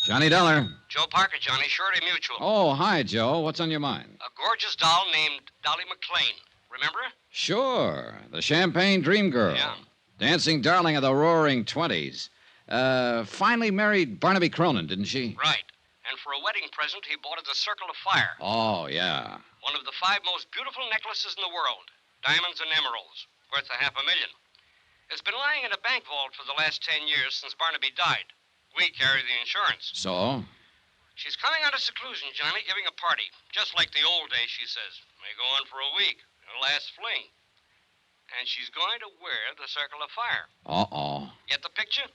Johnny Dollar. Joe Parker, Johnny. Shorty Mutual. Oh, hi, Joe. What's on your mind? A gorgeous doll named Dolly McLean. Remember her? Sure. The Champagne Dream Girl. Yeah. Dancing darling of the roaring 20s. Finally married Barnaby Cronin, didn't she? Right. And for a wedding present, he bought her the Circle of Fire. Oh, yeah. One of the 5 most beautiful necklaces in the world. Diamonds and emeralds. Worth $500,000. It's been lying in a bank vault for the last 10 years since Barnaby died. We carry the insurance. So? She's coming out of seclusion, Johnny, giving a party. Just like the old days, she says. May go on for a week. A last fling. And she's going to wear the Circle of Fire. Uh-oh. Get the picture?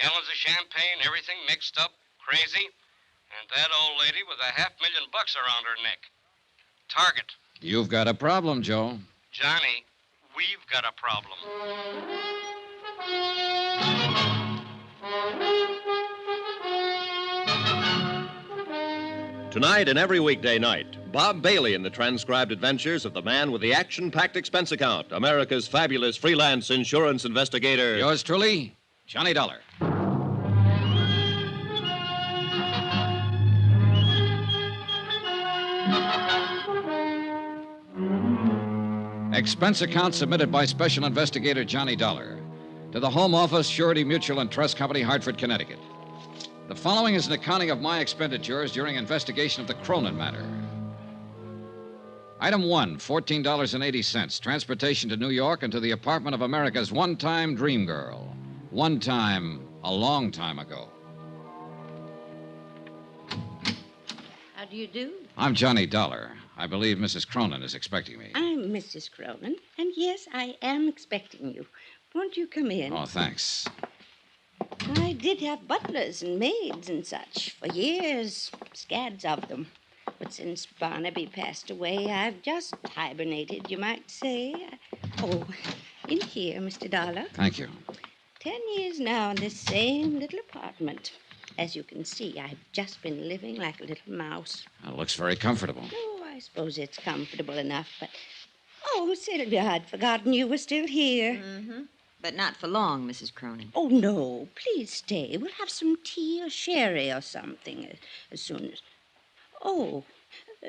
Gallons of champagne, everything mixed up, crazy. And that old lady with $500,000 around her neck. Target. You've got a problem, Joe. Johnny, we've got a problem. Tonight and every weekday night, Bob Bailey in the transcribed adventures of the man with the action-packed expense account, America's fabulous freelance insurance investigator. Yours truly, Johnny Dollar. Expense account submitted by Special Investigator Johnny Dollar to the Home Office, Shorty Mutual and Trust Company, Hartford, Connecticut. The following is an accounting of my expenditures during investigation of the Cronin matter. Item 1, $14.80. Transportation to New York and to the apartment of America's one-time dream girl. One time, a long time ago. How do you do? I'm Johnny Dollar. I believe Mrs. Cronin is expecting me. I'm Mrs. Cronin, and yes, I am expecting you. Won't you come in? Oh, thanks. I did have butlers and maids and such for years, scads of them. But since Barnaby passed away, I've just hibernated, you might say. Oh, in here, Mr. Dollar. Thank you. 10 years now in this same little apartment. As you can see, I've just been living like a little mouse. It looks very comfortable. Oh, I suppose it's comfortable enough, but... Oh, Sylvia, I'd forgotten you were still here. Mm-hmm. But not for long, Mrs. Cronin. Oh, no. Please stay. We'll have some tea or sherry or something as soon as... Oh,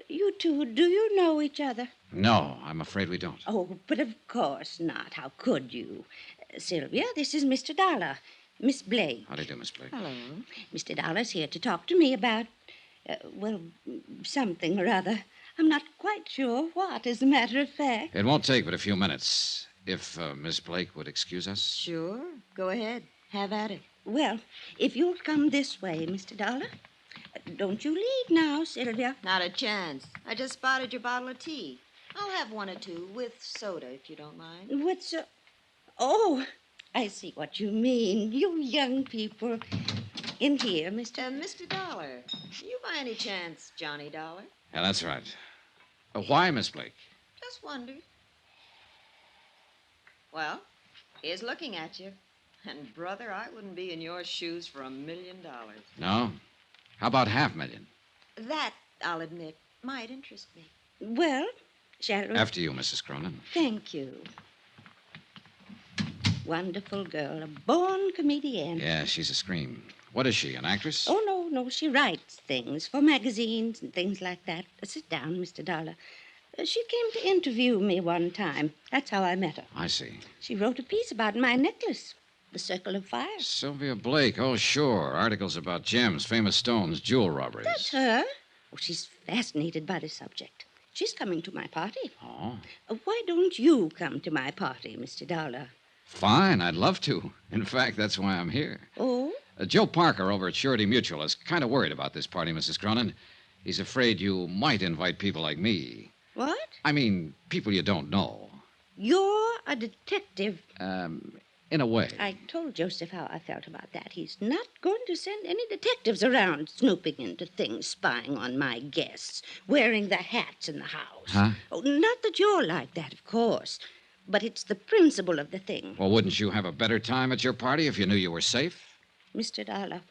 you two, do you know each other? No, I'm afraid we don't. Oh, but of course not. How could you? Sylvia, this is Mr. Dollar. Miss Blake. How do you do, Miss Blake? Hello. Mr. Dollar's here to talk to me about, something or other. I'm not quite sure what, as a matter of fact. It won't take but a few minutes. If Miss Blake would excuse us. Sure. Go ahead. Have at it. Well, if you'll come this way, Mr. Dollar. Don't you leave now, Sylvia. Not a chance. I just spotted your bottle of tea. I'll have 1 or 2 with soda, if you don't mind. What's Oh, I see what you mean. You young people. In here, Mr. Dollar. You by any chance Johnny Dollar? Yeah, that's right. Why, Miss Blake? Just wondered. Well, here's looking at you. And, brother, I wouldn't be in your shoes for $1 million. No? How about $500,000? That, I'll admit, might interest me. Well, shall we? After you, Mrs. Cronin. Thank you. Wonderful girl, a born comedian. Yeah, she's a scream. What is she, an actress? Oh, no, she writes things for magazines and things like that. Sit down, Mr. Dollar. She came to interview me one time. That's how I met her. I see. She wrote a piece about my necklace, the Circle of Fire. Sylvia Blake. Oh, sure. Articles about gems, famous stones, jewel robberies. That's her. Oh, she's fascinated by the subject. She's coming to my party. Oh. Why don't you come to my party, Mr. Dollar? Fine, I'd love to. In fact, that's why I'm here. Oh? Joe Parker over at Shorty Mutual is kind of worried about this party, Mrs. Cronin. He's afraid you might invite people like me. What? I mean, people you don't know. You're a detective. In a way. I told Joseph how I felt about that. He's not going to send any detectives around snooping into things, spying on my guests, wearing the hats in the house. Huh? Oh, not that you're like that, of course. But it's the principle of the thing. Well, wouldn't you have a better time at your party if you knew you were safe? Mr. Dollar,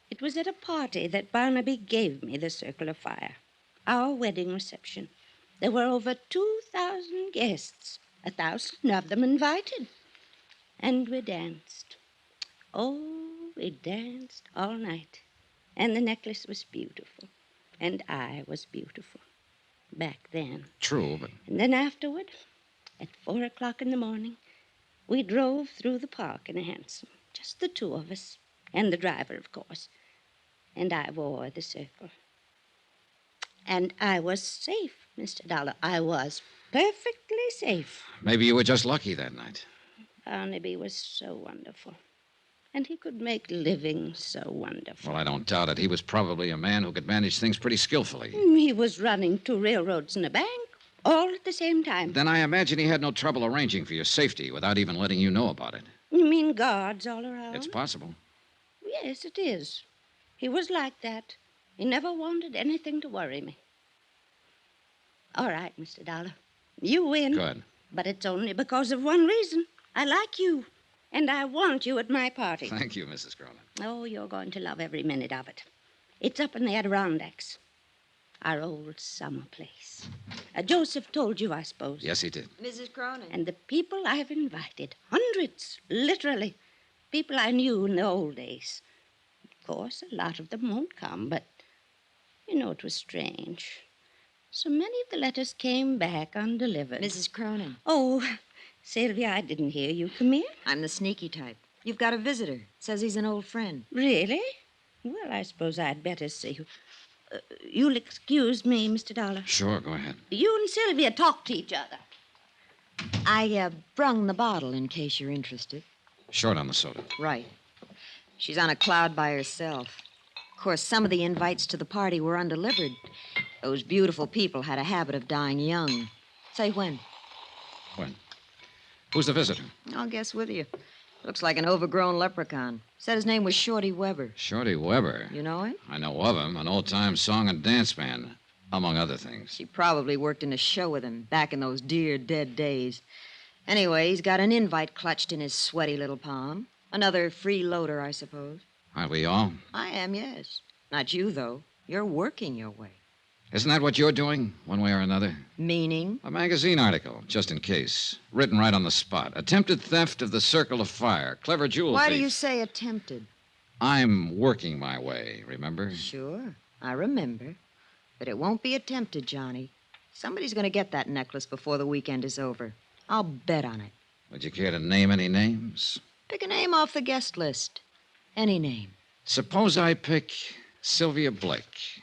it was at a party that Barnaby gave me the Circle of Fire. Our wedding reception. There were over 2,000 guests, 1,000 of them invited. And we danced. Oh, we danced all night. And the necklace was beautiful. And I was beautiful. Back then. True, but... And then afterward, at 4 o'clock in the morning, we drove through the park in a hansom. Just the two of us. And the driver, of course. And I wore the circle. And I was safe, Mr. Dollar. I was perfectly safe. Maybe you were just lucky that night. Barnaby was so wonderful. And he could make living so wonderful. Well, I don't doubt it. He was probably a man who could manage things pretty skillfully. He was running 2 railroads and a bank, all at the same time. Then I imagine he had no trouble arranging for your safety without even letting you know about it. You mean guards all around? It's possible. Yes, it is. He was like that. He never wanted anything to worry me. All right, Mr. Dollar. You win. Good. But it's only because of one reason. I like you. And I want you at my party. Thank you, Mrs. Cronin. Oh, you're going to love every minute of it. It's up in the Adirondacks. Our old summer place. Joseph told you, I suppose. Yes, he did. Mrs. Cronin. And the people I've invited, hundreds, literally. People I knew in the old days. Of course, a lot of them won't come, but, it was strange. So many of the letters came back undelivered. Mrs. Cronin. Oh, Sylvia, I didn't hear you. Come here. I'm the sneaky type. You've got a visitor. Says he's an old friend. Really? Well, I suppose I'd better see you. You'll excuse me, Mr. Dollar. Sure, go ahead. You and Sylvia talk to each other. I brung the bottle in case you're interested. Short on the soda. Right. She's on a cloud by herself. Of course, some of the invites to the party were undelivered. Those beautiful people had a habit of dying young. Say when. When? Who's the visitor? I'll guess with you. Looks like an overgrown leprechaun. Said his name was Shorty Weber. Shorty Weber. You know him? I know of him. An old-time song and dance man, among other things. She probably worked in a show with him back in those dear dead days. Anyway, he's got an invite clutched in his sweaty little palm. Another freeloader, I suppose. Aren't we all? I am, yes. Not you, though. You're working your way. Isn't that what you're doing, one way or another? Meaning? A magazine article, just in case. Written right on the spot. Attempted theft of the Circle of Fire. Clever jewel Why thief. do you say attempted? I'm working my way, remember? Sure, I remember. But it won't be attempted, Johnny. Somebody's going to get that necklace before the weekend is over. I'll bet on it. Would you care to name any names? Pick a name off the guest list. Any name. Suppose I pick Sylvia Blake.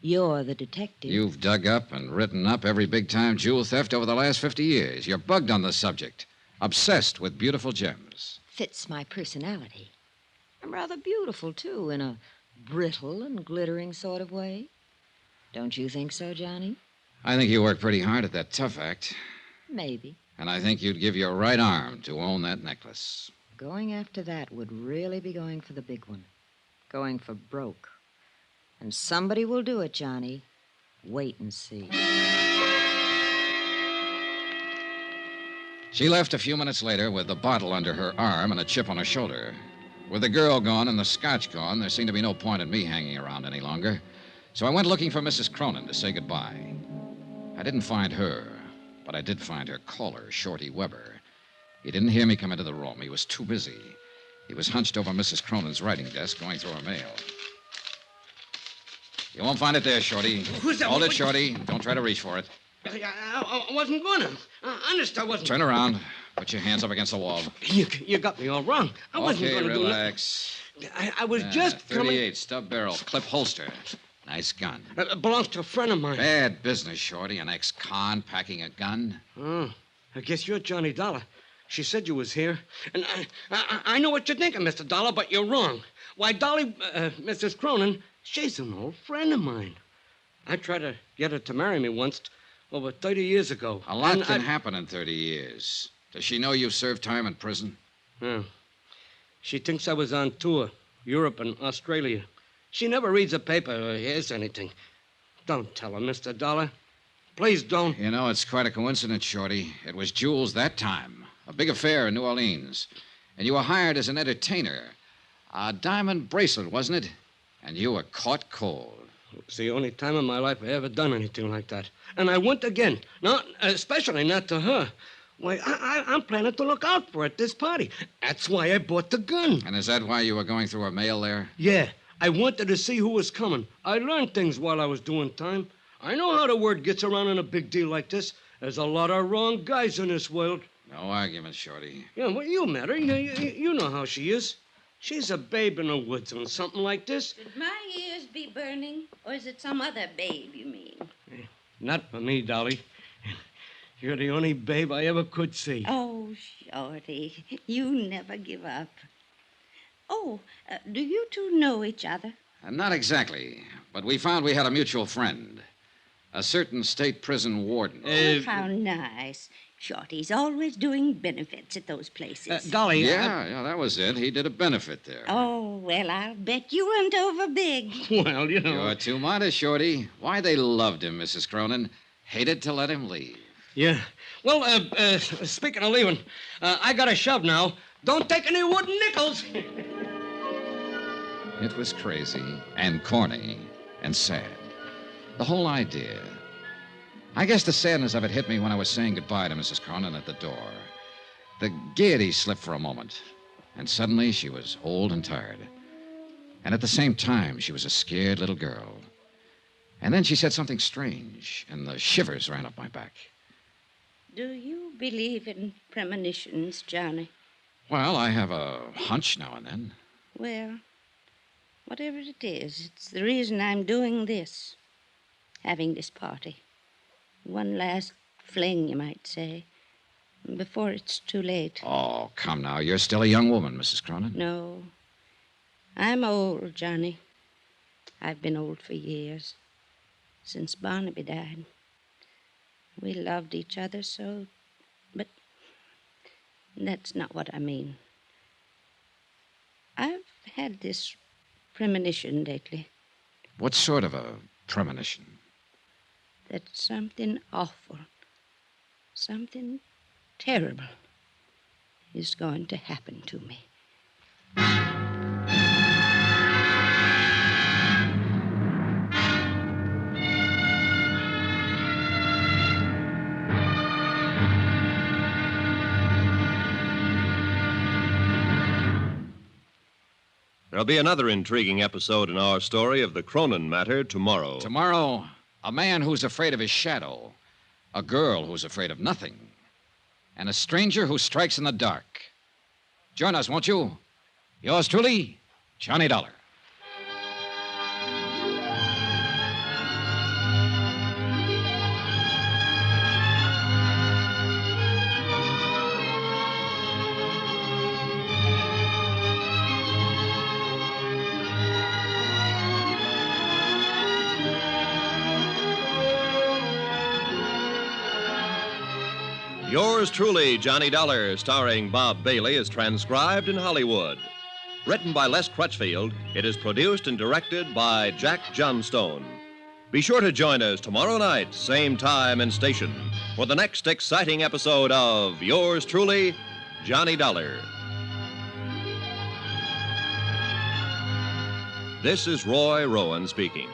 You're the detective. You've dug up and written up every big-time jewel theft over the last 50 years. You're bugged on the subject. Obsessed with beautiful gems. Fits my personality. I'm rather beautiful, too, in a brittle and glittering sort of way. Don't you think so, Johnny? I think you work pretty hard at that tough act. Maybe. And I think you'd give your right arm to own that necklace. Going after that would really be going for the big one. Going for broke. And somebody will do it, Johnny. Wait and see. She left a few minutes later with the bottle under her arm and a chip on her shoulder. With the girl gone and the scotch gone, there seemed to be no point in me hanging around any longer. So I went looking for Mrs. Cronin to say goodbye. I didn't find her, but I did find her caller, Shorty Weber. He didn't hear me come into the room. He was too busy. He was hunched over Mrs. Cronin's writing desk, going through her mail. You won't find it there, Shorty. Who's that? Hold it, Shorty. Don't try to reach for it. I wasn't gonna. Honest, I wasn't. Turn around. Put your hands up against the wall. You got me all wrong. I wasn't Okay, gonna relax. do nothing. I was just 38, stub barrel, clip holster. Nice gun. It belongs to a friend of mine. Bad business, Shorty. An ex-con packing a gun. Oh, I guess you're Johnny Dollar. She said you was here. And I know what you're thinking, Mr. Dollar, but you're wrong. Why, Dolly, Mrs. Cronin, she's an old friend of mine. I tried to get her to marry me once, over 30 years ago. A lot can happen in 30 years. Does she know you've served time in prison? Yeah. She thinks I was on tour, Europe and Australia. She never reads a paper or hears anything. Don't tell her, Mr. Dollar. Please don't. You know, it's quite a coincidence, Shorty. It was Jules that time. A big affair in New Orleans. And you were hired as an entertainer. A diamond bracelet, wasn't it? And you were caught cold. It's the only time in my life I ever done anything like that. And I wouldn't again. No, especially not to her. Why, I'm planning to look out for her at this party. That's why I bought the gun. And is that why you were going through her mail there? Yeah, I wanted to see who was coming. I learned things while I was doing time. I know how the word gets around in a big deal like this. There's a lot of wrong guys in this world. No argument, Shorty. Yeah, well, you met her. You know how she is. She's a babe in the woods on something like this. Should my ears be burning, or is it some other babe you mean? Not for me, Dolly. You're the only babe I ever could see. Oh, Shorty, you never give up. Oh, do you two know each other? Not exactly, but we found we had a mutual friend. A certain state prison warden. Oh, how nice. Shorty's always doing benefits at those places. Dolly. Yeah, that was it. He did a benefit there. Oh, well, I'll bet you went over big. Well, you know. You're too modest, Shorty. Why, they loved him, Mrs. Cronin. Hated to let him leave. Yeah. Well, speaking of leaving, I got a shove now. Don't take any wooden nickels. It was crazy and corny and sad. The whole idea. I guess the sadness of it hit me when I was saying goodbye to Mrs. Cronin at the door. The gaiety slipped for a moment, and suddenly she was old and tired. And at the same time, she was a scared little girl. And then she said something strange, and the shivers ran up my back. Do you believe in premonitions, Johnny? Well, I have a hunch now and then. Well, whatever it is, it's the reason I'm doing this. Having this party. One last fling, you might say, before it's too late. Oh, come now. You're still a young woman, Mrs. Cronin. No. I'm old, Johnny. I've been old for years. Since Barnaby died. We loved each other so, but that's not what I mean. I've had this premonition lately. What sort of a premonition? That something awful, something terrible is going to happen to me. There'll be another intriguing episode in our story of the Cronin matter tomorrow. Tomorrow, a man who's afraid of his shadow, a girl who's afraid of nothing, and a stranger who strikes in the dark. Join us, won't you? Yours truly, Johnny Dollar. Yours truly, Johnny Dollar, starring Bob Bailey, is transcribed in Hollywood. Written by Les Crutchfield, it is produced and directed by Jack Johnstone. Be sure to join us tomorrow night, same time and station, for the next exciting episode of Yours truly, Johnny Dollar. This is Roy Rowan speaking.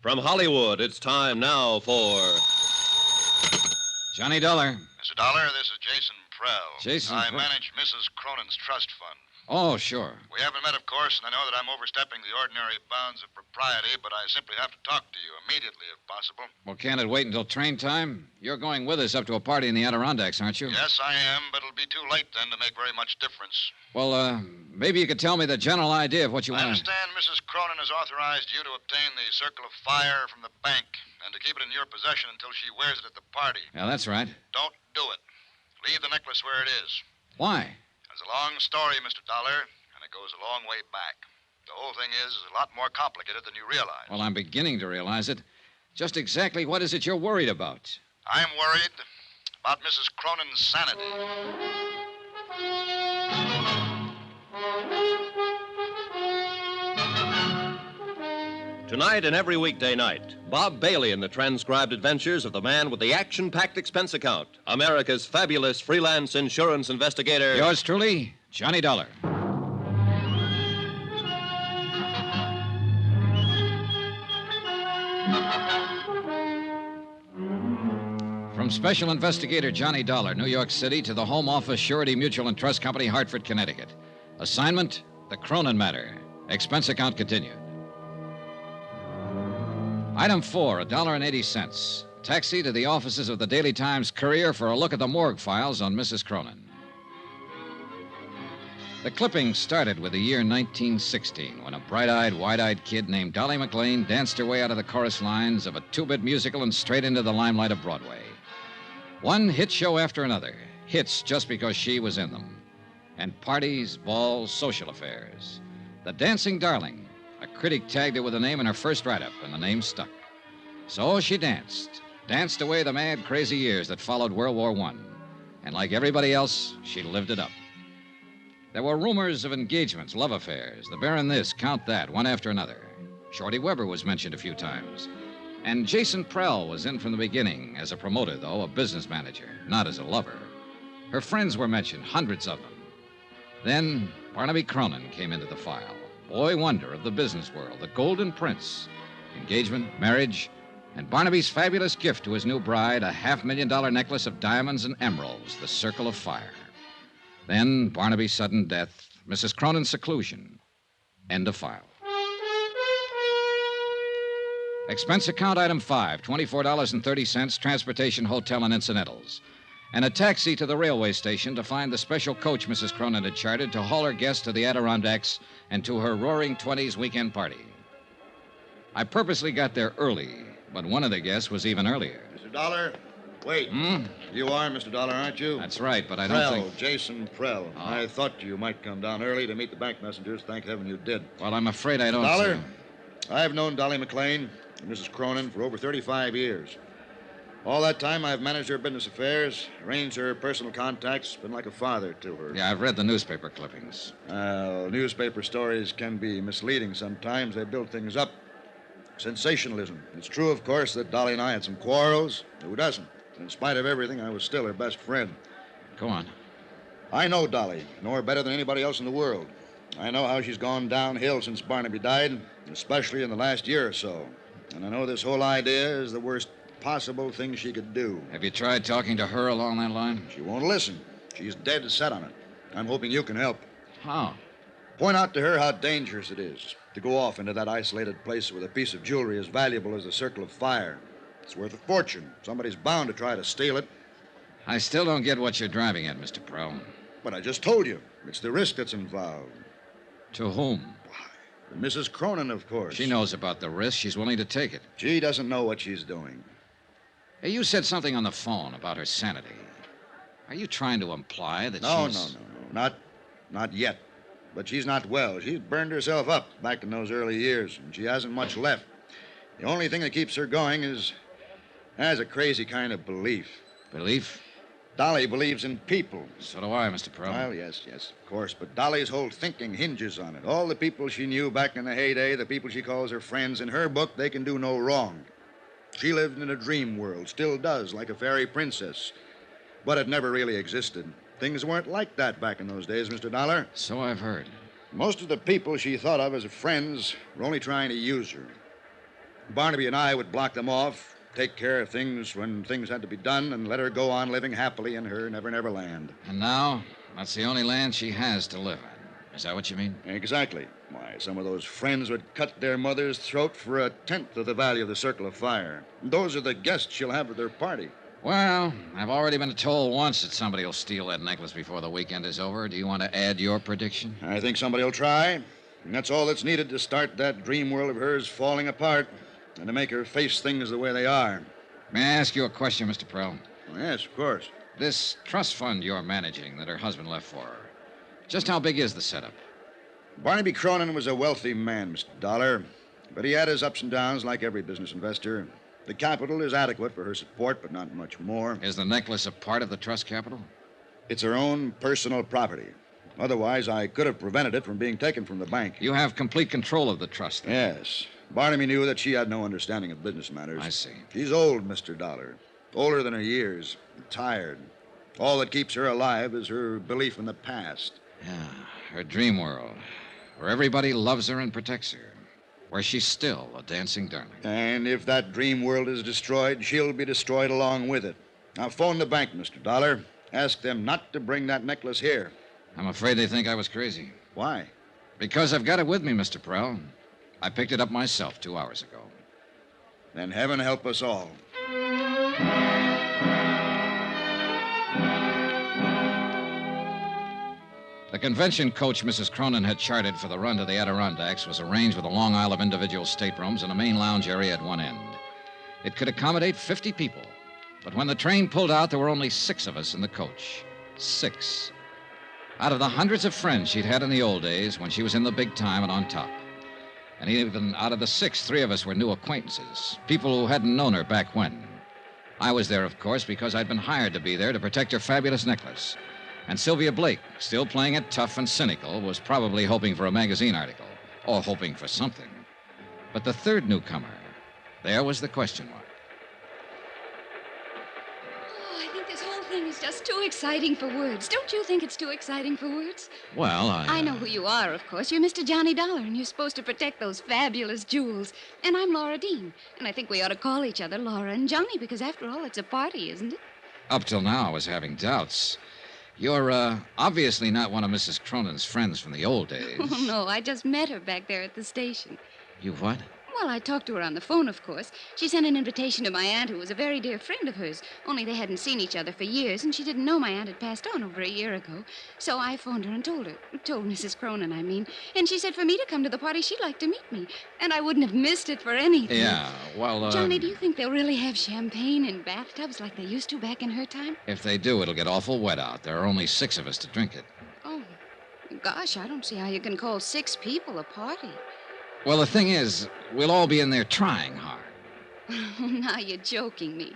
From Hollywood, it's time now for... Johnny Dollar. Mr. Dollar, this is Jason Prell. Jason I Prell. manage Mrs. Cronin's trust fund. Oh, sure. We haven't met, of course, and I know that I'm overstepping the ordinary bounds of propriety, but I simply have to talk to you immediately, if possible. Well, can't it wait until train time? You're going with us up to a party in the Adirondacks, aren't you? Yes, I am, but it'll be too late then to make very much difference. Well, maybe you could tell me the general idea of what you I want. understand Mrs. Cronin has authorized you to obtain the Circle of Fire from the bank and to keep it in your possession until she wears it at the party. Yeah, that's right. Don't do it. Leave the necklace where it is. Why? It's a long story, Mr. Dollar, and it goes a long way back. The whole thing is a lot more complicated than you realize. Well, I'm beginning to realize it. Just exactly what is it you're worried about? I'm worried about Mrs. Cronin's sanity. Tonight and every weekday night, Bob Bailey in the transcribed adventures of the man with the action-packed expense account, America's fabulous freelance insurance investigator. Yours truly, Johnny Dollar. From Special Investigator Johnny Dollar, New York City, to the Home Office, Shorty Mutual and Trust Company, Hartford, Connecticut. Assignment, the Cronin matter. Expense account continued. Item 4, $1.80. Taxi to the offices of the Daily Times Courier for a look at the morgue files on Mrs. Cronin. The clipping started with the year 1916, when a bright-eyed, wide-eyed kid named Dolly McLean danced her way out of the chorus lines of a two-bit musical and straight into the limelight of Broadway. One hit show after another, hits just because she was in them. And parties, balls, social affairs. The Dancing Darling. A critic tagged her with a name in her first write-up, and the name stuck. So she danced away the mad, crazy years that followed World War I. And like everybody else, she lived it up. There were rumors of engagements, love affairs, the Baron this, Count that, one after another. Shorty Weber was mentioned a few times. And Jason Prell was in from the beginning, as a promoter, though, a business manager, not as a lover. Her friends were mentioned, hundreds of them. Then Barnaby Cronin came into the file. Boy wonder of the business world, the Golden Prince. Engagement, marriage, and Barnaby's fabulous gift to his new bride, a $500,000 necklace of diamonds and emeralds, the Circle of Fire. Then Barnaby's sudden death, Mrs. Cronin's seclusion. End of file. Expense account item 5, $24.30, transportation, hotel, and incidentals. And a taxi to the railway station to find the special coach Mrs. Cronin had chartered to haul her guests to the Adirondacks and to her roaring 20s weekend party. I purposely got there early, but one of the guests was even earlier. Mr. Dollar, wait. You are Mr. Dollar, aren't you? That's right, but I don't Prell, think... Jason Prell. Oh. I thought you might come down early to meet the bank messengers. Thank heaven you did. Well, I'm afraid I don't... Dollar, I've known Dolly McLean and Mrs. Cronin for over 35 years. All that time, I've managed her business affairs, arranged her personal contacts, been like a father to her. Yeah, I've read the newspaper clippings. Newspaper stories can be misleading sometimes. They build things up. Sensationalism. It's true, of course, that Dolly and I had some quarrels. Who doesn't? In spite of everything, I was still her best friend. Go on. I know Dolly. Know her better than anybody else in the world. I know how she's gone downhill since Barnaby died, especially in the last year or so. And I know this whole idea is the worst possible thing she could do. Have you tried talking to her along that line? She won't listen. She's dead set on it. I'm hoping you can help. How? Point out to her how dangerous it is to go off into that isolated place with a piece of jewelry as valuable as the Circle of Fire. It's worth a fortune. Somebody's bound to try to steal it. I still don't get what you're driving at, Mr. Prell. But I just told you. It's the risk that's involved. To whom? Mrs. Cronin, of course. She knows about the risk. She's willing to take it. She doesn't know what she's doing. Hey, you said something on the phone about her sanity. Are you trying to imply that she's... No. Not yet. But she's not well. She's burned herself up back in those early years, and she hasn't much left. The only thing that keeps her going is a crazy kind of belief. Belief? Dolly believes in people. So do I, Mr. Prell. Well, yes, of course. But Dolly's whole thinking hinges on it. All the people she knew back in the heyday, the people she calls her friends, in her book, they can do no wrong. She lived in a dream world, still does, like a fairy princess. But it never really existed. Things weren't like that back in those days, Mr. Dollar. So I've heard. Most of the people she thought of as friends were only trying to use her. Barnaby and I would block them off, take care of things when things had to be done, and let her go on living happily in her never-never land. And now, that's the only land she has to live in. Is that what you mean? Exactly. Why, some of those friends would cut their mother's throat for a tenth of the value of the Circle of Fire. Those are the guests she'll have at their party. Well, I've already been told once that somebody will steal that necklace before the weekend is over. Do you want to add your prediction? I think somebody will try. And that's all that's needed to start that dream world of hers falling apart and to make her face things the way they are. May I ask you a question, Mr. Prell? Oh, yes, of course. This trust fund you're managing that her husband left for her, just how big is the setup? Barnaby Cronin was a wealthy man, Mr. Dollar, but he had his ups and downs like every business investor. The capital is adequate for her support, but not much more. Is the necklace a part of the trust capital? It's her own personal property. Otherwise, I could have prevented it from being taken from the bank. You have complete control of the trust, then? Yes. Barnaby knew that she had no understanding of business matters. I see. She's old, Mr. Dollar. Older than her years. Tired. All that keeps her alive is her belief in the past. Yeah, her dream world, where everybody loves her and protects her, where she's still a dancing darling. And if that dream world is destroyed, she'll be destroyed along with it. Now, phone the bank, Mr. Dollar. Ask them not to bring that necklace here. I'm afraid they think I was crazy. Why? Because I've got it with me, Mr. Prell. I picked it up myself 2 hours ago. Then heaven help us all. The convention coach Mrs. Cronin had chartered for the run to the Adirondacks was arranged with a long aisle of individual staterooms and a main lounge area at one end. It could accommodate 50 people, but when the train pulled out, there were only 6 of us in the coach. 6. Out of the hundreds of friends she'd had in the old days when she was in the big time and on top. And even out of the 6, 3 of us were new acquaintances, people who hadn't known her back when. I was there, of course, because I'd been hired to be there to protect her fabulous necklace. And Sylvia Blake, still playing it tough and cynical, was probably hoping for a magazine article, or hoping for something. But the third newcomer, there was the question mark. Oh, I think this whole thing is just too exciting for words. Don't you think it's too exciting for words? Well, I know who you are, of course. You're Mr. Johnny Dollar, and you're supposed to protect those fabulous jewels. And I'm Laura Dean. And I think we ought to call each other Laura and Johnny, because after all, it's a party, isn't it? Up till now, I was having doubts. You're, obviously not one of Mrs. Cronin's friends from the old days. Oh, no, I just met her back there at the station. You what? Well, I talked to her on the phone, of course. She sent an invitation to my aunt, who was a very dear friend of hers, only they hadn't seen each other for years, and she didn't know my aunt had passed on over a year ago. So I phoned her and told Mrs. Cronin, I mean, and she said for me to come to the party, she'd like to meet me, and I wouldn't have missed it for anything. Yeah, well, Johnny, do you think they'll really have champagne in bathtubs like they used to back in her time? If they do, it'll get awful wet out. There are only 6 of us to drink it. Oh, gosh, I don't see how you can call 6 people a party. Well, the thing is, we'll all be in there trying hard. Now you're joking me.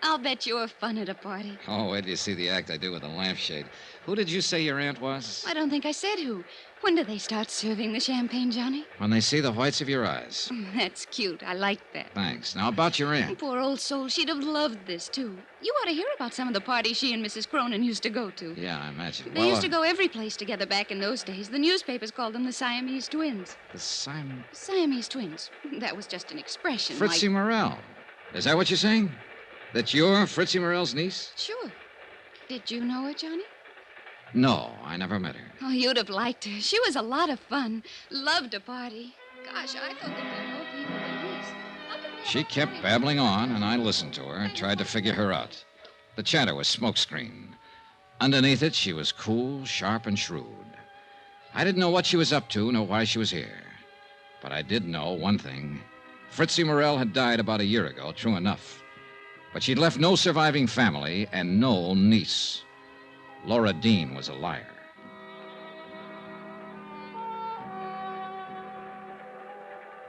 I'll bet you're fun at a party. Oh, wait till you see the act I do with the lampshade. Who did you say your aunt was? I don't think I said who. When do they start serving the champagne, Johnny? When they see the whites of your eyes. That's cute. I like that. Thanks. Now, about your aunt. Poor old soul. She'd have loved this, too. You ought to hear about some of the parties she and Mrs. Cronin used to go to. Yeah, I imagine. They used to go every place together back in those days. The newspapers called them the Siamese twins. The Siamese twins. That was just an expression. Fritzie Morell. Is that what you're saying? That you're Fritzie Morell's niece? Sure. Did you know her, Johnny? No, I never met her. Oh, you'd have liked her. She was a lot of fun. Loved to party. Gosh, I thought there'd be more people than this. She kept babbling on, and I listened to her, tried to figure her out. The chatter was smokescreen. Underneath it, she was cool, sharp, and shrewd. I didn't know what she was up to, nor why she was here. But I did know one thing. Fritzie Morell had died about a year ago, true enough. But she'd left no surviving family and no niece. Laura Dean was a liar.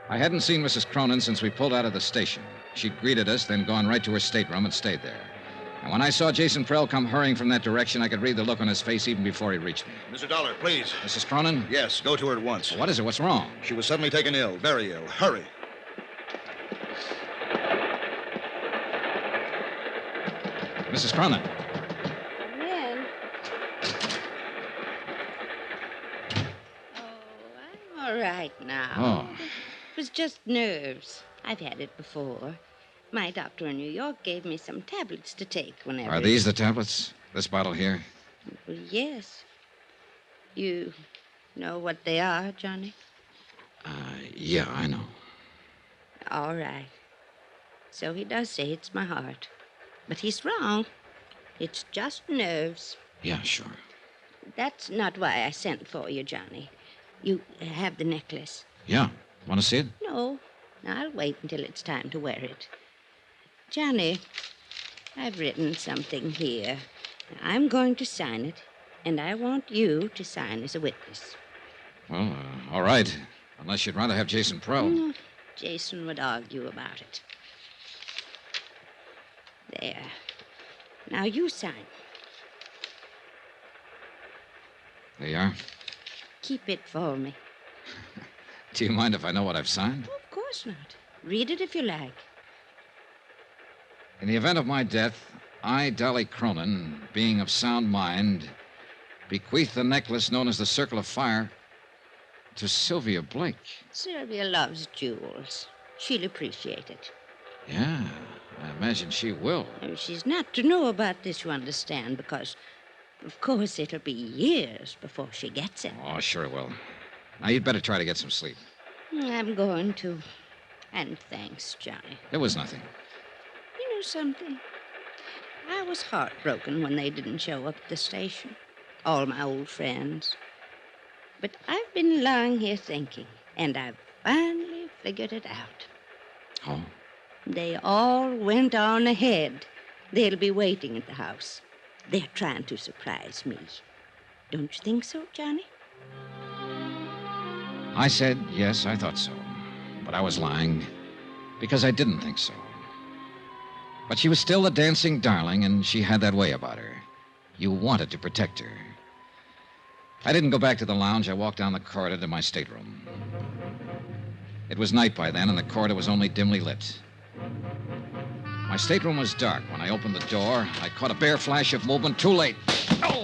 I hadn't seen Mrs. Cronin since we pulled out of the station. She'd greeted us, then gone right to her stateroom and stayed there. And when I saw Jason Prell come hurrying from that direction, I could read the look on his face even before he reached me. Mr. Dollar, please. Mrs. Cronin? Yes, go to her at once. What is it? What's wrong? She was suddenly taken ill, very ill. Hurry. Mrs. Cronin. Come in. Oh, I'm all right now. Oh. It was just nerves. I've had it before. My doctor in New York gave me some tablets to take whenever... Are these the tablets? This bottle here? Well, yes. You Know what they are, Johnny? Yeah, I know. All right. So he does say it's my heart. But he's wrong. It's just nerves. Yeah, sure. That's not why I sent for you, Johnny. You have the necklace. Yeah. Want to see it? No, I'll wait until it's time to wear it. Johnny, I've written something here. I'm going to sign it, and I want you to sign as a witness. Well, all right. Unless you'd rather have Jason Prell. No, Jason would argue about it. There. Now you sign. There you are. Keep it for me. Do you mind if I know what I've signed? Oh, of course not. Read it if you like. In the event of my death, I, Dolly Cronin, being of sound mind, bequeath the necklace known as the Circle of Fire to Sylvia Blake. Sylvia loves jewels. She'll appreciate it. Yeah, I imagine she will. She's not to know about this, you understand, because, of course, it'll be years before she gets it. Oh, sure it will. Now, you'd better try to get some sleep. I'm going to. And thanks, Johnny. It was nothing. You know something? I was heartbroken when they didn't show up at the station. All my old friends. But I've been lying here thinking, and I've finally figured it out. Oh? They all went on ahead. They'll be waiting at the house. They're trying to surprise me. Don't you think so, Johnny? I said yes, I thought so. But I was lying because I didn't think so. But she was still the dancing darling, and she had that way about her. You wanted to protect her. I didn't go back to the lounge. I walked down the corridor to my stateroom. It was night by then, and the corridor was only dimly lit. My stateroom was dark. When I opened the door, I caught a bare flash of movement. Too late. Oh!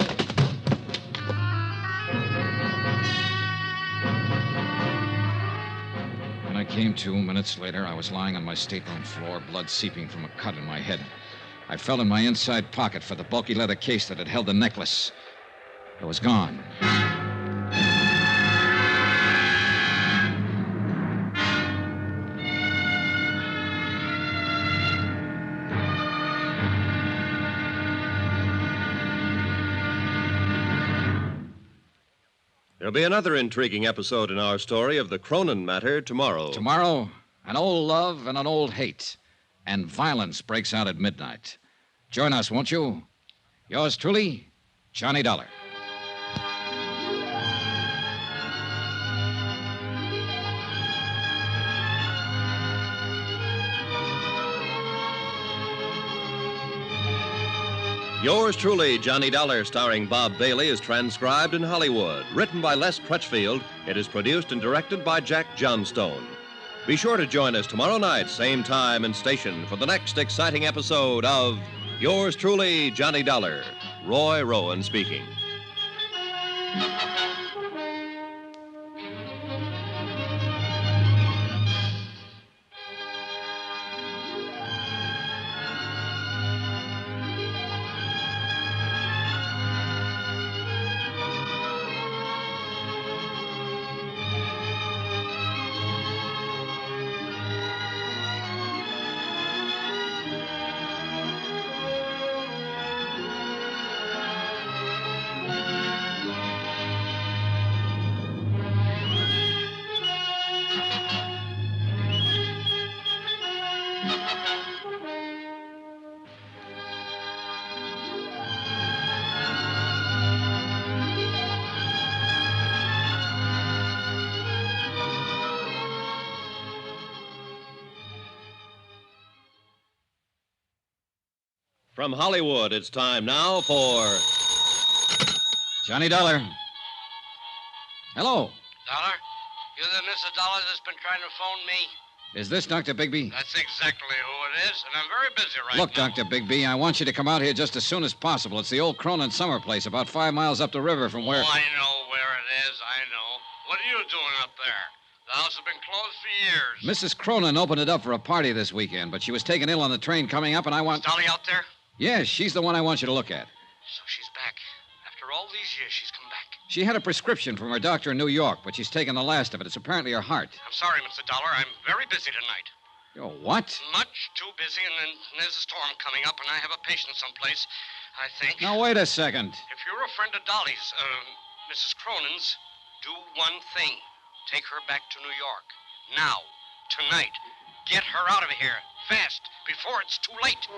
When I came to, minutes later, I was lying on my stateroom floor, blood seeping from a cut in my head. I felt in my inside pocket for the bulky leather case that had held the necklace. It was gone. There'll be another intriguing episode in our story of the Cronin matter tomorrow. Tomorrow, an old love and an old hate. And violence breaks out at midnight. Join us, won't you? Yours truly, Johnny Dollar. Yours truly, Johnny Dollar, starring Bob Bailey, is transcribed in Hollywood. Written by Les Crutchfield, it is produced and directed by Jack Johnstone. Be sure to join us tomorrow night, same time and station, for the next exciting episode of Yours truly, Johnny Dollar. Roy Rowan speaking. From Hollywood, it's time now for... Johnny Dollar. Hello. Dollar? You're the Mr. Dollar that's been trying to phone me? Is this Dr. Bigby? That's exactly who it is, and I'm very busy right Look, now. Dr. Bigby, I want you to come out here just as soon as possible. It's the old Cronin summer place, about 5 miles up the river from where... Oh, I know where it is, I know. What are you doing up there? The house has been closed for years. Mrs. Cronin opened it up for a party this weekend, but she was taken ill on the train coming up, and I want... Is Dolly out there? Yes, she's the one I want you to look at. So she's back. After all these years, she's come back. She had a prescription from her doctor in New York, but she's taken the last of it. It's apparently her heart. I'm sorry, Mr. Dollar. I'm very busy tonight. Oh, what? Much too busy, and then there's a storm coming up, and I have a patient someplace, I think. Now, wait a second. If you're a friend of Dolly's, Mrs. Cronin's, do one thing. Take her back to New York. Now. Tonight. Get her out of here. Fast. Before it's too late.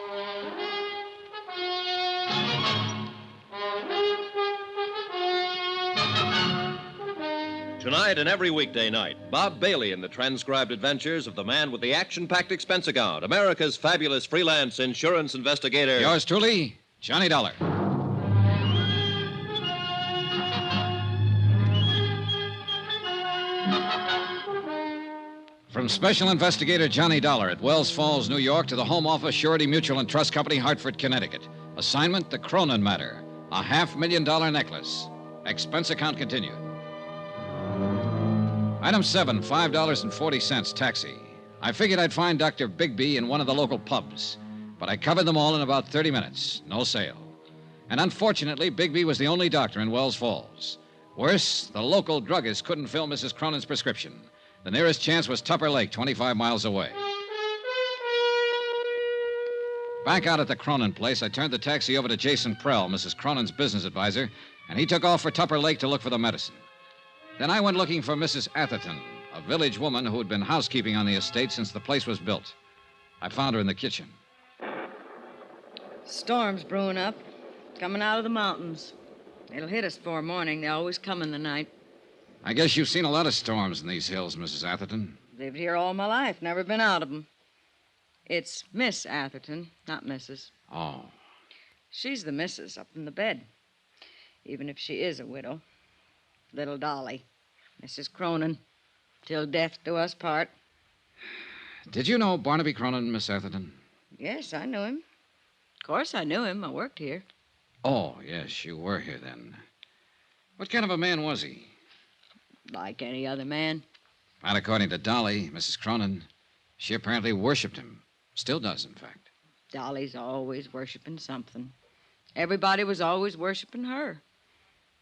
Tonight and every weekday night, Bob Bailey in the transcribed adventures of the man with the action-packed expense account, America's fabulous freelance insurance investigator. Yours truly, Johnny Dollar. From Special Investigator Johnny Dollar at Wells Falls, New York, to the Home Office, Shorty Mutual and Trust Company, Hartford, Connecticut. Assignment, the Cronin matter. A $500,000 necklace. Expense account continued. Item 7, $5.40, taxi. I figured I'd find Dr. Bigby in one of the local pubs, but I covered them all in about 30 minutes. No sale. And unfortunately, Bigby was the only doctor in Wells Falls. Worse, the local druggist couldn't fill Mrs. Cronin's prescription. The nearest chance was Tupper Lake, 25 miles away. Back out at the Cronin place, I turned the taxi over to Jason Prell, Mrs. Cronin's business advisor, and he took off for Tupper Lake to look for the medicine. Then I went looking for Mrs. Atherton, a village woman who had been housekeeping on the estate since the place was built. I found her in the kitchen. Storm's brewing up, coming out of the mountains. It'll hit us before morning. They always come in the night. I guess you've seen a lot of storms in these hills, Mrs. Atherton. Lived here all my life, never been out of them. It's Miss Atherton, not Mrs. Oh. She's the missus up in the bed, even if she is a widow. Little Dolly, Mrs. Cronin, till death do us part. Did you know Barnaby Cronin, Miss Atherton? Yes, I knew him. Of course I knew him. I worked here. Oh, yes, you were here then. What kind of a man was he? Like any other man. Not according to Dolly, Mrs. Cronin. She apparently worshipped him. Still does, in fact. Dolly's always worshiping something. Everybody was always worshiping her.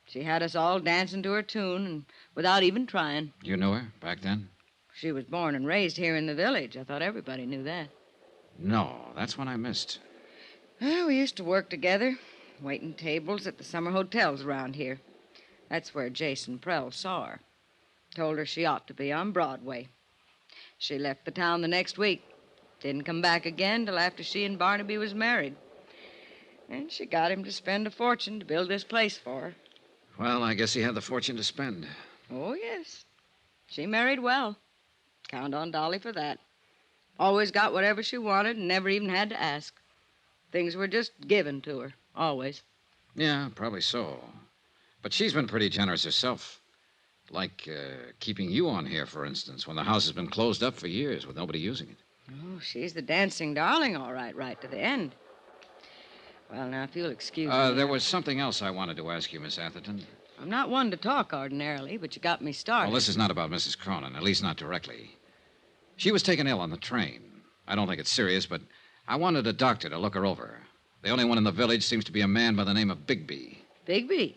She had us all dancing to her tune and without even trying. You knew her back then? She was born and raised here in the village. I thought everybody knew that. No, that's one I missed. Well, we used to work together, waiting tables at the summer hotels around here. That's where Jason Prell saw her. Told her she ought to be on Broadway. She left the town the next week. Didn't come back again till after she and Barnaby was married. And she got him to spend a fortune to build this place for her. Well, I guess he had the fortune to spend. Oh, yes. She married well. Count on Dolly for that. Always got whatever she wanted and never even had to ask. Things were just given to her, always. Yeah, probably so. But she's been pretty generous herself. Like keeping you on here, for instance, when the house has been closed up for years with nobody using it. Oh, she's the dancing darling, all right, right to the end. Well, now, if you'll excuse me. There was something else I wanted to ask you, Miss Atherton. I'm not one to talk ordinarily, but you got me started. Well, this is not about Mrs. Cronin, at least not directly. She was taken ill on the train. I don't think it's serious, but I wanted a doctor to look her over. The only one in the village seems to be a man by the name of Bigby. Bigby?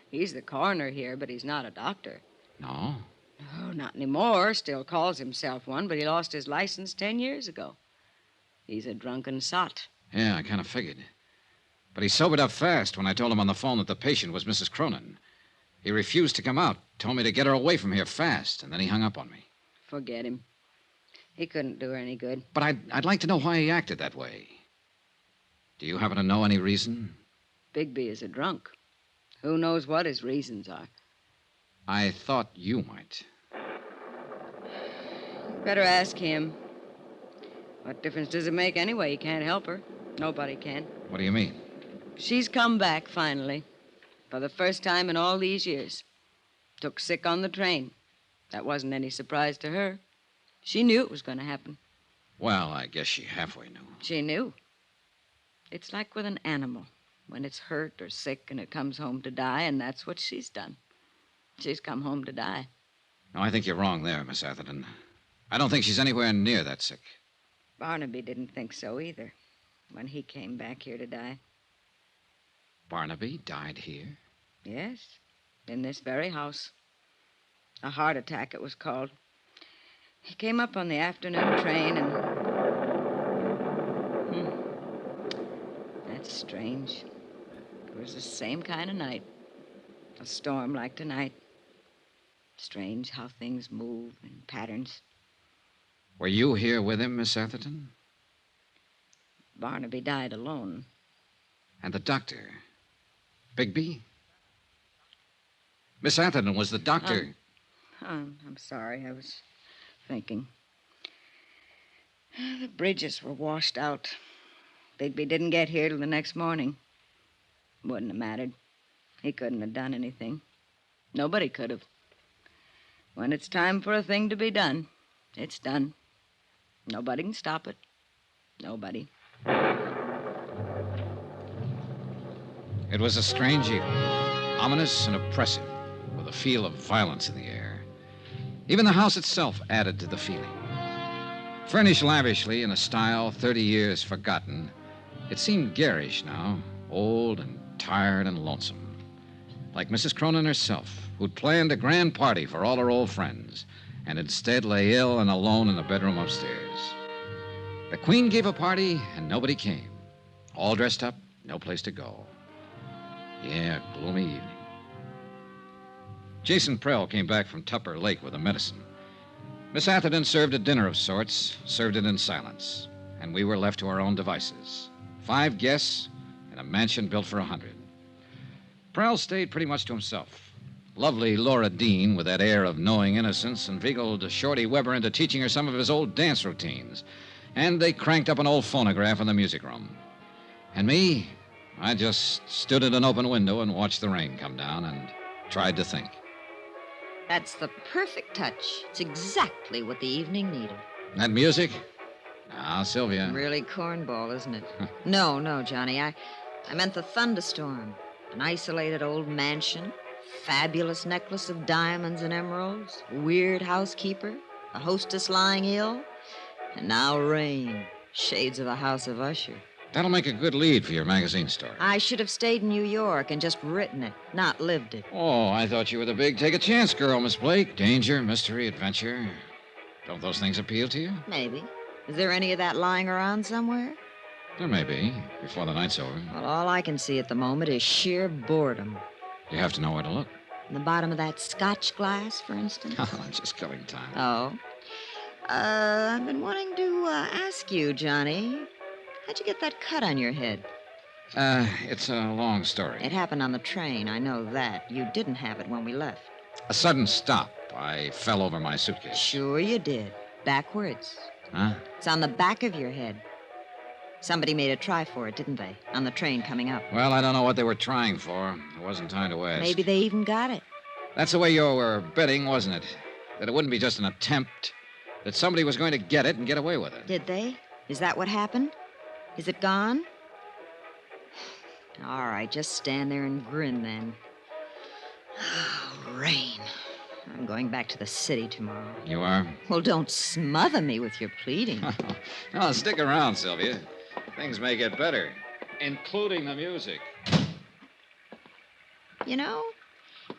He's the coroner here, but he's not a doctor. No? Oh, not anymore. Still calls himself one, but he lost his license 10 years ago. He's a drunken sot. Yeah, I kind of figured. But he sobered up fast when I told him on the phone that the patient was Mrs. Cronin. He refused to come out, told me to get her away from here fast, and then he hung up on me. Forget him. He couldn't do her any good. But I'd like to know why he acted that way. Do you happen to know any reason? Bigby is a drunk. Who knows what his reasons are? I thought you might. Better ask him. What difference does it make anyway? He can't help her. Nobody can. What do you mean? She's come back, finally. For the first time in all these years. Took sick on the train. That wasn't any surprise to her. She knew it was going to happen. Well, I guess she halfway knew. She knew. It's like with an animal. When it's hurt or sick and it comes home to die, and that's what she's done. She's come home to die. No, I think you're wrong there, Miss Atherton. I don't think she's anywhere near that sick. Barnaby didn't think so either when he came back here to die. Barnaby died here? Yes, in this very house. A heart attack, it was called. He came up on the afternoon train and... That's strange. It was the same kind of night. A storm like tonight. Strange how things move in patterns. Were you here with him, Miss Atherton? Barnaby died alone. And the doctor? Bigby? Miss Atherton was the doctor. I'm sorry. I was thinking. The bridges were washed out. Bigby didn't get here till the next morning. Wouldn't have mattered. He couldn't have done anything. Nobody could have. When it's time for a thing to be done, it's done. Nobody can stop it. Nobody. It was a strange evening, ominous and oppressive, with a feel of violence in the air. Even the house itself added to the feeling. Furnished lavishly in a style 30 years forgotten, it seemed garish now, old and tired and lonesome. Like Mrs. Cronin herself, who'd planned a grand party for all her old friends, and instead lay ill and alone in the bedroom upstairs. The Queen gave a party, and nobody came. All dressed up, no place to go. Yeah, gloomy evening. Jason Prell came back from Tupper Lake with a medicine. Miss Atherton served a dinner of sorts, served it in silence, and we were left to our own devices. 5 guests in a mansion built for 100. Prell stayed pretty much to himself. Lovely Laura Dean, with that air of knowing innocence, inveigled Shorty Weber into teaching her some of his old dance routines. And they cranked up an old phonograph in the music room. And me, I just stood at an open window and watched the rain come down and tried to think. That's the perfect touch. It's exactly what the evening needed. That music? Now, Sylvia. Really cornball, isn't it? No, Johnny. I meant the thunderstorm. An isolated old mansion, fabulous necklace of diamonds and emeralds, weird housekeeper, a hostess lying ill, and now rain. Shades of a House of Usher. That'll make a good lead for your magazine story. I should have stayed in New York and just written it, not lived it. Oh, I thought you were the big take-a-chance girl, Miss Blake. Danger, mystery, adventure. Don't those things appeal to you? Maybe. Is there any of that lying around somewhere? There may be, before the night's over. Well, all I can see at the moment is sheer boredom. You have to know where to look. In the bottom of that scotch glass, for instance? Oh, just killing time. Oh. I've been wanting to ask you, Johnny. How'd you get that cut on your head? It's a long story. It happened on the train, I know that. You didn't have it when we left. A sudden stop. I fell over my suitcase. Sure you did. Backwards. Huh? It's on the back of your head. Somebody made a try for it, didn't they? On the train coming up. Well, I don't know what they were trying for. There wasn't time to ask. Maybe they even got it. That's the way you were betting, wasn't it? That it wouldn't be just an attempt. That somebody was going to get it and get away with it. Did they? Is that what happened? Is it gone? All right, just stand there and grin then. Oh, rain. I'm going back to the city tomorrow. You are? Well, don't smother me with your pleading. No, stick around, Sylvia. Things may get better, including the music. You know,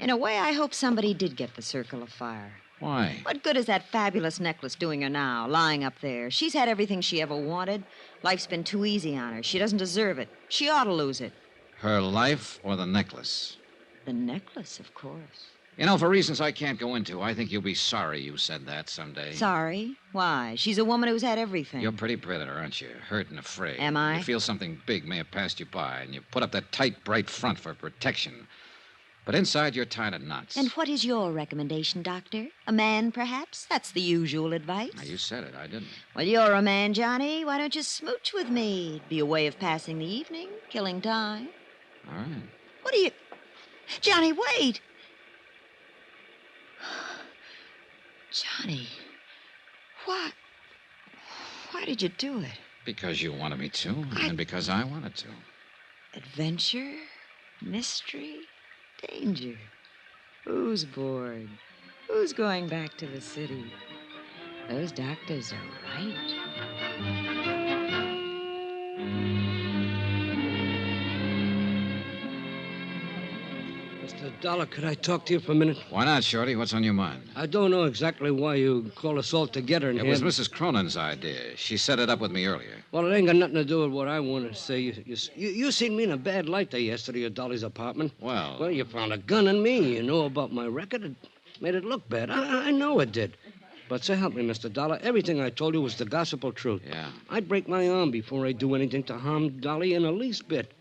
in a way, I hope somebody did get the Circle of Fire. Why? What good is that fabulous necklace doing her now, lying up there? She's had everything she ever wanted. Life's been too easy on her. She doesn't deserve it. She ought to lose it. Her life or the necklace? The necklace, of course. You know, for reasons I can't go into, I think you'll be sorry you said that someday. Sorry? Why? She's a woman who's had everything. You're a pretty predator, aren't you? Hurt and afraid. Am I? You feel something big may have passed you by, and you put up that tight, bright front for protection. But inside, you're tied in knots. And what is your recommendation, Doctor? A man, perhaps? That's the usual advice. Now, you said it. I didn't. Well, you're a man, Johnny. Why don't you smooch with me? It'd be a way of passing the evening, killing time. All right. What are you... Johnny, wait! Johnny, why did you do it? Because you wanted me to, and because I wanted to. Adventure, mystery, danger. Who's bored? Who's going back to the city? Those doctors are right. Mr. Dollar, could I talk to you for a minute? Why not, Shorty? What's on your mind? I don't know exactly why you called us all together in It here. was Mrs. Cronin's idea. She set it up with me earlier. Well, it ain't got nothing to do with what I want to say. You seen me in a bad light there yesterday at Dolly's apartment. Well, You found a gun on me. You know about my record. It made it look bad. I know it did. But so help me, Mr. Dollar, everything I told you was the gospel truth. yeah. I'd break my arm before I'd do anything to harm Dolly in the least bit.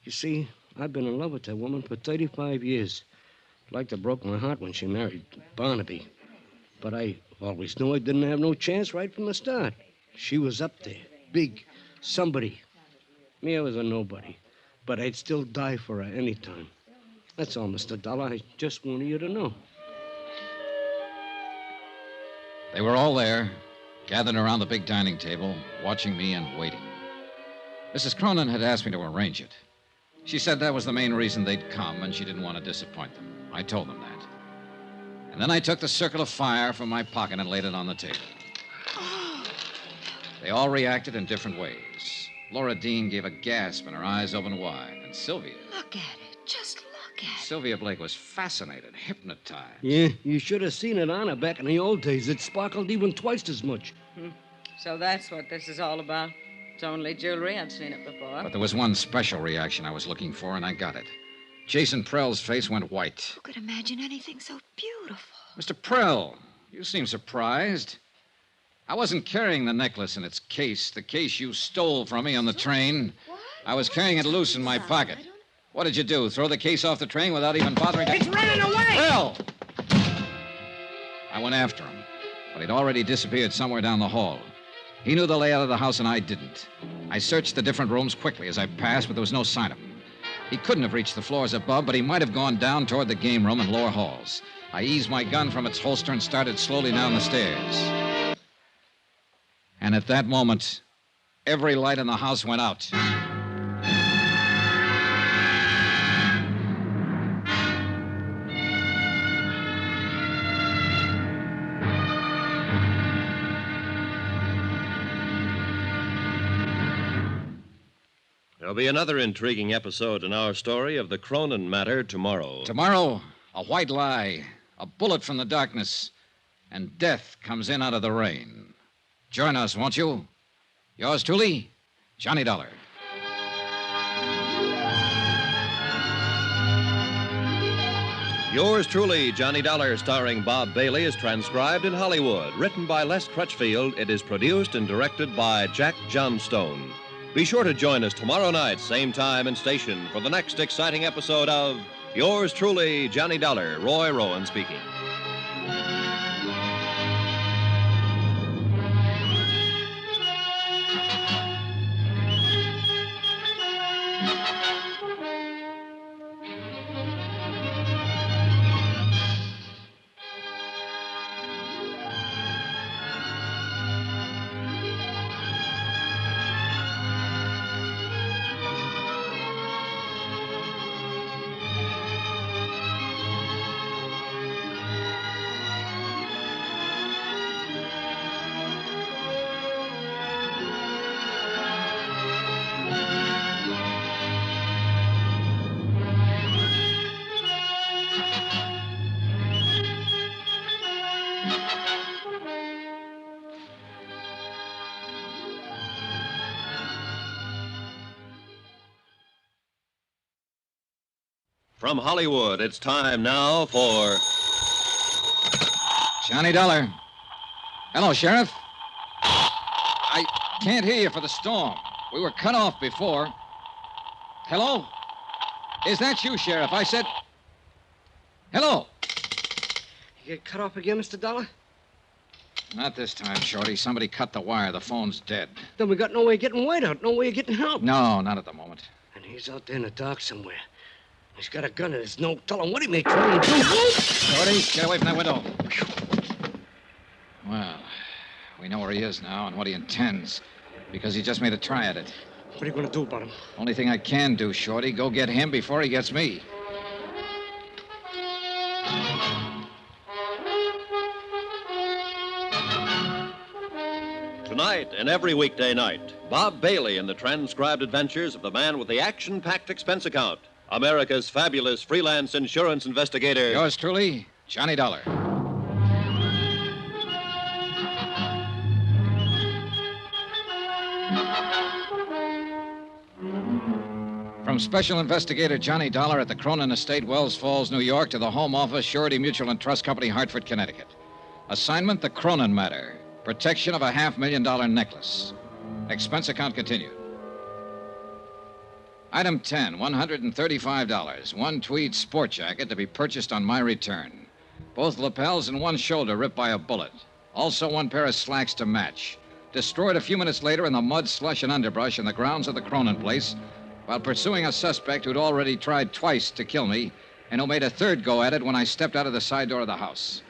You see, I've been in love with that woman for 35 years. Like to broke my heart when she married Barnaby. But I always knew I didn't have no chance right from the start. She was up there, big, somebody. Me, I was a nobody. But I'd still die for her any time. That's all, Mr. Dollar. I just wanted you to know. They were all there, gathered around the big dining table, watching me and waiting. Mrs. Cronin had asked me to arrange it. She said that was the main reason they'd come, and she didn't want to disappoint them. I told them that. And then I took the circle of fire from my pocket and laid it on the table. They all reacted in different ways. Laura Dean gave a gasp and her eyes opened wide. And Sylvia... Look at it. Just look at it. Sylvia Blake was fascinated, hypnotized. Yeah, you should have seen it on her back in the old days. It sparkled even twice as much. So that's what this is all about. It's only jewelry. I've seen it before. But there was one special reaction I was looking for, and I got it. Jason Prell's face went white. Who could imagine anything so beautiful? Mr. Prell, you seem surprised. I wasn't carrying the necklace in its case, the case you stole from me on the train. I was carrying it loose in my pocket. What did you do? Throw the case off the train without even bothering to... It's running away! Prell! I went after him, but he'd already disappeared somewhere down the hall. He knew the layout of the house, and I didn't. I searched the different rooms quickly as I passed, but there was no sign of him. He couldn't have reached the floors above, but he might have gone down toward the game room and lower halls. I eased my gun from its holster and started slowly down the stairs. And at that moment, every light in the house went out. There'll be another intriguing episode in our story of the Cronin matter tomorrow. Tomorrow, a white lie, a bullet from the darkness, and death comes in out of the rain. Join us, won't you? Yours truly, Johnny Dollar. Yours truly, Johnny Dollar, starring Bob Bailey, is transcribed in Hollywood. Written by Les Crutchfield, it is produced and directed by Jack Johnstone. Be sure to join us tomorrow night, same time and station, for the next exciting episode of Yours truly, Johnny Dollar. Roy Rowan speaking. From Hollywood, it's time now for... Johnny Dollar. Hello, Sheriff. I can't hear you for the storm. We were cut off before. Hello? Is that you, Sheriff? I said... Hello? You get cut off again, Mr. Dollar? Not this time, Shorty. Somebody cut the wire. The phone's dead. Then we got no way of getting White out, no way of getting help. No, not at the moment. And he's out there in the dark somewhere. He's got a gun and there's no telling what he may try and do. Shorty, get away from that window. Well, we know where he is now and what he intends, because he just made a try at it. What are you going to do about him? Only thing I can do, Shorty, go get him before he gets me. Tonight and every weekday night, Bob Bailey in the transcribed adventures of the man with the action-packed expense account. America's fabulous freelance insurance investigator. Yours truly, Johnny Dollar. From Special Investigator Johnny Dollar at the Cronin Estate, Wells Falls, New York, to the Home Office, Shorty Mutual and Trust Company, Hartford, Connecticut. Assignment, the Cronin matter. Protection of a $500,000 necklace. Expense account continued. Item 10, $135. One tweed sport jacket to be purchased on my return. Both lapels and one shoulder ripped by a bullet. Also one pair of slacks to match. Destroyed a few minutes later in the mud, slush, and underbrush in the grounds of the Cronin place while pursuing a suspect who'd already tried twice to kill me and who made a third go at it when I stepped out of the side door of the house.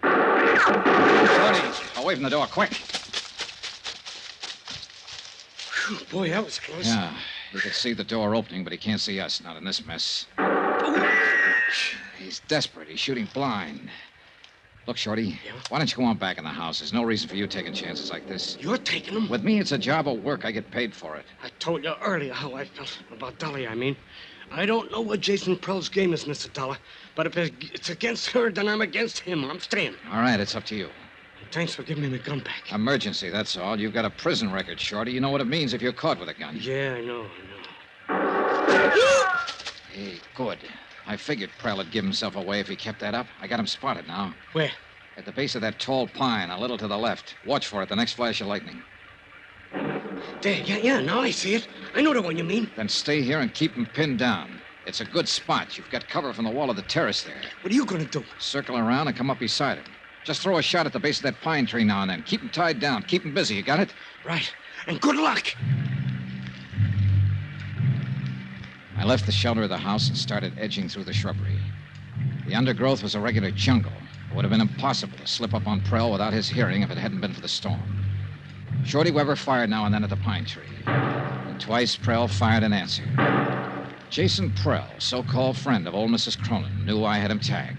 Shorty, away from the door, quick. Whew, boy, that was close. Yeah, he could see the door opening, but he can't see us, not in this mess. He's desperate. He's shooting blind. Look, Shorty, why don't you go on back in the house? There's no reason for you taking chances like this. You're taking them? With me, it's a job of work. I get paid for it. I told you earlier how I felt about Dolly, I mean. I don't know what Jason Prell's game is, Mr. Dollar, but if it's against her, then I'm against him. I'm staying. All right, it's up to you. Thanks for giving me the gun back. Emergency, that's all. You've got a prison record, Shorty. You know what it means if you're caught with a gun. Yeah, I know. Hey, good. I figured Prell would give himself away if he kept that up. I got him spotted now. Where? At the base of that tall pine, a little to the left. Watch for it, the next flash of lightning. There, yeah, now I see it. I know the one you mean. Then stay here and keep him pinned down. It's a good spot. You've got cover from the wall of the terrace there. What are you going to do? Circle around and come up beside him. Just throw a shot at the base of that pine tree now and then. Keep him tied down. Keep him busy. You got it? Right. And good luck. I left the shelter of the house and started edging through the shrubbery. The undergrowth was a regular jungle. It would have been impossible to slip up on Prell without his hearing if it hadn't been for the storm. Shorty Weber fired now and then at the pine tree. And twice Prell fired in answer. Jason Prell, so-called friend of old Mrs. Cronin, knew I had him tagged.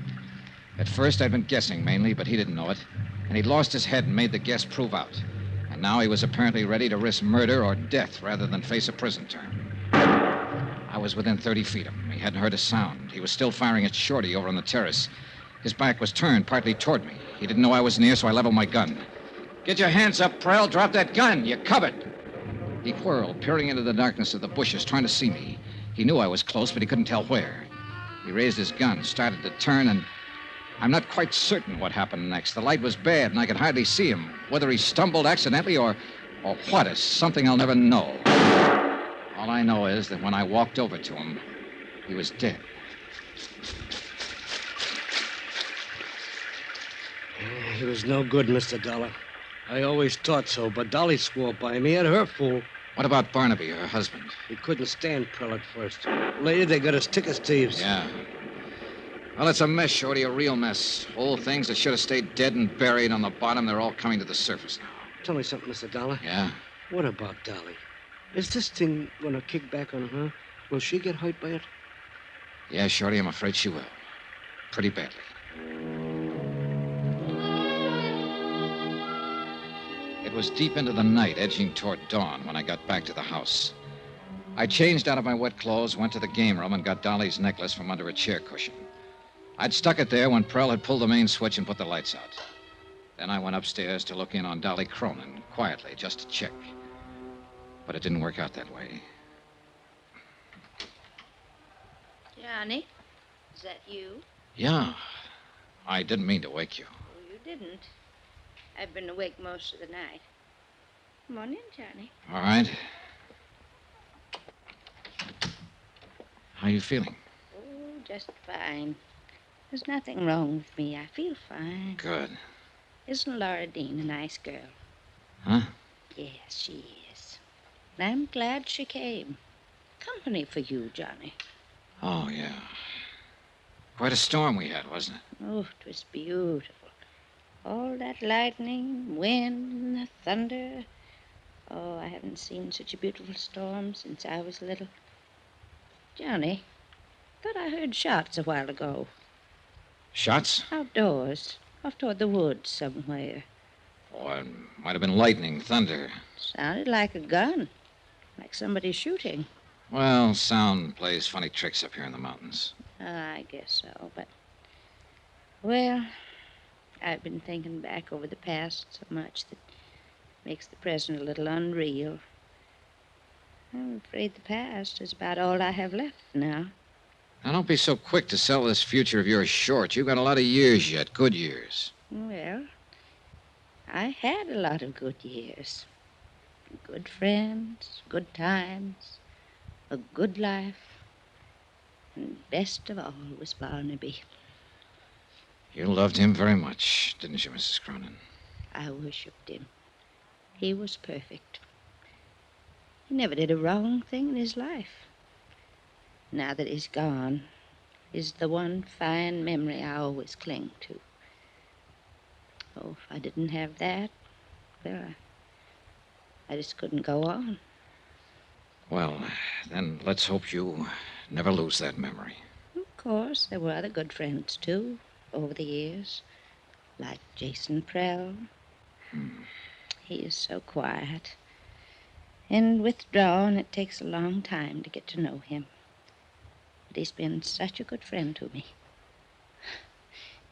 At first, I'd been guessing mainly, but he didn't know it. And he'd lost his head and made the guess prove out. And now he was apparently ready to risk murder or death rather than face a prison term. I was within 30 feet of him. He hadn't heard a sound. He was still firing at Shorty over on the terrace. His back was turned partly toward me. He didn't know I was near, so I leveled my gun. Get your hands up, Prell. Drop that gun. You're covered. He whirled, peering into the darkness of the bushes, trying to see me. He knew I was close, but he couldn't tell where. He raised his gun, started to turn, and I'm not quite certain what happened next. The light was bad, and I could hardly see him. Whether he stumbled accidentally or what is something I'll never know. All I know is that when I walked over to him, he was dead. He was no good, Mr. Dollar. I always thought so, but Dolly swore by him. He had her fool. What about Barnaby, her husband? He couldn't stand Prell at first. Later, they got us thick as thieves. Yeah. Well, it's a mess, Shorty, a real mess. Old things that should have stayed dead and buried on the bottom, they're all coming to the surface now. Tell me something, Mr. Dollar. Yeah? What about Dolly? Is this thing going to kick back on her? Will she get hurt by it? Yeah, Shorty, I'm afraid she will. Pretty badly. It was deep into the night, edging toward dawn, when I got back to the house. I changed out of my wet clothes, went to the game room, and got Dolly's necklace from under a chair cushion. I'd stuck it there when Prell had pulled the main switch and put the lights out. Then I went upstairs to look in on Dolly Cronin, quietly, just to check. But it didn't work out that way. Johnny, is that you? Yeah. I didn't mean to wake you. Oh, you didn't. I've been awake most of the night. Come on in, Johnny. All right. How you feeling? Oh, just fine. There's nothing wrong with me. I feel fine. Good. Isn't Laura Dean a nice girl? Huh? Yes, she is. And I'm glad she came. Company for you, Johnny. Oh, yeah. Quite a storm we had, wasn't it? Oh, it was beautiful. All that lightning, wind, and the thunder. Oh, I haven't seen such a beautiful storm since I was little. Johnny, thought I heard shots a while ago. Shots? Outdoors, off toward the woods somewhere. Oh, it might have been lightning, thunder. Sounded like a gun, like somebody shooting. Well, sound plays funny tricks up here in the mountains. I guess so, but... Well, I've been thinking back over the past so much that makes the present a little unreal. I'm afraid the past is about all I have left now. Now, don't be so quick to sell this future of yours short. You've got a lot of years yet, good years. Well, I had a lot of good years. Good friends, good times, a good life. And best of all was Barnaby. You loved him very much, didn't you, Mrs. Cronin? I worshipped him. He was perfect. He never did a wrong thing in his life. Now that he's gone, is the one fine memory I always cling to. Oh, if I didn't have that, well, I just couldn't go on. Well, then let's hope you never lose that memory. Of course, there were other good friends, too, over the years, like Jason Prell. He is so quiet and withdrawn, it takes a long time to get to know him. But he's been such a good friend to me.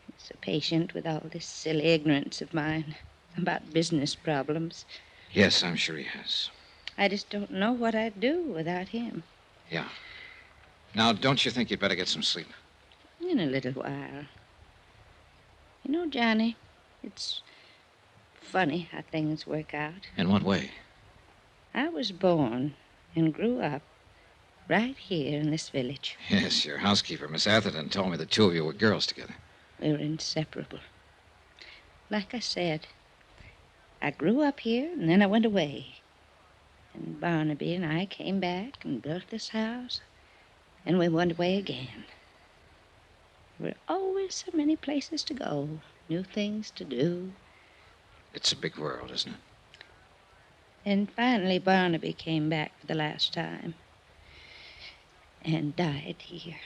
He's so patient with all this silly ignorance of mine about business problems. Yes, I'm sure he has. I just don't know what I'd do without him. Yeah. Now, don't you think you'd better get some sleep? In a little while. You know, Johnny, it's funny how things work out. In what way? I was born and grew up right here in this village. Yes, your housekeeper, Miss Atherton, told me the two of you were girls together. We were inseparable. Like I said, I grew up here and then I went away. And Barnaby and I came back and built this house, and we went away again. There were always so many places to go, new things to do. It's a big world, isn't it? And finally Barnaby came back for the last time and died here.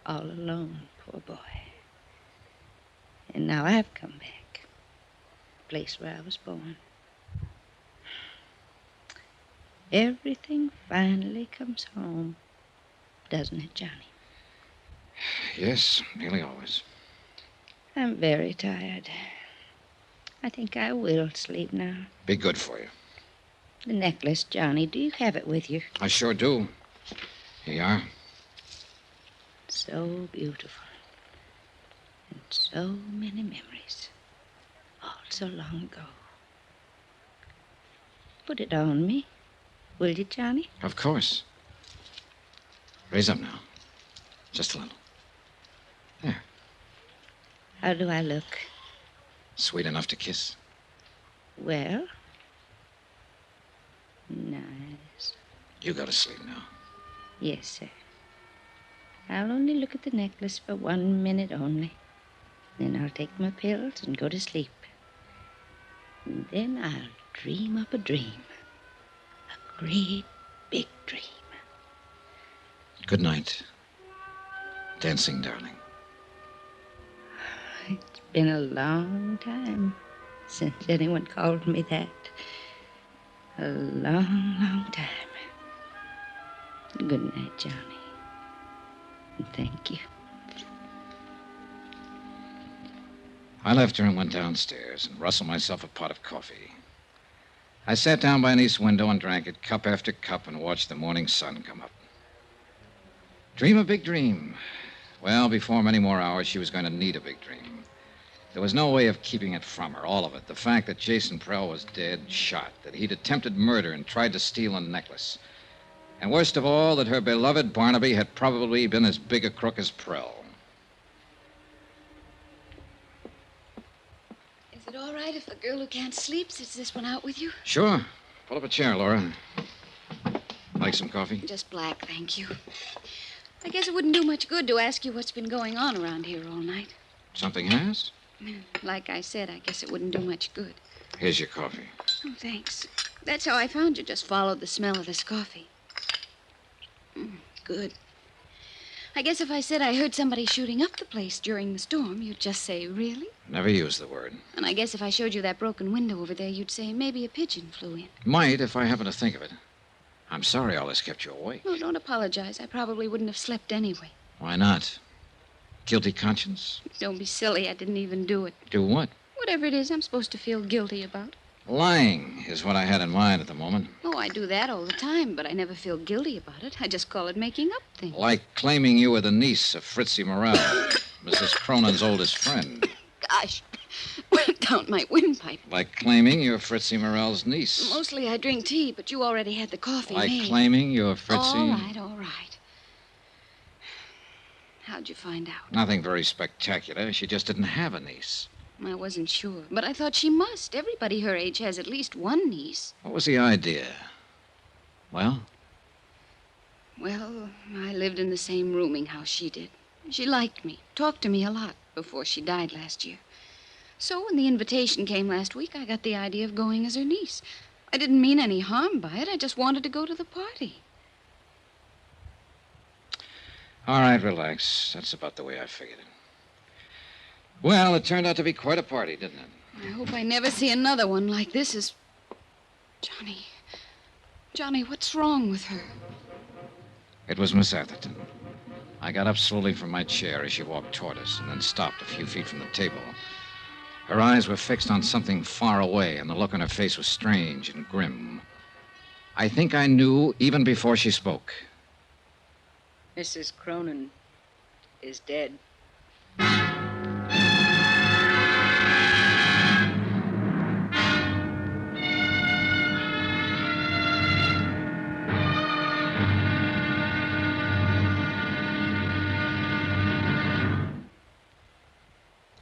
All alone, poor boy. And now I've come back, the place where I was born. Everything finally comes home, doesn't it, Johnny? Yes, nearly always. I'm very tired. I think I will sleep now. Be good for you. The necklace, Johnny, do you have it with you? I sure do. Here you are. So beautiful. And so many memories. All so long ago. Put it on me. Will you, Johnny? Of course. Raise up now. Just a little. There. How do I look? Sweet enough to kiss. Well? Nice. You go to sleep now. Yes, sir. I'll only look at the necklace for 1 minute only. Then I'll take my pills and go to sleep. And then I'll dream up a dream. A great big dream. Good night. Dancing, darling. It's been a long time since anyone called me that. A long, long time. Good night, Johnny. And thank you. I left her and went downstairs and rustled myself a pot of coffee. I sat down by an east window and drank it cup after cup and watched the morning sun come up. Dream a big dream. Well, before many more hours, she was going to need a big dream. There was no way of keeping it from her, all of it. The fact that Jason Prell was dead, shot, that he'd attempted murder and tried to steal a necklace. And worst of all, that her beloved Barnaby had probably been as big a crook as Prell. Is it all right if a girl who can't sleep sits this one out with you? Sure. Pull up a chair, Laura. Like some coffee? Just black, thank you. I guess it wouldn't do much good to ask you what's been going on around here all night. Something has? Like I said, I guess it wouldn't do much good. Here's your coffee. Oh, thanks. That's how I found you. Just followed the smell of this coffee. Good. I guess if I said I heard somebody shooting up the place during the storm, you'd just say, really? Never used the word. And I guess if I showed you that broken window over there, you'd say maybe a pigeon flew in. Might, if I happen to think of it. I'm sorry all this kept you awake. Oh, don't apologize. I probably wouldn't have slept anyway. Why not? Guilty conscience? Don't be silly. I didn't even do it. Do what? Whatever it is I'm supposed to feel guilty about. Lying is what I had in mind at the moment. Oh, I do that all the time, but I never feel guilty about it. I just call it making up things. Like claiming you were the niece of Fritzie Morell, Mrs. Cronin's oldest friend. Gosh, went down my windpipe. Like claiming you're Fritzie Morell's niece. Mostly I drink tea, but you already had the coffee Like made. claiming you're Fritzie... All right. How'd you find out? Nothing very spectacular. She just didn't have a niece. I wasn't sure, but I thought she must. Everybody her age has at least one niece. What was the idea? Well? Well, I lived in the same rooming house she did. She liked me, talked to me a lot before she died last year. So when the invitation came last week, I got the idea of going as her niece. I didn't mean any harm by it. I just wanted to go to the party. All right, relax. That's about the way I figured it. Well, it turned out to be quite a party, didn't it? I hope I never see another one like this as... Johnny, what's wrong with her? It was Miss Atherton. I got up slowly from my chair as she walked toward us and then stopped a few feet from the table. Her eyes were fixed on something far away, and the look on her face was strange and grim. I think I knew even before she spoke. Mrs. Cronin is dead.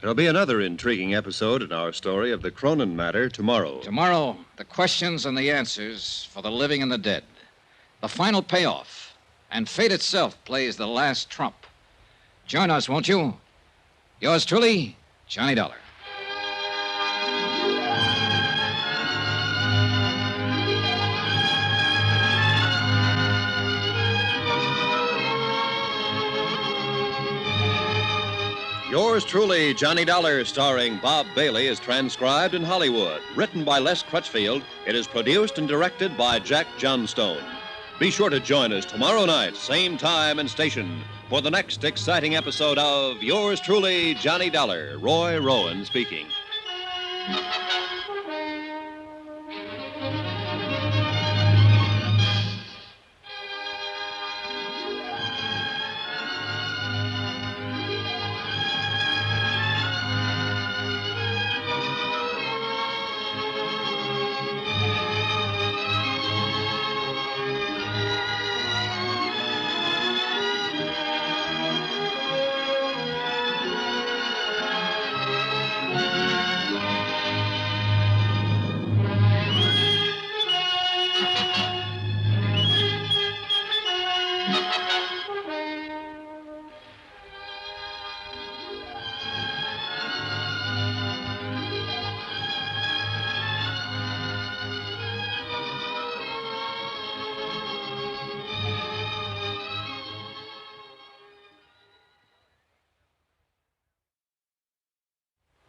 There'll be another intriguing episode in our story of the Cronin matter tomorrow. Tomorrow, the questions and the answers for the living and the dead. The final payoff. And fate itself plays the last trump. Join us, won't you? Yours truly, Johnny Dollar. Yours truly, Johnny Dollar, starring Bob Bailey, is transcribed in Hollywood. Written by Les Crutchfield, it is produced and directed by Jack Johnstone. Be sure to join us tomorrow night, same time and station, for the next exciting episode of Yours truly, Johnny Dollar. Roy Rowan speaking.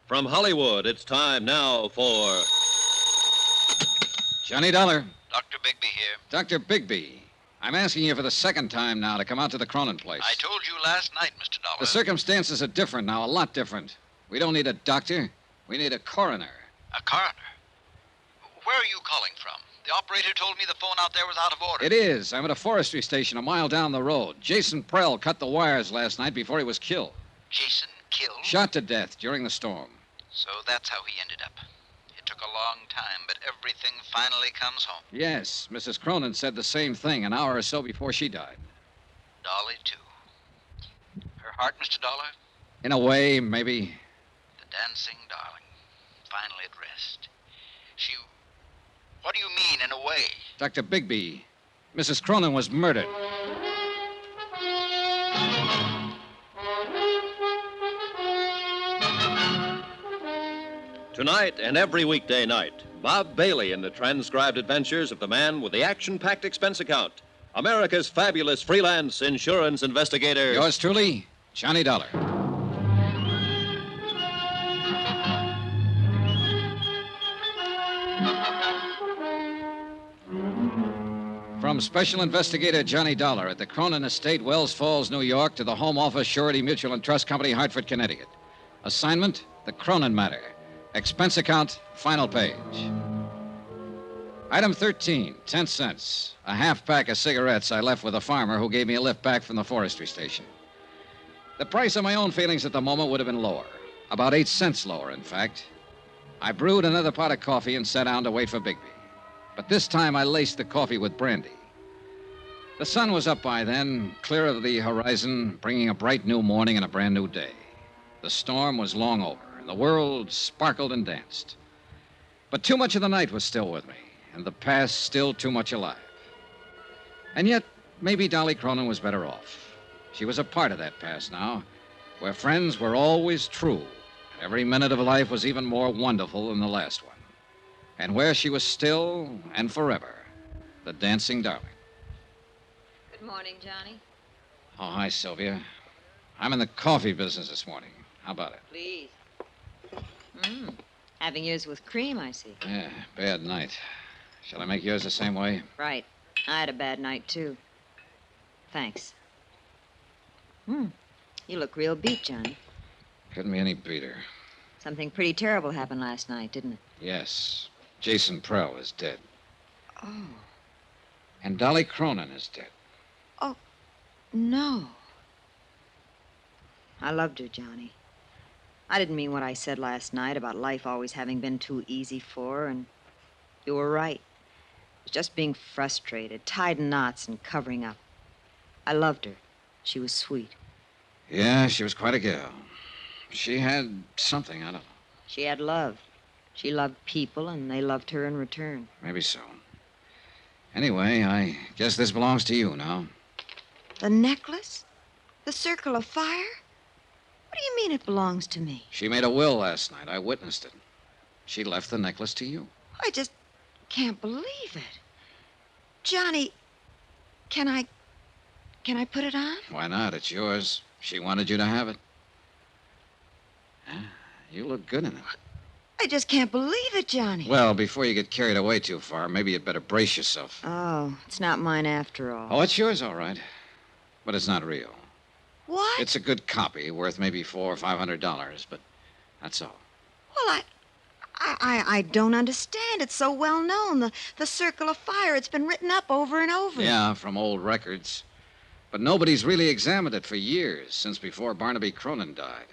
From Hollywood, it's time now for... Johnny Dollar. Dr. Bigby here. Dr. Bigby. I'm asking you for the second time now to come out to the Cronin place. I told you last night, Mr. Dollar. The circumstances are different now, a lot different. We don't need a doctor. We need a coroner. A coroner? Where are you calling from? The operator told me the phone out there was out of order. It is. I'm at a forestry station a mile down the road. Jason Prell cut the wires last night before he was killed. Jason killed? Shot to death during the storm. So that's how he ended up. It took a long time, but everything finally comes home. Yes, Mrs. Cronin said the same thing an hour or so before she died. Dolly, too. Her heart, Mr. Dollar? In a way, maybe. The dancing darling. Finally at rest. She... What do you mean, in a way? Dr. Bigby, Mrs. Cronin was murdered. Tonight and every weekday night, Bob Bailey in the transcribed adventures of the man with the action-packed expense account, America's fabulous freelance insurance investigator. Yours truly, Johnny Dollar. From From Special Investigator Johnny Dollar at the Cronin Estate, Wells Falls, New York, to the Home Office, Shorty Mutual and Trust Company, Hartford, Connecticut. Assignment, the Cronin matter. Expense account, final page. Item 13, 10 cents. A half pack of cigarettes I left with a farmer who gave me a lift back from the forestry station. The price of my own feelings at the moment would have been lower. About 8 cents lower, in fact. I brewed another pot of coffee and sat down to wait for Bigby. But this time I laced the coffee with brandy. The sun was up by then, clear of the horizon, bringing a bright new morning and a brand new day. The storm was long over, and the world sparkled and danced. But too much of the night was still with me, and the past still too much alive. And yet, maybe Dolly Cronin was better off. She was a part of that past now, where friends were always true, and every minute of life was even more wonderful than the last one. And where she was still and forever the dancing darling. Good morning, Johnny. Oh, hi, Sylvia. I'm in the coffee business this morning. How about it? Please. Having yours with cream, I see. Yeah, bad night. Shall I make yours the same way? Right. I had a bad night, too. Thanks. You look real beat, Johnny. Couldn't be any beater. Something pretty terrible happened last night, didn't it? Yes. Jason Prell is dead. Oh. And Dolly Cronin is dead. Oh, no. I loved her, Johnny. I didn't mean what I said last night about life always having been too easy for her, and you were right. It was just being frustrated, tied in knots and covering up. I loved her. She was sweet. Yeah, she was quite a gal. She had something, I don't know. She had love. She loved people, and they loved her in return. Maybe so. Anyway, I guess this belongs to you now. The necklace? The circle of fire? What do you mean it belongs to me? She made a will last night. I witnessed it. She left the necklace to you. I just can't believe it. Johnny, can I put it on? Why not? It's yours. She wanted you to have it. Yeah, you look good in it. I just can't believe it, Johnny. Well, before you get carried away too far, maybe you'd better brace yourself. Oh, it's not mine after all. Oh, it's yours, all right. But it's not real. What? It's a good copy, worth maybe $400 or $500, but that's all. Well, I don't understand. It's so well known. The circle of fire. It's been written up over and over. Yeah, from old records. But nobody's really examined it for years, since before Barnaby Cronin died.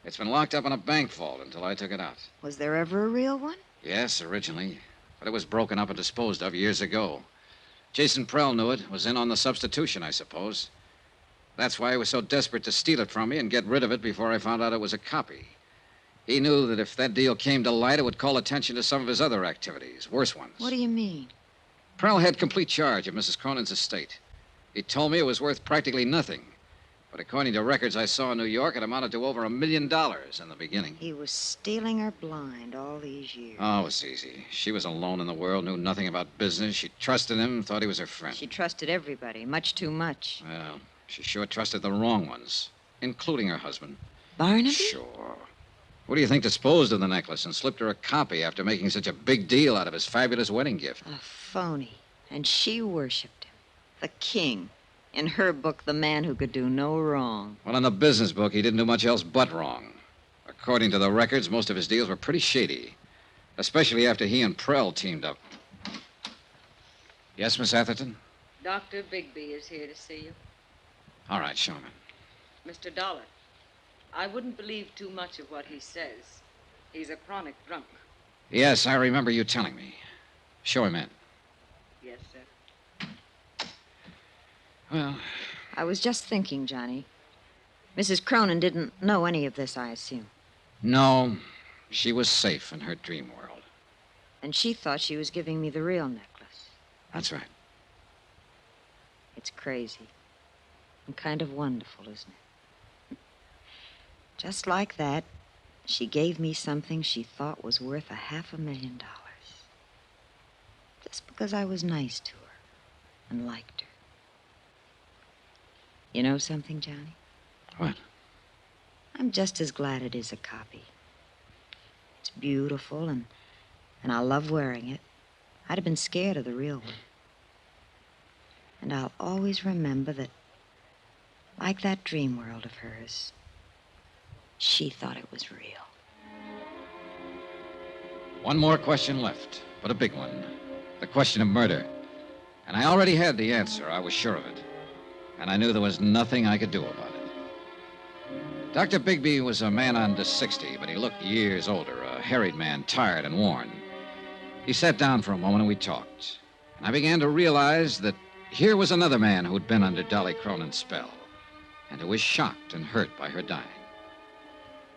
It's been locked up in a bank vault until I took it out. Was there ever a real one? Yes, originally. But it was broken up and disposed of years ago. Jason Prell knew it, was in on the substitution, I suppose. That's why he was so desperate to steal it from me and get rid of it before I found out it was a copy. He knew that if that deal came to light, it would call attention to some of his other activities, worse ones. What do you mean? Prell had complete charge of Mrs. Cronin's estate. He told me it was worth practically nothing. But according to records I saw in New York, it amounted to over $1 million in the beginning. He was stealing her blind all these years. Oh, it was easy. She was alone in the world, knew nothing about business. She trusted him, thought he was her friend. She trusted everybody, much too much. Well, she sure trusted the wrong ones, including her husband. Barnaby? Sure. What do you think disposed of the necklace and slipped her a copy after making such a big deal out of his fabulous wedding gift? A phony. And she worshipped him. The king. In her book, the man who could do no wrong. Well, in the business book, he didn't do much else but wrong. According to the records, most of his deals were pretty shady, especially after he and Prell teamed up. Yes, Miss Atherton? Dr. Bigby is here to see you. All right, show him in. Mr. Dollar, I wouldn't believe too much of what he says. He's a chronic drunk. Yes, I remember you telling me. Show him in. Yes, sir. Well, I was just thinking, Johnny. Mrs. Cronin didn't know any of this, I assume. no, she was safe in her dream world. And she thought she was giving me the real necklace. That's right. It's crazy. And kind of wonderful, isn't it? Just like that, she gave me something she thought was worth $500,000. Just because I was nice to her and liked her. You know something, Johnny? What? I'm just as glad it is a copy. It's beautiful, and I love wearing it. I'd have been scared of the real one. And I'll always remember that, like that dream world of hers, she thought it was real. One more question left, but a big one. The question of murder. And I already had the answer. I was sure of it. And I knew there was nothing I could do about it. Dr. Bigby was a man under 60, but he looked years older, a harried man, tired and worn. He sat down for a moment and we talked. And I began to realize that here was another man who'd been under Dolly Cronin's spell, and who was shocked and hurt by her dying.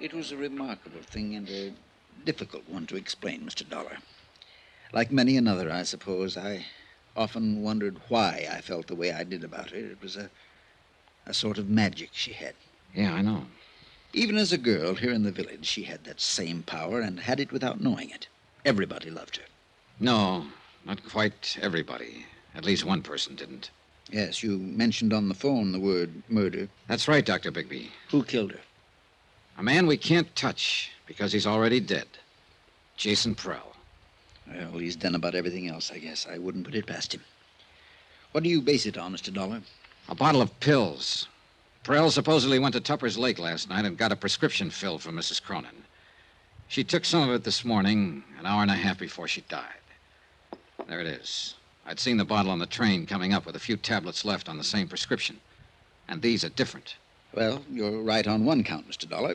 It was a remarkable thing and a difficult one to explain, Mr. Dollar. Like many another, I suppose, I often wondered why I felt the way I did about her. It was a sort of magic she had. Yeah, I know. Even as a girl here in the village, she had that same power and had it without knowing it. Everybody loved her. No, not quite everybody. At least one person didn't. Yes, you mentioned on the phone the word murder. That's right, Dr. Bigby. Who killed her? A man we can't touch because he's already dead. Jason Prell. Well, he's done about everything else, I guess. I wouldn't put it past him. What do you base it on, Mr. Dollar? A bottle of pills. Prell supposedly went to Tupper's Lake last night and got a prescription filled for Mrs. Cronin. She took some of it this morning, an hour and a half before she died. There it is. I'd seen the bottle on the train coming up with a few tablets left on the same prescription. And these are different. Well, you're right on one count, Mr. Dollar.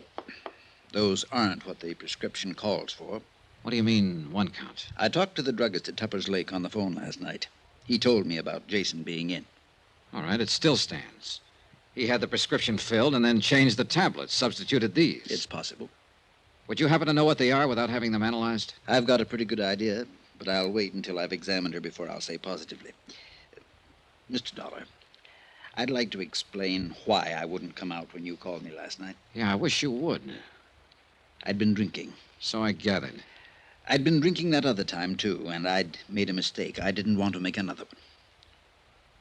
Those aren't what the prescription calls for. What do you mean, one count? I talked to the druggist at Tupper's Lake on the phone last night. He told me about Jason being in. All right, it still stands. He had the prescription filled and then changed the tablets, substituted these. It's possible. Would you happen to know what they are without having them analyzed? I've got a pretty good idea, but I'll wait until I've examined her before I'll say positively. Mr. Dollar, I'd like to explain why I wouldn't come out when you called me last night. Yeah, I wish you would. I'd been drinking. So I gathered. I'd been drinking that other time, too, and I'd made a mistake. I didn't want to make another one.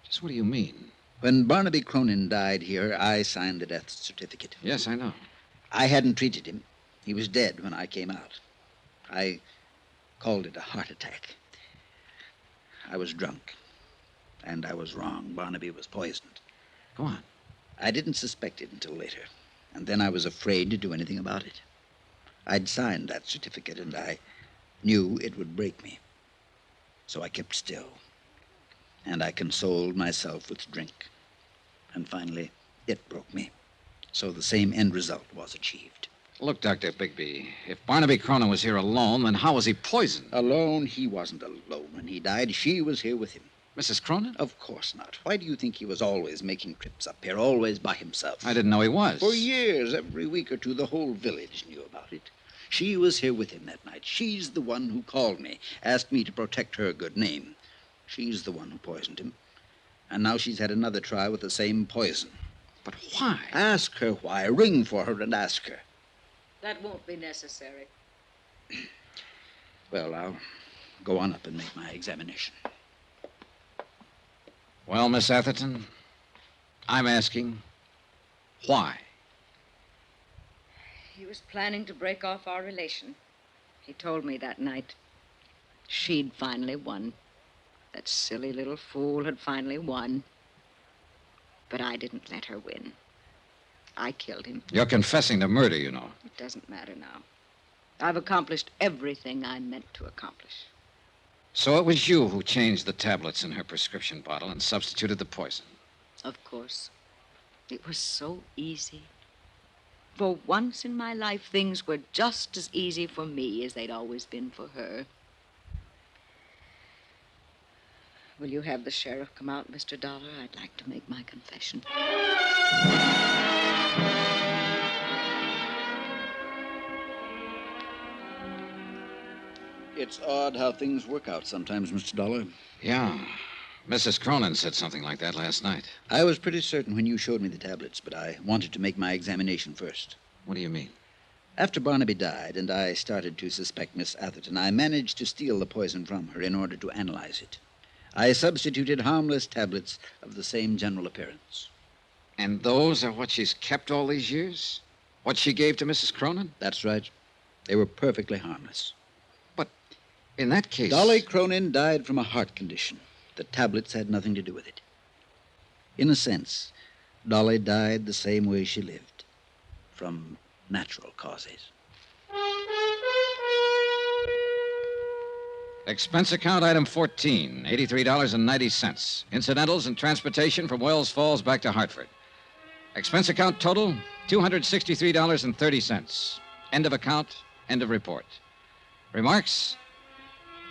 Just what do you mean? When Barnaby Cronin died here, I signed the death certificate. Yes, I know. I hadn't treated him. He was dead when I came out. I called it a heart attack. I was drunk, and I was wrong. Barnaby was poisoned. Go on. I didn't suspect it until later, and then I was afraid to do anything about it. I'd signed that certificate, and I knew it would break me. So I kept still, and I consoled myself with drink. And finally, it broke me. So the same end result was achieved. Look, Dr. Bigby, if Barnaby Cronin was here alone, then how was he poisoned? Alone? He wasn't alone when he died. She was here with him. Mrs. Cronin? Of course not. Why do you think he was always making trips up here, always by himself? I didn't know he was. For years, every week or two, the whole village knew about it. She was here with him that night. She's the one who called me, asked me to protect her good name. She's the one who poisoned him. And now she's had another try with the same poison. But why? Ask her why. Ring for her and ask her. That won't be necessary. Well, I'll go on up and make my examination. Well, Miss Atherton, I'm asking, why? He was planning to break off our relation. He told me that night. She'd finally won. That silly little fool had finally won. But I didn't let her win. I killed him. You're confessing to murder, you know. It doesn't matter now. I've accomplished everything I meant to accomplish. So it was you who changed the tablets in her prescription bottle and substituted the poison. Of course. It was so easy. For once in my life, things were just as easy for me as they'd always been for her. Will you have the sheriff come out, Mr. Dollar? I'd like to make my confession. It's odd how things work out sometimes, Mr. Dollar. Yeah. Mrs. Cronin said something like that last night. I was pretty certain when you showed me the tablets, but I wanted to make my examination first. What do you mean? After Barnaby died and I started to suspect Miss Atherton, I managed to steal the poison from her in order to analyze it. I substituted harmless tablets of the same general appearance. And those are what she's kept all these years? What she gave to Mrs. Cronin? That's right. They were perfectly harmless. But in that case... Dolly Cronin died from a heart condition. The tablets had nothing to do with it. In a sense, Dolly died the same way she lived, from natural causes. Expense account item 14, $83.90. Incidentals and transportation from Wells Falls back to Hartford. Expense account total, $263.30. End of account, end of report. Remarks?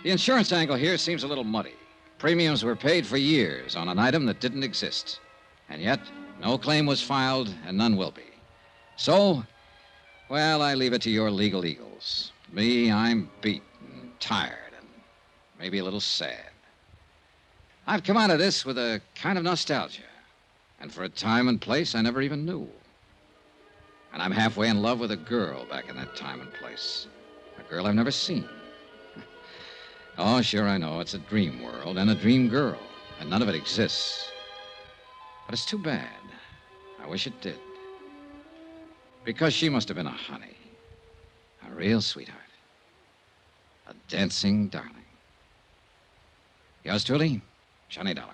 The insurance angle here seems a little muddy. Premiums were paid for years on an item that didn't exist. And yet, no claim was filed, and none will be. So, well, I leave it to your legal eagles. Me, I'm beat and tired and maybe a little sad. I've come out of this with a kind of nostalgia. And for a time and place I never even knew. And I'm halfway in love with a girl back in that time and place. A girl I've never seen. Oh, sure, I know. It's a dream world and a dream girl. And none of it exists. But it's too bad. I wish it did. Because she must have been a honey. A real sweetheart. A dancing darling. Yours truly, Johnny Dollar.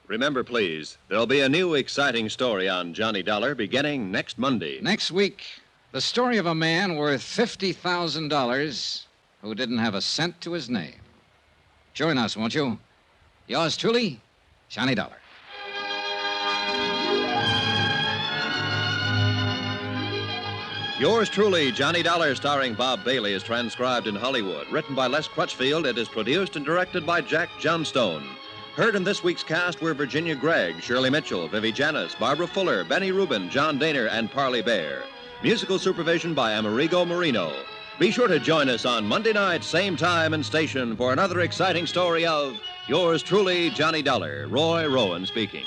Remember, please, there'll be a new exciting story on Johnny Dollar beginning next Monday. Next week, the story of a man worth $50,000 who didn't have a cent to his name. Join us, won't you? Yours truly, Johnny Dollar. Yours truly, Johnny Dollar, starring Bob Bailey, is transcribed in Hollywood. Written by Les Crutchfield, it is produced and directed by Jack Johnstone. Heard in this week's cast were Virginia Gregg, Shirley Mitchell, Vivi Janis, Barbara Fuller, Benny Rubin, John Daner, and Parley Bear. Musical supervision by Amerigo Marino. Be sure to join us on Monday night, same time and station, for another exciting story of yours truly, Johnny Dollar. Roy Rowan speaking.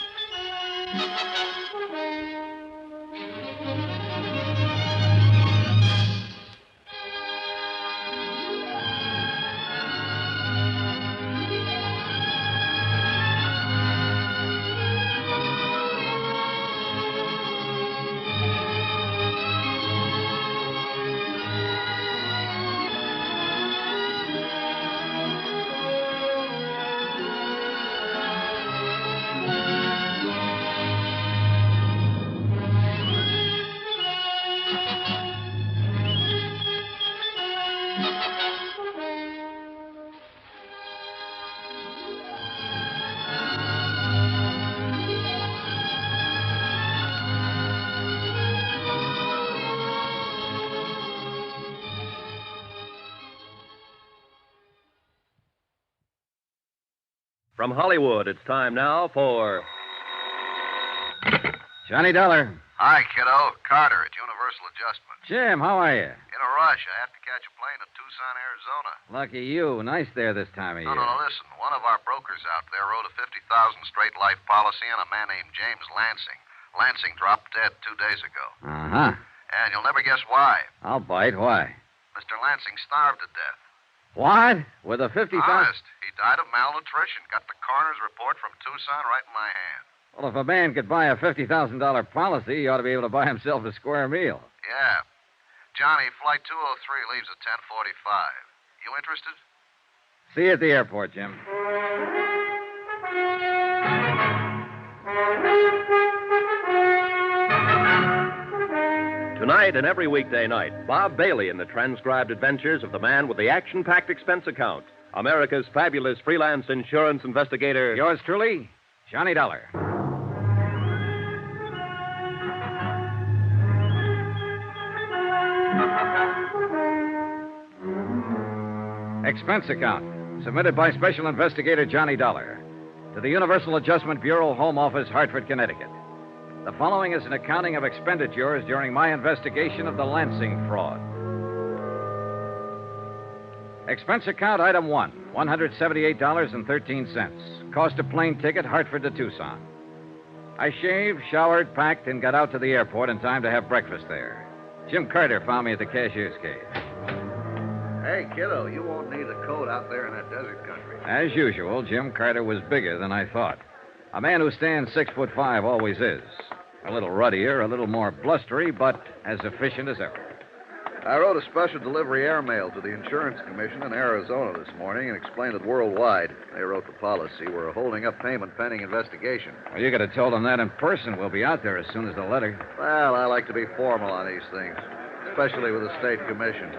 From Hollywood, it's time now for Johnny Dollar. Hi, kiddo. Carter at Universal Adjustment. Jim, how are you? In a rush. I have to catch a plane to Tucson, Arizona. Lucky you. Nice there this time of year. No, listen. One of our brokers out there wrote a $50,000 straight life policy on a man named James Lansing. Lansing dropped dead 2 days ago. Uh-huh. And you'll never guess why. I'll bite. Why? Mr. Lansing starved to death. What? With a 50,000? Honest. He died of malnutrition. Got the coroner's report from Tucson right in my hand. Well, if a man could buy a $50,000 policy, he ought to be able to buy himself a square meal. Yeah. Johnny, Flight 203 leaves at 10:45. You interested? See you at the airport, Jim. Tonight and every weekday night, Bob Bailey in the transcribed adventures of the man with the action-packed expense account, America's fabulous freelance insurance investigator. Yours truly, Johnny Dollar. Expense account, submitted by Special Investigator Johnny Dollar to the Universal Adjustment Bureau, Home Office, Hartford, Connecticut. The following is an accounting of expenditures during my investigation of the Lansing fraud. Expense account item 1, $178.13. Cost a plane ticket, Hartford to Tucson. I shaved, showered, packed, and got out to the airport in time to have breakfast there. Jim Carter found me at the cashier's cage. Hey, kiddo, you won't need a coat out there in that desert country. As usual, Jim Carter was bigger than I thought. A man who stands 6'5" always is. A little ruddier, a little more blustery, but as efficient as ever. I wrote a special delivery airmail to the Insurance Commission in Arizona this morning and explained that worldwide, they wrote the policy, we're holding up payment pending investigation. Well, you could have told them that in person. We'll be out there as soon as the letter. Well, I like to be formal on these things, especially with the state commission.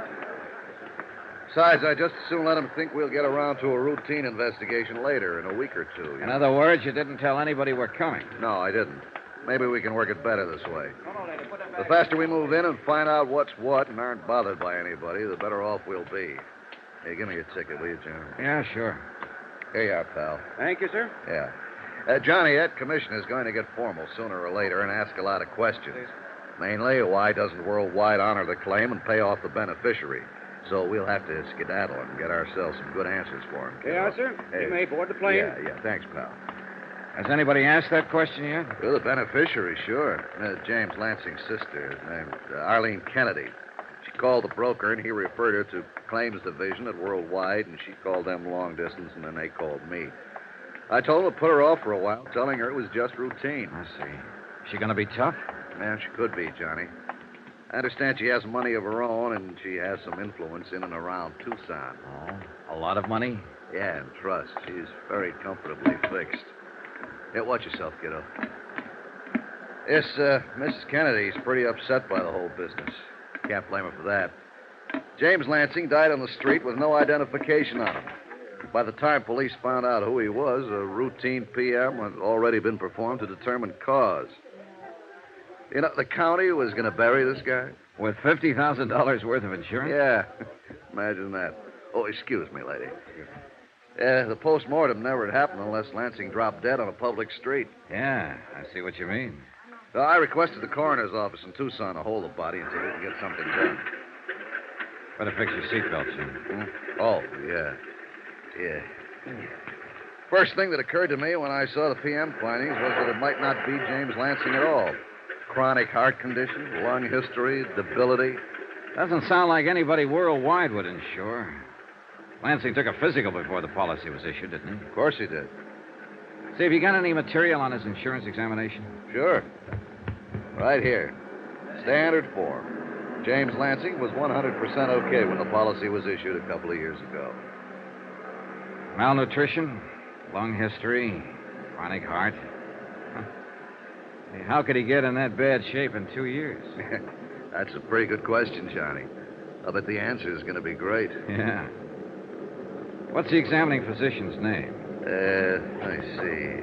Besides, I just as soon let them think we'll get around to a routine investigation later, in a week or two. In other words, you didn't tell anybody we're coming. No, I didn't. Maybe we can work it better this way. The faster we move in and find out what's what and aren't bothered by anybody, the better off we'll be. Hey, give me your ticket, will you, John? Yeah, sure. Here you are, pal. Thank you, sir. Yeah. Johnny, that commission is going to get formal sooner or later and ask a lot of questions. Mainly, why doesn't Worldwide honor the claim and pay off the beneficiary? So we'll have to skedaddle and get ourselves some good answers for him. Yeah, sir. Hey. You may board the plane. Yeah. Thanks, pal. Has anybody asked that question yet? Well, the beneficiary, sure. James Lansing's sister, named Arlene Kennedy. She called the broker, and he referred her to Claims Division at Worldwide, and she called them long distance, and then they called me. I told them to put her off for a while, telling her it was just routine. I see. Is she going to be tough? Man, she could be, Johnny. I understand she has money of her own, and she has some influence in and around Tucson. Oh, a lot of money? Yeah, and trust. She's very comfortably fixed. Yeah, watch yourself, kiddo. Yes, Mrs. Kennedy's pretty upset by the whole business. Can't blame her for that. James Lansing died on the street with no identification on him. By the time police found out who he was, a routine PM had already been performed to determine cause. You know, the county was going to bury this guy. With $50,000 worth of insurance? Yeah, imagine that. Oh, excuse me, lady. The post-mortem never had happened unless Lansing dropped dead on a public street. Yeah, I see what you mean. So I requested the coroner's office in Tucson to hold the body until we can get something done. Better fix your seatbelt, Jim. Oh, yeah. First thing that occurred to me when I saw the PM findings was that it might not be James Lansing at all. Chronic heart condition, lung history, debility. Doesn't sound like anybody worldwide would insure. Lansing took a physical before the policy was issued, didn't he? Of course he did. See, have you got any material on his insurance examination? Sure. Right here. Standard form. James Lansing was 100% okay when the policy was issued a couple of years ago. Malnutrition, lung history, chronic heart. Huh. Hey, how could he get in that bad shape in 2 years? That's a pretty good question, Johnny. I bet the answer is going to be great. Yeah. What's the examining physician's name? Let me see.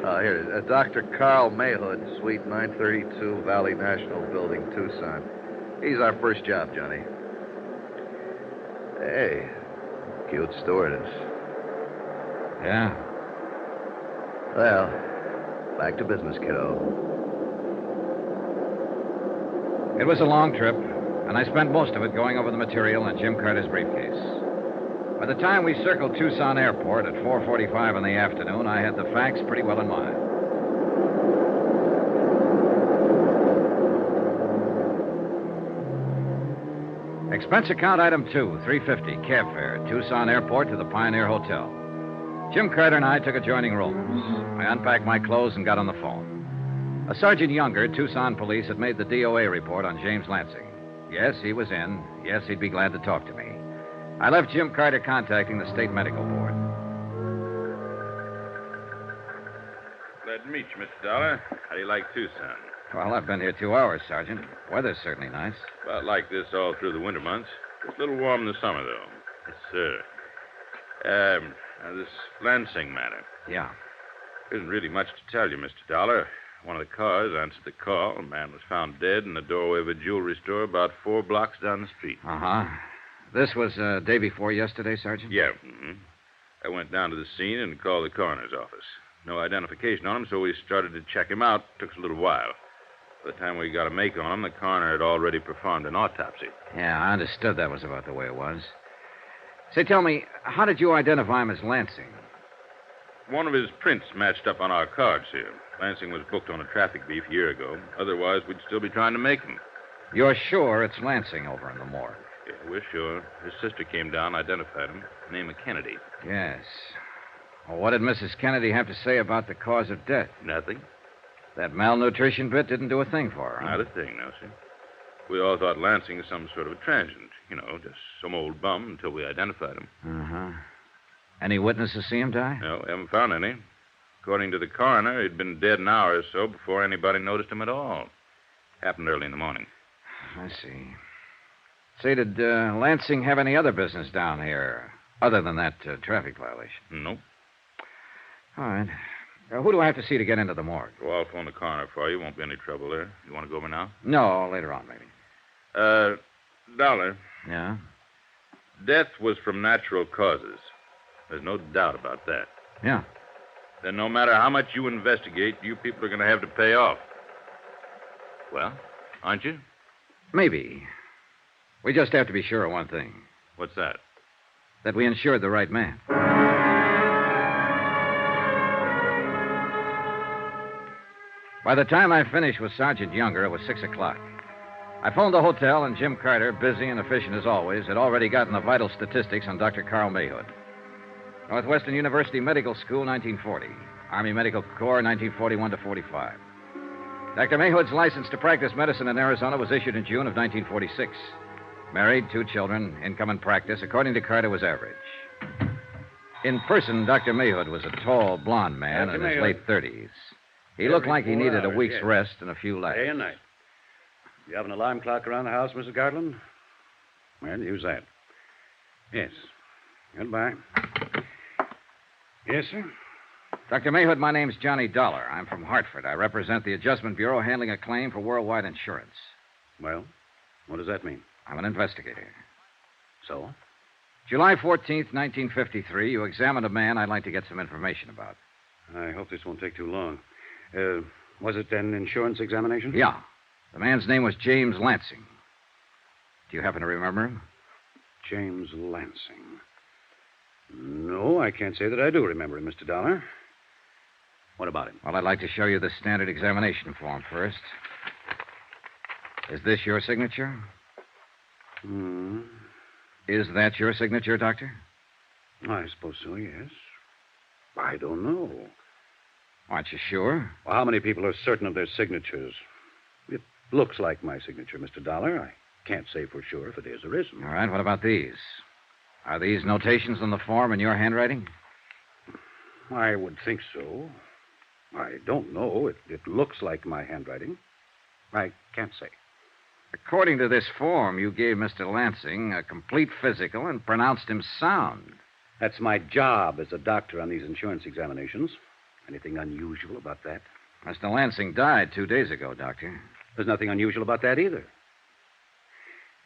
Oh, here it is. Dr. Carl Mayhood, Suite 932, Valley National Building, Tucson. He's our first job, Johnny. Hey, cute stewardess. Yeah. Well, back to business, kiddo. It was a long trip, and I spent most of it going over the material in Jim Carter's briefcase. By the time we circled Tucson Airport at 4:45 in the afternoon, I had the facts pretty well in mind. Expense account item 2, $350, cab fare, Tucson Airport to the Pioneer Hotel. Jim Carter and I took adjoining rooms. I unpacked my clothes and got on the phone. A Sergeant Younger, Tucson Police, had made the DOA report on James Lansing. Yes, he was in. Yes, he'd be glad to talk to me. I left Jim Carter contacting the State Medical Board. Glad to meet you, Mr. Dollar. How do you like Tucson? Well, I've been here 2 hours, Sergeant. Weather's certainly nice. About like this all through the winter months. It's a little warm in the summer, though. Yes, sir. Now this Lansing matter. Yeah. There isn't really much to tell you, Mr. Dollar. One of the cars answered the call. A man was found dead in the doorway of a jewelry store about 4 blocks down the street. Uh-huh. This was day before yesterday, Sergeant? Yeah. Mm-hmm. I went down to the scene and called the coroner's office. No identification on him, so we started to check him out. Took us a little while. By the time we got a make on him, the coroner had already performed an autopsy. Yeah, I understood that was about the way it was. Say, tell me, how did you identify him as Lansing? One of his prints matched up on our cards here. Lansing was booked on a traffic beef a year ago. Otherwise, we'd still be trying to make him. You're sure it's Lansing over in the morgue? Yeah, we're sure. His sister came down, identified him. Name of Kennedy. Yes. Well, what did Mrs. Kennedy have to say about the cause of death? Nothing. That malnutrition bit didn't do a thing for her. Huh? Not a thing, no, sir. We all thought Lansing was some sort of a transient. You know, just some old bum until we identified him. Uh-huh. Any witnesses see him die? No, we haven't found any. According to the coroner, he'd been dead an hour or so before anybody noticed him at all. Happened early in the morning. I see. Say, did Lansing have any other business down here other than that traffic violation? Nope. All right. Who do I have to see to get into the morgue? Well, I'll phone the coroner for you. Won't be any trouble there. You want to go over now? No, later on, maybe. Dollar. Yeah? Death was from natural causes. There's no doubt about that. Yeah. Then no matter how much you investigate, you people are going to have to pay off. Well, aren't you? Maybe. We just have to be sure of one thing. What's that? That we insured the right man. By the time I finished with Sergeant Younger, it was 6 o'clock. I phoned the hotel, and Jim Carter, busy and efficient as always, had already gotten the vital statistics on Dr. Carl Mayhood. Northwestern University Medical School, 1940. Army Medical Corps, 1941 to 45. Dr. Mayhood's license to practice medicine in Arizona was issued in June of 1946. Married, 2 children, income and practice, according to Carter, was average. In person, Dr. Mayhood was a tall, blond man in his late 30s. He looked like he needed a week's rest and a few laughs. Day and night. You have an alarm clock around the house, Mrs. Garland? Well, use that. Yes. Goodbye. Yes, sir? Dr. Mayhood, my name's Johnny Dollar. I'm from Hartford. I represent the Adjustment Bureau handling a claim for worldwide insurance. Well, what does that mean? I'm an investigator. So? July 14th, 1953, you examined a man I'd like to get some information about. I hope this won't take too long. Was it an insurance examination? Yeah. The man's name was James Lansing. Do you happen to remember him? James Lansing. No, I can't say that I do remember him, Mr. Dollar. What about him? Well, I'd like to show you the standard examination form first. Is this your signature? Hmm. Is that your signature, Doctor? I suppose so, yes. I don't know. Aren't you sure? Well, how many people are certain of their signatures? It looks like my signature, Mr. Dollar. I can't say for sure if it is or isn't. All right, what about these? Are these notations on the form in your handwriting? I would think so. I don't know. It looks like my handwriting. I can't say. According to this form, you gave Mr. Lansing a complete physical and pronounced him sound. That's my job as a doctor on these insurance examinations. Anything unusual about that? Mr. Lansing died 2 days ago, Doctor. There's nothing unusual about that either.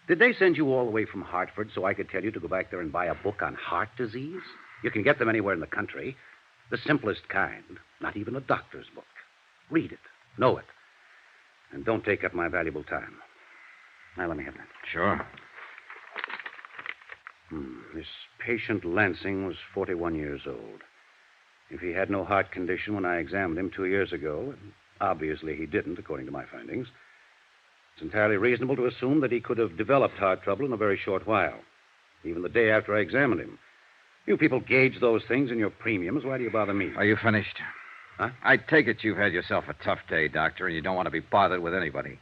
Did they send you all the way from Hartford so I could tell you to go back there and buy a book on heart disease? You can get them anywhere in the country. The simplest kind. Not even a doctor's book. Read it. Know it. And don't take up my valuable time. Now, let me have that. Sure. This patient Lansing was 41 years old. If he had no heart condition when I examined him 2 years ago, and obviously he didn't, according to my findings, it's entirely reasonable to assume that he could have developed heart trouble in a very short while, even the day after I examined him. You people gauge those things in your premiums. Why do you bother me? Are you finished? Huh? I take it you've had yourself a tough day, Doctor, and you don't want to be bothered with anybody.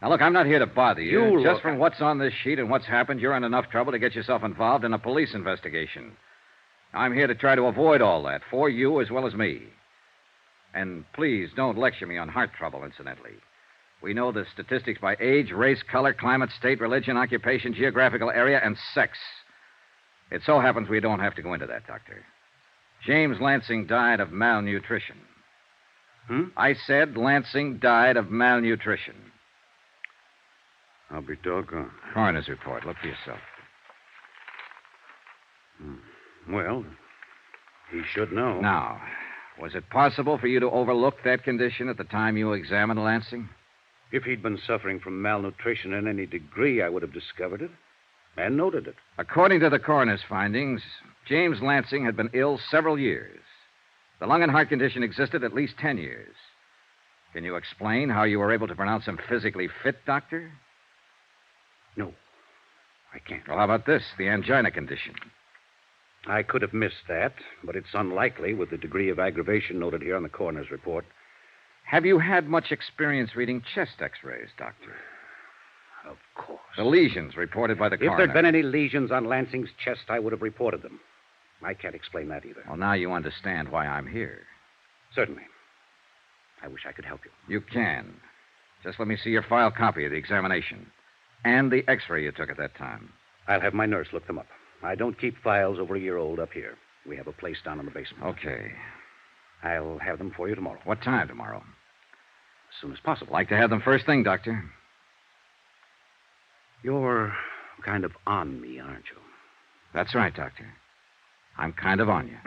Now, look, I'm not here to bother you. Just from what's on this sheet and what's happened, you're in enough trouble to get yourself involved in a police investigation. I'm here to try to avoid all that, for you as well as me. And please don't lecture me on heart trouble, incidentally. We know the statistics by age, race, color, climate, state, religion, occupation, geographical area, and sex. It so happens we don't have to go into that, Doctor. James Lansing died of malnutrition. I said Lansing died of malnutrition. I'll be doggone. Coroner's report. Look for yourself. Well, he should know. Now, was it possible for you to overlook that condition at the time you examined Lansing? If he'd been suffering from malnutrition in any degree, I would have discovered it and noted it. According to the coroner's findings, James Lansing had been ill several years. The lung and heart condition existed at least 10 years. Can you explain how you were able to pronounce him physically fit, Doctor? No, I can't. Well, how about this, the angina condition? I could have missed that, but it's unlikely with the degree of aggravation noted here on the coroner's report. Have you had much experience reading chest x-rays, Doctor? Of course. The lesions reported by the coroner. If there'd been any lesions on Lansing's chest, I would have reported them. I can't explain that either. Well, now you understand why I'm here. Certainly. I wish I could help you. You can. Just let me see your file copy of the examination and the x-ray you took at that time. I'll have my nurse look them up. I don't keep files over a year old up here. We have a place down in the basement. Okay. I'll have them for you tomorrow. What time tomorrow? As soon as possible. Like to have them first thing, Doctor. You're kind of on me, aren't you? That's right, Doctor. I'm kind of on you.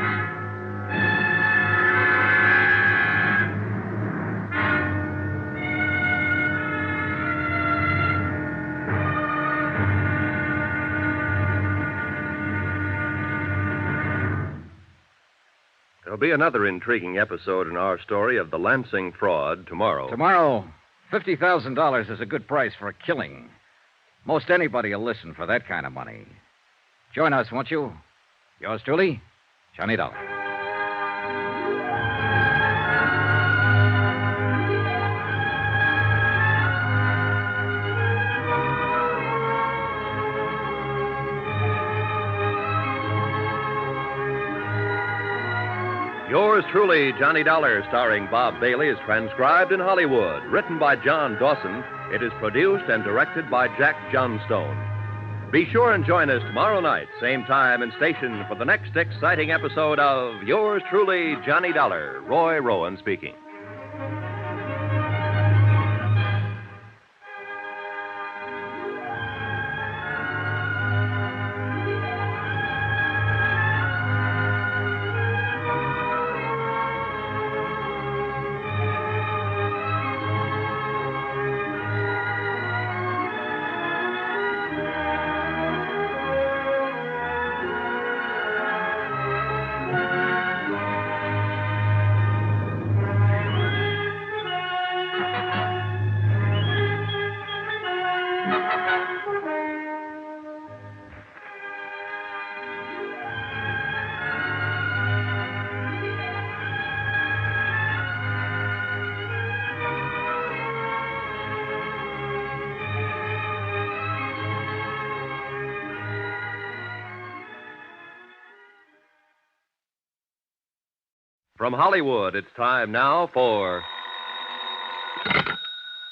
There'll be another intriguing episode in our story of the Lansing fraud tomorrow. Tomorrow, $50,000 is a good price for a killing. Most anybody will listen for that kind of money. Join us, won't you? Yours truly, Johnny Dollar. Yours truly, Johnny Dollar, starring Bob Bailey, is transcribed in Hollywood. Written by John Dawson, it is produced and directed by Jack Johnstone. Be sure and join us tomorrow night, same time and station, for the next exciting episode of Yours truly, Johnny Dollar. Roy Rowan speaking. From Hollywood, it's time now for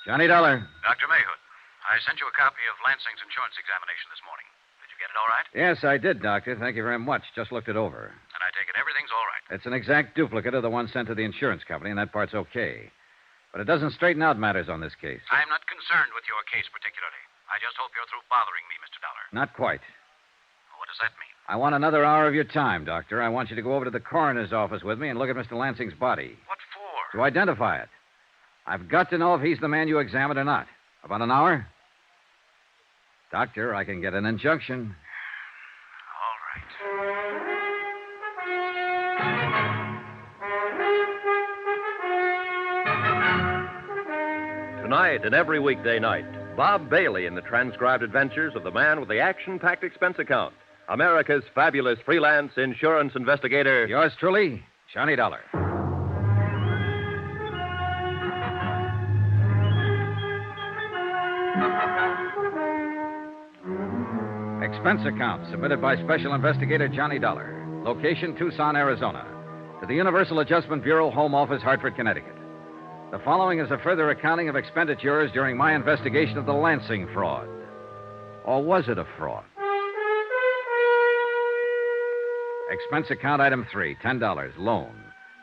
Johnny Dollar. Dr. Mayhood, I sent you a copy of Lansing's insurance examination this morning. Did you get it all right? Yes, I did, Doctor. Thank you very much. Just looked it over. And I take it everything's all right. It's an exact duplicate of the one sent to the insurance company, and that part's okay. But it doesn't straighten out matters on this case. I'm not concerned with your case particularly. I just hope you're through bothering me, Mr. Dollar. Not quite. What does that mean? I want another hour of your time, Doctor. I want you to go over to the coroner's office with me and look at Mr. Lansing's body. What for? To identify it. I've got to know if he's the man you examined or not. About an hour? Doctor, I can get an injunction. All right. Tonight and every weekday night, Bob Bailey in the transcribed adventures of the man with the action-packed expense account. America's fabulous freelance insurance investigator. Yours truly, Johnny Dollar. Expense account submitted by Special Investigator Johnny Dollar. Location, Tucson, Arizona. To the Universal Adjustment Bureau, Home Office, Hartford, Connecticut. The following is a further accounting of expenditures during my investigation of the Lansing fraud. Or was it a fraud? Expense account item 3, $10, loan.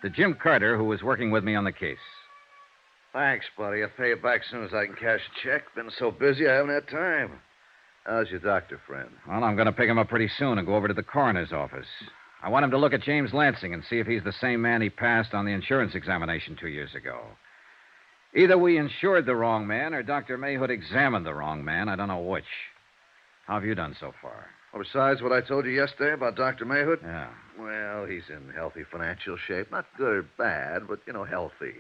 To Jim Carter, who was working with me on the case. Thanks, buddy. I'll pay you back as soon as I can cash a check. Been so busy, I haven't had time. How's your doctor friend? Well, I'm going to pick him up pretty soon and go over to the coroner's office. I want him to look at James Lansing and see if he's the same man he passed on the insurance examination 2 years ago. Either we insured the wrong man or Dr. Mayhood examined the wrong man. I don't know which. How have you done so far? Well, besides what I told you yesterday about Dr. Mayhood? Yeah. Well, he's in healthy financial shape. Not good or bad, but, healthy.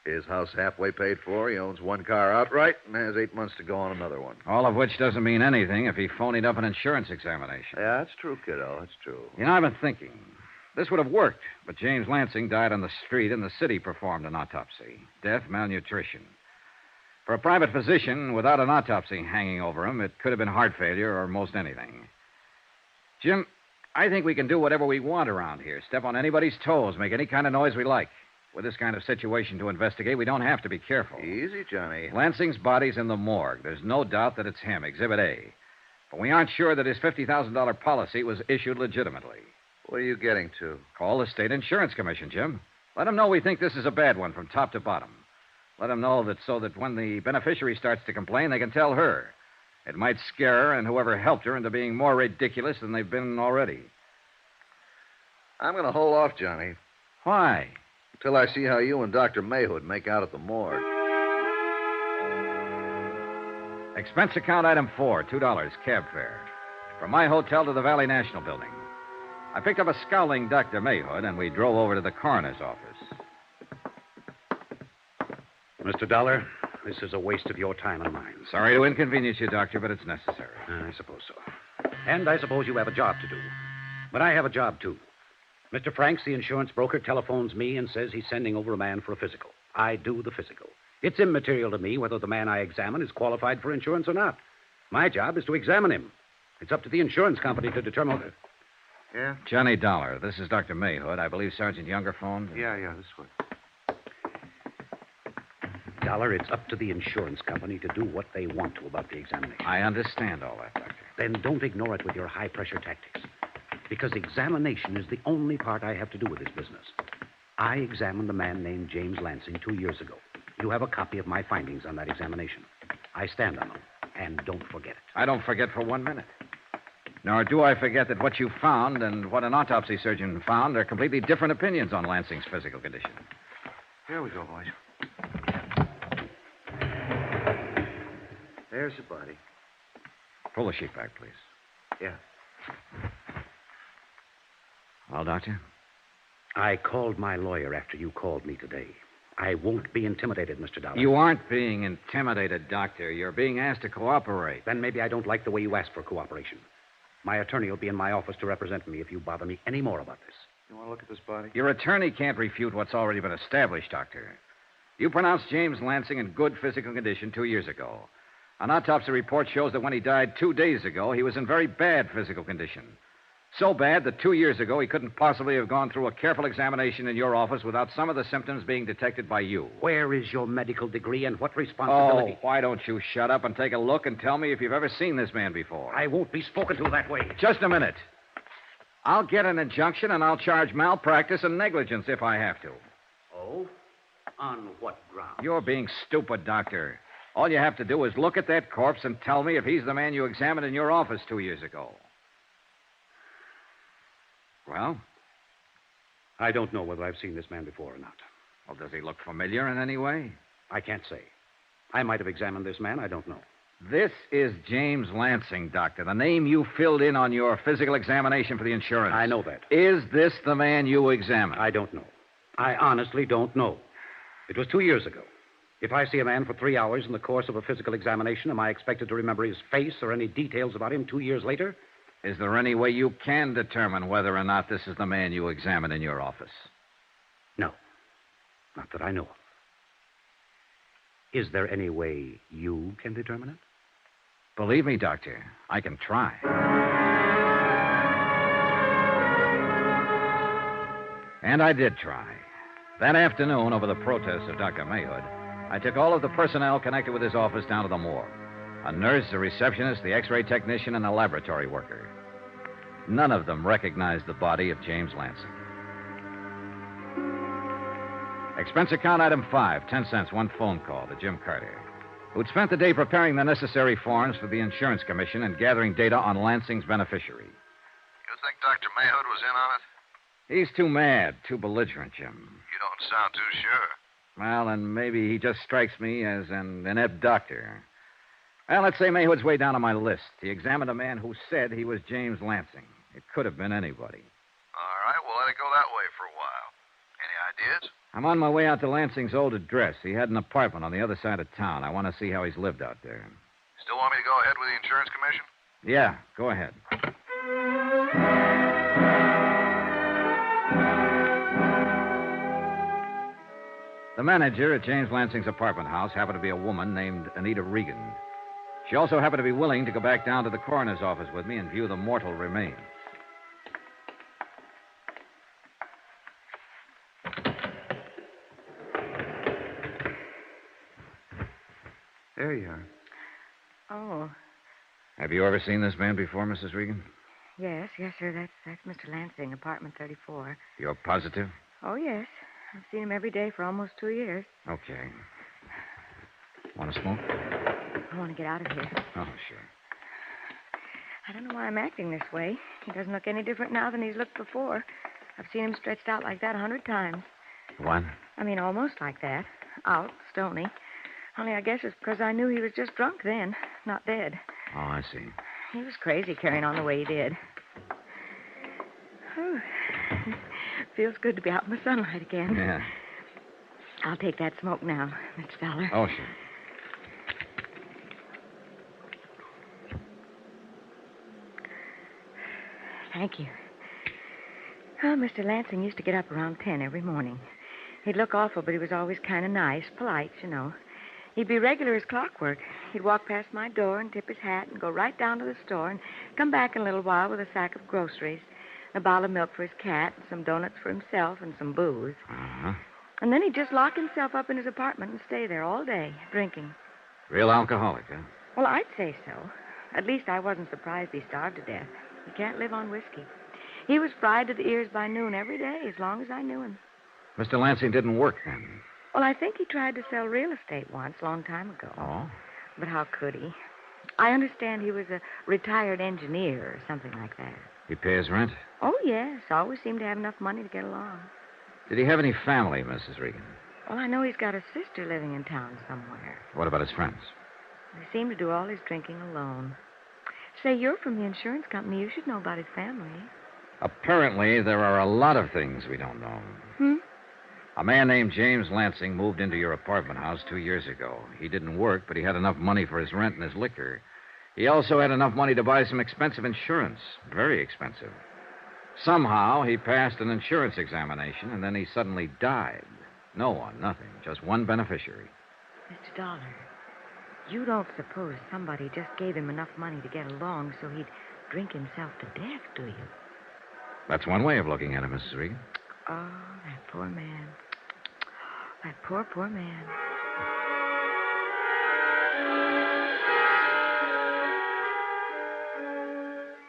His house halfway paid for. He owns one car outright and has 8 months to go on another one. All of which doesn't mean anything if he phonied up an insurance examination. Yeah, that's true, kiddo. That's true. You know, I've been thinking. This would have worked, but James Lansing died on the street and the city performed an autopsy. Death, malnutrition. For a private physician, without an autopsy hanging over him, it could have been heart failure or most anything. Jim, I think we can do whatever we want around here. Step on anybody's toes, make any kind of noise we like. With this kind of situation to investigate, we don't have to be careful. Easy, Johnny. Lansing's body's in the morgue. There's no doubt that it's him, Exhibit A. But we aren't sure that his $50,000 policy was issued legitimately. What are you getting to? Call the State Insurance Commission, Jim. Let them know we think this is a bad one from top to bottom. Let them know that so that when the beneficiary starts to complain, they can tell her. It might scare her and whoever helped her into being more ridiculous than they've been already. I'm going to hold off, Johnny. Why? Until I see how you and Dr. Mayhood make out at the morgue. Expense account item 4, $2, cab fare. From my hotel to the Valley National Building. I picked up a scowling Dr. Mayhood, and we drove over to the coroner's office. Mr. Dollar, this is a waste of your time and mine. Sorry to inconvenience you, Doctor, but it's necessary. I suppose so. And I suppose you have a job to do. But I have a job, too. Mr. Franks, the insurance broker, telephones me and says he's sending over a man for a physical. I do the physical. It's immaterial to me whether the man I examine is qualified for insurance or not. My job is to examine him. It's up to the insurance company to determine... Yeah? Johnny Dollar, this is Dr. Mayhood. I believe Sergeant Younger phoned. Yeah, this way. Dollar, it's up to the insurance company to do what they want to about the examination. I understand all that, Doctor. Then don't ignore it with your high-pressure tactics. Because examination is the only part I have to do with this business. I examined a man named James Lansing 2 years ago. You have a copy of my findings on that examination. I stand on them. And don't forget it. I don't forget for 1 minute. Nor do I forget that what you found and what an autopsy surgeon found are completely different opinions on Lansing's physical condition. Here we go, boys. There's the body. Pull the sheet back, please. Yeah. Well, Doctor? I called my lawyer after you called me today. I won't be intimidated, Mr. Dollar. You aren't being intimidated, Doctor. You're being asked to cooperate. Then maybe I don't like the way you ask for cooperation. My attorney will be in my office to represent me if you bother me any more about this. You want to look at this body? Your attorney can't refute what's already been established, Doctor. You pronounced James Lansing in good physical condition 2 years ago. An autopsy report shows that when he died 2 days ago, he was in very bad physical condition. So bad that 2 years ago he couldn't possibly have gone through a careful examination in your office without some of the symptoms being detected by you. Where is your medical degree and what responsibility? Oh, why don't you shut up and take a look and tell me if you've ever seen this man before? I won't be spoken to that way. Just a minute. I'll get an injunction and I'll charge malpractice and negligence if I have to. Oh? On what grounds? You're being stupid, Doctor. All you have to do is look at that corpse and tell me if he's the man you examined in your office 2 years ago. Well? I don't know whether I've seen this man before or not. Well, does he look familiar in any way? I can't say. I might have examined this man. I don't know. This is James Lansing, Doctor, the name you filled in on your physical examination for the insurance. I know that. Is this the man you examined? I don't know. I honestly don't know. It was 2 years ago. If I see a man for 3 hours in the course of a physical examination, am I expected to remember his face or any details about him 2 years later? Is there any way you can determine whether or not this is the man you examined in your office? No. Not that I know of. Is there any way you can determine it? Believe me, Doctor, I can try. And I did try. That afternoon, over the protest of Dr. Mayhood, I took all of the personnel connected with his office down to the morgue. A nurse, a receptionist, the x-ray technician, and a laboratory worker. None of them recognized the body of James Lansing. Expense account item 5, 10 cents, one phone call to Jim Carter, who'd spent the day preparing the necessary forms for the insurance commission and gathering data on Lansing's beneficiary. You think Dr. Mayhood was in on it? He's too mad, too belligerent, Jim. You don't sound too sure. Well, and maybe he just strikes me as an inept doctor. Well, let's say Mayhood's way down on my list. He examined a man who said he was James Lansing. It could have been anybody. All right, we'll let it go that way for a while. Any Ideas? I'm on my way out to Lansing's old address. He had an apartment on the other side of town. I want to see how he's lived out there. Still want me to go ahead with the insurance commission? Yeah, go ahead. The manager at James Lansing's apartment house happened to be a woman named Anita Regan. She also happened to be willing to go back down to the coroner's office with me and view the mortal remains. There you are. Oh, Have you ever seen this man before, Mrs. Regan? yes, sir. That's Mr. Lansing, apartment 34. You're positive? Oh, yes. I've seen him every day for almost 2 years. Okay. Want to smoke? I want to get out of here. Oh, sure. I don't know why I'm acting this way. He doesn't look any different now than he's looked before. I've seen him stretched out like that 100 times. What? I mean, almost like that. Out, stony. Only I guess it's because I knew he was just drunk then, not dead. Oh, I see. He was crazy carrying on the way he did. Whew. Feels good to be out in the sunlight again. Yeah. I'll take that smoke now, Mr. Dollar. Oh, sure. Thank you. Oh, Mr. Lansing used to get up around 10 every morning. He'd look awful, but he was always kind of nice, polite, you know. He'd be regular as clockwork. He'd walk past my door and tip his hat and go right down to the store and come back in a little while with a sack of groceries, a bottle of milk for his cat, and some donuts for himself, and some booze. Uh-huh. And then he'd just lock himself up in his apartment and stay there all day, drinking. Real alcoholic, huh? Well, I'd say so. At least I wasn't surprised he starved to death. He can't live on whiskey. He was fried to the ears by noon every day, as long as I knew him. Mr. Lansing didn't work then. Well, I think he tried to sell real estate once, a long time ago. Oh? But how could he? I understand he was a retired engineer or something like that. He pays rent? Oh, yes. Always seemed to have enough money to get along. Did he have any family, Mrs. Regan? Well, I know he's got a sister living in town somewhere. What about his friends? He seemed to do all his drinking alone. Say, you're from the insurance company. You should know about his family. Apparently, there are a lot of things we don't know. A man named James Lansing moved into your apartment house 2 years ago. He didn't work, but he had enough money for his rent and his liquor. He also had enough money to buy some expensive insurance. Very expensive. Somehow, he passed an insurance examination, and then he suddenly died. No one, nothing. Just one beneficiary. Mr. Dollar, you don't suppose somebody just gave him enough money to get along so he'd drink himself to death, do you? That's one way of looking at it, Mrs. Regan. Oh, that poor man. That poor, poor man.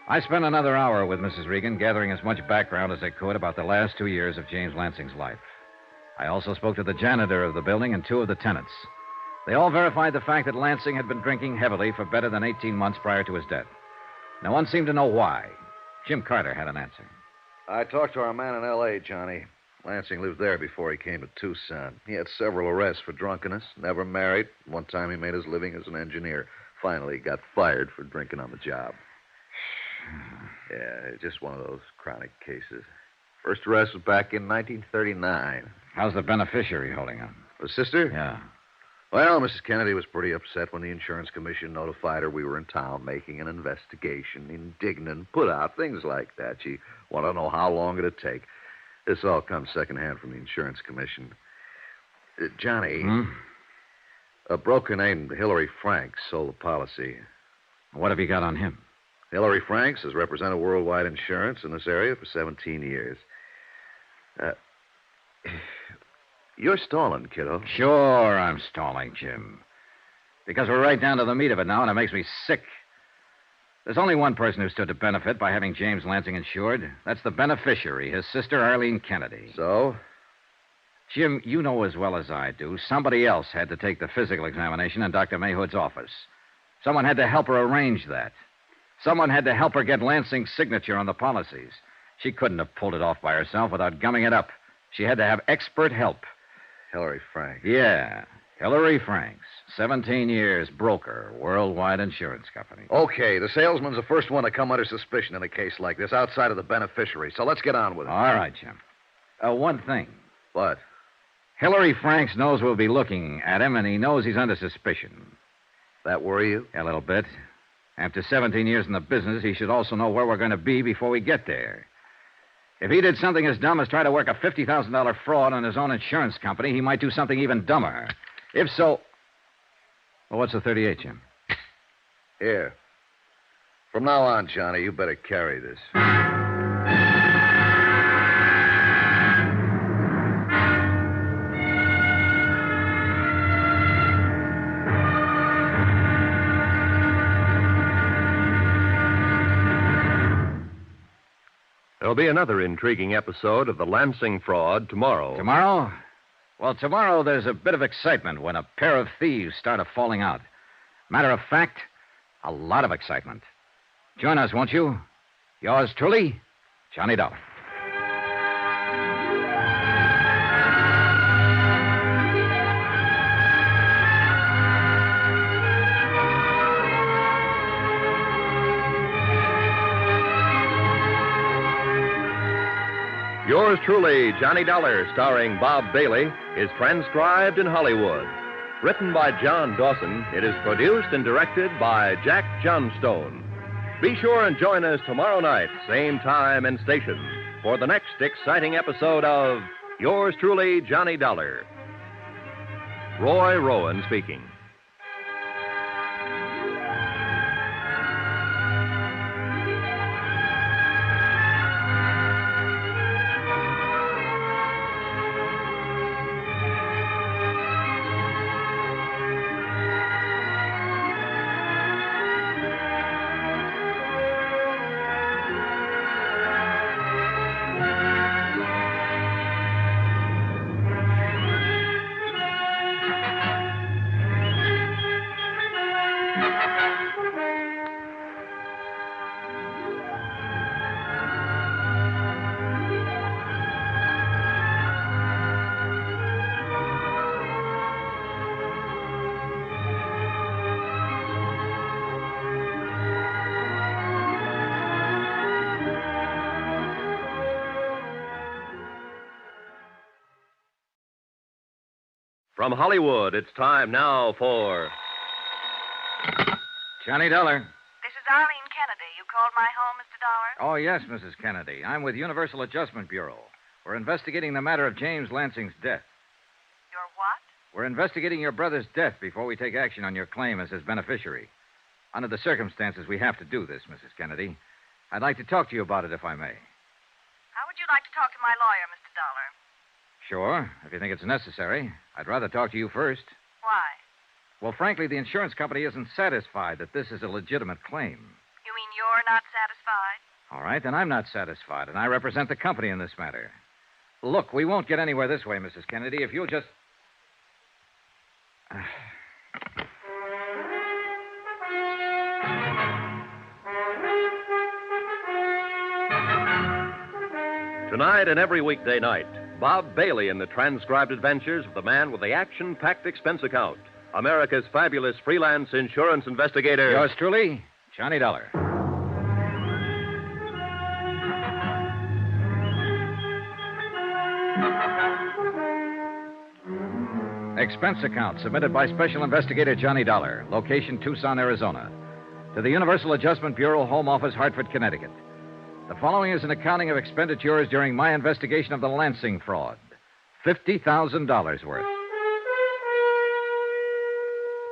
I spent another hour with Mrs. Regan, gathering as much background as I could about the last 2 years of James Lansing's life. I also spoke to the janitor of the building and 2 of the tenants. They all verified the fact that Lansing had been drinking heavily for better than 18 months prior to his death. No one seemed to know why. Jim Carter had an answer. I talked to our man in L.A., Johnny. Lansing lived there before he came to Tucson. He had several arrests for drunkenness, never married. One time he made his living as an engineer. Finally, he got fired for drinking on the job. Yeah, just one of those chronic cases. First arrest was back in 1939. How's the beneficiary holding up? The sister? Yeah. Well, Mrs. Kennedy was pretty upset when the insurance commission notified her we were in town making an investigation. Indignant, put out, things like that. She wanted to know how long it'd take. This all comes secondhand from the insurance commission. Johnny, a broker named Hillary Franks sold the policy. What have you got on him? Hillary Franks has represented Worldwide Insurance in this area for 17 years. You're stalling, kiddo. Sure, I'm stalling, Jim. Because we're right down to the meat of it now, and it makes me sick. There's only one person who stood to benefit by having James Lansing insured. That's the beneficiary, his sister, Arlene Kennedy. So? Jim, you know as well as I do, somebody else had to take the physical examination in Dr. Mayhood's office. Someone had to help her arrange that. Someone had to help her get Lansing's signature on the policies. She couldn't have pulled it off by herself without gumming it up. She had to have expert help. Hillary Franks. Yeah, Hillary Franks. 17 years, broker, Worldwide Insurance Company. Okay, the salesman's the first one to come under suspicion in a case like this, outside of the beneficiary. So let's get on with it. All right, Jim. One thing. What? Hillary Franks knows we'll be looking at him, and he knows he's under suspicion. That worry you? A little bit. After 17 years in the business, he should also know where we're going to be before we get there. If he did something as dumb as try to work a $50,000 fraud on his own insurance company, he might do something even dumber. If so... Well, what's the 38, Jim? Here. From now on, Johnny, you better carry this. There'll be another intriguing episode of the Lansing fraud tomorrow. Tomorrow? Well, tomorrow there's a bit of excitement when a pair of thieves start falling out. Matter of fact, a lot of excitement. Join us, won't you? Yours truly, Johnny Dollar. Yours truly, Johnny Dollar, starring Bob Bailey, is transcribed in Hollywood. Written by John Dawson, it is produced and directed by Jack Johnstone. Be sure and join us tomorrow night, same time and station, for the next exciting episode of Yours truly, Johnny Dollar. Roy Rowan speaking. From Hollywood, it's time now for... Johnny Dollar. This is Arlene Kennedy. You called my home, Mr. Dollar? Oh, yes, Mrs. Kennedy. I'm with Universal Adjustment Bureau. We're investigating the matter of James Lansing's death. Your what? We're investigating your brother's death before we take action on your claim as his beneficiary. Under the circumstances, we have to do this, Mrs. Kennedy. I'd like to talk to you about it, if I may. How would you like to talk to my lawyer, Mr. Dollar? Sure, if you think it's necessary. I'd rather talk to you first. Why? Well, frankly, the insurance company isn't satisfied that this is a legitimate claim. You mean you're not satisfied? All right, then I'm not satisfied, and I represent the company in this matter. Look, we won't get anywhere this way, Mrs. Kennedy, if you'll just... Tonight and every weekday night, Bob Bailey in the transcribed adventures of the man with the action-packed expense account, America's fabulous freelance insurance investigator. Yours truly, Johnny Dollar. Expense account submitted by Special Investigator Johnny Dollar, location Tucson, Arizona, to the Universal Adjustment Bureau, Home Office, Hartford, Connecticut. The following is an accounting of expenditures during my investigation of the Lansing fraud. $50,000 worth.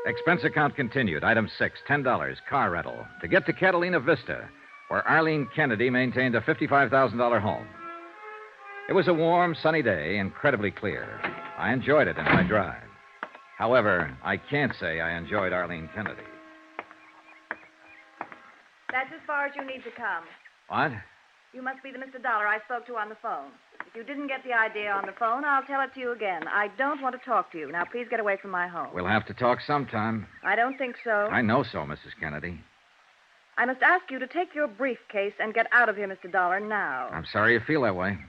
Expense account continued. Item 6, $10, car rental, to get to Catalina Vista, where Arlene Kennedy maintained a $55,000 home. It was a warm, sunny day, incredibly clear. I enjoyed it in my drive. However, I can't say I enjoyed Arlene Kennedy. That's as far as you need to come. What? You must be the Mr. Dollar I spoke to on the phone. If you didn't get the idea on the phone, I'll tell it to you again. I don't want to talk to you. Now, please get away from my home. We'll have to talk sometime. I don't think so. I know so, Mrs. Kennedy. I must ask you to take your briefcase and get out of here, Mr. Dollar, now. I'm sorry you feel that way.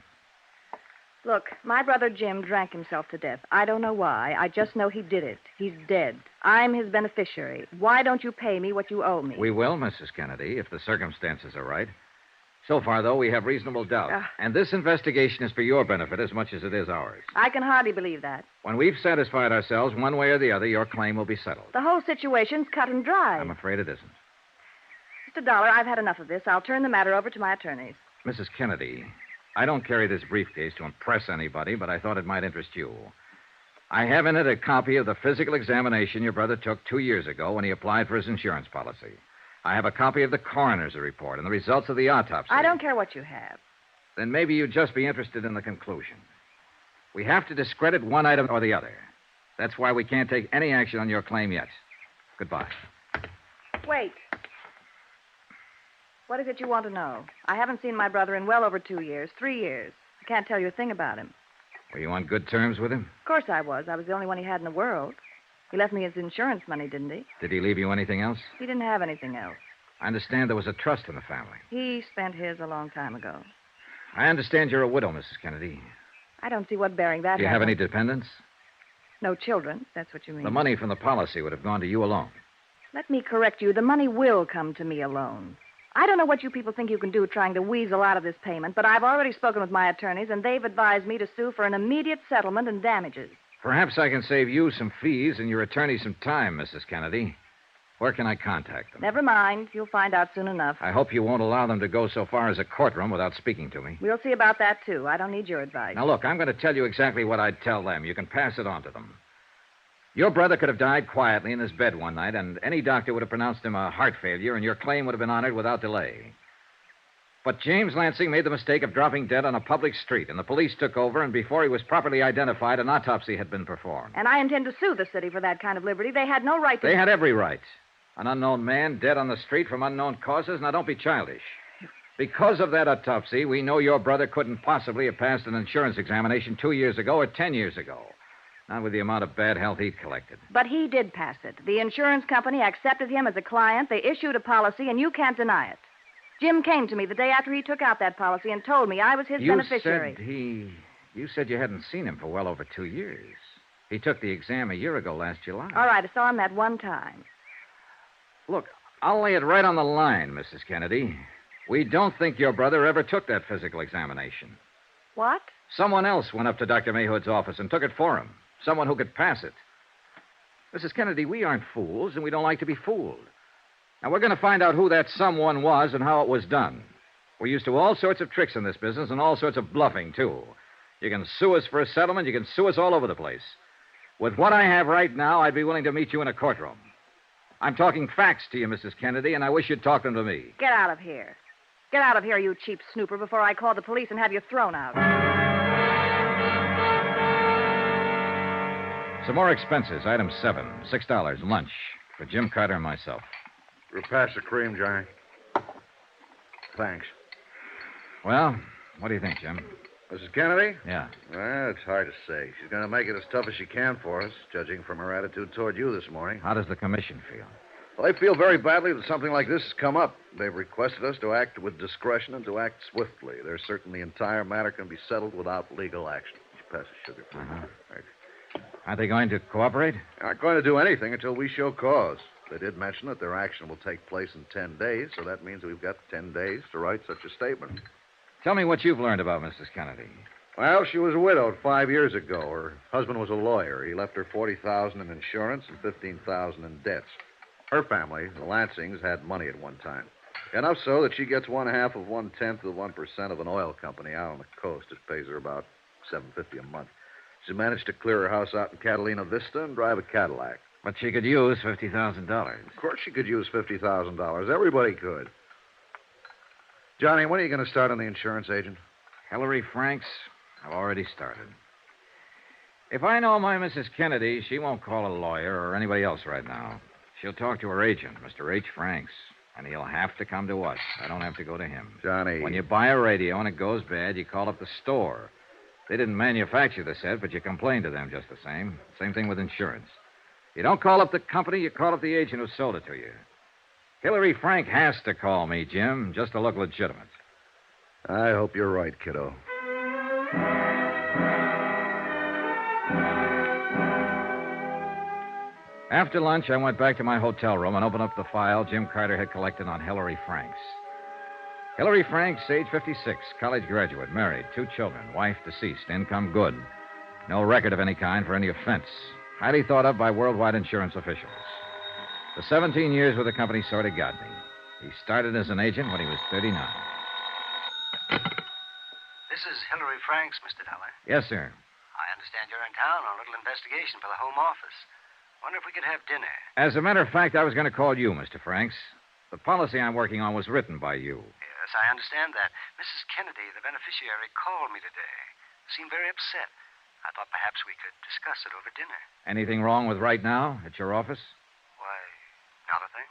Look, my brother Jim drank himself to death. I don't know why. I just know he did it. He's dead. I'm his beneficiary. Why don't you pay me what you owe me? We will, Mrs. Kennedy, if the circumstances are right. So far, though, we have reasonable doubt. And this investigation is for your benefit as much as it is ours. I can hardly believe that. When we've satisfied ourselves one way or the other, your claim will be settled. The whole situation's cut and dry. I'm afraid it isn't. Mr. Dollar, I've had enough of this. I'll turn the matter over to my attorneys. Mrs. Kennedy, I don't carry this briefcase to impress anybody, but I thought it might interest you. I have in it a copy of the physical examination your brother took 2 years ago when he applied for his insurance policy. I have a copy of the coroner's report and the results of the autopsy. I don't care what you have. Then maybe you'd just be interested in the conclusion. We have to discredit one item or the other. That's why we can't take any action on your claim yet. Goodbye. Wait. What is it you want to know? I haven't seen my brother in well over 2 years, 3 years. I can't tell you a thing about him. Were you on good terms with him? Of course I was. I was the only one he had in the world. He left me his insurance money, didn't he? Did he leave you anything else? He didn't have anything else. I understand there was a trust in the family. He spent his a long time ago. I understand you're a widow, Mrs. Kennedy. I don't see what bearing that has. Do you have on- any dependents? No children, if that's what you mean. The money from the policy would have gone to you alone. Let me correct you. The money will come to me alone. I don't know what you people think you can do trying to weasel out of this payment, but I've already spoken with my attorneys, and they've advised me to sue for an immediate settlement and damages. Perhaps I can save you some fees and your attorney some time, Mrs. Kennedy. Where can I contact them? Never mind. You'll find out soon enough. I hope you won't allow them to go so far as a courtroom without speaking to me. We'll see about that, too. I don't need your advice. Now, look, I'm going to tell you exactly what I'd tell them. You can pass it on to them. Your brother could have died quietly in his bed one night, and any doctor would have pronounced him a heart failure, and your claim would have been honored without delay. But James Lansing made the mistake of dropping dead on a public street, and the police took over, and before he was properly identified, an autopsy had been performed. And I intend to sue the city for that kind of liberty. They had no right to... They had every right. An unknown man dead on the street from unknown causes. Now, don't be childish. Because of that autopsy, we know your brother couldn't possibly have passed an insurance examination 2 years ago or 10 years ago. Not with the amount of bad health he'd collected. But he did pass it. The insurance company accepted him as a client. They issued a policy, and you can't deny it. Jim came to me the day after he took out that policy and told me I was his beneficiary. You said you hadn't seen him for well over 2 years. He took the exam a year ago last July. All right, I saw him that one time. Look, I'll lay it right on the line, Mrs. Kennedy. We don't think your brother ever took that physical examination. What? Someone else went up to Dr. Mayhood's office and took it for him. Someone who could pass it. Mrs. Kennedy, we aren't fools, and we don't like to be fooled. Now, we're going to find out who that someone was and how it was done. We're used to all sorts of tricks in this business and all sorts of bluffing, too. You can sue us for a settlement. You can sue us all over the place. With what I have right now, I'd be willing to meet you in a courtroom. I'm talking facts to you, Mrs. Kennedy, and I wish you'd talk them to me. Get out of here. Get out of here, you cheap snooper, before I call the police and have you thrown out. Some more expenses. Item 7, $6, lunch, for Jim Carter and myself. We'll pass the cream, Johnny. Thanks. Well, what do you think, Jim? Mrs. Kennedy? Yeah. Well, it's hard to say. She's going to make it as tough as she can for us, judging from her attitude toward you this morning. How does the commission feel? Well, they feel very badly that something like this has come up. They've requested us to act with discretion and to act swiftly. They're certain the entire matter can be settled without legal action. Would you pass the sugar, please? Right. Aren't they going to cooperate? They aren't going to do anything until we show cause. They did mention that their action will take place in 10 days, so that means we've got 10 days to write such a statement. Tell me what you've learned about Mrs. Kennedy. Well, she was widowed 5 years ago. Her husband was a lawyer. He left her $40,000 in insurance and $15,000 in debts. Her family, the Lansings, had money at one time. Enough so that she gets 1/2 of 1/10 of 1% of an oil company out on the coast. It pays her about $750 a month. She managed to clear her house out in Catalina Vista and drive a Cadillac. But she could use $50,000. Of course she could use $50,000. Everybody could. Johnny, when are you going to start on the insurance agent? Hillary Franks, I've already started. If I know my Mrs. Kennedy, she won't call a lawyer or anybody else right now. She'll talk to her agent, Mr. H. Franks, and he'll have to come to us. I don't have to go to him. Johnny. When you buy a radio and it goes bad, you call up the store. They didn't manufacture the set, but you complain to them just the same. Same thing with insurance. You don't call up the company, you call up the agent who sold it to you. Hillary Frank has to call me, Jim, just to look legitimate. I hope you're right, kiddo. After lunch, I went back to my hotel room and opened up the file Jim Carter had collected on Hillary Franks. Hillary Franks, age 56, college graduate, married, 2 children, wife deceased, income good. No record of any kind for any offense. Highly thought of by worldwide insurance officials. The 17 years with the company sort of got me. He started as an agent when he was 39. This is Hillary Franks, Mr. Dollar. Yes, sir. I understand you're in town on a little investigation for the Home Office. Wonder if we could have dinner. As a matter of fact, I was going to call you, Mr. Franks. The policy I'm working on was written by you. Yes, I understand that. Mrs. Kennedy, the beneficiary, called me today. Seemed very upset. I thought perhaps we could discuss it over dinner. Anything wrong with right now at your office? Why, not a thing.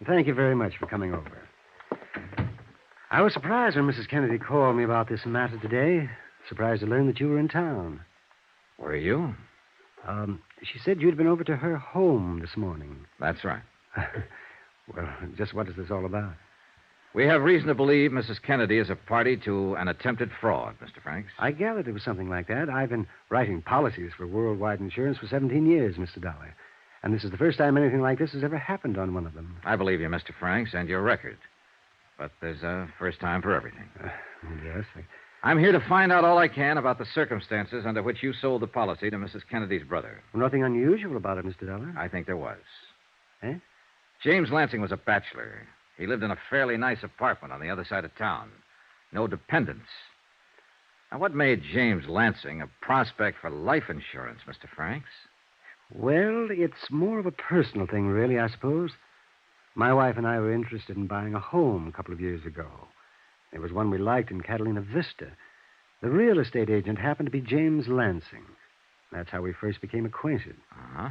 Thank you very much for coming over. I was surprised when Mrs. Kennedy called me about this matter today. Surprised to learn that you were in town. Were you? She said you'd been over to her home this morning. That's right. Well, just what is this all about? We have reason to believe Mrs. Kennedy is a party to an attempted fraud, Mr. Franks. I gathered it was something like that. I've been writing policies for worldwide insurance for 17 years, Mr. Dollar. And this is the first time anything like this has ever happened on one of them. I believe you, Mr. Franks, and your record. But there's a first time for everything. Yes. I'm here to find out all I can about the circumstances under which you sold the policy to Mrs. Kennedy's brother. Well, nothing unusual about it, Mr. Dollar. I think there was. Eh? James Lansing was a bachelor. He lived in a fairly nice apartment on the other side of town. No dependents. Now, what made James Lansing a prospect for life insurance, Mr. Franks? Well, it's more of a personal thing, really, I suppose. My wife and I were interested in buying a home a couple of years ago. There was one we liked in Catalina Vista. The real estate agent happened to be James Lansing. That's how we first became acquainted. Uh-huh.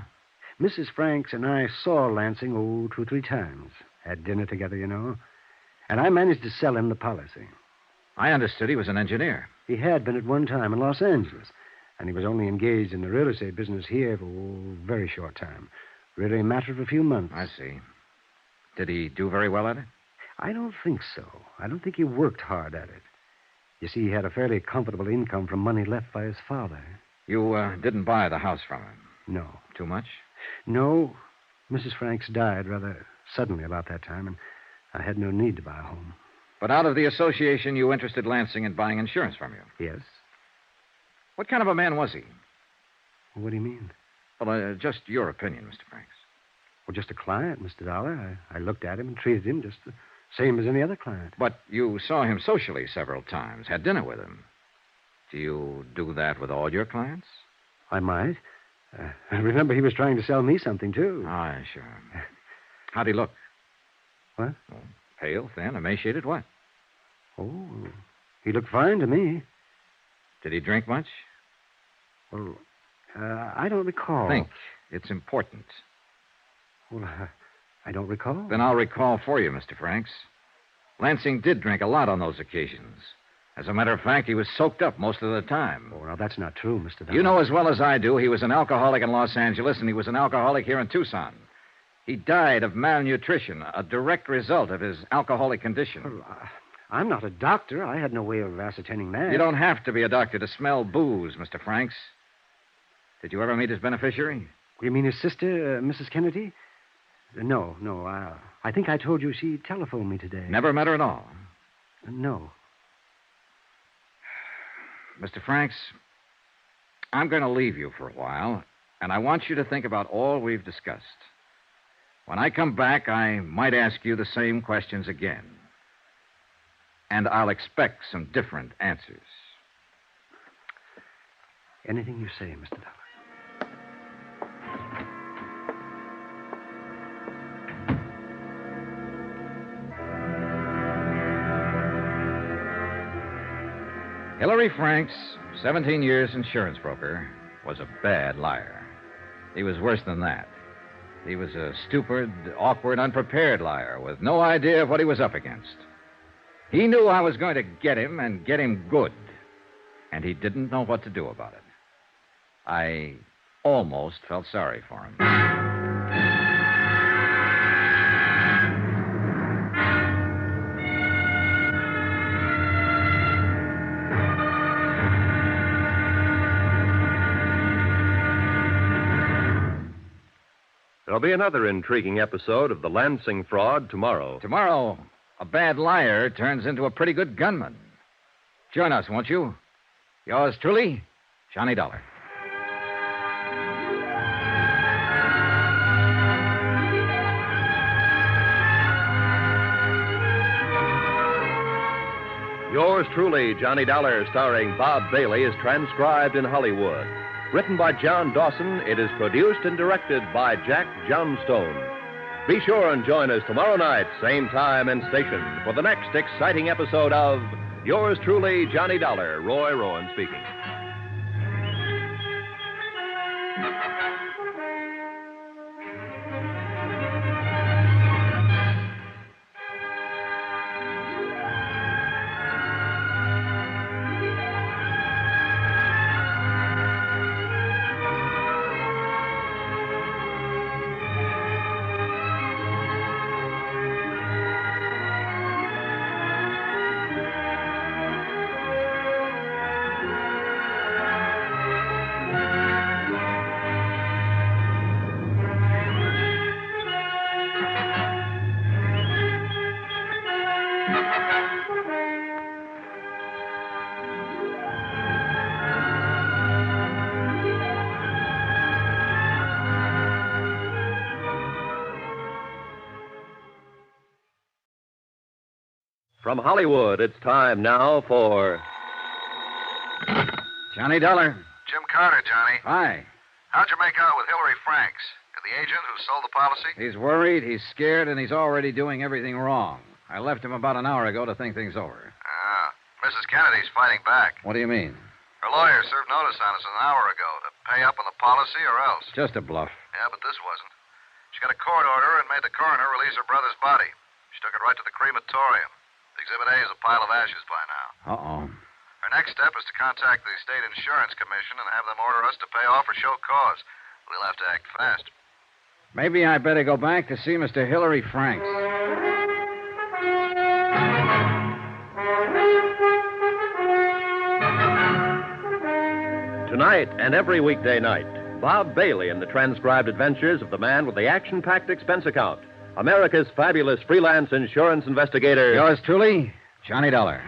Mrs. Franks and I saw Lansing, 2 or 3 times. Had dinner together, you know. And I managed to sell him the policy. I understood he was an engineer. He had been at one time in Los Angeles. And he was only engaged in the real estate business here for a very short time. Really a matter of a few months. I see. Did he do very well at it? I don't think so. I don't think he worked hard at it. You see, he had a fairly comfortable income from money left by his father. You didn't buy the house from him? No. Too much? No. Mrs. Franks died rather suddenly about that time, and I had no need to buy a home. But out of the association, you interested Lansing in buying insurance from you? Yes. What kind of a man was he? What do you mean? Well, just your opinion, Mr. Franks. Well, just a client, Mr. Dollar. I looked at him and treated him just the same as any other client. But you saw him socially several times, had dinner with him. Do you do that with all your clients? I might. I remember he was trying to sell me something, too. Aye, sure. How'd he look? What? Oh, pale, thin, emaciated, what? Oh, he looked fine to me. Did he drink much? Well, I don't recall. Think. It's important. Well, I don't recall. Then I'll recall for you, Mr. Franks. Lansing did drink a lot on those occasions. As a matter of fact, he was soaked up most of the time. Oh, now, that's not true, Mr. Dollar. You know as well as I do, he was an alcoholic in Los Angeles, and he was an alcoholic here in Tucson. He died of malnutrition, a direct result of his alcoholic condition. Well, I'm not a doctor. I had no way of ascertaining that. You don't have to be a doctor to smell booze, Mr. Franks. Did you ever meet his beneficiary? You mean his sister, Mrs. Kennedy? No. I think I told you she telephoned me today. Never met her at all? No. Mr. Franks, I'm going to leave you for a while, and I want you to think about all we've discussed. When I come back, I might ask you the same questions again. And I'll expect some different answers. Anything you say, Mr. Dollar. Hillary Franks, 17 years insurance broker, was a bad liar. He was worse than that. He was a stupid, awkward, unprepared liar with no idea of what he was up against. He knew I was going to get him and get him good, and he didn't know what to do about it. I almost felt sorry for him. There'll be another intriguing episode of the Lansing fraud tomorrow. Tomorrow, a bad liar turns into a pretty good gunman. Join us, won't you? Yours truly, Johnny Dollar. Yours truly, Johnny Dollar, starring Bob Bailey, is transcribed in Hollywood. Written by John Dawson, it is produced and directed by Jack Johnstone. Be sure and join us tomorrow night, same time and station, for the next exciting episode of Yours truly, Johnny Dollar. Roy Rowan speaking. From Hollywood, it's time now for Johnny Dollar. Jim Carter, Johnny. Hi. How'd you make out with Hillary Franks? The agent who sold the policy? He's worried, he's scared, and he's already doing everything wrong. I left him about an hour ago to think things over. Ah, Mrs. Kennedy's fighting back. What do you mean? Her lawyer served notice on us an hour ago to pay up on the policy or else. Just a bluff. Yeah, but this wasn't. She got a court order and made the coroner release her brother's body. She took it right to the crematorium. Exhibit A is a pile of ashes by now. Uh-oh. Her next step is to contact the State Insurance Commission and have them order us to pay off or show cause. We'll have to act fast. Maybe I better go back to see Mr. Hillary Franks. Tonight and every weekday night, Bob Bailey in the transcribed adventures of the man with the action-packed expense account, America's fabulous freelance insurance investigator. Yours truly, Johnny Dollar.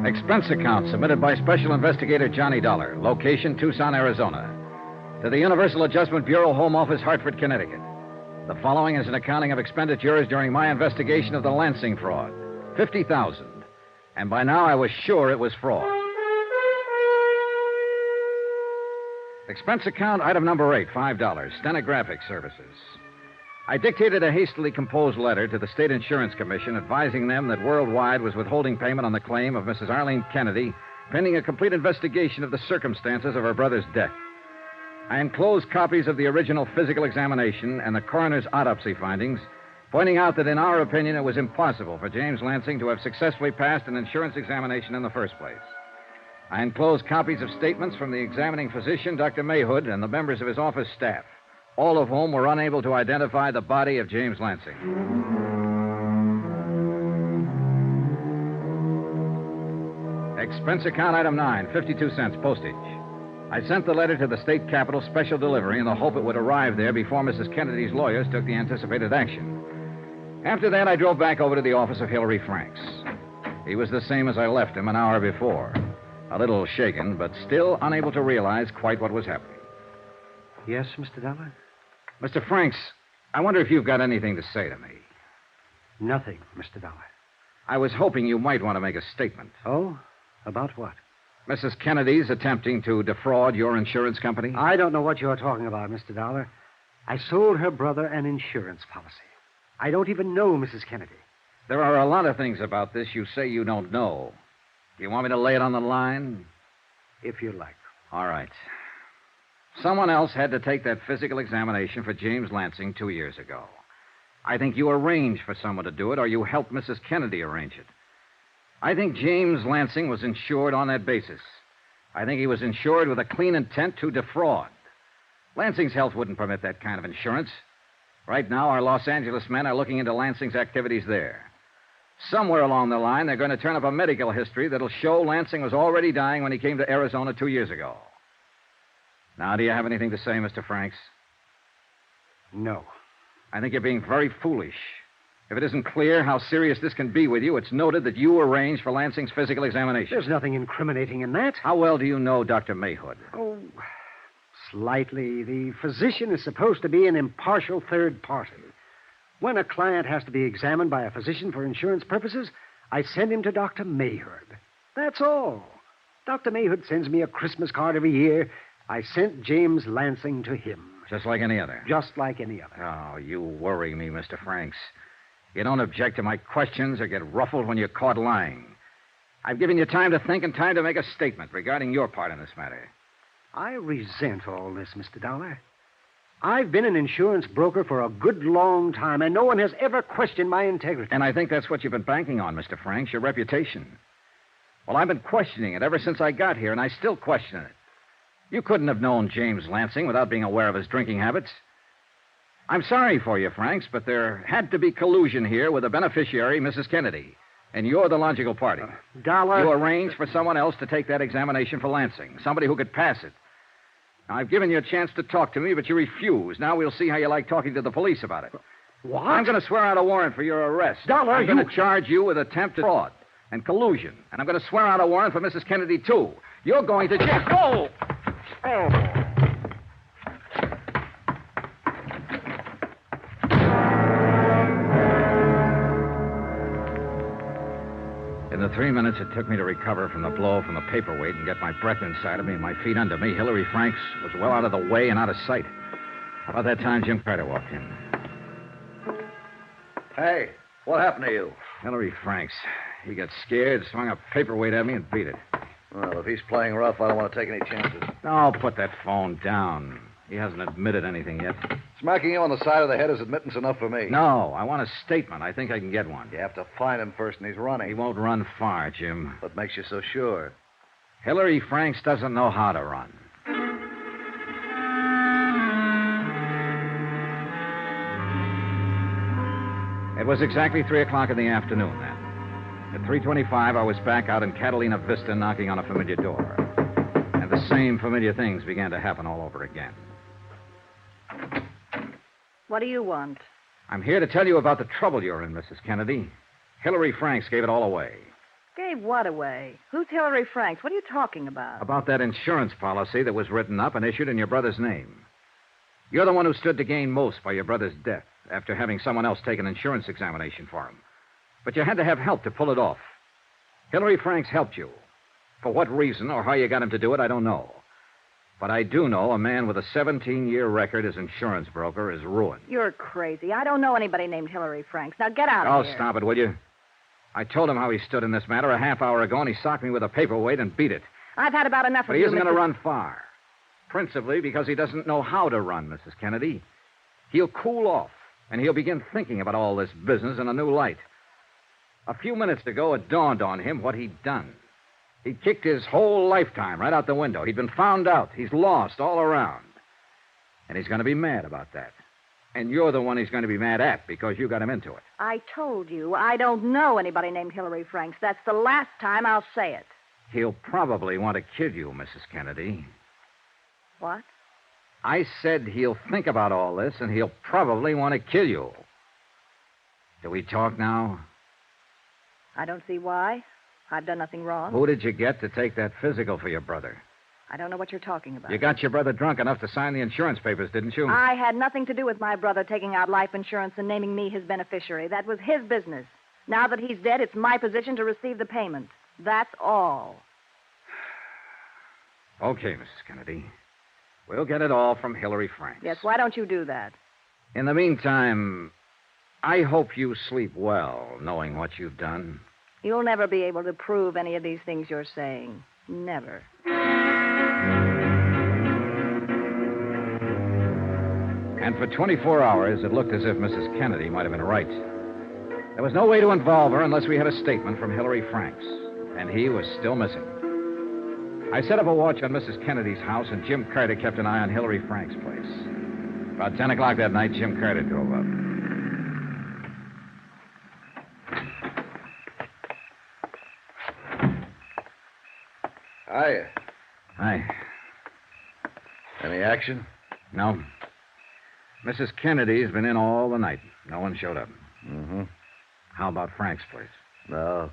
Expense account submitted by Special Investigator Johnny Dollar. Location, Tucson, Arizona. To the Universal Adjustment Bureau, Home Office, Hartford, Connecticut. The following is an accounting of expenditures during my investigation of the Lansing fraud. $50,000. And by now I was sure it was fraud. Expense account, item number 8, $5. Stenographic services. I dictated a hastily composed letter to the State Insurance Commission advising them that Worldwide was withholding payment on the claim of Mrs. Arlene Kennedy pending a complete investigation of the circumstances of her brother's death. I enclosed copies of the original physical examination and the coroner's autopsy findings, pointing out that in our opinion it was impossible for James Lansing to have successfully passed an insurance examination in the first place. I enclosed copies of statements from the examining physician, Dr. Mayhood, and the members of his office staff, all of whom were unable to identify the body of James Lansing. Expense account item 9, 52 cents, postage. I sent the letter to the state capitol special delivery in the hope it would arrive there before Mrs. Kennedy's lawyers took the anticipated action. After that, I drove back over to the office of Hillary Franks. He was the same as I left him an hour before. A little shaken, but still unable to realize quite what was happening. Yes, Mr. Dollar? Mr. Franks, I wonder if you've got anything to say to me. Nothing, Mr. Dollar. I was hoping you might want to make a statement. Oh? About what? Mrs. Kennedy's attempting to defraud your insurance company? I don't know what you're talking about, Mr. Dollar. I sold her brother an insurance policy. I don't even know Mrs. Kennedy. There are a lot of things about this you say you don't know. Do you want me to lay it on the line? If you like. All right. Someone else had to take that physical examination for James Lansing 2 years ago. I think you arranged for someone to do it, or you helped Mrs. Kennedy arrange it. I think James Lansing was insured on that basis. I think he was insured with a clean intent to defraud. Lansing's health wouldn't permit that kind of insurance. Right now, our Los Angeles men are looking into Lansing's activities there. Somewhere along the line, they're going to turn up a medical history that'll show Lansing was already dying when he came to Arizona 2 years ago. Now, do you have anything to say, Mr. Franks? No. I think you're being very foolish. If it isn't clear how serious this can be with you, it's noted that you arranged for Lansing's physical examination. There's nothing incriminating in that. How well do you know Dr. Mayhood? Oh, slightly. The physician is supposed to be an impartial third party. When a client has to be examined by a physician for insurance purposes, I send him to Dr. Mayhood. That's all. Dr. Mayhood sends me a Christmas card every year. I sent James Lansing to him. Just like any other? Just like any other. Oh, you worry me, Mr. Franks. You don't object to my questions or get ruffled when you're caught lying. I've given you time to think and time to make a statement regarding your part in this matter. I resent all this, Mr. Dollar. I've been an insurance broker for a good long time, and no one has ever questioned my integrity. And I think that's what you've been banking on, Mr. Franks, your reputation. Well, I've been questioning it ever since I got here, and I still question it. You couldn't have known James Lansing without being aware of his drinking habits. I'm sorry for you, Franks, but there had to be collusion here with the beneficiary, Mrs. Kennedy. And you're the logical party. Dollar. You arranged for someone else to take that examination for Lansing, somebody who could pass it. Now, I've given you a chance to talk to me, but you refuse. Now we'll see how you like talking to the police about it. What? I'm going to swear out a warrant for your arrest. Dollar, I'm going to charge you with attempted fraud and collusion. And I'm going to swear out a warrant for Mrs. Kennedy, too. You're going to jail. Oh! Oh. In the 3 minutes it took me to recover from the blow from the paperweight and get my breath inside of me and my feet under me, Hillary Franks was well out of the way and out of sight. About that time, Jim Carter walked in. Hey, what happened to you? Hillary Franks. He got scared, swung a paperweight at me, and beat it. Well, if he's playing rough, I don't want to take any chances. Oh, put that phone down. He hasn't admitted anything yet. Smacking you on the side of the head is admittance enough for me. No, I want a statement. I think I can get one. You have to find him first, and he's running. He won't run far, Jim. What makes you so sure? Hillary Franks doesn't know how to run. It was exactly 3 o'clock in the afternoon then. At 3:25, I was back out in Catalina Vista knocking on a familiar door. And the same familiar things began to happen all over again. What do you want? I'm here to tell you about the trouble you're in, Mrs. Kennedy. Hillary Franks gave it all away. Gave what away? Who's Hillary Franks? What are you talking about? About that insurance policy that was written up and issued in your brother's name. You're the one who stood to gain most by your brother's death after having someone else take an insurance examination for him. But you had to have help to pull it off. Hillary Franks helped you. For what reason or how you got him to do it, I don't know. But I do know a man with a 17-year record as insurance broker is ruined. You're crazy. I don't know anybody named Hillary Franks. Now get out of here. Oh, stop it, will you? I told him how he stood in this matter a half hour ago, and he socked me with a paperweight and beat it. I've had about enough But of he you, isn't going to Mr. run far. Principally because he doesn't know how to run, Mrs. Kennedy. He'll cool off, and he'll begin thinking about all this business in a new light. A few minutes ago, it dawned on him what he'd done. He'd kicked his whole lifetime right out the window. He'd been found out. He's lost all around. And he's going to be mad about that. And you're the one he's going to be mad at because you got him into it. I told you, I don't know anybody named Hillary Franks. That's the last time I'll say it. He'll probably want to kill you, Mrs. Kennedy. What? I said he'll think about all this, and he'll probably want to kill you. Do we talk now? I don't see why. I've done nothing wrong. Who did you get to take that physical for your brother? I don't know what you're talking about. You got your brother drunk enough to sign the insurance papers, didn't you? I had nothing to do with my brother taking out life insurance and naming me his beneficiary. That was his business. Now that he's dead, it's my position to receive the payment. That's all. Okay, Mrs. Kennedy. We'll get it all from Hillary Franks. Yes, why don't you do that? In the meantime, I hope you sleep well, knowing what you've done. You'll never be able to prove any of these things you're saying. Never. And for 24 hours, it looked as if Mrs. Kennedy might have been right. There was no way to involve her unless we had a statement from Hillary Franks, and he was still missing. I set up a watch on Mrs. Kennedy's house, and Jim Carter kept an eye on Hillary Franks' place. About 10 o'clock that night, Jim Carter drove up. Hiya. Hi. Any action? No. Mrs. Kennedy's been in all the night. No one showed up. Mm-hmm. How about Frank's place? No.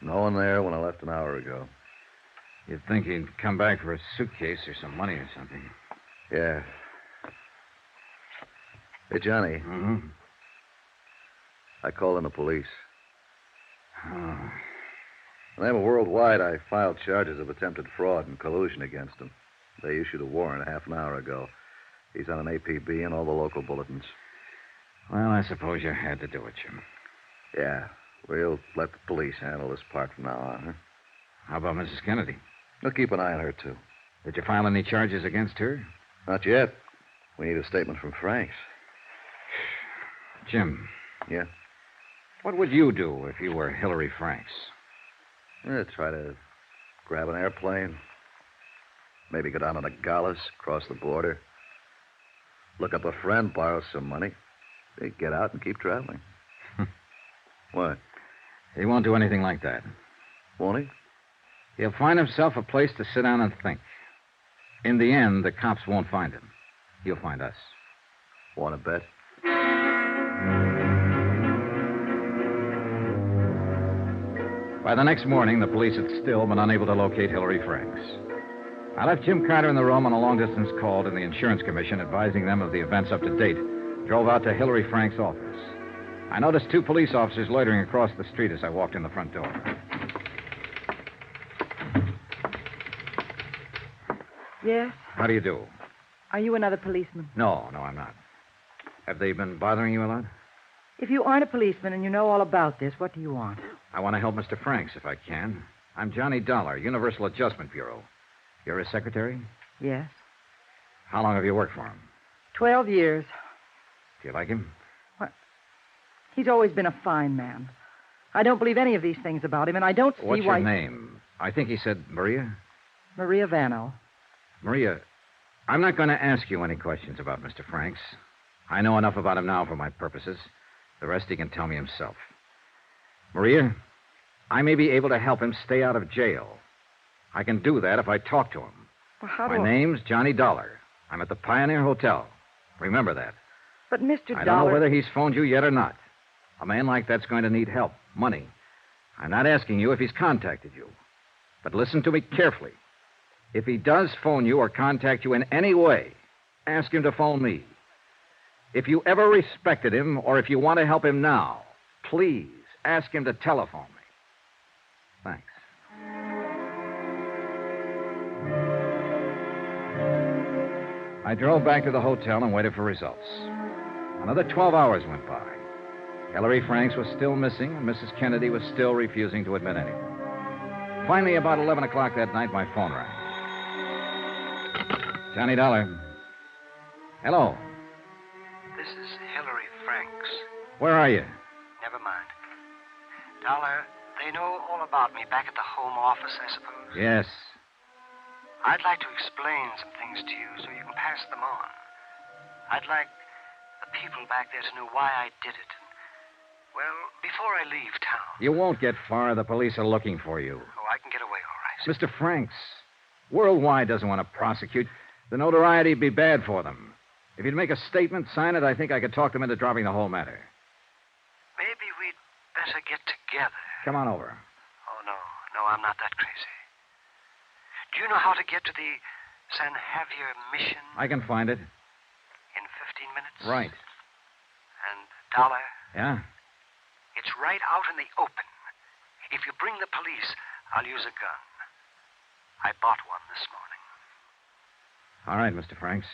No one there when I left an hour ago. You'd think he'd come back for a suitcase or some money or something. Yeah. Hey, Johnny. Mm-hmm. I called in the police. Oh. In the name of Worldwide, I filed charges of attempted fraud and collusion against him. They issued a warrant half an hour ago. He's on an APB and all the local bulletins. Well, I suppose you had to do it, Jim. Yeah. We'll let the police handle this part from now on, huh? How about Mrs. Kennedy? We'll keep an eye on her, too. Did you file any charges against her? Not yet. We need a statement from Franks. Jim. Yeah? What would you do if you were Hillary Franks? Try to grab an airplane. Maybe go down to Nogales, cross the border. Look up a friend, borrow some money. Get out and keep traveling. What? He won't do anything like that. Won't he? He'll find himself a place to sit down and think. In the end, the cops won't find him. He'll find us. Want to bet? By the next morning, the police had still been unable to locate Hillary Franks. I left Jim Carter in the room on a long-distance call to the Insurance Commission, advising them of the events up to date. Drove out to Hillary Franks' office. I noticed 2 police officers loitering across the street as I walked in the front door. Yes? How do you do? Are you another policeman? No, I'm not. Have they been bothering you a lot? If you aren't a policeman and you know all about this, what do you want? I want to help Mr. Franks if I can. I'm Johnny Dollar, Universal Adjustment Bureau. You're his secretary? Yes. How long have you worked for him? 12 years. Do you like him? What? He's always been a fine man. I don't believe any of these things about him, and I don't see What's why... your name? I think he said Maria? Maria Vano. Maria, I'm not going to ask you any questions about Mr. Franks. I know enough about him now for my purposes. The rest he can tell me himself. Maria, I may be able to help him stay out of jail. I can do that if I talk to him. Well, how My do name's Johnny Dollar. I'm at the Pioneer Hotel. Remember that. But, Mr. I don't Dollar... know whether he's phoned you yet or not. A man like that's going to need help, money. I'm not asking you if he's contacted you. But listen to me carefully. If he does phone you or contact you in any way, ask him to phone me. If you ever respected him or if you want to help him now, please ask him to telephone me. Thanks. I drove back to the hotel and waited for results. Another 12 hours went by. Hillary Franks was still missing, and Mrs. Kennedy was still refusing to admit anything. Finally, about 11 o'clock that night, my phone rang. Johnny Dollar. Hello. This is Hillary Franks. Where are you? Never mind. Dollar, they know all about me back at the home office, I suppose? Yes. I'd like to explain some things to you so you can pass them on. I'd like the people back there to know why I did it. And, well, before I leave town. You won't get far. The police are looking for you. Oh, I can get away all right. Mr. Franks, Worldwide doesn't want to prosecute. The notoriety would be bad for them. If you'd make a statement, sign it, I think I could talk them into dropping the whole matter. Maybe we'd better get together. Come on over. Oh, no, I'm not that crazy. Do you know how to get to the San Javier mission? I can find it. In 15 minutes? Right. And, Dollar, Yeah? it's right out in the open. If you bring the police, I'll use a gun. I bought one this morning. All right, Mr. Franks.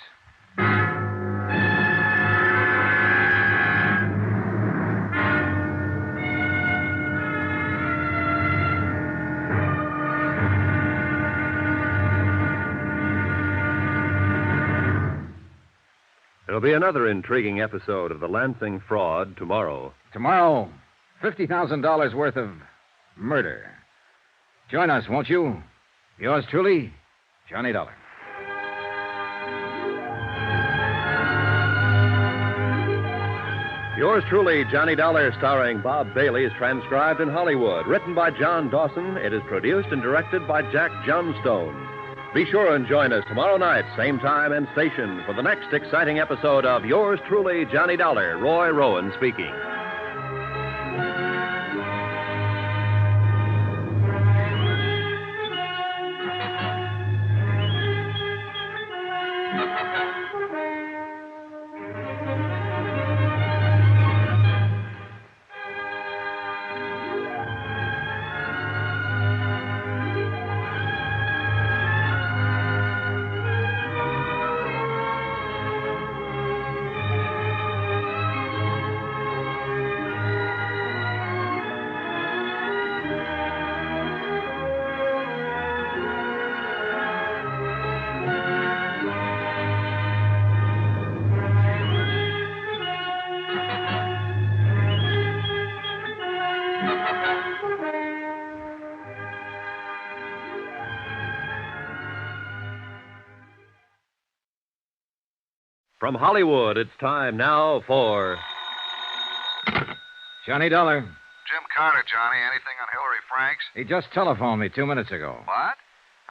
There'll be another intriguing episode of the Lansing Fraud tomorrow. Tomorrow, $50,000 worth of murder. Join us, won't you? Yours truly, Johnny Dollar. Yours truly, Johnny Dollar, starring Bob Bailey, is transcribed in Hollywood. Written by John Dawson, it is produced and directed by Jack Johnstone. Be sure and join us tomorrow night, same time and station, for the next exciting episode of Yours truly, Johnny Dollar. Roy Rowan speaking. From Hollywood, it's time now for Johnny Dollar. Jim Carter, Johnny. Anything on Hillary Franks? He just telephoned me 2 minutes ago. What?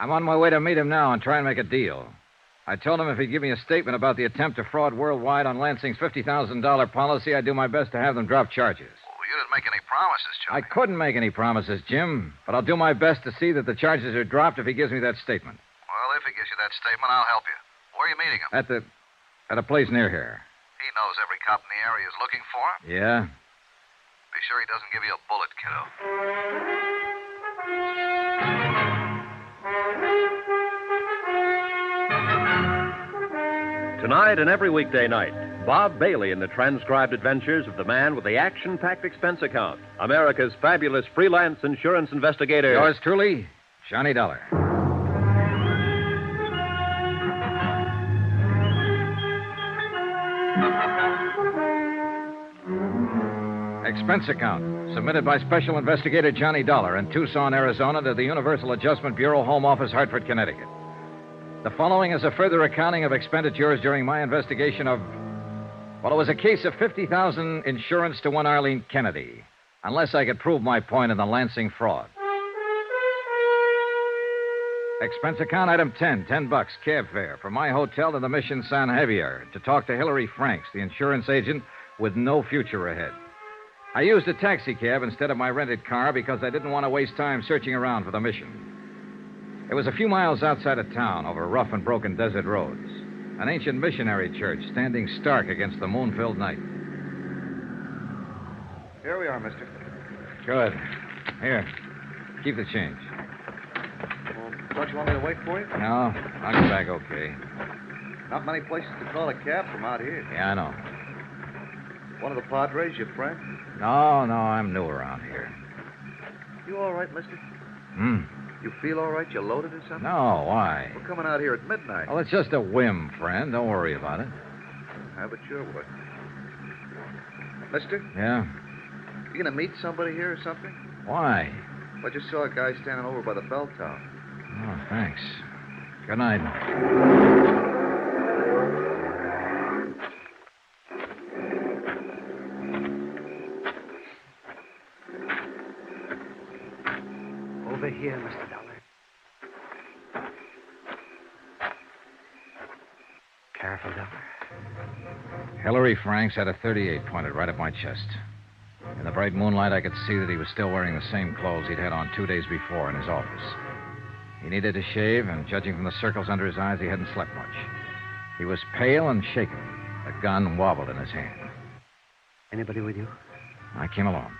I'm on my way to meet him now and try and make a deal. I told him if he'd give me a statement about the attempt to fraud worldwide on Lansing's $50,000 policy, I'd do my best to have them drop charges. Well, you didn't make any promises, Johnny. I couldn't make any promises, Jim, but I'll do my best to see that the charges are dropped if he gives me that statement. Well, if he gives you that statement, I'll help you. Where are you meeting him? At a place near here. He knows every cop in the area is looking for him. Yeah? Be sure he doesn't give you a bullet, kiddo. Tonight and every weekday night, Bob Bailey in the transcribed adventures of the man with the action-packed expense account, America's fabulous freelance insurance investigator. Yours truly, Johnny Dollar. Expense account submitted by Special Investigator Johnny Dollar in Tucson, Arizona to the Universal Adjustment Bureau, Home Office, Hartford, Connecticut. The following is a further accounting of expenditures during my investigation of, well, it was a case of $50,000 insurance to one Arlene Kennedy, unless I could prove my point in the Lansing fraud. Expense account item 10, $10, cab fare from my hotel to the Mission San Javier to talk to Hillary Franks, the insurance agent with no future ahead. I used a taxi cab instead of my rented car because I didn't want to waste time searching around for the mission. It was a few miles outside of town over rough and broken desert roads. An ancient missionary church standing stark against the moon-filled night. Here we are, mister. Good. Here, keep the change. Well, don't you want me to wait for you? No, I'll get back okay. Not many places to call a cab from out here. Yeah, I know. One of the Padres, your friend? No, I'm new around here. You all right, mister? You feel all right? You loaded or something? No, why? We're coming out here at midnight. Well, it's just a whim, friend. Don't worry about it. I bet sure would. Mister? Yeah? You gonna meet somebody here or something? Why? I just saw a guy standing over by the bell tower. Oh, thanks. Good night. Over here, Mr. Dollar. Careful, Dollar. Hillary Franks had a .38 pointed right at my chest. In the bright moonlight, I could see that he was still wearing the same clothes he'd had on 2 days before in his office. He needed to shave, and judging from the circles under his eyes, he hadn't slept much. He was pale and shaken. The gun wobbled in his hand. Anybody with you? I came along.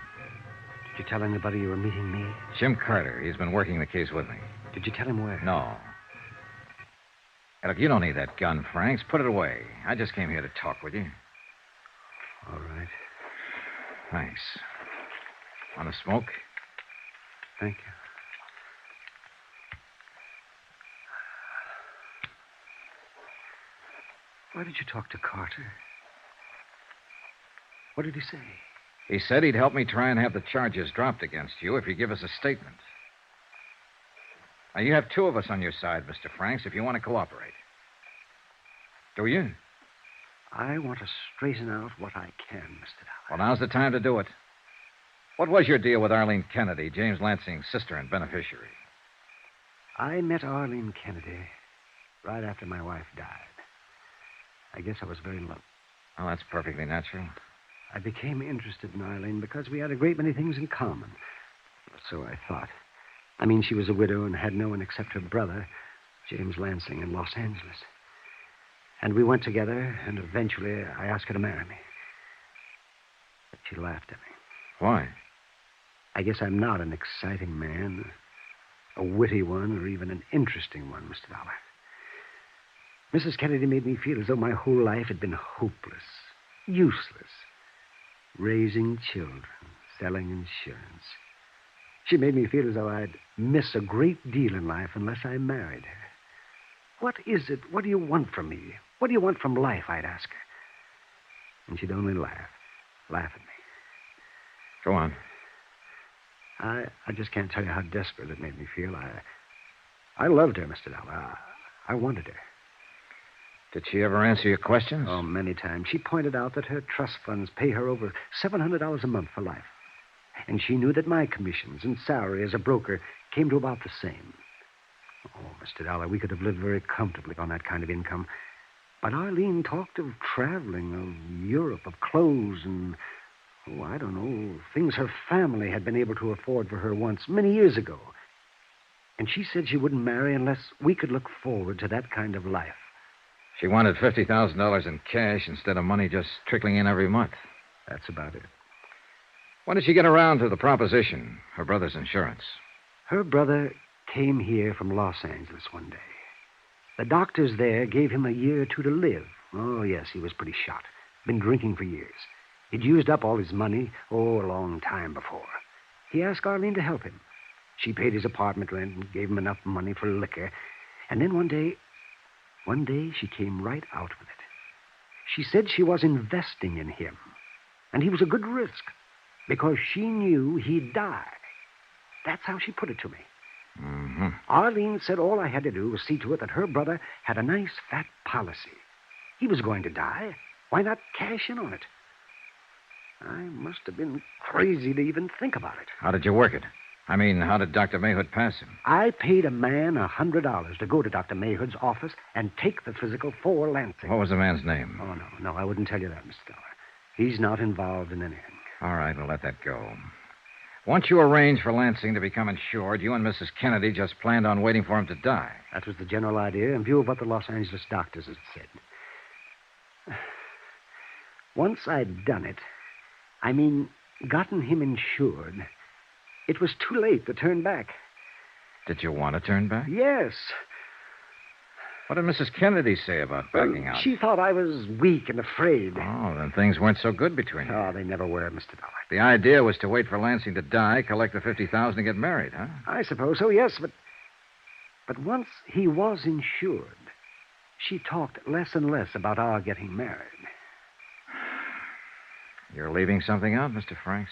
Did you tell anybody you were meeting me? Jim Carter. He's been working the case with me. Did you tell him where? No. Hey, look, you don't need that gun, Franks. Put it away. I just came here to talk with you. All right. Thanks. Want to smoke? Thank you. Why did you talk to Carter? What did he say? He said he'd help me try and have the charges dropped against you if you give us a statement. Now, you have two of us on your side, Mr. Franks, if you want to cooperate. Do you? I want to straighten out what I can, Mr. Dollar. Well, now's the time to do it. What was your deal with Arlene Kennedy, James Lansing's sister and beneficiary? I met Arlene Kennedy right after my wife died. I guess I was very low. Oh, that's perfectly natural. I became interested in Arlene because we had a great many things in common. So I thought. I mean, she was a widow and had no one except her brother, James Lansing, in Los Angeles. And we went together, and eventually I asked her to marry me. But she laughed at me. Why? I guess I'm not an exciting man, a witty one, or even an interesting one, Mr. Dollar. Mrs. Kennedy made me feel as though my whole life had been hopeless, useless. Raising children, selling insurance. She made me feel as though I'd miss a great deal in life unless I married her. What is it? What do you want from me? What do you want from life, I'd ask her. And she'd only laugh at me. Go on. I just can't tell you how desperate it made me feel. I loved her, Mr. Dollar. I wanted her. Did she ever answer your questions? Oh, many times. She pointed out that her trust funds pay her over $700 a month for life. And she knew that my commissions and salary as a broker came to about the same. Oh, Mr. Dollar, we could have lived very comfortably on that kind of income. But Arlene talked of traveling, of Europe, of clothes, and, oh, I don't know, things her family had been able to afford for her once, many years ago. And she said she wouldn't marry unless we could look forward to that kind of life. She wanted $50,000 in cash instead of money just trickling in every month. That's about it. When did she get around to the proposition, her brother's insurance? Her brother came here from Los Angeles one day. The doctors there gave him a year or two to live. Oh, yes, he was pretty shot. Been drinking for years. He'd used up all his money, a long time before. He asked Arlene to help him. She paid his apartment rent and gave him enough money for liquor. And then one day, she came right out with it. She said she was investing in him. And he was a good risk because she knew he'd die. That's how she put it to me. Mm-hmm. Arlene said all I had to do was see to it that her brother had a nice fat policy. He was going to die. Why not cash in on it? I must have been crazy to even think about it. How did you work it? I mean, how did Dr. Mayhood pass him? I paid a man $100 to go to Dr. Mayhood's office and take the physical for Lansing. What was the man's name? Oh, no, I wouldn't tell you that, Mr. Dollar. He's not involved in anything. All right, we'll let that go. Once you arranged for Lansing to become insured, you and Mrs. Kennedy just planned on waiting for him to die. That was the general idea in view of what the Los Angeles doctors had said. Once I'd done it, gotten him insured, it was too late to turn back. Did you want to turn back? Yes. What did Mrs. Kennedy say about backing out? She thought I was weak and afraid. Oh, then things weren't so good between you. Oh, they never were, Mr. Dollar. The idea was to wait for Lansing to die, collect the $50,000 and get married, huh? I suppose so, yes, but once he was insured, she talked less and less about our getting married. You're leaving something out, Mr. Franks.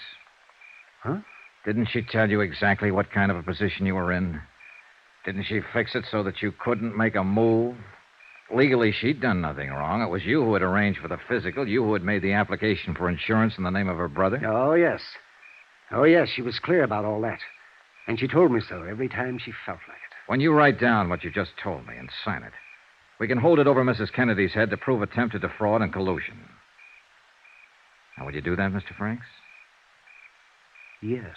Huh? Didn't she tell you exactly what kind of a position you were in? Didn't she fix it so that you couldn't make a move? Legally, she'd done nothing wrong. It was you who had arranged for the physical, you who had made the application for insurance in the name of her brother. Oh, yes. She was clear about all that. And she told me so every time she felt like it. When you write down what you just told me and sign it, we can hold it over Mrs. Kennedy's head to prove attempted defraud and collusion. Now, will you do that, Mr. Franks? Yes.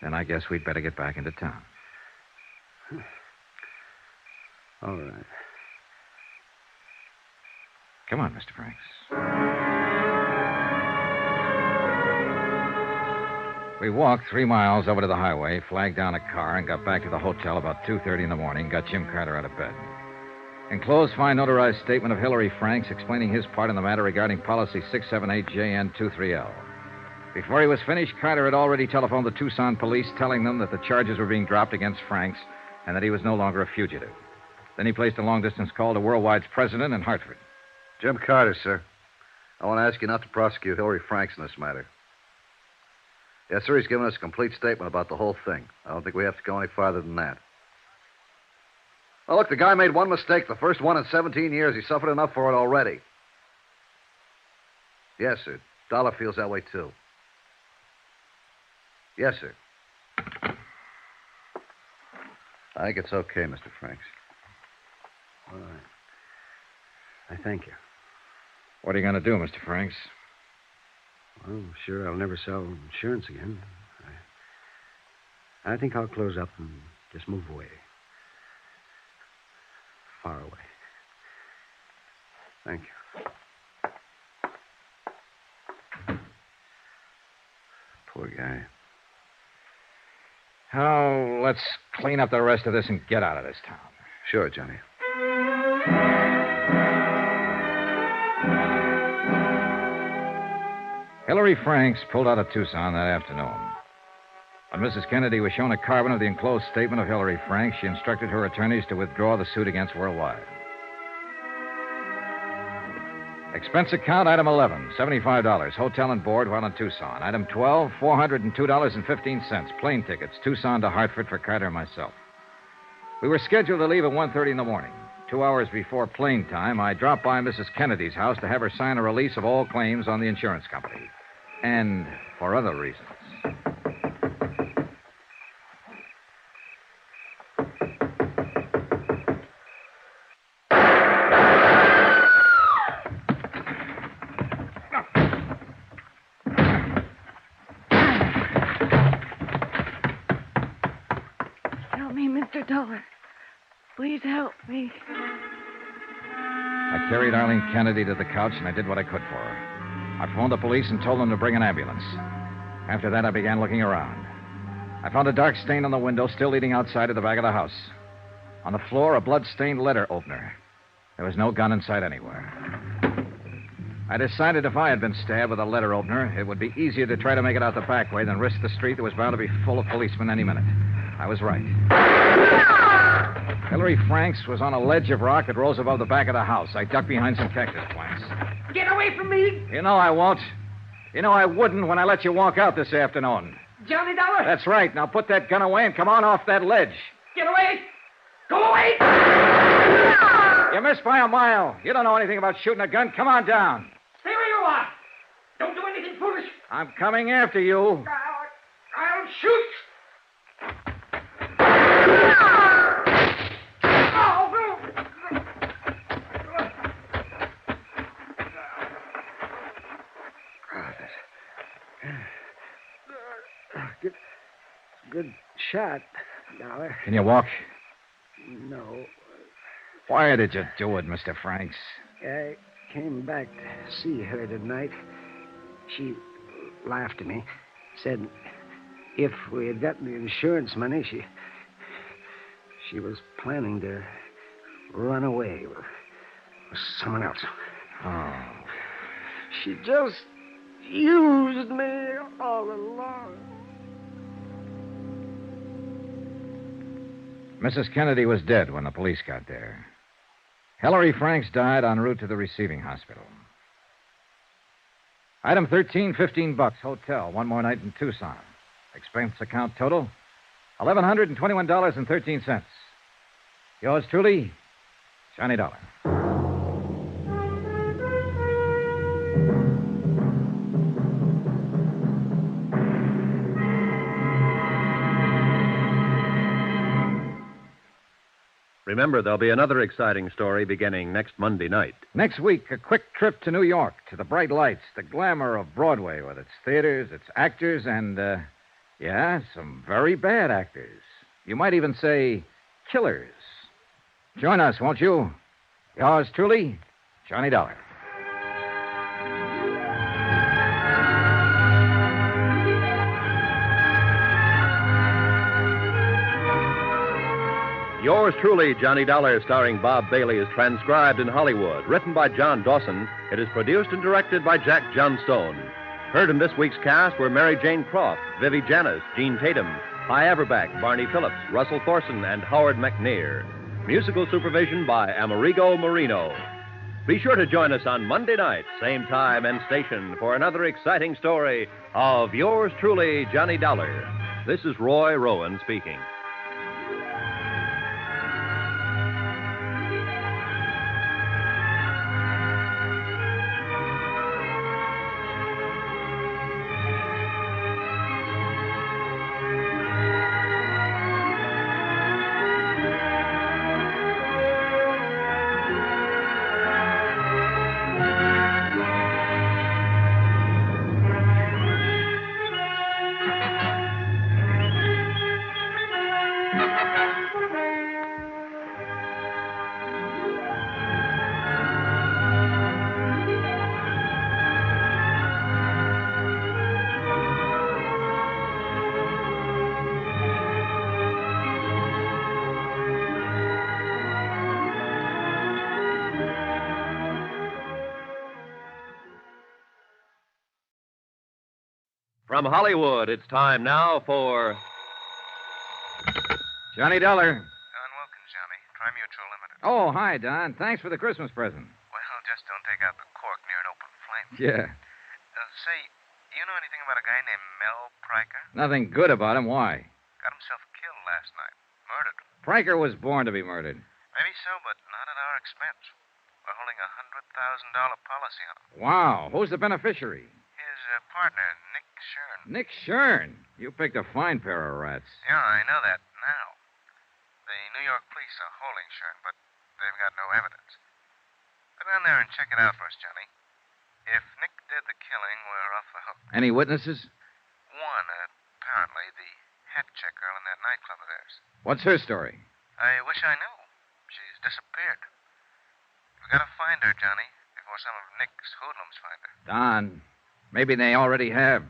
Then I guess we'd better get back into town. All right. Come on, Mr. Franks. We walked 3 miles over to the highway, flagged down a car, and got back to the hotel about 2:30 in the morning, got Jim Carter out of bed. Enclosed, find notarized statement of Hillary Franks explaining his part in the matter regarding policy 678JN23L. Before he was finished, Carter had already telephoned the Tucson police, telling them that the charges were being dropped against Franks and that he was no longer a fugitive. Then he placed a long-distance call to Worldwide's president in Hartford. Jim Carter, sir. I want to ask you not to prosecute Hillary Franks in this matter. Yes, sir, he's given us a complete statement about the whole thing. I don't think we have to go any farther than that. Oh, look, the guy made one mistake, the first one in 17 years. He suffered enough for it already. Yes, sir. Dollar feels that way, too. Yes, sir. I think it's okay, Mr. Franks. All right. I thank you. What are you going to do, Mr. Franks? Well, sure, I'll never sell insurance again. I think I'll close up and just move away. Far away. Thank you. Poor guy. Oh, let's clean up the rest of this and get out of this town. Sure, Johnny. Hillary Franks pulled out of Tucson that afternoon. When Mrs. Kennedy was shown a carbon of the enclosed statement of Hillary Franks, she instructed her attorneys to withdraw the suit against Worldwide. Expense account, item 11, $75. Hotel and board while in Tucson. Item 12, $402.15. Plane tickets, Tucson to Hartford for Carter and myself. We were scheduled to leave at 1:30 in the morning. 2 hours before plane time, I dropped by Mrs. Kennedy's house to have her sign a release of all claims on the insurance company. And for other reasons. Help me, Mr. Dollar. Please help me. I carried Arlene Kennedy to the couch, and I did what I could for her. I phoned the police and told them to bring an ambulance. After that, I began looking around. I found a dark stain on the window still leading outside of the back of the house. On the floor, a blood-stained letter opener. There was no gun in sight anywhere. I decided if I had been stabbed with a letter opener, it would be easier to try to make it out the back way than risk the street that was bound to be full of policemen any minute. I was right. Hillary Franks was on a ledge of rock that rose above the back of the house. I ducked behind some cactus plants. Get away from me! You know I won't. You know I wouldn't when I let you walk out this afternoon. Johnny Dollar! That's right. Now put that gun away and come on off that ledge. Get away! Go away! You missed by a mile. You don't know anything about shooting a gun. Come on down. Stay where you are! Don't do anything foolish! I'm coming after you. I'll shoot! Good shot, Dollar. Can you walk? No. Why did you do it, Mr. Franks? I came back to see her tonight. She laughed at me, said if we had gotten the insurance money, she was planning to run away with someone else. Oh. She just used me all along. Mrs. Kennedy was dead when the police got there. Hillary Franks died en route to the receiving hospital. Item 13, $15. Hotel. One more night in Tucson. Expense account total, $1,121.13. Yours truly, Johnny Dollar. Remember, there'll be another exciting story beginning next Monday night. Next week, a quick trip to New York, to the bright lights, the glamour of Broadway with its theaters, its actors, and, some very bad actors. You might even say killers. Join us, won't you? Yours truly, Johnny Dollar. Yours truly, Johnny Dollar, starring Bob Bailey, is transcribed in Hollywood. Written by John Dawson, it is produced and directed by Jack Johnstone. Heard in this week's cast were Mary Jane Croft, Vivi Janis, Gene Tatum, Hy Averback, Barney Phillips, Russell Thorson, and Howard McNear. Musical supervision by Amerigo Marino. Be sure to join us on Monday night, same time and station, for another exciting story of yours truly, Johnny Dollar. This is Roy Rowan speaking. From Hollywood, it's time now for Johnny Dollar. Don Wilkins, Johnny. Trimutual Limited. Oh, hi, Don. Thanks for the Christmas present. Well, just don't take out the cork near an open flame. Yeah. Say, do you know anything about a guy named Mel Priker? Nothing good about him. Why? Got himself killed last night. Murdered. Priker was born to be murdered. Maybe so, but not at our expense. We're holding a $100,000 policy on him. Wow. Who's the beneficiary? His partner, Nick Shern. Nick Shern. You picked a fine pair of rats. Yeah, I know that now. The New York police are holding Shern, but they've got no evidence. Go down there and check it out for us, Johnny. If Nick did the killing, we're off the hook. Any witnesses? One, apparently, the hat check girl in that nightclub of theirs. What's her story? I wish I knew. She's disappeared. We've got to find her, Johnny, before some of Nick's hoodlums find her. Don, maybe they already have.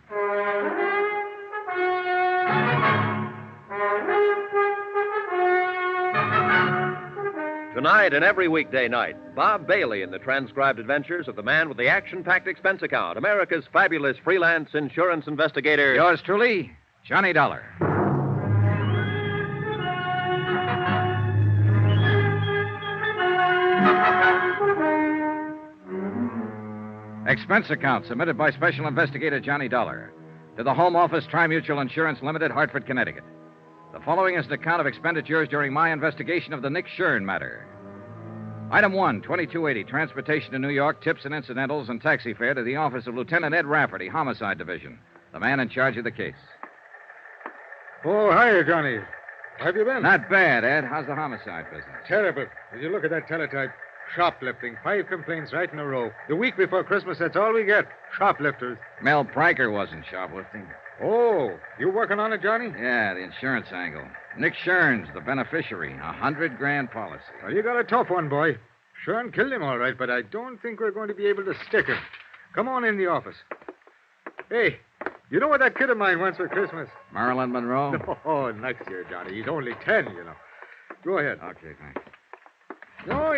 Tonight and every weekday night, Bob Bailey in the transcribed adventures of the man with the action-packed expense account, America's fabulous freelance insurance investigator. Yours truly, Johnny Dollar. Expense account submitted by Special Investigator Johnny Dollar to the Home Office Trimutual Insurance Limited, Hartford, Connecticut. The following is an account of expenditures during my investigation of the Nick Shern matter. Item 1, 2280, transportation to New York, tips and incidentals, and taxi fare to the office of Lieutenant Ed Rafferty, Homicide Division, the man in charge of the case. Oh, hiya, Johnny. How have you been? Not bad, Ed. How's the homicide business? Terrible. Did you look at that teletype? Shoplifting. 5 complaints right in a row. The week before Christmas, that's all we get. Shoplifters. Mel Priker wasn't shoplifting. Oh, you working on it, Johnny? Yeah, the insurance angle. Nick Shern's the beneficiary. $100,000 policy. Well, you got a tough one, boy. Shern killed him all right, but I don't think we're going to be able to stick him. Come on in the office. Hey, you know what that kid of mine wants for Christmas? Marilyn Monroe? Oh, next year, Johnny. He's only 10, you know. Go ahead. Okay, thanks. No,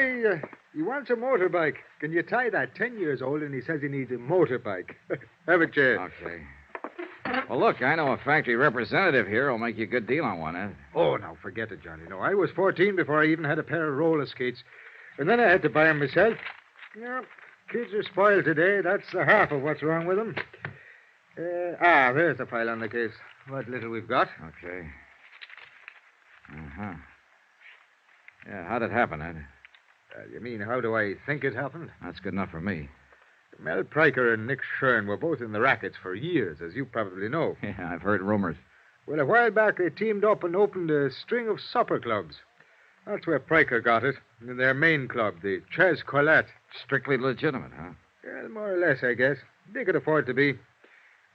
he wants a motorbike. Can you tie that? 10 years old, and he says he needs a motorbike. Have a chair. Okay. Well, look, I know a factory representative here who'll make you a good deal on one, Ed. Oh, now, forget it, Johnny. No, I was 14 before I even had a pair of roller skates. And then I had to buy them myself. Yeah, kids are spoiled today. That's the half of what's wrong with them. There's the file on the case. What little we've got. Okay. Uh-huh. Yeah, how'd it happen, Ed? You mean, how do I think it happened? That's good enough for me. Mel Priker and Nick Shern were both in the rackets for years, as you probably know. Yeah, I've heard rumors. Well, a while back, they teamed up and opened a string of supper clubs. That's where Priker got it, in their main club, the Ches Colette. Strictly legitimate, huh? Well, more or less, I guess. They could afford to be.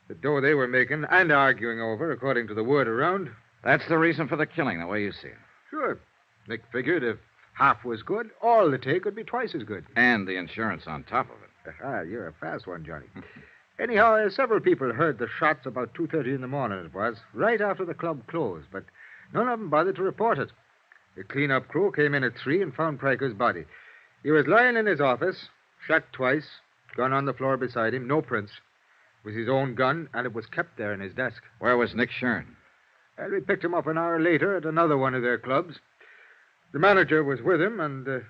The dough they were making and arguing over, according to the word around. That's the reason for the killing, the way you see it. Sure. Nick figured if half was good, all the take would be twice as good. And the insurance on top of it. You're a fast one, Johnny. Anyhow, several people heard the shots about 2:30 in the morning, it was, right after the club closed, but none of them bothered to report it. The cleanup crew came in at 3 and found Pryker's body. He was lying in his office, shot twice, gun on the floor beside him, no prints. It was his own gun, and it was kept there in his desk. Where was Nick Shern? Well, we picked him up an hour later at another one of their clubs. The manager was with him, and,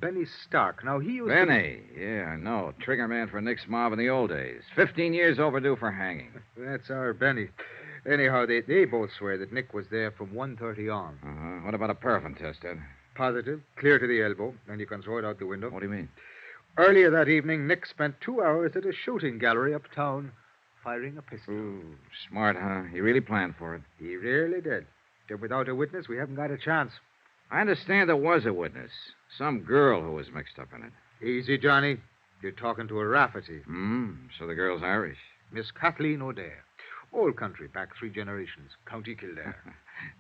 Benny Stark. Now, he used Benny. Yeah, I know. Trigger man for Nick's mob in the old days. 15 years overdue for hanging. That's our Benny. Anyhow, they both swear that Nick was there from 1:30 on. Uh-huh. What about a paraffin test, Ed? Positive, clear to the elbow, and you can throw it out the window. What do you mean? Earlier that evening, Nick spent 2 hours at a shooting gallery uptown firing a pistol. Ooh, smart, huh? He really planned for it. He really did. If without a witness, we haven't got a chance. I understand there was a witness. Some girl who was mixed up in it. Easy, Johnny. You're talking to a Rafferty. So the girl's Irish. Miss Kathleen O'Dare. Old country, back 3 generations. County Kildare.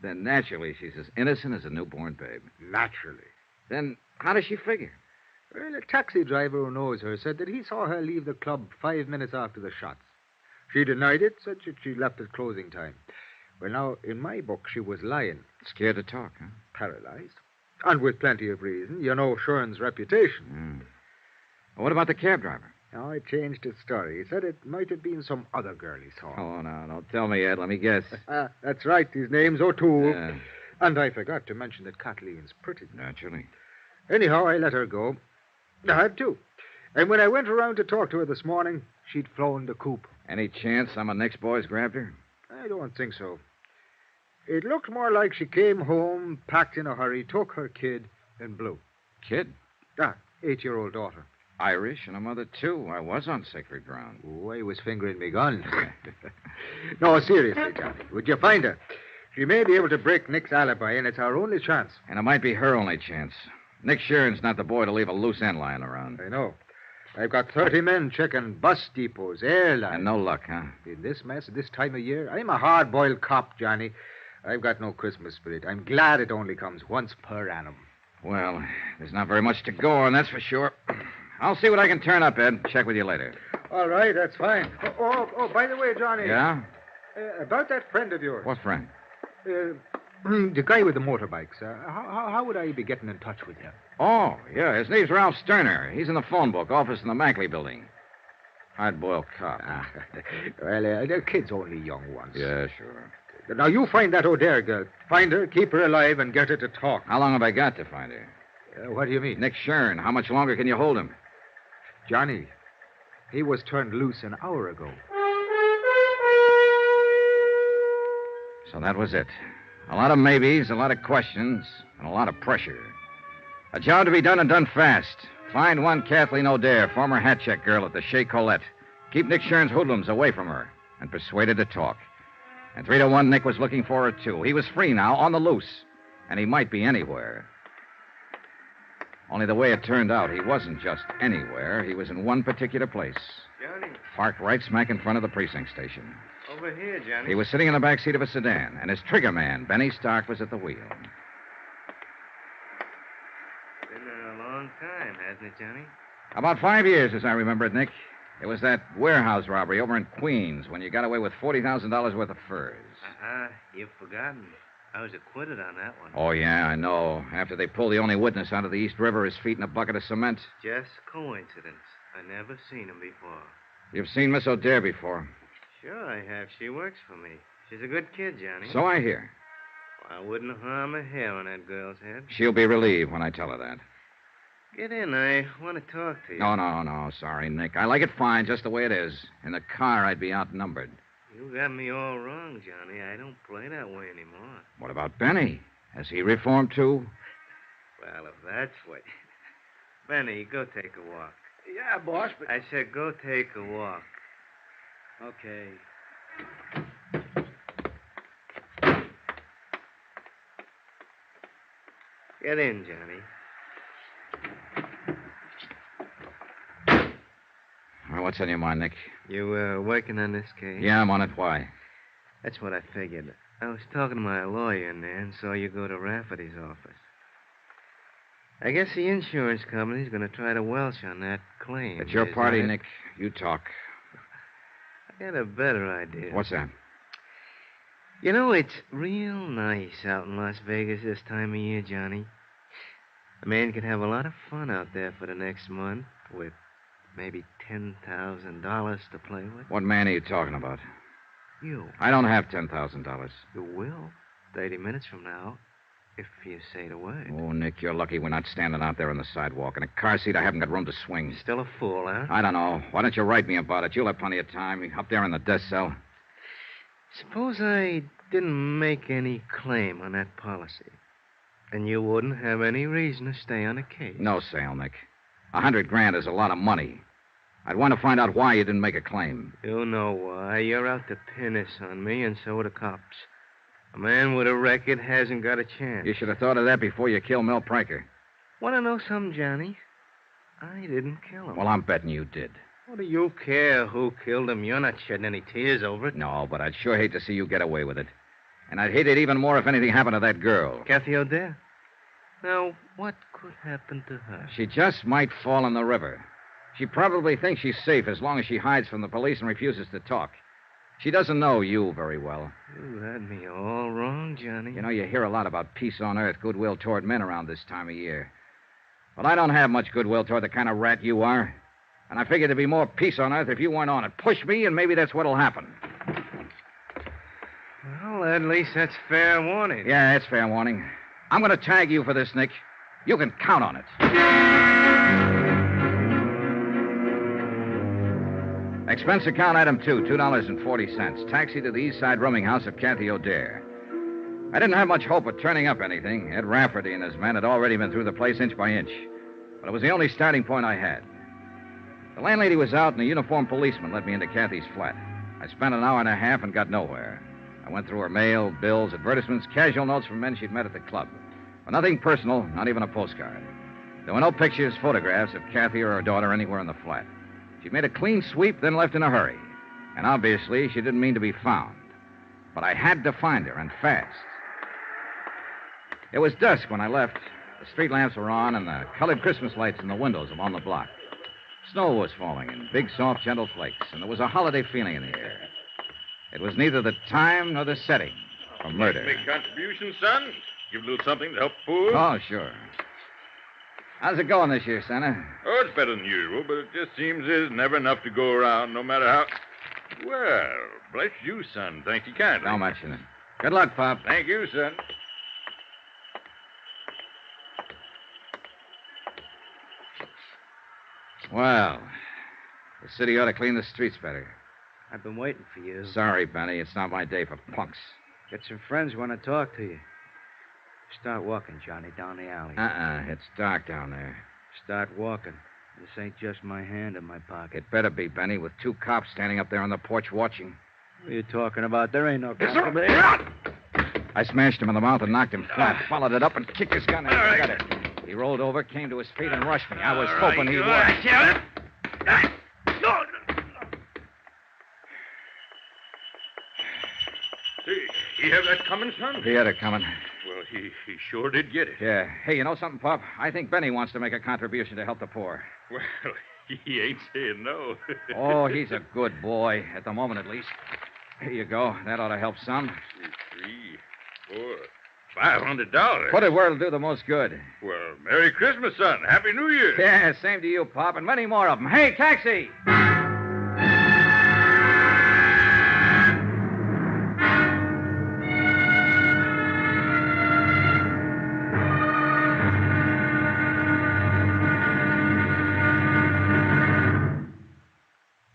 Then naturally she's as innocent as a newborn babe. Naturally. Then how does she figure? Well, a taxi driver who knows her said that he saw her leave the club 5 minutes after the shots. She denied it, said that she left at closing time. Well, now, in my book, she was lying. Scared to talk, huh? Paralyzed. And with plenty of reason. You know Shern's reputation. What about the cab driver? Now, I changed his story. He said it might have been some other girl he saw. Oh, no, don't tell me, Ed. Let me guess. That's right. His name's O'Toole. Yeah. And I forgot to mention that Kathleen's pretty. Naturally. Anyhow, I let her go. I had to. And when I went around to talk to her this morning, she'd flown the coop. Any chance some of Nick's boys grabbed her? I don't think so. It looked more like she came home, packed in a hurry, took her kid, and blew. Kid? 8-year-old daughter. Irish and a mother, too. I was on sacred ground. Oh, I was fingering me gun. No, seriously, Johnny. Would you find her? She may be able to break Nick's alibi, and it's our only chance. And it might be her only chance. Nick Shern's not the boy to leave a loose end lying around. I know. I've got 30 men checking bus depots, airlines. And no luck, huh? In this mess at this time of year, I'm a hard-boiled cop, Johnny. I've got no Christmas spirit. I'm glad it only comes once per annum. Well, there's not very much to go on, that's for sure. I'll see what I can turn up, Ed. Check with you later. All right, that's fine. Oh, by the way, Johnny. Yeah? About that friend of yours. What friend? The guy with the motorbikes. How would I be getting in touch with him? Oh, yeah. His name's Ralph Sterner. He's in the phone book office in the Mackley building. Hard-boiled cop. Well, they're kids, only young ones. Yeah, sure. Now, you find that O'Dare girl. Find her, keep her alive, and get her to talk. How long have I got to find her? What do you mean? Nick Shern. How much longer can you hold him? Johnny, he was turned loose an hour ago. So that was it. A lot of maybes, a lot of questions, and a lot of pressure. A job to be done and done fast. Find one Kathleen O'Dare, former hat check girl at the Chez Colette. Keep Nick Shern's hoodlums away from her, and persuade her to talk. And 3 to 1, Nick was looking for her, too. He was free now, on the loose, and he might be anywhere. Only the way it turned out, he wasn't just anywhere. He was in one particular place. Johnny. Parked right smack in front of the precinct station. Over here, Johnny. He was sitting in the back seat of a sedan, and his trigger man, Benny Stark, was at the wheel. Been a long time, hasn't it, Johnny? About 5 years, as I remember it, Nick. It was that warehouse robbery over in Queens when you got away with $40,000 worth of furs. You've forgotten. I was acquitted on that one. Oh, yeah, I know. After they pulled the only witness out of the East River, his feet in a bucket of cement. Just coincidence. I never seen him before. You've seen Miss O'Dare before. Sure I have. She works for me. She's a good kid, Johnny. So I hear. Well, I wouldn't harm a hair on that girl's head. She'll be relieved when I tell her that. Get in. I want to talk to you. No. Sorry, Nick. I like it fine just the way it is. In the car, I'd be outnumbered. You got me all wrong, Johnny. I don't play that way anymore. What about Benny? Has he reformed, too? Well, if that's what... Benny, go take a walk. Yeah, boss, but... I said go take a walk. Okay. Get in, Johnny. Well, what's on your mind, Nick? You working on this case? Yeah, I'm on it. Why? That's what I figured. I was talking to my lawyer in there and saw you go to Rafferty's office. I guess the insurance company's going to try to welch on that claim. It's your party, Nick. You talk. I got a better idea. What's that? You know, it's real nice out in Las Vegas this time of year, Johnny. A man can have a lot of fun out there for the next month with maybe $10,000 to play with. What man are you talking about? You. I don't have $10,000. You will 30 minutes from now, if you say the word. Oh, Nick, you're lucky we're not standing out there on the sidewalk. In a car seat, I haven't got room to swing. Still a fool, huh? I don't know. Why don't you write me about it? You'll have plenty of time. Up there in the death cell. Suppose I didn't make any claim on that policy. And you wouldn't have any reason to stay on the case. No sale, Nick. $100,000 is a lot of money. I'd want to find out why you didn't make a claim. You know why. You're out to pin this on me, and so are the cops. A man with a record hasn't got a chance. You should have thought of that before you killed Mel Pranker. Want to know something, Johnny? I didn't kill him. Well, I'm betting you did. What do you care who killed him? You're not shedding any tears over it. No, but I'd sure hate to see you get away with it. And I'd hate it even more if anything happened to that girl. Kathy O'Dare? Now, what could happen to her? She just might fall in the river. She probably thinks she's safe as long as she hides from the police and refuses to talk. She doesn't know you very well. You had me all wrong, Johnny. You know, you hear a lot about peace on earth, goodwill toward men around this time of year. Well, I don't have much goodwill toward the kind of rat you are. And I figured there'd be more peace on earth if you weren't on it. Push me, and maybe that's what'll happen. Well, at least that's fair warning. Yeah, it's fair warning. I'm going to tag you for this, Nick. You can count on it. Expense account item 2, $2.40. Taxi to the East Side rooming house of Kathy O'Dare. I didn't have much hope of turning up anything. Ed Rafferty and his men had already been through the place inch by inch. But it was the only starting point I had. The landlady was out, and a uniformed policeman led me into Kathy's flat. I spent an hour and a half and got nowhere. I went through her mail, bills, advertisements, casual notes from men she'd met at the club. But nothing personal, not even a postcard. There were no pictures, photographs of Kathy or her daughter anywhere in the flat. She made a clean sweep, then left in a hurry. And obviously, she didn't mean to be found. But I had to find her, and fast. It was dusk when I left. The street lamps were on, and the colored Christmas lights in the windows along the block. Snow was falling in big, soft, gentle flakes, and there was a holiday feeling in the air. It was neither the time nor the setting for murder. Make contributions, son? Give a little something to help the poor? Oh, sure. How's it going this year, Santa? Oh, it's better than usual, but it just seems there's never enough to go around, no matter how... Well, bless you, son. Thank you kindly. Don't mention it. Good luck, Pop. Thank you, son. Well, the city ought to clean the streets better. I've been waiting for you. Sorry, Benny. It's not my day for punks. Got some friends who want to talk to you. Start walking, Johnny, down the alley. It's dark down there. Start walking. This ain't just my hand in my pocket. It better be, Benny, with 2 cops standing up there on the porch watching. What are you talking about? There ain't no cops. I smashed him in the mouth and knocked him flat. Followed it up and kicked his gun. And I got it. He rolled over, came to his feet, and rushed me. I was hoping he would. He have that coming, son? He had it coming. Well, he sure did get it. Yeah. Hey, you know something, Pop? I think Benny wants to make a contribution to help the poor. Well, he ain't saying no. Oh, he's a good boy, at the moment at least. Here you go. That ought to help some. 3, 4, $500. Put it where it'll do the most good. Well, Merry Christmas, son. Happy New Year. Yeah, same to you, Pop, and many more of them. Hey, taxi!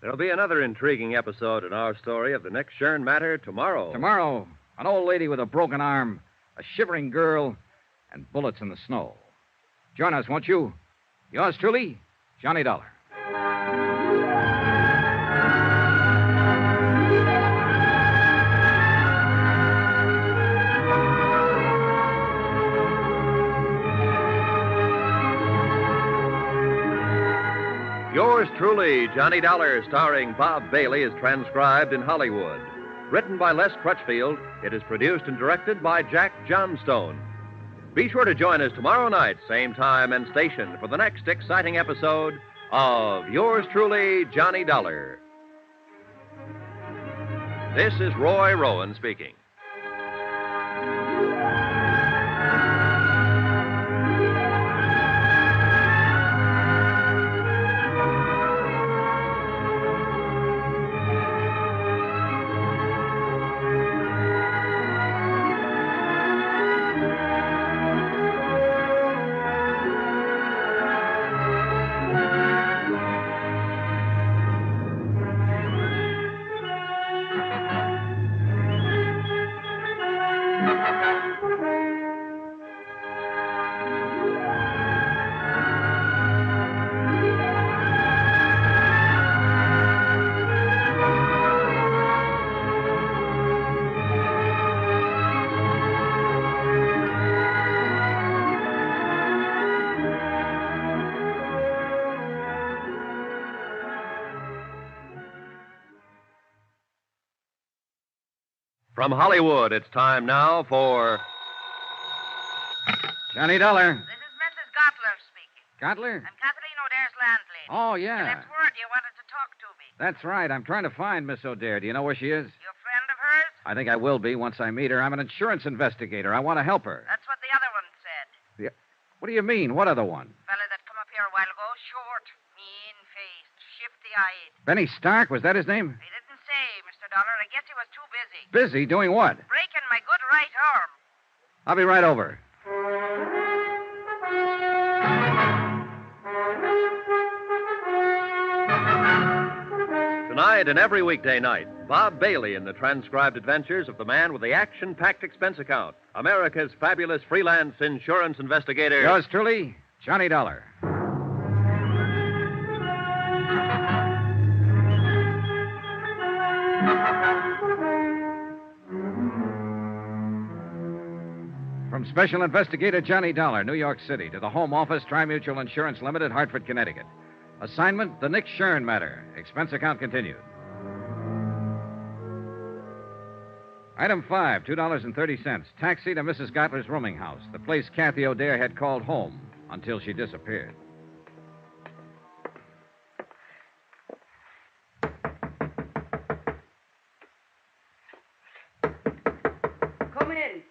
There'll be another intriguing episode in our story of the next Shern matter tomorrow. Tomorrow, an old lady with a broken arm, a shivering girl, and bullets in the snow. Join us, won't you? Yours truly, Johnny Dollar. Yours truly, Johnny Dollar, starring Bob Bailey, is transcribed in Hollywood. Written by Les Crutchfield, it is produced and directed by Jack Johnstone. Be sure to join us tomorrow night, same time and station, for the next exciting episode of Yours truly, Johnny Dollar. This is Roy Rowan speaking. From Hollywood, it's time now for Johnny Dollar. This is Mrs. Gottler speaking. Gottler? I'm Kathleen O'Dare's landlady. Oh, I yeah. left word you wanted to talk to me. That's right. I'm trying to find Miss O'Dare. Do you know where she is? You a friend of hers? I think I will be once I meet her. I'm an insurance investigator. I want to help her. That's what the other one said. What do you mean? What other one? Fella that come up here a while ago, short, mean-faced, shifty-eyed. Benny Stark? Was that his name? He didn't say, Mr. Dollar. I guess he was too busy. Busy? Doing what? Breaking my good right arm. I'll be right over. Tonight and every weekday night, Bob Bailey in the transcribed adventures of the man with the action-packed expense account, America's fabulous freelance insurance investigator. Yours truly, Johnny Dollar. From Special Investigator Johnny Dollar, New York City, to the Home Office, Tri-Mutual Insurance Limited, Hartford, Connecticut. Assignment, the Nick Shern matter. Expense account continued. Item 5, $2.30. Taxi to Mrs. Gottler's rooming house, the place Kathy O'Dare had called home until she disappeared. Come in.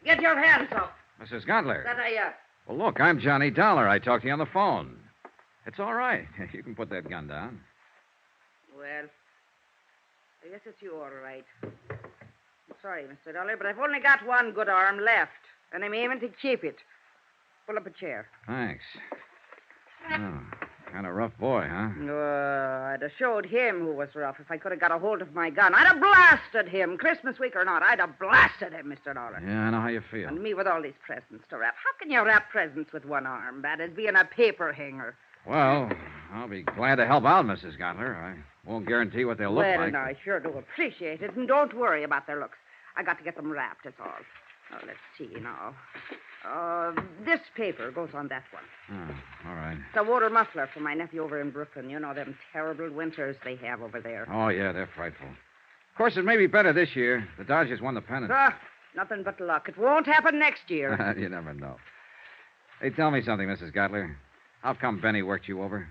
Get your hands up. Mrs. Gottler. That I, Well, look, I'm Johnny Dollar. I talked to you on the phone. It's all right. You can put that gun down. Well, I guess it's you, all right. I'm sorry, Mr. Dollar, but I've only got one good arm left, and I'm aiming to keep it. Pull up a chair. Thanks. Oh, kind of rough boy, huh? I'd have showed him who was rough if I could have got a hold of my gun. I'd have blasted him, Christmas week or not. I'd have blasted him, Mr. Dollar. Yeah, I know how you feel. And me with all these presents to wrap. How can you wrap presents with one arm? That'd be in a paper hanger. Well, I'll be glad to help out, Mrs. Gottler. I won't guarantee what they'll look Well, like. now, I sure do appreciate it, and don't worry about their looks. I got to get them wrapped, that's all. Oh, let's see now. This paper goes on that one. Oh, all right. It's a water muffler for my nephew over in Brooklyn. You know them terrible winters they have over there. Oh, yeah, they're frightful. Of course, it may be better this year. The Dodgers won the pennant. Nothing but luck. It won't happen next year. You never know. Hey, tell me something, Mrs. Gottler. How come Benny worked you over?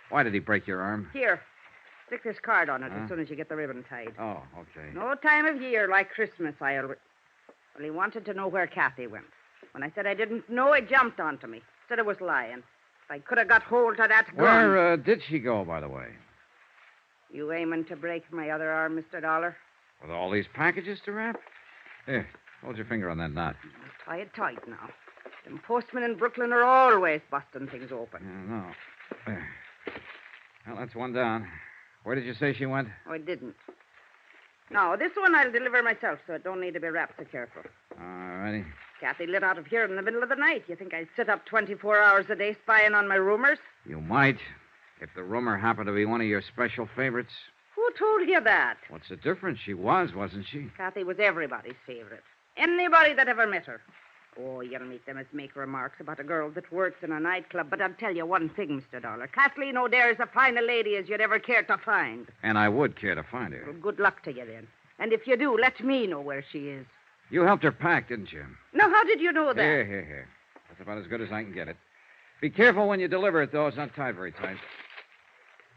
Why did he break your arm? Here. Stick this card on it as soon as you get the ribbon tied. Oh, okay. No time of year like Christmas, Well, he wanted to know where Kathy went. When I said I didn't know, he jumped onto me. Said I was lying. If I could have got hold of that gun... Where did she go, by the way? You aiming to break my other arm, Mr. Dollar? With all these packages to wrap? Here, hold your finger on that knot. Tie it tight now. Them postmen in Brooklyn are always busting things open. Yeah, no. There. Well, that's one down. Where did you say she went? Oh, I didn't. No, this one I'll deliver myself, so it don't need to be wrapped so careful. All righty. Kathy lit out of here in the middle of the night. You think I'd sit up 24 hours a day spying on my roomers? You might, if the roomer happened to be one of your special favorites. Who told you that? What's the difference? She was, wasn't she? Kathy was everybody's favorite. Anybody that ever met her. Oh, you'll meet them as make remarks about a girl that works in a nightclub. But I'll tell you one thing, Mr. Dollar. Kathleen O'Dare is as fine a lady as you'd ever care to find. And I would care to find her. Well, good luck to you, then. And if you do, let me know where she is. You helped her pack, didn't you? Now, how did you know that? Here. That's about as good as I can get it. Be careful when you deliver it, though. It's not tied very tight.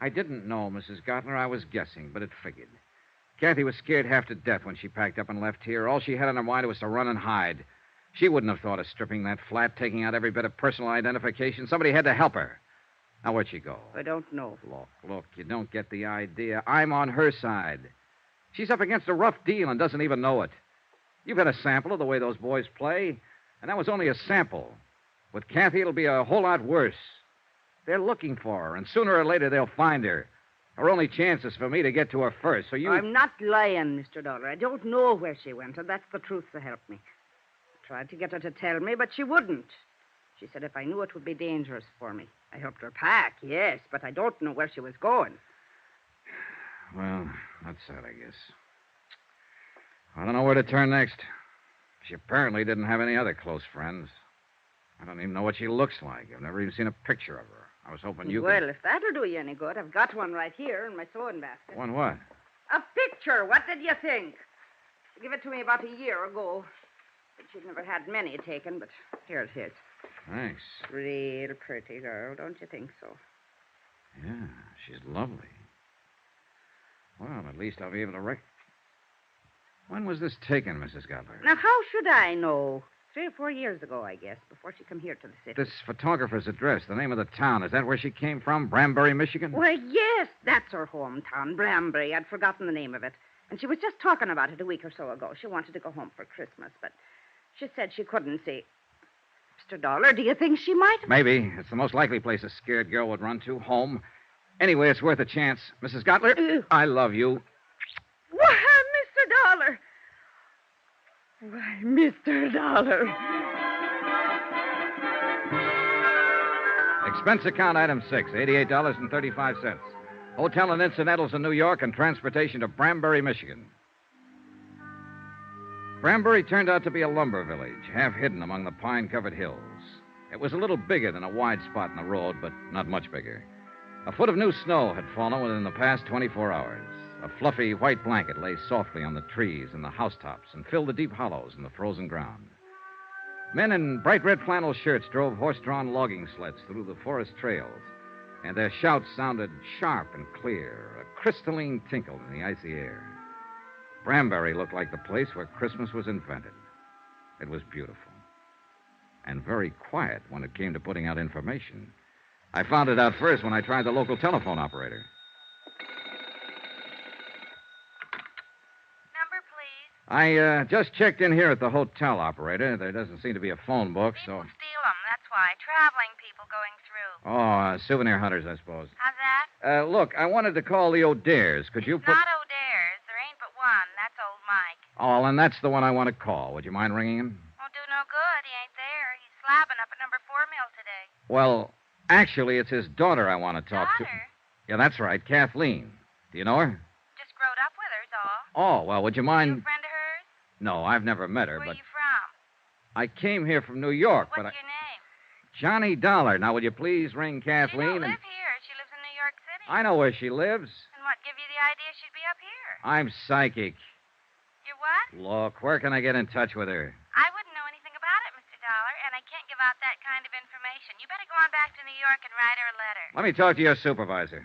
I didn't know, Mrs. Gottler. I was guessing, but it figured. Kathy was scared half to death when she packed up and left here. All she had on her mind was to run and hide. She wouldn't have thought of stripping that flat, taking out every bit of personal identification. Somebody had to help her. Now, where'd she go? I don't know. Look, you don't get the idea. I'm on her side. She's up against a rough deal and doesn't even know it. You've had a sample of the way those boys play, and that was only a sample. With Kathy, it'll be a whole lot worse. They're looking for her, and sooner or later they'll find her. Her only chance is for me to get to her first, so you... I'm not lying, Mr. Dollar. I don't know where she went, and that's the truth to help me. I tried to get her to tell me, but she wouldn't. She said if I knew it would be dangerous for me. I helped her pack, yes, but I don't know where she was going. Well, that's sad, I guess. I don't know where to turn next. She apparently didn't have any other close friends. I don't even know what she looks like. I've never even seen a picture of her. I was hoping you Well, could... if that'll do you any good, I've got one right here in my sewing basket. One what? A picture. What did you think? She gave it to me about a year ago. But she'd never had many taken, but here it is. Thanks. Real pretty girl, don't you think so? Yeah, she's lovely. Well, at least I'll be able to When was this taken, Mrs. Gutler? Now, how should I know? 3 or 4 years ago, I guess, before she come here to the city. This photographer's address, the name of the town, is that where she came from? Branbury, Michigan? Why, yes, that's her hometown, Branbury. I'd forgotten the name of it. And she was just talking about it a week or so ago. She wanted to go home for Christmas, but she said she couldn't see. Mr. Dollar, do you think she might? Maybe. It's the most likely place a scared girl would run to, home. Anyway, it's worth a chance. Mrs. Gutler, I love you. Why, Mr. Dollar. Why, Mr. Dollar. Expense account item 6, $88.35. Hotel and incidentals in New York and transportation to Branbury, Michigan. Branbury turned out to be a lumber village, half hidden among the pine-covered hills. It was a little bigger than a wide spot in the road, but not much bigger. A foot of new snow had fallen within the past 24 hours. A fluffy white blanket lay softly on the trees and the housetops and filled the deep hollows in the frozen ground. Men in bright red flannel shirts drove horse-drawn logging sleds through the forest trails, and their shouts sounded sharp and clear, a crystalline tinkle in the icy air. Branbury looked like the place where Christmas was invented. It was beautiful. And very quiet when it came to putting out information. I found it out first when I tried the local telephone operator. Number, please. I just checked in here at the hotel, operator. There doesn't seem to be a phone book, so... Steal them, that's why. Traveling people going through. Oh, souvenir hunters, I suppose. How's that? Look, I wanted to call the O'Dares. Could you put... Not O'Dares. There ain't but one. That's old Mike. Oh, and that's the one I want to call. Would you mind ringing him? Won't do no good. He ain't there. He's slabbing up at number 4 mill today. Well, actually, it's his daughter I want to talk to. Yeah, that's right, Kathleen. Do you know her? Just growed up with her's all. Oh, well, would you mind... You a friend of hers? No, I've never met her, Where but... you from? I came here from New York, What's but your name? Johnny Dollar. Now, would you please ring Kathleen She don't live here. She lives in New York City. I know where she lives. And what give you the idea she'd be up here? I'm psychic. You're what? Look, where can I get in touch with her? I wouldn't know anything about it, Mr. Dollar, and I can't give out that kind of information. You better go on back to New York and write her a letter. Let me talk to your supervisor.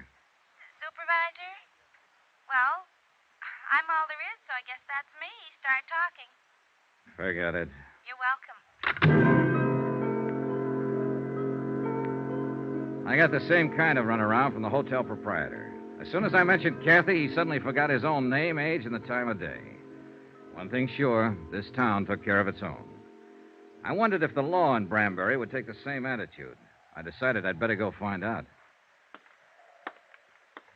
Supervisor? Well, I'm all there is, so I guess that's me. Start talking. Forget it. You're welcome. I got the same kind of runaround from the hotel proprietor. As soon as I mentioned Kathy, he suddenly forgot his own name, age, and the time of day. One thing's sure, this town took care of its own. I wondered if the law in Branbury would take the same attitude. I decided I'd better go find out.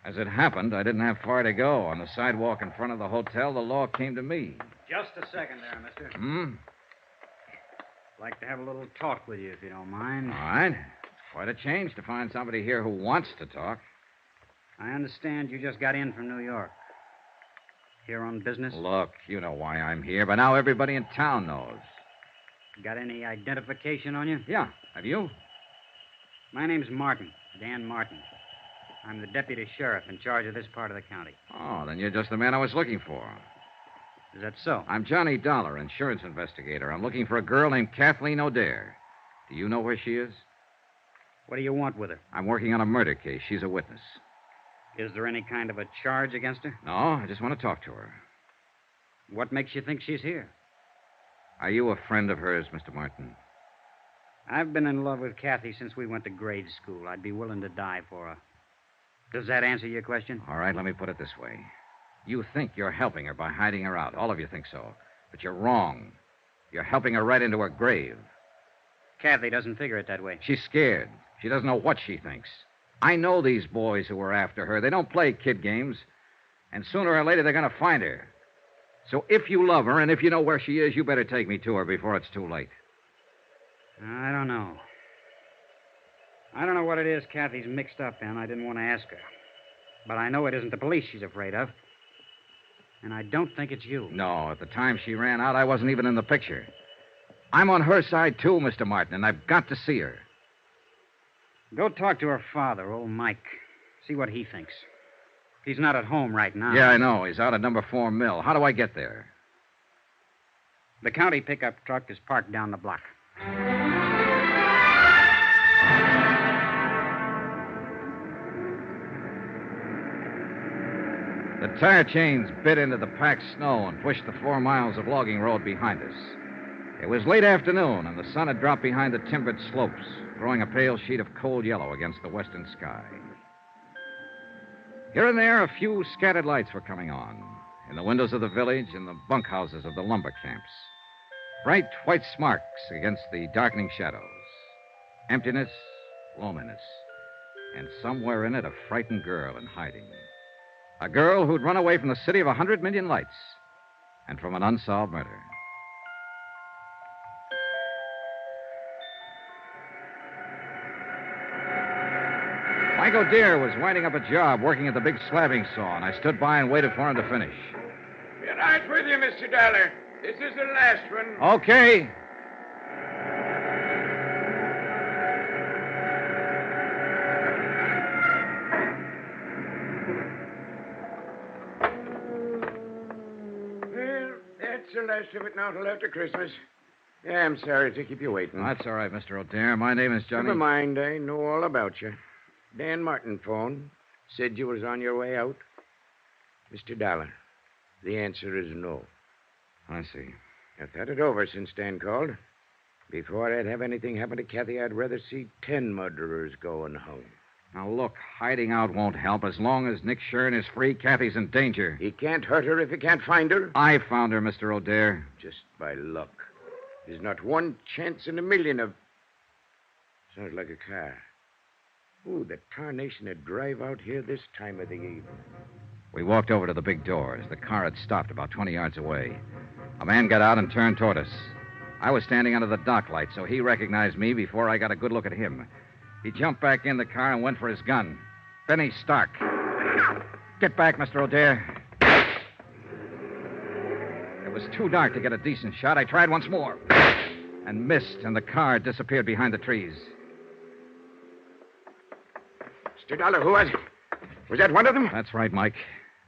As it happened, I didn't have far to go. On the sidewalk in front of the hotel, the law came to me. Just a second there, mister. Hmm? Like to have a little talk with you, if you don't mind. All right. Quite a change to find somebody here who wants to talk. I understand you just got in from New York. Here on business? Look, you know why I'm here, but now everybody in town knows. Got any identification on you? Yeah. Have you? My name's Martin, Dan Martin. I'm the deputy sheriff in charge of this part of the county. Oh, then you're just the man I was looking for. Is that so? I'm Johnny Dollar, insurance investigator. I'm looking for a girl named Kathleen O'Dare. Do you know where she is? What do you want with her? I'm working on a murder case. She's a witness. Is there any kind of a charge against her? No, I just want to talk to her. What makes you think she's here? Are you a friend of hers, Mr. Martin? I've been in love with Kathy since we went to grade school. I'd be willing to die for her. Does that answer your question? All right, let me put it this way. You think you're helping her by hiding her out. All of you think so. But you're wrong. You're helping her right into her grave. Kathy doesn't figure it that way. She's scared. She doesn't know what she thinks. I know these boys who are after her. They don't play kid games. And sooner or later, they're going to find her. So if you love her and if you know where she is, you better take me to her before it's too late. I don't know. I don't know what it is Kathy's mixed up in. I didn't want to ask her. But I know it isn't the police she's afraid of. And I don't think it's you. No, at the time she ran out, I wasn't even in the picture. I'm on her side, too, Mr. Martin, and I've got to see her. Go talk to her father, old Mike. See what he thinks. He's not at home right now. Yeah, I know. He's out at number 4 Mill. How do I get there? The county pickup truck is parked down the block. The tire chains bit into the packed snow and pushed the 4 miles of logging road behind us. It was late afternoon, and the sun had dropped behind the timbered slopes, throwing a pale sheet of cold yellow against the western sky. Here and there, a few scattered lights were coming on, in the windows of the village and the bunkhouses of the lumber camps. Bright white sparks against the darkening shadows. Emptiness, loneliness, and somewhere in it a frightened girl in hiding. A girl who'd run away from the city of 100 million lights and from an unsolved murder. Mike O'Dare was winding up a job working at the big slabbing saw, and I stood by and waited for him to finish. Be right with you, Mr. Dollar. This is the last one. Okay. Well, that's the last of it now till after Christmas. Yeah, I'm sorry to keep you waiting. That's all right, Mr. O'Dare. My name is Johnny. Never mind. I know all about you. Dan Martin phoned. Said you was on your way out. Mr. Dollar, the answer is no. I see. I've thought it over since Dan called. Before I'd have anything happen to Kathy, I'd rather see 10 murderers going home. Now, look, hiding out won't help. As long as Nick Shern is free, Kathy's in danger. He can't hurt her if he can't find her. I found her, Mr. O'Dare. Just by luck. There's not one chance in a million of... Sounds like a car. Who the tarnation would drive out here this time of the evening? We walked over to the big doors. The car had stopped about 20 yards away. A man got out and turned toward us. I was standing under the dock light, so he recognized me before I got a good look at him. He jumped back in the car and went for his gun. Benny Stark. Get back, Mr. O'Dare. It was too dark to get a decent shot. I tried once more and missed, and the car disappeared behind the trees. Mr. Dollar, who was it? Was that one of them? That's right, Mike.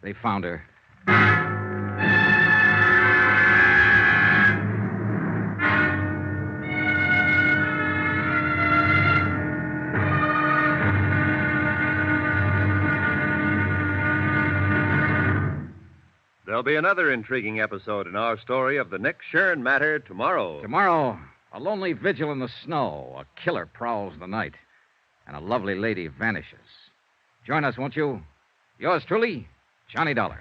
They found her. There'll be another intriguing episode in our story of the Nick Shern matter tomorrow. Tomorrow, a lonely vigil in the snow. A killer prowls the night, and a lovely lady vanishes. Join us, won't you? Yours truly, Johnny Dollar.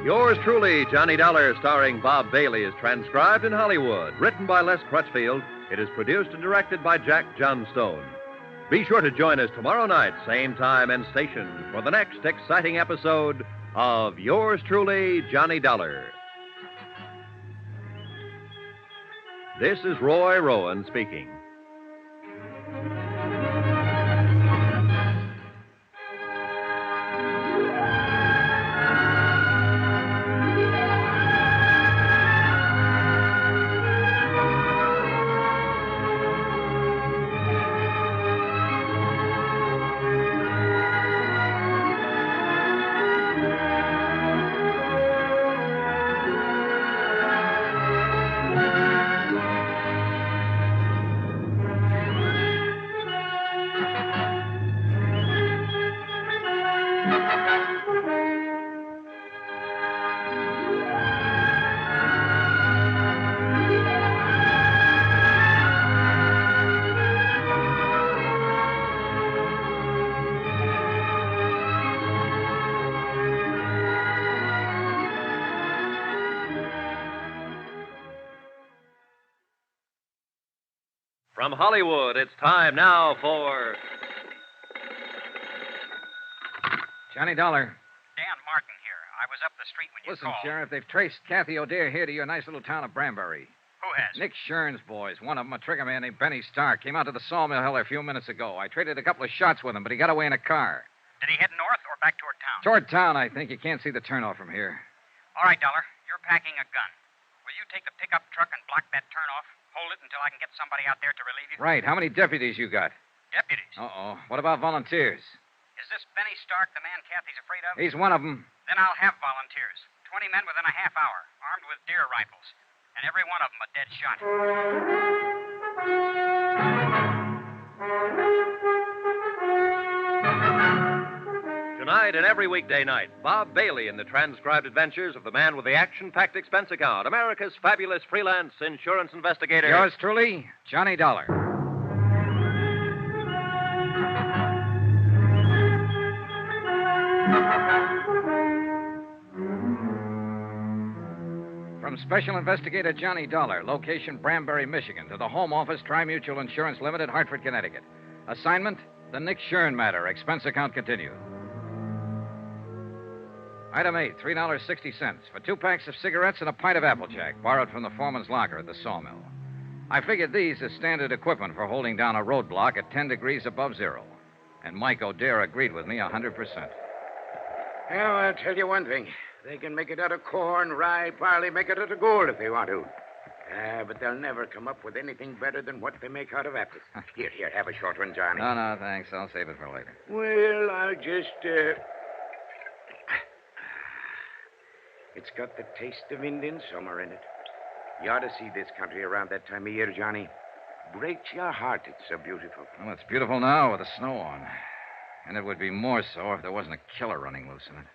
Yours truly, Johnny Dollar, starring Bob Bailey, is transcribed in Hollywood. Written by Les Crutchfield, it is produced and directed by Jack Johnstone. Be sure to join us tomorrow night, same time and station, for the next exciting episode of Yours truly, Johnny Dollar. This is Roy Rowan speaking. From Hollywood, it's time now for... Johnny Dollar. Dan Martin here. I was up the street when you Listen, called. Sheriff, they've traced Kathy O'Dare here to your nice little town of Branbury. Who has? Nick Shern's boys. One of them, a trigger man named Benny Stark, came out to the sawmill hill a few minutes ago. I traded a couple of shots with him, but he got away in a car. Did he head north or back toward town? Toward town, I think. You can't see the turnoff from here. All right, Dollar. You're packing a gun. will you take the pickup truck and block that turnoff? Hold it until I can get somebody out there to relieve you? Right. How many deputies you got? Deputies? Uh-oh. What about volunteers? Is this Benny Stark the man Kathy's afraid of? He's one of them. Then I'll have volunteers. 20 men within a half hour, armed with deer rifles. And every one of them a dead shot. Tonight and every weekday night, Bob Bailey in the transcribed adventures of the man with the action-packed expense account, America's fabulous freelance insurance investigator. Yours truly, Johnny Dollar. From Special Investigator Johnny Dollar, location Branbury, Michigan, to the Home Office, Tri-Mutual Insurance Limited, Hartford, Connecticut. Assignment, the Nick Shern matter. Expense account continued. Item 8, $3.60 for 2 packs of cigarettes and a pint of Applejack, borrowed from the foreman's locker at the sawmill. I figured these as standard equipment for holding down a roadblock at 10 degrees above zero. And Mike O'Dare agreed with me 100%. Well, I'll tell you one thing. They can make it out of corn, rye, barley, make it out of gold if they want to. But they'll never come up with anything better than what they make out of apples. Here, have a short one, Johnny. No, thanks. I'll save it for later. Well, I'll just, It's got the taste of Indian summer in it. You ought to see this country around that time of year, Johnny. Breaks your heart, it's so beautiful. Well, it's beautiful now with the snow on. And it would be more so if there wasn't a killer running loose in it.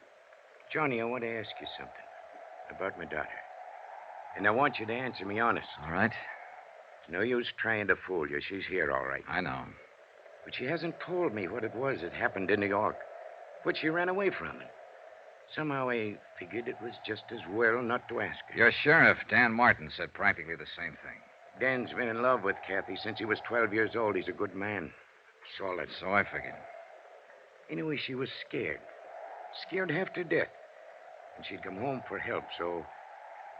Johnny, I want to ask you something about my daughter. And I want you to answer me honest. All right. It's no use trying to fool you. She's here, all right. I know. But she hasn't told me what it was that happened in New York. What she ran away from. And somehow I figured it was just as well not to ask her. Your sheriff, Dan Martin, said practically the same thing. Dan's been in love with Kathy since he was 12 years old. He's a good man. Solid. So I figured. Anyway, she was scared. Scared half to death. And she'd come home for help, so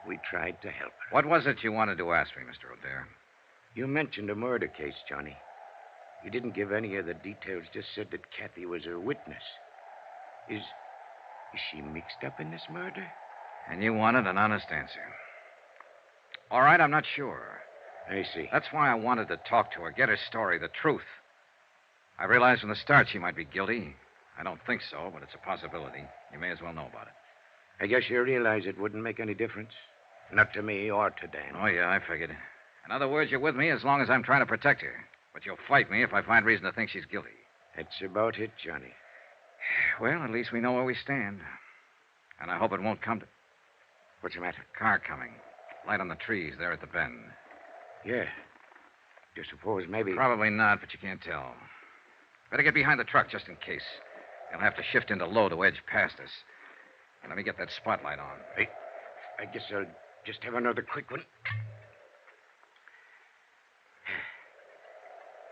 we tried to help her. What was it you wanted to ask me, Mr. O'Dare? You mentioned a murder case, Johnny. You didn't give any of the details, just said that Kathy was a witness. Is she mixed up in this murder? And you wanted an honest answer. All right, I'm not sure. I see. That's why I wanted to talk to her, get her story, the truth. I realized from the start she might be guilty. I don't think so, but it's a possibility. You may as well know about it. I guess you realize it wouldn't make any difference. Not to me or to Dan. Oh, yeah, I figured. In other words, you're with me as long as I'm trying to protect her. But you'll fight me if I find reason to think she's guilty. That's about it, Johnny. Well, at least we know where we stand. And I hope it won't come to... What's the matter? Car coming. Light on the trees there at the bend. Yeah. Do you suppose maybe... Probably not, but you can't tell. Better get behind the truck just in case. They'll have to shift into low to edge past us. And let me get that spotlight on. I guess I'll just have another quick one.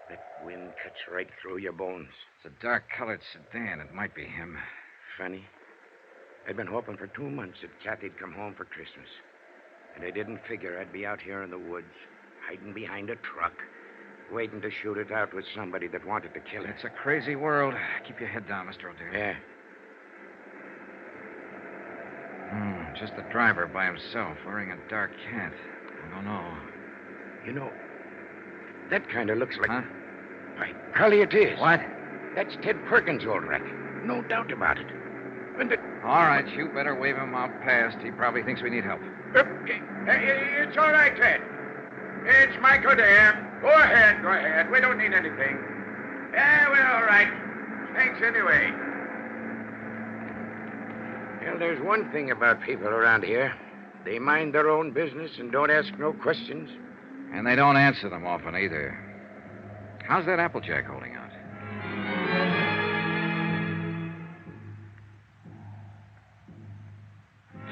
That wind cuts right through your bones. It's a dark-colored sedan. It might be him. Funny. I'd been hoping for 2 months that Kathy'd come home for Christmas. And I didn't figure I'd be out here in the woods, hiding behind a truck, waiting to shoot it out with somebody that wanted to kill her. It's a crazy world. Keep your head down, Mr. O'Dare. Yeah. Just the driver by himself, wearing a dark hat. I don't know. You know, that kind of looks like... Huh? By golly, it is. What? That's Ted Perkins, all right. No doubt about it. And All right, you better wave him out past. He probably thinks we need help. It's all right, Ted. It's Michael Dam. Go ahead. We don't need anything. Yeah, we're all right. Thanks anyway. Well, there's one thing about people around here. They mind their own business and don't ask no questions. And they don't answer them often either. How's that Applejack holding out?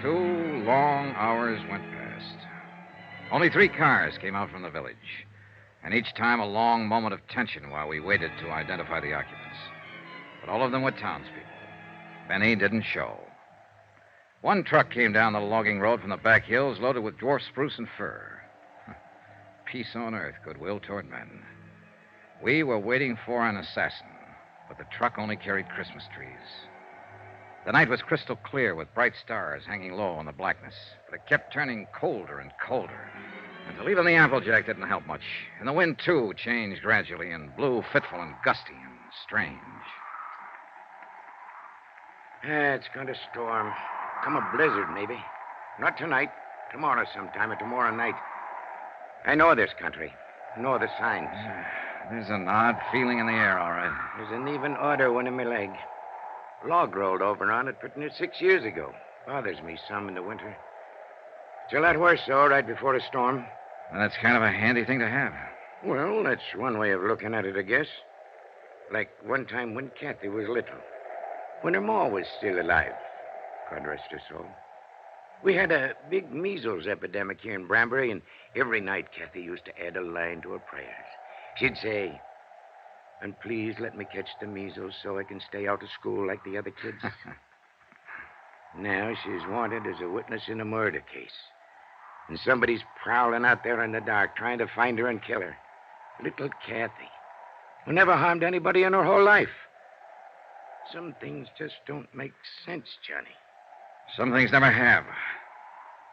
Two long hours went past. Only 3 cars came out from the village. And each time a long moment of tension while we waited to identify the occupants. But all of them were townspeople. Benny didn't show. One truck came down the logging road from the back hills loaded with dwarf spruce and fir. Peace on earth, goodwill toward men. We were waiting for an assassin, but the truck only carried Christmas trees. The night was crystal clear with bright stars hanging low in the blackness, but it kept turning colder and colder. Until even the Applejack didn't help much. And the wind, too, changed gradually and blew fitful and gusty and strange. It's going to storm. Come a blizzard, maybe. Not tonight. Tomorrow sometime or tomorrow night. I know this country. Know the signs. There's an odd feeling in the air, all right. There's an even odor one in my leg. Log rolled over on it pretty near 6 years ago. Bothers me some in the winter. It's a lot worse, though, right before a storm. Well, that's kind of a handy thing to have. Well, that's one way of looking at it, I guess. Like one time when Kathy was little. When her ma was still alive. God rest her soul. We had a big measles epidemic here in Branbury, and every night Kathy used to add a line to her prayers. She'd say, "And please let me catch the measles so I can stay out of school like the other kids." Now she's wanted as a witness in a murder case. And somebody's prowling out there in the dark trying to find her and kill her. Little Kathy, who never harmed anybody in her whole life. Some things just don't make sense, Johnny. Some things never have.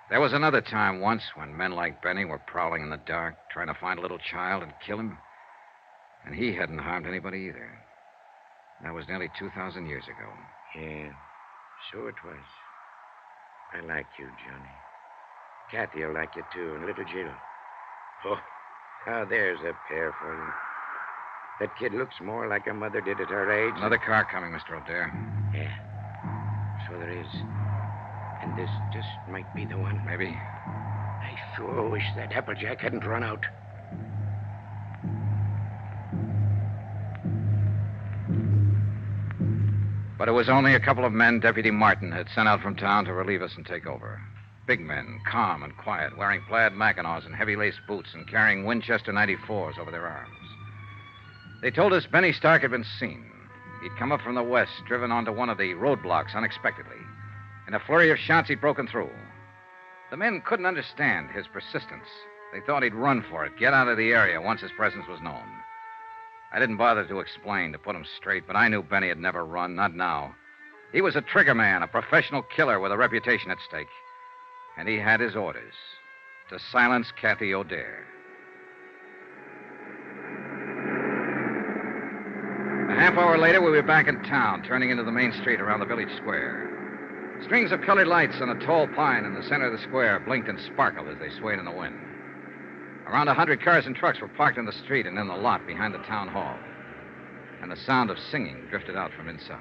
There was another time once when men like Benny were prowling in the dark, trying to find a little child and kill him. And he hadn't harmed anybody either. That was nearly 2,000 years ago. Yeah, so it was. I like you, Johnny. Kathy will like you, too, and little Jill. Oh, now there's a pair for you. That kid looks more like her mother did at her age. Another car coming, Mr. O'Dare. Yeah, so there is. And this just might be the one. Maybe. I sure wish that Applejack hadn't run out. But it was only a couple of men Deputy Martin had sent out from town to relieve us and take over. Big men, calm and quiet, wearing plaid mackinaws and heavy lace boots and carrying Winchester 94s over their arms. They told us Benny Stark had been seen. He'd come up from the west, driven onto one of the roadblocks unexpectedly. In a flurry of shots, he'd broken through. The men couldn't understand his persistence. They thought he'd run for it, get out of the area once his presence was known. I didn't bother to explain, to put him straight, but I knew Benny had never run, not now. He was a trigger man, a professional killer with a reputation at stake. And he had his orders to silence Kathy O'Dare. A half hour later, we were back in town, turning into the main street around the village square. Strings of colored lights on a tall pine in the center of the square blinked and sparkled as they swayed in the wind. Around 100 cars and trucks were parked in the street and in the lot behind the town hall. And the sound of singing drifted out from inside.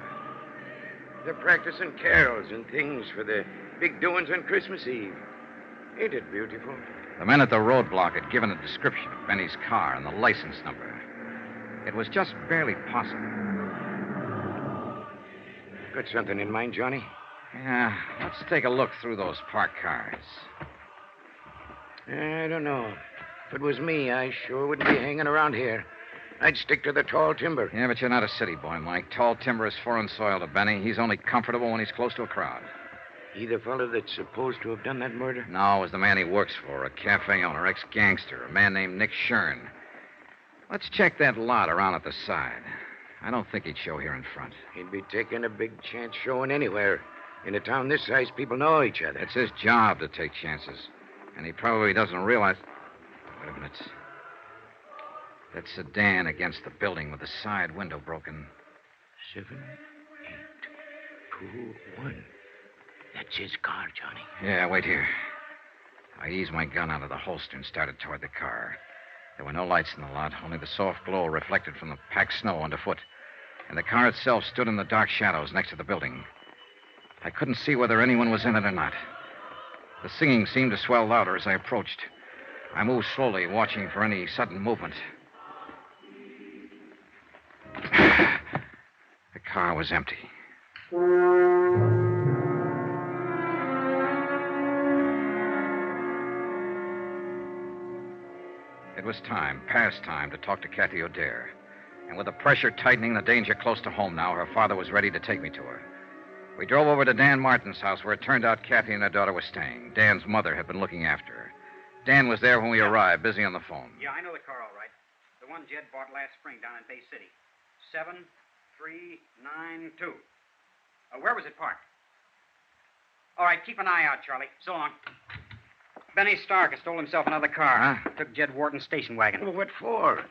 They're practicing carols and things for the big doings on Christmas Eve. Ain't it beautiful? The men at the roadblock had given a description of Benny's car and the license number. It was just barely possible. Got something in mind, Johnny? Yeah, let's take a look through those parked cars. I don't know. If it was me, I sure wouldn't be hanging around here. I'd stick to the tall timber. Yeah, but you're not a city boy, Mike. Tall timber is foreign soil to Benny. He's only comfortable when he's close to a crowd. He the fellow that's supposed to have done that murder? No, it was the man he works for, a cafe owner, ex-gangster, a man named Nick Shern. Let's check that lot around at the side. I don't think he'd show here in front. He'd be taking a big chance showing anywhere. In a town this size, people know each other. It's his job to take chances. And he probably doesn't realize... Wait a minute. That sedan against the building with the side window broken. 7, 8, 2, 1. That's his car, Johnny. Yeah, wait here. I eased my gun out of the holster and started toward the car. There were no lights in the lot, only the soft glow reflected from the packed snow underfoot. And the car itself stood in the dark shadows next to the building. I couldn't see whether anyone was in it or not. The singing seemed to swell louder as I approached. I moved slowly, watching for any sudden movement. The car was empty. It was time, past time, to talk to Kathy O'Dare. And with the pressure tightening, the danger close to home now, her father was ready to take me to her. We drove over to Dan Martin's house, where it turned out Kathy and her daughter were staying. Dan's mother had been looking after her. Dan was there when we arrived, busy on the phone. Yeah, I know the car all right. The one Jed bought last spring down in Bay City. 7392. Where was it parked? All right, keep an eye out, Charlie. So long. Benny Stark has stole himself another car. Huh? Took Jed Wharton's station wagon. Well, what for?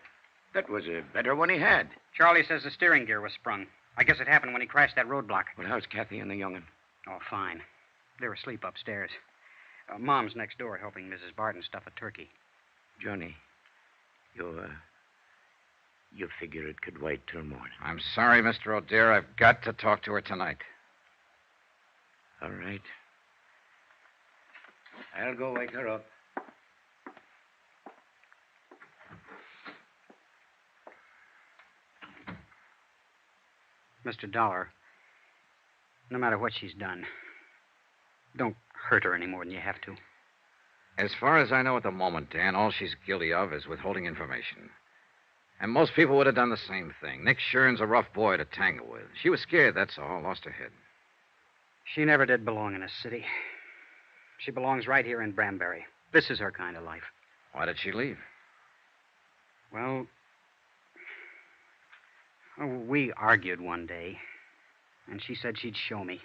That was a better one he had. Charlie says the steering gear was sprung. I guess it happened when he crashed that roadblock. Well, how's Kathy and the young'un? Oh, fine. They're asleep upstairs. Mom's next door helping Mrs. Barton stuff a turkey. Johnny, you figure it could wait till morning. I'm sorry, Mr. O'Dare. I've got to talk to her tonight. All right. I'll go wake her up. Mr. Dollar, no matter what she's done, don't hurt her any more than you have to. As far as I know at the moment, Dan, all she's guilty of is withholding information. And most people would have done the same thing. Nick Shern's a rough boy to tangle with. She was scared, that's all. Lost her head. She never did belong in a city. She belongs right here in Branbury. This is her kind of life. Why did she leave? Well, we argued one day, and she said she'd show me.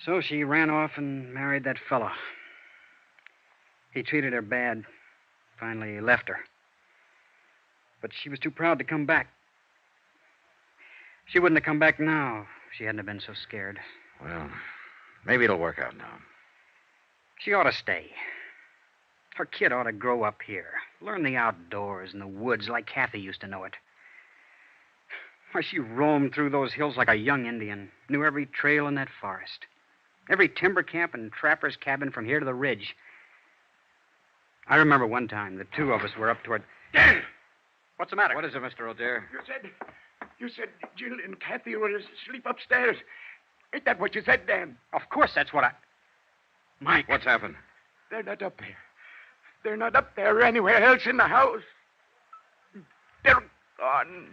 So she ran off and married that fellow. He treated her bad. Finally left her. But she was too proud to come back. She wouldn't have come back now if she hadn't have been so scared. Well, maybe it'll work out now. She ought to stay. Her kid ought to grow up here. Learn the outdoors and the woods like Kathy used to know it. Why, she roamed through those hills like a young Indian. Knew every trail in that forest. Every timber camp and trapper's cabin from here to the ridge. I remember one time the two of us were up toward... Dan! What's the matter? What is it, Mr. O'Dare? You said Jill and Kathy were asleep upstairs. Ain't that what you said, Dan? Of course that's what I... Mike. What's happened? They're not up there. They're not up there or anywhere else in the house. They're gone.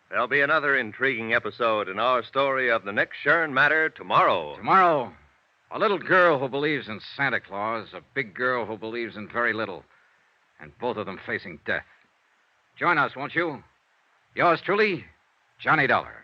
There'll be another intriguing episode in our story of the Nick Shern matter tomorrow. Tomorrow, a little girl who believes in Santa Claus, a big girl who believes in very little, and both of them facing death. Join us, won't you? Yours truly, Johnny Dollar.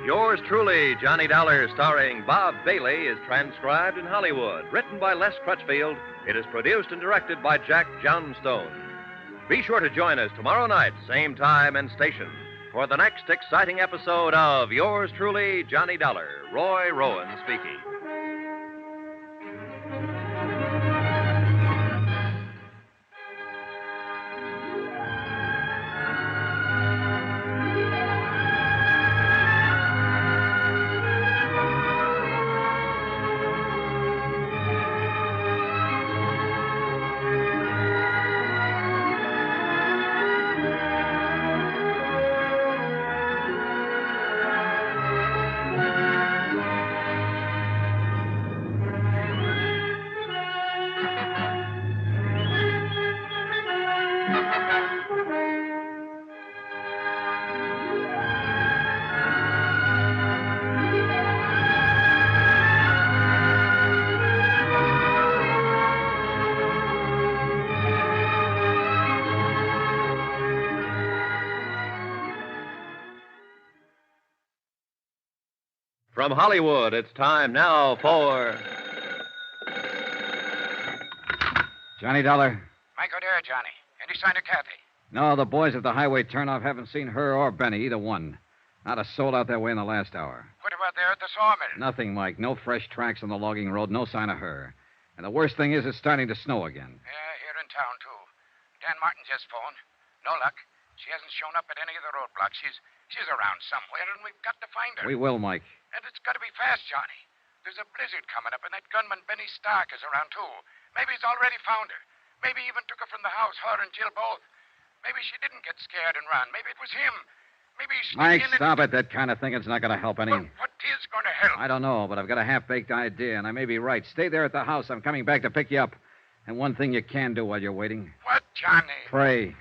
Yours truly, Johnny Dollar, starring Bob Bailey, is transcribed in Hollywood. Written by Les Crutchfield, it is produced and directed by Jack Johnstone. Be sure to join us tomorrow night, same time and station, for the next exciting episode of Yours truly, Johnny Dollar. Roy Rowan speaking. From Hollywood, it's time now for... Johnny Dollar? Mike O'Dare, Johnny. Any sign of Kathy? No, the boys at the highway turnoff haven't seen her or Benny, either one. Not a soul out that way in the last hour. What about there at the sawmill? Nothing, Mike. No fresh tracks on the logging road, no sign of her. And the worst thing is it's starting to snow again. Yeah, here in town, too. Dan Martin just phoned. No luck. She hasn't shown up at any of the roadblocks. She's around somewhere, and we've got to find her. We will, Mike. And it's got to be fast, Johnny. There's a blizzard coming up, and that gunman Benny Stark is around, too. Maybe he's already found her. Maybe he even took her from the house, her and Jill both. Maybe she didn't get scared and run. Maybe it was him. Maybe he sneaked Mike, in and... stop it. That kind of thinking's not going to help any. Well, what is going to hell? I don't know, but I've got a half-baked idea, and I may be right. Stay there at the house. I'm coming back to pick you up. And one thing you can do while you're waiting. What, Johnny? Pray.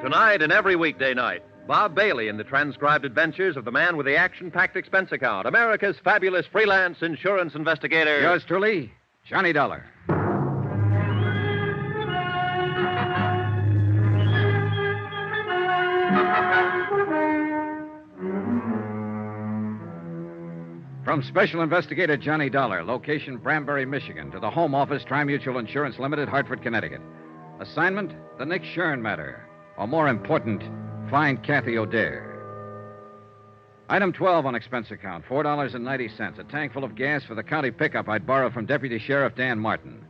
Tonight and every weekday night, Bob Bailey in the transcribed adventures of the man with the action-packed expense account, America's fabulous freelance insurance investigator. Yours truly, Johnny Dollar. From Special Investigator Johnny Dollar, location Branbury, Michigan, to the Home Office, Tri-Mutual Insurance Limited, Hartford, Connecticut. Assignment, the Nick Shern matter. Or more important, find Kathy O'Dare. Item 12 on expense account, $4.90. A tank full of gas for the county pickup I'd borrowed from Deputy Sheriff Dan Martin.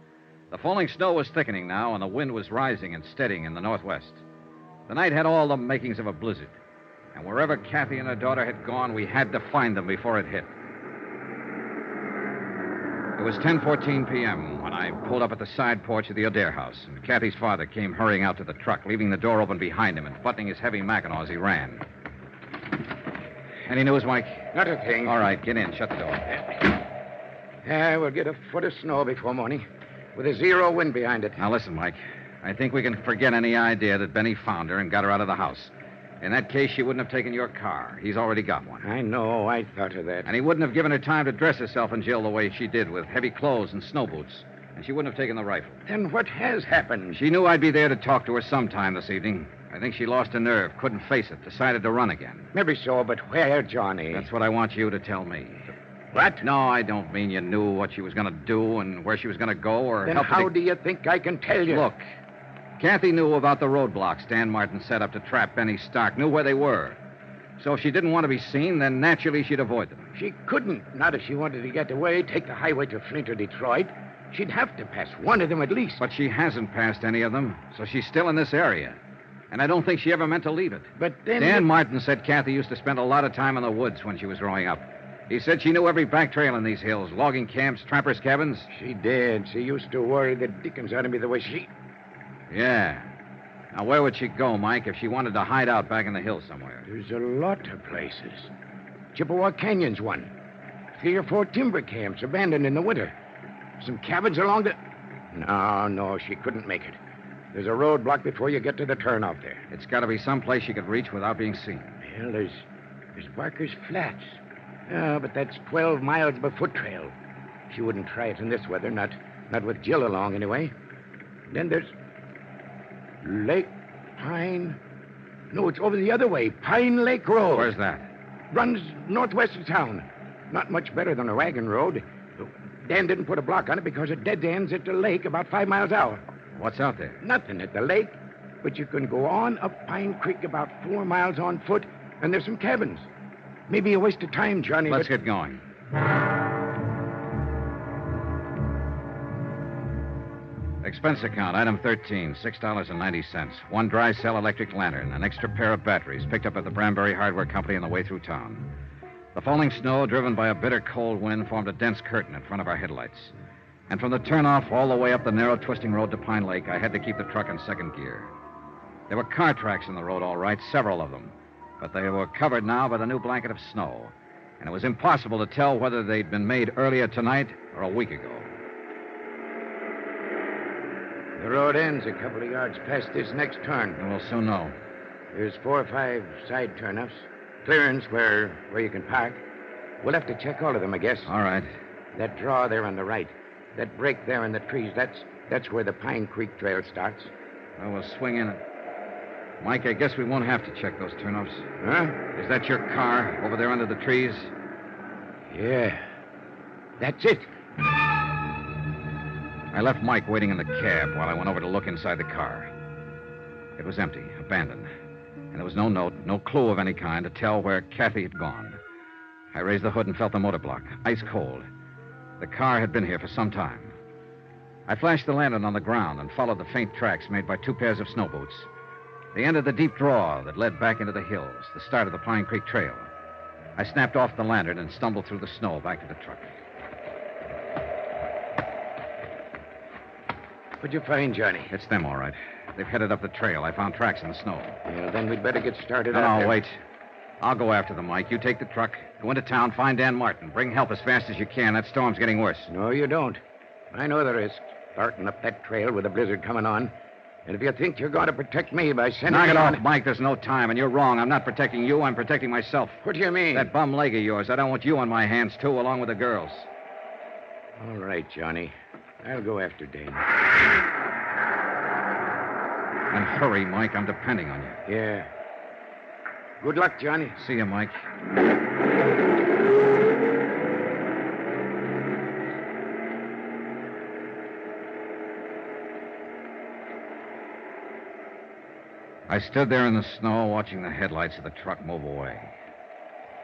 The falling snow was thickening now, and the wind was rising and steadying in the northwest. The night had all the makings of a blizzard. And wherever Kathy and her daughter had gone, we had to find them before it hit. It was 10:14 p.m. when I pulled up at the side porch of the O'Dare house, and Kathy's father came hurrying out to the truck, leaving the door open behind him and buttoning his heavy mackinaw as he ran. Any news, Mike? Not a thing. All right, get in. Shut the door. Yeah, we'll get a foot of snow before morning, with a zero wind behind it. Now, listen, Mike. I think we can forget any idea that Benny found her and got her out of the house. In that case, she wouldn't have taken your car. He's already got one. I know. I thought of that. And he wouldn't have given her time to dress herself in jail the way she did, with heavy clothes and snow boots. And she wouldn't have taken the rifle. Then what has happened? She knew I'd be there to talk to her sometime this evening. I think she lost her nerve, couldn't face it, decided to run again. Maybe so, but where, Johnny? That's what I want you to tell me. What? No, I don't mean you knew what she was going to do and where she was going to go or then help her how do you think I can tell you? Look, Kathy knew about the roadblocks Dan Martin set up to trap Benny Stark, knew where they were. So if she didn't want to be seen, then naturally she'd avoid them. She couldn't. Not if she wanted to get away, take the highway to Flint or Detroit. She'd have to pass one of them at least. But she hasn't passed any of them, so she's still in this area. And I don't think she ever meant to leave it. But then... Dan Martin said Kathy used to spend a lot of time in the woods when she was growing up. He said she knew every back trail in these hills, logging camps, trappers' cabins. She did. She used to worry the dickens out of me the way she... Yeah. Now, where would she go, Mike, if she wanted to hide out back in the hills somewhere? There's a lot of places. Chippewa Canyon's one. 3 or 4 timber camps abandoned in the winter. Some cabins along the... No, she couldn't make it. There's a roadblock before you get to the turnoff there. It's got to be someplace she could reach without being seen. Well, there's Barker's Flats. But that's 12 miles of a foot trail. She wouldn't try it in this weather, not with Jill along anyway. Then there's Lake Pine. No, it's over the other way. Pine Lake Road. Where's that? Runs northwest of town. Not much better than a wagon road. Dan didn't put a block on it because it dead ends at the lake about 5 miles out. What's out there? Nothing at the lake. But you can go on up Pine Creek about 4 miles on foot, and there's some cabins. Maybe a waste of time, Johnny. Let's get going. Expense account, item 13, $6.90. 1 dry cell electric lantern, an extra pair of batteries picked up at the Branbury Hardware Company on the way through town. The falling snow, driven by a bitter cold wind, formed a dense curtain in front of our headlights. And from the turnoff all the way up the narrow, twisting road to Pine Lake, I had to keep the truck in second gear. There were car tracks in the road, all right, several of them. But they were covered now by the new blanket of snow. And it was impossible to tell whether they'd been made earlier tonight or a week ago. The road ends a couple of yards past this next turn. And we'll soon know. There's 4 or 5 side turnoffs. Clearance where you can park. We'll have to check all of them, I guess. All right. That draw there on the right. That break there in the trees, that's where the Pine Creek Trail starts. Well, we'll swing in. Mike, I guess we won't have to check those turnoffs. Huh? Is that your car over there under the trees? Yeah. That's it. I left Mike waiting in the cab while I went over to look inside the car. It was empty, abandoned. And there was no note, no clue of any kind to tell where Kathy had gone. I raised the hood and felt the motor block, ice cold. The car had been here for some time. I flashed the lantern on the ground and followed the faint tracks made by 2 pairs of snow boots. They entered the deep draw that led back into the hills, the start of the Pine Creek Trail. I snapped off the lantern and stumbled through the snow back to the truck. What'd you find, Johnny? It's them, all right. They've headed up the trail. I found tracks in the snow. Yeah, then we'd better get started No, out there. wait. I'll go after them, Mike. You take the truck, go into town, find Dan Martin. Bring help as fast as you can. That storm's getting worse. No, you don't. I know the risk. Starting up that trail with a blizzard coming on. And if you think you're going to protect me by sending Knock me it on... off, Mike. There's no time, and you're wrong. I'm not protecting you. I'm protecting myself. What do you mean? That bum leg of yours. I don't want you on my hands, too, along with the girls. All right, Johnny. I'll go after Dan. And hurry, Mike. I'm depending on you. Yeah. Good luck, Johnny. See you, Mike. I stood there in the snow watching the headlights of the truck move away.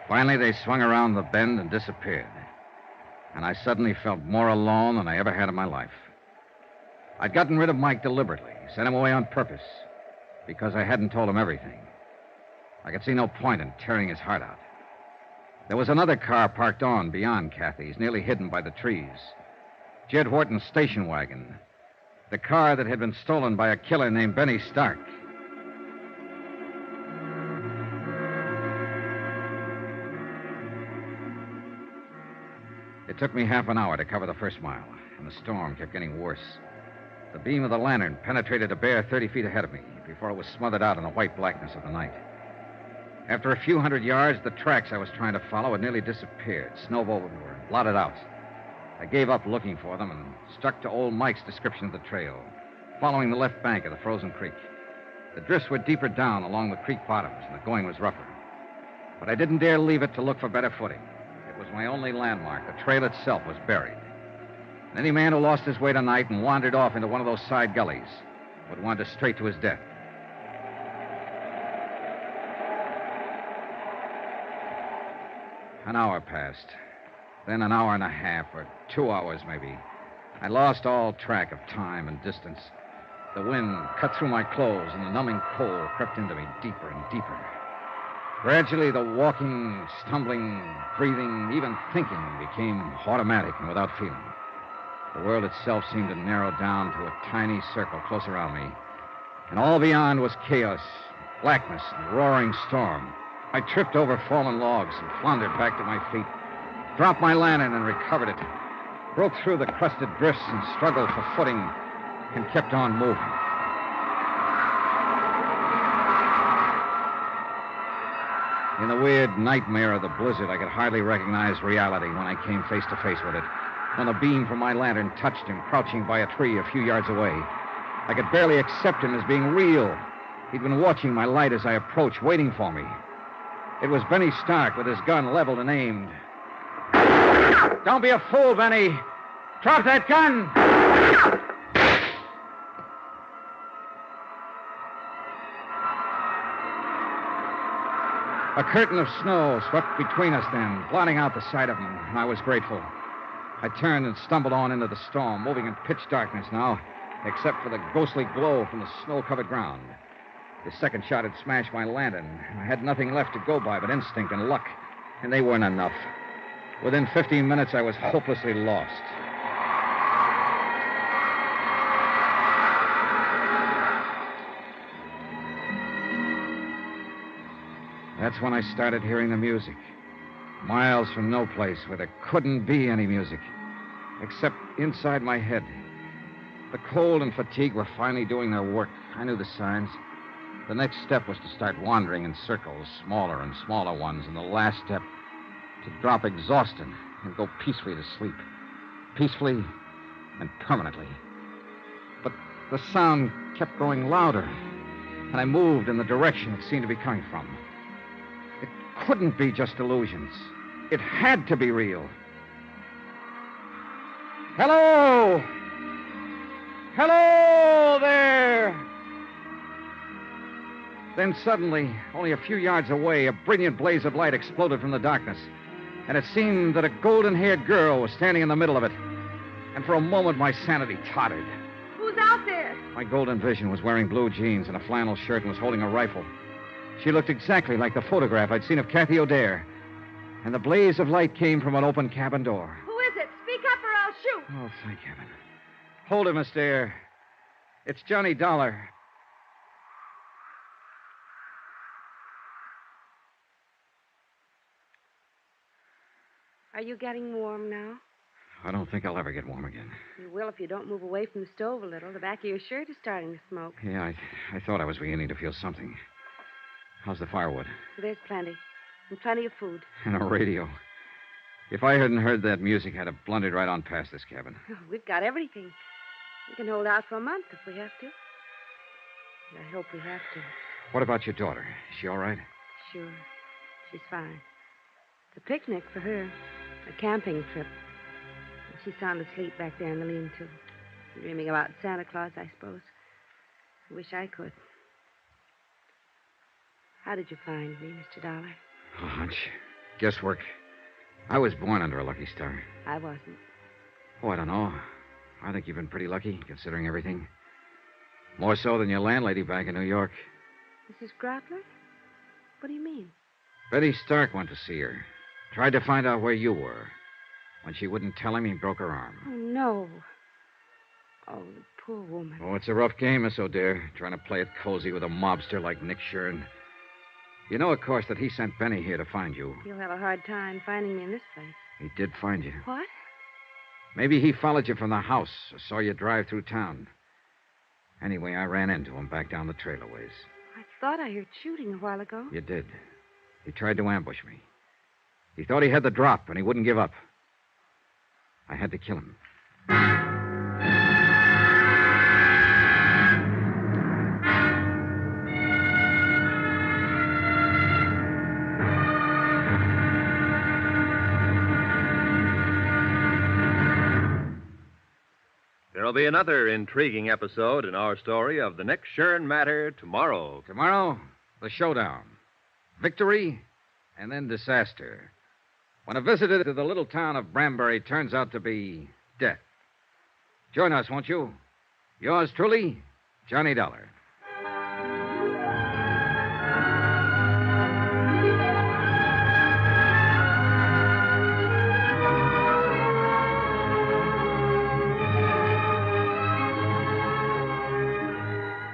Finally, they swung around the bend and disappeared. And I suddenly felt more alone than I ever had in my life. I'd gotten rid of Mike deliberately, sent him away on purpose, because I hadn't told him everything. I could see no point in tearing his heart out. There was another car parked on beyond Kathy's, nearly hidden by the trees. Jed Wharton's station wagon. The car that had been stolen by a killer named Benny Stark. It took me half an hour to cover the first mile, and the storm kept getting worse. The beam of the lantern penetrated a bare 30 feet ahead of me before it was smothered out in the white blackness of the night. After a few hundred yards, the tracks I was trying to follow had nearly disappeared, snowed over and blotted out. I gave up looking for them and stuck to old Mike's description of the trail, following the left bank of the frozen creek. The drifts were deeper down along the creek bottoms, and the going was rougher. But I didn't dare leave it to look for better footing. It was my only landmark. The trail itself was buried. And any man who lost his way tonight and wandered off into one of those side gullies would wander straight to his death. An hour passed. Then an hour and a half, or 2 hours maybe. I lost all track of time and distance. The wind cut through my clothes, and the numbing cold crept into me deeper and deeper. Gradually, the walking, stumbling, breathing, even thinking became automatic and without feeling. The world itself seemed to narrow down to a tiny circle close around me. And all beyond was chaos, blackness, and roaring storm. I tripped over fallen logs and floundered back to my feet, dropped my lantern and recovered it, broke through the crusted drifts and struggled for footing, and kept on moving. In the weird nightmare of the blizzard, I could hardly recognize reality when I came face to face with it. When the beam from my lantern touched him, crouching by a tree a few yards away. I could barely accept him as being real. He'd been watching my light as I approached, waiting for me. It was Benny Stark with his gun leveled and aimed. Don't be a fool, Benny. Drop that gun! A curtain of snow swept between us then, blotting out the sight of him, and I was grateful. I turned and stumbled on into the storm, moving in pitch darkness now, except for the ghostly glow from the snow-covered ground. The second shot had smashed my lantern. I had nothing left to go by but instinct and luck, and they weren't enough. Within 15 minutes, I was hopelessly lost. That's when I started hearing the music. Miles from no place where there couldn't be any music, except inside my head. The cold and fatigue were finally doing their work. I knew the signs. The next step was to start wandering in circles, smaller and smaller ones, and the last step, to drop exhausted and go peacefully to sleep. Peacefully and permanently. But the sound kept growing louder, and I moved in the direction it seemed to be coming from. It couldn't be just illusions. It had to be real. Hello! Hello there! Then suddenly, only a few yards away, a brilliant blaze of light exploded from the darkness. And it seemed that a golden-haired girl was standing in the middle of it. And for a moment, my sanity tottered. Who's out there? My golden vision was wearing blue jeans and a flannel shirt and was holding a rifle. She looked exactly like the photograph I'd seen of Kathy O'Dare. And the blaze of light came from an open cabin door. Who is it? Speak up or I'll shoot. Oh, thank heaven. Hold it, Miss Dare. It's Johnny Dollar. Are you getting warm now? I don't think I'll ever get warm again. You will if you don't move away from the stove a little. The back of your shirt is starting to smoke. Yeah, I thought I was beginning to feel something. How's the firewood? There's plenty. And plenty of food. And a radio. If I hadn't heard that music, I'd have blundered right on past this cabin. Oh, we've got everything. We can hold out for a month if we have to. I hope we have to. What about your daughter? Is she all right? Sure. She's fine. It's a picnic for her. A camping trip. She's sound asleep back there in the lean-to. Dreaming about Santa Claus, I suppose. I wish I could. How did you find me, Mr. Dollar? A hunch. Guesswork. I was born under a lucky star. I wasn't. Oh, I don't know. I think you've been pretty lucky, considering everything. More so than your landlady back in New York. Mrs. Grotler? What do you mean? Betty Stark went to see her. Tried to find out where you were. When she wouldn't tell him, he broke her arm. Oh, no. Oh, the poor woman. Oh, it's a rough game, Miss O'Dare, trying to play it cozy with a mobster like Nick Shern. You know, of course, that he sent Benny here to find you. You'll have a hard time finding me in this place. He did find you. What? Maybe he followed you from the house or saw you drive through town. Anyway, I ran into him back down the trailer ways. I thought I heard shooting a while ago. You did. He tried to ambush me. He thought he had the drop, and he wouldn't give up. I had to kill him. There'll be another intriguing episode in our story of the Nick Shern matter tomorrow. Tomorrow, the showdown. Victory, and then disaster. When a visitor to the little town of Branbury turns out to be death. Join us, won't you? Yours truly, Johnny Dollar.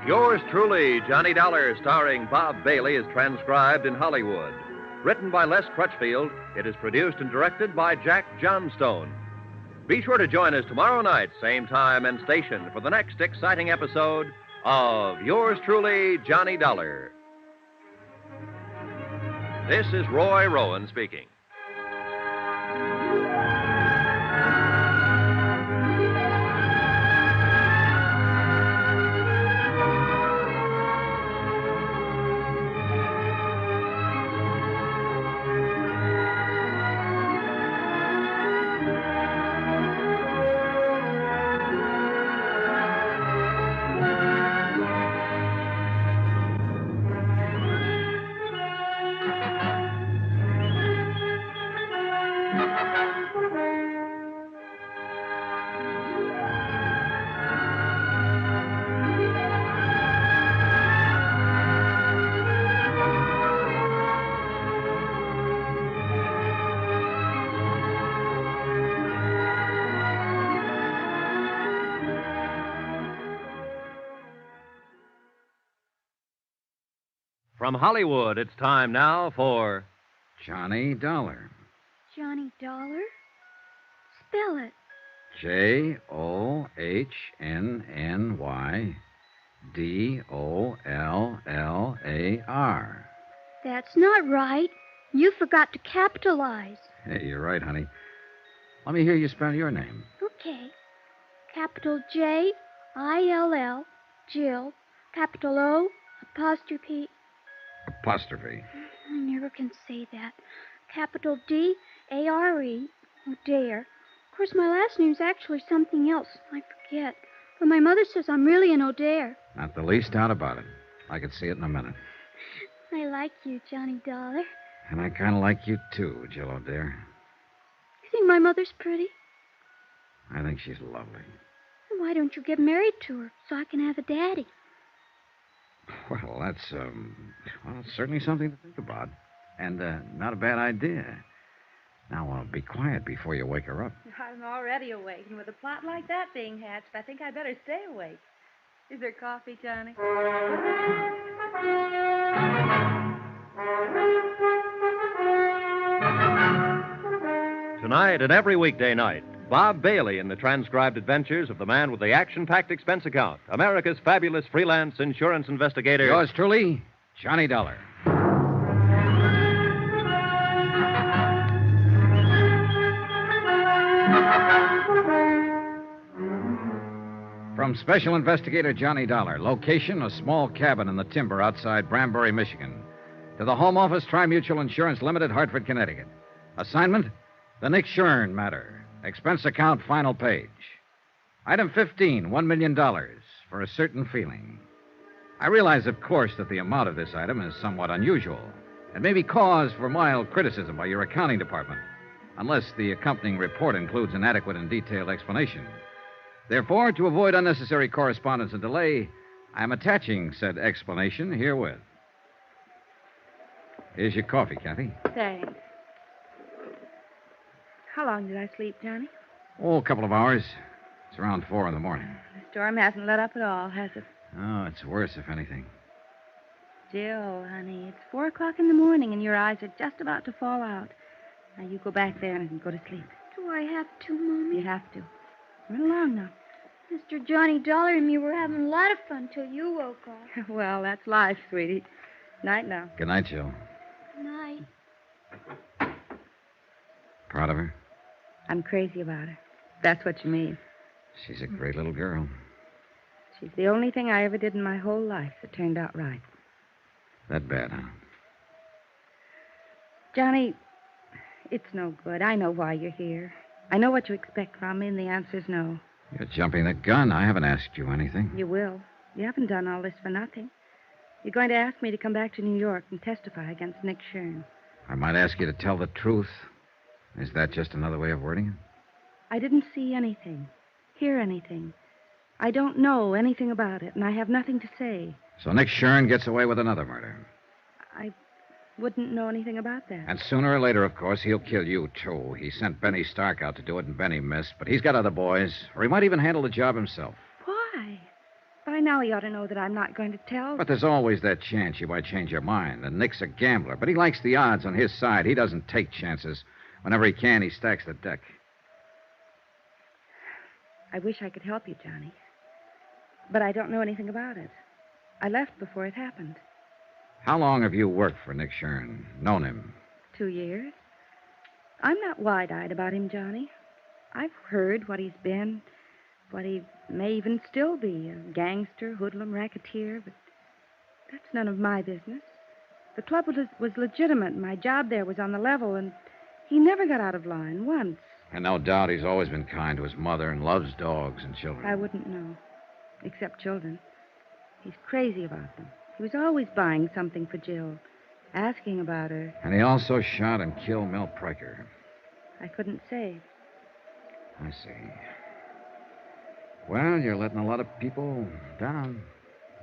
Yours truly, Johnny Dollar, starring Bob Bailey, is transcribed in Hollywood. Written by Les Crutchfield, it is produced and directed by Jack Johnstone. Be sure to join us tomorrow night, same time and station, for the next exciting episode of Yours truly, Johnny Dollar. This is Roy Rowan speaking. From Hollywood, it's time now for Johnny Dollar. Johnny Dollar? Spell it. JOHNNYDOLLAR. That's not right. You forgot to capitalize. Hey, you're right, honey. Let me hear you spell your name. Okay. Capital J-I-L-L, Jill. Capital O, apostrophe. Apostrophe. I never can say that. Capital D-A-R-E, O'Dare. Of course, my last name's actually something else. I forget. But my mother says I'm really an O'Dare. Not the least doubt about it. I could see it in a minute. I like you, Johnny Dollar. And I kind of like you, too, Jill O'Dare. You think my mother's pretty? I think she's lovely. Then why don't you get married to her so I can have a daddy? Well, that's, certainly something to think about. And, not a bad idea. Now, be quiet before you wake her up. I'm already awake, and with a plot like that being hatched, I think I better stay awake. Is there coffee, Johnny? Tonight and every weekday night, Bob Bailey in the transcribed adventures of the man with the action-packed expense account, America's fabulous freelance insurance investigator. Yours truly, Johnny Dollar. From Special Investigator Johnny Dollar, location a small cabin in the timber outside Branbury, Michigan. To the Home Office, Tri-Mutual Insurance Limited, Hartford, Connecticut. Assignment, the Nick Shern matter. Expense account, final page. Item 15, $1 million for a certain feeling. I realize, of course, that the amount of this item is somewhat unusual. It may be cause for mild criticism by your accounting department, unless the accompanying report includes an adequate and detailed explanation. Therefore, to avoid unnecessary correspondence and delay, I am attaching said explanation herewith. Here's your coffee, Kathy. Thanks. How long did I sleep, Johnny? Oh, a couple of hours. It's around 4 in the morning. The storm hasn't let up at all, has it? Oh, it's worse, if anything. Jill, honey, it's 4 o'clock in the morning and your eyes are just about to fall out. Now, you go back there and go to sleep. Do I have to, Mommy? You have to. Run along now. Mr. Johnny Dollar and me were having a lot of fun till you woke up. Well, that's life, sweetie. Night now. Good night, Jill. Good night. Proud of her? I'm crazy about her. That's what you mean. She's a great little girl. She's the only thing I ever did in my whole life that turned out right. That bad, huh? Johnny, it's no good. I know why you're here. I know what you expect from me, and the answer's no. You're jumping the gun. I haven't asked you anything. You will. You haven't done all this for nothing. You're going to ask me to come back to New York and testify against Nick Shern. I might ask you to tell the truth. Is that just another way of wording it? I didn't see anything, hear anything. I don't know anything about it, and I have nothing to say. So Nick Shern gets away with another murder. I wouldn't know anything about that. And sooner or later, of course, he'll kill you, too. He sent Benny Stark out to do it, and Benny missed. But he's got other boys, or he might even handle the job himself. Why? By now he ought to know that I'm not going to tell. But there's always that chance you might change your mind. And Nick's a gambler, but he likes the odds on his side. He doesn't take chances. Whenever he can, he stacks the deck. I wish I could help you, Johnny. But I don't know anything about it. I left before it happened. How long have you worked for Nick Shern? Known him? 2 years. I'm not wide-eyed about him, Johnny. I've heard what he's been, what he may even still be, a gangster, hoodlum, racketeer, but that's none of my business. The club was legitimate, and my job there was on the level, and he never got out of line once. And no doubt he's always been kind to his mother and loves dogs and children. I wouldn't know, except children. He's crazy about them. He was always buying something for Jill, asking about her. And he also shot and killed Mel Pryker. I couldn't say. I see. Well, you're letting a lot of people down.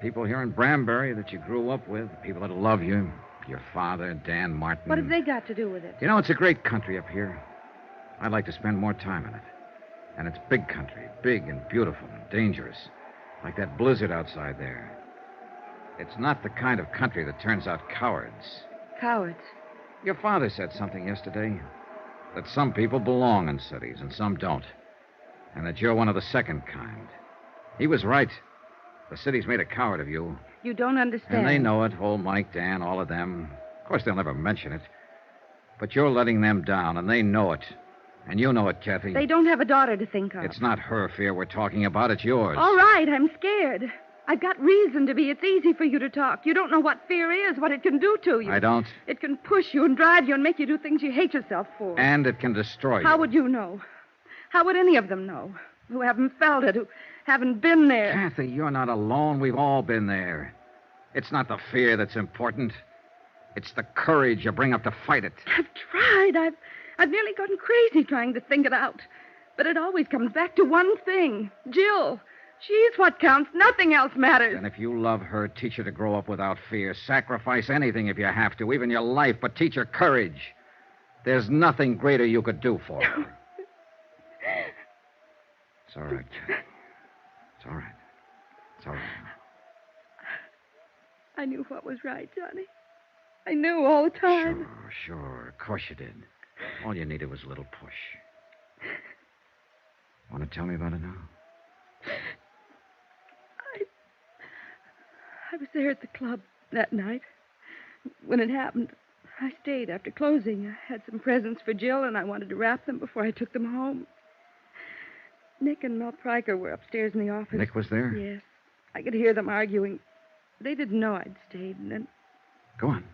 People here in Branbury that you grew up with, people that love you, your father, Dan Martin. What have they got to do with it? You know, it's a great country up here. I'd like to spend more time in it. And it's big country, big and beautiful and dangerous, like that blizzard outside there. It's not the kind of country that turns out cowards. Cowards? Your father said something yesterday, that some people belong in cities and some don't, and that you're one of the second kind. He was right. The city's made a coward of you. You don't understand. And they know it, old Mike, Dan, all of them. Of course, they'll never mention it. But you're letting them down, and they know it. And you know it, Kathy. They don't have a daughter to think of. It's not her fear we're talking about, it's yours. All right, I'm scared. I've got reason to be. It's easy for you to talk. You don't know what fear is, what it can do to you. I don't. It can push you and drive you and make you do things you hate yourself for. And it can destroy you. How would you know? How would any of them know? Who haven't felt it, who haven't been there. Kathy, you're not alone. We've all been there. It's not the fear that's important. It's the courage you bring up to fight it. I've tried. I've nearly gone crazy trying to think it out. But it always comes back to one thing. Jill. She's what counts. Nothing else matters. And if you love her, teach her to grow up without fear. Sacrifice anything if you have to, even your life, but teach her courage. There's nothing greater you could do for her. It's all right, Kathy. It's all right. It's tell you. I knew what was right, Johnny. I knew all the time. Sure. Of course you did. All you needed was a little push. Want to tell me about it now? I was there at the club that night. When it happened, I stayed after closing. I had some presents for Jill, and I wanted to wrap them before I took them home. Nick and Mel Pryker were upstairs in the office. Nick was there? Yes. I could hear them arguing. They didn't know I'd stayed, and then Go on.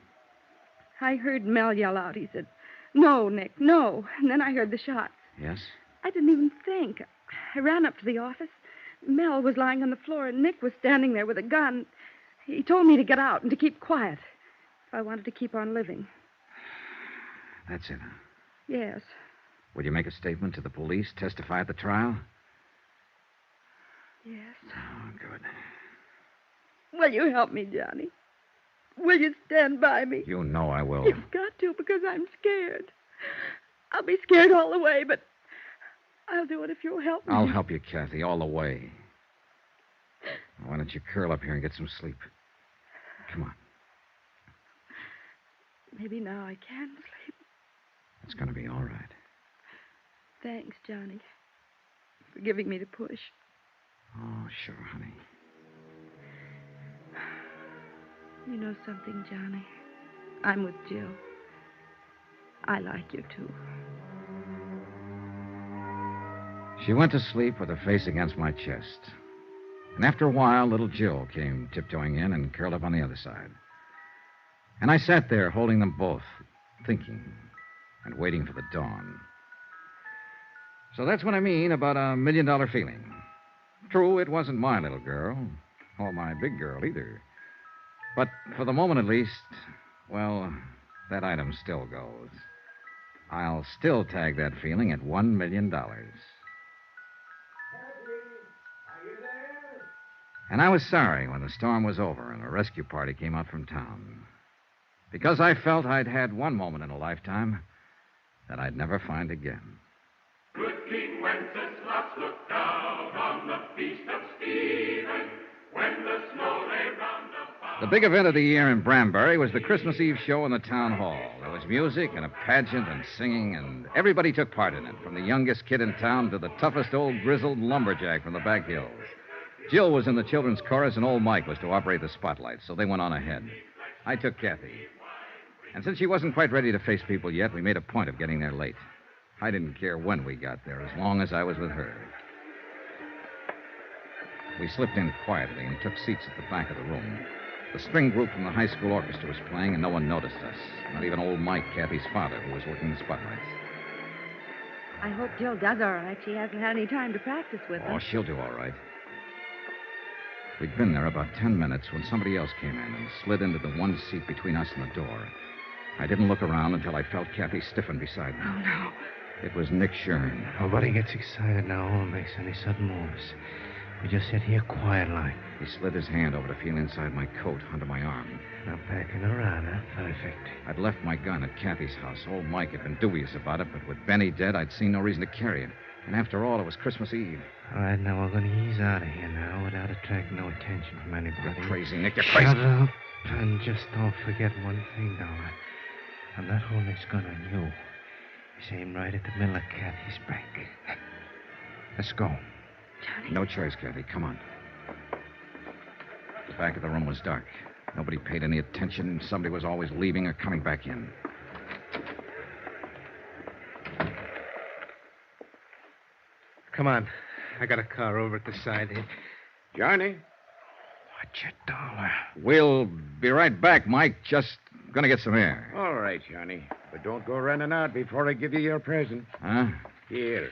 I heard Mel yell out. He said, "No, Nick, no." And then I heard the shots. Yes? I didn't even think. I ran up to the office. Mel was lying on the floor, and Nick was standing there with a gun. He told me to get out and to keep quiet if I wanted to keep on living. That's it, huh? Yes. Will you make a statement to the police, testify at the trial? Yes. Oh, good. Will you help me, Johnny? Will you stand by me? You know I will. You've got to, because I'm scared. I'll be scared all the way, but I'll do it if you'll help me. I'll help you, Kathy, all the way. Why don't you curl up here and get some sleep? Come on. Maybe now I can sleep. It's going to be all right. Thanks, Johnny, for giving me the push. Oh, sure, honey. You know something, Johnny? I'm with Jill. I like you, too. She went to sleep with her face against my chest. And after a while, little Jill came tiptoeing in and curled up on the other side. And I sat there holding them both, thinking and waiting for the dawn. So that's what I mean about $1 million feeling. True, it wasn't my little girl, or my big girl either. But for the moment at least, well, that item still goes. I'll still tag that feeling at $1 million. And I was sorry when the storm was over and a rescue party came out from town. Because I felt I'd had one moment in a lifetime that I'd never find again. Good King Wenceslas looked down on the feast of Stephen when the snow lay round about. The big event of the year in Branbury was the Christmas Eve show in the town hall. There was music and a pageant and singing, and everybody took part in it, from the youngest kid in town to the toughest old grizzled lumberjack from the back hills. Jill was in the children's chorus, and old Mike was to operate the spotlight, so they went on ahead. I took Kathy. And since she wasn't quite ready to face people yet, we made a point of getting there late. I didn't care when we got there, as long as I was with her. We slipped in quietly and took seats at the back of the room. The string group from the high school orchestra was playing, and no one noticed us. Not even old Mike, Kathy's father, who was working the spotlights. I hope Jill does all right. She hasn't had any time to practice with them. Oh, she'll do all right. We'd been there about 10 minutes when somebody else came in and slid into the one seat between us and the door. I didn't look around until I felt Kathy stiffen beside me. Oh, no. It was Nick Shern. Nobody gets excited now or makes any sudden moves. We just sit here quiet like. He slid his hand over to feel inside my coat under my arm. Now backing around, huh? Perfect. I'd left my gun at Kathy's house. Old Mike had been dubious about it, but with Benny dead, I'd seen no reason to carry it. And after all, it was Christmas Eve. All right, now we're going to ease out of here now without attracting no attention from anybody. You're crazy, Nick. You're crazy. Shut up. And just don't forget one thing, Dollar. I'm not holding this gun on you. It's aimed right at the middle of Kathy's back. Let's go. Johnny. No choice, Kathy. Come on. The back of the room was dark. Nobody paid any attention. Somebody was always leaving or coming back in. Come on. I got a car over at the side here. Johnny? Watch it, Dollar. We'll be right back, Mike. Just gonna get some air. All right, Johnny. But don't go running out before I give you your present. Huh? Here.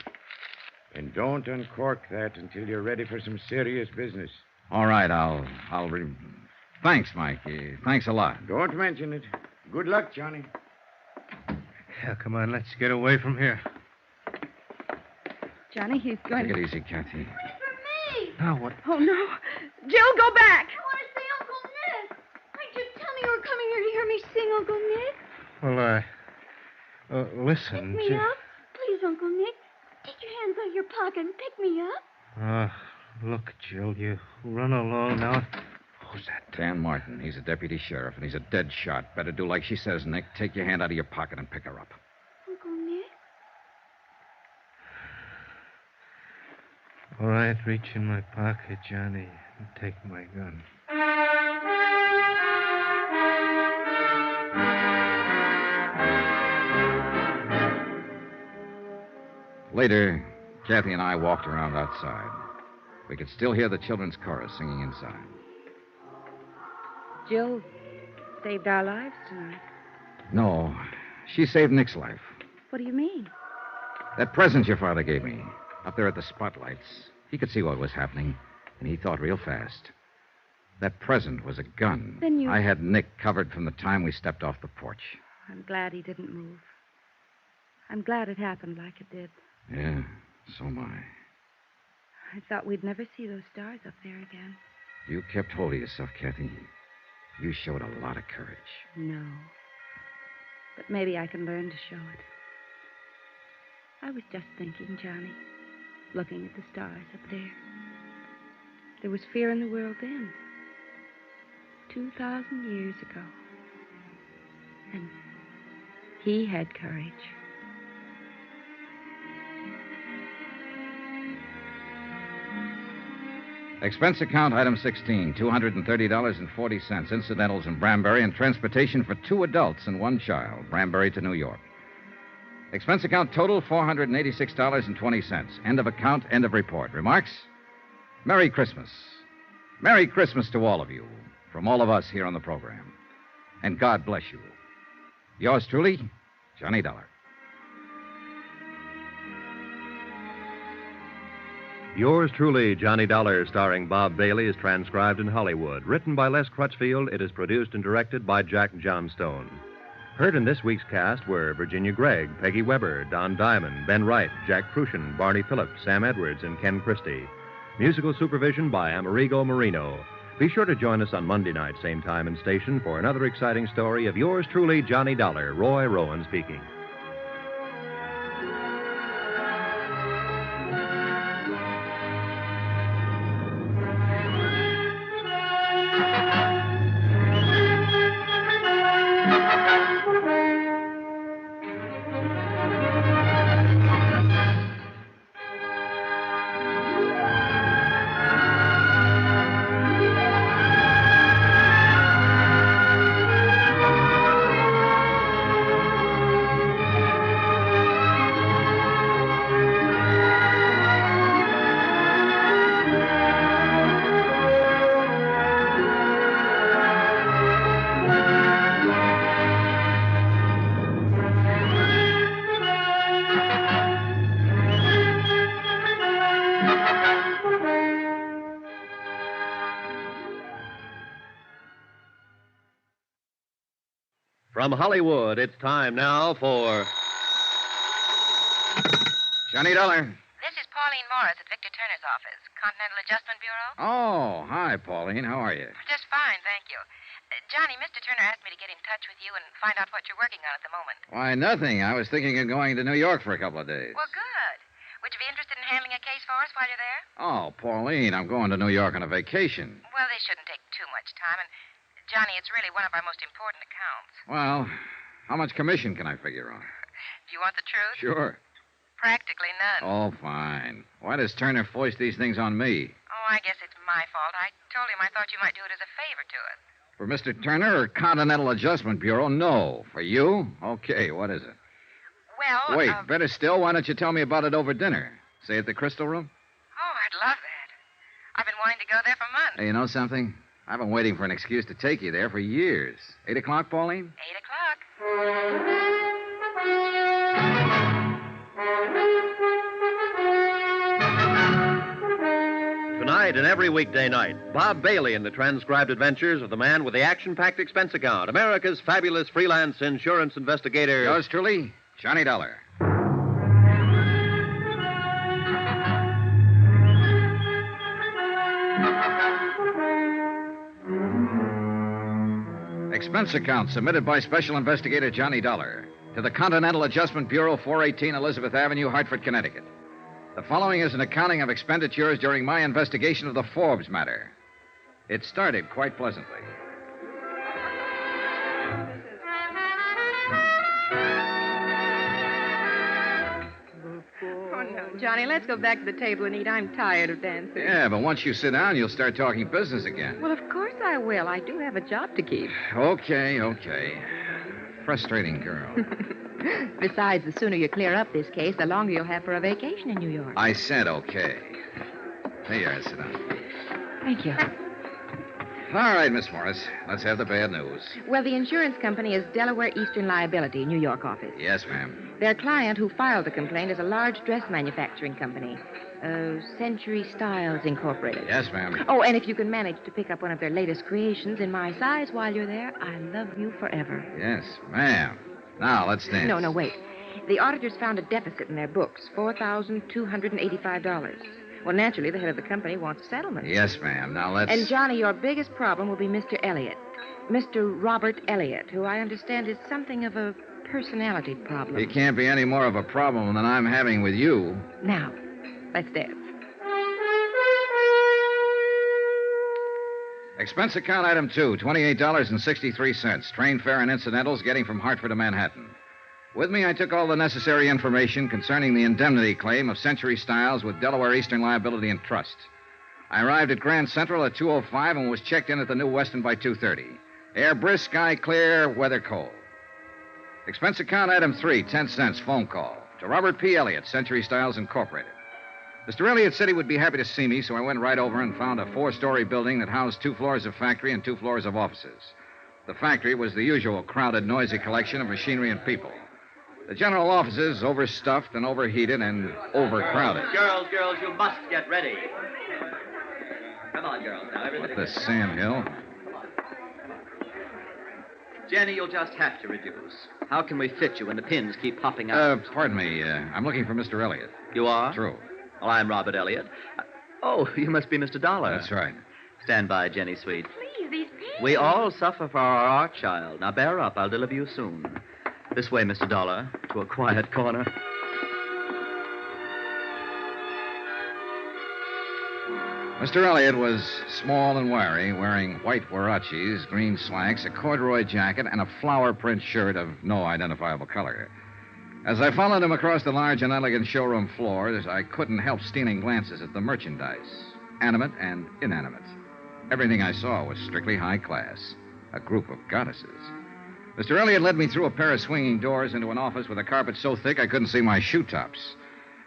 And don't uncork that until you're ready for some serious business. All right, Thanks, Mike. Thanks a lot. Don't mention it. Good luck, Johnny. Yeah, come on, let's get away from here. Johnny, he's going Take it easy, Kathy. Now what? Oh, no. Jill, go back. I want to see Uncle Nick. Why did you tell me you were coming here to hear me sing, Uncle Nick? Well, listen. Pick me up. Please, Uncle Nick. Take your hands out of your pocket and pick me up. Look, Jill, you run along now. Who's that? Dan Martin. He's a deputy sheriff, and he's a dead shot. Better do like she says, Nick. Take your hand out of your pocket and pick her up. Uncle Nick? All right, reach in my pocket, Johnny, and take my gun. Later, Kathy and I walked around outside. We could still hear the children's chorus singing inside. Jill saved our lives tonight. No, she saved Nick's life. What do you mean? That present your father gave me, up there at the spotlights, he could see what was happening, and he thought real fast. That present was a gun. Then you... I had Nick covered from the time we stepped off the porch. I'm glad he didn't move. I'm glad it happened like it did. Yeah, so am I. I thought we'd never see those stars up there again. You kept hold of yourself, Kathy. You showed a lot of courage. No. But maybe I can learn to show it. I was just thinking, Johnny, looking at the stars up there. There was fear in the world then. 2,000 years ago. And he had courage. Expense account item 16, $230.40. Incidentals in Branbury and transportation for 2 adults and 1 child, Branbury to New York. Expense account total, $486.20. End of account, end of report. Remarks? Merry Christmas. Merry Christmas to all of you, from all of us here on the program. And God bless you. Yours truly, Johnny Dollar. Yours truly, Johnny Dollar, starring Bob Bailey, is transcribed in Hollywood. Written by Les Crutchfield, it is produced and directed by Jack Johnstone. Heard in this week's cast were Virginia Gregg, Peggy Weber, Don Diamond, Ben Wright, Jack Crucian, Barney Phillips, Sam Edwards, and Ken Christie. Musical supervision by Amerigo Marino. Be sure to join us on Monday night, same time and station, for another exciting story of yours truly, Johnny Dollar. Roy Rowan speaking. From Hollywood, it's time now for Johnny Dollar. This is Pauline Morris at Victor Turner's office, Continental Adjustment Bureau. Oh, hi, Pauline. How are you? Just fine, thank you. Johnny, Mr. Turner asked me to get in touch with you and find out what you're working on at the moment. Why, nothing. I was thinking of going to New York for a couple of days. Well, good. Would you be interested in handling a case for us while you're there? Oh, Pauline, I'm going to New York on a vacation. Well, this shouldn't take too much time, and Johnny, it's really one of our most important accounts. Well, how much commission can I figure on? Do you want the truth? Sure. Practically none. Oh, fine. Why does Turner foist these things on me? Oh, I guess it's my fault. I told him I thought you might do it as a favor to us. For Mr. Turner or Continental Adjustment Bureau? No. For you? Okay, what is it? Well, Wait, better still, why don't you tell me about it over dinner? Say at the Crystal Room? Oh, I'd love that. I've been wanting to go there for months. Hey, you know something? I've been waiting for an excuse to take you there for years. 8 o'clock, Pauline? 8 o'clock. Tonight and every weekday night, Bob Bailey in the transcribed adventures of the man with the action-packed expense account, America's fabulous freelance insurance investigator. Yours truly, Johnny Dollar. Expense account submitted by Special Investigator Johnny Dollar to the Continental Adjustment Bureau, 418 Elizabeth Avenue, Hartford, Connecticut. The following is an accounting of expenditures during my investigation of the Forbes matter. It started quite pleasantly. Oh, no, Johnny, let's go back to the table and eat. I'm tired of dancing. Yeah, but once you sit down, you'll start talking business again. Well, of course I will. I do have a job to keep. Okay. Frustrating girl. Besides, the sooner you clear up this case, the longer you'll have for a vacation in New York. I said okay. Here you are, sit down. Thank you. All right, Miss Morris. Let's have the bad news. Well, the insurance company is Delaware Eastern Liability, New York office. Yes, ma'am. Their client who filed the complaint is a large dress manufacturing company, Century Styles Incorporated. Yes, ma'am. Oh, and if you can manage to pick up one of their latest creations in my size while you're there, I love you forever. Yes, ma'am. Now, let's dance. No, wait. The auditors found a deficit in their books, $4,285. Well, naturally, the head of the company wants a settlement. Yes, ma'am. Now, let's... And, Johnny, your biggest problem will be Mr. Elliott. Mr. Robert Elliott, who I understand is something of a personality problem. He can't be any more of a problem than I'm having with you. Now, let's dance. Expense account item 2, $28.63. Train fare and incidentals getting from Hartford to Manhattan. With me, I took all the necessary information concerning the indemnity claim of Century Styles with Delaware Eastern Liability and Trust. I arrived at Grand Central at 2:05 and was checked in at the New Weston by 2:30. Air brisk, sky clear, weather cold. Expense account item 3, 10 cents, phone call. To Robert P. Elliott, Century Styles Incorporated. Mr. Elliott said he would be happy to see me, so I went right over and found a 4-story building that housed 2 floors of factory and 2 floors of offices. The factory was the usual crowded, noisy collection of machinery and people. The general offices overstuffed and overheated and overcrowded. Girls, you must get ready. Come on, girls. Now, everything. What the sandhill? Jenny, you'll just have to reduce. How can we fit you when the pins keep popping out? Pardon me. I'm looking for Mr. Elliott. You are? True. Well, I'm Robert Elliott. Oh, you must be Mr. Dollar. That's right. Stand by, Jenny, sweet. Please, these pins. We all suffer for our art child. Now, bear up. I'll deliver you soon. This way, Mr. Dollar, to a quiet corner. Mr. Elliott was small and wiry, wearing white huaraches, green slacks, a corduroy jacket, and a flower print shirt of no identifiable color. As I followed him across the large and elegant showroom floors, I couldn't help stealing glances at the merchandise, animate and inanimate. Everything I saw was strictly high class, a group of goddesses. Mr. Elliott led me through a pair of swinging doors into an office with a carpet so thick I couldn't see my shoe tops.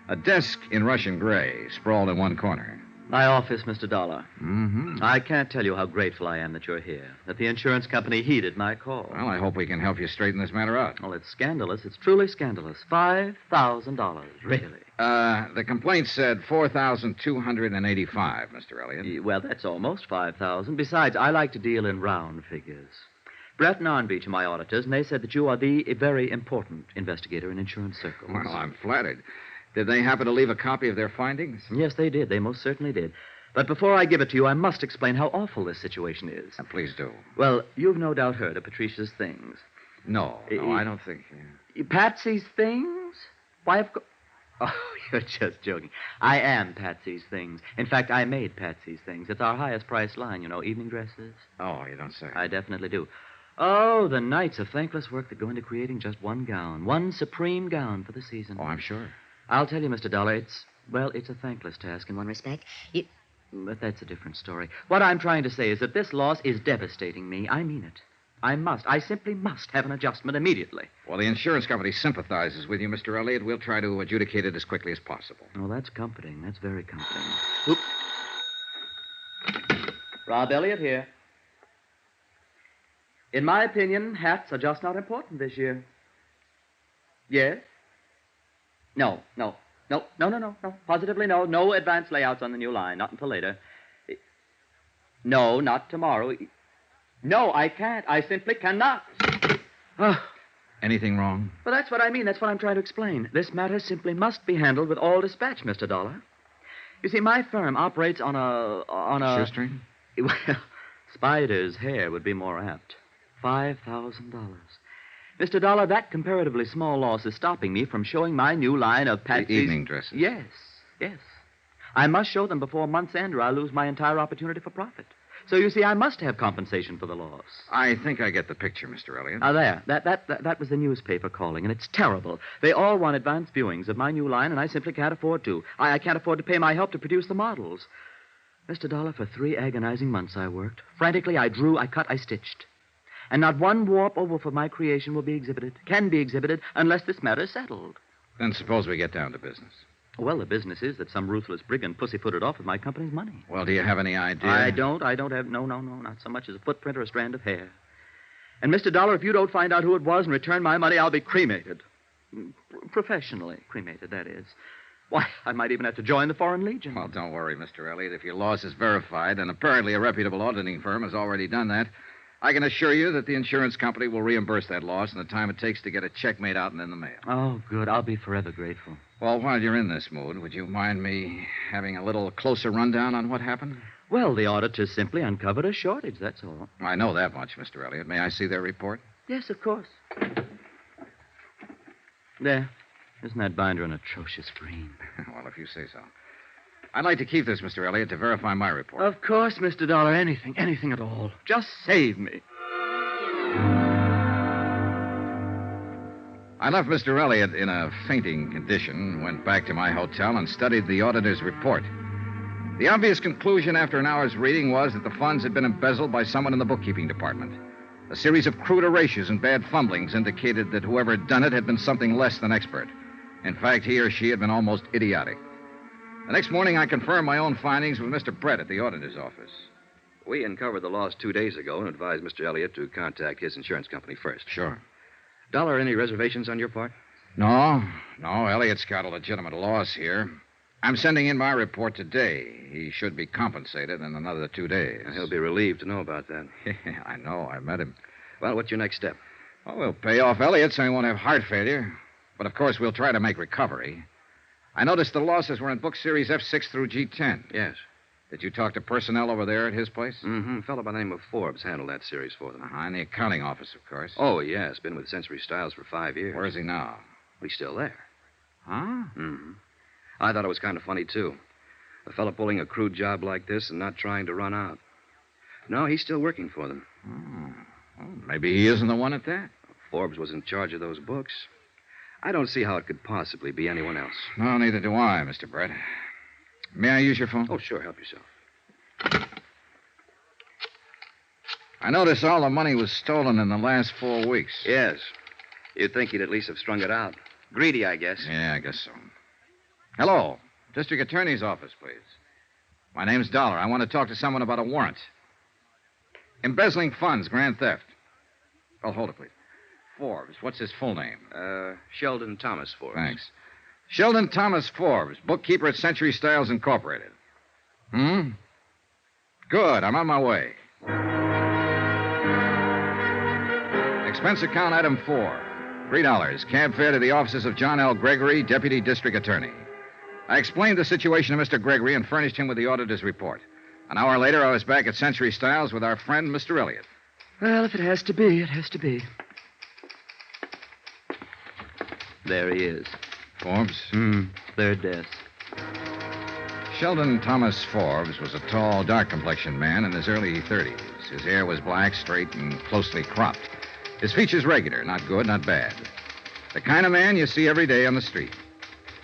A desk in Russian gray sprawled in one corner. My office, Mr. Dollar. Mm-hmm. I can't tell you how grateful I am that you're here, that the insurance company heeded my call. Well, I hope we can help you straighten this matter out. Well, it's scandalous. It's truly scandalous. $5,000, really. The complaint said $4,285, Mr. Elliott. Well, that's almost $5,000. Besides, I like to deal in round figures. Brett and Arnbeach are my auditors, and they said that you are the very important investigator in insurance circles. Well, I'm flattered. Did they happen to leave a copy of their findings? Yes, they did. They most certainly did. But before I give it to you, I must explain how awful this situation is. Please do. Well, you've no doubt heard of Patricia's things. No, I don't think... Patsy's things? Why, of course... Oh, you're just joking. I am Patsy's things. In fact, I made Patsy's things. It's our highest price line, you know, evening dresses. Oh, you don't say. I definitely do. Oh, the nights of thankless work that go into creating just one gown, one supreme gown for the season. Oh, I'm sure. I'll tell you, Mr. Dollar, it's a thankless task in one respect. But that's a different story. What I'm trying to say is that this loss is devastating me. I mean it. I simply must have an adjustment immediately. Well, the insurance company sympathizes with you, Mr. Elliott. We'll try to adjudicate it as quickly as possible. Oh, that's comforting. That's very comforting. Oop. Rob Elliott here. In my opinion, hats are just not important this year. Yes? No. Positively no. No advance layouts on the new line. Not until later. No, not tomorrow. No, I can't. I simply cannot. Anything wrong? Well, that's what I mean. That's what I'm trying to explain. This matter simply must be handled with all dispatch, Mr. Dollar. You see, my firm operates on a... Shoestring? Well, Spider's hair would be more apt. $5,000. Mr. Dollar, that comparatively small loss is stopping me from showing my new line of Patsy's... The evening dresses. Yes. Yes. I must show them before month's end, or I'll lose my entire opportunity for profit. So you see, I must have compensation for the loss. I think I get the picture, Mr. Elliott. Now, there. That was the newspaper calling, and it's terrible. They all want advance viewings of my new line, and I simply can't afford to. I can't afford to pay my help to produce the models. Mr. Dollar, for 3 agonizing months I worked. Frantically, I drew, I cut, I stitched. And not one warp or woof of my creation will be exhibited, can be exhibited, unless this matter is settled. Then suppose we get down to business. Well, the business is that some ruthless brigand pussyfooted off with my company's money. Well, do you have any idea? I don't have, no, not so much as a footprint or a strand of hair. And, Mr. Dollar, if you don't find out who it was and return my money, I'll be cremated. Professionally cremated, that is. Why, I might even have to join the Foreign Legion. Well, don't worry, Mr. Elliott. If your loss is verified, and apparently a reputable auditing firm has already done that, I can assure you that the insurance company will reimburse that loss in the time it takes to get a check made out and in the mail. Oh, good. I'll be forever grateful. Well, while you're in this mood, would you mind me having a little closer rundown on what happened? Well, the auditors simply uncovered a shortage, that's all. I know that much, Mr. Elliott. May I see their report? Yes, of course. There. Isn't that binder an atrocious green? Well, if you say so. I'd like to keep this, Mr. Elliott, to verify my report. Of course, Mr. Dollar. Anything at all. Just save me. I left Mr. Elliott in a fainting condition, went back to my hotel, and studied the auditor's report. The obvious conclusion after an hour's reading was that the funds had been embezzled by someone in the bookkeeping department. A series of crude erasures and bad fumblings indicated that whoever had done it had been something less than expert. In fact, he or she had been almost idiotic. The next morning, I confirmed my own findings with Mr. Brett at the auditor's office. We uncovered the loss 2 days ago and advised Mr. Elliott to contact his insurance company first. Sure. Dollar, any reservations on your part? No. Elliott's got a legitimate loss here. I'm sending in my report today. He should be compensated in another 2 days. He'll be relieved to know about that. I know. I met him. Well, what's your next step? Well, we'll pay off Elliott so he won't have heart failure. But, of course, we'll try to make recovery. I noticed the losses were in book series F6 through G10. Yes. Did you talk to personnel over there at his place? Mm-hmm. A fellow by the name of Forbes handled that series for them. In the accounting office, of course. Oh, yes. Been with Century Styles for 5 years. Where is he now? He's still there. Huh? Mm-hmm. I thought it was kind of funny, too. A fellow pulling a crude job like this and not trying to run out. No, he's still working for them. Well, maybe he isn't the one at that. Forbes was in charge of those books. I don't see how it could possibly be anyone else. No, neither do I, Mr. Brett. May I use your phone? Oh, sure. Help yourself. I noticed all the money was stolen in the last 4 weeks. Yes. You'd think he'd at least have strung it out. Greedy, I guess. Yeah, I guess so. Hello. District Attorney's office, please. My name's Dollar. I want to talk to someone about a warrant. Embezzling funds, grand theft. Oh, hold it, please. Forbes. What's his full name? Sheldon Thomas Forbes. Thanks. Sheldon Thomas Forbes, bookkeeper at Century Styles Incorporated. Good. I'm on my way. Expense account item 4. $3. Cab fare to the offices of John L. Gregory, Deputy District Attorney. I explained the situation to Mr. Gregory and furnished him with the auditor's report. An hour later, I was back at Century Styles with our friend, Mr. Elliott. Well, if it has to be, it has to be. There he is. Forbes? Third desk. Sheldon Thomas Forbes was a tall, dark-complexioned man in his early 30s. His hair was black, straight, and closely cropped. His features regular, not good, not bad. The kind of man you see every day on the street.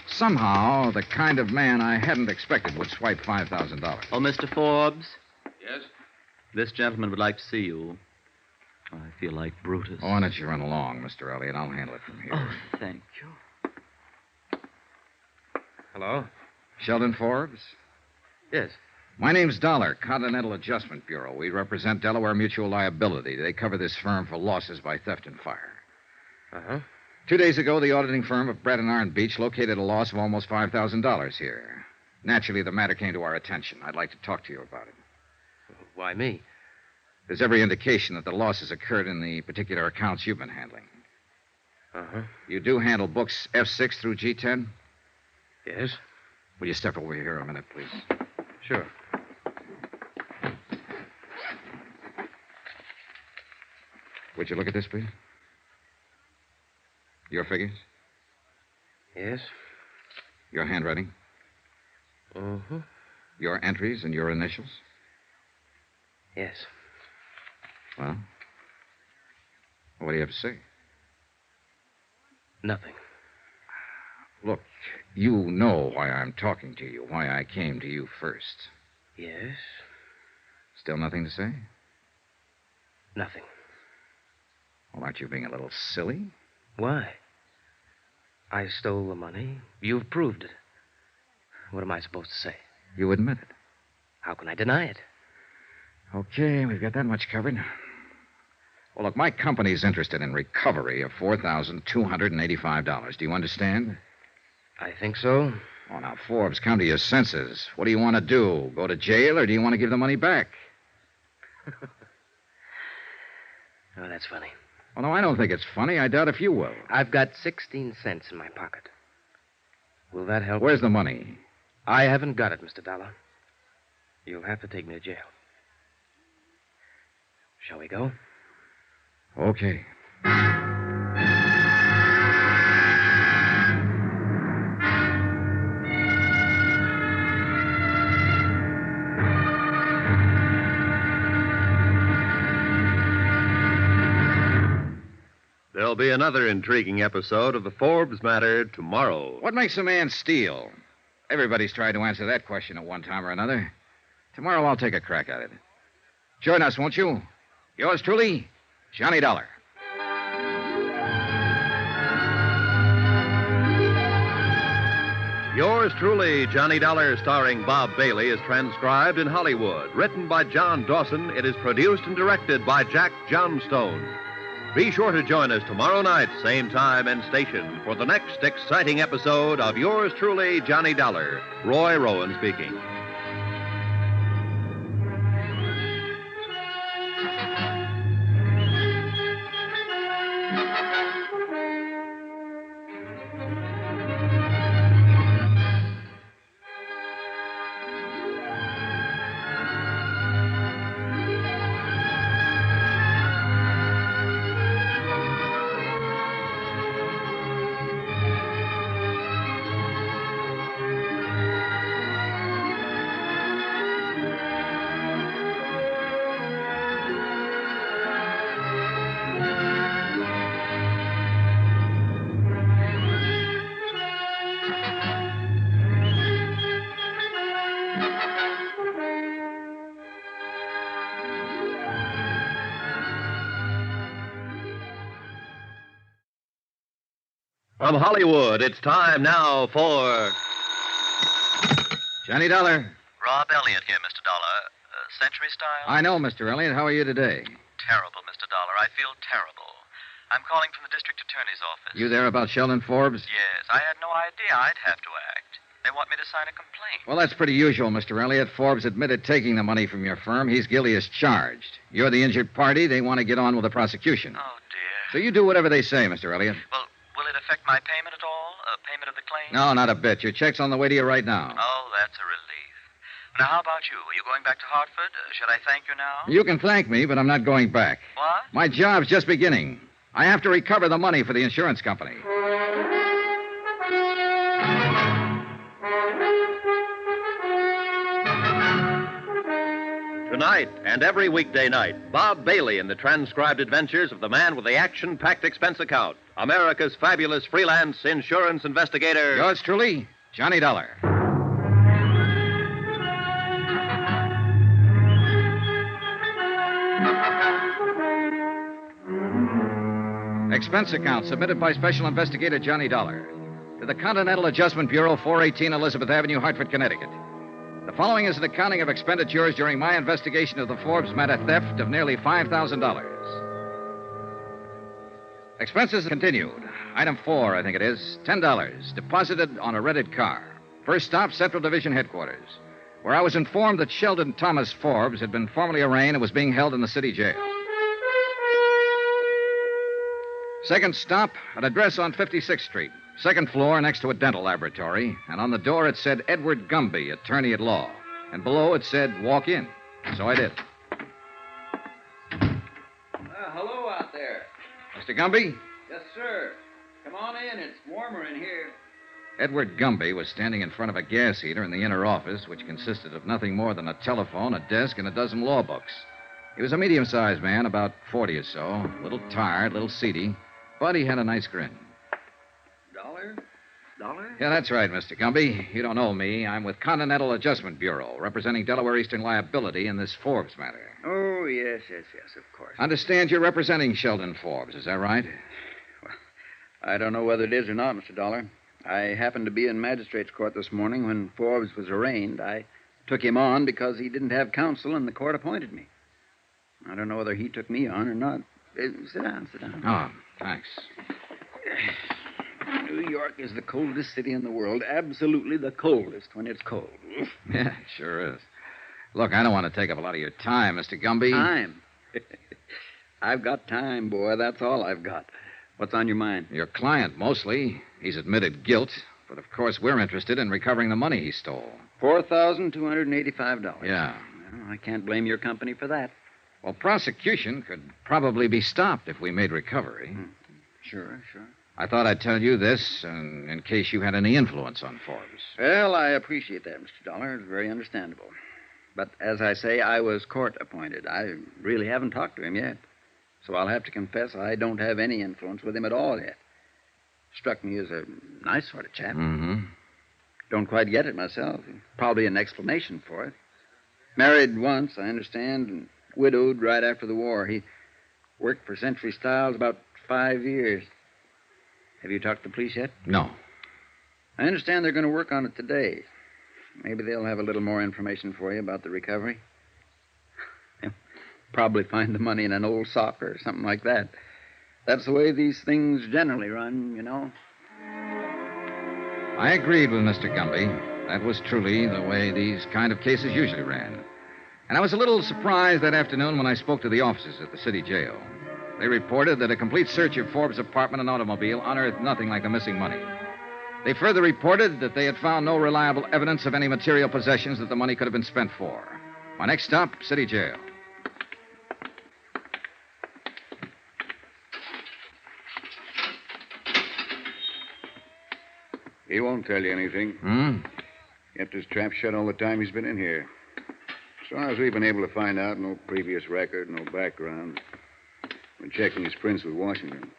Somehow, the kind of man I hadn't expected would swipe $5,000. Oh, Mr. Forbes? Yes? This gentleman would like to see you. I feel like Brutus. Oh, why don't you run along, Mr. Elliott? I'll handle it from here. Oh, thank you. Hello? Sheldon Forbes? Yes. My name's Dollar, Continental Adjustment Bureau. We represent Delaware Mutual Liability. They cover this firm for losses by theft and fire. Uh-huh. 2 days ago, the auditing firm of Brett and Iron Beach located a loss of almost $5,000 here. Naturally, the matter came to our attention. I'd like to talk to you about it. Why me? There's every indication that the losses occurred in the particular accounts you've been handling. Uh-huh. You do handle books F6 through G10? Yes. Will you step over here a minute, please? Sure. Would you look at this, please? Your figures? Yes. Your handwriting? Mm-hmm. Your entries and your initials? Yes. Well, what do you have to say? Nothing. Look, you know why I'm talking to you, why I came to you first. Yes? Still nothing to say? Nothing. Well, aren't you being a little silly? Why? I stole the money. You've proved it. What am I supposed to say? You admit it. How can I deny it? Okay, we've got that much covered. Well, look, my company's interested in recovery of $4,285. Do you understand? I think so. Oh, now, Forbes, come to your senses. What do you want to do? Go to jail, or do you want to give the money back? Oh, that's funny. Oh, no, I don't think it's funny. I doubt if you will. I've got 16 cents in my pocket. Will that help? Where's the money? I haven't got it, Mr. Dollar. You'll have to take me to jail. Shall we go? Okay. There'll be another intriguing episode of the Forbes matter tomorrow. What makes a man steal? Everybody's tried to answer that question at one time or another. Tomorrow I'll take a crack at it. Join us, won't you? Yours truly, Johnny Dollar. Yours truly, Johnny Dollar, starring Bob Bailey, is transcribed in Hollywood. Written by John Dawson, it is produced and directed by Jack Johnstone. Be sure to join us tomorrow night, same time and station, for the next exciting episode of Yours truly, Johnny Dollar. Roy Rowan speaking. From Hollywood, it's time now for Johnny Dollar. Rob Elliott here, Mr. Dollar. Century style? I know, Mr. Elliott. How are you today? Terrible, Mr. Dollar. I feel terrible. I'm calling from the district attorney's office. You there about Sheldon Forbes? Yes, I had no idea I'd have to act. They want me to sign a complaint. Well, that's pretty usual, Mr. Elliott. Forbes admitted taking the money from your firm. He's guilty as charged. You're the injured party. They want to get on with the prosecution. Oh, dear. So you do whatever they say, Mr. Elliott. Well, will it affect my payment at all? Payment of the claim? No, not a bit. Your check's on the way to you right now. Oh, that's a relief. Now, how about you? Are you going back to Hartford? Should I thank you now? You can thank me, but I'm not going back. What? My job's just beginning. I have to recover the money for the insurance company. Tonight and every weekday night, Bob Bailey in the transcribed adventures of the man with the action-packed expense account, America's fabulous freelance insurance investigator. Yours truly, Johnny Dollar. Expense account submitted by Special Investigator Johnny Dollar to the Continental Adjustment Bureau, 418 Elizabeth Avenue, Hartford, Connecticut. The following is an accounting of expenditures during my investigation of the Forbes matter theft of nearly $5,000. Expenses continued. Item 4, I think it is, $10, deposited on a rented car. First stop, Central Division Headquarters, where I was informed that Sheldon Thomas Forbes had been formally arraigned and was being held in the city jail. Second stop, an address on 56th Street. Second floor next to a dental laboratory. And on the door it said Edward Gumby, attorney at law. And below it said, walk in. So I did. Hello out there. Mr. Gumby? Yes, sir. Come on in. It's warmer in here. Edward Gumby was standing in front of a gas heater in the inner office, which consisted of nothing more than a telephone, a desk, and a dozen law books. He was a medium-sized man, about 40 or so, a little tired, a little seedy, but he had a nice grin. $1? Yeah, that's right, Mr. Gumby. You don't know me. I'm with Continental Adjustment Bureau, representing Delaware Eastern Liability in this Forbes matter. Oh, yes, of course. Understand you're representing Sheldon Forbes, is that right? I don't know whether it is or not, Mr. Dollar. I happened to be in magistrate's court this morning when Forbes was arraigned. I took him on because he didn't have counsel and the court appointed me. I don't know whether he took me on or not. Sit down. Oh, thanks. New York is the coldest city in the world. Absolutely the coldest when it's cold. Yeah, it sure is. Look, I don't want to take up a lot of your time, Mr. Gumby. Time? I've got time, boy. That's all I've got. What's on your mind? Your client, mostly. He's admitted guilt, but of course we're interested in recovering the money he stole. $4,285. Yeah. Well, I can't blame your company for that. Well, prosecution could probably be stopped if we made recovery. Sure. I thought I'd tell you this in case you had any influence on Forbes. Well, I appreciate that, Mr. Dollar. It's very understandable. But as I say, I was court appointed. I really haven't talked to him yet. So I'll have to confess I don't have any influence with him at all yet. Struck me as a nice sort of chap. Mm-hmm. Don't quite get it myself. Probably an explanation for it. Married once, I understand, and widowed right after the war. He worked for Century Styles about 5 years. Have you talked to the police yet? No. I understand they're going to work on it today. Maybe they'll have a little more information for you about the recovery. They'll probably find the money in an old sock or something like that. That's the way these things generally run, you know. I agreed with Mr. Gumby. That was truly the way these kind of cases usually ran. And I was a little surprised that afternoon when I spoke to the officers at the city jail. They reported that a complete search of Forbes' apartment and automobile unearthed nothing like the missing money. They further reported that they had found no reliable evidence of any material possessions that the money could have been spent for. My next stop, city jail. He won't tell you anything. Kept his trap shut all the time he's been in here. As far as we've been able to find out, no previous record, no background. Been checking his prints with Washington.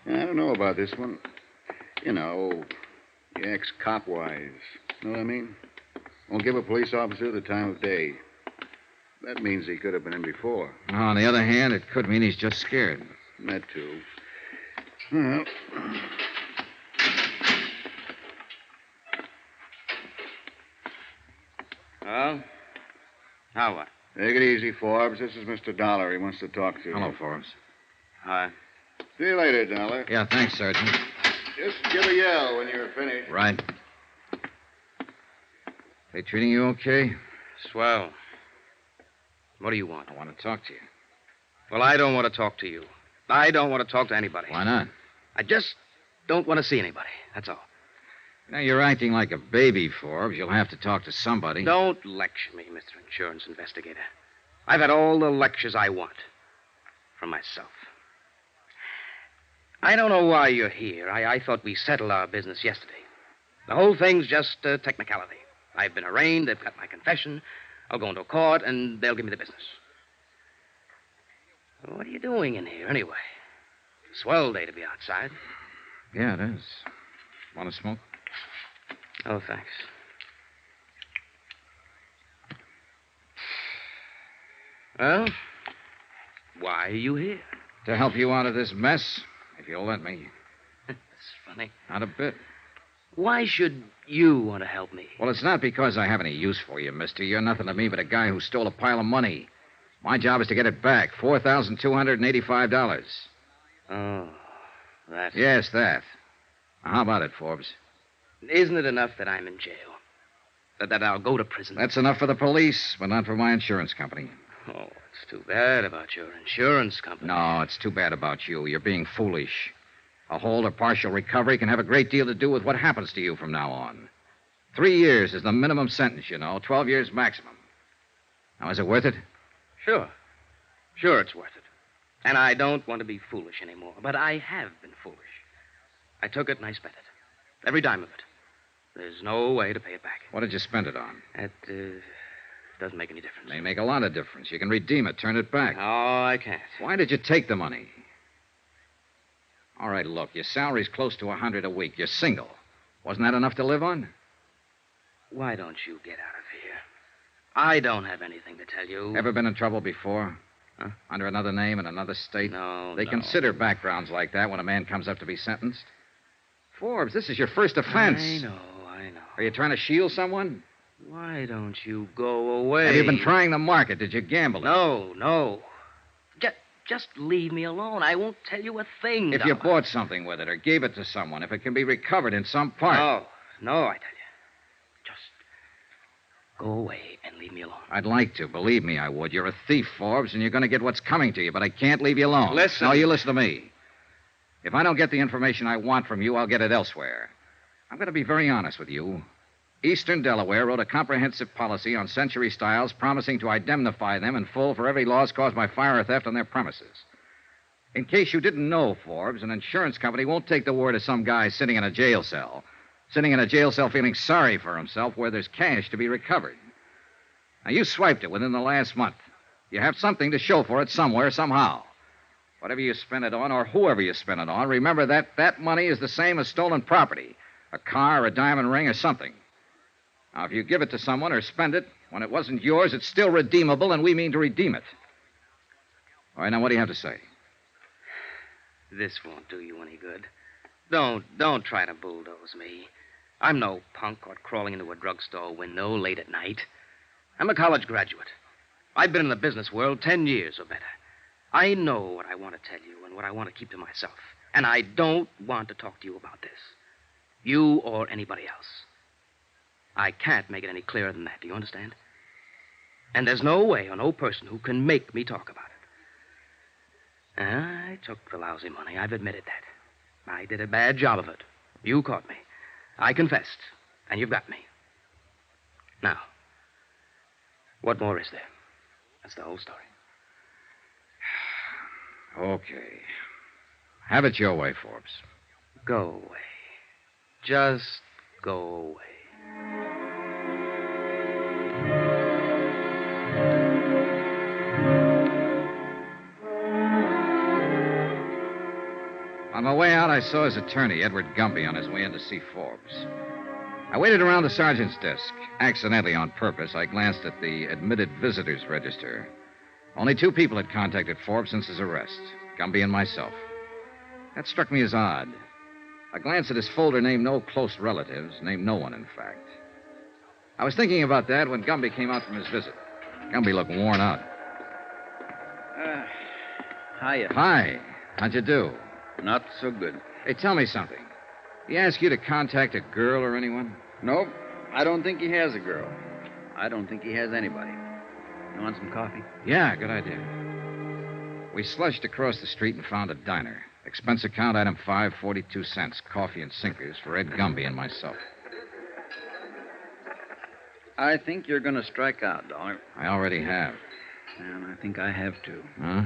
I don't know about this one. You know, ex-cop wise. Know what I mean? Won't give a police officer the time of day. That means he could have been in before. On the other hand, it could mean he's just scared. That too. Well. Well, now what? Take it easy, Forbes. This is Mr. Dollar. He wants to talk to you. Hello, Forbes. Hi. See you later, Dollar. Yeah, thanks, Sergeant. Just give a yell when you're finished. Right. They treating you okay? Swell. What do you want? I want to talk to you. Well, I don't want to talk to you. I don't want to talk to anybody. Why not? I just don't want to see anybody. That's all. Now, you're acting like a baby, Forbes. You'll have to talk to somebody. Don't lecture me, Mr. Insurance Investigator. I've had all the lectures I want. From myself. I don't know why you're here. I thought we settled our business yesterday. The whole thing's just a technicality. I've been arraigned, they've got my confession. I'll go into court, and they'll give me the business. What are you doing in here, anyway? It's a swell day to be outside. Yeah, it is. Want to smoke? Oh, thanks. Well, why are you here? To help you out of this mess, if you'll let me. That's funny. Not a bit. Why should you want to help me? Well, it's not because I have any use for you, mister. You're nothing to me but a guy who stole a pile of money. My job is to get it back. $4,285. Oh, that's... Yes, that. Now, how about it, Forbes? Isn't it enough that I'm in jail? That I'll go to prison? That's enough for the police, but not for my insurance company. Oh, it's too bad about your insurance company. No, it's too bad about you. You're being foolish. A whole or partial recovery can have a great deal to do with what happens to you from now on. 3 years is the minimum sentence, you know. 12 years maximum. Now, is it worth it? Sure. Sure, it's worth it. And I don't want to be foolish anymore. But I have been foolish. I took it and I spent it. Every dime of it. There's no way to pay it back. What did you spend it on? That doesn't make any difference. May make a lot of difference. You can redeem it, turn it back. No, I can't. Why did you take the money? All right, look, your salary's close to $100 a week. You're single. Wasn't that enough to live on? Why don't you get out of here? I don't have anything to tell you. Ever been in trouble before? Huh? Under another name in another state? No, They no. consider backgrounds like that when a man comes up to be sentenced. Forbes, this is your first offense. I know. Are you trying to shield someone? Why don't you go away? Have you been trying the market? Did you gamble it? No. Just leave me alone. I won't tell you a thing. If you bought something with it or gave it to someone, if it can be recovered in some part. No, I tell you. Just go away and leave me alone. I'd like to. Believe me, I would. You're a thief, Forbes, and you're going to get what's coming to you, but I can't leave you alone. Listen. No, you listen to me. If I don't get the information I want from you, I'll get it elsewhere. I'm going to be very honest with you. Eastern Delaware wrote a comprehensive policy on Century Styles promising to indemnify them in full for every loss caused by fire or theft on their premises. In case you didn't know, Forbes, an insurance company won't take the word of some guy sitting in a jail cell feeling sorry for himself where there's cash to be recovered. Now, you swiped it within the last month. You have something to show for it somewhere, somehow. Whatever you spend it on, or whoever you spend it on, remember that money is the same as stolen property. A car, a diamond ring, or something. Now, if you give it to someone or spend it, when it wasn't yours, it's still redeemable, and we mean to redeem it. All right, now, what do you have to say? This won't do you any good. Don't try to bulldoze me. I'm no punk caught crawling into a drugstore window late at night. I'm a college graduate. I've been in the business world 10 years or better. I know what I want to tell you and what I want to keep to myself. And I don't want to talk to you about this. You or anybody else. I can't make it any clearer than that. Do you understand? And there's no way or no person who can make me talk about it. I took the lousy money. I've admitted that. I did a bad job of it. You caught me. I confessed. And you've got me. Now, what more is there? That's the whole story. Okay. Have it your way, Forbes. Go away. Just go away. On my way out, I saw his attorney, Edward Gumby, on his way in to see Forbes. I waited around the sergeant's desk. Accidentally, on purpose, I glanced at the admitted visitors register. Only 2 people had contacted Forbes since his arrest, Gumby and myself. That struck me as odd. A glance at his folder named no close relatives, named no one, in fact. I was thinking about that when Gumby came out from his visit. Gumby looked worn out. Hiya. Hi. How'd you do? Not so good. Hey, tell me something. He asked you to contact a girl or anyone? Nope. I don't think he has a girl. I don't think he has anybody. You want some coffee? Yeah, good idea. We slushed across the street and found a diner. Expense account, item 5, 42 cents. Coffee and sinkers for Ed Gumby and myself. I think you're going to strike out, Dollar. I already have. And I think I have, too. Huh?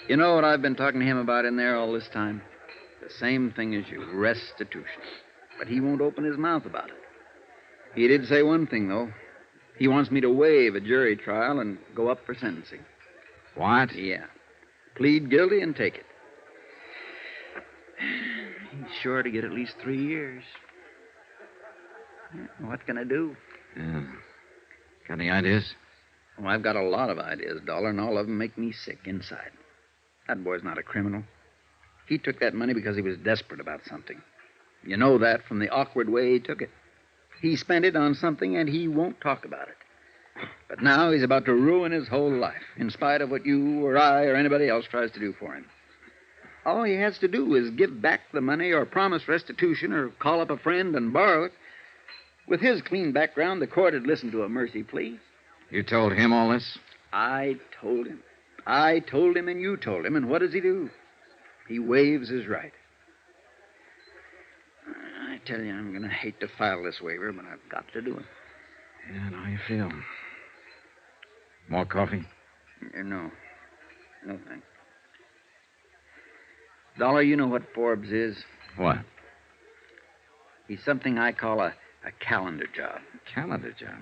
You know what I've been talking to him about in there all this time? The same thing as you, restitution. But he won't open his mouth about it. He did say one thing, though. He wants me to waive a jury trial and go up for sentencing. What? Yeah. Plead guilty and take it. He's sure to get at least 3 years. What can I do? Yeah. Got any ideas? Well, I've got a lot of ideas, Dollar, and all of them make me sick inside. That boy's not a criminal. He took that money because he was desperate about something. You know that from the awkward way he took it. He spent it on something, and he won't talk about it. But now he's about to ruin his whole life, in spite of what you or I or anybody else tries to do for him. All he has to do is give back the money or promise restitution or call up a friend and borrow it. With his clean background, the court had listened to a mercy plea. You told him all this? I told him. I told him and you told him, and what does he do? He waives his right. I tell you, I'm going to hate to file this waiver, but I've got to do it. Yeah, I know how you feel. More coffee? No. No, thanks. Dollar, you know what Forbes is? What? He's something I call a calendar job. Calendar job?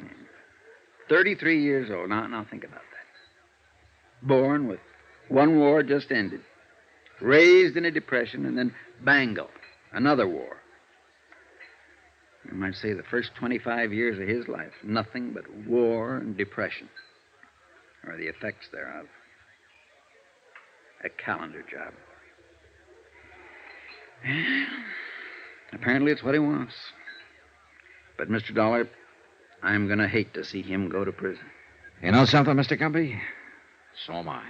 33 years old. Now think about that. Born with one war just ended. Raised in a depression, and then bango, another war. You might say the first 25 years of his life, nothing but war and depression, or the effects thereof. A calendar job. Apparently it's what he wants. But, Mr. Dollar, I'm going to hate to see him go to prison. You know something, Mr. Gumby? So am I.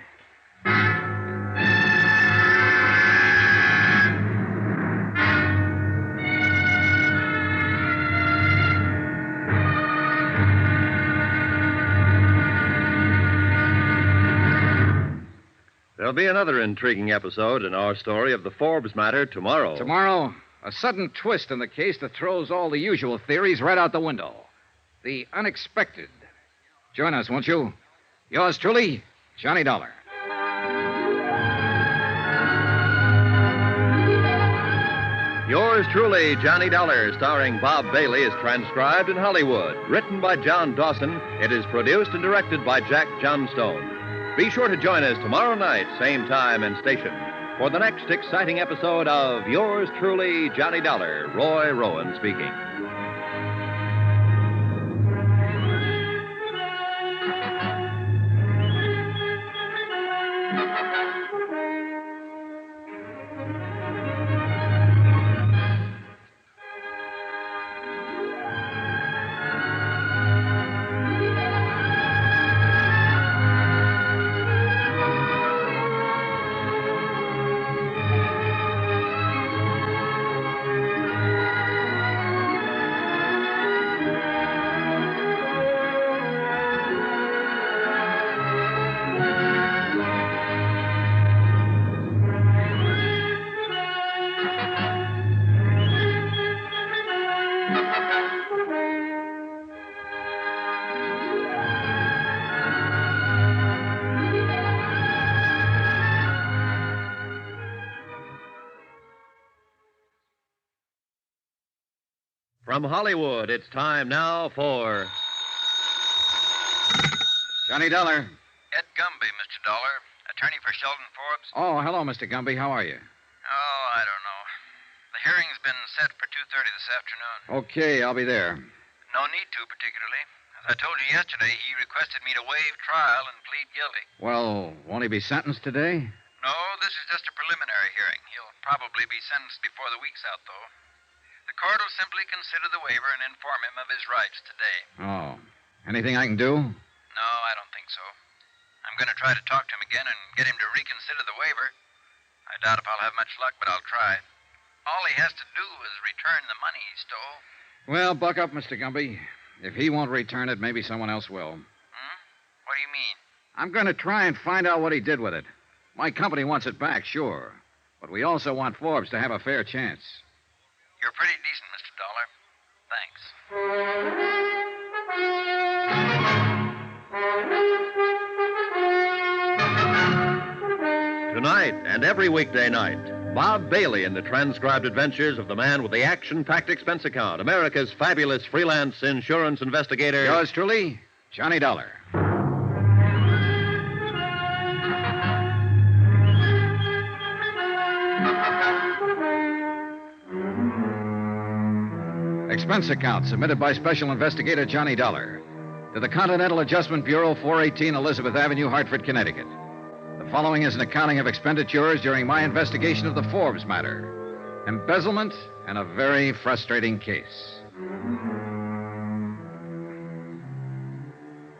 There'll be another intriguing episode in our story of the Forbes matter tomorrow. Tomorrow, a sudden twist in the case that throws all the usual theories right out the window. The unexpected. Join us, won't you? Yours truly, Johnny Dollar. Yours truly, Johnny Dollar, starring Bob Bailey, is transcribed in Hollywood. Written by John Dawson, it is produced and directed by Jack Johnstone. Be sure to join us tomorrow night, same time and station, for the next exciting episode of Yours truly, Johnny Dollar. Roy Rowan speaking. From Hollywood, it's time now for Johnny Dollar. Ed Gumby, Mr. Dollar, attorney for Sheldon Forbes. Oh, hello, Mr. Gumby. How are you? Oh, I don't know. The hearing's been set for 2:30 this afternoon. Okay, I'll be there. No need to, particularly. As I told you yesterday, he requested me to waive trial and plead guilty. Well, won't he be sentenced today? No, this is just a preliminary hearing. He'll probably be sentenced before the week's out, though. The court will simply consider the waiver and inform him of his rights today. Oh. Anything I can do? No, I don't think so. I'm going to try to talk to him again and get him to reconsider the waiver. I doubt if I'll have much luck, but I'll try. All he has to do is return the money he stole. Well, buck up, Mr. Gumby. If he won't return it, maybe someone else will. What do you mean? I'm going to try and find out what he did with it. My company wants it back, sure. But we also want Forbes to have a fair chance. You're pretty decent, Mr. Dollar. Thanks. Tonight and every weekday night, Bob Bailey in the transcribed adventures of the man with the action-packed expense account, America's fabulous freelance insurance investigator. Yours truly, Johnny Dollar. Expense account submitted by Special Investigator Johnny Dollar to the Continental Adjustment Bureau, 418 Elizabeth Avenue, Hartford, Connecticut. The following is an accounting of expenditures during my investigation of the Forbes matter. Embezzlement and a very frustrating case.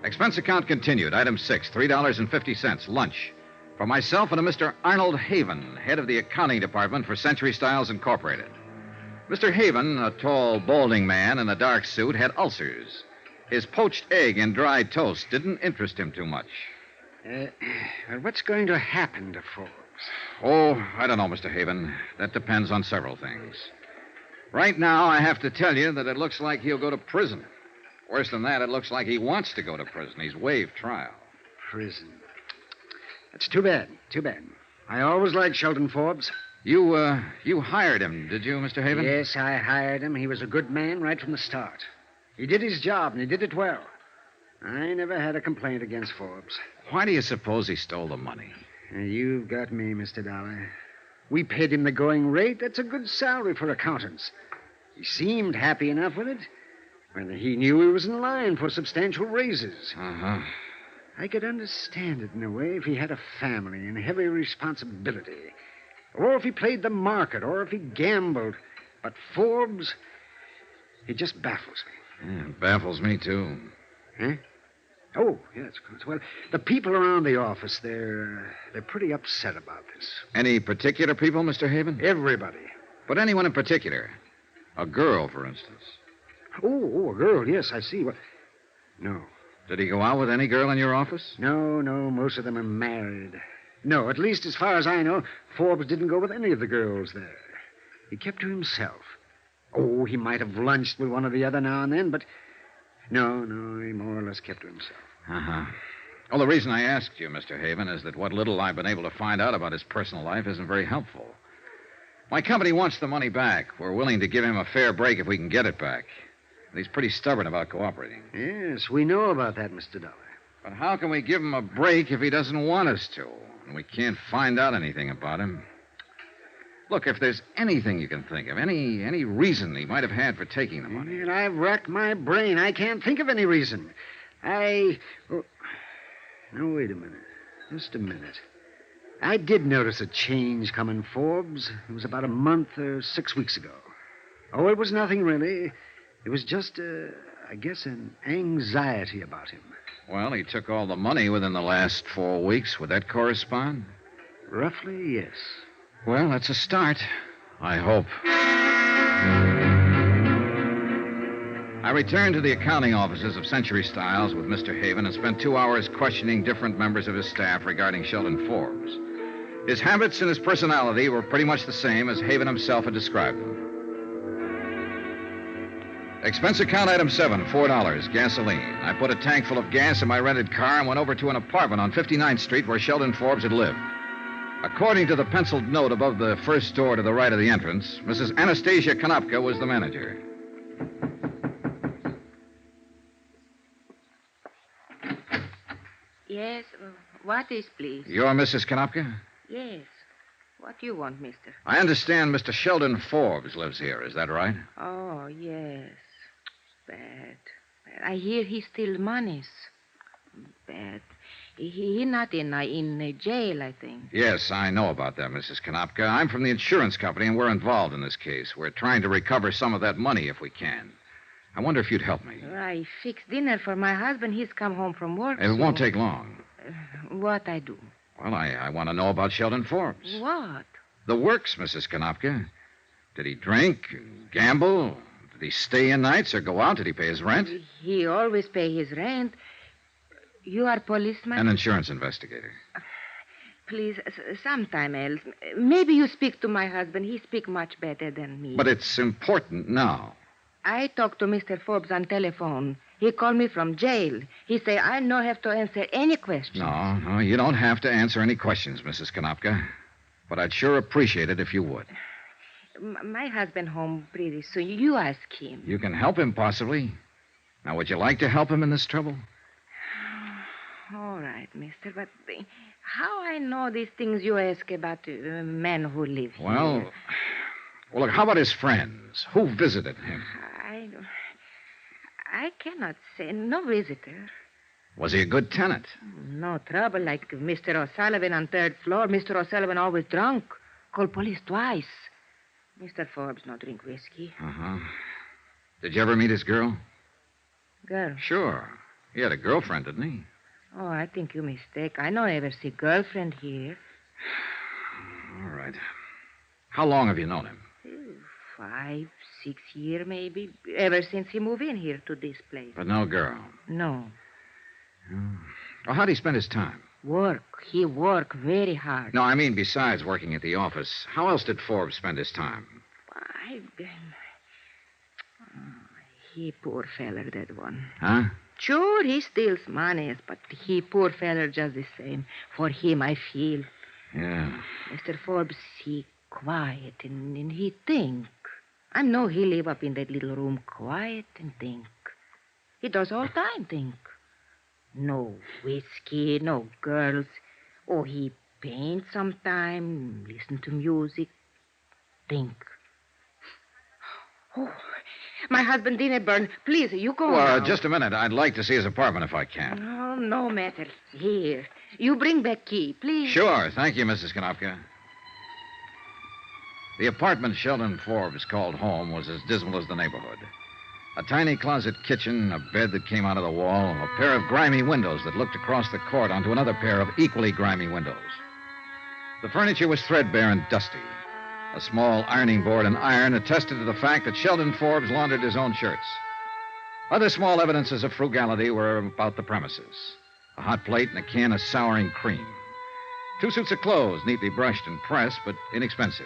Expense account continued. Item 6, $3.50, lunch. For myself and a Mr. Arnold Haven, head of the accounting department for Century Styles Incorporated. Mr. Haven, a tall, balding man in a dark suit, had ulcers. His poached egg and dry toast didn't interest him too much. What's going to happen to Forbes? Oh, I don't know, Mr. Haven. That depends on several things. Right now, I have to tell you that it looks like he'll go to prison. Worse than that, it looks like he wants to go to prison. He's waived trial. Prison. That's too bad. Too bad. I always liked Sheldon Forbes. You hired him, did you, Mr. Haven? Yes, I hired him. He was a good man right from the start. He did his job, and he did it well. I never had a complaint against Forbes. Why do you suppose he stole the money? You've got me, Mr. Dollar. We paid him the going rate. That's a good salary for accountants. He seemed happy enough with it. When he knew he was in line for substantial raises. Uh-huh. I could understand it in a way if he had a family and heavy responsibility. Or if he played the market, or if he gambled. But Forbes, he just baffles me. Yeah, it baffles me, too. Huh? Oh, yes, of course. Well, the people around the office, they're pretty upset about this. Any particular people, Mr. Haven? Everybody. But anyone in particular? A girl, for instance. Oh, a girl, yes, I see. Well, no. Did he go out with any girl in your office? No, most of them are married. No, at least as far as I know, Forbes didn't go with any of the girls there. He kept to himself. Oh, he might have lunched with one or the other now and then, but no, he more or less kept to himself. Uh-huh. Well, the reason I asked you, Mr. Haven, is that what little I've been able to find out about his personal life isn't very helpful. My company wants the money back. We're willing to give him a fair break if we can get it back. And he's pretty stubborn about cooperating. Yes, we know about that, Mr. Dollar. But how can we give him a break if he doesn't want us to? And we can't find out anything about him. Look, if there's anything you can think of, any reason he might have had for taking the money. And I've racked my brain. I can't think of any reason. Oh, no, wait a minute. Just a minute. I did notice a change coming, Forbes. It was about a month or 6 weeks ago. Oh, it was nothing, really. It was just, I guess, an anxiety about him. Well, he took all the money within the last 4 weeks. Would that correspond? Roughly, yes. Well, that's a start. I hope. I returned to the accounting offices of Century Styles with Mr. Haven and spent 2 hours questioning different members of his staff regarding Sheldon Forbes. His habits and his personality were pretty much the same as Haven himself had described them. Expense account item 7, $4, gasoline. I put a tank full of gas in my rented car and went over to an apartment on 59th Street where Sheldon Forbes had lived. According to the penciled note above the first door to the right of the entrance, Mrs. Anastasia Konopka was the manager. Yes, what is, please? You're Mrs. Konopka? Yes. What do you want, mister? I understand Mr. Sheldon Forbes lives here. Is that right? Oh, yes. Bad. I hear he steals monies. Bad. He not in jail, I think. Yes, I know about that, Mrs. Konopka. I'm from the insurance company, and we're involved in this case. We're trying to recover some of that money if we can. I wonder if you'd help me. I fixed dinner for my husband. He's come home from work. It won't take long. What I do? Well, I want to know about Sheldon Forbes. What? The works, Mrs. Konopka. Did he drink, gamble? Did he stay in nights or go out? Did he pay his rent? He always pay his rent. You are policeman? An insurance investigator. Please, sometime else. Maybe you speak to my husband. He speak much better than me. But it's important now. I talked to Mr. Forbes on telephone. He called me from jail. He say I no have to answer any questions. No, you don't have to answer any questions, Mrs. Konopka. But I'd sure appreciate it if you would. My husband home pretty soon. You ask him. You can help him, possibly. Now, would you like to help him in this trouble? All right, mister, but how I know these things you ask about men who live here? Well, look, how about his friends? Who visited him? I cannot say. No visitor. Was he a good tenant? No trouble, like Mr. O'Sullivan on 3rd floor. Mr. O'Sullivan always drunk. Called police twice. Mr. Forbes no drink whiskey. Uh-huh. Did you ever meet his girl? Girl? Sure. He had a girlfriend, didn't he? Oh, I think you mistake. I no ever see girlfriend here. All right. How long have you known him? 5, 6 years, maybe. Ever since he moved in here to this place. But no girl? No. Well, how'd he spend his time? Work. He work very hard. No, I mean besides working at the office. How else did Forbes spend his time? He poor feller, that one. Huh? Sure, he steals money, but he poor feller just the same. For him, I feel. Yeah. Mr. Forbes, he quiet and he think. I know he live up in that little room quiet and think. He does all time think. No whiskey, no girls. Oh, he paint sometime, listen to music, think. Oh, my husband dinner burn. Please, you go Well, now. just a minute. I'd like to see his apartment if I can. Oh, no matter. Here. You bring back key, please. Sure. Thank you, Mrs. Konopka. The apartment Sheldon Forbes called home was as dismal as the neighborhood. A tiny closet kitchen, a bed that came out of the wall, a pair of grimy windows that looked across the court onto another pair of equally grimy windows. The furniture was threadbare and dusty. A small ironing board and iron attested to the fact that Sheldon Forbes laundered his own shirts. Other small evidences of frugality were about the premises. A hot plate and a can of souring cream. 2 suits of clothes, neatly brushed and pressed, but inexpensive.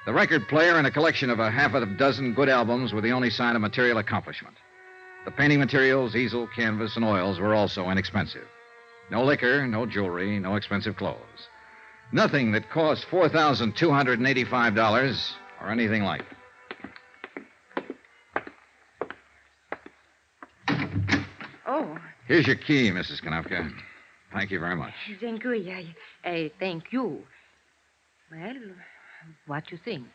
The record player and a collection of a half a dozen good albums were the only sign of material accomplishment. The painting materials, easel, canvas, and oils were also inexpensive. No liquor, no jewelry, no expensive clothes. Nothing that cost $4,285 or anything like it. Oh, Here's your key, Mrs. Konopka. Thank you very much. thank you. Thank you. Well, what you think?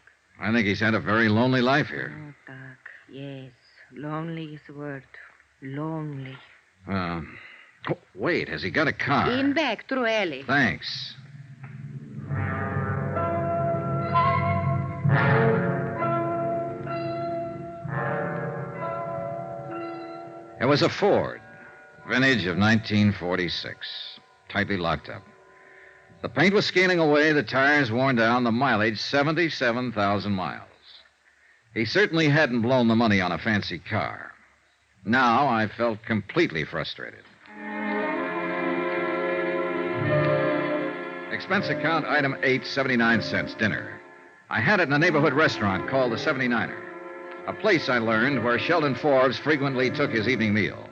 I think he's had a very lonely life here. Oh, Doc, yes. Lonely is the word. Lonely. Oh, wait, has he got a car? In back, through alley. Thanks. It was a Ford, vintage of 1946, tightly locked up. The paint was scaling away, the tires worn down, the mileage 77,000 miles. He certainly hadn't blown the money on a fancy car. Now I felt completely frustrated. Expense account item 8, 79 cents, dinner. I had it in a neighborhood restaurant called the 79er, a place I learned where Sheldon Forbes frequently took his evening meal.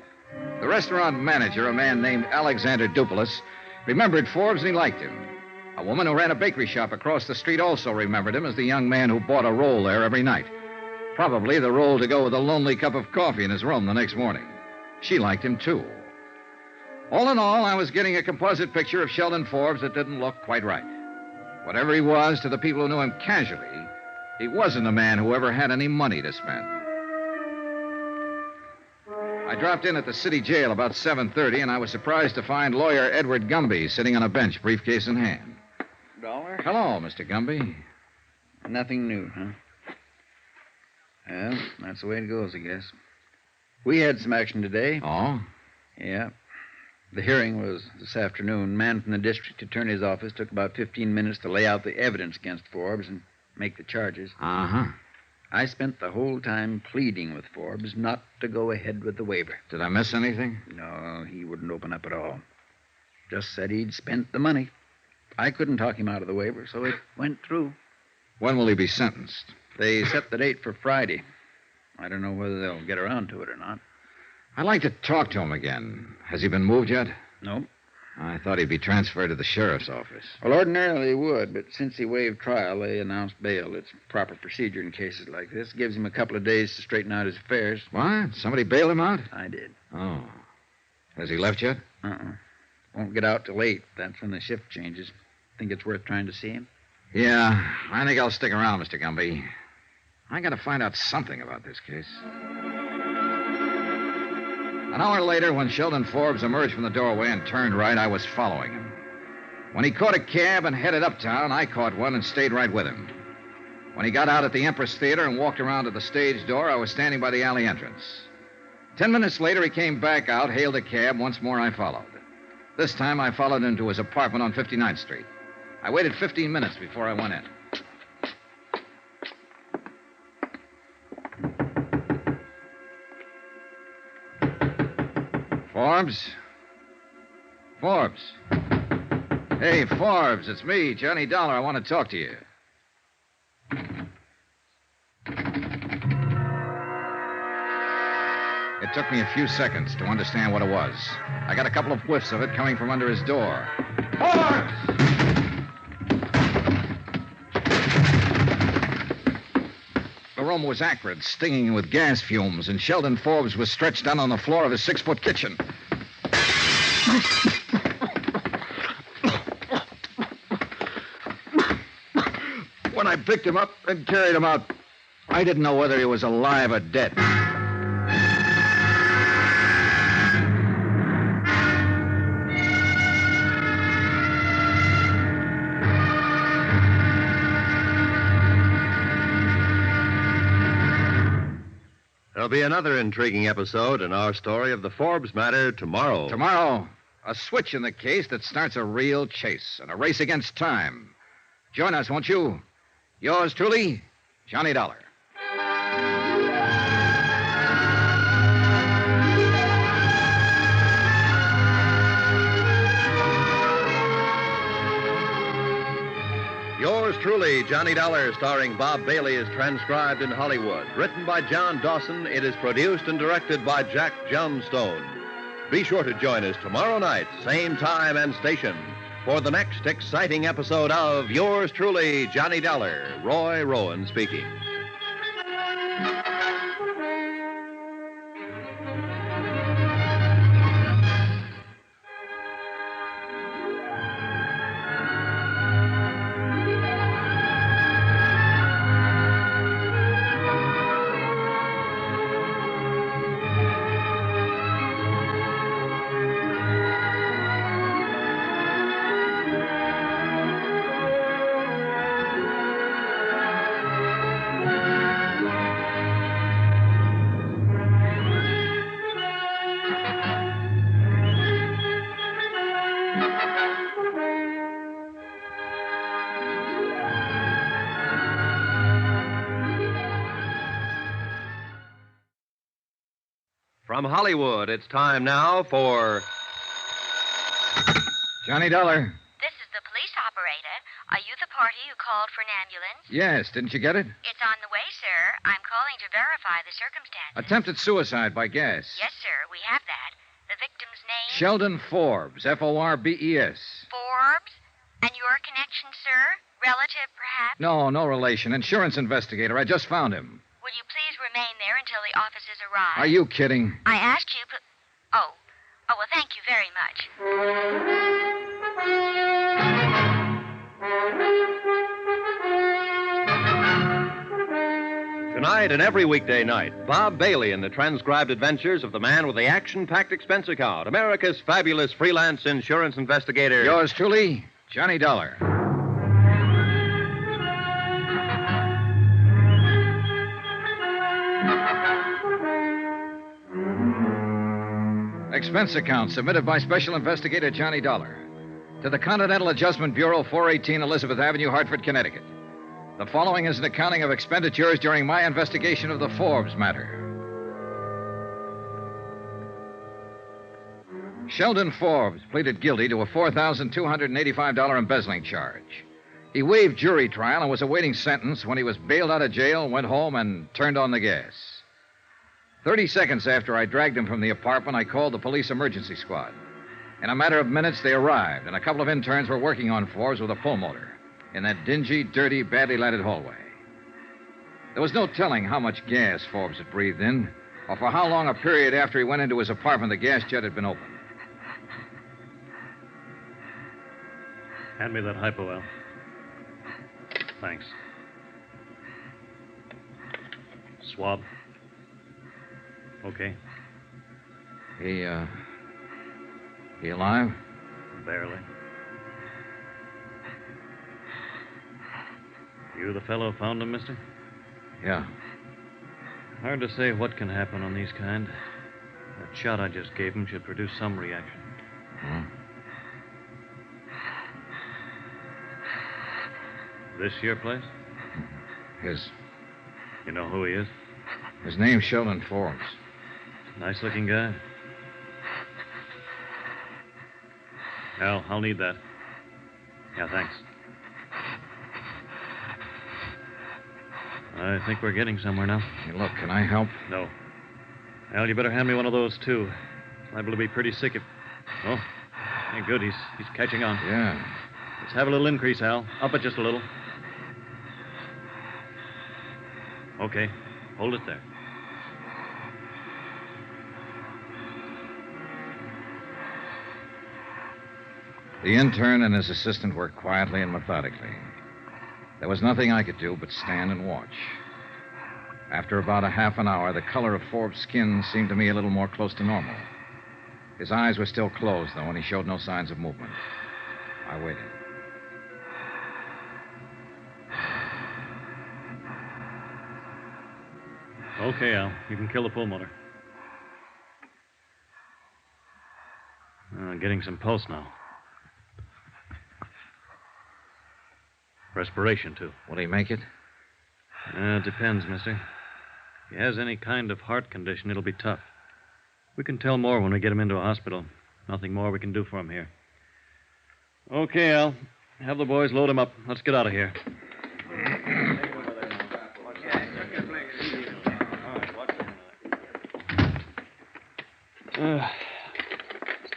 The restaurant manager, a man named Alexander Dupulis, remembered Forbes and he liked him. A woman who ran a bakery shop across the street also remembered him as the young man who bought a roll there every night. Probably the roll to go with a lonely cup of coffee in his room the next morning. She liked him, too. All in all, I was getting a composite picture of Sheldon Forbes that didn't look quite right. Whatever he was to the people who knew him casually, he wasn't a man who ever had any money to spend. I dropped in at the city jail about 7:30, and I was surprised to find lawyer Edward Gumby sitting on a bench, briefcase in hand. $1? Hello, Mr. Gumby. Nothing new, huh? Well, that's the way it goes, I guess. We had some action today. Oh? Yeah. The hearing was this afternoon. Man from the district attorney's office took about 15 minutes to lay out the evidence against Forbes and make the charges. Uh-huh. I spent the whole time pleading with Forbes not to go ahead with the waiver. Did I miss anything? No, he wouldn't open up at all. Just said he'd spent the money. I couldn't talk him out of the waiver, so it went through. When will he be sentenced? They set the date for Friday. I don't know whether they'll get around to it or not. I'd like to talk to him again. Has he been moved yet? No. I thought he'd be transferred to the sheriff's office. Well, ordinarily he would, but since he waived trial, they announced bail. It's proper procedure in cases like this. Gives him a couple of days to straighten out his affairs. What? Somebody bailed him out? I did. Oh. Has he left yet? Won't get out till 8. That's when the shift changes. Think it's worth trying to see him? Yeah, I think I'll stick around, Mr. Gumby. I gotta find out something about this case. An hour later, when Sheldon Forbes emerged from the doorway and turned right, I was following him. When he caught a cab and headed uptown, I caught one and stayed right with him. When he got out at the Empress Theater and walked around to the stage door, I was standing by the alley entrance. 10 minutes later, he came back out, hailed a cab. Once more, I followed. This time, I followed him to his apartment on 59th Street. I waited 15 minutes before I went in. Forbes? Forbes? Hey, Forbes, it's me, Johnny Dollar. I want to talk to you. It took me a few seconds to understand what it was. I got a couple of whiffs of it coming from under his door. Forbes! aroma was acrid, stinging with gas fumes, and Sheldon Forbes was stretched down on the floor of his 6-foot kitchen. When I picked him up and carried him out, I didn't know whether he was alive or dead. There'll be another intriguing episode in our story of the Forbes matter tomorrow. Tomorrow, a switch in the case that starts a real chase and a race against time. Join us, won't you? Yours truly, Johnny Dollar. Yours truly, Johnny Dollar, starring Bob Bailey, is transcribed in Hollywood. Written by John Dawson, it is produced and directed by Jack Johnstone. Be sure to join us tomorrow night, same time and station, for the next exciting episode of Yours truly, Johnny Dollar. Roy Rowan speaking. From Hollywood, it's time now for Johnny Dollar. This is the police operator. Are you the party who called for an ambulance? Yes, didn't you get it? It's on the way, sir. I'm calling to verify the circumstances. Attempted suicide by gas. Yes, sir, we have that. The victim's name? Sheldon Forbes, Forbes. Forbes? And your connection, sir? Relative, perhaps? No relation. Insurance investigator. I just found him. Will you please remain there until the officers arrive? Are you kidding? I asked you, but... Oh, well, thank you very much. Tonight and every weekday night, Bob Bailey in the transcribed adventures of the man with the action-packed expense account, America's fabulous freelance insurance investigator. Yours truly, Johnny Dollar. Expense account submitted by Special Investigator Johnny Dollar to the Continental Adjustment Bureau, 418 Elizabeth Avenue, Hartford, Connecticut. The following is an accounting of expenditures during my investigation of the Forbes matter. Sheldon Forbes pleaded guilty to a $4,285 embezzling charge. He waived jury trial and was awaiting sentence when he was bailed out of jail, went home, and turned on the gas. 30 seconds after I dragged him from the apartment, I called the police emergency squad. In a matter of minutes, they arrived, and a couple of interns were working on Forbes with a pull motor in that dingy, dirty, badly lighted hallway. There was no telling how much gas Forbes had breathed in, or for how long a period after he went into his apartment the gas jet had been open. Hand me that hypo, Al. Thanks. Swab. Okay. He alive? Barely. You the fellow found him, mister? Yeah. Hard to say what can happen on these kind. That shot I just gave him should produce some reaction. Hmm. This your place? His. You know who he is? His name's Sheldon Forbes. Nice-looking guy. Al, I'll need that. Yeah, thanks. I think we're getting somewhere now. Hey, look, can I help? No. Al, you better hand me one of those, too. Liable to be pretty sick if... Oh, hey, good. He's catching on. Yeah. Let's have a little increase, Al. Up it just a little. Okay. Hold it there. The intern and his assistant worked quietly and methodically. There was nothing I could do but stand and watch. After about a half an hour, the color of Forbes' skin seemed to me a little more close to normal. His eyes were still closed, though, and he showed no signs of movement. I waited. Okay, Al. You can kill the pulmotor. Getting some pulse now. Respiration, too. Will he make it? It depends, mister. If he has any kind of heart condition, it'll be tough. We can tell more when we get him into a hospital. Nothing more we can do for him here. Okay, Al. Have the boys load him up. Let's get out of here.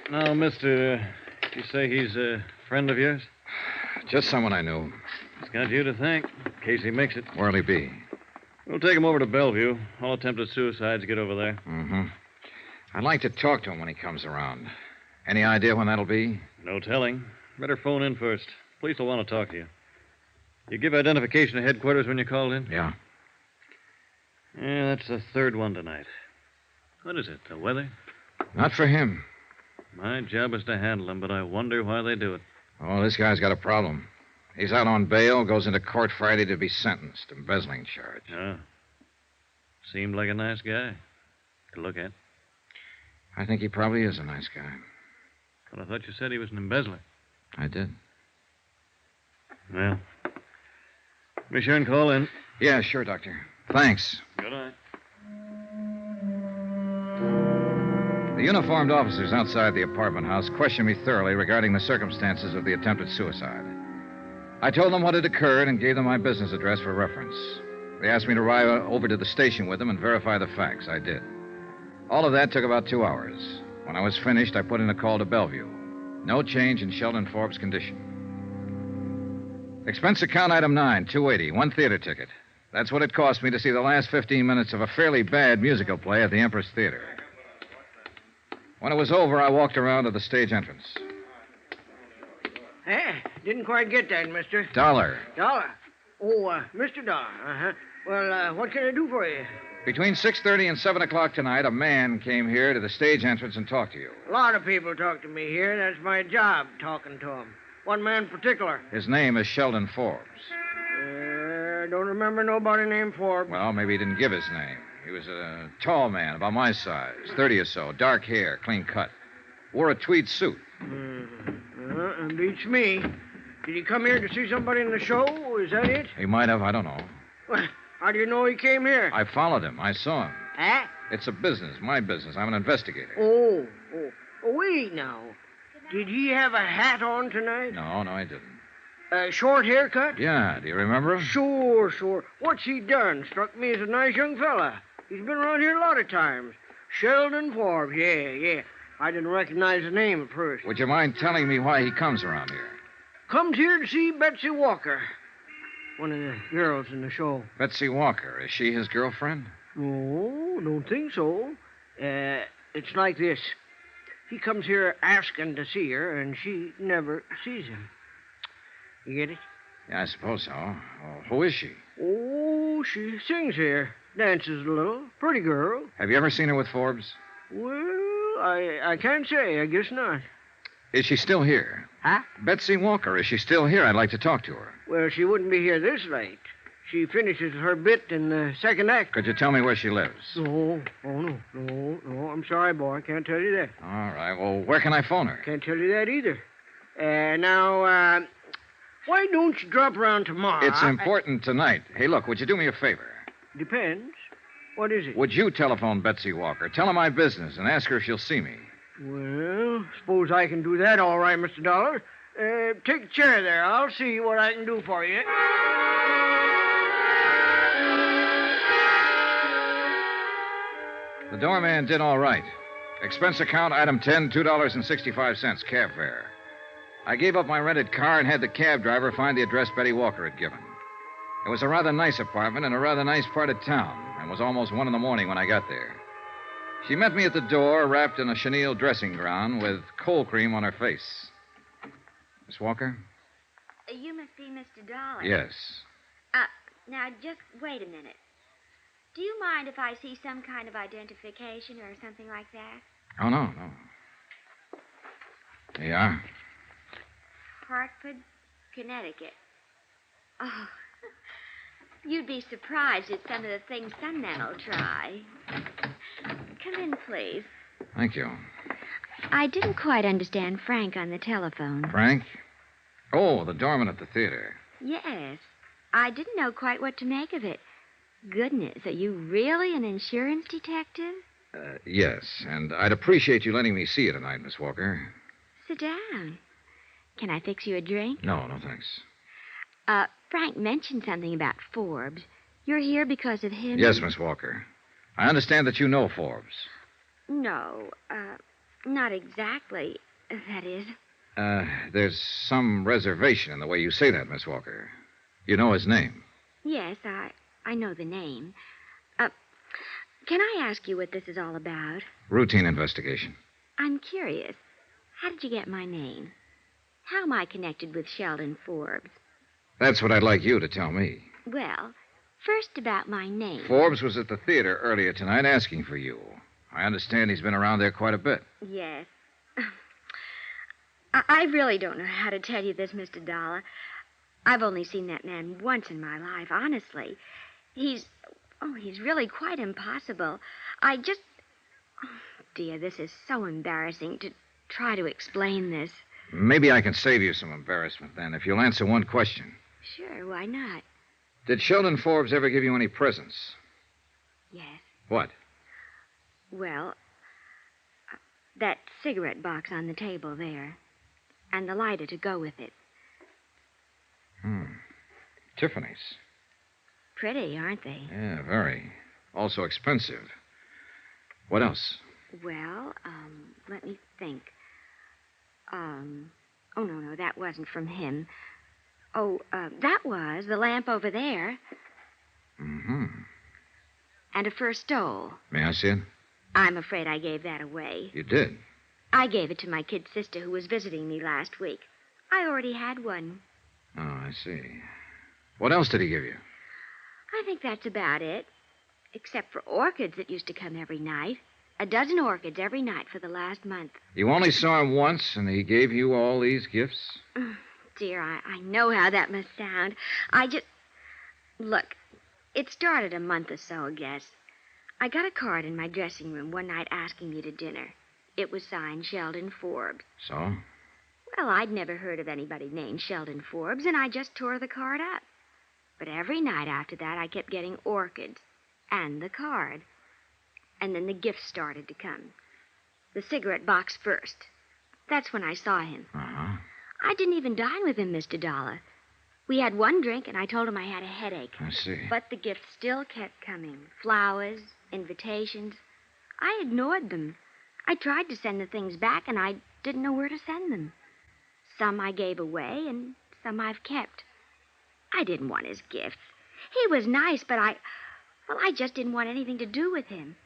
Now, mister, you say he's a friend of yours? Just someone I knew. He's got you to thank, in case he makes it. Where'll he be? We'll take him over to Bellevue. All attempted suicides get over there. Mm-hmm. I'd like to talk to him when he comes around. Any idea when that'll be? No telling. Better phone in first. Police will want to talk to you. You give identification to headquarters when you called in? Yeah. Yeah, that's the third one tonight. What is it, the weather? Not for him. My job is to handle them, but I wonder why they do it. Oh, this guy's got a problem. He's out on bail, goes into court Friday to be sentenced. Embezzling charge. Oh. Seemed like a nice guy to look at. I think he probably is a nice guy. But I thought you said he was an embezzler. I did. Well, be sure and call in. Yeah, sure, Doctor. Thanks. Good night. The uniformed officers outside the apartment house questioned me thoroughly regarding the circumstances of the attempted suicide. I told them what had occurred and gave them my business address for reference. They asked me to ride over to the station with them and verify the facts. I did. All of that took about 2 hours. When I was finished, I put in a call to Bellevue. No change in Sheldon Forbes' condition. Expense account item 9, $280, 1 theater ticket. That's what it cost me to see the last 15 minutes of a fairly bad musical play at the Empress Theater. When it was over, I walked around to the stage entrance. Didn't quite get that, mister. Dollar. Dollar? Oh, Mr. Dollar. Uh-huh. Well, what can I do for you? Between 6:30 and 7 o'clock tonight, a man came here to the stage entrance and talked to you. A lot of people talk to me here. That's my job, talking to them. One man in particular. His name is Sheldon Forbes. Don't remember nobody named Forbes. Well, maybe he didn't give his name. He was a tall man, about my size, 30 or so, dark hair, clean cut. Wore a tweed suit. Beats me. Did he come here to see somebody in the show? Is that it? He might have, I don't know. Well, how do you know he came here? I followed him. I saw him. Huh? It's a business, my business. I'm an investigator. Oh, wait now. Did he have a hat on tonight? No, I didn't. A short haircut? Yeah, do you remember him? Sure. What's he done? Struck me as a nice young fella. He's been around here a lot of times. Sheldon Forbes, yeah. I didn't recognize the name at first. Would you mind telling me why he comes around here? Comes here to see Betsy Walker. One of the girls in the show. Betsy Walker. Is she his girlfriend? No, don't think so. It's like this. He comes here asking to see her, and she never sees him. You get it? Yeah, I suppose so. Well, who is she? Oh, she sings here. Dances a little. Pretty girl. Have you ever seen her with Forbes? Well, I can't say. I guess not. Is she still here? Huh? Betsy Walker, is she still here? I'd like to talk to her. Well, she wouldn't be here this late. She finishes her bit in the second act. Could you tell me where she lives? No. I'm sorry, boy. I can't tell you that. All right. Well, where can I phone her? Can't tell you that either. Now, why don't you drop around tomorrow? It's important tonight. Hey, look, would you do me a favor? Depends. What is it? Would you telephone Betsy Walker? Tell her my business and ask her if she'll see me. Well, suppose I can do that all right, Mr. Dollar. Take a chair there. I'll see what I can do for you. The doorman did all right. Expense account item 10, $2.65, cab fare. I gave up my rented car and had the cab driver find the address Betty Walker had given. It was a rather nice apartment in a rather nice part of town, and was almost 1 a.m. when I got there. She met me at the door, wrapped in a chenille dressing gown with cold cream on her face. Miss Walker? You must be Mr. Dollar. Yes. Now, just wait a minute. Do you mind if I see some kind of identification or something like that? Oh, no. There you are. Hartford, Connecticut. Oh, you'd be surprised at some of the things some men will try. Come in, please. Thank you. I didn't quite understand Frank on the telephone. Frank? Oh, the doorman at the theater. Yes. I didn't know quite what to make of it. Goodness, are you really an insurance detective? Yes, and I'd appreciate you letting me see you tonight, Miss Walker. Sit down. Can I fix you a drink? No, thanks. Frank mentioned something about Forbes. You're here because of him? Yes, Miss Walker. I understand that you know Forbes. No, not exactly. That is. There's some reservation in the way you say that, Miss Walker. You know his name. Yes, I know the name. Can I ask you what this is all about? Routine investigation. I'm curious. How did you get my name? How am I connected with Sheldon Forbes? That's what I'd like you to tell me. Well, first about my name. Forbes was at the theater earlier tonight asking for you. I understand he's been around there quite a bit. Yes. I really don't know how to tell you this, Mr. Dollar. I've only seen that man once in my life, honestly. He's really quite impossible. Oh, dear, this is so embarrassing to try to explain this. Maybe I can save you some embarrassment then if you'll answer one question. Sure, why not? Did Sheldon Forbes ever give you any presents? Yes. What? Well, that cigarette box on the table there. And the lighter to go with it. Tiffany's. Pretty, aren't they? Yeah, very. Also expensive. What else? Well, let me think. Oh, no, that wasn't from him. That was the lamp over there. Mm-hmm. And a fur stole. May I see it? I'm afraid I gave that away. You did? I gave it to my kid sister who was visiting me last week. I already had one. Oh, I see. What else did he give you? I think that's about it. Except for orchids that used to come every night. 12 orchids every night for the last month. You only saw him once, and he gave you all these gifts? Dear, I know how that must sound. Look, it started a month or so, I guess. I got a card in my dressing room one night asking me to dinner. It was signed Sheldon Forbes. So? Well, I'd never heard of anybody named Sheldon Forbes, and I just tore the card up. But every night after that, I kept getting orchids and the card. And then the gifts started to come. The cigarette box first. That's when I saw him. Uh-huh. I didn't even dine with him, Mr. Dollar. We had one drink, and I told him I had a headache. I see. But the gifts still kept coming. Flowers, invitations. I ignored them. I tried to send the things back, and I didn't know where to send them. Some I gave away, and some I've kept. I didn't want his gifts. He was nice, but I just didn't want anything to do with him.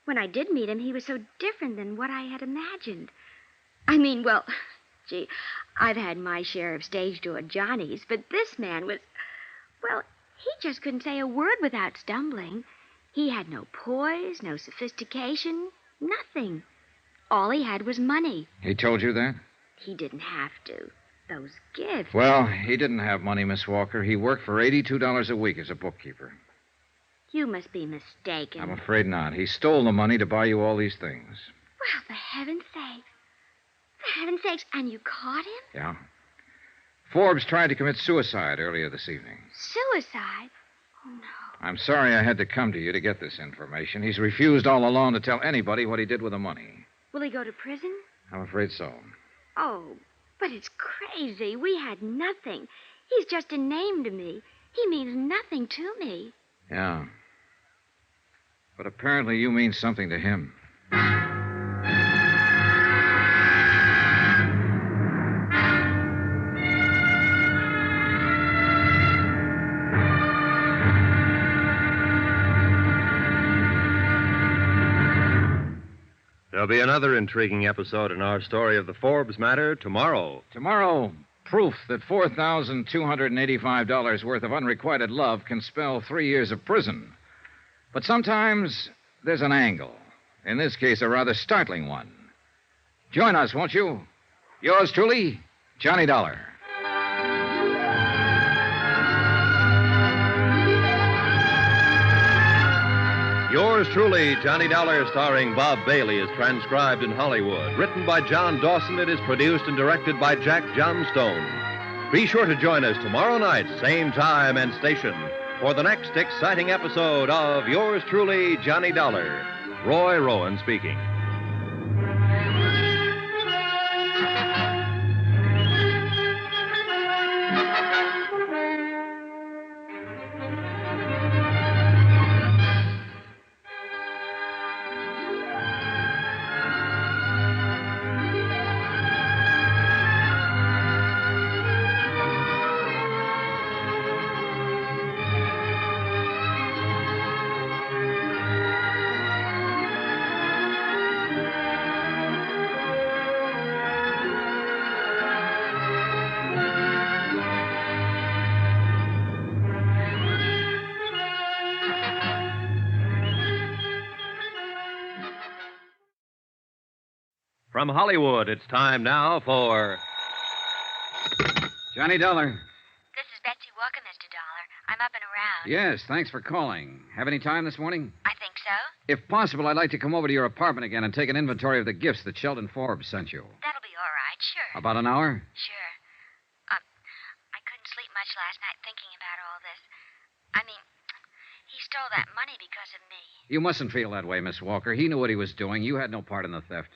When I did meet him, he was so different than what I had imagined. Gee, I've had my share of stage door Johnnies, but this man was... Well, he just couldn't say a word without stumbling. He had no poise, no sophistication, nothing. All he had was money. He told you that? He didn't have to. Those gifts... Well, he didn't have money, Miss Walker. He worked for $82 a week as a bookkeeper. You must be mistaken. I'm afraid not. He stole the money to buy you all these things. Well, for heaven's sake. For heaven's sakes, and you caught him? Yeah. Forbes tried to commit suicide earlier this evening. Suicide? Oh, no. I'm sorry I had to come to you to get this information. He's refused all along to tell anybody what he did with the money. Will he go to prison? I'm afraid so. Oh, but it's crazy. We had nothing. He's just a name to me. He means nothing to me. Yeah. But apparently you mean something to him. There'll be another intriguing episode in our story of the Forbes matter tomorrow. Tomorrow, proof that $4,285 worth of unrequited love can spell 3 years of prison. But sometimes there's an angle. In this case, a rather startling one. Join us, won't you? Yours truly, Johnny Dollar. Yours truly, Johnny Dollar, starring Bob Bailey, is transcribed in Hollywood. Written by John Dawson, it is produced and directed by Jack Johnstone. Be sure to join us tomorrow night, same time and station, for the next exciting episode of Yours truly, Johnny Dollar. Roy Rowan speaking. From Hollywood, it's time now for Johnny Dollar. This is Betsy Walker, Mr. Dollar. I'm up and around. Yes, thanks for calling. Have any time this morning? I think so. If possible, I'd like to come over to your apartment again and take an inventory of the gifts that Sheldon Forbes sent you. That'll be all right, sure. About an hour? Sure. I couldn't sleep much last night thinking about all this. I mean, he stole that money because of me. You mustn't feel that way, Miss Walker. He knew what he was doing. You had no part in the theft.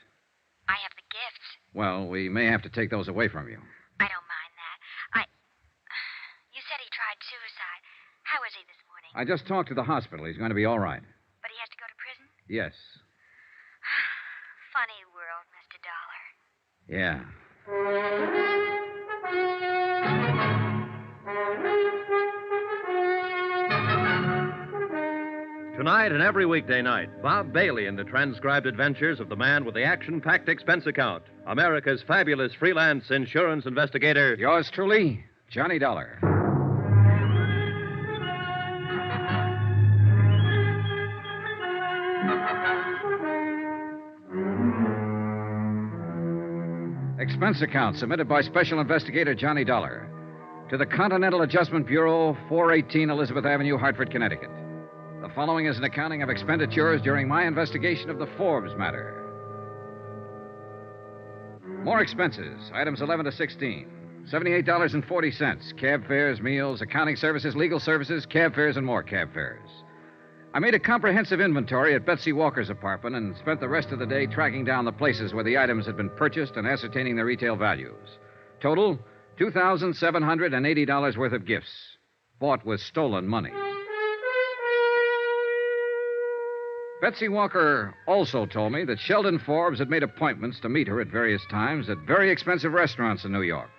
I have the gifts. Well, we may have to take those away from you. I don't mind that. You said he tried suicide. How is he this morning? I just talked to the hospital. He's going to be all right. But he has to go to prison? Yes. Funny world, Mr. Dollar. Yeah. Tonight and every weekday night, Bob Bailey in the transcribed adventures of the man with the action-packed expense account, America's fabulous freelance insurance investigator. Yours truly, Johnny Dollar. Expense account submitted by Special Investigator Johnny Dollar to the Continental Adjustment Bureau, 418 Elizabeth Avenue, Hartford, Connecticut. The following is an accounting of expenditures during my investigation of the Forbes matter. More expenses, items 11 to 16. $78.40. Cab fares, meals, accounting services, legal services, cab fares, and more cab fares. I made a comprehensive inventory at Betsy Walker's apartment and spent the rest of the day tracking down the places where the items had been purchased and ascertaining their retail values. Total, $2,780 worth of gifts, bought with stolen money. Betsy Walker also told me that Sheldon Forbes had made appointments to meet her at various times at very expensive restaurants in New York.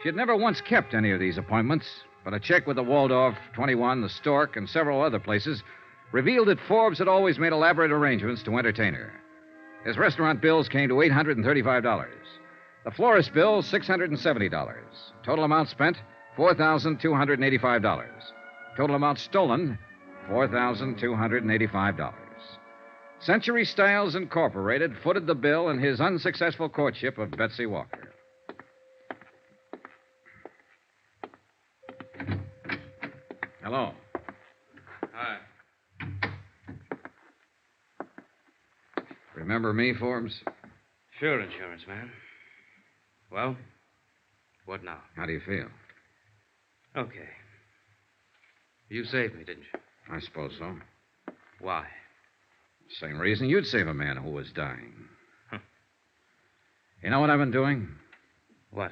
She had never once kept any of these appointments, but a check with the Waldorf, 21, the Stork, and several other places revealed that Forbes had always made elaborate arrangements to entertain her. His restaurant bills came to $835. The florist bill, $670. Total amount spent, $4,285. Total amount stolen, $4,285. Century Styles Incorporated footed the bill in his unsuccessful courtship of Betsy Walker. Hello. Hi. Remember me, Forbes? Sure, insurance man. Well, what now? How do you feel? Okay. You saved me, didn't you? I suppose so. Why? Same reason you'd save a man who was dying. Huh. You know what I've been doing? What?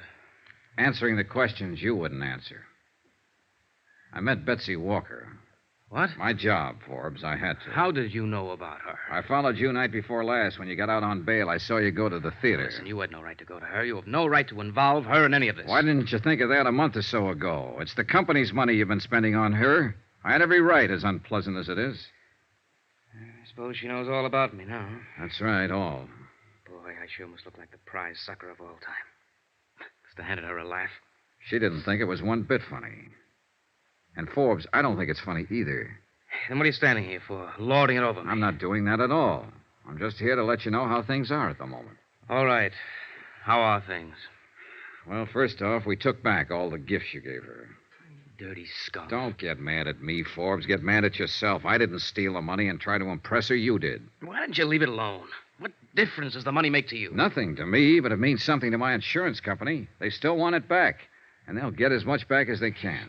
Answering the questions you wouldn't answer. I met Betsy Walker. What? My job, Forbes. I had to. How did you know about her? I followed you night before last. When you got out on bail, I saw you go to the theater. Listen, you had no right to go to her. You have no right to involve her in any of this. Why didn't you think of that a month or so ago? It's the company's money you've been spending on her. I had every right, as unpleasant as it is. Suppose she knows all about me now. That's right, all. Boy, I sure must look like the prize sucker of all time. Must have handed her a laugh. She didn't think it was one bit funny. And Forbes, I don't think it's funny either. Then what are you standing here for? Lording it over me? I'm not doing that at all. I'm just here to let you know how things are at the moment. All right. How are things? Well, first off, we took back all the gifts you gave her. Dirty skunk. Don't get mad at me, Forbes. Get mad at yourself. I didn't steal the money and try to impress her. You did. Why didn't you leave it alone? What difference does the money make to you? Nothing to me, but it means something to my insurance company. They still want it back, and they'll get as much back as they can.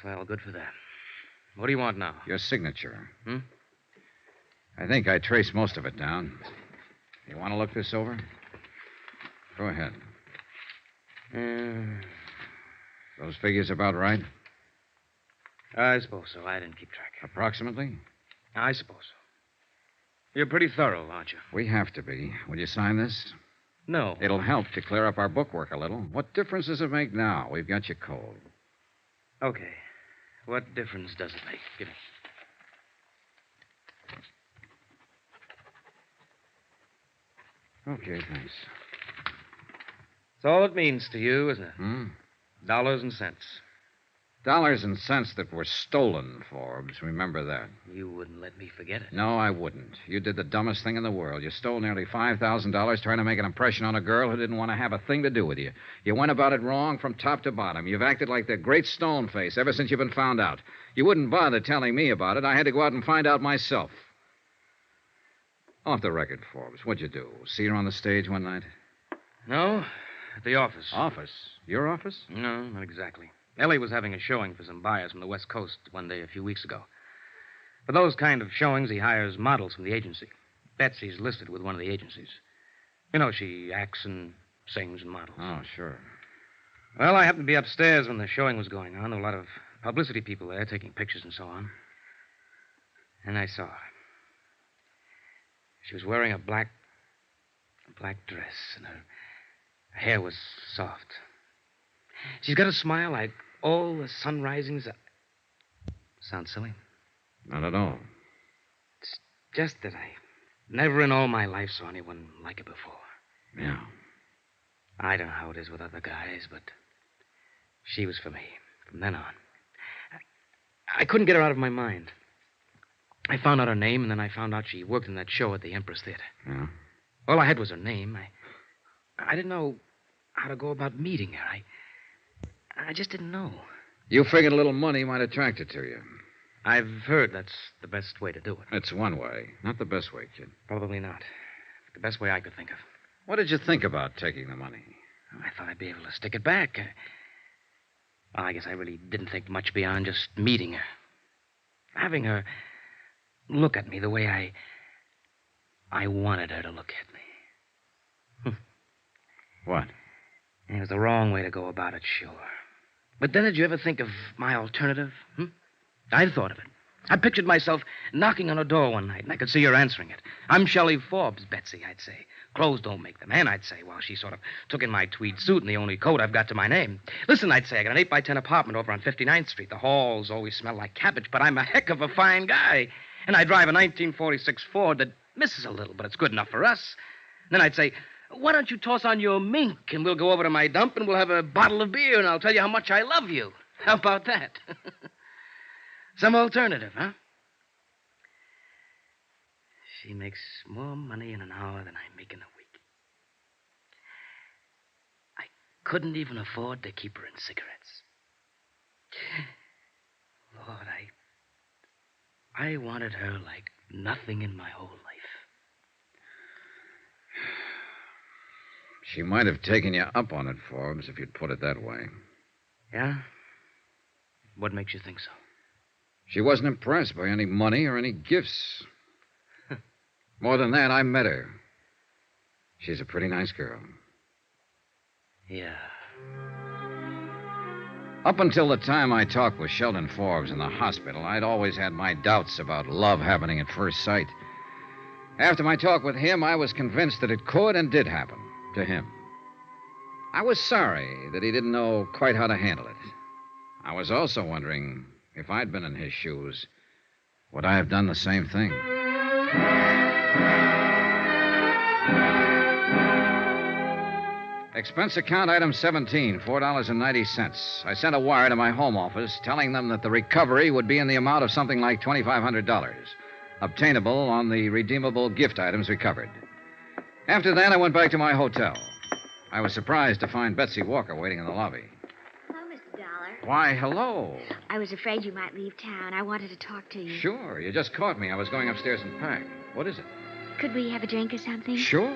Swell. Good for them. What do you want now? Your signature. I think I traced most of it down. You want to look this over? Go ahead. Those figures about right? I suppose so. I didn't keep track. Approximately? I suppose so. You're pretty thorough, aren't you? We have to be. Will you sign this? No. It'll help to clear up our bookwork a little. What difference does it make now? We've got you cold. Okay. What difference does it make? Give me. Okay, thanks. That's all it means to you, isn't it? Dollars and cents. Dollars and cents that were stolen, Forbes. Remember that. You wouldn't let me forget it. No, I wouldn't. You did the dumbest thing in the world. You stole nearly $5,000 trying to make an impression on a girl who didn't want to have a thing to do with you. You went about it wrong from top to bottom. You've acted like the great stone face ever since you've been found out. You wouldn't bother telling me about it. I had to go out and find out myself. Off the record, Forbes. What'd you do? See her on the stage one night? No, at the office. Office? Your office? No, not exactly. Ellie was having a showing for some buyers from the West Coast one day a few weeks ago. For those kind of showings, he hires models from the agency. Betsy's listed with one of the agencies. You know, she acts and sings and models. Oh, sure. Well, I happened to be upstairs when the showing was going on. There were a lot of publicity people there taking pictures and so on. And I saw her. She was wearing a black dress, and her hair was soft. She's got a smile like all the sun risings. Sounds silly? Not at all. It's just that I never in all my life saw anyone like her before. Yeah. I don't know how it is with other guys, but she was for me from then on. I couldn't get her out of my mind. I found out her name, and then I found out she worked in that show at the Empress Theater. Yeah? All I had was her name. I didn't know how to go about meeting her. I just didn't know. You figured a little money might attract her to you. I've heard that's the best way to do it. It's one way. Not the best way, kid. Probably not. The best way I could think of. What did you think about taking the money? I thought I'd be able to stick it back. Well, I guess I really didn't think much beyond just meeting her. Having her look at me the way I wanted her to look at me. What? It was the wrong way to go about it, sure. But then did you ever think of my alternative? I'd thought of it. I pictured myself knocking on her door one night, and I could see her answering it. "I'm Shelley Forbes, Betsy," I'd say. "Clothes don't make the man," I'd say, while she sort of took in my tweed suit and the only coat I've got to my name. "Listen," I'd say, "I got an 8x10 apartment over on 59th Street. The halls always smell like cabbage, but I'm a heck of a fine guy. And I drive a 1946 Ford that misses a little, but it's good enough for us." And then I'd say, "Why don't you toss on your mink, and we'll go over to my dump, and we'll have a bottle of beer, and I'll tell you how much I love you. How about that?" Some alternative, huh? She makes more money in an hour than I make in a week. I couldn't even afford to keep her in cigarettes. Lord, I wanted her like nothing in my whole life. She might have taken you up on it, Forbes, if you'd put it that way. Yeah? What makes you think so? She wasn't impressed by any money or any gifts. More than that, I met her. She's a pretty nice girl. Yeah. Up until the time I talked with Sheldon Forbes in the hospital, I'd always had my doubts about love happening at first sight. After my talk with him, I was convinced that it could and did happen to him. I was sorry that he didn't know quite how to handle it. I was also wondering, if I'd been in his shoes, would I have done the same thing? Expense account item 17, $4.90. I sent a wire to my home office telling them that the recovery would be in the amount of something like $2,500, obtainable on the redeemable gift items recovered. After that, I went back to my hotel. I was surprised to find Betsy Walker waiting in the lobby. Hello, Mr. Dollar. Why, hello. I was afraid you might leave town. I wanted to talk to you. Sure, you just caught me. I was going upstairs and pack. What is it? Could we have a drink or something? Sure.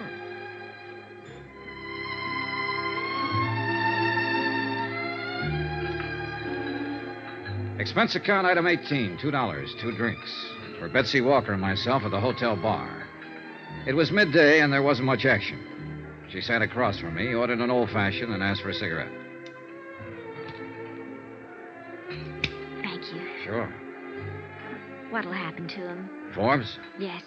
Expense account item 18, $2, 2 drinks. For Betsy Walker and myself at the hotel bar. It was midday and there wasn't much action. She sat across from me, ordered an old-fashioned, and asked for a cigarette. Thank you. Sure. What'll happen to him? Forbes? Yes.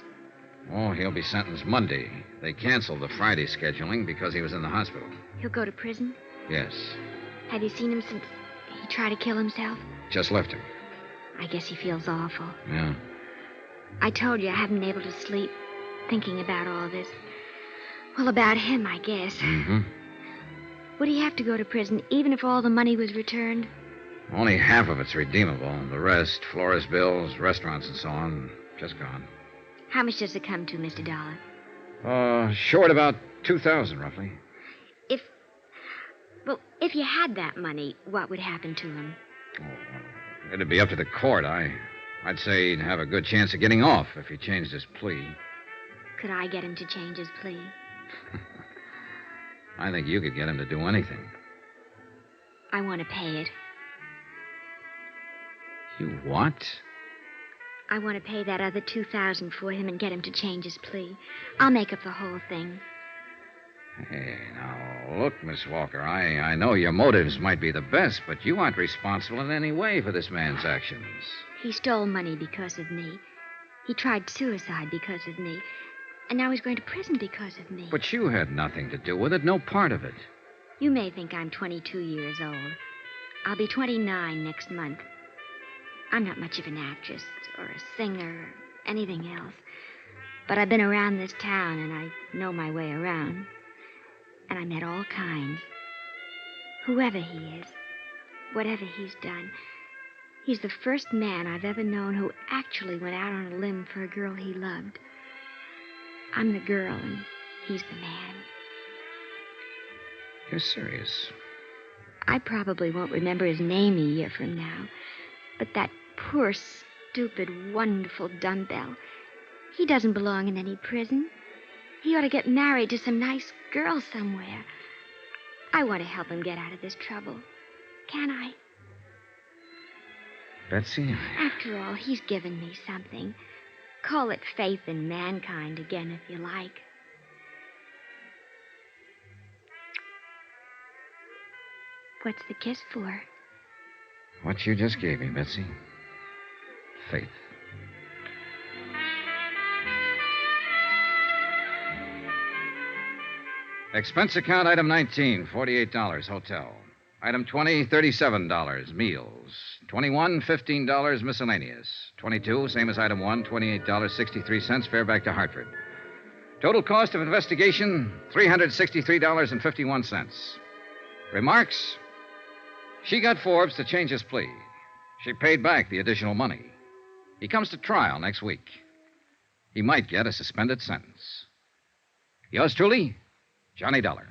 Oh, he'll be sentenced Monday. They canceled the Friday scheduling because he was in the hospital. He'll go to prison? Yes. Have you seen him since he tried to kill himself? Just left him. I guess he feels awful. Yeah. I told you I haven't been able to sleep thinking about all this. Well, about him, I guess. Mm-hmm. Would he have to go to prison even if all the money was returned? Only half of it's redeemable. The rest, florist bills, restaurants, and so on, just gone. How much does it come to, Mr. Dollar? Short about $2,000, roughly. If you had that money, what would happen to him? Oh, it'd be up to the court. I'd say he'd have a good chance of getting off if he changed his plea. Could I get him to change his plea? I think you could get him to do anything. I want to pay it. You what? I want to pay that other $2,000 for him and get him to change his plea. I'll make up the whole thing. Hey, now, look, Miss Walker, I know your motives might be the best, but you aren't responsible in any way for this man's actions. He stole money because of me. He tried suicide because of me. And now he's going to prison because of me. But you had nothing to do with it, no part of it. You may think I'm 22 years old. I'll be 29 next month. I'm not much of an actress or a singer or anything else. But I've been around this town and I know my way around. And I met all kinds. Whoever he is, whatever he's done, he's the first man I've ever known who actually went out on a limb for a girl he loved. I'm the girl and he's the man. You're serious? I probably won't remember his name a year from now. But that poor, stupid, wonderful dumbbell, he doesn't belong in any prison. He ought to get married to some nice girl somewhere. I want to help him get out of this trouble. Can I? Betsy? After all, he's given me something. Call it faith in mankind again, if you like. What's the kiss for? What you just gave me, Betsy. Faith. Expense account item 19, $48, hotel. Item 20, $37, meals. 21, $15, miscellaneous. 22, same as item 1, $28.63, fare back to Hartford. Total cost of investigation, $363.51. Remarks? She got Forbes to change his plea. She paid back the additional money. He comes to trial next week. He might get a suspended sentence. Yours truly, Johnny Dollar.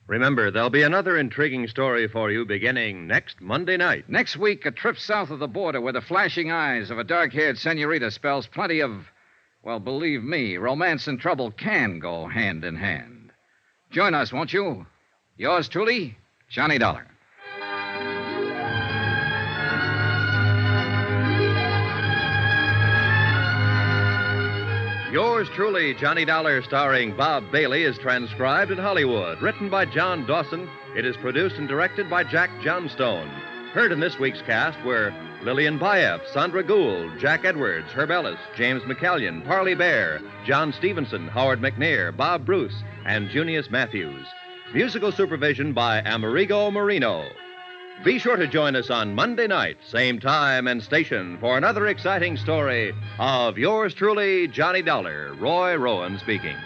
Remember, there'll be another intriguing story for you beginning next Monday night. Next week, a trip south of the border where the flashing eyes of a dark-haired senorita spells plenty of, well, believe me, romance and trouble can go hand in hand. Join us, won't you? Yours truly, Johnny Dollar. Yours truly, Johnny Dollar, starring Bob Bailey, is transcribed in Hollywood. Written by John Dawson, it is produced and directed by Jack Johnstone. Heard in this week's cast were Lillian Bayef, Sandra Gould, Jack Edwards, Herb Ellis, James McCallion, Parley Bear, John Stevenson, Howard McNair, Bob Bruce, and Junius Matthews. Musical supervision by Amerigo Marino. Be sure to join us on Monday night, same time and station, for another exciting story of yours truly, Johnny Dollar, Roy Rowan speaking.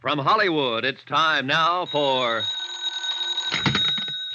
From Hollywood, it's time now for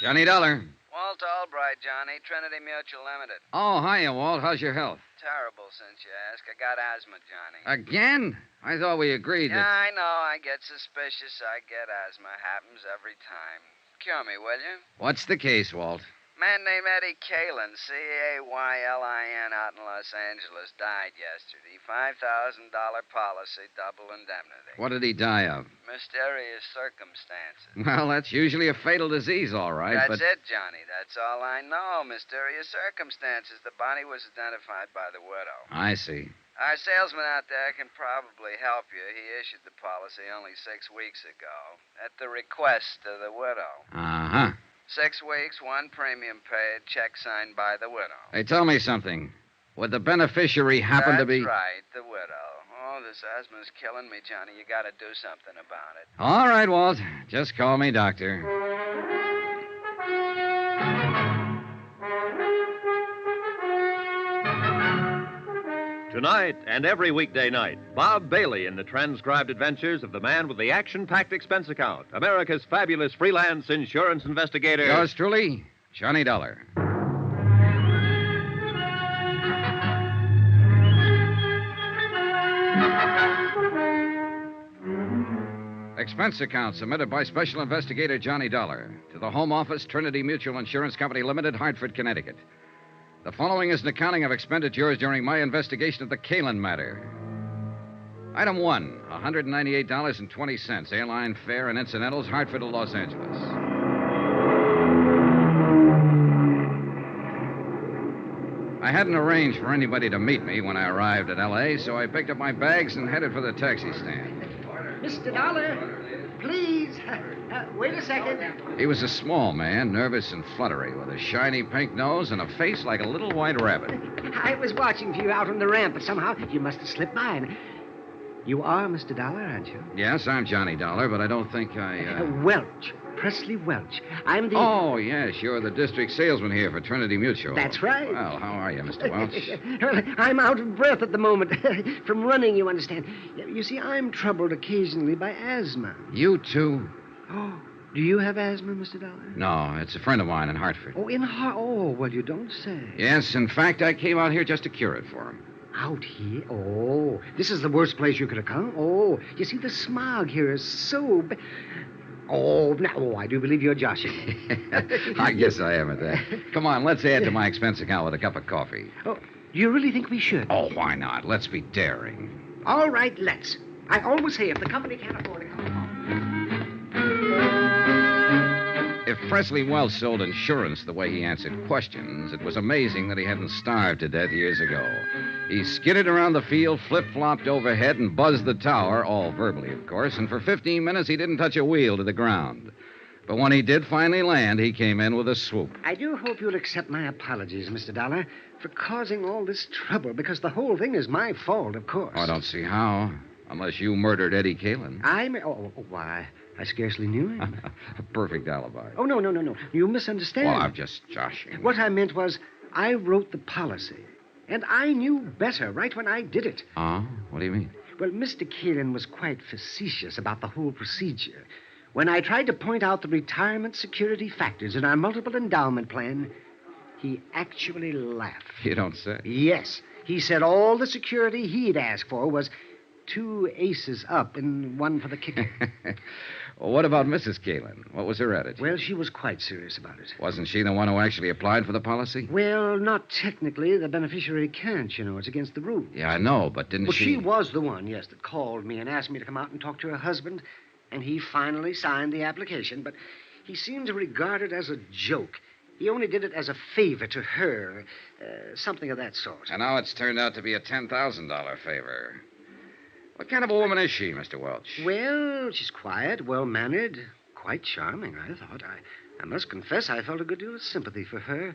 Johnny Dollar. Walt Albright, Johnny. Trinity Mutual Limited. Oh, hiya, Walt. How's your health? Terrible, since you ask. I got asthma, Johnny. Again? I thought we agreed Yeah, that... I know. I get suspicious. I get asthma. Happens every time. Cure me, will you? What's the case, Walt? Man named Eddie Kalin, Caylin, out in Los Angeles, died yesterday. $5,000 policy, double indemnity. What did he die of? Mysterious circumstances. Well, that's usually a fatal disease, all right, That's but... it, Johnny. That's all I know. Mysterious circumstances. The body was identified by the widow. I see. Our salesman out there can probably help you. He issued the policy only 6 weeks ago at the request of the widow. Uh-huh. 6 weeks, 1 premium paid, check signed by the widow. Hey, tell me something. Would the beneficiary happen to be... That's right, the widow. Oh, this asthma's killing me, Johnny. You got to do something about it. All right, Walt. Just call me doctor. Tonight and every weekday night, Bob Bailey in the transcribed adventures of the man with the action-packed expense account, America's fabulous freelance insurance investigator. Yours truly, Johnny Dollar. Expense account submitted by Special Investigator Johnny Dollar to the Home Office, Trinity Mutual Insurance Company Limited, Hartford, Connecticut. The following is an accounting of expenditures during my investigation of the Kalin matter. Item 1, $198.20, airline fare and incidentals, Hartford to Los Angeles. I hadn't arranged for anybody to meet me when I arrived at L.A., so I picked up my bags and headed for the taxi stand. Mr. Dollar, please, wait a second. He was a small man, nervous and fluttery, with a shiny pink nose and a face like a little white rabbit. I was watching for you out on the ramp, but somehow you must have slipped by. And you are Mr. Dollar, aren't you? Yes, I'm Johnny Dollar, but I don't think I... Welch. Presley Welch. I'm the... Oh, yes, you're the district salesman here for Trinity Mutual. That's right. Well, how are you, Mr. Welch? I'm out of breath at the moment. From running, you understand. You see, I'm troubled occasionally by asthma. You too? Oh, do you have asthma, Mr. Dollar? No, it's a friend of mine in Hartford. Oh, in Hartford? Oh, well, you don't say. Yes, in fact, I came out here just to cure it for him. Out here? Oh, this is the worst place you could have come. Oh, you see, the smog here is so bad. Oh, no, I do believe you're joshing. I guess I am at that. Come on, let's add to my expense account with a cup of coffee. Oh, do you really think we should? Oh, why not? Let's be daring. All right, let's. I always say if the company can't afford it, come on. If Presley Welch sold insurance the way he answered questions, it was amazing that he hadn't starved to death years ago. He skidded around the field, flip-flopped overhead, and buzzed the tower, all verbally, of course, and for 15 minutes he didn't touch a wheel to the ground. But when he did finally land, he came in with a swoop. I do hope you'll accept my apologies, Mr. Dollar, for causing all this trouble, because the whole thing is my fault, of course. Oh, I don't see how. Unless you murdered Eddie Kalin. Why, I scarcely knew him. A perfect alibi. Oh, no. You misunderstand. Well, I'm just joshing. What I meant was, I wrote the policy, and I knew better right when I did it. Oh? What do you mean? Well, Mr. Kalin was quite facetious about the whole procedure. When I tried to point out the retirement security factors in our multiple endowment plan, he actually laughed. You don't say. Yes. He said all the security he'd asked for was 2 aces up and 1 for the kicker. Well, what about Mrs. Kalin? What was her attitude? Well, she was quite serious about it. Wasn't she the one who actually applied for the policy? Well, not technically. The beneficiary can't, you know. It's against the rules. Yeah, I know, but didn't Well, she... she was the one, yes, that called me and asked me to come out and talk to her husband, and he finally signed the application, but he seemed to regard it as a joke. He only did it as a favor to her, something of that sort. And now it's turned out to be a $10,000 favor. What kind of a woman is she, Mr. Welch? Well, she's quiet, well-mannered, quite charming, I thought. I must confess I felt a good deal of sympathy for her,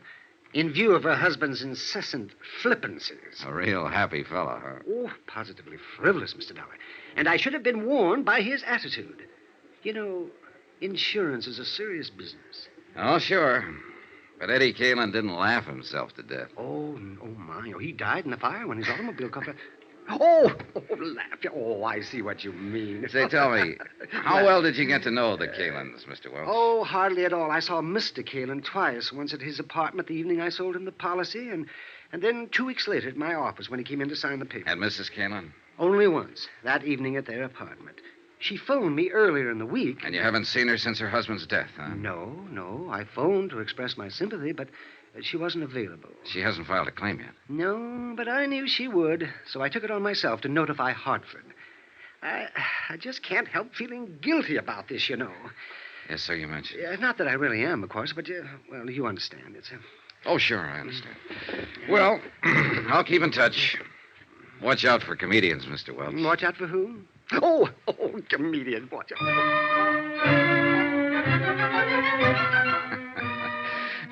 in view of her husband's incessant flippancies. A real happy fellow, huh? Oh, positively frivolous, Mr. Dollar. And I should have been warned by his attitude. You know, insurance is a serious business. Oh, sure. But Eddie Kalin didn't laugh himself to death. Oh, my. Oh, he died in the fire when his automobile caught fire. Oh, laugh. Oh, I see what you mean. Say, tell me, how well did you get to know the Kalins, Mr. Welch? Oh, hardly at all. I saw Mr. Kalin twice, once at his apartment the evening I sold him the policy, and then 2 weeks later at my office when he came in to sign the paper. And Mrs. Kalin? Only once, that evening at their apartment. She phoned me earlier in the week. And you haven't seen her since her husband's death, huh? No. I phoned to express my sympathy, but she wasn't available. She hasn't filed a claim yet. No, but I knew she would, so I took it on myself to notify Hartford. I just can't help feeling guilty about this, you know. Yes, so you mentioned. Not that I really am, of course, but, well, you understand. It's Oh, sure, I understand. Well, I'll keep in touch. Watch out for comedians, Mr. Welch. Watch out for who? Oh, comedians, watch out.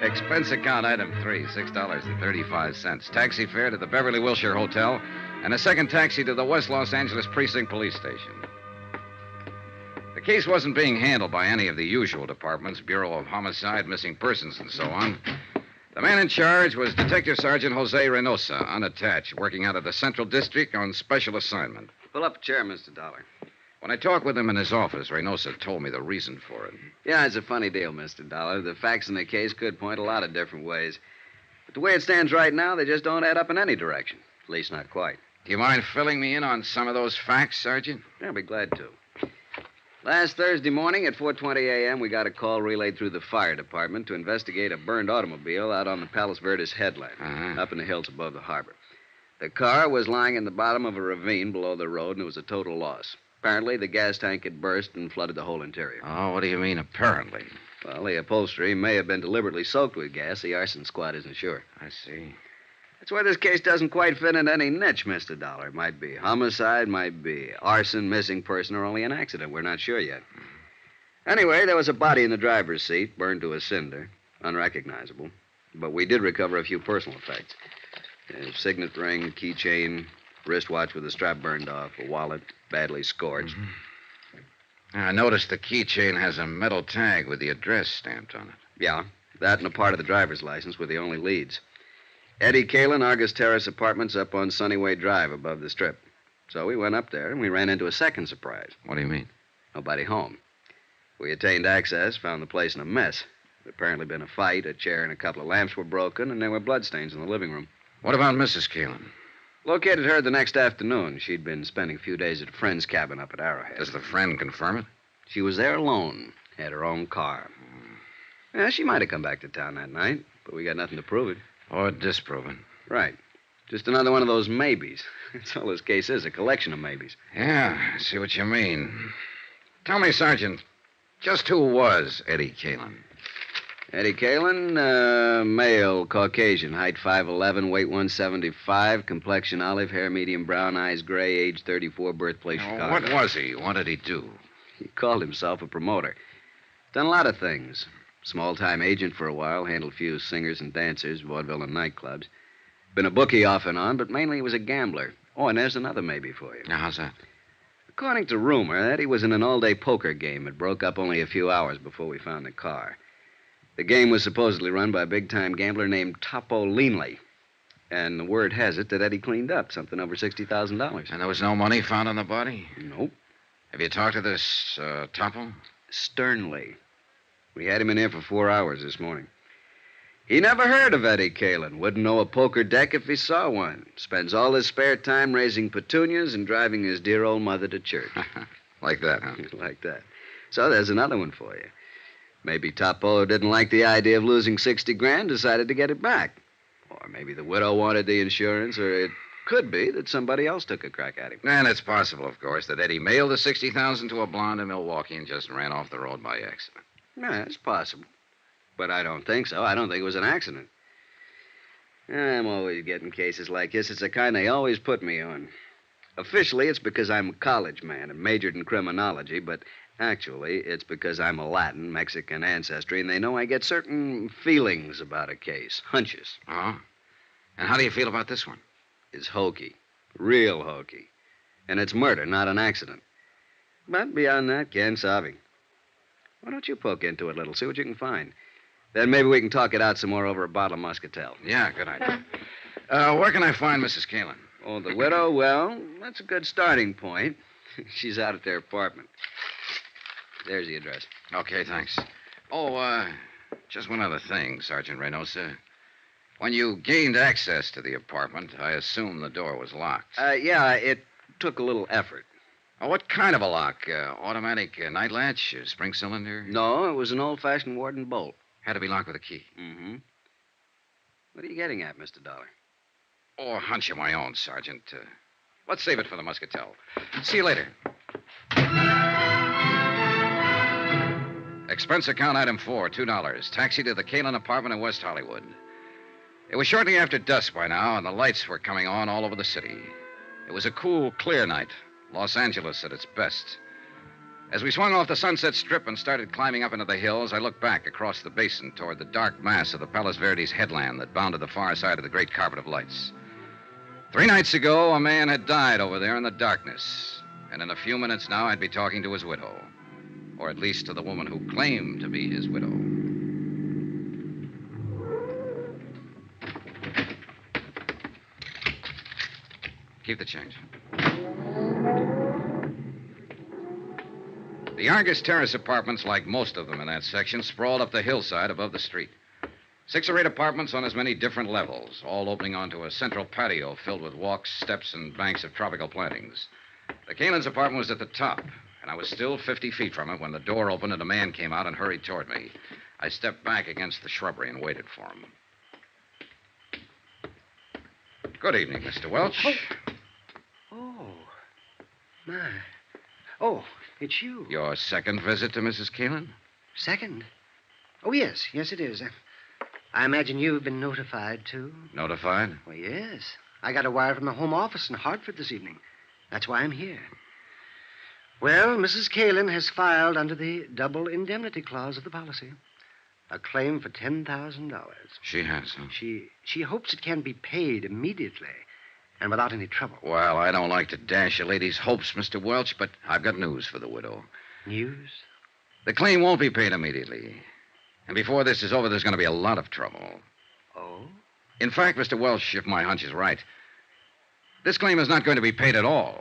Expense account item 3, $6.35. Taxi fare to the Beverly Wilshire Hotel, and a second taxi to the West Los Angeles Precinct Police Station. The case wasn't being handled by any of the usual departments, Bureau of Homicide, Missing Persons, and so on. The man in charge was Detective Sergeant Jose Reynosa, unattached, working out of the Central District on special assignment. Pull up a chair, Mr. Dollar. When I talked with him in his office, Reynosa told me the reason for it. Yeah, it's a funny deal, Mr. Dollar. The facts in the case could point a lot of different ways. But the way it stands right now, they just don't add up in any direction. At least not quite. Do you mind filling me in on some of those facts, Sergeant? I'll be glad to. Last Thursday morning at 4:20 a.m., we got a call relayed through the fire department to investigate a burned automobile out on the Palos Verdes headland, up in the hills above the harbor. The car was lying in the bottom of a ravine below the road, and it was a total loss. Apparently, the gas tank had burst and flooded the whole interior. Oh, what do you mean, apparently? Well, the upholstery may have been deliberately soaked with gas. The arson squad isn't sure. I see. That's why this case doesn't quite fit in any niche, Mr. Dollar. It might be homicide, might be arson, missing person, or only an accident. We're not sure yet. Anyway, there was a body in the driver's seat, burned to a cinder, unrecognizable. But we did recover a few personal effects. A signet ring, keychain, wristwatch with the strap burned off, a wallet, badly scorched. I noticed the keychain has a metal tag with the address stamped on it. Yeah, that and a part of the driver's license were the only leads. Eddie Kalin, Argus Terrace Apartments up on Sunnyway Drive above the Strip. So we went up there and we ran into a second surprise. What do you mean? Nobody home. We attained access, found the place in a mess. There'd apparently been a fight, a chair and a couple of lamps were broken, and there were bloodstains in the living room. What about Mrs. Kalin? Located her the next afternoon. She'd been spending a few days at a friend's cabin up at Arrowhead. Does the friend confirm it? She was there alone, had her own car. Yeah, she might have come back to town that night, but we got nothing to prove it. Or disprove it. Right. Just another one of those maybes. That's all this case is, a collection of maybes. Yeah, I see what you mean. Tell me, Sergeant, just who was Eddie Kalin? Eddie Kalin, male, Caucasian, height 5'11", weight 175, complexion olive, hair medium brown, eyes gray, age 34, birthplace Chicago. What was he? What did he do? He called himself a promoter. Done a lot of things. Small-time agent for a while, handled a few singers and dancers, vaudeville and nightclubs. Been a bookie off and on, but mainly he was a gambler. Oh, and there's another maybe for you. Now, how's that? According to rumor, Eddie was in an all-day poker game. It broke up only a few hours before we found the car. The game was supposedly run by a big-time gambler named Topo Leanley. And the word has it that Eddie cleaned up something over $60,000. And there was no money found on the body? Nope. Have you talked to this Topo? sternly. We had him in here for 4 hours this morning. He never heard of Eddie Kalin. Wouldn't know a poker deck if he saw one. Spends all his spare time raising petunias and driving his dear old mother to church. Like that, huh? Like that. So there's another one for you. Maybe Topo didn't like the idea of losing 60 grand, decided to get it back. Or maybe the widow wanted the insurance, or it could be that somebody else took a crack at him. And it's possible, of course, that Eddie mailed the $60,000 to a blonde in Milwaukee and just ran off the road by accident. Yeah, it's possible. But I don't think so. I don't think it was an accident. I'm always getting cases like this. It's the kind they always put me on. Officially, it's because I'm a college man and majored in criminology, but actually, it's because I'm a Latin, Mexican ancestry, and they know I get certain feelings about a case, hunches. Oh? And how do you feel about this one? It's hokey. Real hokey. And it's murder, not an accident. But beyond that, can't solving. Why don't you poke into it a little, see what you can find? Then maybe we can talk it out some more over a bottle of Muscatel. Yeah, good idea. Where can I find Mrs. Kalin? Oh, the widow? Well, that's a good starting point. She's out at their apartment. There's the address. Okay, thanks. Oh, just one other thing, Sergeant Reynosa. When you gained access to the apartment, I assume the door was locked. Yeah, it took a little effort. Oh, what kind of a lock? Automatic night latch? Spring cylinder? No, it was an old-fashioned Warden bolt. Had to be locked with a key. Mm-hmm. What are you getting at, Mr. Dollar? Oh, a hunch of my own, Sergeant. Let's save it for the Muscatel. See you later. Expense account item 4, $2. Taxi to the Kalin apartment in West Hollywood. It was shortly after dusk by now, and the lights were coming on all over the city. It was a cool, clear night. Los Angeles at its best. As we swung off the Sunset Strip and started climbing up into the hills, I looked back across the basin toward the dark mass of the Palos Verdes headland that bounded the far side of the great carpet of lights. 3 nights ago, a man had died over there in the darkness. And in a few minutes now, I'd be talking to his widow. Or at least to the woman who claimed to be his widow. Keep the change. The Argus Terrace apartments, like most of them in that section, sprawled up the hillside above the street. 6 or 8 apartments on as many different levels, all opening onto a central patio filled with walks, steps, and banks of tropical plantings. The Kalin's apartment was at the top, and I was still 50 feet from it when the door opened and a man came out and hurried toward me. I stepped back against the shrubbery and waited for him. Good evening, Mr. Welch. Oh, my. Oh, it's you. Your second visit to Mrs. Kalin? Second? Oh, yes. Yes, it is. I imagine you've been notified, too. Notified? Well, yes. I got a wire from the Home Office in Hartford this evening. That's why I'm here. Well, Mrs. Kalin has filed under the double indemnity clause of the policy a claim for $10,000. She has, huh? She hopes it can be paid immediately and without any trouble. Well, I don't like to dash a lady's hopes, Mr. Welch, but I've got news for the widow. News? The claim won't be paid immediately. And before this is over, there's going to be a lot of trouble. Oh? In fact, Mr. Welch, if my hunch is right, this claim is not going to be paid at all.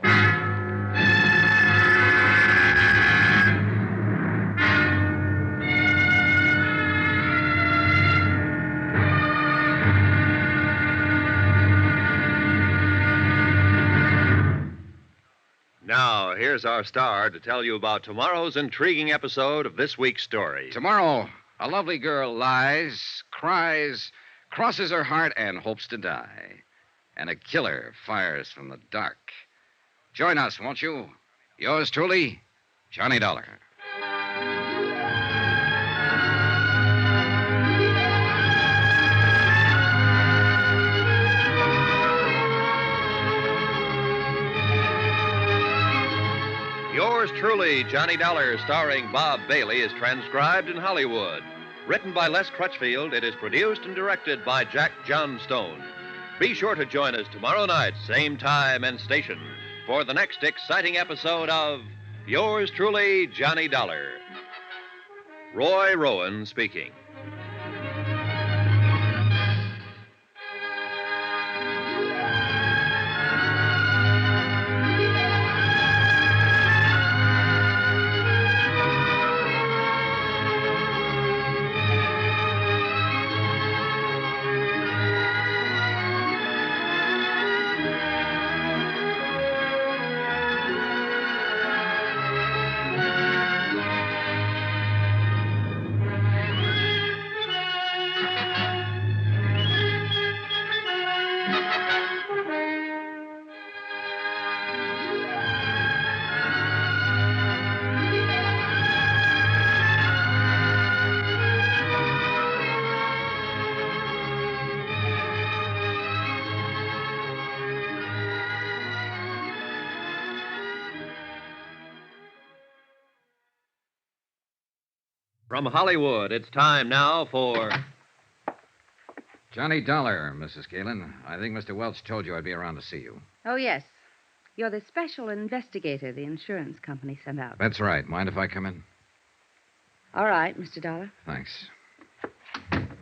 Now, here's our star to tell you about tomorrow's intriguing episode of this week's story. Tomorrow, a lovely girl lies, cries, crosses her heart, and hopes to die. And a killer fires from the dark. Join us, won't you? Yours truly, Johnny Dollar. Yours truly, Johnny Dollar, starring Bob Bailey, is transcribed in Hollywood. Written by Les Crutchfield, it is produced and directed by Jack Johnstone. Be sure to join us tomorrow night, same time and station, for the next exciting episode of Yours truly, Johnny Dollar. Roy Rowan speaking. From Hollywood, it's time now for... Johnny Dollar, Mrs. Galen. I think Mr. Welch told you I'd be around to see you. Oh, yes. You're the special investigator the insurance company sent out. That's right. Mind if I come in? All right, Mr. Dollar. Thanks.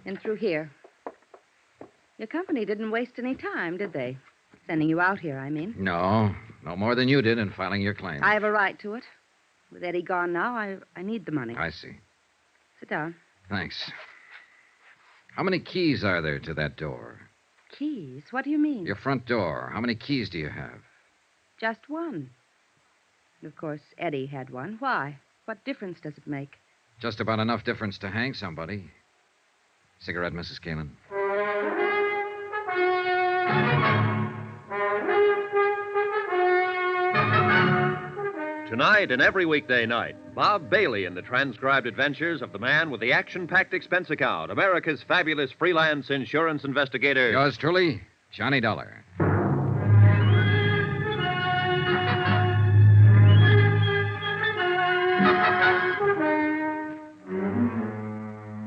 In through here. Your company didn't waste any time, did they? Sending you out here, I mean. No more than you did in filing your claim. I have a right to it. With Eddie gone now, I need the money. I see. Sit down. Thanks. How many keys are there to that door? Keys? What do you mean? Your front door. How many keys do you have? Just one. Of course, Eddie had one. Why? What difference does it make? Just about enough difference to hang somebody. Cigarette, Mrs. Galen? Tonight and every weekday night, Bob Bailey in the transcribed adventures of the man with the action-packed expense account, America's fabulous freelance insurance investigator. Yours truly, Johnny Dollar.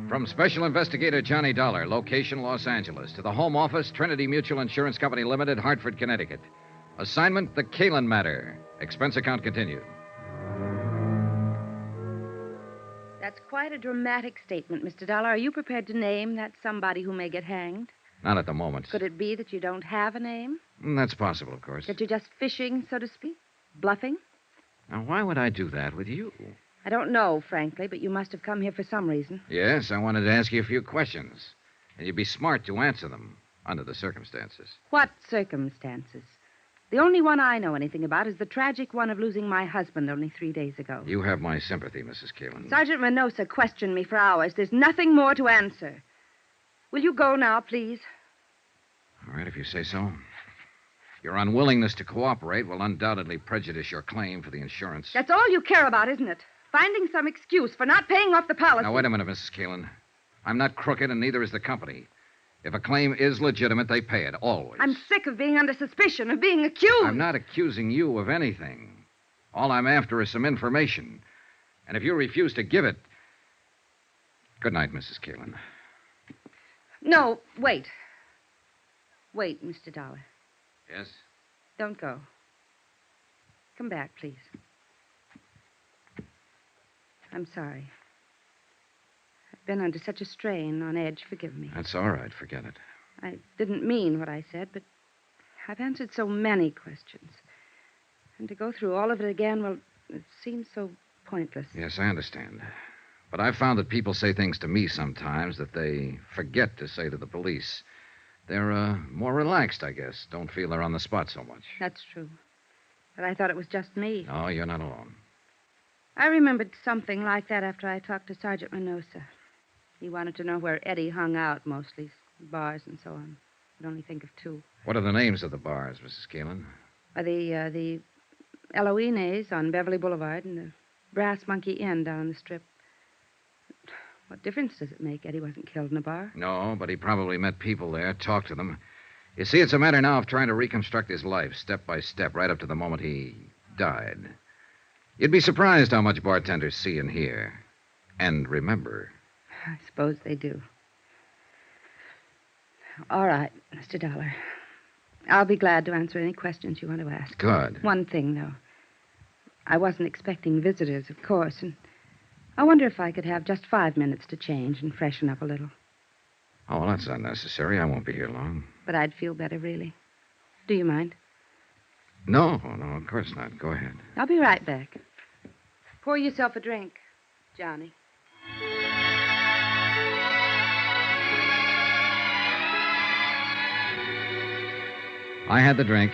From Special Investigator Johnny Dollar, location Los Angeles, to the Home Office, Trinity Mutual Insurance Company Limited, Hartford, Connecticut. Assignment, the Kalen matter. Expense account continued. That's quite a dramatic statement, Mr. Dollar. Are you prepared to name that somebody who may get hanged? Not at the moment. Could it be that you don't have a name? That's possible, of course. That you're just fishing, so to speak? Bluffing? Now, why would I do that with you? I don't know, frankly, but you must have come here for some reason. Yes, I wanted to ask you a few questions. And you'd be smart to answer them, under the circumstances. What circumstances? The only one I know anything about is the tragic one of losing my husband only 3 days ago. You have my sympathy, Mrs. Kalen. Sergeant Reynosa questioned me for hours. There's nothing more to answer. Will you go now, please? All right, if you say so. Your unwillingness to cooperate will undoubtedly prejudice your claim for the insurance. That's all you care about, isn't it? Finding some excuse for not paying off the policy. Now, wait a minute, Mrs. Kalen. I'm not crooked, and neither is the company. If a claim is legitimate, they pay it, always. I'm sick of being under suspicion, of being accused. I'm not accusing you of anything. All I'm after is some information. And if you refuse to give it... Good night, Mrs. Kalen. No, wait. Wait, Mr. Dollar. Yes? Don't go. Come back, please. I'm sorry. I've been under such a strain, on edge. Forgive me. That's all right. Forget it. I didn't mean what I said, but I've answered so many questions. And to go through all of it again, well, it seems so pointless. Yes, I understand. But I've found that people say things to me sometimes that they forget to say to the police. They're more relaxed, I guess. Don't feel they're on the spot so much. That's true. But I thought it was just me. No, you're not alone. I remembered something like that after I talked to Sergeant Reynosa. He wanted to know where Eddie hung out mostly, bars and so on. I could only think of two. What are the names of the bars, Mrs. Kalen? The Eloines on Beverly Boulevard and the Brass Monkey Inn down on the Strip. What difference does it make? Eddie wasn't killed in a bar. No, but he probably met people there, talked to them. You see, it's a matter now of trying to reconstruct his life, step by step, right up to the moment he died. You'd be surprised how much bartenders see and hear. And remember. I suppose they do. All right, Mr. Dollar. I'll be glad to answer any questions you want to ask. Good. One thing, though. I wasn't expecting visitors, of course, and I wonder if I could have just 5 minutes to change and freshen up a little. Oh, well, that's unnecessary. I won't be here long. But I'd feel better, really. Do you mind? No, of course not. Go ahead. I'll be right back. Pour yourself a drink, Johnny. I had the drink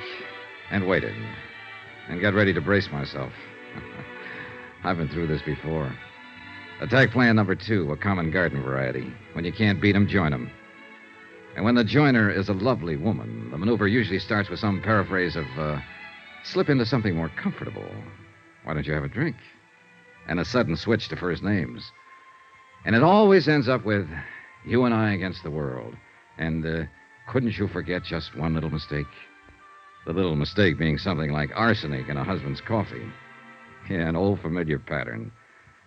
and waited and got ready to brace myself. I've been through this before. Attack plan number 2, a common garden variety. When you can't beat 'em, join 'em. And when the joiner is a lovely woman, the maneuver usually starts with some paraphrase of, slip into something more comfortable. Why don't you have a drink? And a sudden switch to first names. And it always ends up with you and I against the world. And couldn't you forget just one little mistake? The little mistake being something like arsenic in a husband's coffee. Yeah, an old familiar pattern.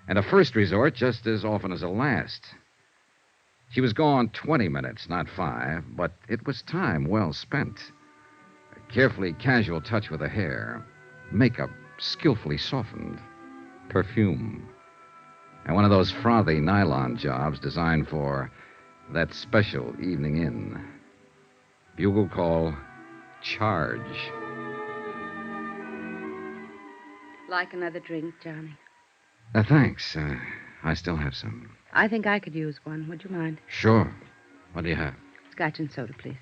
And a first resort just as often as a last. She was gone 20 minutes, not 5, but it was time well spent. A carefully casual touch with the hair, makeup skillfully softened, perfume, and one of those frothy nylon jobs designed for that special evening in. Bugle call, charge. Like another drink, Johnny? Thanks. I still have some. I think I could use one. Would you mind? Sure. What do you have? Scotch and soda, please.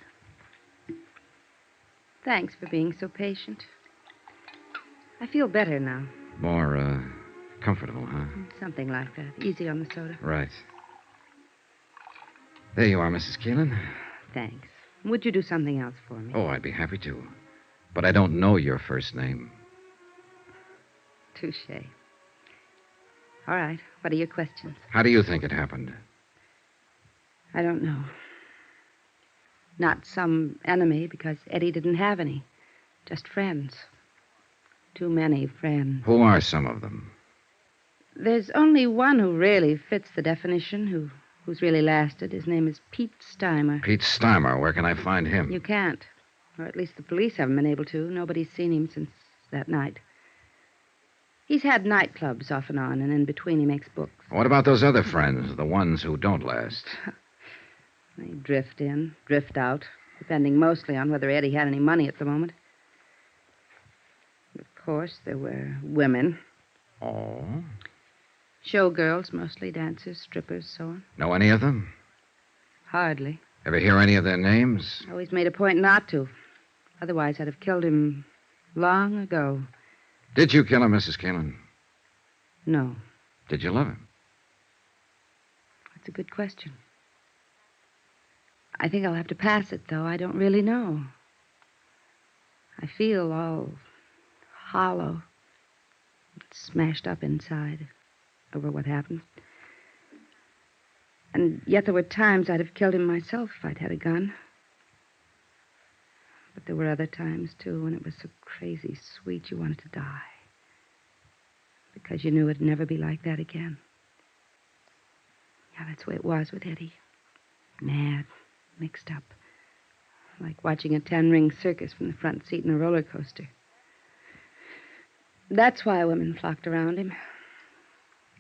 Thanks for being so patient. I feel better now. More, comfortable, huh? Something like that. Easy on the soda. Right. There you are, Mrs. Keelan. Thanks. Would you do something else for me? Oh, I'd be happy to. But I don't know your first name. Touché. All right. What are your questions? How do you think it happened? I don't know. Not some enemy, because Eddie didn't have any. Just friends. Too many friends. Who are some of them? There's only one who really fits the definition, who's really lasted. His name is Pete Steimer. Pete Steimer. Where can I find him? You can't. Or at least the police haven't been able to. Nobody's seen him since that night. He's had nightclubs off and on, and in between he makes books. What about those other friends, the ones who don't last? They drift in, drift out, depending mostly on whether Eddie had any money at the moment. Of course, there were women. Oh? Showgirls, mostly dancers, strippers, so on. Know any of them? Hardly. Ever hear any of their names? Always made a point not to. Otherwise, I'd have killed him long ago. Did you kill him, Mrs. Keelan? No. Did you love him? That's a good question. I think I'll have to pass it, though. I don't really know. I feel all hollow, smashed up inside over what happened. And yet there were times I'd have killed him myself if I'd had a gun. But there were other times, too, when it was so crazy sweet you wanted to die. Because you knew it'd never be like that again. Yeah, that's the way it was with Eddie. Mad, mixed up. Like watching a 10-ring circus from the front seat in a roller coaster. That's why women flocked around him.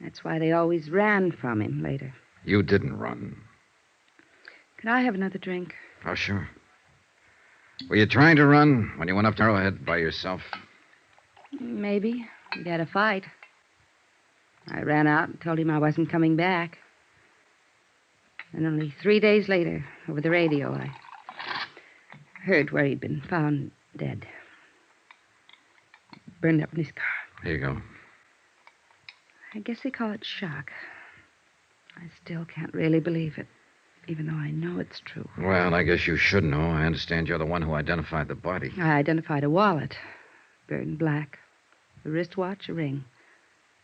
That's why they always ran from him later. You didn't run. Could I have another drink? Oh, sure. Were you trying to run when you went up to Arrowhead by yourself? Maybe. We'd had a fight. I ran out and told him I wasn't coming back. And only 3 days later, over the radio, I heard where he'd been found dead. Burned up in his car. Here you go. I guess they call it shock. I still can't really believe it, even though I know it's true. Well, I guess you should know. I understand you're the one who identified the body. I identified a wallet, burned black, a wristwatch, a ring.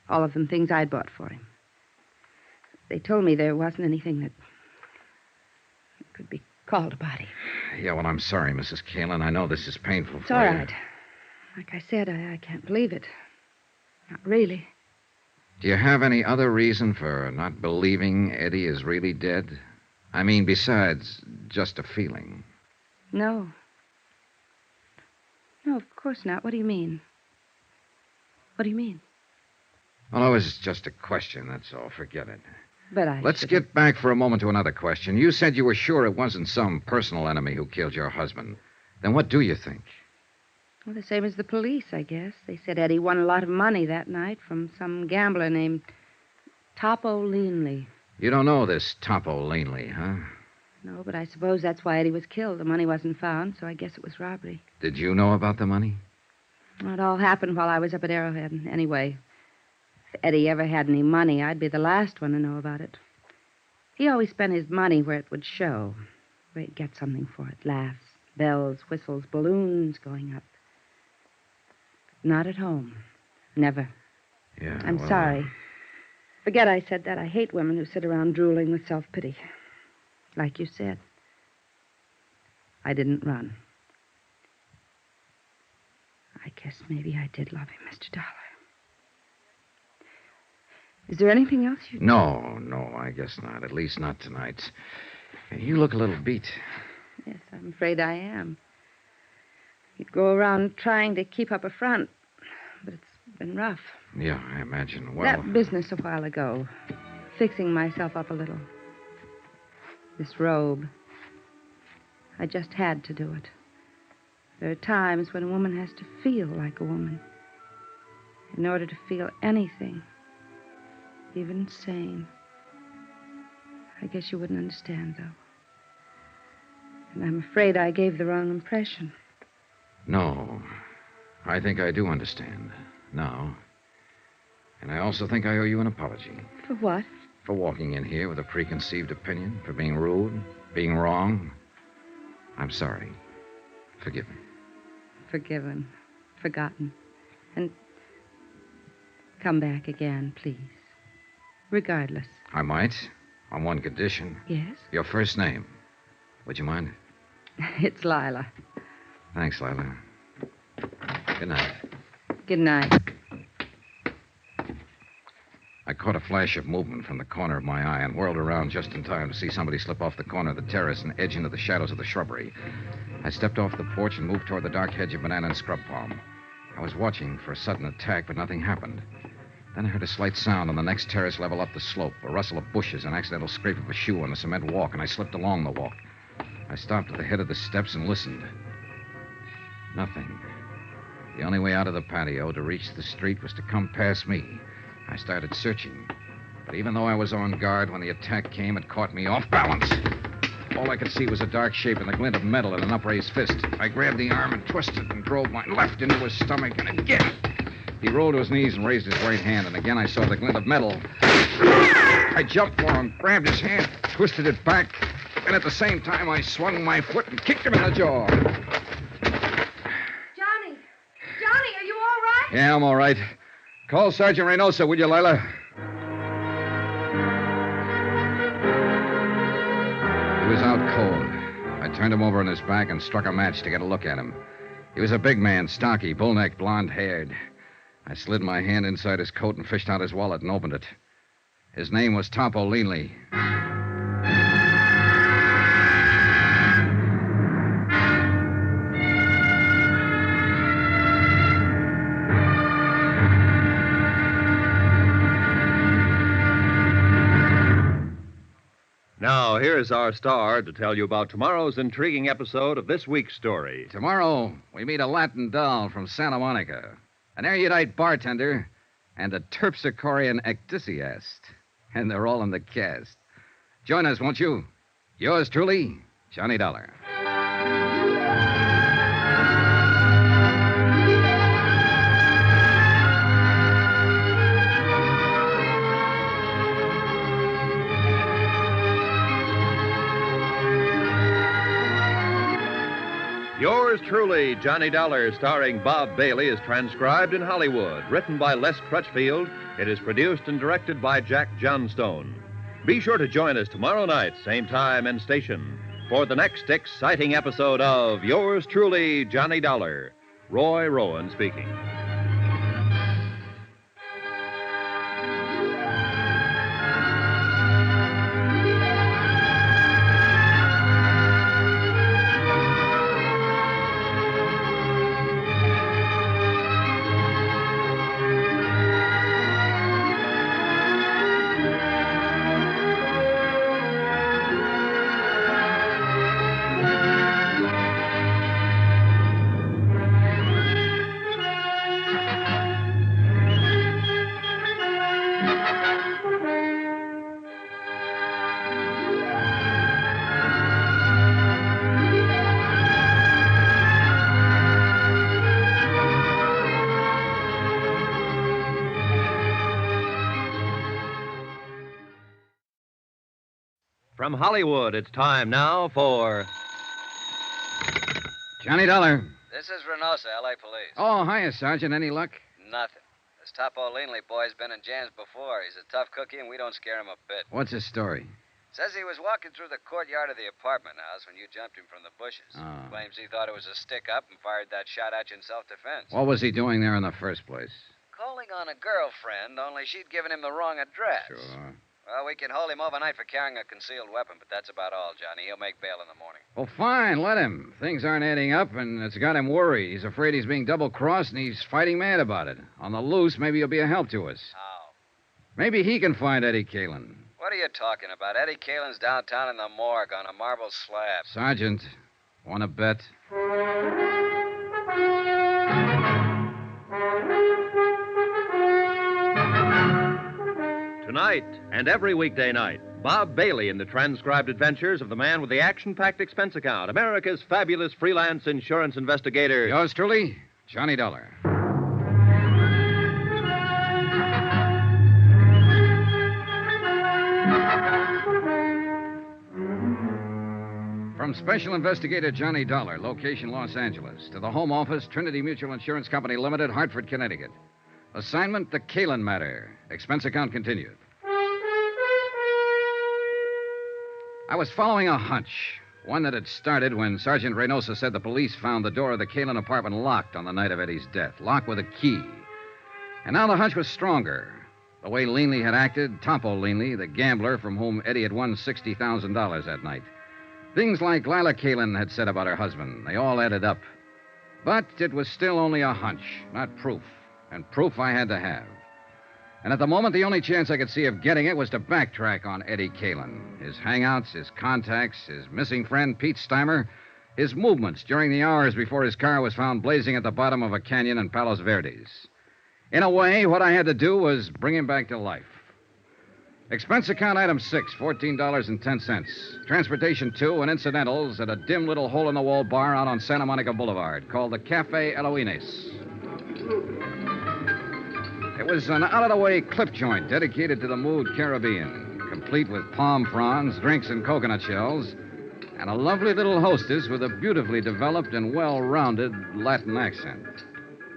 All of them things I'd bought for him. They told me there wasn't anything that could be called a body. Yeah, well, I'm sorry, Mrs. Keelan. I know this is painful It's for all you. right. Like I said, I can't believe it. Not really. Do you have any other reason for not believing Eddie is really dead? I mean, besides just a feeling. No. No, of course not. What do you mean? What do you mean? Well, it was just a question, that's all. Forget it. But Let's get back for a moment to another question. You said you were sure it wasn't some personal enemy who killed your husband. Then what do you think? Well, the same as the police, I guess. They said Eddie won a lot of money that night from some gambler named Topo Leanley. You don't know this Topo Leanley, huh? No, but I suppose that's why Eddie was killed. The money wasn't found, so I guess it was robbery. Did you know about the money? Well, it all happened while I was up at Arrowhead. Anyway, if Eddie ever had any money, I'd be the last one to know about it. He always spent his money where it would show, where he'd get something for it. Laughs, bells, whistles, balloons going up. Not at home. Never. Yeah, I'm well, sorry. Forget I said that. I hate women who sit around drooling with self-pity. Like you said. I didn't run. I guess maybe I did love him, Mr. Dollar. Is there anything else you... No, I guess not. At least not tonight. You look a little beat. Yes, I'm afraid I am. You'd go around trying to keep up a front, but it's been rough. Yeah, I imagine. Well, That business a while ago, fixing myself up a little. This robe. I just had to do it. There are times when a woman has to feel like a woman. In order to feel anything, even sane. I guess you wouldn't understand, though. And I'm afraid I gave the wrong impression. no. I think I do understand now. And I also think I owe you an apology. For what? For walking in here with a preconceived opinion, for being rude, being wrong. I'm sorry. Forgive me. Forgiven. Forgotten. And come back again, please. Regardless. I might, on one condition. Yes? Your first name. Would you mind? It's Lila. Thanks, Lila. Good night. Good night. I caught a flash of movement from the corner of my eye and whirled around just in time to see somebody slip off the corner of the terrace and edge into the shadows of the shrubbery. I stepped off the porch and moved toward the dark hedge of banana and scrub palm. I was watching for a sudden attack, but nothing happened. Then I heard a slight sound on the next terrace level up the slope, a rustle of bushes, an accidental scrape of a shoe on the cement walk, and I slipped along the walk. I stopped at the head of the steps and listened. Nothing. The only way out of the patio to reach the street was to come past me. I started searching. But even though I was on guard, when the attack came, it caught me off balance. All I could see was a dark shape and the glint of metal in an upraised fist. I grabbed the arm and twisted and drove my left into his stomach, and again. He rolled to his knees and raised his right hand, and again I saw the glint of metal. I jumped for him, grabbed his hand, twisted it back, and at the same time I swung my foot and kicked him in the jaw. Johnny, are you all right? Yeah, I'm all right. Call Sergeant Reynosa, will you, Lila? He was out cold. I turned him over on his back and struck a match to get a look at him. He was a big man, stocky, bull-necked, blonde-haired. I slid my hand inside his coat and fished out his wallet and opened it. His name was Topo Leanley. Now, here's our star to tell you about tomorrow's intriguing episode of this week's story. Tomorrow, we meet a Latin doll from Santa Monica, an erudite bartender, and a terpsichorean ecdysiast. And they're all in the cast. Join us, won't you? Yours truly, Johnny Dollar. Yours truly, Johnny Dollar, starring Bob Bailey, is transcribed in Hollywood. Written by Les Crutchfield, it is produced and directed by Jack Johnstone. Be sure to join us tomorrow night, same time and station, for the next exciting episode of Yours truly, Johnny Dollar. Roy Rowan speaking. From Hollywood, it's time now for Johnny Dollar. This is Reynosa, L.A. Police. Oh, hiya, Sergeant. Any luck? Nothing. This Topo Leanley boy's been in jams before. He's a tough cookie, and we don't scare him a bit. What's his story? Says he was walking through the courtyard of the apartment house when you jumped him from the bushes. Oh. Claims he thought it was a stick-up and fired that shot at you in self-defense. What was he doing there in the first place? calling on a girlfriend, only she'd given him the wrong address. Sure. Well, we can hold him overnight for carrying a concealed weapon, but that's about all, Johnny. He'll make bail in the morning. Well, fine, let him. Things aren't adding up, and it's got him worried. He's afraid he's being double-crossed, and he's fighting mad about it. On the loose, maybe he'll be a help to us. How? Maybe he can find Eddie Kalin. What are you talking about? Eddie Kalin's downtown in the morgue on a marble slab. Sergeant, want to bet? Tonight and every weekday night, Bob Bailey in the transcribed adventures of the man with the action-packed expense account, America's fabulous freelance insurance investigator. Yours truly, Johnny Dollar. From Special Investigator Johnny Dollar, location Los Angeles, to the Home Office, Trinity Mutual Insurance Company Limited, Hartford, Connecticut. Assignment, the Kalin matter. Expense account continued. I was following a hunch, one that had started when Sergeant Reynosa said the police found the door of the Kalin apartment locked on the night of Eddie's death, locked with a key. And now the hunch was stronger. The way Leanley had acted, Topo Leanley, the gambler from whom Eddie had won $60,000 that night. Things like Lila Kalin had said about her husband, they all added up. But it was still only a hunch, not proof. And proof I had to have. And at the moment, the only chance I could see of getting it was to backtrack on Eddie Kalin. His hangouts, his contacts, his missing friend, Pete Steimer, his movements during the hours before his car was found blazing at the bottom of a canyon in Palos Verdes. In a way, what I had to do was bring him back to life. Expense account item 6, $14.10. Transportation 2 and incidentals at a dim little hole-in-the-wall bar out on Santa Monica Boulevard called the Cafe Eloines. It was an out-of-the-way clip joint dedicated to the mood Caribbean, complete with palm fronds, drinks, and coconut shells, and a lovely little hostess with a beautifully developed and well-rounded Latin accent.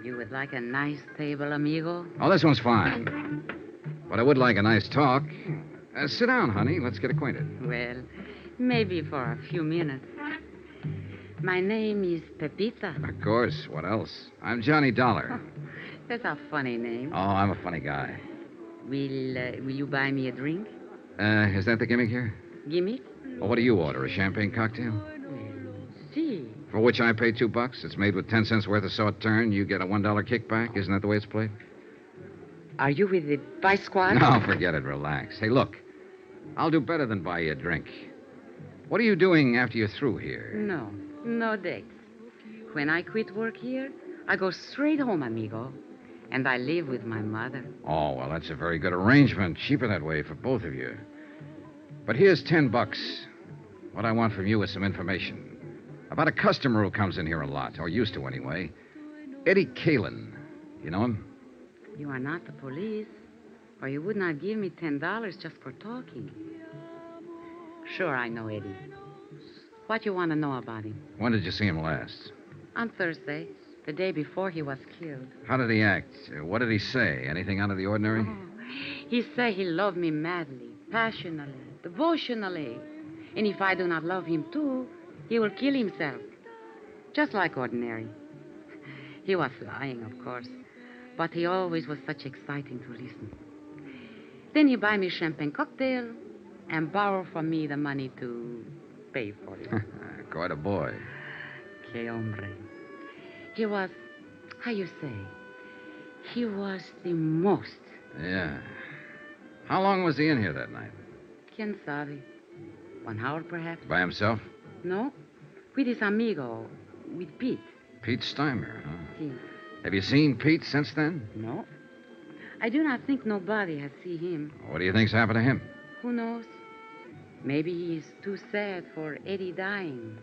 You would like a nice table, amigo? Oh, this one's fine. But I would like a nice talk. Sit down, honey. Let's get acquainted. Well, maybe for a few minutes. My name is Pepita. Of course. What else? I'm Johnny Dollar. That's a funny name. Oh, I'm a funny guy. Will you buy me a drink? Is that the gimmick here? Gimmick? Well, what do you order? A champagne cocktail? See. For which I pay $2. It's made with 10 cents worth of sauterne. You get a $1 kickback. Isn't that the way it's played? Are you with the Vice Squad? No, forget it. Relax. Hey, look. I'll do better than buy you a drink. What are you doing after you're through here? No dates. When I quit work here, I go straight home, amigo. And I live with my mother. Oh, well, that's a very good arrangement. Cheaper that way for both of you. But here's $10. What I want from you is some information. About a customer who comes in here a lot, or used to anyway. Eddie Kalin. You know him? You are not the police, or you would not give me $10 just for talking. Sure, I know Eddie. What you want to know about him? When did you see him last? On Thursday, the day before he was killed. How did he act? What did he say? Anything out of the ordinary? He said he loved me madly, passionately, devotionally. And if I do not love him too, he will kill himself. Just like ordinary. He was lying, of course. But he always was such exciting to listen. Then he buy me champagne cocktail and borrow from me the money to pay for it. Quite a boy. Que hombre. He was, how you say, he was the most. Yeah. How long was he in here that night? Quien sabe? 1 hour, perhaps? By himself? No. With his amigo, with Pete. Pete Steimer, huh? Si. Have you seen Pete since then? No. I do not think nobody has seen him. What do you think's happened to him? Who knows? Maybe he is too sad for Eddie dying.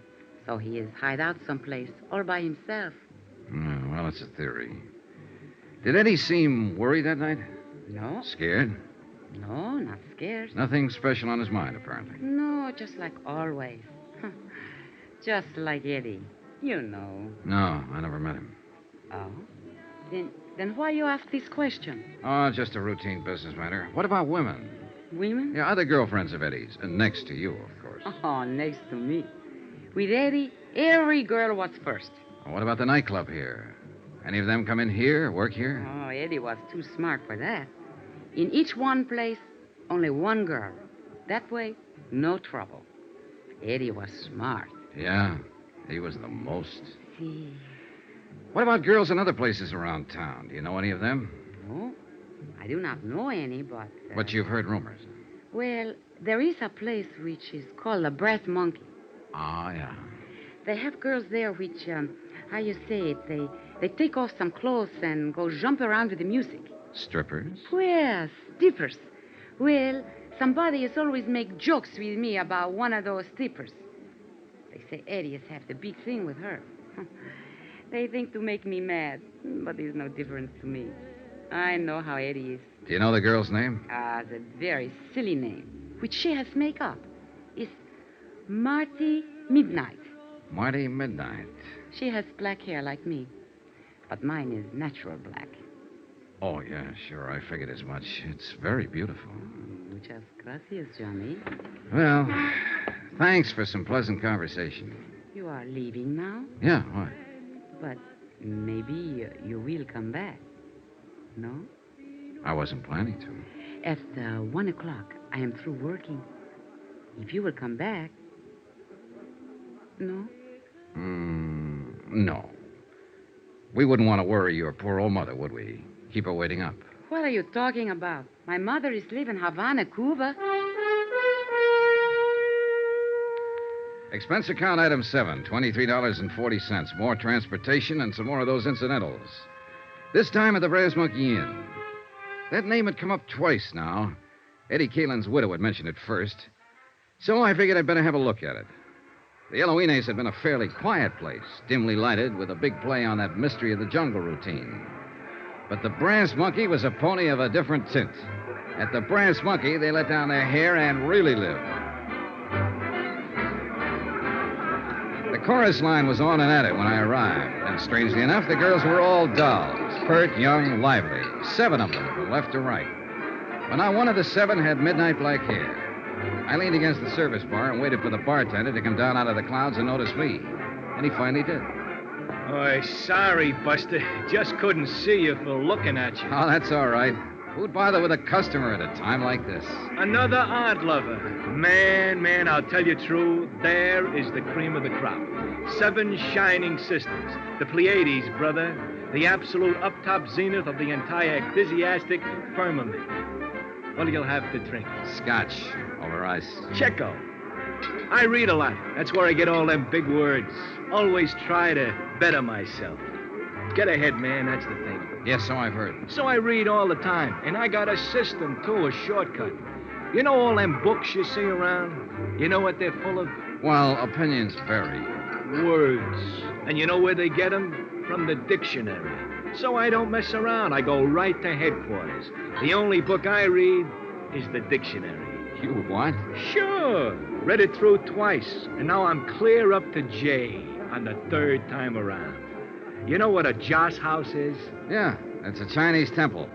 So he is hide out someplace all by himself. Well, it's a theory. Did Eddie seem worried that night? No. Scared? No, not scared. Nothing special on his mind, apparently. No, just like always. Just like Eddie. You know. No, I never met him. Oh? Then why you ask this question? Oh, just a routine business matter. What about women? Women? Yeah, other girlfriends of Eddie's. And next to you, of course. Oh, next to me. With Eddie, every girl was first. What about the nightclub here? Any of them come in here, work here? Oh, Eddie was too smart for that. In each one place, only one girl. That way, no trouble. Eddie was smart. Yeah, he was the most. What about girls in other places around town? Do you know any of them? No, I do not know any, but... But you've heard rumors. Well, there is a place which is called the Brass Monkey. Ah, yeah. They have girls there which, how you say it, they take off some clothes and go jump around with the music. Strippers? Well, strippers. Well, somebody has always make jokes with me about one of those strippers. They say Eddie has had the big thing with her. They think to make me mad, but there's no difference to me. I know how Eddie is. Do you know the girl's name? The very silly name, which she has make up, is Marty Midnight. Marty Midnight. She has black hair like me, but mine is natural black. Oh, yeah, sure. I figured as much. It's very beautiful. Muchas gracias, Johnny. Well, thanks for some pleasant conversation. You are leaving now? Yeah, what? But maybe you will come back. No? I wasn't planning to. At 1 o'clock, I am through working. If you will come back... No? No. We wouldn't want to worry your poor old mother, would we? Keep her waiting up. What are you talking about? My mother is living in Havana, Cuba. Expense account item 7, $23.40. More transportation and some more of those incidentals. This time at the Brass Monkey Inn. That name had come up twice now. Eddie Kalin's widow had mentioned it first. So I figured I'd better have a look at it. The Eloines had been a fairly quiet place, dimly lighted, with a big play on that mystery of the jungle routine. But the Brass Monkey was a pony of a different tint. At the Brass Monkey, they let down their hair and really lived. The chorus line was on and at it when I arrived, and strangely enough, the girls were all dolls, pert, young, lively, 7 of them from left to right. But not one of the 7 had midnight black hair. I leaned against the service bar and waited for the bartender to come down out of the clouds and notice me, and he finally did. Oh, sorry, Buster. Just couldn't see you for looking at you. Oh, that's all right. Who'd bother with a customer at a time like this? Another art lover. Man, I'll tell you true, there is the cream of the crop. 7 shining sisters. The Pleiades, brother. The absolute up-top zenith of the entire ecclesiastic firmament. What'll you have to drink? Scotch over ice. Checo. I read a lot. That's where I get all them big words. Always try to better myself. Get ahead, man, that's the thing. Yes, so I've heard. So I read all the time, and I got a system, too, a shortcut. You know all them books you see around? You know what they're full of? Well, opinions vary. Words. And you know where they get them? From the dictionary. So I don't mess around. I go right to headquarters. The only book I read is the dictionary. You what? Sure. Read it through twice, and now I'm clear up to J on the 3rd time around. You know what a joss house is? Yeah, it's a Chinese temple.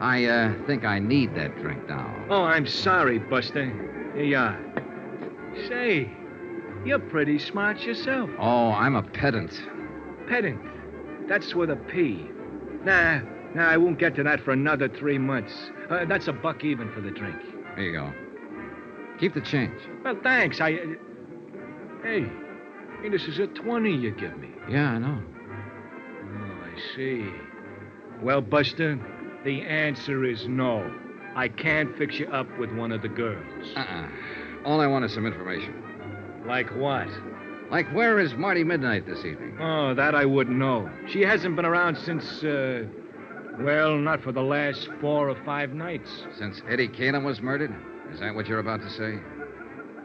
I think I need that drink now. Oh, I'm sorry, Buster. Here you are. Say, you're pretty smart yourself. Oh, I'm a pedant. Pedant? That's with a P. Nah, I won't get to that for another 3 months. That's a buck even for the drink. Here you go. Keep the change. Well, thanks. Hey, this is a 20 you give me. Yeah, I know. Oh, I see. Well, Buster, the answer is no. I can't fix you up with one of the girls. All I want is some information. Like what? Like where is Marty Midnight this evening? Oh, that I wouldn't know. She hasn't been around since, well, not for the last 4 or 5 nights. Since Eddie Kalin was murdered? Is that what you're about to say?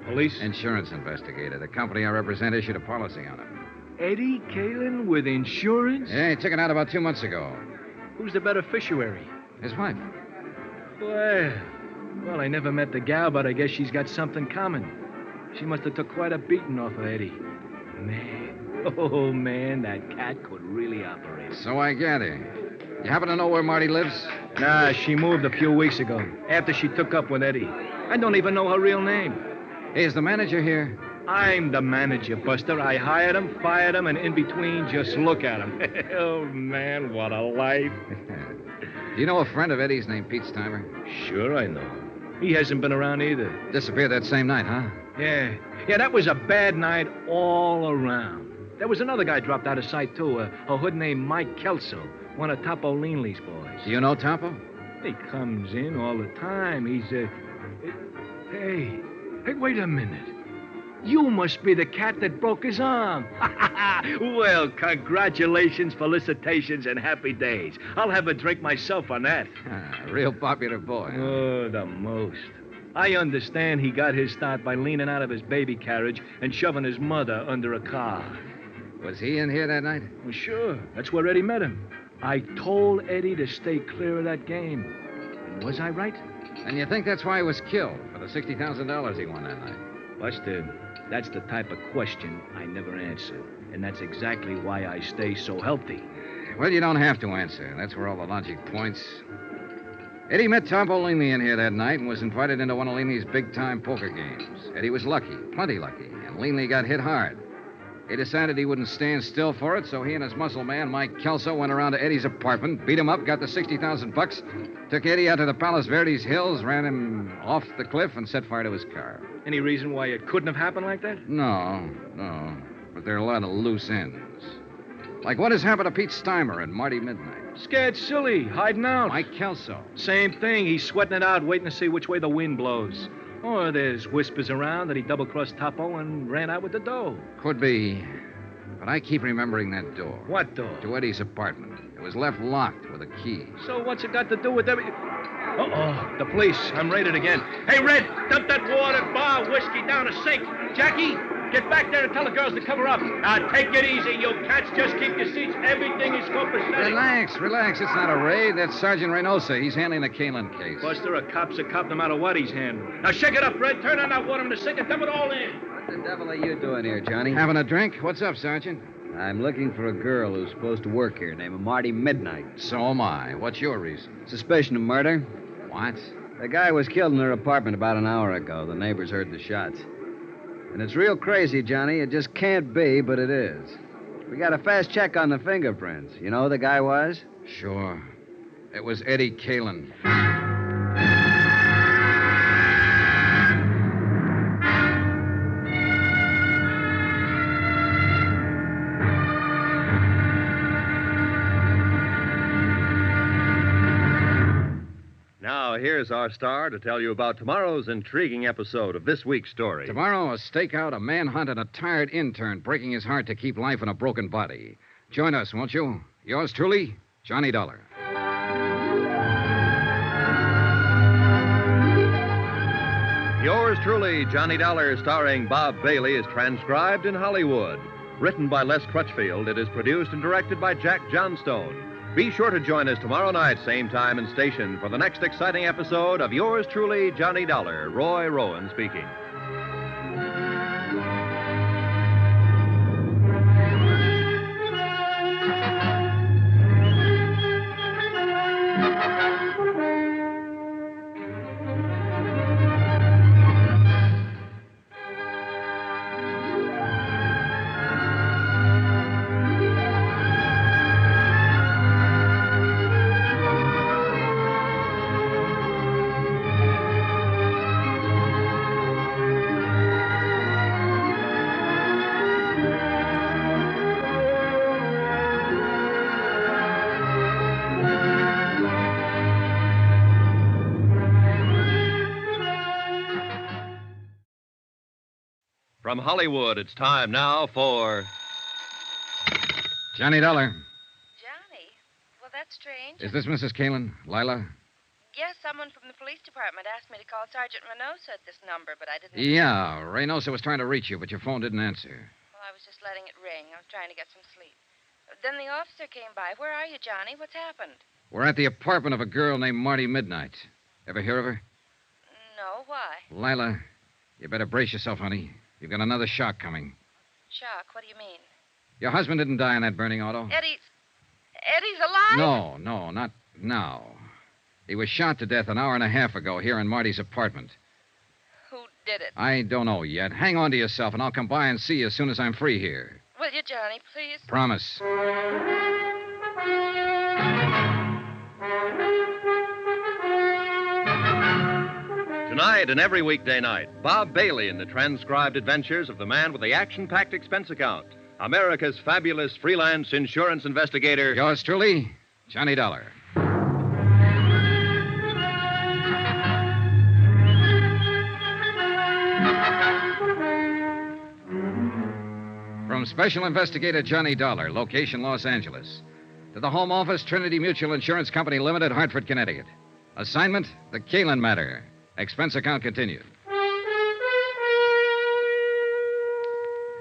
Police? Insurance investigator. The company I represent issued a policy on him. Eddie Kalin with insurance? Yeah, he took it out about 2 months ago. Who's the beneficiary? His wife. Well, I never met the gal, but I guess she's got something common. She must have took quite a beating off of Eddie. Man, that cat could really operate. So I gather. You happen to know where Marty lives? Nah, she moved a few weeks ago, after she took up with Eddie. I don't even know her real name. Hey, is the manager here? I'm the manager, Buster. I hired him, fired him, and in between, just look at him. Oh, man, what a life. Do you know a friend of Eddie's named Pete Steimer? Sure, I know him. He hasn't been around either. Disappeared that same night, huh? Yeah, that was a bad night all around. There was another guy dropped out of sight, too, a hood named Mike Kelso, one of Topo Leanley's boys. Do you know Topo? He comes in all the time. He's, Hey, wait a minute. You must be the cat that broke his arm. Well, congratulations, felicitations, and happy days. I'll have a drink myself on that. Real popular boy. Huh? Oh, the most. I understand he got his start by leaning out of his baby carriage and shoving his mother under a car. Was he in here that night? Well, sure. That's where Eddie met him. I told Eddie to stay clear of that game. And was I right? And you think that's why he was killed, for the $60,000 he won that night? Buster, that's the type of question I never answer. And that's exactly why I stay so healthy. Well, you don't have to answer. That's where all the logic points. Eddie met Topo Leanley in here that night and was invited into one of Leanley's big-time poker games. Eddie was lucky, plenty lucky, and Leanley got hit hard. He decided he wouldn't stand still for it, so he and his muscle man, Mike Kelso, went around to Eddie's apartment, beat him up, got the $60,000, took Eddie out to the Palos Verdes Hills, ran him off the cliff, and set fire to his car. Any reason why it couldn't have happened like that? No. But there are a lot of loose ends. Like what has happened to Pete Steimer and Marty Midnight. Scared silly, hiding out. Mike Kelso. Same thing. He's sweating it out, waiting to see which way the wind blows. Or there's whispers around that he double-crossed Topo and ran out with the dough. Could be. But I keep remembering that door. What door? To Eddie's apartment. It was left locked with a key. So what's it got to do with every... Uh-oh, the police. I'm raided again. Hey, Red, dump that water, bar, whiskey down a sink. Jackie, get back there and tell the girls to cover up. Now, take it easy, you cats. Just keep your seats. Everything is copacetic. Relax. It's not a raid. That's Sergeant Reynosa. He's handling the Kalin case. Buster, a cop's a cop no matter what he's handling. Now, shake it up, Red. Turn on that water in the sink and dump it all in. What the devil are you doing here, Johnny? Having a drink? What's up, Sergeant? I'm looking for a girl who's supposed to work here named Marty Midnight. So am I. What's your reason? Suspicion of murder. What? The guy was killed in her apartment about an hour ago. The neighbors heard the shots. And it's real crazy, Johnny. It just can't be, but it is. We got a fast check on the fingerprints. You know who the guy was? Sure. It was Eddie Kalin. Now, here's our star to tell you about tomorrow's intriguing episode of this week's story. Tomorrow, a stakeout, a manhunt, and a tired intern breaking his heart to keep life in a broken body. Join us, won't you? Yours truly, Johnny Dollar. Yours truly, Johnny Dollar, starring Bob Bailey, is transcribed in Hollywood. Written by Les Crutchfield, it is produced and directed by Jack Johnstone. Be sure to join us tomorrow night, same time and station, for the next exciting episode of Yours truly, Johnny Dollar. Roy Rowan speaking. From Hollywood, it's time now for... Johnny Dollar. Johnny? Well, that's strange. Is this Mrs. Kalin? Lila? Yes, someone from the police department asked me to call Sergeant Reynosa at this number, but I didn't... Yeah, Reynosa was trying to reach you, but your phone didn't answer. Well, I was just letting it ring. I was trying to get some sleep. Then the officer came by. Where are you, Johnny? What's happened? We're at the apartment of a girl named Marty Midnight. Ever hear of her? No, why? Lila, you better brace yourself, honey. You've got another shock coming. Shock? What do you mean? Your husband didn't die in that burning auto? Eddie's alive? No, not now. He was shot to death an hour and a half ago here in Marty's apartment. Who did it. I don't know yet. Hang on to yourself, and I'll come by and see you as soon as I'm free here. Will you, Johnny, please? Promise. Tonight and every weekday night, Bob Bailey in the transcribed adventures of the man with the action-packed expense account, America's fabulous freelance insurance investigator. Yours truly, Johnny Dollar. From Special Investigator Johnny Dollar, location Los Angeles, to the Home Office, Trinity Mutual Insurance Company Limited, Hartford, Connecticut. Assignment, the Kalin matter. Expense account continued.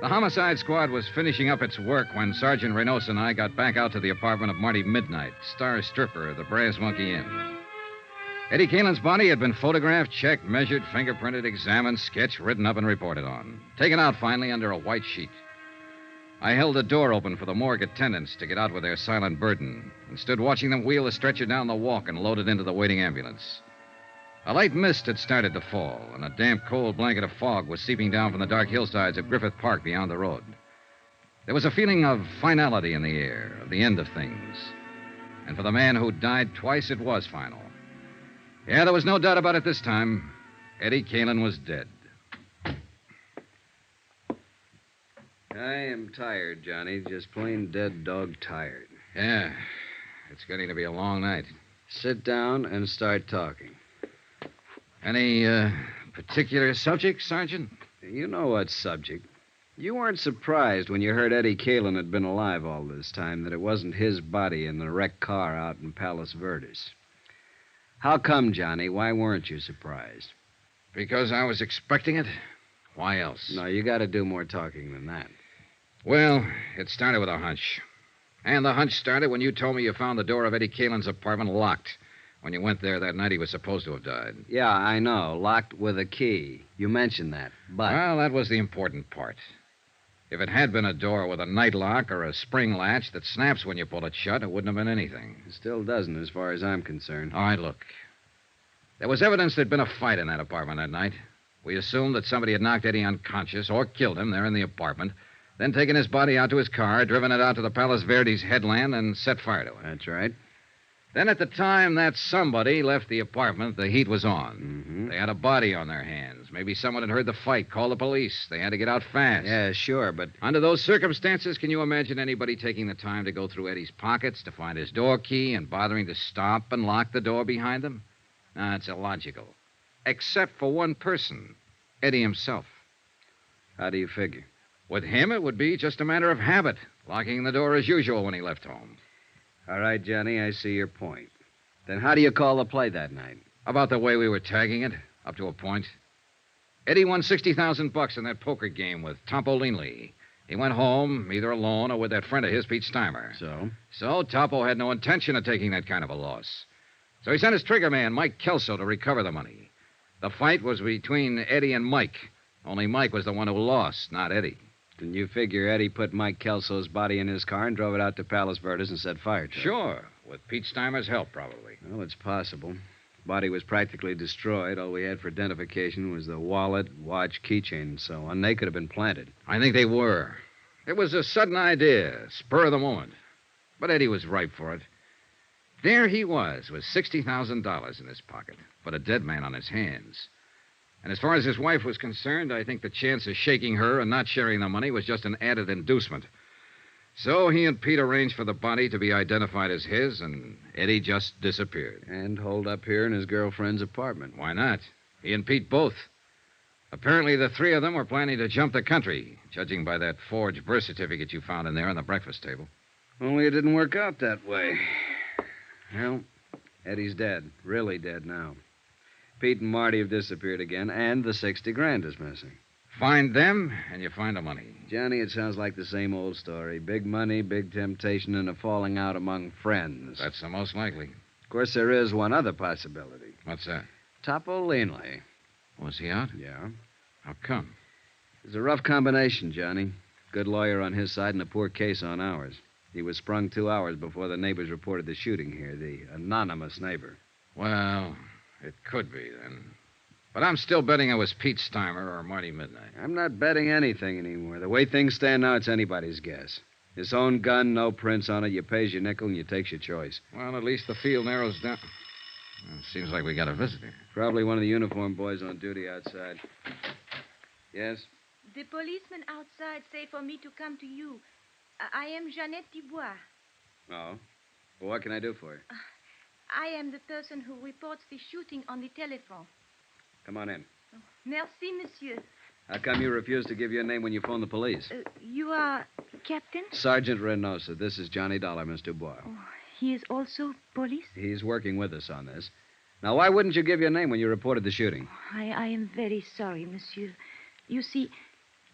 The homicide squad was finishing up its work when Sergeant Reynosa and I got back out to the apartment of Marty Midnight, star stripper of the Brass Monkey Inn. Eddie Kalin's body had been photographed, checked, measured, fingerprinted, examined, sketched, written up, and reported on. Taken out finally under a white sheet. I held the door open for the morgue attendants to get out with their silent burden and stood watching them wheel the stretcher down the walk and load it into the waiting ambulance. A light mist had started to fall, and a damp, cold blanket of fog was seeping down from the dark hillsides of Griffith Park beyond the road. There was a feeling of finality in the air, of the end of things. And for the man who died twice, it was final. Yeah, there was no doubt about it this time. Eddie Kalin was dead. I am tired, Johnny. Just plain dead dog tired. Yeah, it's getting to be a long night. Sit down and start talking. Any particular subject, Sergeant? You know what subject. You weren't surprised when you heard Eddie Kalin had been alive all this time that it wasn't his body in the wrecked car out in Palos Verdes. How come, Johnny? Why weren't you surprised? Because I was expecting it. Why else? No, you got to do more talking than that. Well, it started with a hunch. And the hunch started when you told me you found the door of Eddie Kalin's apartment locked when you went there that night he was supposed to have died. Yeah, I know. Locked with a key. You mentioned that, but... Well, that was the important part. If it had been a door with a night lock or a spring latch that snaps when you pull it shut, it wouldn't have been anything. It still doesn't, as far as I'm concerned. All right, look. There was evidence there'd been a fight in that apartment that night. We assumed that somebody had knocked Eddie unconscious or killed him there in the apartment, then taken his body out to his car, driven it out to the Palos Verdes headland, and set fire to it. That's right. Then at the time that somebody left the apartment, the heat was on. Mm-hmm. They had a body on their hands. Maybe someone had heard the fight, called the police. They had to get out fast. Yeah, sure, but... Under those circumstances, can you imagine anybody taking the time to go through Eddie's pockets to find his door key and bothering to stop and lock the door behind them? No, it's illogical. Except for one person, Eddie himself. How do you figure? With him, it would be just a matter of habit, locking the door as usual when he left home. All right, Johnny, I see your point. Then how do you call the play that night? About the way we were tagging it, up to a point. Eddie won $60,000 in that poker game with Topo Linley. He went home, either alone or with that friend of his, Pete Steimer. So Topo had no intention of taking that kind of a loss. So he sent his trigger man, Mike Kelso, to recover the money. The fight was between Eddie and Mike. Only Mike was the one who lost, not Eddie. Then you figure Eddie put Mike Kelso's body in his car and drove it out to Palos Verdes and set fire to it? Sure, with Pete Steimer's help, probably. Well, it's possible. The body was practically destroyed. All we had for identification was the wallet, watch, keychain, and so on. They could have been planted. I think they were. It was a sudden idea, spur of the moment. But Eddie was ripe for it. There he was, with $60,000 in his pocket, but a dead man on his hands. And as far as his wife was concerned, I think the chance of shaking her and not sharing the money was just an added inducement. So he and Pete arranged for the body to be identified as his, and Eddie just disappeared. And holed up here in his girlfriend's apartment. Why not? He and Pete both. Apparently, the three of them were planning to jump the country, judging by that forged birth certificate you found in there on the breakfast table. Only it didn't work out that way. Well, Eddie's dead. Really dead now. Pete and Marty have disappeared again, and the $60,000 is missing. Find them, and you find the money. Johnny, it sounds like the same old story. Big money, big temptation, and a falling out among friends. That's the most likely. Of course, there is one other possibility. What's that? Topo Linley. Was he out? Yeah. How come? It's a rough combination, Johnny. Good lawyer on his side and a poor case on ours. He was sprung 2 hours before the neighbors reported the shooting here, the anonymous neighbor. Well, it could be, then. But I'm still betting it was Pete Steimer or Marty Midnight. I'm not betting anything anymore. The way things stand now, it's anybody's guess. His own gun, no prints on it. You pays your nickel and you takes your choice. Well, at least the field narrows down. Well, seems like we got a visitor. Probably one of the uniformed boys on duty outside. Yes? The policeman outside say for me to come to you. I am Jeannette Dubois. Oh? Well, what can I do for you? I am the person who reports the shooting on the telephone. Come on in. Merci, monsieur. How come you refused to give your name when you phoned the police? You are Captain? Sergeant Reynosa. This is Johnny Dollar, Miss Dubois. Oh, he is also police? He's working with us on this. Now, why wouldn't you give your name when you reported the shooting? I am very sorry, monsieur. You see,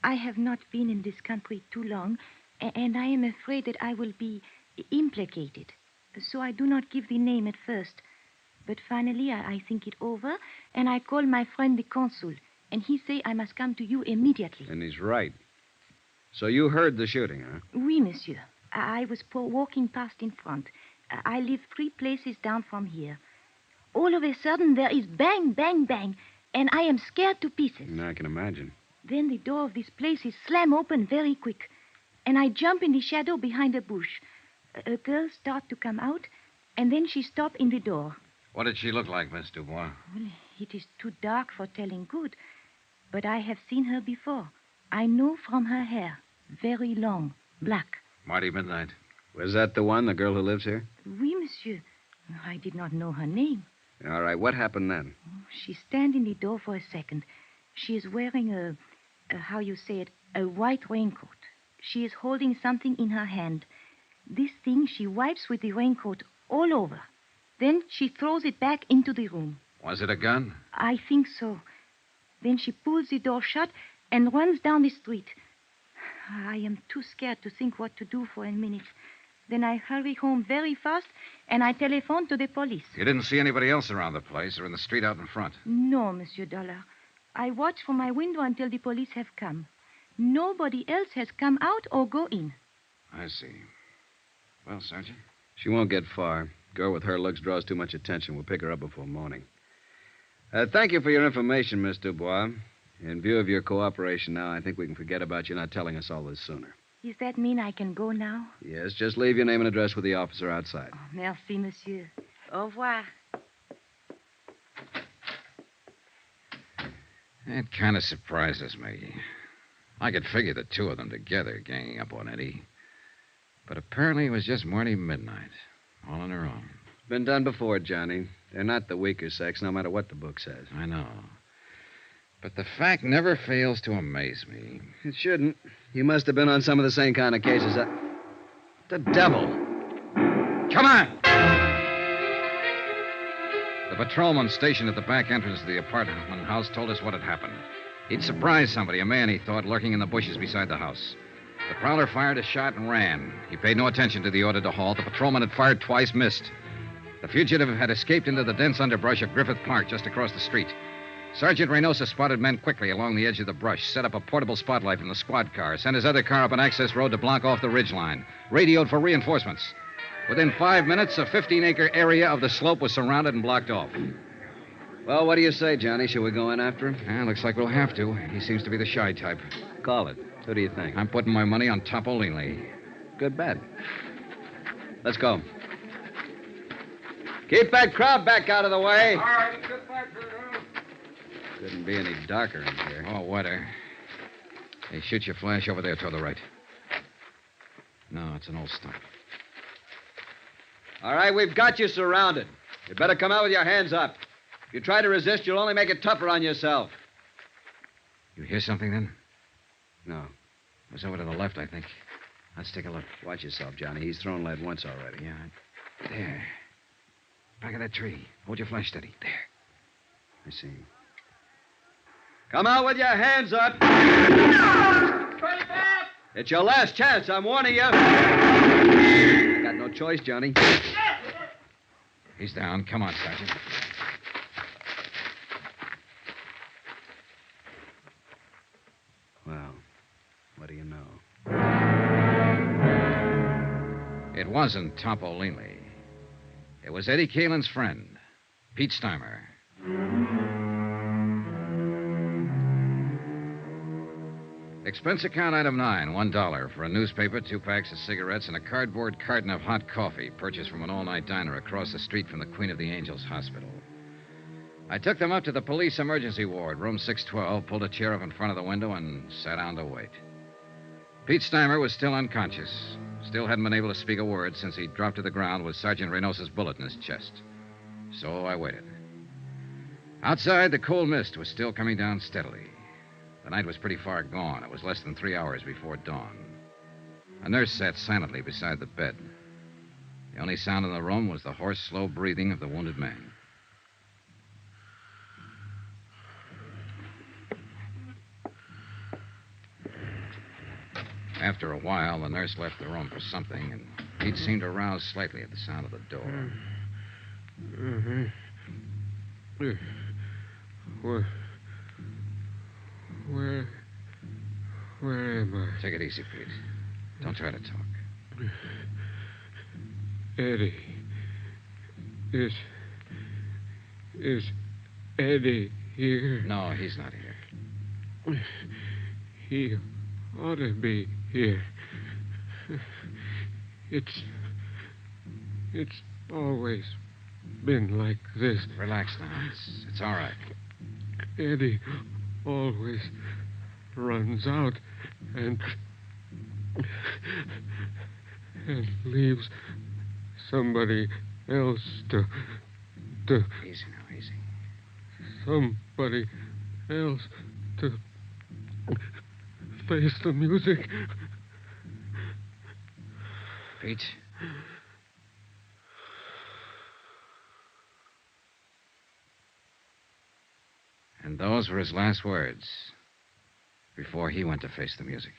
I have not been in this country too long, and I am afraid that I will be implicated. So I do not give the name at first. But finally, I think it over, and I call my friend the consul, and he say I must come to you immediately. And he's right. So you heard the shooting, huh? Oui, monsieur. I was walking past in front. I live 3 places down from here. All of a sudden, there is bang, bang, bang, and I am scared to pieces. I can imagine. Then the door of this place is slam open very quick, and I jump in the shadow behind a bush. A girl start to come out, and then she stop in the door. What did she look like, Miss Dubois? Well, it is too dark for telling good, but I have seen her before. I know from her hair. Very long, black. Marty Midnight. Was that the one, the girl who lives here? Oui, monsieur. I did not know her name. All right, what happened then? She stand in the door for a second. She is wearing a how you say it, a white raincoat. She is holding something in her hand. This thing she wipes with the raincoat all over. Then she throws it back into the room. Was it a gun? I think so. Then she pulls the door shut and runs down the street. I am too scared to think what to do for a minute. Then I hurry home very fast, and I telephone to the police. You didn't see anybody else around the place or in the street out in front? No, Monsieur Dollar. I watch from my window until the police have come. Nobody else has come out or go in. I see. Well, Sergeant? She won't get far. Girl with her looks draws too much attention. We'll pick her up before morning. Thank you for your information, Miss Dubois. In view of your cooperation now, I think we can forget about you not telling us all this sooner. Does that mean I can go now? Yes, just leave your name and address with the officer outside. Oh, merci, monsieur. Au revoir. It kind of surprises me. I could figure the two of them together ganging up on Eddie. But apparently it was just Marty Midnight, all on her own. Been done before, Johnny. They're not the weaker sex, no matter what the book says. I know. But the fact never fails to amaze me. It shouldn't. You must have been on some of the same kind of cases. The devil. Come on! The patrolman stationed at the back entrance of the apartment house told us what had happened. He'd surprised somebody, a man, he thought, lurking in the bushes beside the house. The prowler fired a shot and ran. He paid no attention to the order to halt. The patrolman had fired twice, missed. The fugitive had escaped into the dense underbrush of Griffith Park just across the street. Sergeant Reynosa spotted men quickly along the edge of the brush, set up a portable spotlight from the squad car, sent his other car up an access road to block off the ridgeline, radioed for reinforcements. Within 5 minutes, a 15-acre area of the slope was surrounded and blocked off. Well, what do you say, Johnny? Shall we go in after him? Yeah, looks like we'll have to. He seems to be the shy type. Call it. Who do you think? I'm putting my money on Topolini. Good bet. Let's go. Keep that crowd back out of the way. All right, let's get back here now. Couldn't be any darker in here. Oh, wetter. Hey, shoot your flash over there toward the right. No, it's an old stump. All right, we've got you surrounded. You better come out with your hands up. If you try to resist, you'll only make it tougher on yourself. You hear something, then? No. It was over to the left, I think. Let's take a look. Watch yourself, Johnny. He's thrown lead once already. Yeah. There. Back of that tree. Hold your flash steady. There. I see. Come out with your hands up. It's your last chance. I'm warning you. You got no choice, Johnny. He's down. Come on, Sergeant. Well, what do you know? It wasn't Topolini. It was Eddie Kalin's friend, Pete Steimer. Expense account item 9, $1 for a newspaper, 2 packs of cigarettes, and a cardboard carton of hot coffee purchased from an all-night diner across the street from the Queen of the Angels Hospital. I took them up to the police emergency ward, room 612, pulled a chair up in front of the window, and sat down to wait. Pete Steimer was still unconscious. Still hadn't been able to speak a word since he dropped to the ground with Sergeant Reynosa's bullet in his chest. So I waited. Outside, the cold mist was still coming down steadily. The night was pretty far gone. It was less than 3 hours before dawn. A nurse sat silently beside the bed. The only sound in the room was the hoarse, slow breathing of the wounded man. After a while, the nurse left the room for something, and Pete seemed to rouse slightly at the sound of the door. Where am I? Take it easy, Pete. Don't try to talk. Eddie. Is Eddie here? No, he's not here. He ought to be here. It's always been like this. Relax now. It's all right. Eddie always runs out and leaves somebody else to Easy now, easy. Somebody else to face the music. Pete? And those were his last words before he went to face the music.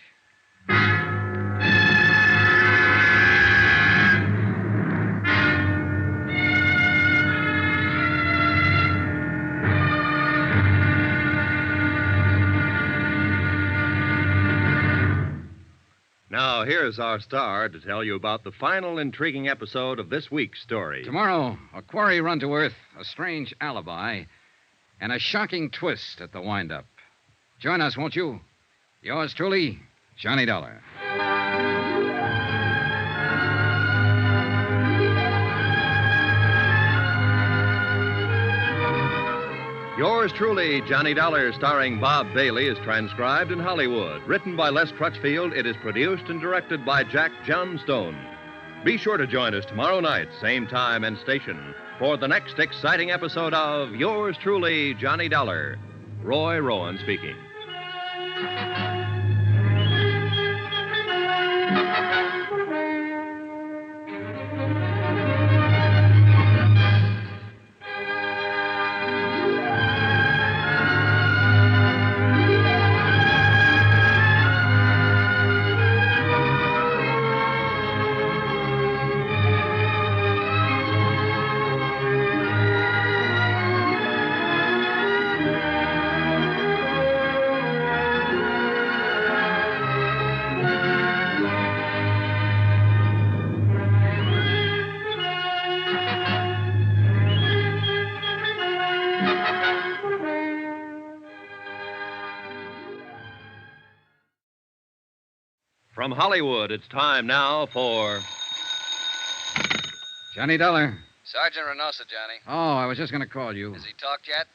Now, here's our star to tell you about the final intriguing episode of this week's story. Tomorrow, a quarry run to earth, a strange alibi, and a shocking twist at the wind-up. Join us, won't you? Yours truly, Johnny Dollar. Yours truly, Johnny Dollar, starring Bob Bailey, is transcribed in Hollywood. Written by Les Crutchfield, it is produced and directed by Jack Johnstone. Be sure to join us tomorrow night, same time and station, for the next exciting episode of Yours truly, Johnny Dollar. Roy Rowan speaking. From Hollywood, it's time now for... Johnny Dollar. Sergeant Reynosa, Johnny. Oh, I was just going to call you. Has he talked yet?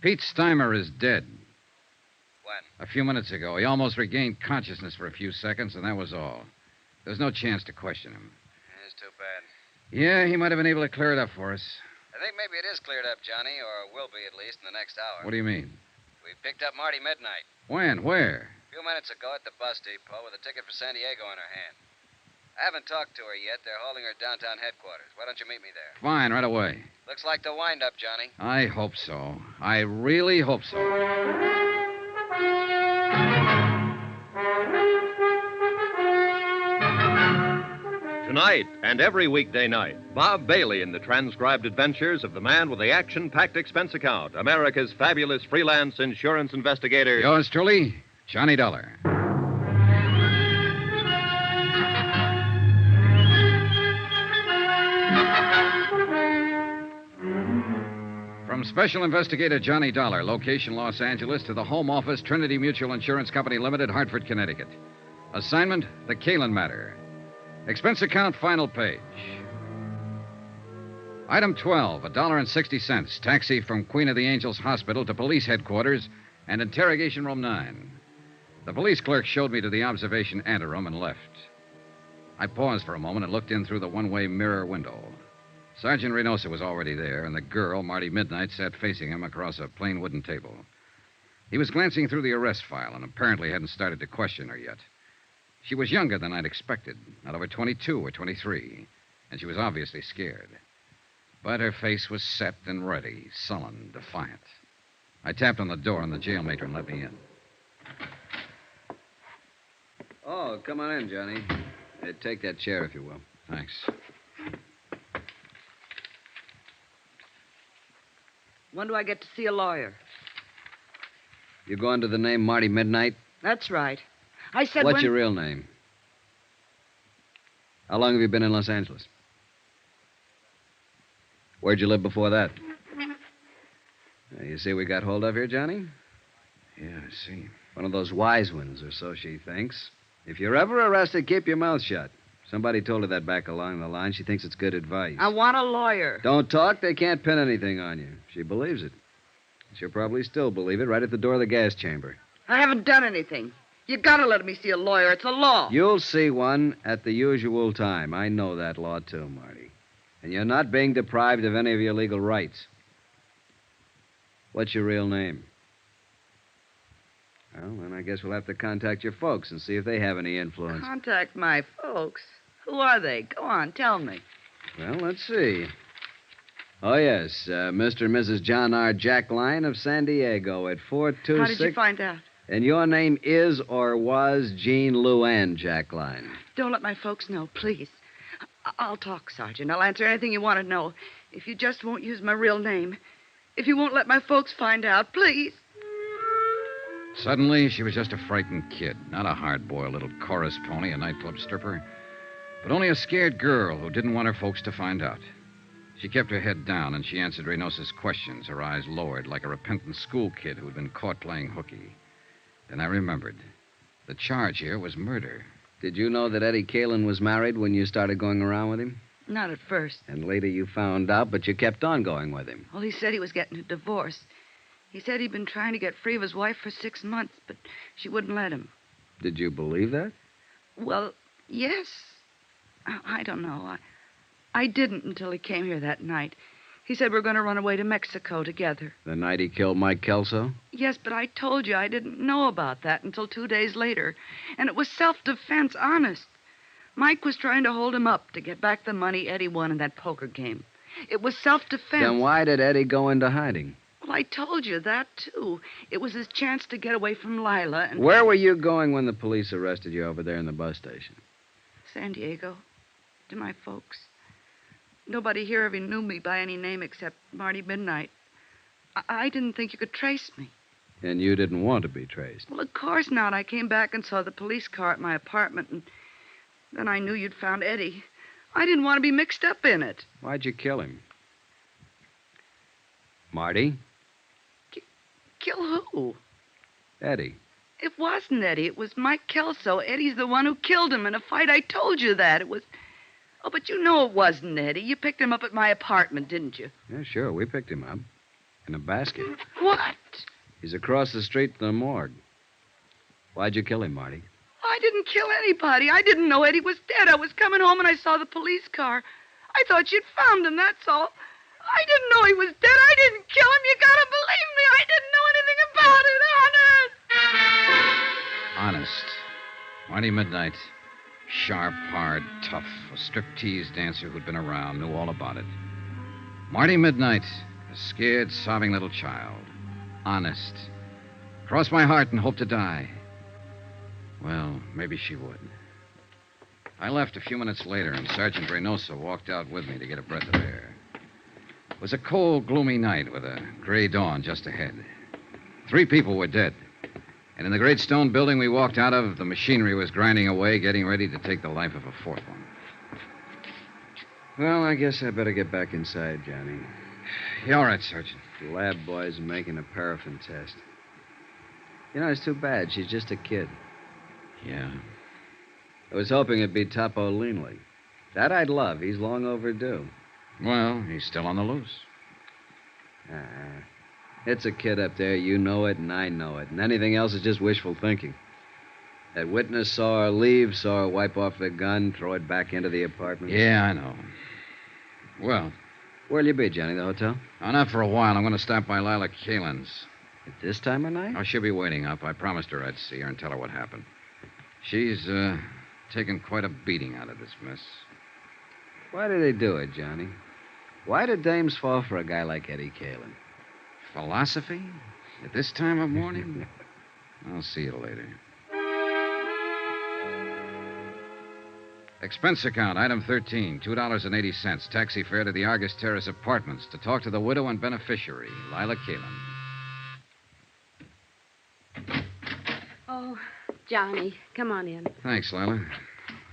Pete Steimer is dead. When? A few minutes ago. He almost regained consciousness for a few seconds, and that was all. There's no chance to question him. It's too bad. Yeah, he might have been able to clear it up for us. I think maybe it is cleared up, Johnny, or will be at least in the next hour. What do you mean? We picked up Marty Midnight. When? Where? A few minutes ago at the bus depot with a ticket for San Diego in her hand. I haven't talked to her yet. They're holding her downtown headquarters. Why don't you meet me there? Fine, right away. Looks like the wind-up, Johnny. I hope so. I really hope so. Tonight and every weekday night, Bob Bailey in the transcribed adventures of the man with the action-packed expense account, America's fabulous freelance insurance investigator. Yours truly, Johnny Dollar. From Special Investigator Johnny Dollar, location Los Angeles, to the Home Office, Trinity Mutual Insurance Company Limited, Hartford, Connecticut. Assignment, the Kalin matter. Expense account, final page. Item 12, $1.60. Taxi from Queen of the Angels Hospital to police headquarters and interrogation room 9. The police clerk showed me to the observation anteroom and left. I paused for a moment and looked in through the one-way mirror window. Sergeant Reynosa was already there, and the girl, Marty Midnight, sat facing him across a plain wooden table. He was glancing through the arrest file and apparently hadn't started to question her yet. She was younger than I'd expected, not over 22 or 23, and she was obviously scared. But her face was set and ready, sullen, defiant. I tapped on the door, and the jail matron let me in. Oh, come on in, Johnny. Take that chair, if you will. Thanks. When do I get to see a lawyer? You go under the name Marty Midnight? That's right. I said What's your real name? How long have you been in Los Angeles? Where'd you live before that? You see we got hold of here, Johnny? Yeah, I see. One of those wise ones, or so she thinks. If you're ever arrested, keep your mouth shut. Somebody told her that back along the line. She thinks it's good advice. I want a lawyer. Don't talk. They can't pin anything on you. She believes it. She'll probably still believe it right at the door of the gas chamber. I haven't done anything. You gotta let me see a lawyer. It's a law. You'll see one at the usual time. I know that law, too, Marty. And you're not being deprived of any of your legal rights. What's your real name? Well, then I guess we'll have to contact your folks and see if they have any influence. Contact my folks? Who are they? Go on, tell me. Well, let's see. Oh, yes, Mr. and Mrs. John R. Jackline of San Diego at 426... How did you find out? And your name is or was Jean Luann Jackline. Don't let my folks know, please. I'll talk, Sergeant. I'll answer anything you want to know. If you just won't use my real name. If you won't let my folks find out, please. Suddenly, she was just a frightened kid, not a hard-boiled little chorus pony, a nightclub stripper, but only a scared girl who didn't want her folks to find out. She kept her head down, and she answered Reynosa's questions, her eyes lowered like a repentant school kid who'd been caught playing hooky. Then I remembered. The charge here was murder. Did you know that Eddie Kalin was married when you started going around with him? Not at first. And later you found out, but you kept on going with him. Well, he said he was getting a divorce. He said he'd been trying to get free of his wife for 6 months, but she wouldn't let him. Did you believe that? Well, yes. I don't know. I didn't until he came here that night. He said we're going to run away to Mexico together. The night he killed Mike Kelso? Yes, but I told you I didn't know about that until 2 days later. And it was self-defense, honest. Mike was trying to hold him up to get back the money Eddie won in that poker game. It was self-defense. Then why did Eddie go into hiding? Well, I told you that, too. It was his chance to get away from Lila and... Where were you going when the police arrested you over there in the bus station? San Diego. To my folks. Nobody here ever knew me by any name except Marty Midnight. I didn't think you could trace me. And you didn't want to be traced? Well, of course not. I came back and saw the police car at my apartment, and then I knew you'd found Eddie. I didn't want to be mixed up in it. Why'd you kill him? Marty? Kill who? Eddie. It wasn't Eddie. It was Mike Kelso. Eddie's the one who killed him in a fight. I told you that. It was... Oh, but you know it wasn't Eddie. You picked him up at my apartment, didn't you? Yeah, sure. We picked him up. In a basket. What? He's across the street from the morgue. Why'd you kill him, Marty? I didn't kill anybody. I didn't know Eddie was dead. I was coming home and I saw the police car. I thought you'd found him, that's all. I didn't know he was dead. I didn't kill him. You gotta believe me. I didn't know anything about it, honest. Honest. Marty Midnight. Sharp, hard, tough. A striptease dancer who'd been around, knew all about it. Marty Midnight. A scared, sobbing little child. Honest. Cross my heart and hope to die. Well, maybe she would. I left a few minutes later, and Sergeant Reynosa walked out with me to get a breath of air. It was a cold, gloomy night with a gray dawn just ahead. 3 people were dead. And in the great stone building we walked out of, the machinery was grinding away, getting ready to take the life of a 4th one. Well, I guess I better get back inside, Johnny. Yeah, all right, Sergeant. The lab boys are making a paraffin test. You know, it's too bad. She's just a kid. Yeah. I was hoping it'd be Topo Leanley. That I'd love. He's long overdue. Well, he's still on the loose. It's a kid up there. You know it, and I know it. And anything else is just wishful thinking. That witness saw her leave, saw her wipe off the gun, throw it back into the apartment. Yeah, I know. Well. Where'll you be, Johnny? The hotel? Oh, not for a while. I'm going to stop by Lila Kalin's. At this time of night? Oh, she'll be waiting up. I promised her I'd see her and tell her what happened. She's, taken quite a beating out of this mess. Why do they do it, Johnny? Why do dames fall for a guy like Eddie Kalin? Philosophy? At this time of morning? I'll see you later. Expense account, item 13, $2.80. Taxi fare to the Argus Terrace Apartments to talk to the widow and beneficiary, Lila Kalin. Oh, Johnny, come on in. Thanks, Lila.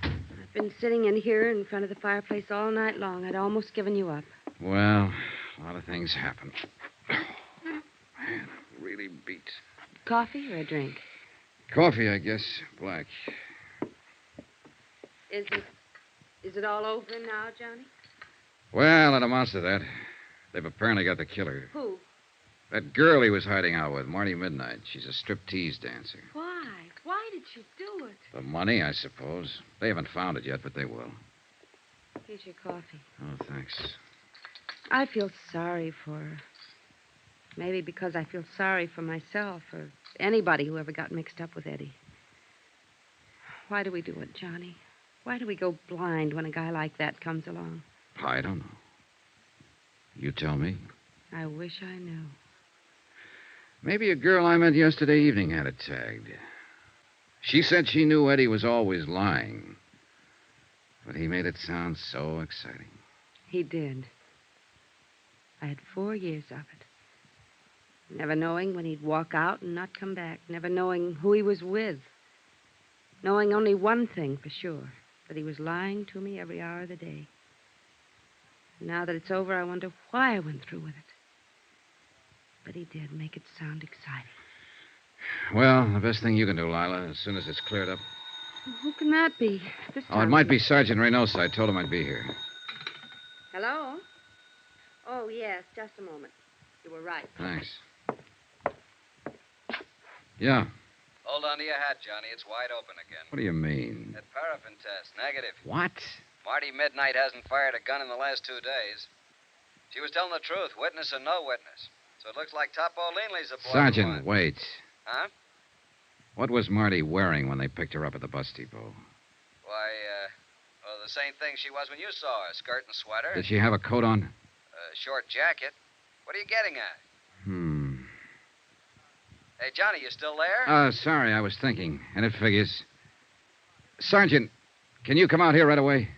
I've been sitting in here in front of the fireplace all night long. I'd almost given you up. Well, a lot of things happen. Man, I'm really beat. Coffee or a drink? Coffee, I guess. Black. Is it all over now, Johnny? Well, it amounts to that. They've apparently got the killer. Who? That girl he was hiding out with, Marty Midnight. She's a striptease dancer. Why? Why did she do it? The money, I suppose. They haven't found it yet, but they will. Here's your coffee. Oh, thanks. I feel sorry for her. Maybe because I feel sorry for myself or anybody who ever got mixed up with Eddie. Why do we do it, Johnny? Why do we go blind when a guy like that comes along? I don't know. You tell me. I wish I knew. Maybe a girl I met yesterday evening had it tagged. She said she knew Eddie was always lying. But he made it sound so exciting. He did. I had 4 years of it. Never knowing when he'd walk out and not come back. Never knowing who he was with. Knowing only one thing for sure. That he was lying to me every hour of the day. Now that it's over, I wonder why I went through with it. But he did make it sound exciting. Well, the best thing you can do, Lila, as soon as it's cleared up. Who can that be? This Oh, it time might be Sergeant Reynosa. I told him I'd be here. Hello? Oh, yes, just a moment. You were right. Thanks. Yeah. Hold on to your hat, Johnny. It's wide open again. What do you mean? That paraffin test, negative. What? Marty Midnight hasn't fired a gun in the last 2 days. She was telling the truth, witness or no witness. So it looks like Topo Leanley's a boy. Sergeant, wait. Huh? What was Marty wearing when they picked her up at the bus depot? Why, well, the same thing she was when you saw her. Skirt and sweater. Did she have a coat on? Short jacket. What are you getting at? Hey, Johnny, you still there? Sorry, I was thinking. And it figures. Sergeant, can you come out here right away?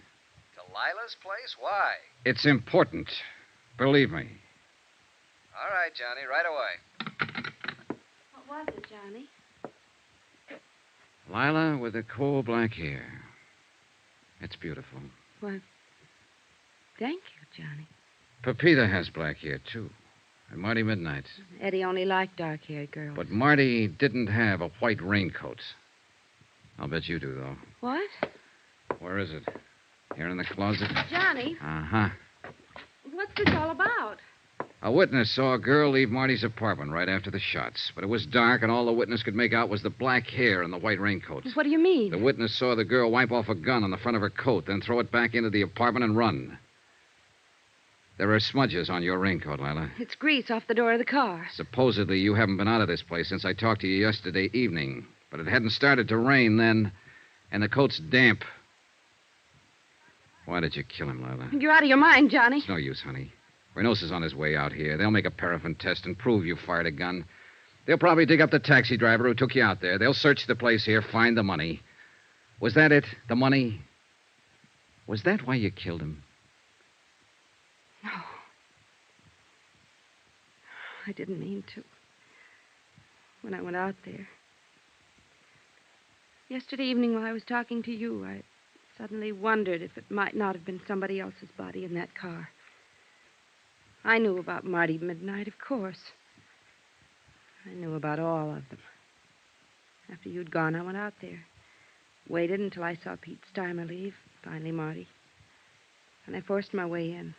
To Lila's place? Why? It's important. Believe me. All right, Johnny, right away. What was it, Johnny? Lila with the coal black hair. It's beautiful. Well, thank you, Johnny. Pepita has black hair, too. And Marty Midnight. Eddie only liked dark-haired girls. But Marty didn't have a white raincoat. I'll bet you do, though. What? Where is it? Here in the closet? Johnny, Uh-huh. what's this all about? A witness saw a girl leave Marty's apartment right after the shots. But it was dark, and all the witness could make out was the black hair and the white raincoat. What do you mean? The witness saw the girl wipe off a gun on the front of her coat, then throw it back into the apartment and run. There are smudges on your raincoat, Lila. It's grease off the door of the car. Supposedly, you haven't been out of this place since I talked to you yesterday evening. But it hadn't started to rain then, and the coat's damp. Why did you kill him, Lila? You're out of your mind, Johnny. It's no use, honey. Reynosa's on his way out here. They'll make a paraffin test and prove you fired a gun. They'll probably dig up the taxi driver who took you out there. They'll search the place here, find the money. Was that it? The money? Was that why you killed him? No. I didn't mean to. When I went out there. Yesterday evening while I was talking to you, I suddenly wondered if it might not have been somebody else's body in that car. I knew about Marty Midnight, of course. I knew about all of them. After you'd gone, I went out there. Waited until I saw Pete Steimer leave. Finally, Marty. And I forced my way in.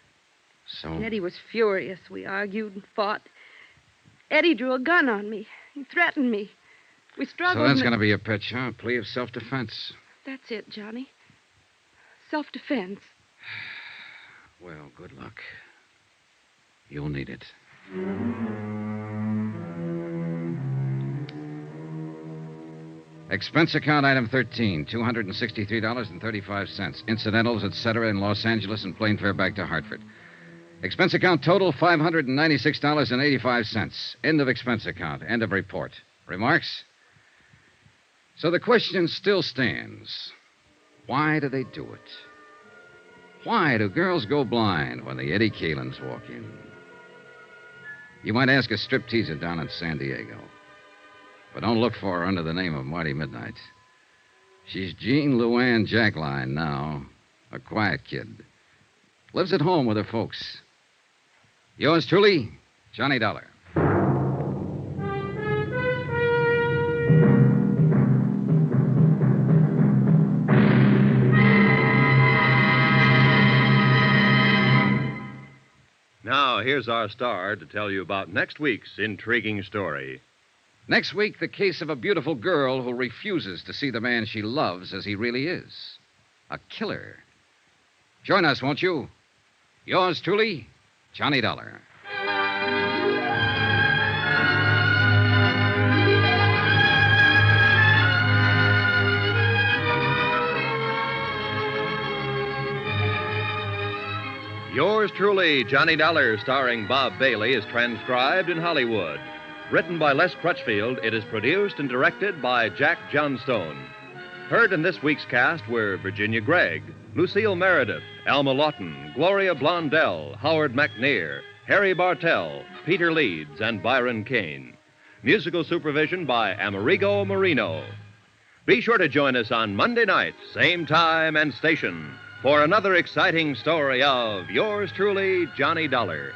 So? And Eddie was furious. We argued and fought. Eddie drew a gun on me. He threatened me. We struggled. So that's going to be your pitch, huh? Plea of self-defense. That's it, Johnny. Self-defense. Well, good luck. You'll need it. Expense account item 13, $263.35. Incidentals, etc., in Los Angeles and plane fare back to Hartford. Expense account total, $596.85. End of expense account. End of report. Remarks? So the question still stands. Why do they do it? Why do girls go blind when the Eddie Kalins walk in? You might ask a stripteaser down in San Diego. But don't look for her under the name of Marty Midnight. She's Jean Luann Jackline now, a quiet kid. Lives at home with her folks. Yours truly, Johnny Dollar. Now, here's our star to tell you about next week's intriguing story. Next week, the case of a beautiful girl who refuses to see the man she loves as he really is. A killer. Join us, won't you? Yours truly, Johnny Dollar. Yours truly, Johnny Dollar, starring Bob Bailey, is transcribed in Hollywood. Written by Les Crutchfield, it is produced and directed by Jack Johnstone. Heard in this week's cast were Virginia Gregg, Lucille Meredith, Alma Lawton, Gloria Blondell, Howard McNear, Harry Bartell, Peter Leeds, and Byron Kane. Musical supervision by Amerigo Marino. Be sure to join us on Monday night, same time and station, for another exciting story of yours truly, Johnny Dollar.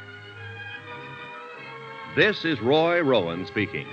This is Roy Rowan speaking.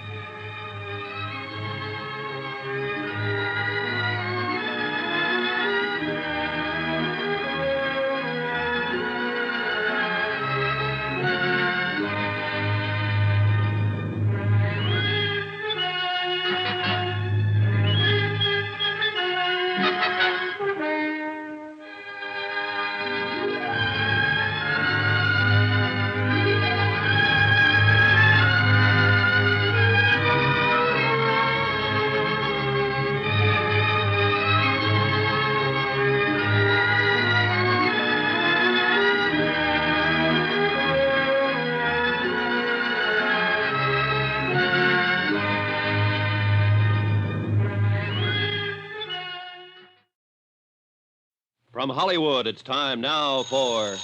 From Hollywood, it's time now for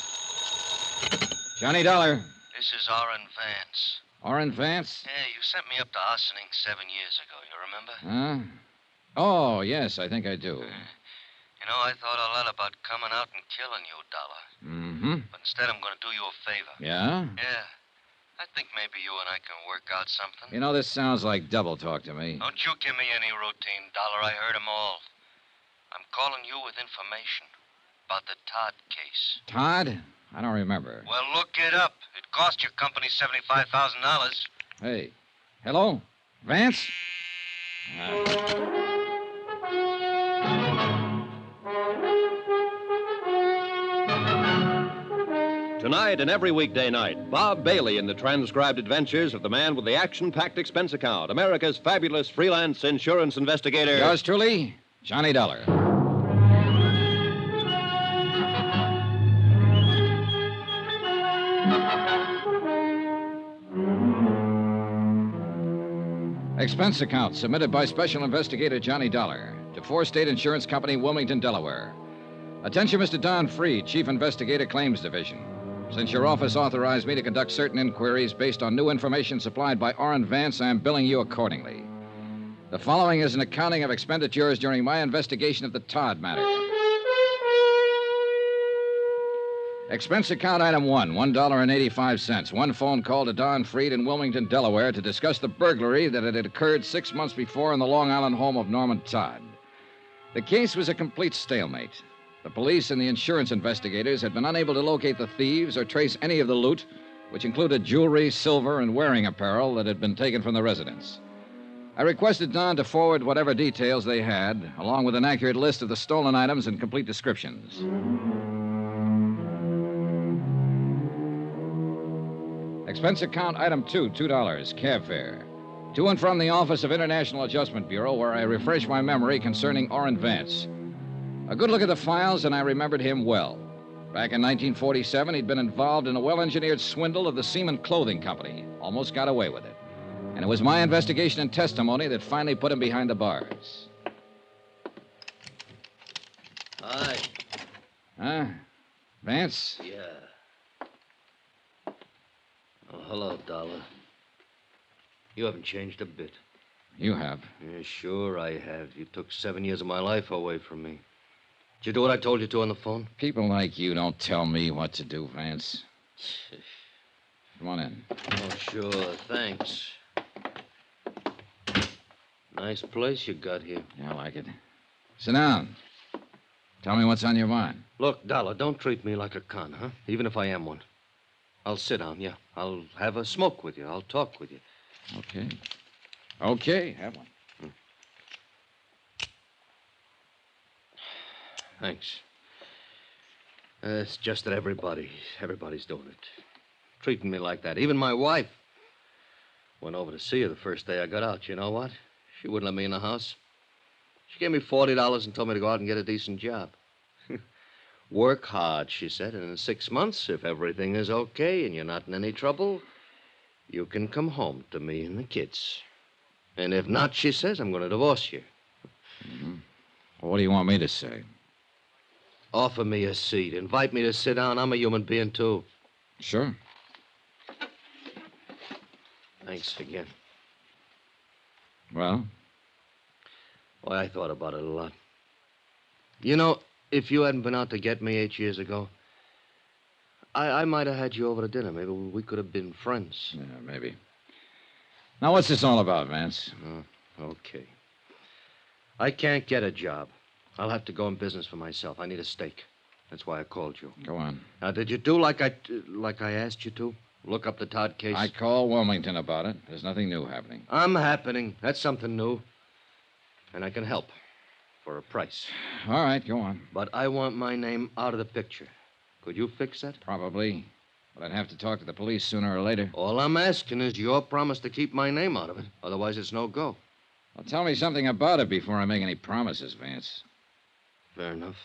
Johnny Dollar. This is Orrin Vance. Orrin Vance? Yeah, you sent me up to Ossining 7 years ago, you remember? Huh? Oh, yes, I think I do. You know, I thought a lot about coming out and killing you, Dollar. Mm-hmm. But instead, I'm going to do you a favor. Yeah? Yeah. I think maybe you and I can work out something. You know, this sounds like double talk to me. Don't you give me any routine, Dollar. I heard 'em all. I'm calling you with information about the Todd case. Todd? I don't remember. Well, look it up. It cost your company $75,000. Hey. Hello? Vance? Tonight and every weekday night, Bob Bailey in the transcribed adventures of the man with the action-packed expense account, America's fabulous freelance insurance investigator. Yours truly, Johnny Dollar. Expense account submitted by Special Investigator Johnny Dollar to Four State Insurance Company, Wilmington, Delaware. Attention, Mr. Don Freed, Chief Investigator, Claims Division. Since your office authorized me to conduct certain inquiries based on new information supplied by Orrin Vance, I am billing you accordingly. The following is an accounting of expenditures during my investigation of the Todd matter. Expense account item 1, $1.85. One phone call to Don Freed in Wilmington, Delaware to discuss the burglary that had occurred 6 months before in the Long Island home of Norman Todd. The case was a complete stalemate. The police and the insurance investigators had been unable to locate the thieves or trace any of the loot, which included jewelry, silver, and wearing apparel that had been taken from the residence. I requested Don to forward whatever details they had, along with an accurate list of the stolen items and complete descriptions. Expense account item 2, $2, cab fare. To and from the Office of International Adjustment Bureau, where I refresh my memory concerning Orrin Vance. A good look at the files, and I remembered him well. Back in 1947, he'd been involved in a well-engineered swindle of the Seaman Clothing Company. Almost got away with it. And it was my investigation and testimony that finally put him behind the bars. Hi. Huh? Vance? Yeah. Oh, hello, Dollar. You haven't changed a bit. You have. Yeah, sure I have. You took 7 years of my life away from me. Did you do what I told you to on the phone? People like you don't tell me what to do, Vance. Come on in. Oh, sure. Thanks. Nice place you got here. Yeah, I like it. Sit down. Tell me what's on your mind. Look, Dollar, don't treat me like a con, huh? Even if I am one. I'll sit down, yeah. I'll have a smoke with you. I'll talk with you. Okay. Okay, have one. Thanks. It's just that everybody's doing it. Treating me like that. Even my wife. Went over to see her the first day I got out. You know what? She wouldn't let me in the house. She gave me $40 and told me to go out and get a decent job. Work hard, she said, and in 6 months, if everything is okay and you're not in any trouble, you can come home to me and the kids. And if not, she says, I'm going to divorce you. Mm-hmm. Well, what do you want me to say? Offer me a seat. Invite me to sit down. I'm a human being, too. Sure. Thanks again. Well? Why, I thought about it a lot. You know, if you hadn't been out to get me 8 years ago, I might have had you over to dinner. Maybe we could have been friends. Yeah, maybe. Now, what's this all about, Vance? Okay. I can't get a job. I'll have to go in business for myself. I need a stake. That's why I called you. Go on. Now, did you do like I asked you to? Look up the Todd case? I called Wilmington about it. There's nothing new happening. I'm happening. That's something new. And I can help. For a price. All right, go on. But I want my name out of the picture. Could you fix that? Probably. But I'd have to talk to the police sooner or later. All I'm asking is your promise to keep my name out of it. Otherwise, it's no go. Well, tell me something about it before I make any promises, Vance. Fair enough.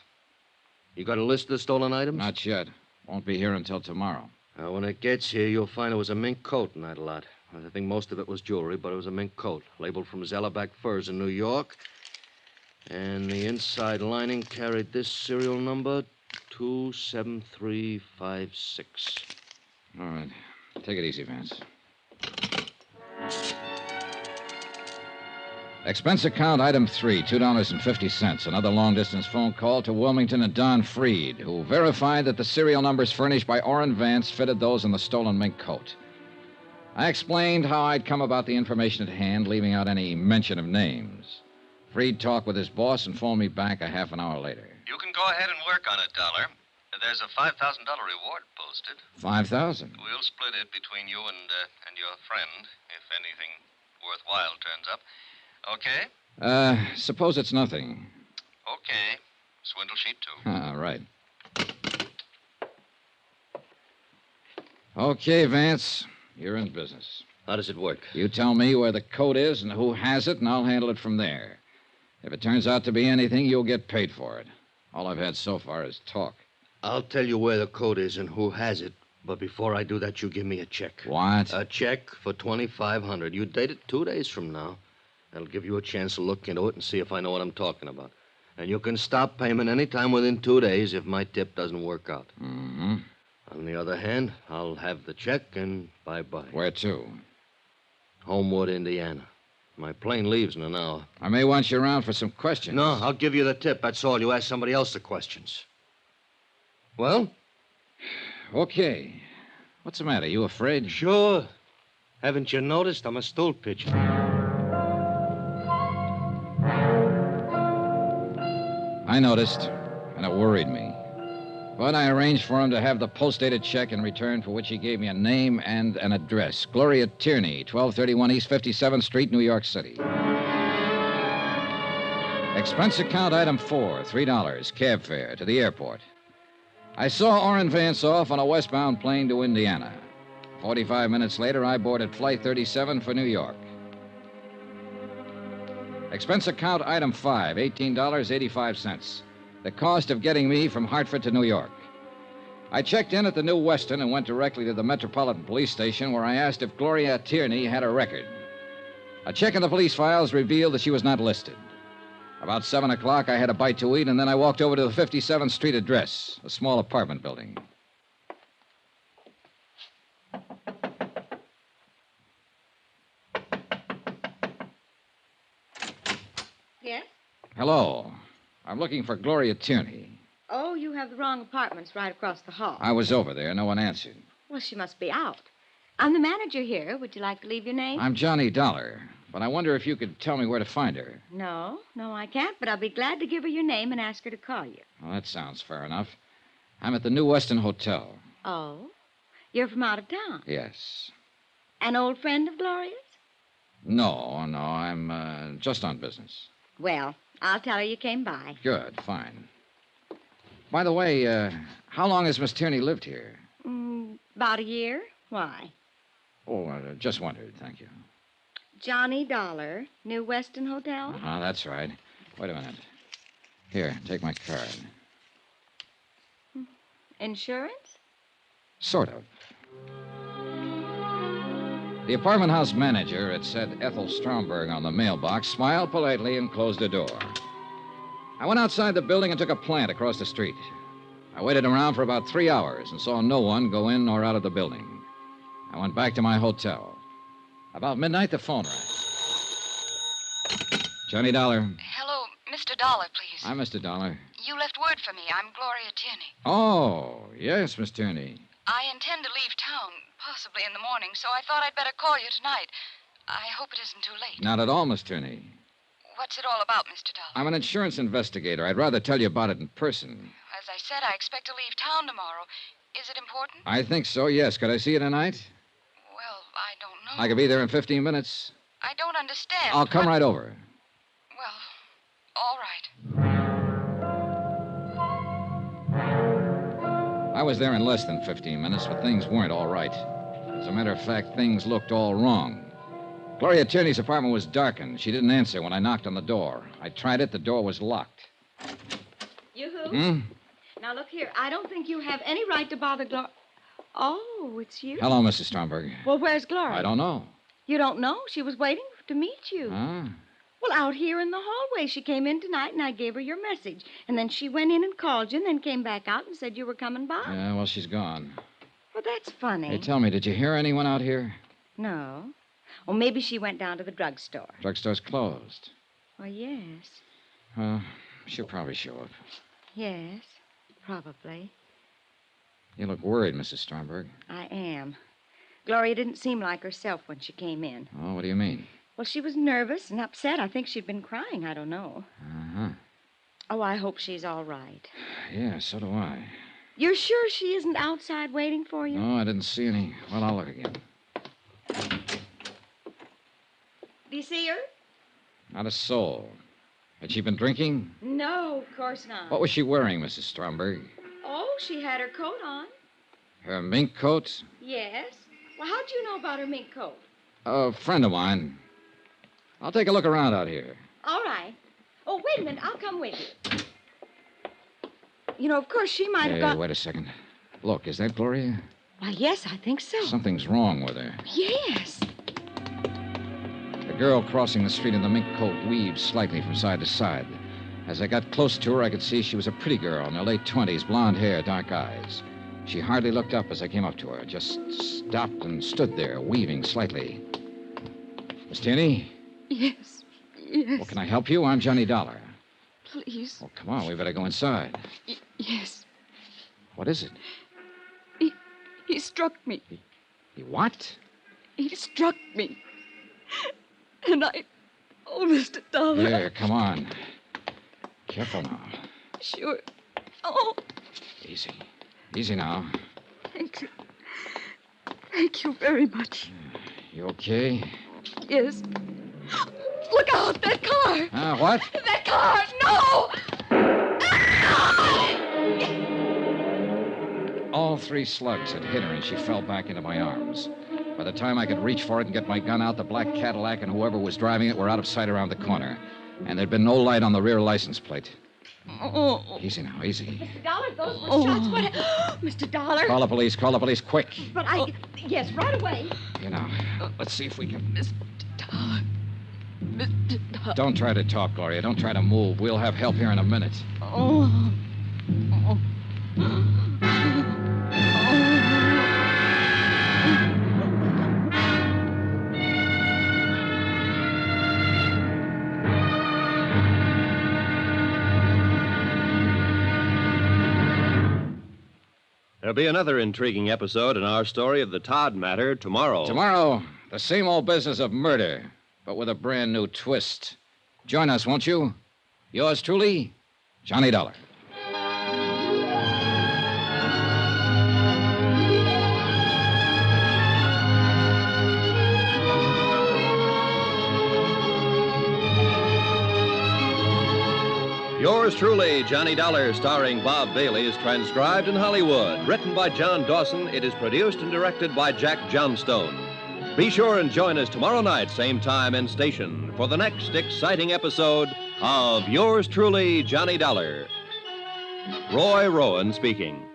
You got a list of the stolen items? Not yet. Won't be here until tomorrow. Now, when it gets here, you'll find it was a mink coat in that lot. I think most of it was jewelry, but it was a mink coat, labeled from Zellerback Furs in New York. And the inside lining carried this serial number, 27356. All right. Take it easy, Vance. Expense account item 3, $2.50. Another long-distance phone call to Wilmington and Don Freed, who verified that the serial numbers furnished by Orrin Vance fitted those in the stolen mink coat. I explained how I'd come about the information at hand, leaving out any mention of names. Freed talked with his boss and phoned me back a half an hour later. You can go ahead and work on it, Dollar. There's a $5,000 reward posted. $5,000? We'll split it between you and your friend, if anything worthwhile turns up. Okay? Suppose it's nothing. Okay. Swindle sheet 2. Ah, right. Okay, Vance. You're in business. How does it work? You tell me where the coat is and who has it, and I'll handle it from there. If it turns out to be anything, you'll get paid for it. All I've had so far is talk. I'll tell you where the coat is and who has it, but before I do that, you give me a check. What? A check for $2,500. You date it 2 days from now. That'll give you a chance to look into it and see if I know what I'm talking about. And you can stop payment any time within 2 days if my tip doesn't work out. Mm-hmm. On the other hand, I'll have the check and bye-bye. Where to? Homewood, Indiana. My plane leaves in an hour. I may want you around for some questions. No, I'll give you the tip. That's all. You ask somebody else the questions. Well? Okay. What's the matter? You afraid? Sure. Haven't you noticed I'm a stool pitcher? I noticed, and it worried me. But I arranged for him to have the post-dated check in return, for which he gave me a name and an address. Gloria Tierney, 1231 East 57th Street, New York City. Expense account item 4, $3, cab fare to the airport. I saw Orrin Vance off on a westbound plane to Indiana. 45 minutes later, I boarded Flight 37 for New York. Expense account item 5, $18.85. The cost of getting me from Hartford to New York. I checked in at the New Weston and went directly to the Metropolitan Police Station, where I asked if Gloria Tierney had a record. A check in the police files revealed that she was not listed. About 7 o'clock, I had a bite to eat, and then I walked over to the 57th Street address, a small apartment building. Yes? Hello. I'm looking for Gloria Tierney. Oh, you have the wrong apartments right across the hall. I was over there. No one answered. Well, she must be out. I'm the manager here. Would you like to leave your name? I'm Johnny Dollar, but I wonder if you could tell me where to find her. No, I can't, but I'll be glad to give her your name and ask her to call you. Well, that sounds fair enough. I'm at the New Weston Hotel. Oh? You're from out of town? Yes. An old friend of Gloria's? No, I'm just on business. Well, I'll tell her you came by. Good, fine. By the way, how long has Miss Tierney lived here? About a year. Why? Oh, just wondered, thank you. Johnny Dollar, New Weston Hotel? That's right. Wait a minute. Here, take my card. Insurance? Sort of. The apartment house manager, it said Ethel Stromberg on the mailbox, smiled politely and closed the door. I went outside the building and took a plant across the street. I waited around for about 3 hours and saw no one go in or out of the building. I went back to my hotel. About midnight, the phone rang. Johnny Dollar. Hello, Mr. Dollar, please. I'm Mr. Dollar. You left word for me. I'm Gloria Tierney. Oh, yes, Miss Tierney. I intend to leave town, possibly in the morning, so I thought I'd better call you tonight. I hope it isn't too late. Not at all, Miss Tierney. What's it all about, Mr. Dollar? I'm an insurance investigator. I'd rather tell you about it in person. As I said, I expect to leave town tomorrow. Is it important? I think so, yes. Could I see you tonight? Well, I don't know. I could be there in 15 minutes. I don't understand. I'll come right over. Well, all right. I was there in less than 15 minutes, but things weren't all right. As a matter of fact, things looked all wrong. Gloria Tierney's apartment was darkened. She didn't answer when I knocked on the door. I tried it. The door was locked. Yoo-hoo. Now, look here. I don't think you have any right to bother Gloria. Oh, it's you. Hello, Mrs. Stromberg. Well, where's Gloria? I don't know. You don't know? She was waiting to meet you. Huh? Well, out here in the hallway. She came in tonight, and I gave her your message. And then she went in and called you, and then came back out and said you were coming by. Yeah, well, she's gone. Well, that's funny. Hey, tell me, did you hear anyone out here? No. Well, maybe she went down to the drugstore. Drugstore's closed. Well, yes. Well, she'll probably show up. Yes, probably. You look worried, Mrs. Stromberg. I am. Gloria didn't seem like herself when she came in. Oh, what do you mean? Well, she was nervous and upset. I think she'd been crying. I don't know. Uh-huh. Oh, I hope she's all right. Yeah, so do I. You're sure she isn't outside waiting for you? No, I didn't see any. Well, I'll look again. Do you see her? Not a soul. Had she been drinking? No, of course not. What was she wearing, Mrs. Stromberg? Oh, she had her coat on. Her mink coat? Yes. Well, how'd you know about her mink coat? A friend of mine. I'll take a look around out here. All right. Oh, wait a minute. I'll come with you. You know, of course, she might have Hey, got... wait a second. Look, is that Gloria? Why, yes, I think so. Something's wrong with her. Yes. The girl crossing the street in the mink coat weaved slightly from side to side. As I got close to her, I could see she was a pretty girl in her late 20s, blonde hair, dark eyes. She hardly looked up as I came up to her, just stopped and stood there, weaving slightly. Miss Tierney? Yes. Well, can I help you? I'm Johnny Dollar. Please. Oh, come on, we better go inside. Yes. What is it? He struck me. He what? He struck me. And I... Oh, Mr. Dollar. Here, come on. Careful now. Sure. Oh, Easy. Easy now. thank you. Thank you very much. You okay? Yes. Look out, that car! What? That car! No! All 3 slugs had hit her, and she fell back into my arms. By the time I could reach for it and get my gun out, the black Cadillac and whoever was driving it were out of sight around the corner. And there'd been no light on the rear license plate. Oh. Easy now, easy. Mr. Dollar, those were shots. What? Mr. Dollar. Call the police, quick. But I... Yes, right away. You know, let's see if we can... Mr. Dollar. Mr. Dollar. Don't try to talk, Gloria. Don't try to move. We'll have help here in a minute. Oh. Oh. There'll be another intriguing episode in our story of the Todd matter tomorrow. Tomorrow, the same old business of murder, but with a brand new twist. Join us, won't you? Yours truly, Johnny Dollar. Yours truly, Johnny Dollar, starring Bob Bailey, is transcribed in Hollywood. Written by John Dawson, it is produced and directed by Jack Johnstone. Be sure and join us tomorrow night, same time and station, for the next exciting episode of Yours truly, Johnny Dollar. Roy Rowan speaking.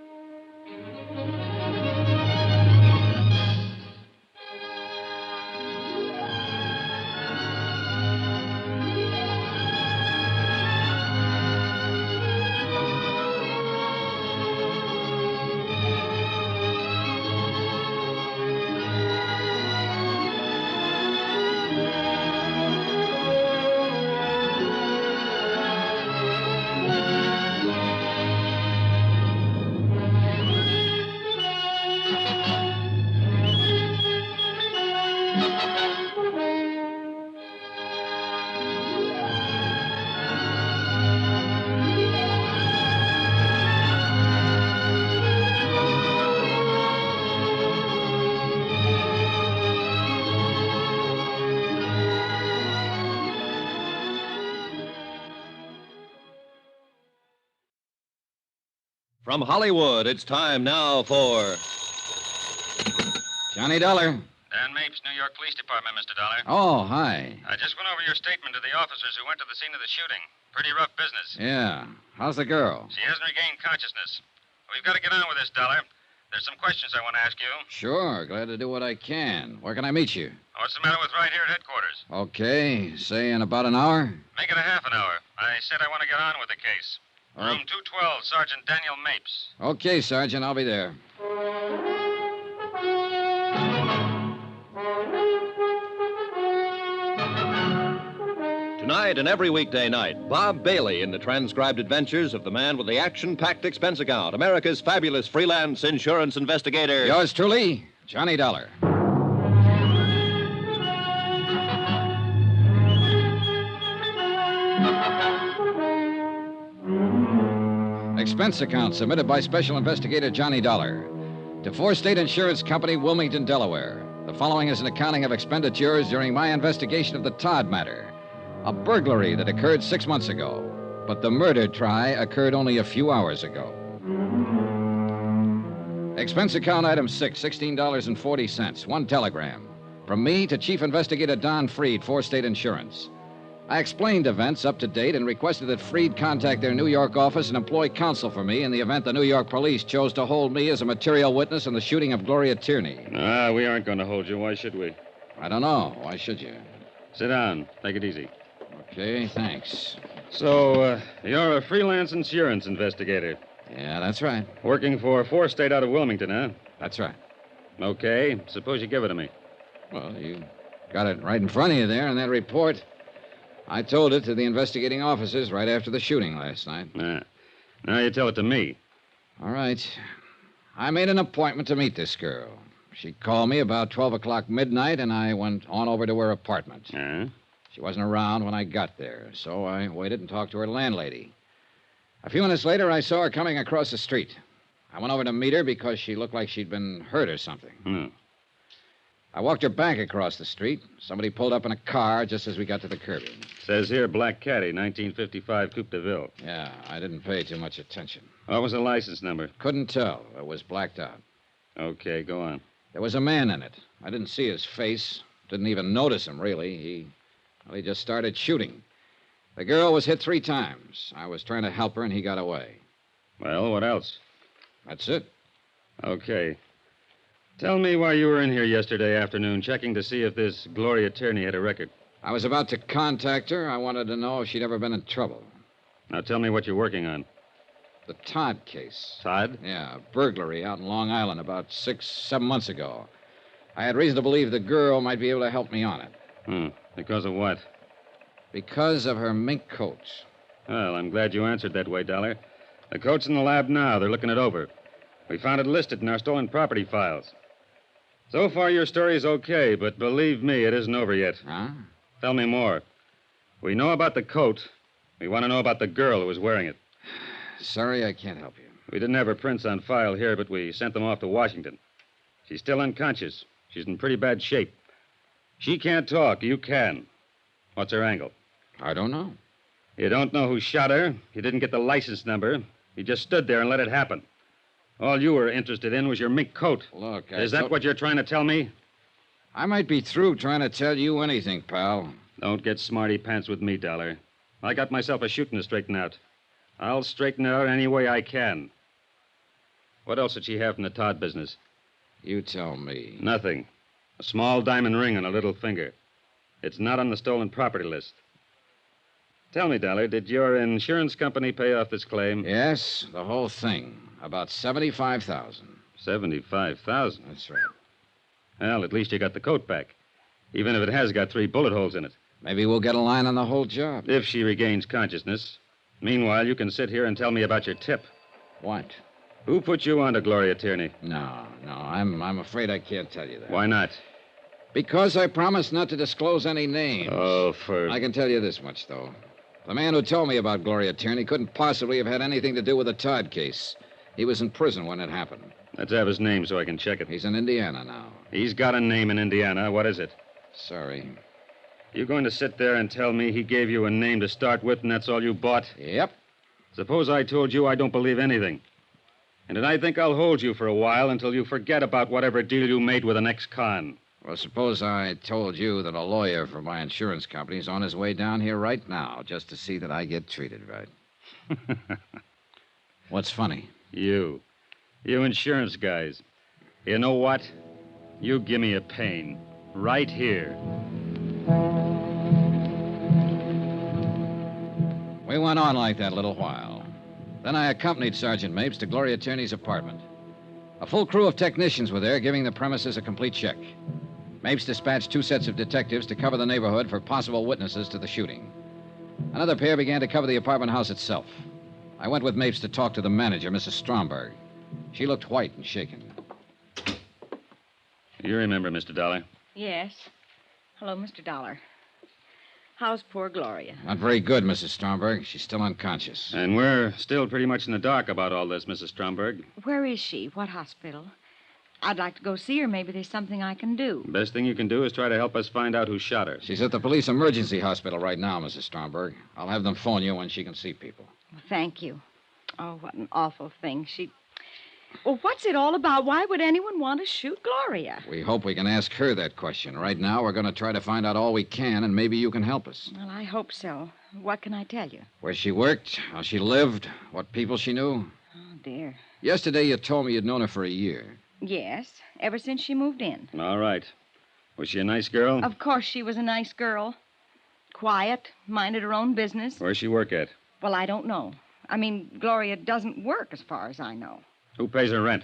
From Hollywood, it's time now for... Johnny Dollar. Dan Mapes, New York Police Department, Mr. Dollar. Oh, hi. I just went over your statement to the officers who went to the scene of the shooting. Pretty rough business. Yeah. How's the girl? She hasn't regained consciousness. We've got to get on with this, Dollar. There's some questions I want to ask you. Sure. Glad to do what I can. Where can I meet you? What's the matter with right here at headquarters? Okay. Say in about an hour? Make it a half an hour. I said I want to get on with the case. Room 212, Sergeant Daniel Mapes. Okay, Sergeant. I'll be there. Tonight and every weekday night, Bob Bailey in the transcribed adventures of the man with the action-packed expense account, America's fabulous freelance insurance investigator. Yours truly, Johnny Dollar. Expense account submitted by Special Investigator Johnny Dollar to Four State Insurance Company, Wilmington, Delaware. The following is an accounting of expenditures during my investigation of the Todd matter, a burglary that occurred 6 months ago, but the murder try occurred only a few hours ago. Expense account item 6, $16.40, one telegram. From me to Chief Investigator Don Freed, Four State Insurance. I explained events up to date and requested that Freed contact their New York office and employ counsel for me in the event the New York police chose to hold me as a material witness in the shooting of Gloria Tierney. We aren't going to hold you. Why should we? I don't know. Why should you? Sit down. Take it easy. Okay, thanks. So, you're a freelance insurance investigator. Yeah, that's right. Working for Four State out of Wilmington, huh? That's right. Okay. Suppose you give it to me. Well, you got it right in front of you there in that report. I told it to the investigating officers right after the shooting last night. Now you tell it to me. All right. I made an appointment to meet this girl. She called me about 12 o'clock midnight, and I went on over to her apartment. She wasn't around when I got there, so I waited and talked to her landlady. A few minutes later, I saw her coming across the street. I went over to meet her because she looked like she'd been hurt or something. I walked her back across the street. Somebody pulled up in a car just as we got to the curbing. Says here, Black Caddy, 1955 Coupe de Ville. Yeah, I didn't pay too much attention. What was the license number? Couldn't tell. It was blacked out. Okay, go on. There was a man in it. I didn't see his face. Didn't even notice him, really. He just started shooting. The girl was hit 3 times. I was trying to help her, and he got away. Well, what else? That's it. Okay. Tell me why you were in here yesterday afternoon checking to see if this Gloria Tierney had a record. I was about to contact her. I wanted to know if she'd ever been in trouble. Now tell me what you're working on. The Todd case. Todd? Yeah, burglary out in Long Island about 6-7 months ago. I had reason to believe the girl might be able to help me on it. Because of what? Because of her mink coat. Well, I'm glad you answered that way, Dollar. The coat's in the lab now. They're looking it over. We found it listed in our stolen property files. So far, your story's okay, but believe me, it isn't over yet. Huh? Tell me more. We know about the coat. We want to know about the girl who was wearing it. Sorry, I can't help you. We didn't have her prints on file here, but we sent them off to Washington. She's still unconscious. She's in pretty bad shape. She can't talk. You can. What's her angle? I don't know. You don't know who shot her. You didn't get the license number. You just stood there and let it happen. All you were interested in was your mink coat. Look, Is that what you're trying to tell me? I might be through trying to tell you anything, pal. Don't get smarty pants with me, Dollar. I got myself a shooting to straighten out. I'll straighten it out any way I can. What else did she have from the Todd business? You tell me. Nothing. A small diamond ring on a little finger. It's not on the stolen property list. Tell me, Dollar, did your insurance company pay off this claim? Yes, the whole thing. About $75,000. $75,000? That's right. Well, at least you got the coat back. Even if it has got 3 bullet holes in it. Maybe we'll get a line on the whole job. If she regains consciousness. Meanwhile, you can sit here and tell me about your tip. What? Who put you on to Gloria Tierney? No. I'm afraid I can't tell you that. Why not? Because I promised not to disclose any names. Oh, I can tell you this much, though. The man who told me about Gloria Tierney couldn't possibly have had anything to do with the Todd case. He was in prison when it happened. Let's have his name so I can check it. He's in Indiana now. He's got a name in Indiana. What is it? Sorry. You going to sit there and tell me he gave you a name to start with and that's all you bought? Yep. Suppose I told you I don't believe anything. And then I think I'll hold you for a while until you forget about whatever deal you made with an ex-con. Well, suppose I told you that a lawyer for my insurance company is on his way down here right now just to see that I get treated right. What's funny? You insurance guys. You know what? You give me a pain. Right here. We went on like that a little while. Then I accompanied Sergeant Mapes to Gloria Tierney's apartment. A full crew of technicians were there, giving the premises a complete check. Mapes dispatched 2 sets of detectives to cover the neighborhood for possible witnesses to the shooting. Another pair began to cover the apartment house itself. I went with Mapes to talk to the manager, Mrs. Stromberg. She looked white and shaken. You remember, Mr. Dollar? Yes. Hello, Mr. Dollar. How's poor Gloria? Not very good, Mrs. Stromberg. She's still unconscious. And we're still pretty much in the dark about all this, Mrs. Stromberg. Where is she? What hospital? I'd like to go see her. Maybe there's something I can do. Best thing you can do is try to help us find out who shot her. She's at the police emergency hospital right now, Mrs. Stromberg. I'll have them phone you when she can see people. Well, thank you. Oh, what an awful thing. Well, what's it all about? Why would anyone want to shoot Gloria? We hope we can ask her that question. Right now, we're going to try to find out all we can, and maybe you can help us. Well, I hope so. What can I tell you? Where she worked, how she lived, what people she knew. Oh, dear. Yesterday, you told me you'd known her for a year. Yes, ever since she moved in. All right. Was she a nice girl? Of course she was a nice girl. Quiet, minded her own business. Where's she work at? Well, I don't know. I mean, Gloria doesn't work as far as I know. Who pays her rent?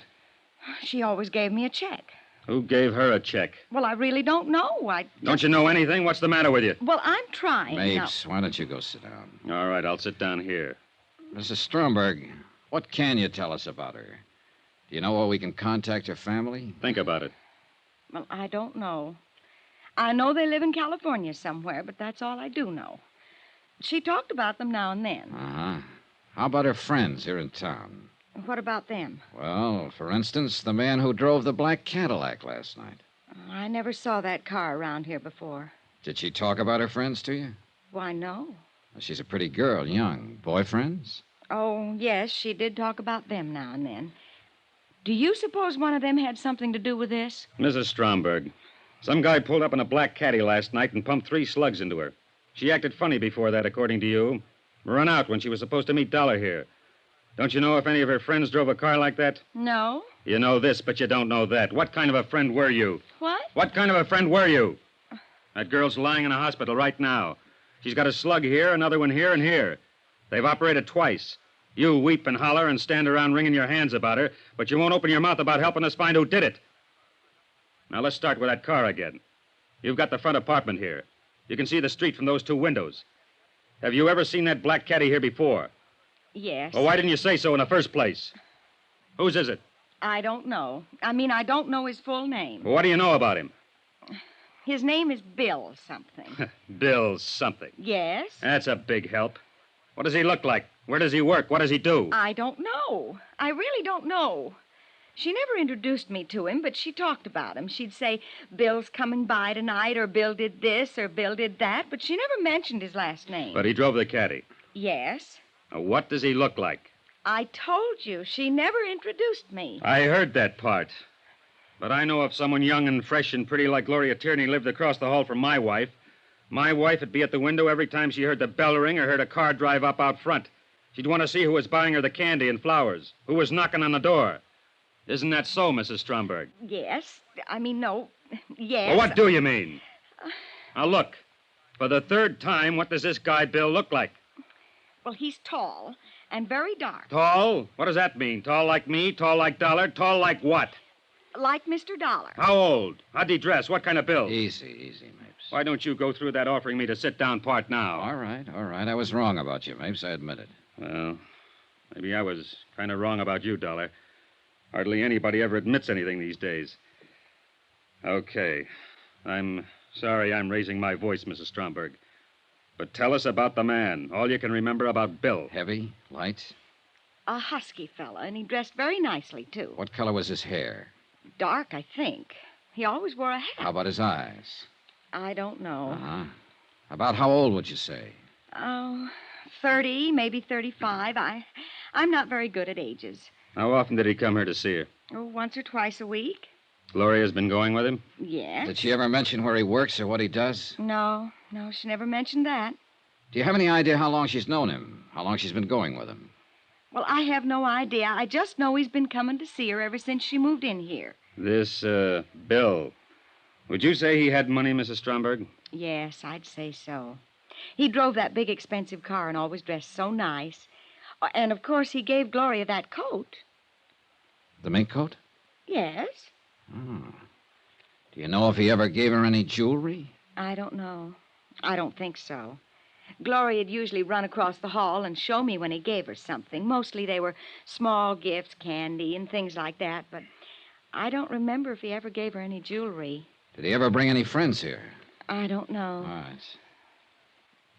She always gave me a check. Who gave her a check? Well, I really don't know. Don't you know anything? What's the matter with you? Well, I'm trying. Mapes, why don't you go sit down? All right, I'll sit down here. Mrs. Stromberg, what can you tell us about her? Do you know where we can contact your family? Think about it. Well, I don't know. I know they live in California somewhere, but that's all I do know. She talked about them now and then. Uh-huh. How about her friends here in town? What about them? Well, for instance, the man who drove the black Cadillac last night. I never saw that car around here before. Did she talk about her friends to you? Why, no. Well, she's a pretty girl, young. Boyfriends? Oh, yes, she did talk about them now and then. Do you suppose one of them had something to do with this? Mrs. Stromberg, some guy pulled up in a black caddy last night and pumped 3 slugs into her. She acted funny before that, according to you. Run out when she was supposed to meet Dollar here. Don't you know if any of her friends drove a car like that? No. You know this, but you don't know that. What kind of a friend were you? What? What kind of a friend were you? That girl's lying in a hospital right now. She's got a slug here, another one here, and here. They've operated twice. You weep and holler and stand around wringing your hands about her, but you won't open your mouth about helping us find who did it. Now, let's start with that car again. You've got the front apartment here. You can see the street from those 2 windows. Have you ever seen that black caddy here before? Yes. Well, why didn't you say so in the first place? Whose is it? I don't know. I don't know his full name. Well, what do you know about him? His name is Bill something. Bill something. Yes? That's a big help. What does he look like? Where does he work? What does he do? I don't know. I really don't know. She never introduced me to him, but she talked about him. She'd say, Bill's coming by tonight, or Bill did this, or Bill did that, but she never mentioned his last name. But he drove the caddy. Yes. Now, what does he look like? I told you, she never introduced me. I heard that part. But I know if someone young and fresh and pretty like Gloria Tierney lived across the hall from my wife would be at the window every time she heard the bell ring or heard a car drive up out front. She'd want to see who was buying her the candy and flowers, who was knocking on the door. Isn't that so, Mrs. Stromberg? Yes. No. Yes. Well, what do you mean? Now, look. For the 3rd time, what does this guy Bill look like? Well, he's tall and very dark. Tall? What does that mean? Tall like me? Tall like Dollar? Tall like what? Like Mr. Dollar. How old? How'd he dress? What kind of build? Easy, Mapes. Why don't you go through that offering me to sit down part now? All right. I was wrong about you, Mapes. I admit it. Well, maybe I was kind of wrong about you, Dollar. Hardly anybody ever admits anything these days. Okay. I'm sorry I'm raising my voice, Mrs. Stromberg. But tell us about the man. All you can remember about Bill. Heavy? Light? A husky fella, and he dressed very nicely, too. What color was his hair? Dark, I think. He always wore a hat. How about his eyes? I don't know. Uh-huh. About how old would you say? Oh, 30, maybe 35. I'm not very good at ages. How often did he come here to see her? Oh, once or twice a week. Gloria's been going with him? Yes. Did she ever mention where he works or what he does? No, she never mentioned that. Do you have any idea how long she's known him? How long she's been going with him? Well, I have no idea. I just know he's been coming to see her ever since she moved in here. This, Bill. Would you say he had money, Mrs. Stromberg? Yes, I'd say so. He drove that big, expensive car and always dressed so nice. And, of course, he gave Gloria that coat. The mink coat? Yes. Oh. Do you know if he ever gave her any jewelry? I don't know. I don't think so. Gloria'd usually run across the hall and show me when he gave her something. Mostly they were small gifts, candy, and things like that, but I don't remember if he ever gave her any jewelry. Did he ever bring any friends here? I don't know. All right.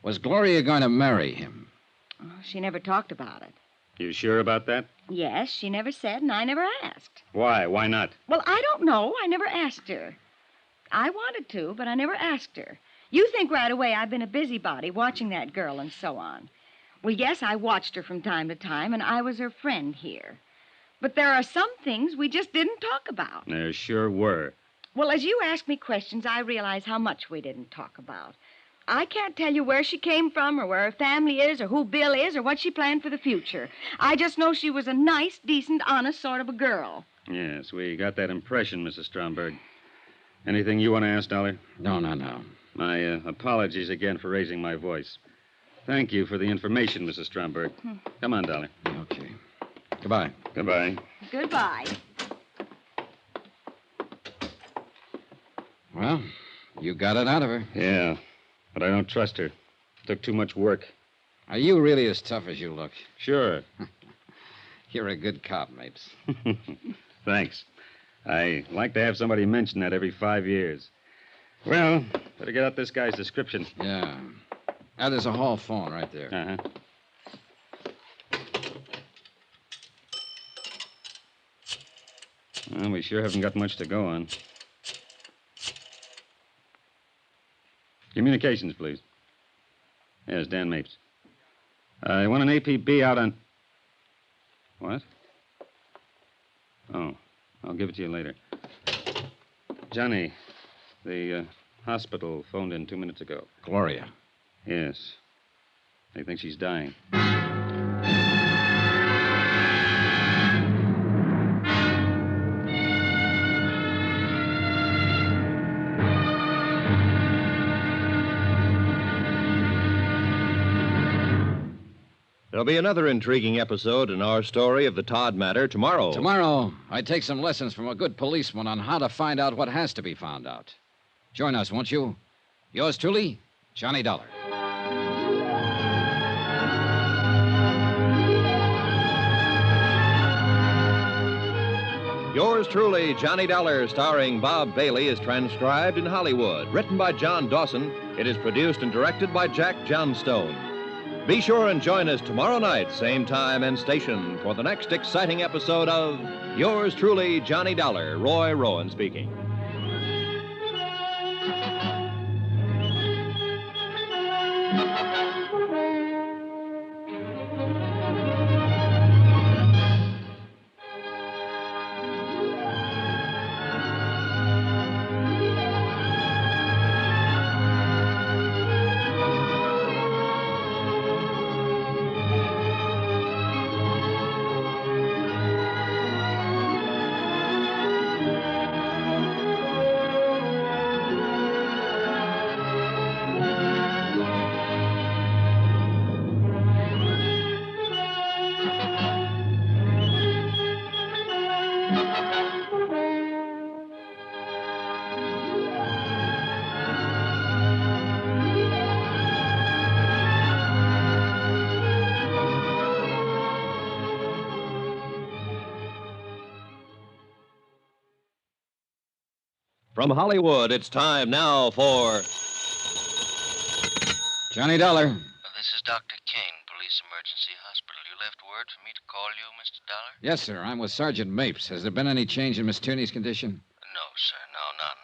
Was Gloria going to marry him? Oh, she never talked about it. You sure about that? Yes, she never said, and I never asked. Why? Why not? Well, I don't know. I never asked her. I wanted to, but I never asked her. You think right away I've been a busybody watching that girl and so on. Well, yes, I watched her from time to time, and I was her friend here. But there are some things we just didn't talk about. There sure were. Well, as you ask me questions, I realize how much we didn't talk about. I can't tell you where she came from or where her family is or who Bill is or what she planned for the future. I just know she was a nice, decent, honest sort of a girl. Yes, we got that impression, Mrs. Stromberg. Anything you want to ask, Dollar? No. My apologies again for raising my voice. Thank you for the information, Mrs. Stromberg. Come on, Dollar. Okay. Goodbye. Goodbye. Goodbye. Well, you got it out of her. Yeah, but I don't trust her. Took too much work. Are you really as tough as you look? Sure. You're a good cop, Mapes. Thanks. I like to have somebody mention that every 5 years. Well, better get out this guy's description. Yeah. There's a hall phone right there. Uh-huh. Well, we sure haven't got much to go on. Communications, please. Yes, Dan Mapes. I want an APB out on... What? Oh, I'll give it to you later. Johnny, the hospital phoned in 2 minutes ago. Gloria. Yes. They think she's dying. There'll be another intriguing episode in our story of the Todd matter tomorrow. Tomorrow, I take some lessons from a good policeman on how to find out what has to be found out. Join us, won't you? Yours truly, Johnny Dollar. Yours truly, Johnny Dollar, starring Bob Bailey, is transcribed in Hollywood. Written by John Dawson, it is produced and directed by Jack Johnstone. Be sure and join us tomorrow night, same time and station, for the next exciting episode of Yours truly, Johnny Dollar. Roy Rowan speaking. From Hollywood, it's time now for Johnny Dollar. This is Dr. Kane, Police Emergency Hospital. You left word for me to call you, Mr. Dollar? Yes, sir. I'm with Sergeant Mapes. Has there been any change in Miss Tierney's condition? No, sir. No, none.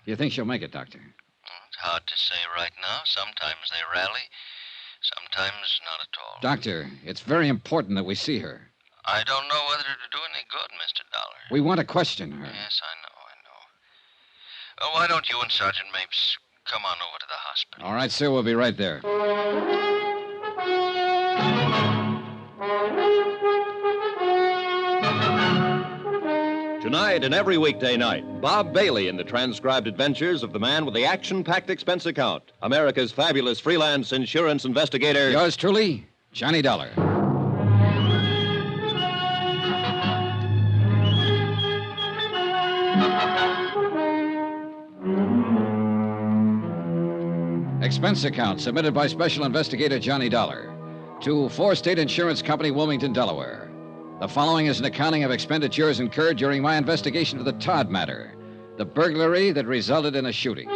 Do you think she'll make it, Doctor? It's hard to say right now. Sometimes they rally, sometimes not at all. Doctor, it's very important that we see her. I don't know whether it'll do any good, Mr. Dollar. We want to question her. Yes, I know. Why don't you and Sergeant Mapes come on over to the hospital? All right, sir. We'll be right there. Tonight and every weekday night, Bob Bailey in the transcribed adventures of the man with the action-packed expense account, America's fabulous freelance insurance investigator. Yours truly, Johnny Dollar. Expense account submitted by Special Investigator Johnny Dollar to 4 State Insurance Company, Wilmington, Delaware. The following is an accounting of expenditures incurred during my investigation of the Todd matter, the burglary that resulted in a shooting.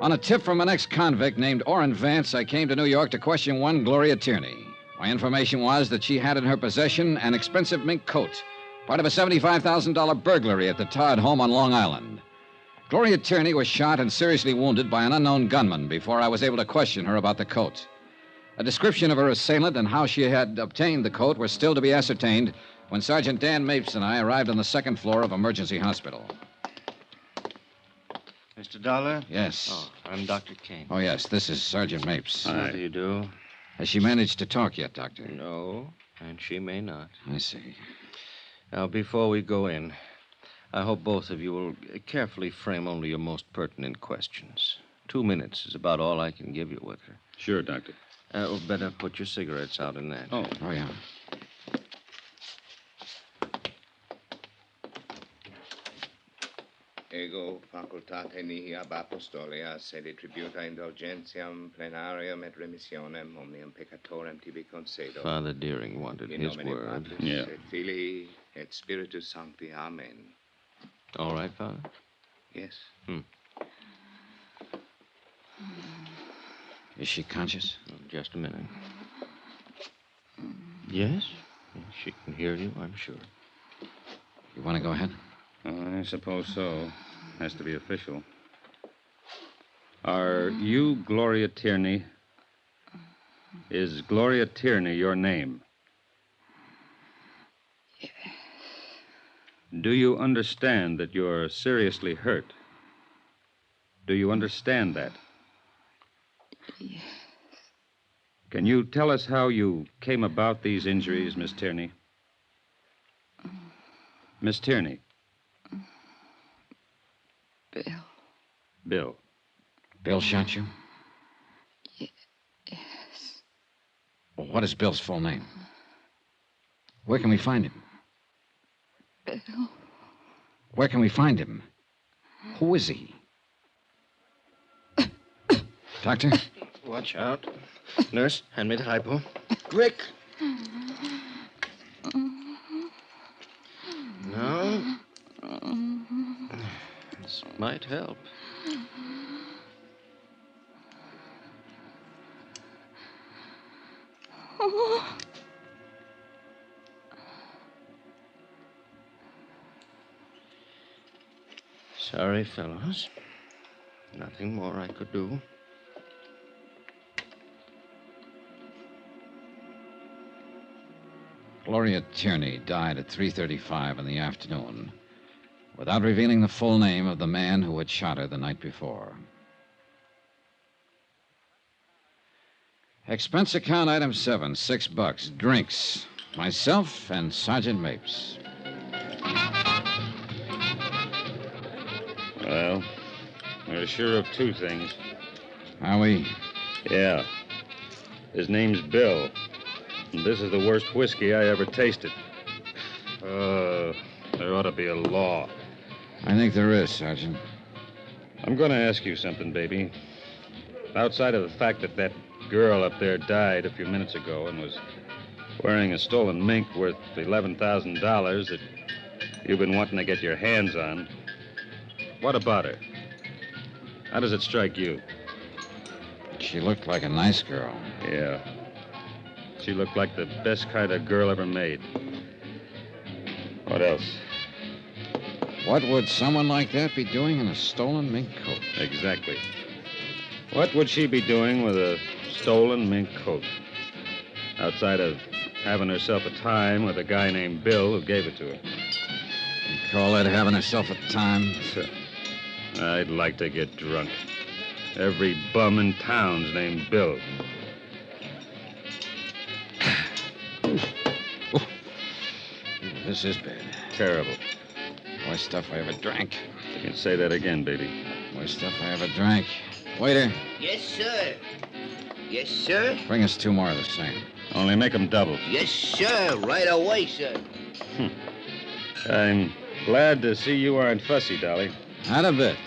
On a tip from an ex-convict named Orrin Vance, I came to New York to question one Gloria Tierney. My information was that she had in her possession an expensive mink coat, part of a $75,000 burglary at the Todd home on Long Island. Gloria Tierney was shot and seriously wounded by an unknown gunman before I was able to question her about the coat. A description of her assailant and how she had obtained the coat were still to be ascertained when Sergeant Dan Mapes and I arrived on the 2nd floor of Emergency Hospital. Mr. Dollar? Yes. Oh, I'm Dr. Kane. Oh, yes, this is Sergeant Mapes. How do you do? Has she managed to talk yet, Doctor? No, and she may not. I see. Now, before we go in, I hope both of you will carefully frame only your most pertinent questions. 2 minutes is about all I can give you with her. Sure, Doctor. Better put your cigarettes out in that. Oh, yeah. Here you go, facultate mihi ab apostolia sede tributa indulgentiam plenarium et remissionem omnium peccatorem tibi concedo. Father Deering wanted his word. Yeah. Et Filii et Spiritus Sancti. Amen. All right, Father? Yes. Is she conscious? Just a minute. Yes? She can hear you, I'm sure. You want to go ahead? I suppose so. Has to be official. Are you Gloria Tierney? Is Gloria Tierney your name? Yes. Do you understand that you're seriously hurt? Do you understand that? Yes. Can you tell us how you came about these injuries, Miss Tierney? Miss Tierney. Bill. Bill. Bill shot you? Yes. Well, what is Bill's full name? Where can we find him? Bill. Where can we find him? Who is he? Doctor? Watch out. Nurse, hand me the hypo. Quick! No. This might help. Sorry, fellows. Nothing more I could do. Gloria Tierney died at 3:35 in the afternoon without revealing the full name of the man who had shot her the night before. Expense account item 7, $6. Drinks. Myself and Sergeant Mapes. Well, we're sure of two things. Are we? Yeah. His name's Bill. And this is the worst whiskey I ever tasted. There ought to be a law. I think there is, Sergeant. I'm going to ask you something, baby. Outside of the fact that that girl up there died a few minutes ago and was wearing a stolen mink worth $11,000 that you've been wanting to get your hands on, what about her? How does it strike you? She looked like a nice girl. Yeah. She looked like the best kind of girl ever made. What else? What would someone like that be doing in a stolen mink coat? Exactly. What would she be doing with a stolen mink coat? Outside of having herself a time with a guy named Bill who gave it to her. You call that having herself a time? I'd like to get drunk. Every bum in town's named Bill. This is bad. Terrible. Worst stuff I ever drank. You can say that again, baby. Worst stuff I ever drank. Waiter. Yes, sir. Yes, sir. Bring us 2 more of the same. Only make them double. Yes, sir. Right away, sir. I'm glad to see you aren't fussy, Dolly. Not a bit.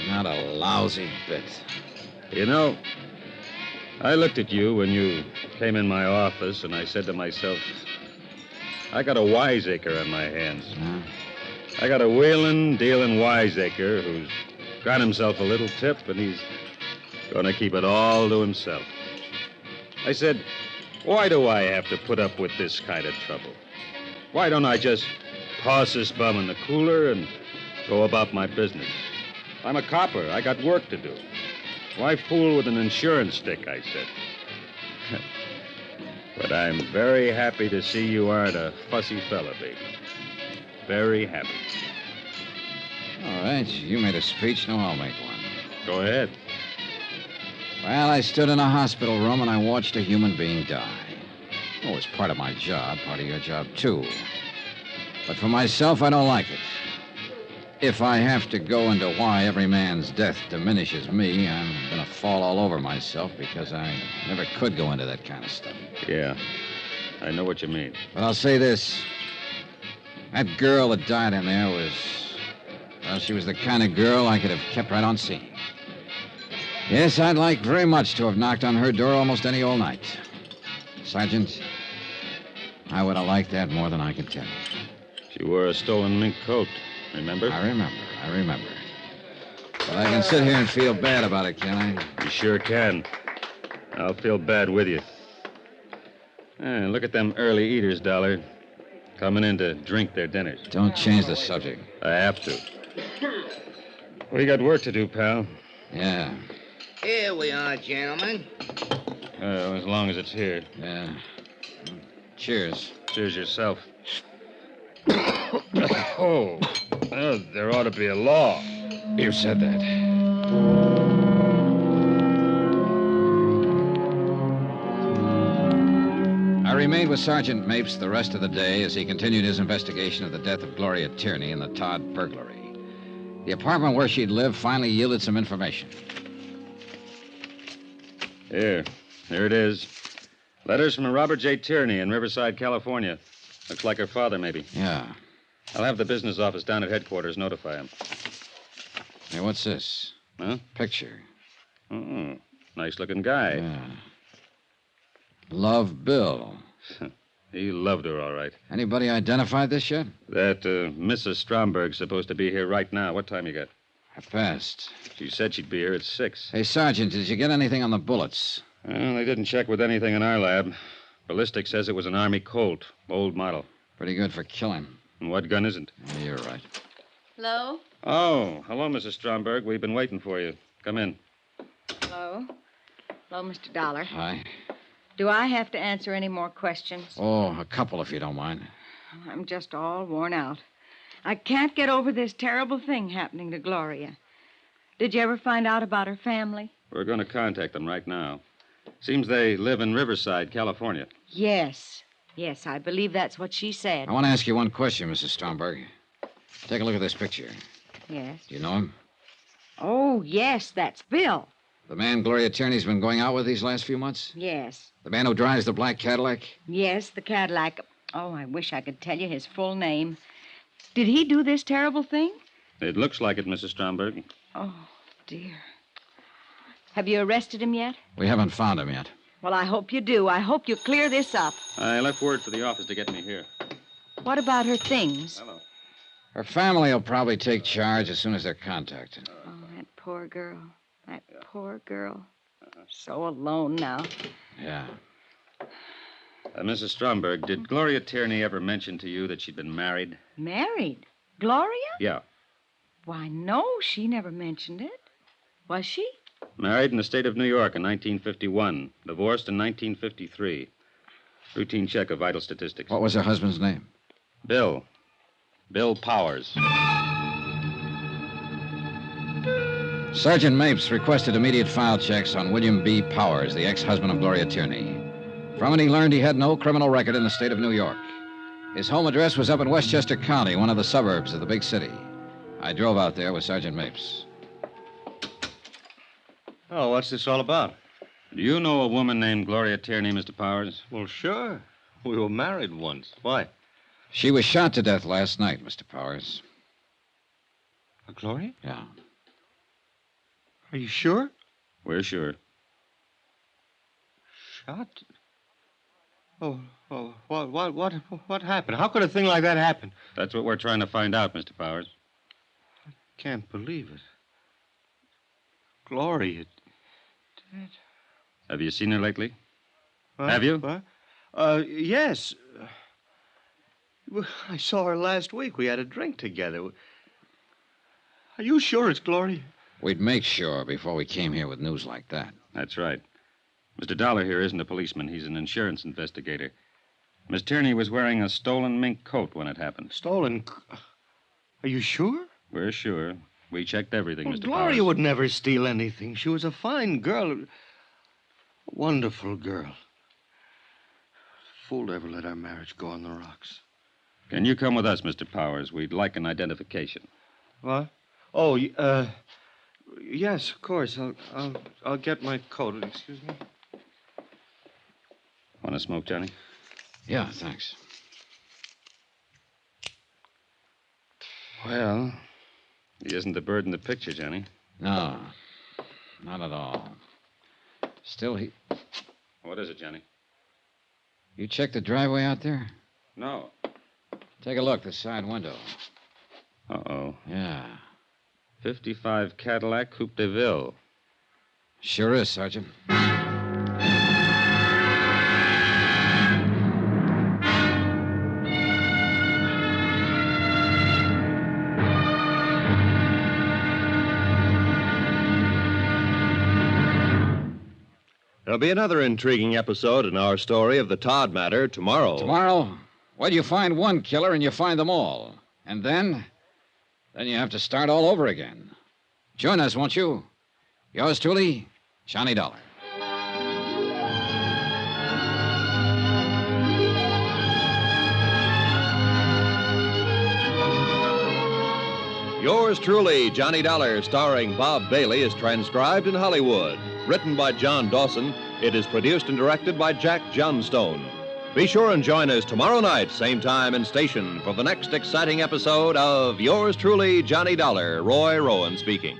Not a lousy bit. You know, I looked at you when you came in my office, and I said to myself, I got a wiseacre on my hands. Huh? I got a wheeling, dealing wiseacre who's got himself a little tip, and he's going to keep it all to himself. I said, why do I have to put up with this kind of trouble? Why don't I just toss this bum in the cooler and go about my business? I'm a copper. I got work to do. Why fool with an insurance stick, I said. But I'm very happy to see you aren't a fussy fella, baby. Very happy. All right, you made a speech, now I'll make one. Go ahead. Well, I stood in a hospital room and I watched a human being die. It was part of my job, part of your job, too. But for myself, I don't like it. If I have to go into why every man's death diminishes me, I'm going to fall all over myself because I never could go into that kind of stuff. Yeah, I know what you mean. But I'll say this. That girl that died in there was Well, she was the kind of girl I could have kept right on seeing. Yes, I'd like very much to have knocked on her door almost any old night. Sergeant, I would have liked that more than I can tell you. She wore a stolen mink coat, remember? I remember. But I can sit here and feel bad about it, can I? You sure can. I'll feel bad with you. Look at them early eaters, Dollar. Coming in to drink their dinners. Don't change the subject. I have to. We got work to do, pal. Yeah. Here we are, gentlemen. As long as it's here. Yeah. Cheers. Cheers yourself. Oh, there ought to be a law. You said that. I remained with Sergeant Mapes the rest of the day as he continued his investigation of the death of Gloria Tierney and the Todd burglary. The apartment where she'd lived finally yielded some information. Here it is. Letters from a Robert J. Tierney in Riverside, California. Looks like her father, maybe. Yeah. I'll have the business office down at headquarters notify him. Hey, what's this? Huh? Picture. Oh, nice-looking guy. Yeah. Love Bill. He loved her, all right. Anybody identified this yet? That Mrs. Stromberg's supposed to be here right now. What time you got? 1:30. She said she'd be here at 6. Hey, Sergeant, did you get anything on the bullets? Well, they didn't check with anything in our lab. Ballistic says it was an Army Colt, old model. Pretty good for killing. And what gun isn't? Yeah, you're right. Hello? Oh, hello, Mrs. Stromberg. We've been waiting for you. Come in. Hello? Hello, Mr. Dollar. Hi. Do I have to answer any more questions? Oh, a couple, if you don't mind. I'm just all worn out. I can't get over this terrible thing happening to Gloria. Did you ever find out about her family? We're going to contact them right now. Seems they live in Riverside, California. Yes. Yes, I believe that's what she said. I want to ask you one question, Mrs. Stromberg. Take a look at this picture. Yes. Do you know him? Oh, yes, that's Bill. The man Gloria Tierney's been going out with these last few months? Yes. The man who drives the black Cadillac? Yes, the Cadillac. Oh, I wish I could tell you his full name. Did he do this terrible thing? It looks like it, Mrs. Stromberg. Oh, dear. Have you arrested him yet? We haven't found him yet. Well, I hope you do. I hope you clear this up. I left word for the office to get me here. What about her things? Hello. Her family will probably take charge as soon as they're contacted. Oh, that poor girl. That poor girl. So alone now. Yeah. Mrs. Stromberg, did Gloria Tierney ever mention to you that she'd been married? Married? Gloria? Yeah. Why, no, she never mentioned it. Was she? Married in the state of New York in 1951. Divorced in 1953. Routine check of vital statistics. What was her husband's name? Bill. Bill Powers. Sergeant Mapes requested immediate file checks on William B. Powers, the ex-husband of Gloria Tierney. From it, he learned he had no criminal record in the state of New York. His home address was up in Westchester County, one of the suburbs of the big city. I drove out there with Sergeant Mapes. Oh, what's this all about? Do you know a woman named Gloria Tierney, Mr. Powers? Well, sure. We were married once. Why? She was shot to death last night, Mr. Powers. Gloria? Yeah. Are you sure? We're sure. Shot? Oh, what happened? How could a thing like that happen? That's what we're trying to find out, Mr. Powers. Can't believe it. Gloria. Dead. Have you seen her lately? What? Have you? What? Yes. I saw her last week. We had a drink together. Are you sure it's Gloria? We'd make sure before we came here with news like that. That's right. Mr. Dollar here isn't a policeman. He's an insurance investigator. Miss Tierney was wearing a stolen mink coat when it happened. Stolen? Are you sure? We're sure. We checked everything, Well, Mr. Gloria Powers. would never steal anything. She was a fine girl. A wonderful girl. Fool to ever let our marriage go on the rocks. Can you come with us, Mr. Powers? We'd like an identification. What? Oh, yes, of course. I'll get my coat. Excuse me. Want to smoke, Johnny? Yeah, thanks. Well, He isn't the bird in the picture, Johnny. No, not at all. Still, he... What is it, Johnny? You checked the driveway out there? No. Take a look, the side window. Uh-oh. Yeah. 55 Cadillac Coupe de Ville. Sure is, Sergeant. There'll be another intriguing episode in our story of the Todd matter tomorrow. Tomorrow? Well, you find one killer and you find them all. And then you have to start all over again. Join us, won't you? Yours truly, Johnny Dollar. Yours truly, Johnny Dollar, starring Bob Bailey, is transcribed in Hollywood. Written by John Dawson, it is produced and directed by Jack Johnstone. Be sure and join us tomorrow night, same time and station, for the next exciting episode of Yours truly, Johnny Dollar. Roy Rowan speaking.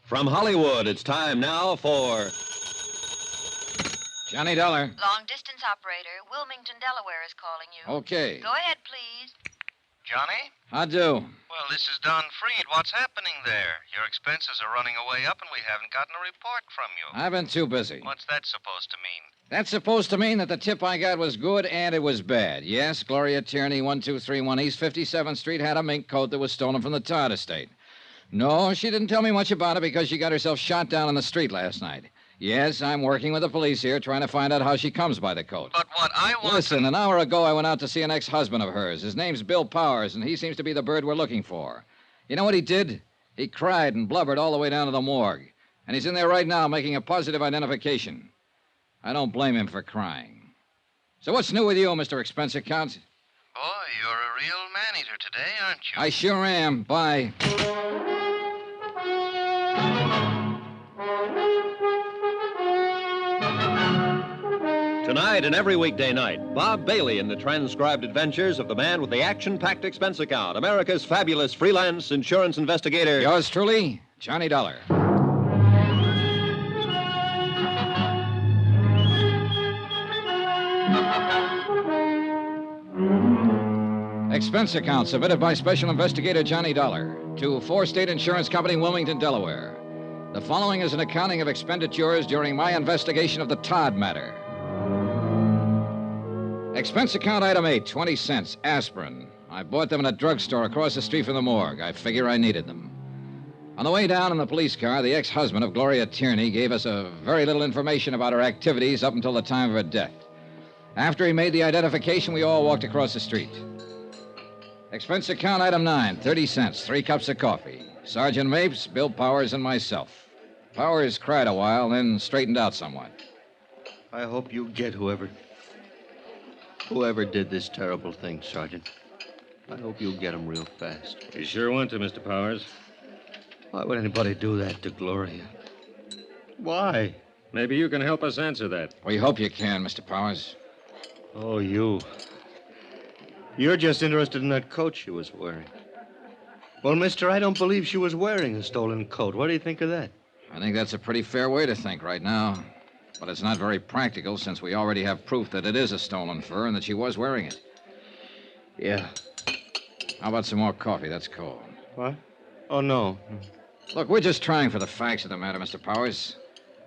From Hollywood, it's time now for... Johnny Dollar. Long-distance operator, Wilmington, Delaware is calling you. Okay. Go ahead, please. Johnny? I do. Well, this is Don Freed. What's happening there? Your expenses are running away up, and we haven't gotten a report from you. I've been too busy. What's that supposed to mean? That's supposed to mean that the tip I got was good and it was bad. Yes, Gloria Tierney, 1231 East 57th Street, had a mink coat that was stolen from the Todd estate. No, she didn't tell me much about it because she got herself shot down on the street last night. Yes, I'm working with the police here trying to find out how she comes by the coat. But what I want... Listen, an hour ago I went out to see an ex-husband of hers. His name's Bill Powers, and he seems to be the bird we're looking for. You know what he did? He cried and blubbered all the way down to the morgue. And he's in there right now making a positive identification. I don't blame him for crying. So what's new with you, Mr. Expense Account? Boy, you're a real man-eater today, aren't you? I sure am. Bye. Tonight and every weekday night, Bob Bailey in the transcribed adventures of the man with the action-packed expense account, America's fabulous freelance insurance investigator. Yours truly, Johnny Dollar. Expense account submitted by Special Investigator Johnny Dollar to Four State Insurance Company, Wilmington, Delaware. The following is an accounting of expenditures during my investigation of the Todd matter. Expense account item 8, 20 cents, aspirin. I bought them in a drugstore across the street from the morgue. I figure I needed them. On the way down in the police car, the ex-husband of Gloria Tierney gave us a very little information about her activities up until the time of her death. After he made the identification, we all walked across the street. Expense account item 9, 30 cents, 3 cups of coffee. Sergeant Mapes, Bill Powers, and myself. Powers cried a while, then straightened out somewhat. I hope you get whoever did this terrible thing, Sergeant. I hope you'll get him real fast. You sure want to, Mr. Powers. Why would anybody do that to Gloria? Why? Maybe you can help us answer that. We hope you can, Mr. Powers. Oh, you. You're just interested in that coat she was wearing. Well, mister, I don't believe she was wearing a stolen coat. What do you think of that? I think that's a pretty fair way to think right now. But it's not very practical since we already have proof that it is a stolen fur and that she was wearing it. Yeah. How about some more coffee? That's cold. What? Oh, no. Look, we're just trying for the facts of the matter, Mr. Powers.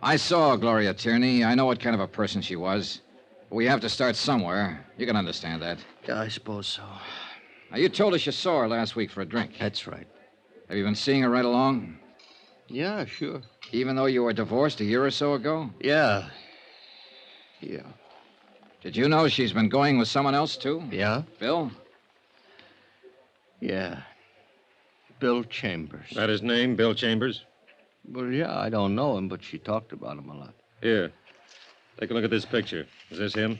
I saw Gloria Tierney. I know what kind of a person she was. We have to start somewhere. You can understand that. Yeah, I suppose so. Now, you told us you saw her last week for a drink. That's right. Have you been seeing her right along? Yeah, sure. Even though you were divorced a year or so ago? Yeah. Did you know she's been going with someone else, too? Yeah? Bill? Yeah. Bill Chambers. That his name, Bill Chambers? Well, yeah, I don't know him, but she talked about him a lot. Here. Take a look at this picture. Is this him?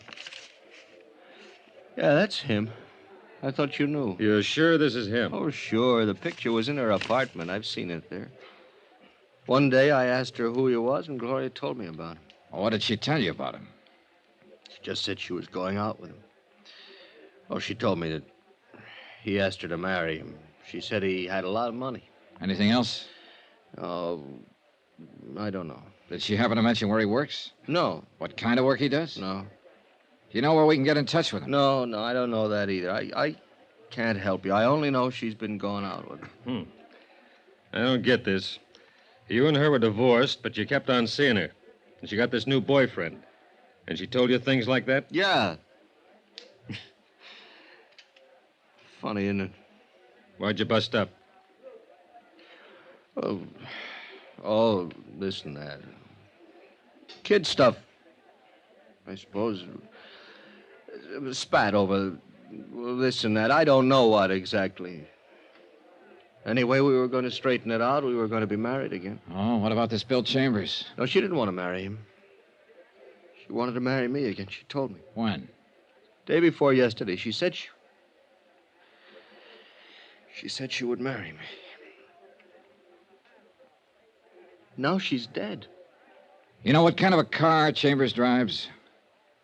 Yeah, that's him. I thought you knew. You're sure this is him? Oh, sure. The picture was in her apartment. I've seen it there. One day I asked her who he was, and Gloria told me about him. Well, what did she tell you about him? She just said she was going out with him. Oh, she told me that he asked her to marry him. She said he had a lot of money. Anything else? Oh, I don't know. Did she happen to mention where he works? No. What kind of work he does? No. Do you know where we can get in touch with him? No, I don't know that either. I can't help you. I only know she's been going out with him. I don't get this. You and her were divorced, but you kept on seeing her. And she got this new boyfriend. And she told you things like that? Yeah. Funny, isn't it? Why'd you bust up? Oh, this and that. Kid stuff, I suppose. It was spat over this and that. I don't know what exactly. Anyway, we were going to straighten it out. We were going to be married again. Oh, what about this Bill Chambers? No, she didn't want to marry him. She wanted to marry me again. She told me. When? Day before yesterday. She said she would marry me. Now she's dead. You know what kind of a car Chambers drives?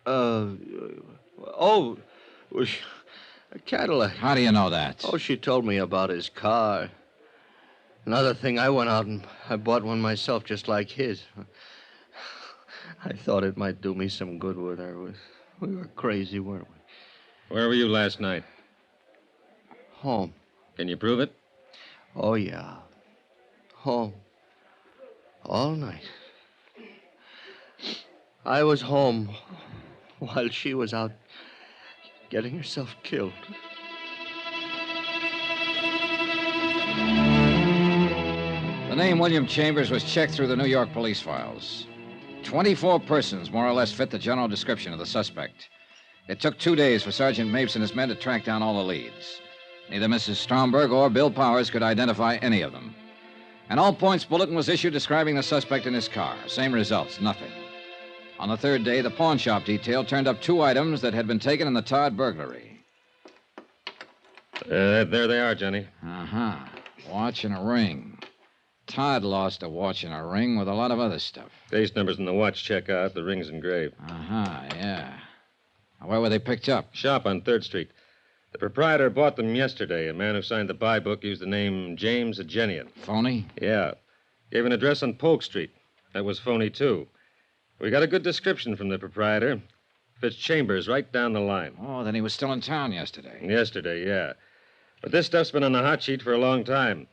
A Cadillac. How do you know that? Oh, she told me about his car. Another thing, I went out and I bought one myself just like his. I thought it might do me some good with her. We were crazy, weren't we? Where were you last night? Home. Can you prove it? Oh, yeah. Home. All night. I was home while she was out getting herself killed. The name William Chambers was checked through the New York police files. 24 persons more or less fit the general description of the suspect. It took 2 days for Sergeant Mapes and his men to track down all the leads. Neither Mrs. Stromberg or Bill Powers could identify any of them. An all-points bulletin was issued describing the suspect in his car. Same results, nothing. On the third day, the pawn shop detail turned up 2 items that had been taken in the Todd burglary. There they are, Johnny. Uh-huh. Watch and a ring. Todd lost a watch and a ring with a lot of other stuff. Case numbers in the watch check out. The ring's engraved. Uh-huh, yeah. Where were they picked up? Shop on 3rd Street. The proprietor bought them yesterday. A man who signed the buy book used the name James Agenian. Phony? Yeah. Gave an address on Polk Street. That was phony, too. We got a good description from the proprietor. Fits Chambers right down the line. Oh, then he was still in town yesterday. Yesterday, yeah. But this stuff's been on the hot sheet for a long time.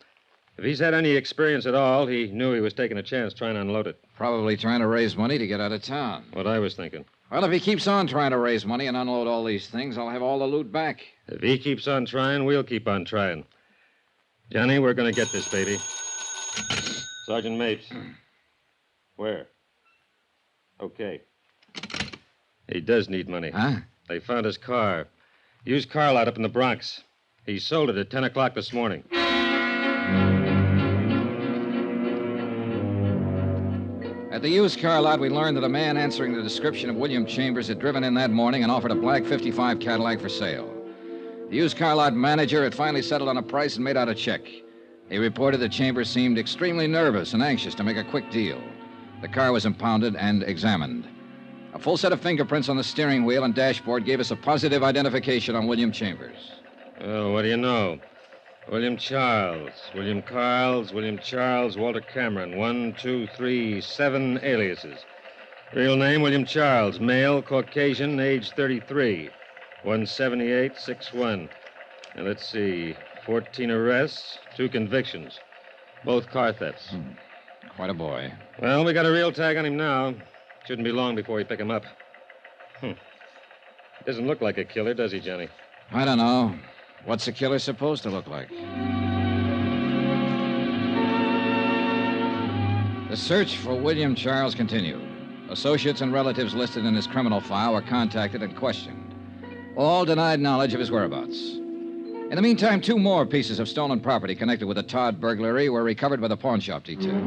If he's had any experience at all, he knew he was taking a chance trying to unload it. Probably trying to raise money to get out of town. What I was thinking. Well, if he keeps on trying to raise money and unload all these things, I'll have all the loot back. If he keeps on trying, we'll keep on trying. Johnny, we're going to get this, baby. Sergeant Mapes. Where? Okay. He does need money. Huh? They found his car. Used car lot up in the Bronx. He sold it at 10 o'clock this morning. At the used car lot, we learned that a man answering the description of William Chambers had driven in that morning and offered a black 55 Cadillac for sale. The used car lot manager had finally settled on a price and made out a check. He reported that Chambers seemed extremely nervous and anxious to make a quick deal. The car was impounded and examined. A full set of fingerprints on the steering wheel and dashboard gave us a positive identification on William Chambers. Oh, what do you know? William Charles, William Carls, William Charles, Walter Cameron. 1, 2, 3, 7 aliases. Real name, William Charles. Male, Caucasian, age 33. 178, 6'1". Now, let's see. 14 arrests, 2 convictions. Both car thefts. Quite a boy. Well, we got a real tag on him now. Shouldn't be long before we pick him up. He doesn't look like a killer, does he, Johnny? I don't know. What's a killer supposed to look like? The search for William Charles continued. Associates and relatives listed in his criminal file were contacted and questioned. All denied knowledge of his whereabouts. In the meantime, 2 more pieces of stolen property connected with the Todd burglary were recovered by the pawn shop detail.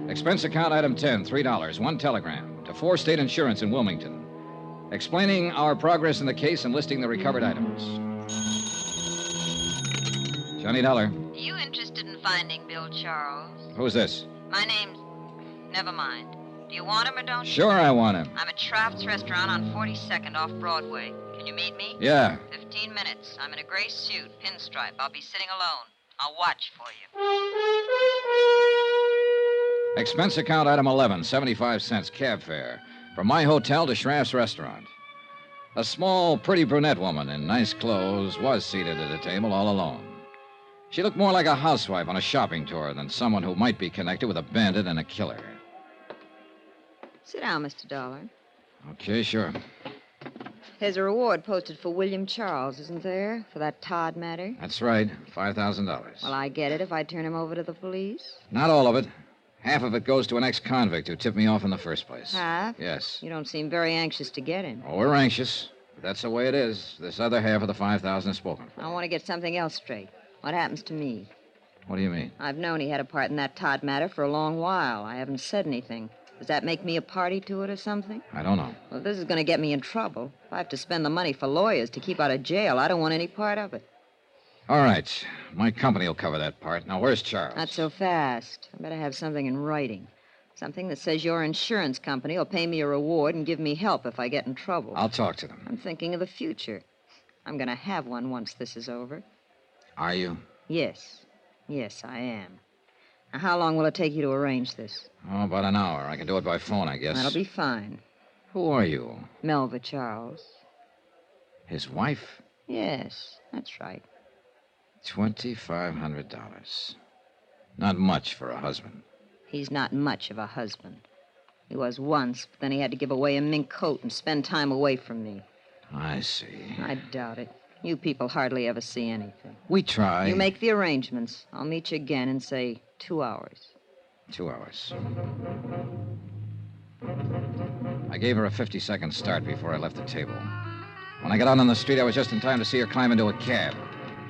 Expense account item 10, $3, 1 telegram to 4 State Insurance in Wilmington, explaining our progress in the case and listing the recovered items. Johnny Dollar. You interested in finding Bill Charles? Who's this? My name's... Never mind. Do you want him or don't you? Sure, I want him. I'm at Shroud's Restaurant on 42nd off Broadway. Can you meet me? Yeah. 15 minutes. I'm in a gray suit, pinstripe. I'll be sitting alone. I'll watch for you. Expense account item 11, 75 cents cab fare from my hotel to Shraff's Restaurant. A small, pretty brunette woman in nice clothes was seated at a table all alone. She looked more like a housewife on a shopping tour than someone who might be connected with a bandit and a killer. Sit down, Mr. Dollar. Okay, sure. There's a reward posted for William Charles, isn't there? For that Todd matter? That's right, $5,000. Well, I get it if I turn him over to the police. Not all of it. Half of it goes to an ex-convict who tipped me off in the first place. Half? Yes. You don't seem very anxious to get him. Oh, we're anxious. But that's the way it is. This other half of the $5,000 is spoken for. I want to get something else straight. What happens to me? What do you mean? I've known he had a part in that Todd matter for a long while. I haven't said anything. Does that make me a party to it or something? I don't know. Well, this is going to get me in trouble. If I have to spend the money for lawyers to keep out of jail, I don't want any part of it. All right. My company will cover that part. Now, where's Charles? Not so fast. I better have something in writing. Something that says your insurance company will pay me a reward and give me help if I get in trouble. I'll talk to them. I'm thinking of the future. I'm going to have one once this is over. Are you? Yes. Yes, I am. Now, how long will it take you to arrange this? Oh, about an hour. I can do it by phone, I guess. That'll be fine. Who are you? Melva Charles. His wife? Yes, that's right. $2,500. Not much for a husband. He's not much of a husband. He was once, but then he had to give away a mink coat and spend time away from me. I see. I doubt it. You people hardly ever see anything. We try. You make the arrangements. I'll meet you again in, say, 2 hours. 2 hours. I gave her a 50-second start before I left the table. When I got out on the street, I was just in time to see her climb into a cab.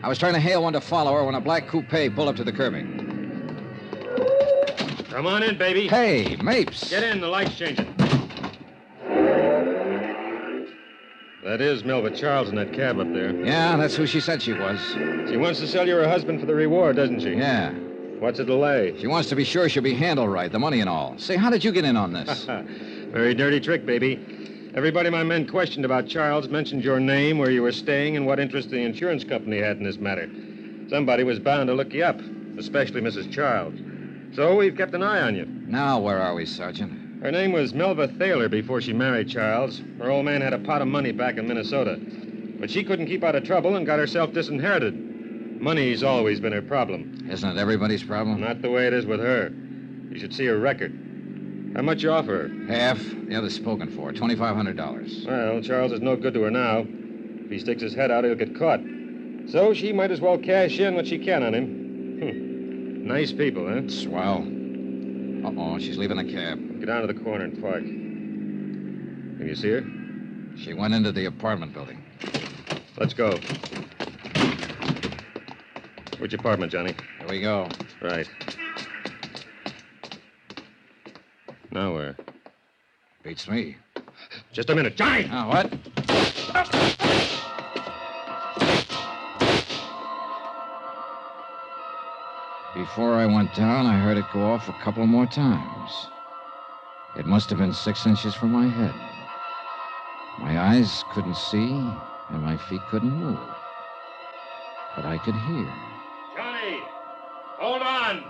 I was trying to hail one to follow her when a black coupe pulled up to the curbing. Come on in, baby. Hey, Mapes. Get in, the light's changing. That is Melva Charles in that cab up there. Yeah, that's who she said she was. She wants to sell you her husband for the reward, doesn't she? Yeah. What's the delay? She wants to be sure she'll be handled right, the money and all. Say, how did you get in on this? Very dirty trick, baby. Everybody my men questioned about Charles mentioned your name, where you were staying, and what interest the insurance company had in this matter. Somebody was bound to look you up, especially Mrs. Charles. So we've kept an eye on you. Now, where are we, Sergeant? Her name was Melva Thaler before she married Charles. Her old man had a pot of money back in Minnesota. But she couldn't keep out of trouble and got herself disinherited. Money's always been her problem. Isn't it everybody's problem? Not the way it is with her. You should see her record. How much you offer her? Half. The other's spoken for. $2,500. Well, Charles is no good to her now. If he sticks his head out, he'll get caught. So she might as well cash in what she can on him. Nice people, huh? Swell. Uh-oh, she's leaving the cab. Get down to the corner and park. Can you see her? She went into the apartment building. Let's go. Which apartment, Johnny? Here we go. Right. Now where? Beats me. Just a minute. Johnny! Now, what? Before I went down, I heard it go off a couple more times. It must have been 6 inches from my head. My eyes couldn't see, and my feet couldn't move. But I could hear. Johnny! Hold on!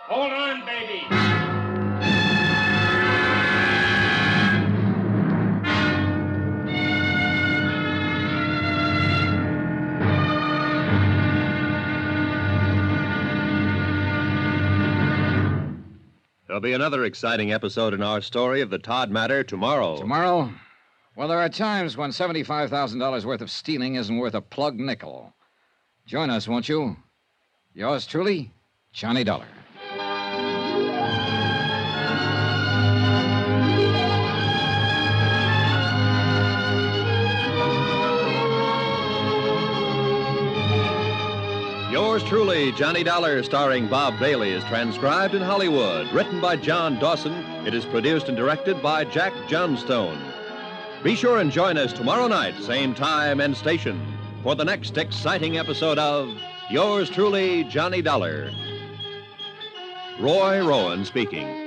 Hold on, baby! There'll be another exciting episode in our story of the Todd matter tomorrow. Tomorrow? Well, there are times when $75,000 worth of stealing isn't worth a plug nickel. Join us, won't you? Yours truly, Johnny Dollar. Yours truly, Johnny Dollar, starring Bob Bailey, is transcribed in Hollywood. Written by John Dawson, it is produced and directed by Jack Johnstone. Be sure and join us tomorrow night, same time and station, for the next exciting episode of Yours truly, Johnny Dollar. Roy Rowan speaking.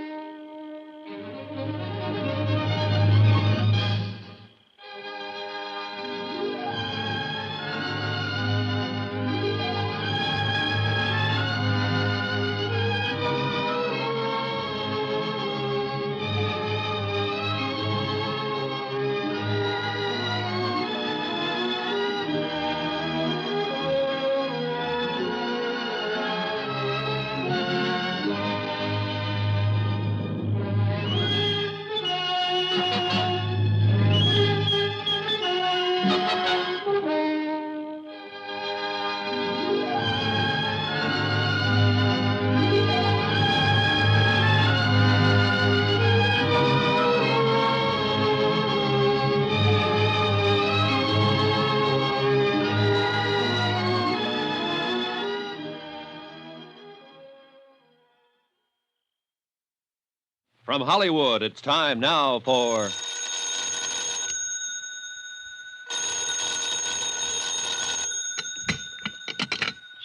From Hollywood, it's time now for...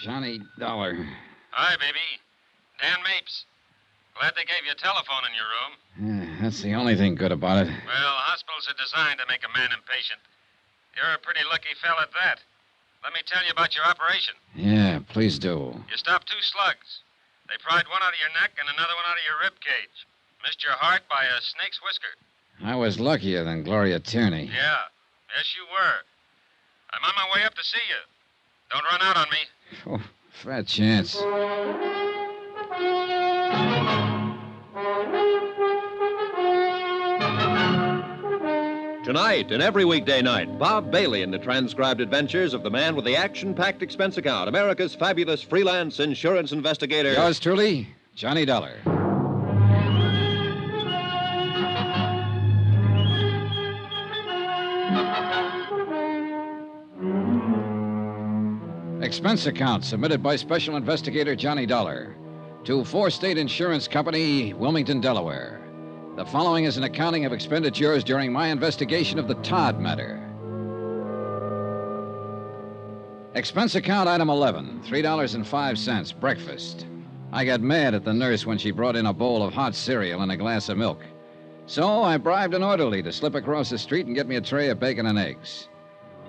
Johnny Dollar. Hi, baby. Dan Mapes. Glad they gave you a telephone in your room. Yeah, that's the only thing good about it. Well, hospitals are designed to make a man impatient. You're a pretty lucky fella at that. Let me tell you about your operation. Yeah, please do. You stopped 2 slugs. They pried one out of your neck and another one out of your rib cage. Missed your heart by a snake's whisker. I was luckier than Gloria Tierney. Yeah. Yes, you were. I'm on my way up to see you. Don't run out on me. Oh, fat chance. Tonight and every weekday night, Bob Bailey in the transcribed adventures of the man with the action-packed expense account, America's fabulous freelance insurance investigator. Yours truly, Johnny Dollar. Expense account submitted by Special Investigator Johnny Dollar to 4-State Insurance Company, Wilmington, Delaware. The following is an accounting of expenditures during my investigation of the Todd matter. Expense account item 11, $3.05, breakfast. I got mad at the nurse when she brought in a bowl of hot cereal and a glass of milk. So I bribed an orderly to slip across the street and get me a tray of bacon and eggs.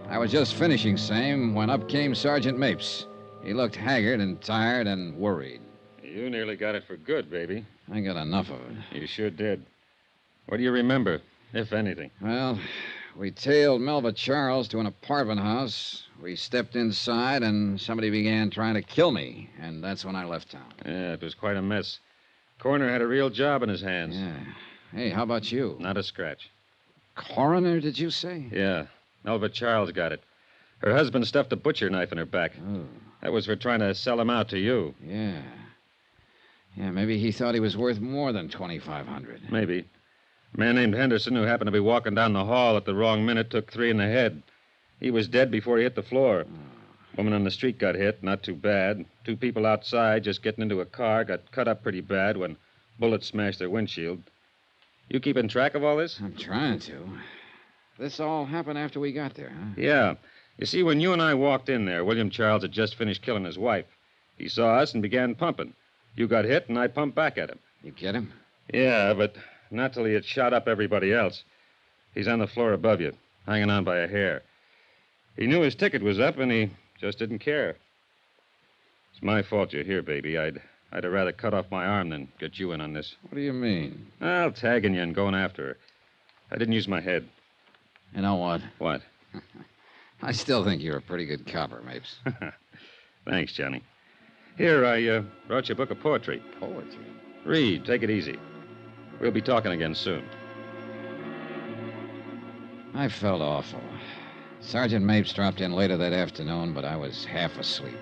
I was just finishing same when up came Sergeant Mapes. He looked haggard and tired and worried. You nearly got it for good, baby. I got enough of it. You sure did. What do you remember, if anything? Well, we tailed Melva Charles to an apartment house. We stepped inside, and somebody began trying to kill me, and that's when I left town. Yeah, it was quite a mess. Coroner had a real job in his hands. Yeah. Hey, how about you? Not a scratch. Coroner, did you say? Yeah. Melva Charles got it. Her husband stuffed a butcher knife in her back. Oh. That was for trying to sell him out to you. Yeah. Yeah, maybe he thought he was worth more than $2,500. Maybe. A man named Henderson, who happened to be walking down the hall at the wrong minute, took 3 in the head. He was dead before he hit the floor. Woman on the street got hit, not too bad. 2 people outside, just getting into a car, got cut up pretty bad when bullets smashed their windshield. You keeping track of all this? I'm trying to. This all happened after we got there, huh? Yeah. You see, when you and I walked in there, William Charles had just finished killing his wife. He saw us and began pumping. You got hit, and I pumped back at him. You get him? Yeah, but not till he had shot up everybody else. He's on the floor above you, hanging on by a hair. He knew his ticket was up, and he just didn't care. It's my fault you're here, baby. I'd have rather cut off my arm than get you in on this. What do you mean? Well, tagging you and going after her. I didn't use my head. You know what? What? I still think you're a pretty good copper, Mapes. Thanks, Johnny. Here, I brought you a book of poetry. Poetry? Read. Take it easy. We'll be talking again soon. I felt awful. Sergeant Mapes dropped in later that afternoon, but I was half asleep.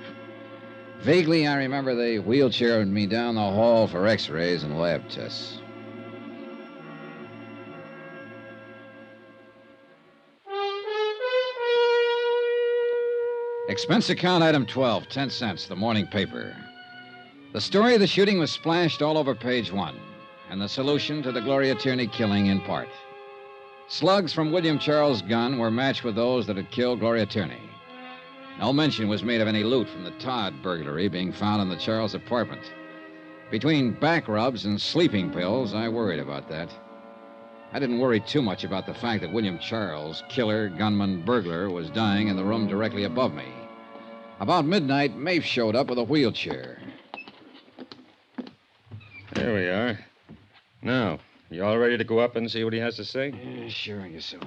Vaguely, I remember they wheelchaired me down the hall for x-rays and lab tests. Expense account item 12, 10 cents, the morning paper. The story of the shooting was splashed all over page 1, and the solution to the Gloria Tierney killing in part. Slugs from William Charles' gun were matched with those that had killed Gloria Tierney. No mention was made of any loot from the Todd burglary being found in the Charles apartment. Between back rubs and sleeping pills, I worried about that. I didn't worry too much about the fact that William Charles, killer, gunman, burglar, was dying in the room directly above me. About midnight, Mapes showed up with a wheelchair. There we are. Now, you all ready to go up and see what he has to say? Yeah, sure, I guess so.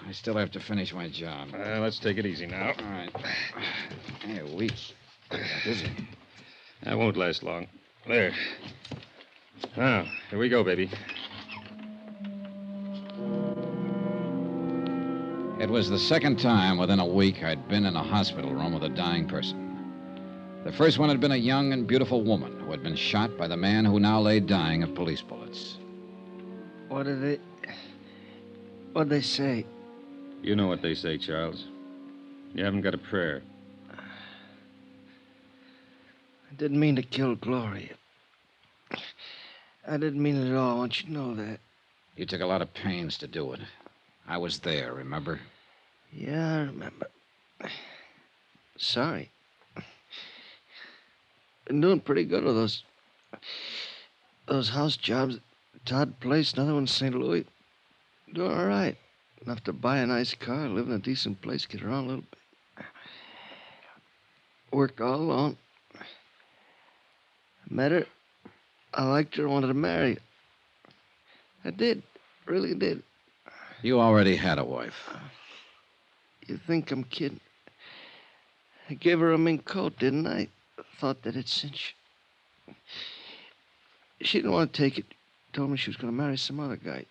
I still have to finish my job. Let's take it easy now. All right. Hey, weak. Dizzy. That won't last long. There. Now, here we go, baby. It was the second time within a week I'd been in a hospital room with a dying person. The first one had been a young and beautiful woman who had been shot by the man who now lay dying of police bullets. What'd they say? You know what they say, Charles. You haven't got a prayer. I didn't mean to kill Gloria. I didn't mean it at all. I want you to know that. You took a lot of pains to do it. I was there, remember? Yeah, I remember. Sorry. Been doing pretty good with those house jobs. Todd Place, another one in St. Louis. Doing all right. Enough to buy a nice car, live in a decent place, get around a little bit. Work all alone. Met her. I liked her, wanted to marry her. I did. Really did. You already had a wife. You think I'm kidding? I gave her a mink coat, didn't I? Thought that it'd cinch. She didn't want to take it. Told me she was going to marry some other guy.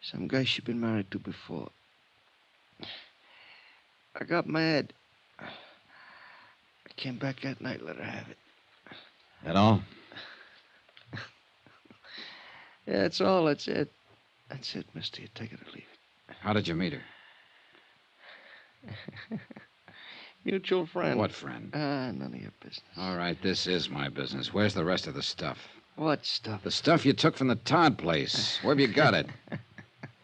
Some guy she'd been married to before. I got mad. I came back that night, let her have it. That all? Yeah, that's all. That's it. That's it, mister. You take it or leave it. How did you meet her? Mutual friend. What friend? None of your business. All right, this is my business. Where's the rest of the stuff? What stuff? The stuff you took from the Todd place. Where have you got it?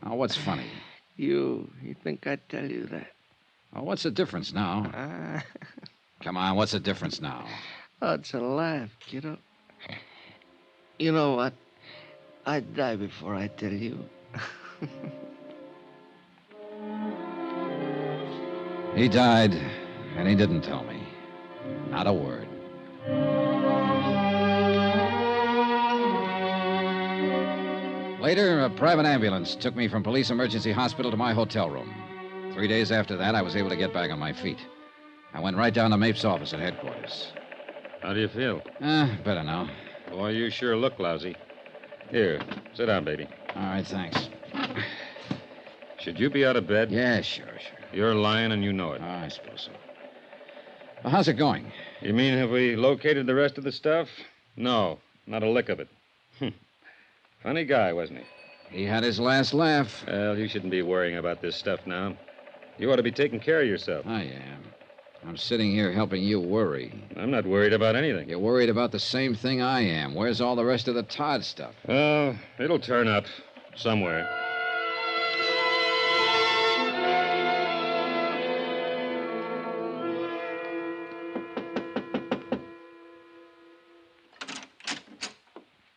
Oh, what's funny? You think I'd tell you that? Oh, what's the difference now? Come on, what's the difference now? Oh, it's a laugh, kiddo. You know what? I'd die before I tell you. He died, and he didn't tell me. Not a word. Later, a private ambulance took me from police emergency hospital to my hotel room. 3 days after that, I was able to get back on my feet. I went right down to Mapes' office at headquarters. How do you feel? Better now. Boy, you sure look lousy. Here, sit down, baby. All right, thanks. Should you be out of bed? Yeah, sure. You're lying and you know it. I suppose so. Well, how's it going? You mean have we located the rest of the stuff? No, not a lick of it. Funny guy, wasn't he? He had his last laugh. Well, you shouldn't be worrying about this stuff now. You ought to be taking care of yourself. I am. I'm sitting here helping you worry. I'm not worried about anything. You're worried about the same thing I am. Where's all the rest of the Todd stuff? Oh, it'll turn up somewhere.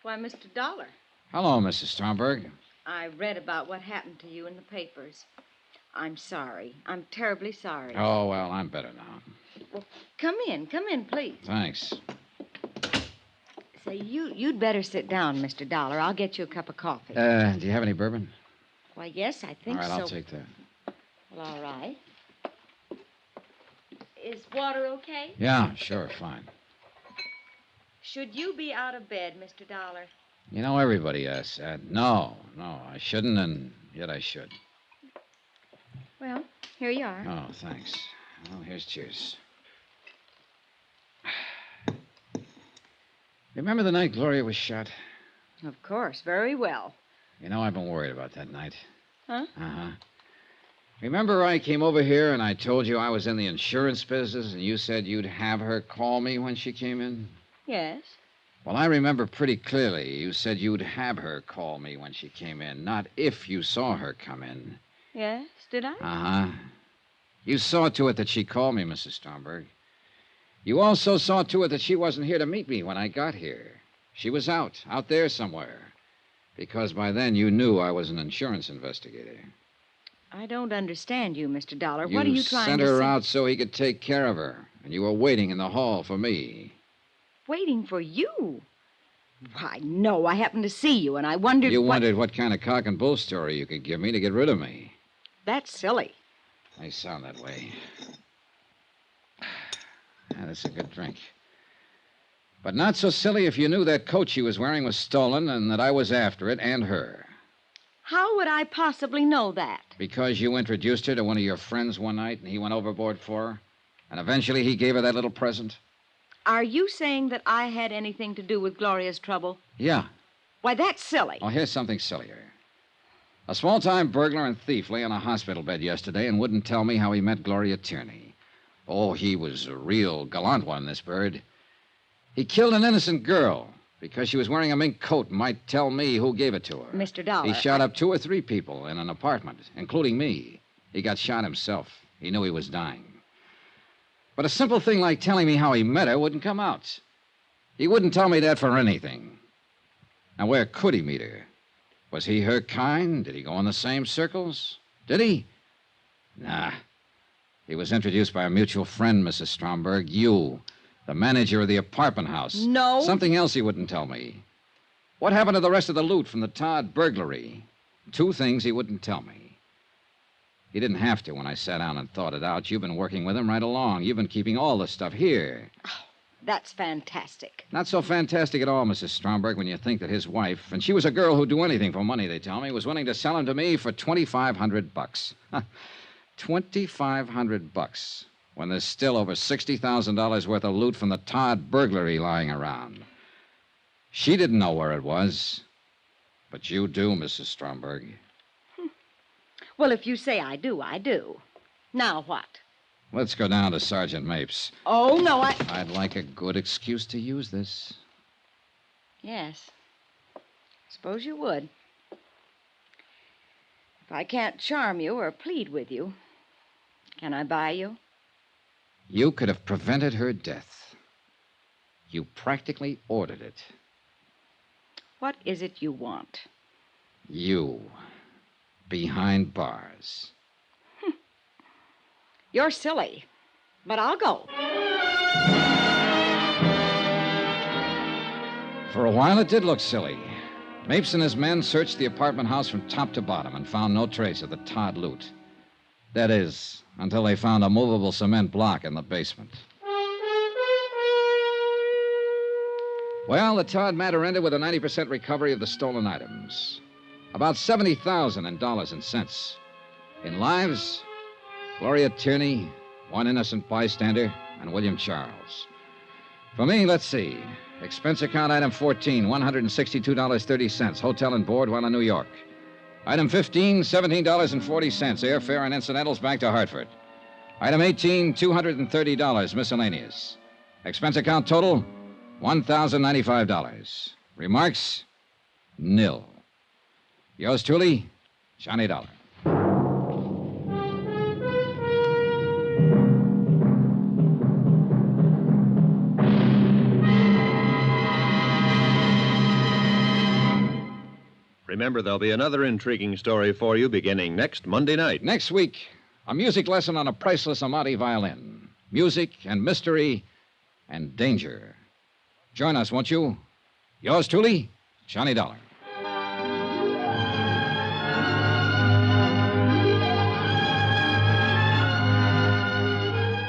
Why, Mr. Dollar. Hello, Mrs. Stromberg. I read about what happened to you in the papers. I'm sorry. I'm terribly sorry. Oh, well, I'm better now. Well, come in, please. Thanks. Say, you'd better sit down, Mr. Dollar. I'll get you a cup of coffee. Do you have any bourbon? Why, yes, I think so. All right, I'll take that. Well, all right. Is water okay? Yeah, sure, fine. Should you be out of bed, Mr. Dollar? You know, everybody asks that. No, I shouldn't, and yet I should. Well, here you are. Oh, thanks. Well, here's cheers. Remember the night Gloria was shot? Of course, very well. You know, I've been worried about that night. Huh? Uh-huh. Remember I came over here and I told you I was in the insurance business and you said you'd have her call me when she came in? Yes. Well, I remember pretty clearly you said you'd have her call me when she came in, not if you saw her come in. Yes, did I? Uh-huh. You saw to it that she called me, Mrs. Stromberg. You also saw to it that she wasn't here to meet me when I got here. She was out there somewhere. Because by then you knew I was an insurance investigator. I don't understand you, Mr. Dollar. What are you trying to say? You sent her out so he could take care of her, and you were waiting in the hall for me. Waiting for you? Why, no, I happened to see you, and I wondered You wondered what kind of cock and bull story you could give me to get rid of me. That's silly. They sound that way. Yeah, that's a good drink. But not so silly if you knew that coat she was wearing was stolen and that I was after it and her. How would I possibly know that? Because you introduced her to one of your friends one night and he went overboard for her? And eventually he gave her that little present? Are you saying that I had anything to do with Gloria's trouble? Yeah. Why, that's silly. Oh, here's something sillier. A small-time burglar and thief lay on a hospital bed yesterday and wouldn't tell me how he met Gloria Tierney. Oh, he was a real gallant one, this bird. He killed an innocent girl because she was wearing a mink coat and might tell me who gave it to her. Mr. Dollar. He shot up 2 or 3 people in an apartment, including me. He got shot himself. He knew he was dying. But a simple thing like telling me how he met her wouldn't come out. He wouldn't tell me that for anything. Now, where could he meet her? Was he her kind? Did he go in the same circles? Did he? Nah. He was introduced by a mutual friend, Mrs. Stromberg. You, the manager of the apartment house. No. Something else he wouldn't tell me. What happened to the rest of the loot from the Todd burglary? 2 things he wouldn't tell me. He didn't have to when I sat down and thought it out. You've been working with him right along. You've been keeping all the stuff here. That's fantastic. Not so fantastic at all, Mrs. Stromberg, when you think that his wife, and she was a girl who'd do anything for money, they tell me, was willing to sell him to me for $2,500. $2,500, when there's still over $60,000 worth of loot from the Todd burglary lying around. She didn't know where it was, but you do, Mrs. Stromberg. Well, if you say I do, I do. Now what? Let's go down to Sergeant Mapes. Oh, no, I'd like a good excuse to use this. Yes. Suppose you would. If I can't charm you or plead with you, can I buy you? You could have prevented her death. You practically ordered it. What is it you want? You. Behind bars. You're silly, but I'll go. For a while, it did look silly. Mapes and his men searched the apartment house from top to bottom and found no trace of the Todd loot. That is, until they found a movable cement block in the basement. Well, the Todd matter ended with a 90% recovery of the stolen items. About $70,000 in dollars and cents. In lives, Gloria Tierney, 1 innocent bystander, and William Charles. For me, let's see. Expense account item 14, $162.30. Hotel and board while in New York. Item 15, $17.40. Airfare and incidentals back to Hartford. Item 18, $230. Miscellaneous. Expense account total, $1,095. Remarks, nil. Yours truly, Johnny Dollar. Remember, there'll be another intriguing story for you beginning next Monday night. Next week, a music lesson on a priceless Amati violin. Music and mystery and danger. Join us, won't you? Yours truly, Johnny Dollar.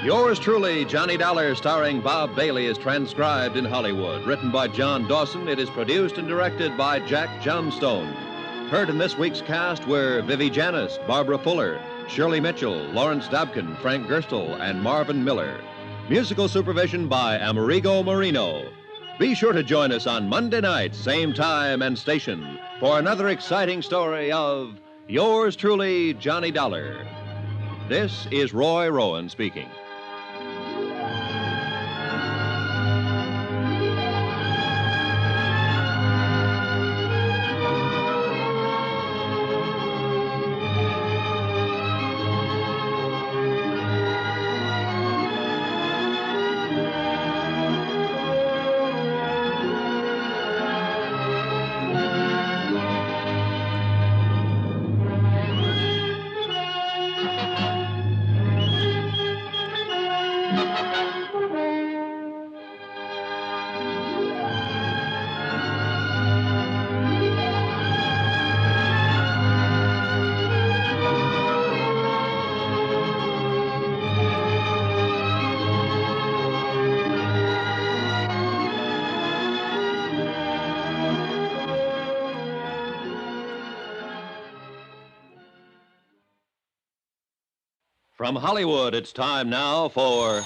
Yours truly, Johnny Dollar, starring Bob Bailey, is transcribed in Hollywood. Written by John Dawson, it is produced and directed by Jack Johnstone. Heard in this week's cast were Vivi Janis, Barbara Fuller, Shirley Mitchell, Lawrence Dobkin, Frank Gerstle, and Marvin Miller. Musical supervision by Amerigo Marino. Be sure to join us on Monday night, same time and station, for another exciting story of yours truly, Johnny Dollar. This is Roy Rowan speaking. From Hollywood, it's time now for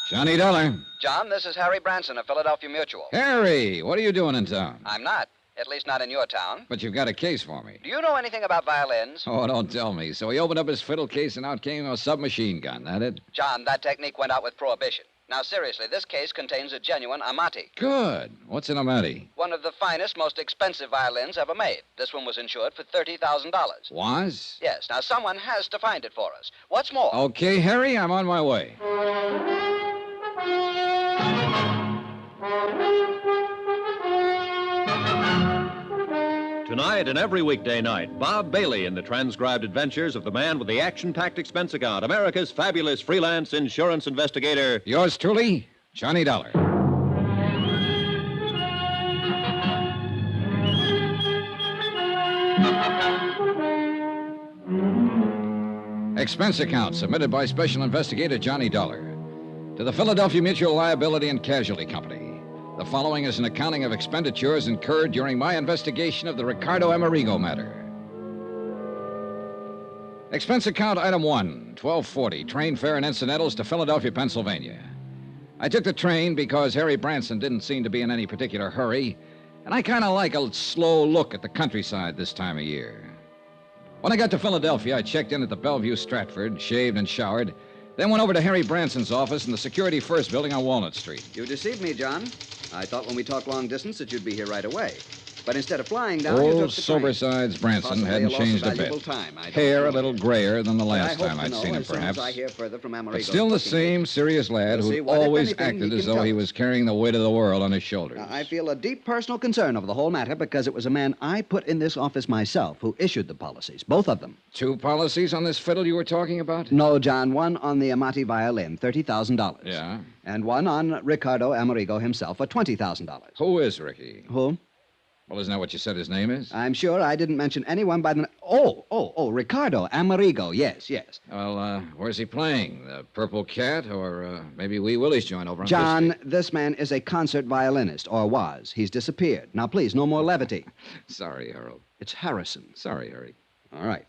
Johnny Dollar. John, this is Harry Branson of Philadelphia Mutual. Harry, what are you doing in town? I'm not. At least not in your town. But you've got a case for me. Do you know anything about violins? Oh, don't tell me. So he opened up his fiddle case and out came a submachine gun, that it? John, that technique went out with Prohibition. Now, seriously, this case contains a genuine Amati. Good. What's an Amati? One of the finest, most expensive violins ever made. This one was insured for $30,000. Was? Yes. Now, someone has to find it for us. What's more... Okay, Harry, I'm on my way. Tonight and every weekday night, Bob Bailey in the transcribed adventures of the man with the action-packed expense account, America's fabulous freelance insurance investigator. Yours truly, Johnny Dollar. Expense account submitted by Special Investigator Johnny Dollar to the Philadelphia Mutual Liability and Casualty Company. The following is an accounting of expenditures incurred during my investigation of the Ricardo Amerigo matter. Expense account item 1, $12.40, train fare and incidentals to Philadelphia, Pennsylvania. I took the train because Harry Branson didn't seem to be in any particular hurry, and I kind of like a slow look at the countryside this time of year. When I got to Philadelphia, I checked in at the Bellevue Stratford, shaved and showered, then went over to Harry Branson's office in the Security First building on Walnut Street. You deceived me, John. I thought when we talked long distance that you'd be here right away. But instead of flying down, you Old took the train. Sobersides Branson hadn't changed a bit. Hair a little grayer than the last time I'd seen him, perhaps. I hear further from But still the same serious lad who always acted as though he was carrying the weight of the world on his shoulders. I feel a deep personal concern over the whole matter because it was a man I put in this office myself who issued the policies, both of them. 2 policies on this fiddle you were talking about? No, John. One on the Amati violin, $30,000. Yeah? And one on Ricardo Amerigo himself for $20,000. Who is Ricky? Who? Well, isn't that what you said his name is? I'm sure I didn't mention anyone by the... Ricardo Amerigo. Yes. Well, where's he playing? The Purple Cat or maybe Wee Willie's joint over on John, Fifth Street? this man is a concert violinist, or was. He's disappeared. Now, please, no more levity. Sorry, Harold. It's Harrison. Sorry, Harry. All right.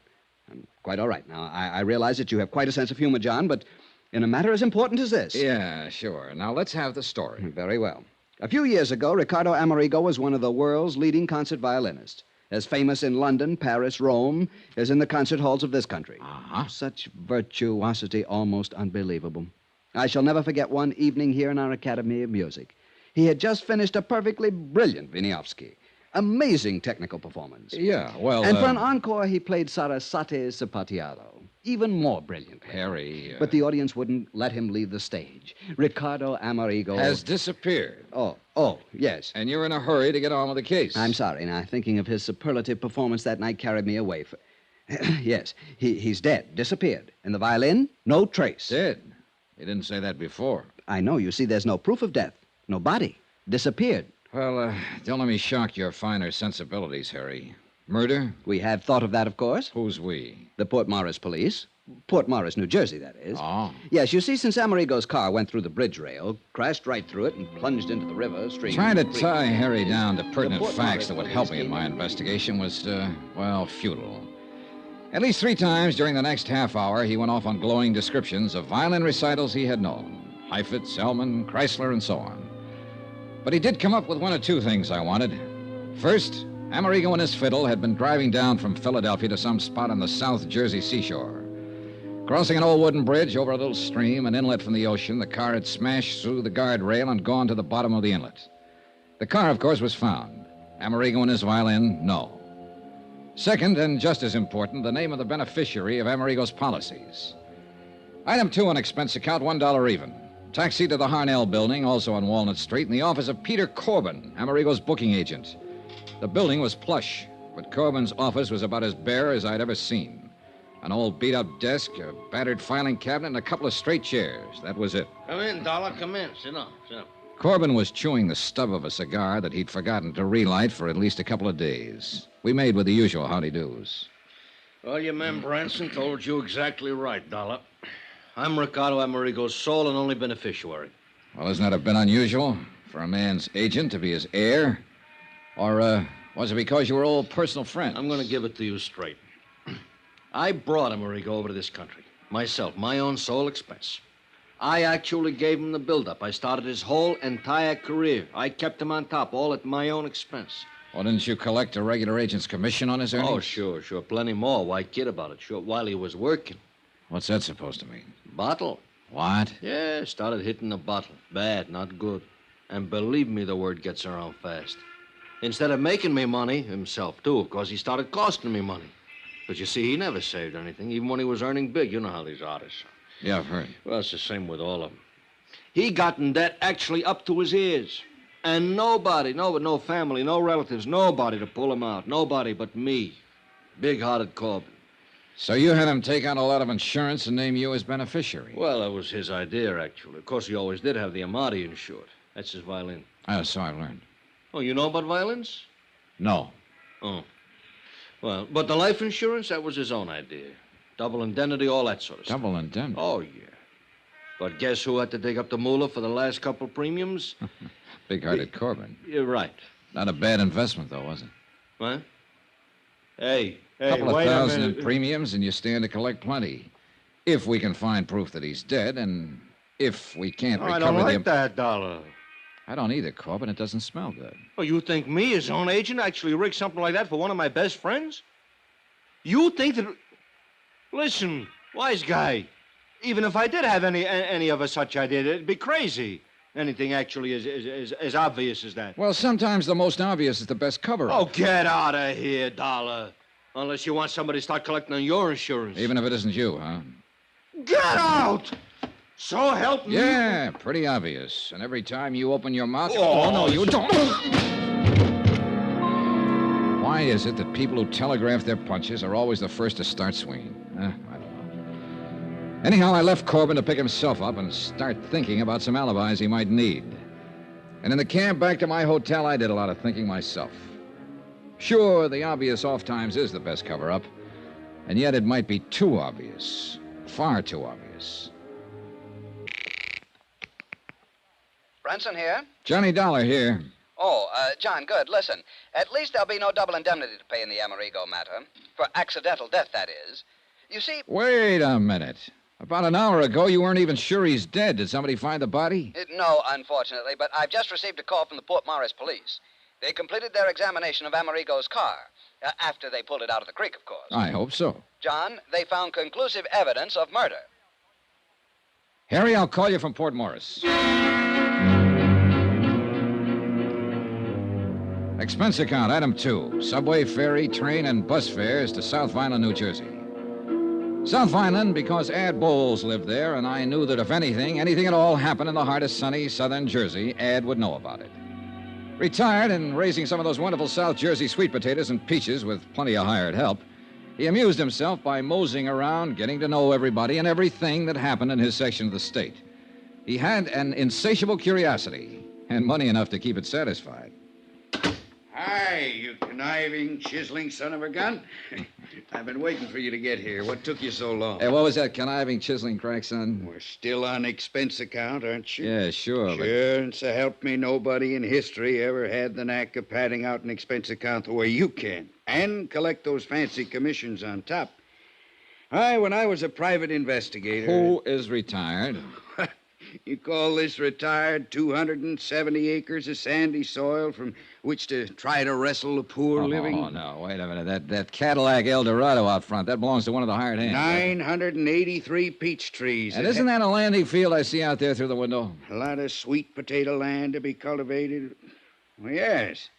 I'm quite all right. Now, I realize that you have quite a sense of humor, John, but in a matter as important as this... Yeah, sure. Now, let's have the story. Very well. A few years ago, Ricardo Amerigo was one of the world's leading concert violinists, as famous in London, Paris, Rome, as in the concert halls of this country. Uh-huh. Such virtuosity, almost unbelievable. I shall never forget one evening here in our Academy of Music. He had just finished a perfectly brilliant Wieniawski. Amazing technical performance. Yeah, well... And for an encore, he played Sarasate's Sapateado. Even more brilliant. Harry... But the audience wouldn't let him leave the stage. Ricardo Amerigo... has disappeared. Oh, yes. And you're in a hurry to get on with the case. I'm sorry. Now, thinking of his superlative performance that night carried me away. Yes, he's dead. Disappeared. And the violin? No trace. Dead? You didn't say that before. I know. You see, there's no proof of death. No body. Disappeared. Well, don't let me shock your finer sensibilities, Harry. Murder? We have thought of that, of course. Who's we? The Port Morris police. Port Morris, New Jersey, that is. Oh. Yes, you see, since Amerigo's car went through the bridge rail, crashed right through it, and plunged into the river stream. Trying to tie Harry down to pertinent facts that would help me in my investigation was, futile. At least 3 times during the next half hour, he went off on glowing descriptions of violin recitals he had known. Heifetz, Selman, Chrysler, and so on. But he did come up with 1 or 2 things I wanted. First, Amerigo and his fiddle had been driving down from Philadelphia to some spot on the South Jersey seashore. Crossing an old wooden bridge over a little stream, an inlet from the ocean, the car had smashed through the guardrail and gone to the bottom of the inlet. The car, of course, was found. Amerigo and his violin, no. Second, and just as important, the name of the beneficiary of Amerigo's policies. Item 2 on expense account, $1 even. Taxi to the Harnell building, also on Walnut Street, in the office of Peter Corbin, Amerigo's booking agent. The building was plush, but Corbin's office was about as bare as I'd ever seen. An old beat-up desk, a battered filing cabinet, and a couple of straight chairs. That was it. Come in, Dollar. Come in. Sit down. Corbin was chewing the stub of a cigar that he'd forgotten to relight for at least a couple of days. We made with the usual howdy-do's. Well, your man Branson told you exactly right, Dollar. I'm Ricardo Amerigo's sole and only beneficiary. Well, isn't that a bit unusual for a man's agent to be his heir? Or, was it because you were old personal friends? I'm going to give it to you straight. I brought Amerigo over to this country. Myself, my own sole expense. I actually gave him the build-up. I started his whole entire career. I kept him on top, all at my own expense. Well, didn't you collect a regular agent's commission on his earnings? Oh, sure. Plenty more. Why kid about it? Sure, while he was working. What's that supposed to mean? Bottle. What? Yeah, started hitting the bottle. Bad, not good. And believe me, the word gets around fast. Instead of making me money, himself, too, of course, he started costing me money. But you see, he never saved anything, even when he was earning big. You know how these artists are. Yeah, I've heard. Well, it's the same with all of them. He got in debt actually up to his ears. And nobody, no family, no relatives, nobody to pull him out. Nobody but me. Big-hearted Corbin. So you had him take out a lot of insurance and name you as beneficiary? Well, that was his idea, actually. Of course, he always did have the Amati insured. That's his violin. Oh, so I've learned. Oh, you know about violins? No. Oh. Well, but the life insurance, that was his own idea. Double indemnity, all that sort of stuff. Double indemnity? Oh, yeah. But guess who had to dig up the moolah for the last couple premiums? Big-hearted Corbin. You're right. Not a bad investment, though, was it? What? Hey, couple of wait $1,000 a in minute. premiums, and you stand to collect plenty. If we can find proof that he's dead, and if we can't Oh, recover I don't like the... that, Dollar. I don't either, Corbin. It doesn't smell good. Oh, you think me, his own agent, actually rigged something like that for one of my best friends? You think that... Listen, wise guy. Even if I did have any of a such idea, it'd be crazy. Anything actually as obvious as that. Well, sometimes the most obvious is the best cover-up. Oh, get out of here, Dollar. Unless you want somebody to start collecting on your insurance. Even if it isn't you, huh? Get out! So help me. Yeah, pretty obvious. And every time you open your mouth... Oh, no, you don't. Why is it that people who telegraph their punches are always the first to start swinging? I don't know. Anyhow, I left Corbin to pick himself up and start thinking about some alibis he might need. And in the cab back to my hotel, I did a lot of thinking myself. Sure, the obvious off times is the best cover-up. And yet it might be too obvious. Far too obvious. Branson here? Johnny Dollar here. Oh, John, good. Listen, at least there'll be no double indemnity to pay in the Amerigo matter. For accidental death, that is. You see... Wait a minute. About an hour ago, you weren't even sure he's dead. Did somebody find the body? No, unfortunately, but I've just received a call from the Port Morris police. They completed their examination of Amerigo's car. After they pulled it out of the creek, of course. I hope so. John, they found conclusive evidence of murder. Harry, I'll call you from Port Morris. Expense account, item 2. Subway, ferry, train, and bus fares to South Violin, New Jersey. South Violin because Ad Bowles lived there, and I knew that if anything at all happened in the heart of sunny southern Jersey, Ad would know about it. Retired and raising some of those wonderful South Jersey sweet potatoes and peaches with plenty of hired help, he amused himself by moseying around, getting to know everybody and everything that happened in his section of the state. He had an insatiable curiosity and money enough to keep it satisfied. Hi, you conniving, chiseling son of a gun. I've been waiting for you to get here. What took you so long? Hey, what was that conniving, chiseling crack, son? We're still on expense account, aren't you? Yeah, sure. Sure, and so help me, nobody in history ever had the knack of padding out an expense account the way you can. And collect those fancy commissions on top. When I was a private investigator... Who is retired? You call this retired 270 acres of sandy soil from which to try to wrestle the poor living? Oh, no, wait a minute. That Cadillac Eldorado out front, that belongs to one of the hired hands. 983 peach trees. And isn't that a landing field I see out there through the window? A lot of sweet potato land to be cultivated? Well, yes.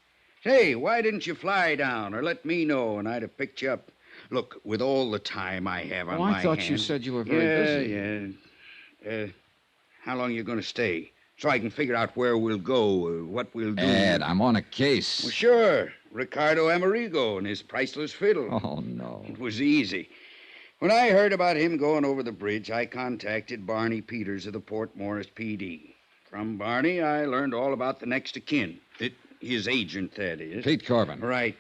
Say, why didn't you fly down or let me know and I'd have picked you up? Look, with all the time I have on my hands... I thought you said you were very busy. Yeah. How long are you going to stay? So I can figure out where we'll go, what we'll do. Ed, I'm on a case. Well, sure. Ricardo Amerigo and his priceless fiddle. Oh, no. It was easy. When I heard about him going over the bridge, I contacted Barney Peters of the Port Morris PD. From Barney, I learned all about the next of kin. His agent, that is. Pete Corbin. Right.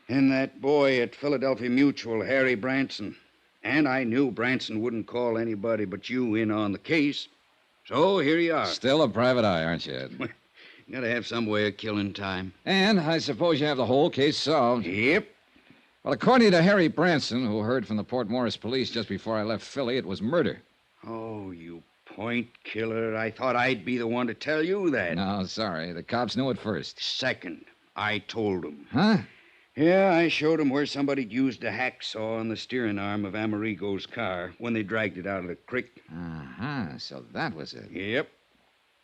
And that boy at Philadelphia Mutual, Harry Branson. And I knew Branson wouldn't call anybody but you in on the case. So here you are. Still a private eye, aren't you, Ed? You gotta have some way of killing time. And I suppose you have the whole case solved. Yep. Well, according to Harry Branson, who heard from the Port Morris police just before I left Philly, it was murder. Oh, you point killer. I thought I'd be the one to tell you that. No, sorry. The cops knew it first. Second, I told them. Huh? Yeah, I showed them where somebody'd used a hacksaw on the steering arm of Amerigo's car when they dragged it out of the creek. Uh-huh. So that was it. Yep.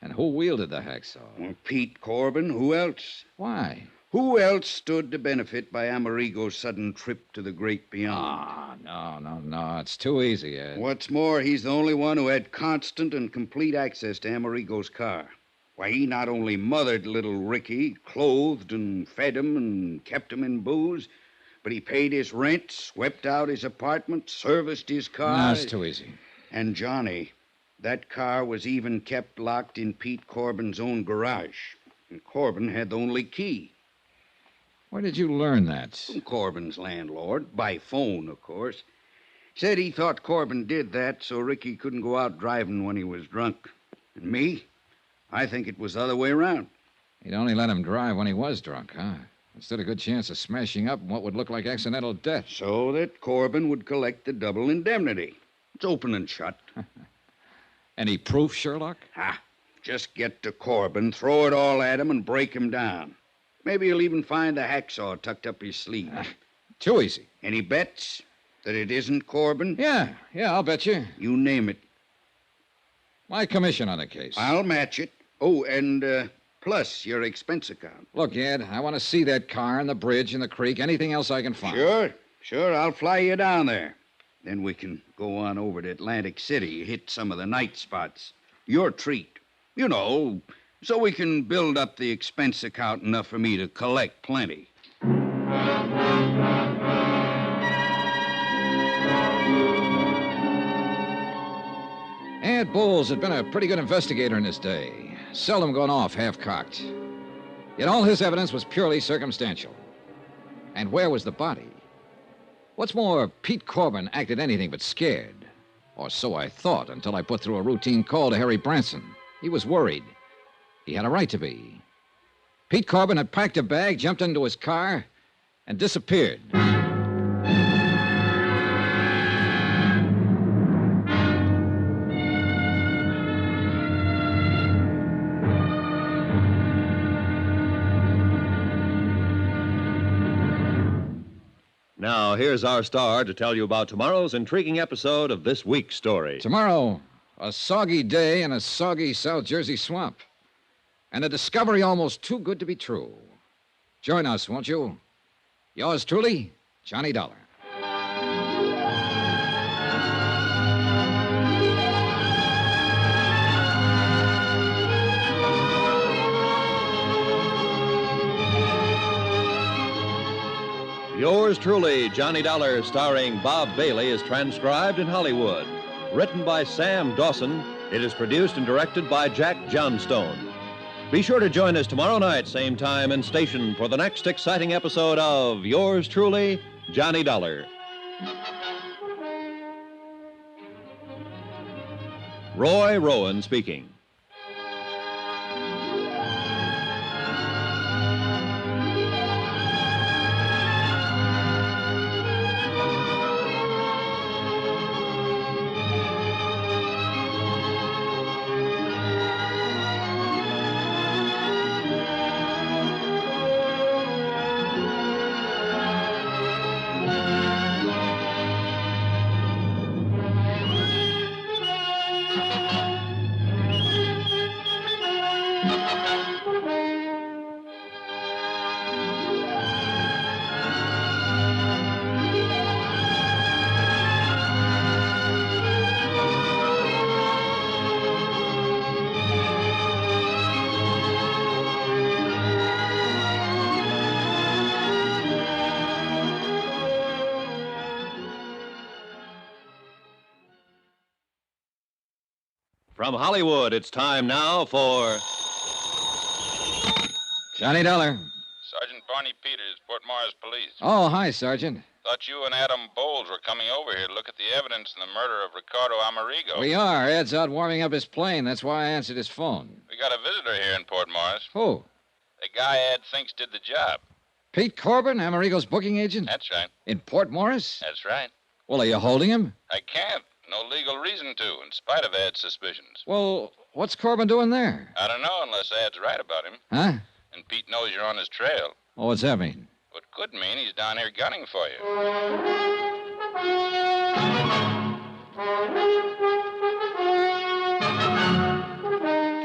And who wielded the hacksaw? Well, Pete Corbin. Who else? Why? Who else stood to benefit by Amerigo's sudden trip to the great beyond? No. It's too easy, Ed. What's more, he's the only one who had constant and complete access to Amerigo's car. Why, he not only mothered little Ricky, clothed and fed him and kept him in booze, but he paid his rent, swept out his apartment, serviced his car. No, it's too easy. And Johnny, that car was even kept locked in Pete Corbin's own garage. And Corbin had the only key. Where did you learn that? From Corbin's landlord, by phone, of course. Said he thought Corbin did that so Ricky couldn't go out driving when he was drunk. And me? I think it was the other way around. He'd only let him drive when he was drunk, huh? Instead a good chance of smashing up what would look like accidental death. So that Corbin would collect the double indemnity. It's open and shut. Any proof, Sherlock? Just get to Corbin, throw it all at him, and break him down. Maybe he'll even find the hacksaw tucked up his sleeve. Too easy. Any bets that it isn't Corbin? Yeah, I'll bet you. You name it. My commission on the case. I'll match it. Oh, and plus your expense account. Look, Ed, I want to see that car and the bridge and the creek, anything else I can find. Sure. I'll fly you down there. Then we can go on over to Atlantic City, hit some of the night spots. Your treat. You know, so we can build up the expense account enough for me to collect plenty. Ed Bowles had been a pretty good investigator in his day, seldom gone off half-cocked. Yet all his evidence was purely circumstantial. And where was the body? What's more, Pete Corbin acted anything but scared. Or so I thought until I put through a routine call to Harry Branson. He was worried. He had a right to be. Pete Corbin had packed a bag, jumped into his car, and disappeared. Now, here's our star to tell you about tomorrow's intriguing episode of this week's story. Tomorrow, a soggy day in a soggy South Jersey swamp. And a discovery almost too good to be true. Join us, won't you? Yours truly, Johnny Dollar. Yours truly, Johnny Dollar, starring Bob Bailey, is transcribed in Hollywood. Written by Sam Dawson, it is produced and directed by Jack Johnstone. Be sure to join us tomorrow night, same time and station, for the next exciting episode of Yours truly, Johnny Dollar. Roy Rowan speaking. From Hollywood, it's time now for Johnny Dollar. Sergeant Barney Peters, Port Morris Police. Oh, hi, Sergeant. Thought you and Adam Bowles were coming over here to look at the evidence in the murder of Ricardo Amerigo. We are. Ed's out warming up his plane. That's why I answered his phone. We got a visitor here in Port Morris. Who? The guy Ed thinks did the job. Pete Corbin, Amerigo's booking agent? That's right. In Port Morris? That's right. Well, are you holding him? I can't. No legal reason to, in spite of Ed's suspicions. Well, what's Corbin doing there? I don't know unless Ed's right about him. Huh? And Pete knows you're on his trail. Well, what's that mean? What could mean he's down here gunning for you.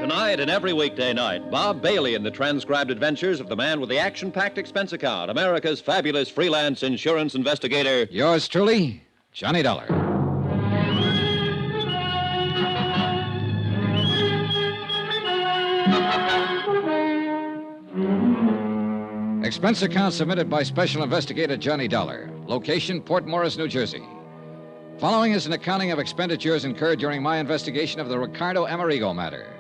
Tonight and every weekday night, Bob Bailey in the transcribed adventures of the man with the action-packed expense account, America's fabulous freelance insurance investigator. Yours truly, Johnny Dollar. Expense account submitted by Special Investigator Johnny Dollar. Location, Port Morris, New Jersey. Following is an accounting of expenditures incurred during my investigation of the Ricardo Amerigo matter.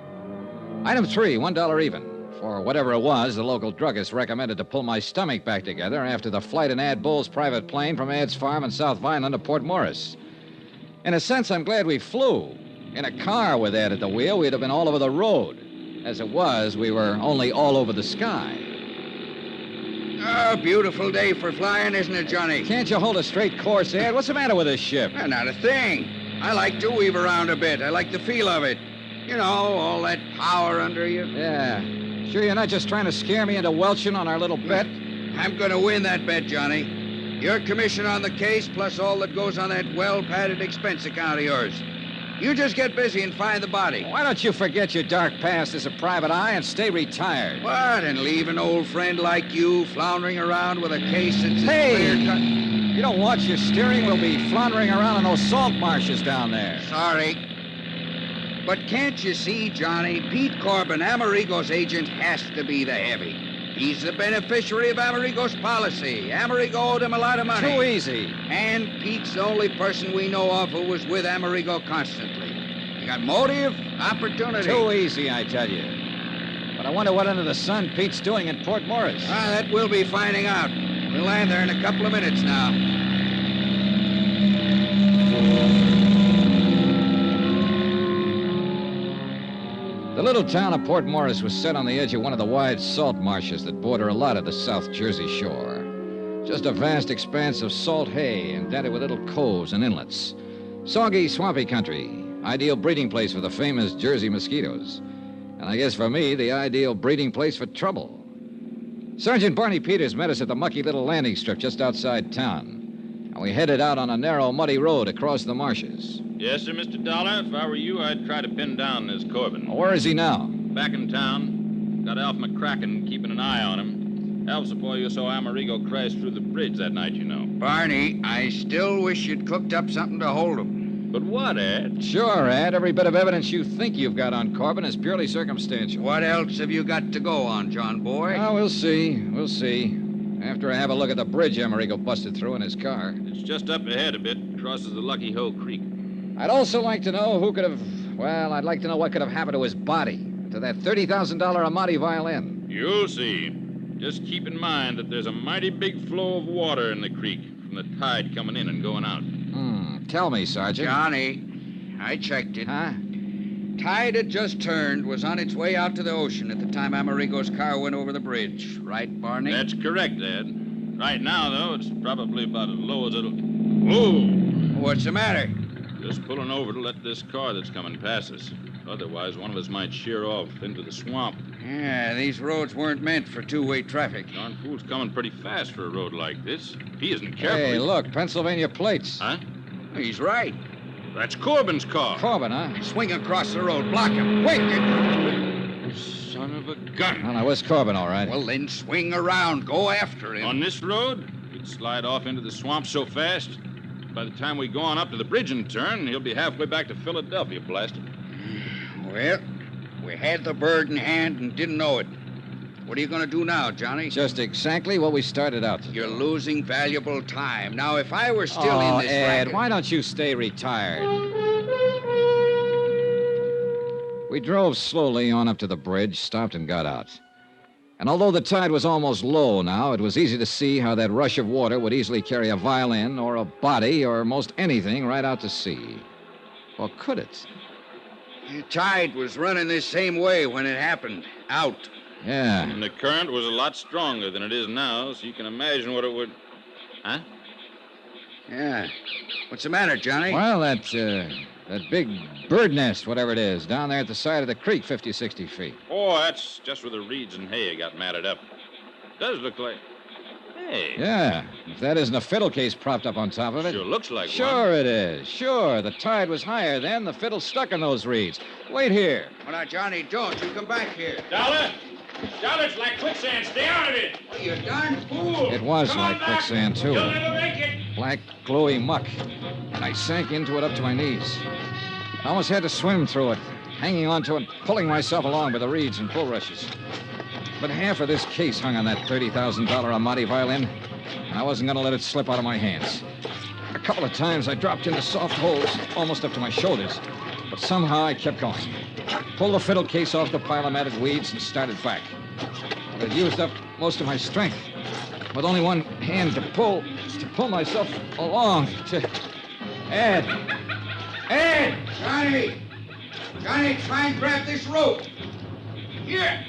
Item 3, $1 even. For whatever it was, the local druggist recommended to pull my stomach back together after the flight in Ad Bull's private plane from Ad's farm in South Violin to Port Morris. In a sense, I'm glad we flew. In a car with Ed at the wheel, we'd have been all over the road. As it was, we were only all over the sky. Oh, beautiful day for flying, isn't it, Johnny? Can't you hold a straight course, Ed? What's the matter with this ship? Not a thing. I like to weave around a bit. I like the feel of it. You know, all that power under you. Yeah. Sure you're not just trying to scare me into welching on our little bet? I'm going to win that bet, Johnny. Your commission on the case, plus all that goes on that well-padded expense account of yours. You just get busy and find the body. Why don't you forget your dark past as a private eye and stay retired? What? And leave an old friend like you floundering around with a case that's Hey! You don't watch your steering, we'll be floundering around in those salt marshes down there. Sorry. But can't you see, Johnny? Pete Corbin, Amerigo's agent, has to be the heavy. He's the beneficiary of Amerigo's policy. Amerigo owed him a lot of money. Too easy. And Pete's the only person we know of who was with Amerigo constantly. You got motive, opportunity. Too easy, I tell you. But I wonder what under the sun Pete's doing in Port Morris. That we'll be finding out. We'll land there in a couple of minutes now. The little town of Port Morris was set on the edge of one of the wide salt marshes that border a lot of the South Jersey shore. Just a vast expanse of salt hay indented with little coves and inlets. Soggy, swampy country. Ideal breeding place for the famous Jersey mosquitoes. And I guess for me, the ideal breeding place for trouble. Sergeant Barney Peters met us at the mucky little landing strip just outside town. And we headed out on a narrow, muddy road across the marshes. Yes, sir, Mr. Dollar. If I were you, I'd try to pin down this Corbin. Where is he now? Back in town. Got Alf McCracken keeping an eye on him. Alf's the boy you saw Amerigo crash through the bridge that night, you know. Barney, I still wish you'd cooked up something to hold him. But what, Ed? Sure, Ed. Every bit of evidence you think you've got on Corbin is purely circumstantial. What else have you got to go on, John boy? Oh, we'll see. We'll see. After I have a look at the bridge Amerigo busted through in his car. It's just up ahead a bit. Crosses the Lucky Hoe Creek. I'd also like to know who could have... Well, I'd like to know what could have happened to his body. To to that $30,000 Amati violin. You'll see. Just keep in mind that there's a mighty big flow of water in the creek from the tide coming in and going out. Tell me, Sergeant. Johnny, I checked it. Huh? Tide had just turned, was on its way out to the ocean at the time Amerigo's car went over the bridge. Right, Barney? That's correct, Ed. Right now, though, it's probably about as low as it'll... Whoa! What's the matter? Just pulling over to let this car that's coming past us. Otherwise, one of us might sheer off into the swamp. Yeah, these roads weren't meant for two-way traffic. Darn fool's coming pretty fast for a road like this. If he isn't careful... Hey, look, Pennsylvania plates. Huh? He's right. That's Corbin's car. Corbin, huh? Swing across the road. Block him. Quick! Son of a gun. Well, now, where's Corbin, all right? Well, then swing around. Go after him. On this road, he'd slide off into the swamp so fast. By the time we go on up to the bridge and turn, he'll be halfway back to Philadelphia, blast him. Well, we had the bird in hand and didn't know it. What are you going to do now, Johnny? Just exactly what we started out to do. You're losing valuable time. Now, if I were still in this Ed, racket... why don't you stay retired? We drove slowly on up to the bridge, stopped and got out. And although the tide was almost low now, it was easy to see how that rush of water would easily carry a violin or a body or most anything right out to sea. Or could it? The tide was running this same way when it happened. Out. Yeah. And the current was a lot stronger than it is now, so you can imagine what it would... Huh? Yeah. What's the matter, Johnny? Well, that big bird nest, whatever it is, down there at the side of the creek, 50, 60 feet. Oh, that's just where the reeds and hay got matted up. Does look like... Hey. Yeah. If that isn't a fiddle case propped up on top of it. Sure looks like Sure one. it is. Sure. The tide was higher then. The fiddle's stuck in those reeds. Wait here. Well, now, Johnny, don't. You come back here. Dollar! Dollar, it's like quicksand. Stay out of it. Oh, you darn fool. It was Come like on back. quicksand, too. You'll never make it. Black, gluey muck. And I sank into it up to my knees. I almost had to swim through it, hanging onto it, pulling myself along by the reeds and bulrushes. But half of this case hung on that $30,000 Amati violin, and I wasn't going to let it slip out of my hands. A couple of times I dropped into soft holes, almost up to my shoulders, but somehow I kept going. Pulled the fiddle case off the pile of matted weeds and started back. But I'd used up most of my strength. With only one hand to pull myself along to... Ed! Ed! Johnny! Johnny, try and grab this rope. Here!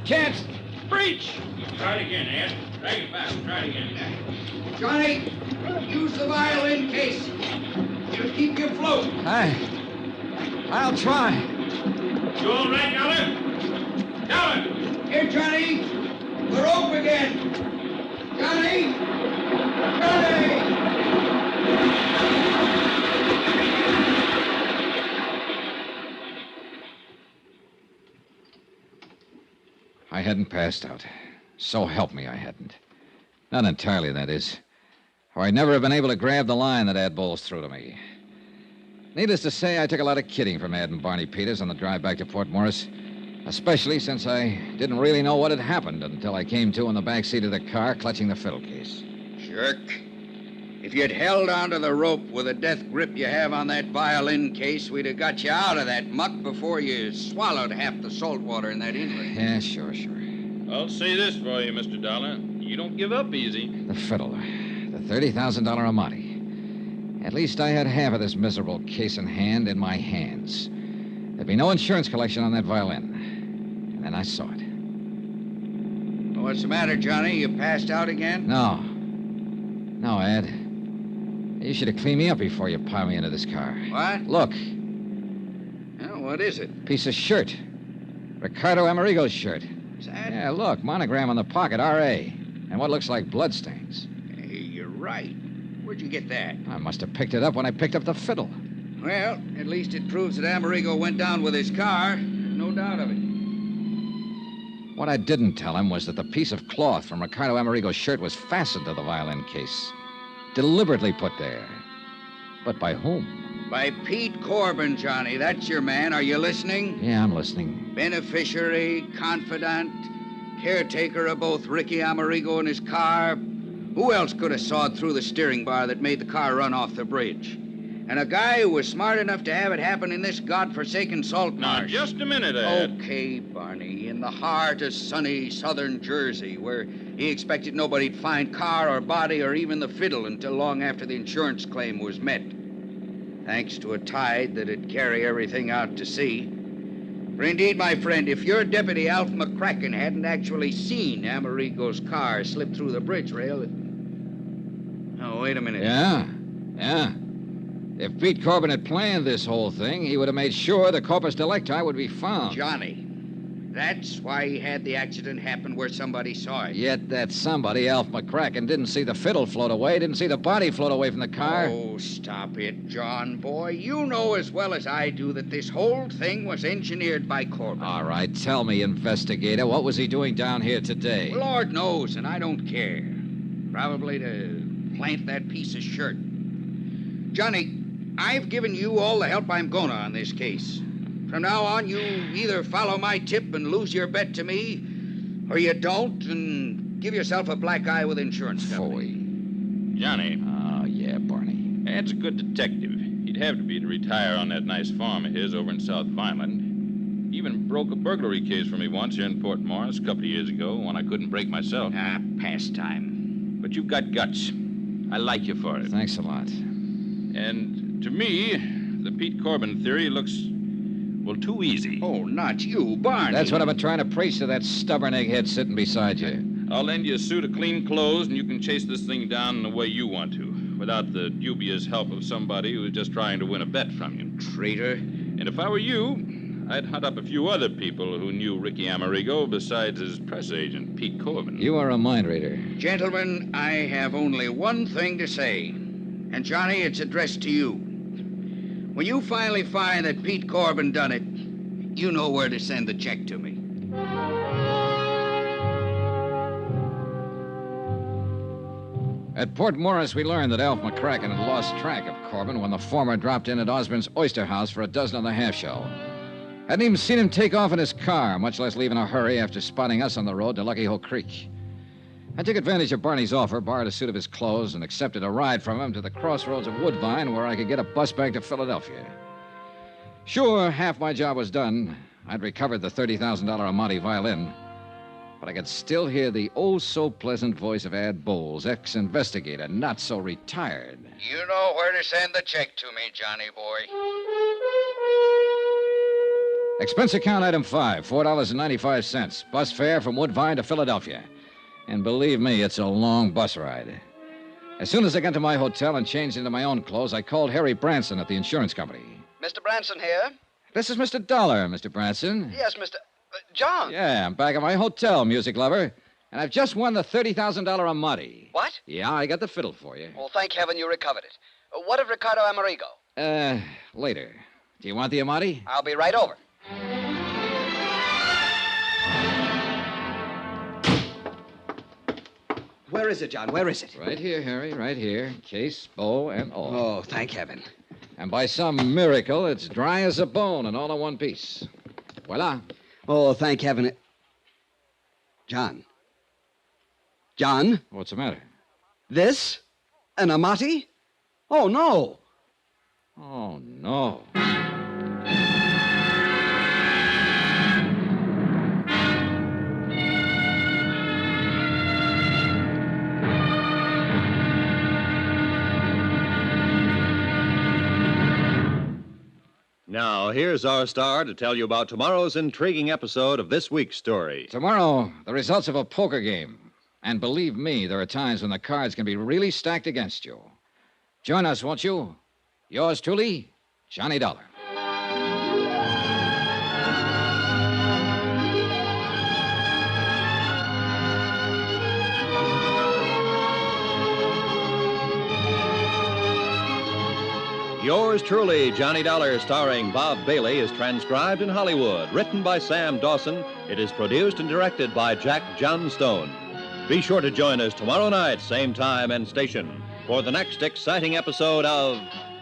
Can't breach! Try it again, Ed. Drag it back. Try it again. Johnny, use the violin case. It'll keep you afloat. I'll try. You all right, Dollar? Dollar! Here, Johnny. The rope again. Johnny! Johnny! I hadn't passed out. So help me, I hadn't. Not entirely, that is. Or I'd never have been able to grab the line that Ad Bowles threw to me. Needless to say, I took a lot of kidding from Ad and Barney Peters on the drive back to Port Morris, especially since I didn't really know what had happened until I came to in the back seat of the car, clutching the fiddle case. Jerk. If you'd held onto the rope with the death grip you have on that violin case, we'd have got you out of that muck before you swallowed half the salt water in that inlet. Yeah, sure. I'll say this for you, Mr. Dollar. You don't give up easy. The fiddle. The $30,000 Amati. At least I had half of this miserable case in hand in my hands. There'd be no insurance collection on that violin. And then I saw it. What's the matter, Johnny? You passed out again? No, Ed. You should have cleaned me up before you piled me into this car. What? Look. Well, what is it? Piece of shirt. Ricardo Amerigo's shirt. Is that? Yeah, look. Monogram on the pocket, R.A. And what looks like bloodstains. Hey, you're right. Where'd you get that? I must have picked it up when I picked up the fiddle. Well, at least it proves that Amerigo went down with his car. No doubt of it. What I didn't tell him was that the piece of cloth from Ricardo Amerigo's shirt was fastened to the violin case. Deliberately put there. But by whom? By Pete Corbin, Johnny. That's your man. Are you listening? Yeah, I'm listening. Beneficiary, confidant, caretaker of both Ricky Amerigo and his car. Who else could have sawed through the steering bar that made the car run off the bridge? And a guy who was smart enough to have it happen in this godforsaken salt Now, marsh. just a minute, Ed. Okay, Barney. In the heart of sunny southern Jersey, where he expected nobody'd find car or body or even the fiddle until long after the insurance claim was met. Thanks to a tide that'd carry everything out to sea. For indeed, my friend, if your deputy, Alf McCracken, hadn't actually seen Amerigo's car slip through the bridge rail... Oh, wait a minute. Yeah. If Pete Corbin had planned this whole thing, he would have made sure the corpus delicti would be found. Johnny. That's why he had the accident happen where somebody saw it. Yet that somebody, Alf McCracken, didn't see the fiddle float away, didn't see the body float away from the car. Oh, stop it, John, boy. You know as well as I do that this whole thing was engineered by Corbin. All right, tell me, investigator, what was he doing down here today? Well, Lord knows, and I don't care. Probably to plant that piece of shirt. Johnny, I've given you all the help I'm gonna on this case. From now on, you either follow my tip and lose your bet to me, or you don't and give yourself a black eye with insurance company. Johnny. Oh, yeah, Barney. Ed's a good detective. He'd have to be to retire on that nice farm of his over in South Violin. He even broke a burglary case for me once here in Port Morris a couple of years ago, one I couldn't break myself. Pastime. But you've got guts. I like you for it. Thanks a lot. And to me, the Pete Corbin theory looks, well, too easy. Oh, not you, Barney. That's what I've been trying to preach to that stubborn egghead sitting beside you. I'll lend you a suit of clean clothes, and you can chase this thing down in the way you want to, without the dubious help of somebody who's just trying to win a bet from you. Traitor. And if I were you, I'd hunt up a few other people who knew Ricky Amerigo besides his press agent, Pete Corbin. You are a mind reader. Gentlemen, I have only one thing to say. And, Johnny, it's addressed to you. When you finally find that Pete Corbin done it, you know where to send the check to me. At Port Morris, we learned that Alf McCracken had lost track of Corbin when the former dropped in at Osborne's Oyster House for a dozen and a half show. Hadn't even seen him take off in his car, much less leave in a hurry after spotting us on the road to Lucky Hole Creek. I took advantage of Barney's offer, borrowed a suit of his clothes, and accepted a ride from him to the crossroads of Woodbine where I could get a bus back to Philadelphia. Sure, half my job was done. I'd recovered the $30,000 Amati violin, but I could still hear the oh-so-pleasant voice of Ad Bowles, ex-investigator, not so retired. You know where to send the check to me, Johnny boy. Expense account item 5, $4.95. Bus fare from Woodbine to Philadelphia. And believe me, it's a long bus ride. As soon as I got to my hotel and changed into my own clothes, I called Harry Branson at the insurance company. Mr. Branson here? This is Mr. Dollar, Mr. Branson. Yes, Mr. John. Yeah, I'm back at my hotel, music lover. And I've just won the $30,000 Amati. What? Yeah, I got the fiddle for you. Well, thank heaven you recovered it. What of Ricardo Amerigo? Later. Do you want the Amati? I'll be right over. Where is it, John? Where is it? Right here, Harry, right here. Case, bow, and all. Oh, thank heaven. And by some miracle, it's dry as a bone and all in one piece. Voila. Oh, thank heaven. John. John? What's the matter? This? An Amati? Oh, no. Oh, no. Now, here's our star to tell you about tomorrow's intriguing episode of this week's story. Tomorrow, the results of a poker game. And believe me, there are times when the cards can be really stacked against you. Join us, won't you? Yours truly, Johnny Dollar. Yours truly, Johnny Dollar, starring Bob Bailey, is transcribed in Hollywood. Written by Sam Dawson, it is produced and directed by Jack Johnstone. Be sure to join us tomorrow night, same time and station, for the next exciting episode of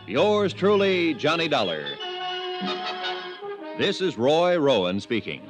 Yours truly, Johnny Dollar. This is Roy Rowan speaking.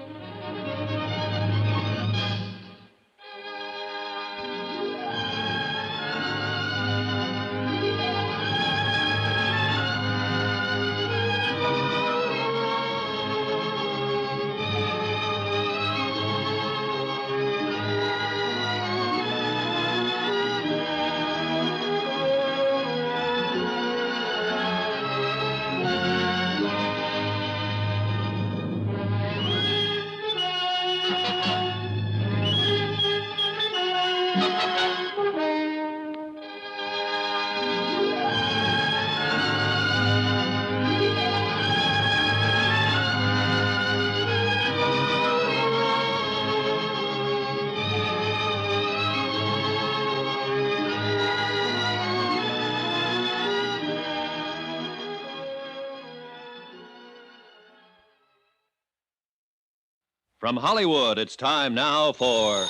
From Hollywood, it's time now for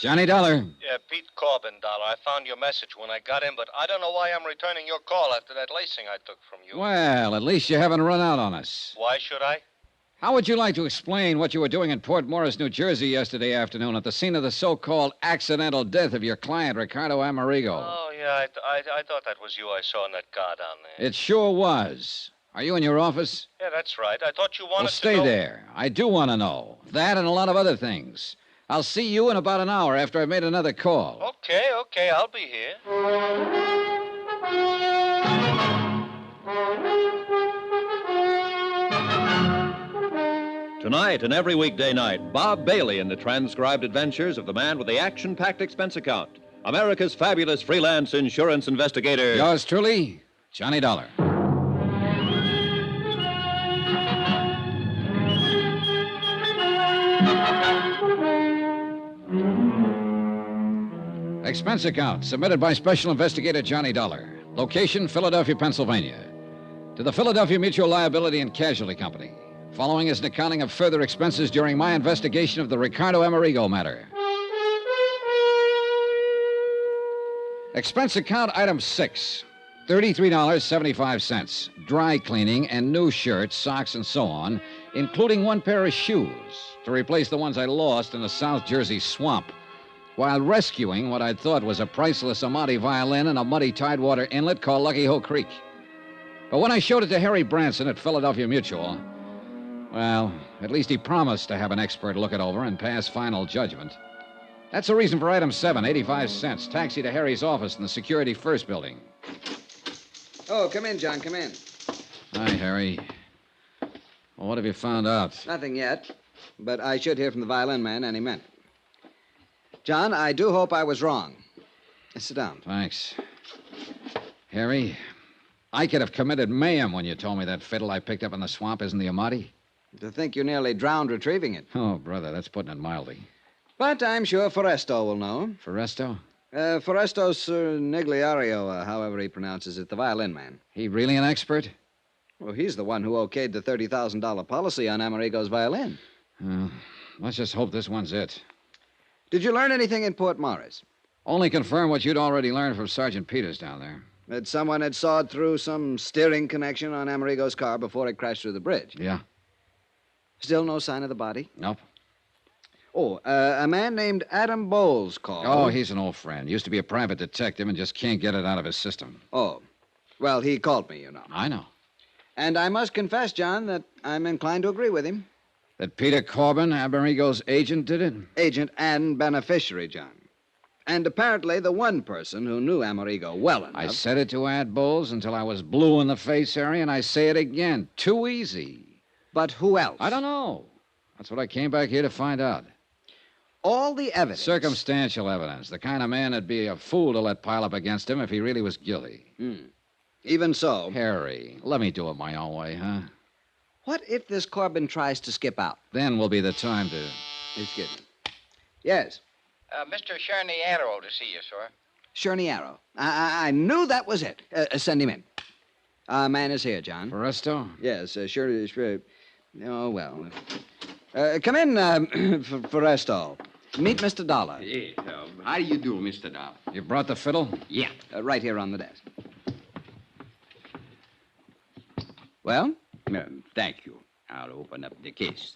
Johnny Dollar. Yeah, Pete Corbin, Dollar. I found your message when I got in, but I don't know why I'm returning your call after that lacing I took from you. Well, at least you haven't run out on us. Why should I? How would you like to explain what you were doing in Port Morris, New Jersey yesterday afternoon at the scene of the so-called accidental death of your client, Ricardo Amerigo? Oh, yeah, I thought that was you I saw in that car down there. It sure was. Are you in your office? Yeah, that's right. I thought you wanted Well, stay to know... there. I do want to know. That and a lot of other things. I'll see you in about an hour after I've made another call. Okay, I'll be here. Tonight and every weekday night, Bob Bailey in the transcribed adventures of the man with the action-packed expense account, America's fabulous freelance insurance investigator. Yours truly, Johnny Dollar. Expense account submitted by Special Investigator Johnny Dollar. Location, Philadelphia, Pennsylvania. To the Philadelphia Mutual Liability and Casualty Company. Following is an accounting of further expenses during my investigation of the Ricardo Amerigo matter. Expense account item 6. $33.75. Dry cleaning and new shirts, socks, and so on, including one pair of shoes to replace the ones I lost in the South Jersey swamp while rescuing what I thought was a priceless Amati violin in a muddy tidewater inlet called Lucky Hoe Creek. But when I showed it to Harry Branson at Philadelphia Mutual, well, at least he promised to have an expert look it over and pass final judgment. That's the reason for item 7, 85 cents. Taxi to Harry's office in the Security First building. Oh, come in, John, come in. Hi, Harry. Well, what have you found out? Nothing yet, but I should hear from the violin man any minute. John, I do hope I was wrong. Sit down. Thanks. Harry, I could have committed mayhem when you told me that fiddle I picked up in the swamp isn't the Amati. To think you nearly drowned retrieving it. Oh, brother, that's putting it mildly. But I'm sure Foresto will know. Foresto? Foresto Nigliario, however he pronounces it, the violin man. He really an expert? Well, he's the one who okayed the $30,000 policy on Amerigo's violin. Let's just hope this one's it. Did you learn anything in Port Morris? Only confirm what you'd already learned from Sergeant Peters down there. That someone had sawed through some steering connection on Amerigo's car before it crashed through the bridge. Yeah. Still no sign of the body? Nope. Oh, a man named Adam Bowles called. Oh, he's an old friend. Used to be a private detective and just can't get it out of his system. Oh. Well, he called me, you know. I know. And I must confess, John, that I'm inclined to agree with him. That Peter Corbin, Amerigo's agent, did it? Agent and beneficiary, John. And apparently the one person who knew Amerigo well enough. I said it to Ad Bowles until I was blue in the face, Harry, and I say it again. Too easy. But who else? I don't know. That's what I came back here to find out. All the evidence. Circumstantial evidence. The kind of man that'd be a fool to let pile up against him if he really was guilty. Even so. Harry, let me do it my own way, huh? What if this Corbin tries to skip out? Then will be the time to... Excuse me. Yes. Mr. Charniero to see you, sir. Charniero. I knew that was it. Send him in. Man is here, John. Foresto? Yes, sure. Oh, well. Come in, Foresto. Meet Mr. Dollar. Yes. How do you do, Mr. Dollar? You brought the fiddle? Yeah. Right here on the desk. Well? Thank you. I'll open up the case.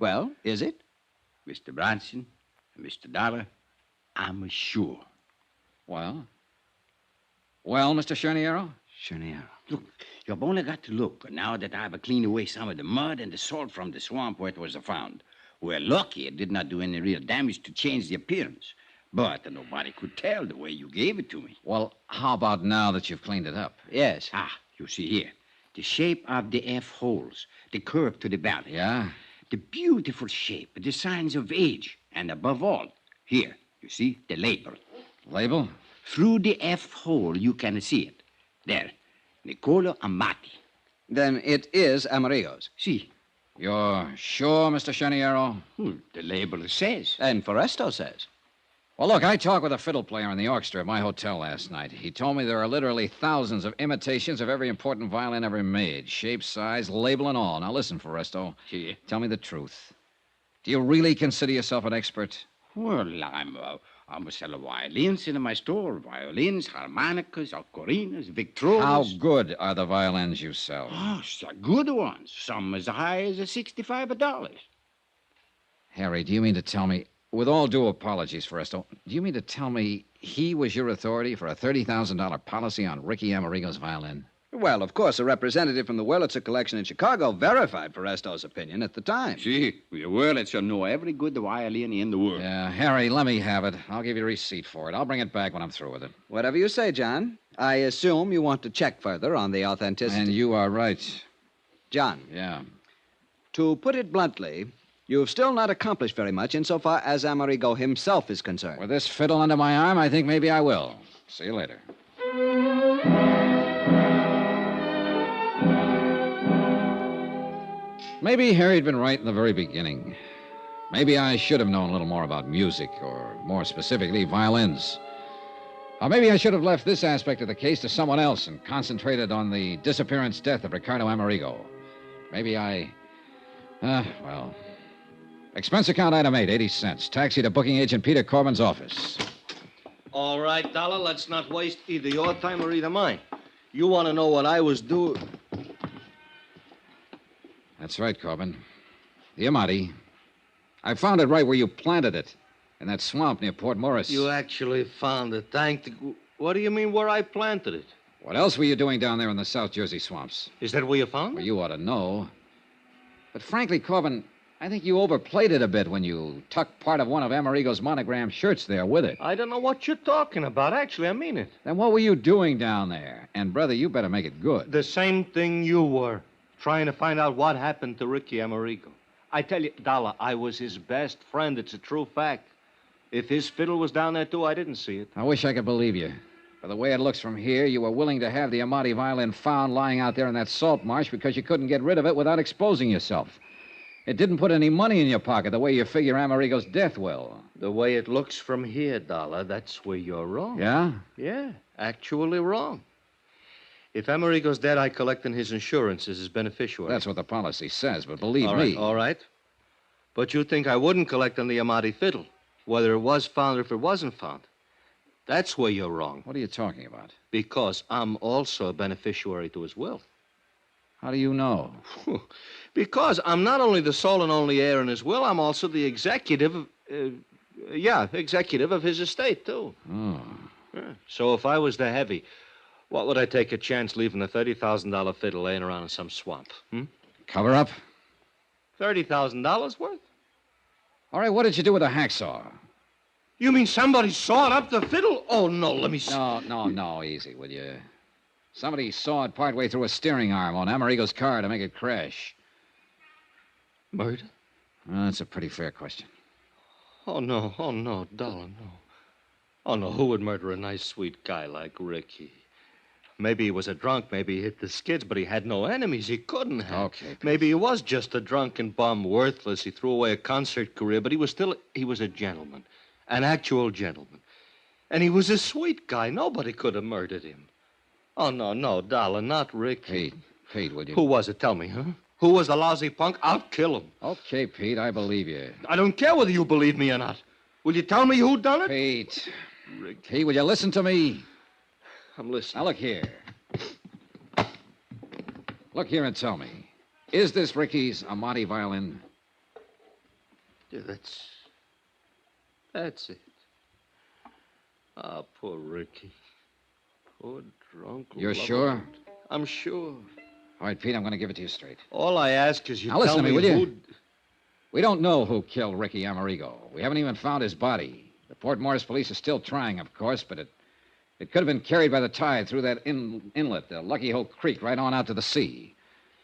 Well, is it? Mr. Bronson, Mr. Dollar, I'm sure. Well? Well, Mr. Charniero? Charniero. Look, you've only got to look now that I've cleaned away some of the mud and the salt from the swamp where it was found. We're lucky it did not do any real damage to change the appearance. But nobody could tell the way you gave it to me. Well, how about now that you've cleaned it up? Yes. You see here. The shape of the F holes, the curve to the belly. Yeah? The beautiful shape, the signs of age, and above all, here, you see, the label. Label? Through the F hole, you can see it. There, Niccolo Amati. Then it is Amerigo's. See. You're sure, Mr. Charniero? The label says. And Foresto says. Well, look, I talked with a fiddle player in the orchestra at my hotel last night. He told me there are literally thousands of imitations of every important violin ever made. Shape, size, label, and all. Now, listen, Foresto. Yeah. Tell me the truth. Do you really consider yourself an expert? Well, I'm a seller violins in my store. Violins, harmonicas, ocarinas, victrolas. How good are the violins you sell? Oh, so good ones. Some as high as $65. Harry, do you mean to tell me, with all due apologies, Foresto, do you mean to tell me he was your authority for a $30,000 policy on Ricky Amerigo's violin? Well, of course, a representative from the Wurlitzer collection in Chicago verified Foresto's opinion at the time. See, the Wurlitzer know every good violin in the world. Yeah, Harry, let me have it. I'll give you a receipt for it. I'll bring it back when I'm through with it. Whatever you say, John. I assume you want to check further on the authenticity. And you are right. John. Yeah. To put it bluntly, you've still not accomplished very much insofar as Amerigo himself is concerned. With this fiddle under my arm, I think maybe I will. See you later. Maybe Harry'd been right in the very beginning. Maybe I should have known a little more about music, or more specifically, violins. Or maybe I should have left this aspect of the case to someone else and concentrated on the disappearance death of Ricardo Amerigo. Maybe well. Expense account item 8, 80 cents. Taxi to booking agent Peter Corbin's office. All right, Dollar, let's not waste either your time or either mine. You want to know what I was doing? That's right, Corbin. The Amati. I found it right where you planted it, in that swamp near Port Morris. You actually found it. What do you mean where I planted it? What else were you doing down there in the South Jersey swamps? Is that where you found it? Well, you ought to know. But frankly, Corbin, I think you overplayed it a bit when you tucked part of one of Amerigo's monogram shirts there with it. I don't know what you're talking about. Actually, I mean it. Then what were you doing down there? And, brother, you better make it good. The same thing you were. Trying to find out what happened to Ricky Amerigo. I tell you, Dollar, I was his best friend. It's a true fact. If his fiddle was down there, too, I didn't see it. I wish I could believe you. By the way it looks from here, you were willing to have the Amati violin found lying out there in that salt marsh because you couldn't get rid of it without exposing yourself. It didn't put any money in your pocket the way you figure Amerigo's death will. The way it looks from here, Dollar, that's where you're wrong. Yeah? Yeah, actually wrong. If Amerigo's dead, I collect on his insurance as his beneficiary. That's what the policy says, but believe me. me. All right. But you think I wouldn't collect on the Amati fiddle, whether it was found or if it wasn't found. That's where you're wrong. What are you talking about? Because I'm also a beneficiary to his will. How do you know? Because I'm not only the sole and only heir in his will, I'm also the executive of his estate, too. Oh. Yeah. So if I was the heavy, what would I take a chance leaving a $30,000 fiddle laying around in some swamp? Cover up? $30,000 worth? All right, what did you do with the hacksaw? You mean somebody sawed up the fiddle? Oh, no, let me see. No, easy, will you? Somebody sawed partway through a steering arm on Amerigo's car to make it crash. Murder? Well, that's a pretty fair question. Oh, no, Dollar, no. Oh, no, who would murder a nice, sweet guy like Ricky? Maybe he was a drunk, maybe he hit the skids, but he had no enemies. He couldn't have. Okay, Pete. Maybe he was just a drunken bum, worthless. He threw away a concert career, but he was a gentleman, an actual gentleman. And he was a sweet guy. Nobody could have murdered him. Oh, no, Dollar, not Ricky. Pete, would you? Who was it? Tell me, huh? Who was the lousy punk? I'll kill him. Okay, Pete, I believe you. I don't care whether you believe me or not. Will you tell me who done it? Pete. Pete, will you listen to me? I'm listening. Now, look here. Look here and tell me. Is this Ricky's Amati violin? Yeah, that's it. Ah, poor Ricky. Poor drunk. You're sure? I'm sure. All right, Pete, I'm going to give it to you straight. All I ask is you now, listen tell to me, will who... you? We don't know who killed Ricky Amerigo. We haven't even found his body. The Port Morris police are still trying, of course, but it could have been carried by the tide through that inlet, the Lucky Hole Creek, right on out to the sea.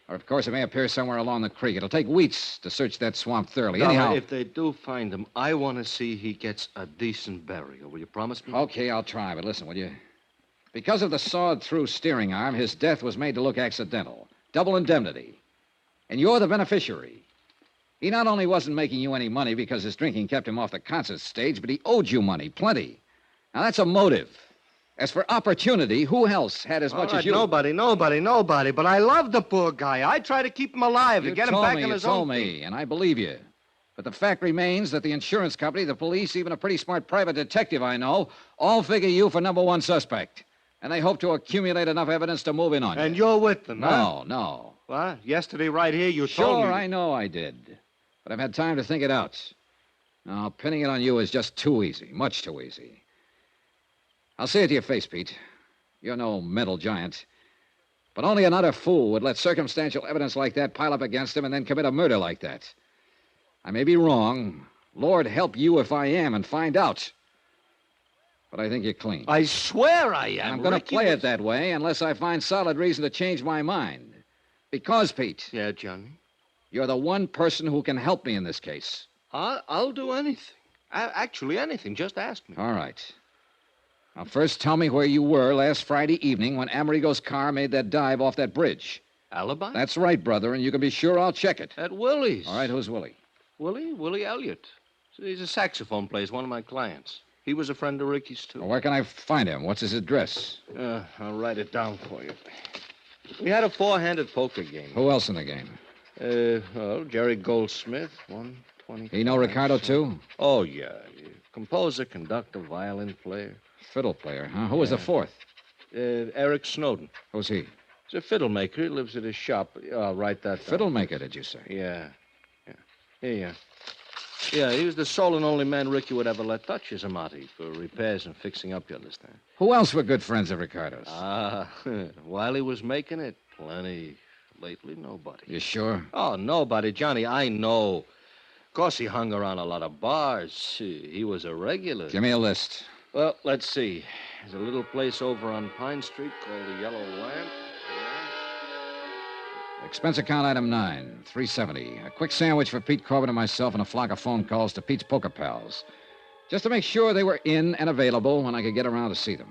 Or, of course, it may appear somewhere along the creek. It'll take weeks to search that swamp thoroughly. Dollar, Anyhow, if they do find him, I want to see he gets a decent burial. Will you promise me? Okay, I'll try, but listen, will you? Because of the sawed-through steering arm, his death was made to look accidental. Double indemnity. And you're the beneficiary. He not only wasn't making you any money because his drinking kept him off the concert stage, but he owed you money, plenty. Now, that's a motive. As for opportunity, who else had as much as you? Nobody. But I love the poor guy. I try to keep him alive, to get him back on his own feet. You told me, and I believe you. But the fact remains that the insurance company, the police, even a pretty smart private detective I know, all figure you for number one suspect. And they hope to accumulate enough evidence to move in on you. And you're with them, huh? No. What? Yesterday right here you told me... Sure, I know I did. But I've had time to think it out. Now, pinning it on you is just too easy, much too easy. I'll say it to your face, Pete. You're no mental giant. But only an utter fool would let circumstantial evidence like that pile up against him and then commit a murder like that. I may be wrong. Lord help you if I am and find out. But I think you're clean. I swear I am. I'm going to play it that way unless I find solid reason to change my mind. Because, Pete. Yeah, Johnny? You're the one person who can help me in this case. I'll do anything. Actually, anything. Just ask me. All right. Now, first tell me where you were last Friday evening when Amerigo's car made that dive off that bridge. Alibi? That's right, brother, and you can be sure I'll check it. At Willie's. All right, who's Willie? Willie Elliott. He's a saxophone player, one of my clients. He was a friend of Ricky's, too. Well, where can I find him? What's his address? I'll write it down for you. We had a four-handed poker game. Who else in the game? Jerry Goldsmith, 120. He know Ricardo, too? Oh, yeah. Composer, conductor, violin player. Fiddle player, huh? Who was the fourth? Eric Snowden. Who's he? He's a fiddle maker. He lives at his shop. I'll write that down. Fiddle maker, did you say? Yeah. Here you are. Yeah, he was the sole and only man Ricky would ever let touch his amati for repairs and fixing up, you understand? Who else were good friends of Ricardo's? While he was making it, plenty. Lately, nobody. You sure? Oh, nobody, Johnny. I know. Of course, he hung around a lot of bars. He was a regular. Give me a list. Well, let's see. There's a little place over on Pine Street called the Yellow Lamp. Expense account item 9, $370. A quick sandwich for Pete Corbin and myself and a flock of phone calls to Pete's poker pals. Just to make sure they were in and available when I could get around to see them.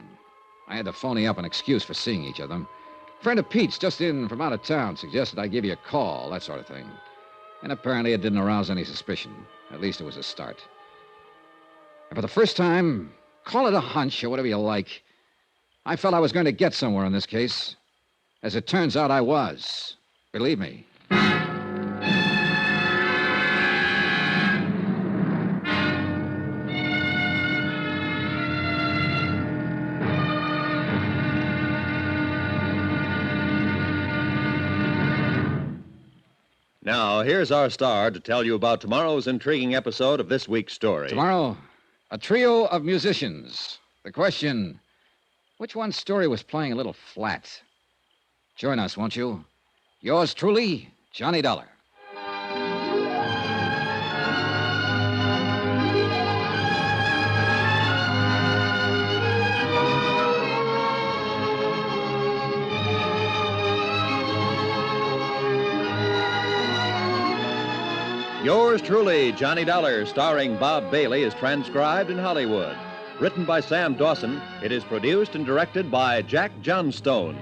I had to phony up an excuse for seeing each of them. A friend of Pete's, just in from out of town, suggested I give you a call, that sort of thing. And apparently it didn't arouse any suspicion. At least it was a start. And for the first time, call it a hunch or whatever you like, I felt I was going to get somewhere in this case. As it turns out, I was. Believe me. Now, here's our star to tell you about tomorrow's intriguing episode of this week's story. Tomorrow, a trio of musicians. The question, which one's story was playing a little flat? Join us, won't you? Yours truly, Johnny Dollar. Yours truly, Johnny Dollar, starring Bob Bailey, is transcribed in Hollywood. Written by Sam Dawson, it is produced and directed by Jack Johnstone.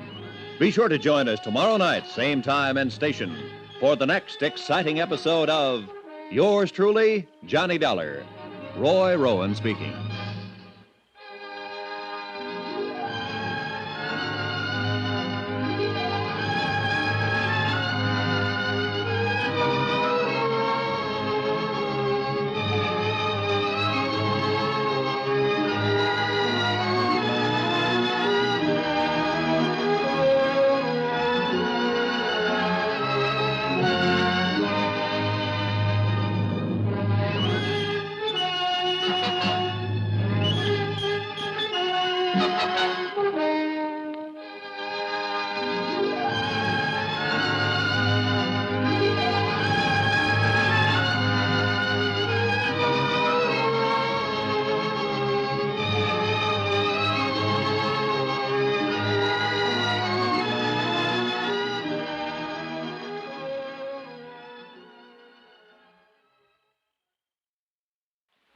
Be sure to join us tomorrow night, same time and station, for the next exciting episode of Yours truly, Johnny Dollar. Roy Rowan speaking.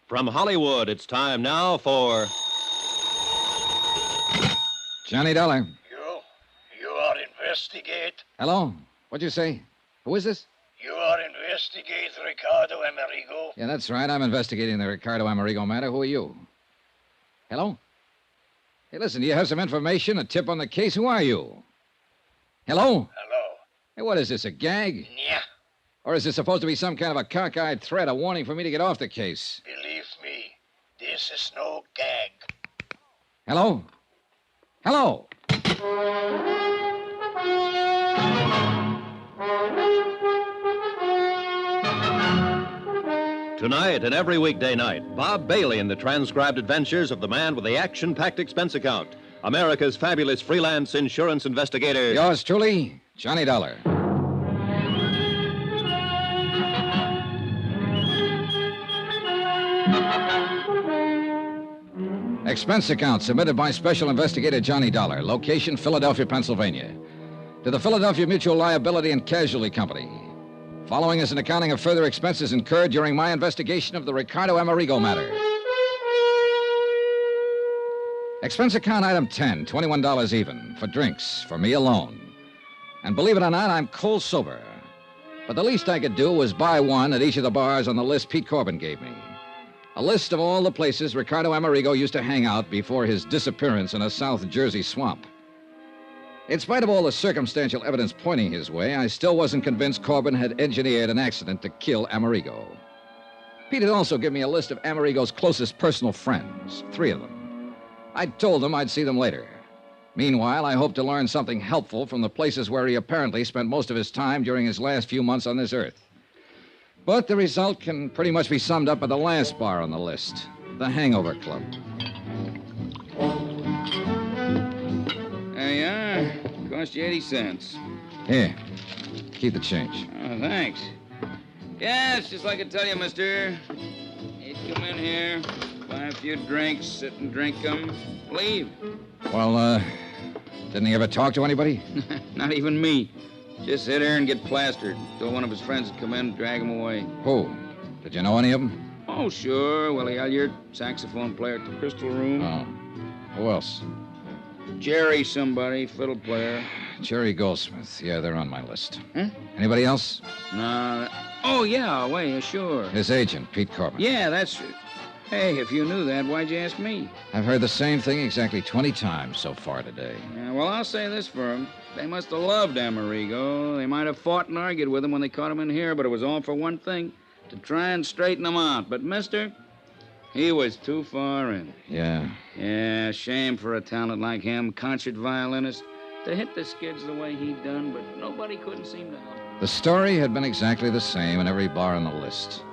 From Hollywood, it's time now for... Johnny Dollar. You ought to investigate. Hello? What'd you say? Who is this? You are investigating Ricardo Amerigo? Yeah, that's right. I'm investigating the Ricardo Amerigo matter. Who are you? Hello? Hey, listen, do you have some information, a tip on the case? Who are you? Hello? Hello. Hey, what is this, a gag? Yeah. Or is this supposed to be some kind of a cockeyed threat, a warning for me to get off the case? Believe me, this is no gag. Hello? Hello? Tonight and every weekday night, Bob Bailey in the transcribed adventures of the man with the action-packed expense account, America's fabulous freelance insurance investigator. Yours truly, Johnny Dollar. Expense account submitted by Special Investigator Johnny Dollar. Location, Philadelphia, Pennsylvania. To the Philadelphia Mutual Liability and Casualty Company. Following is an accounting of further expenses incurred during my investigation of the Ricardo Amerigo matter. Expense account item 10, $21 even, for drinks, for me alone. And believe it or not, I'm cold sober. But the least I could do was buy one at each of the bars on the list Pete Corbin gave me. A list of all the places Ricardo Amerigo used to hang out before his disappearance in a South Jersey swamp. In spite of all the circumstantial evidence pointing his way, I still wasn't convinced Corbin had engineered an accident to kill Amerigo. Pete had also given me a list of Amerigo's closest personal friends, 3 of them. I told him I'd see them later. Meanwhile, I hoped to learn something helpful from the places where he apparently spent most of his time during his last few months on this earth. But the result can pretty much be summed up at the last bar on the list, the Hangover Club. There you are. Cost you 80 cents. Here, keep the change. Oh, thanks. Yeah, it's just like I tell you, mister. You come in here, buy a few drinks, sit and drink them, leave. Well, didn't he ever talk to anybody? Not even me. Just sit there and get plastered. Till one of his friends would come in and drag him away. Who? Did you know any of them? Oh, sure. Willie Elliott, saxophone player at the Crystal Room. Oh. Who else? Jerry somebody, fiddle player. Jerry Goldsmith. Yeah, they're on my list. Huh? Anybody else? No. Oh, yeah, wait, sure. His agent, Pete Corbin. Yeah, that's... Hey, if you knew that, why'd you ask me? I've heard the same thing exactly 20 times so far today. Yeah, well, I'll say this for him. They must have loved Amerigo. They might have fought and argued with him when they caught him in here, but it was all for one thing, to try and straighten him out. But, mister, he was too far in. Yeah. Yeah, shame for a talent like him, concert violinist, to hit the skids the way he'd done, but nobody couldn't seem to help him. The story had been exactly the same in every bar on the list.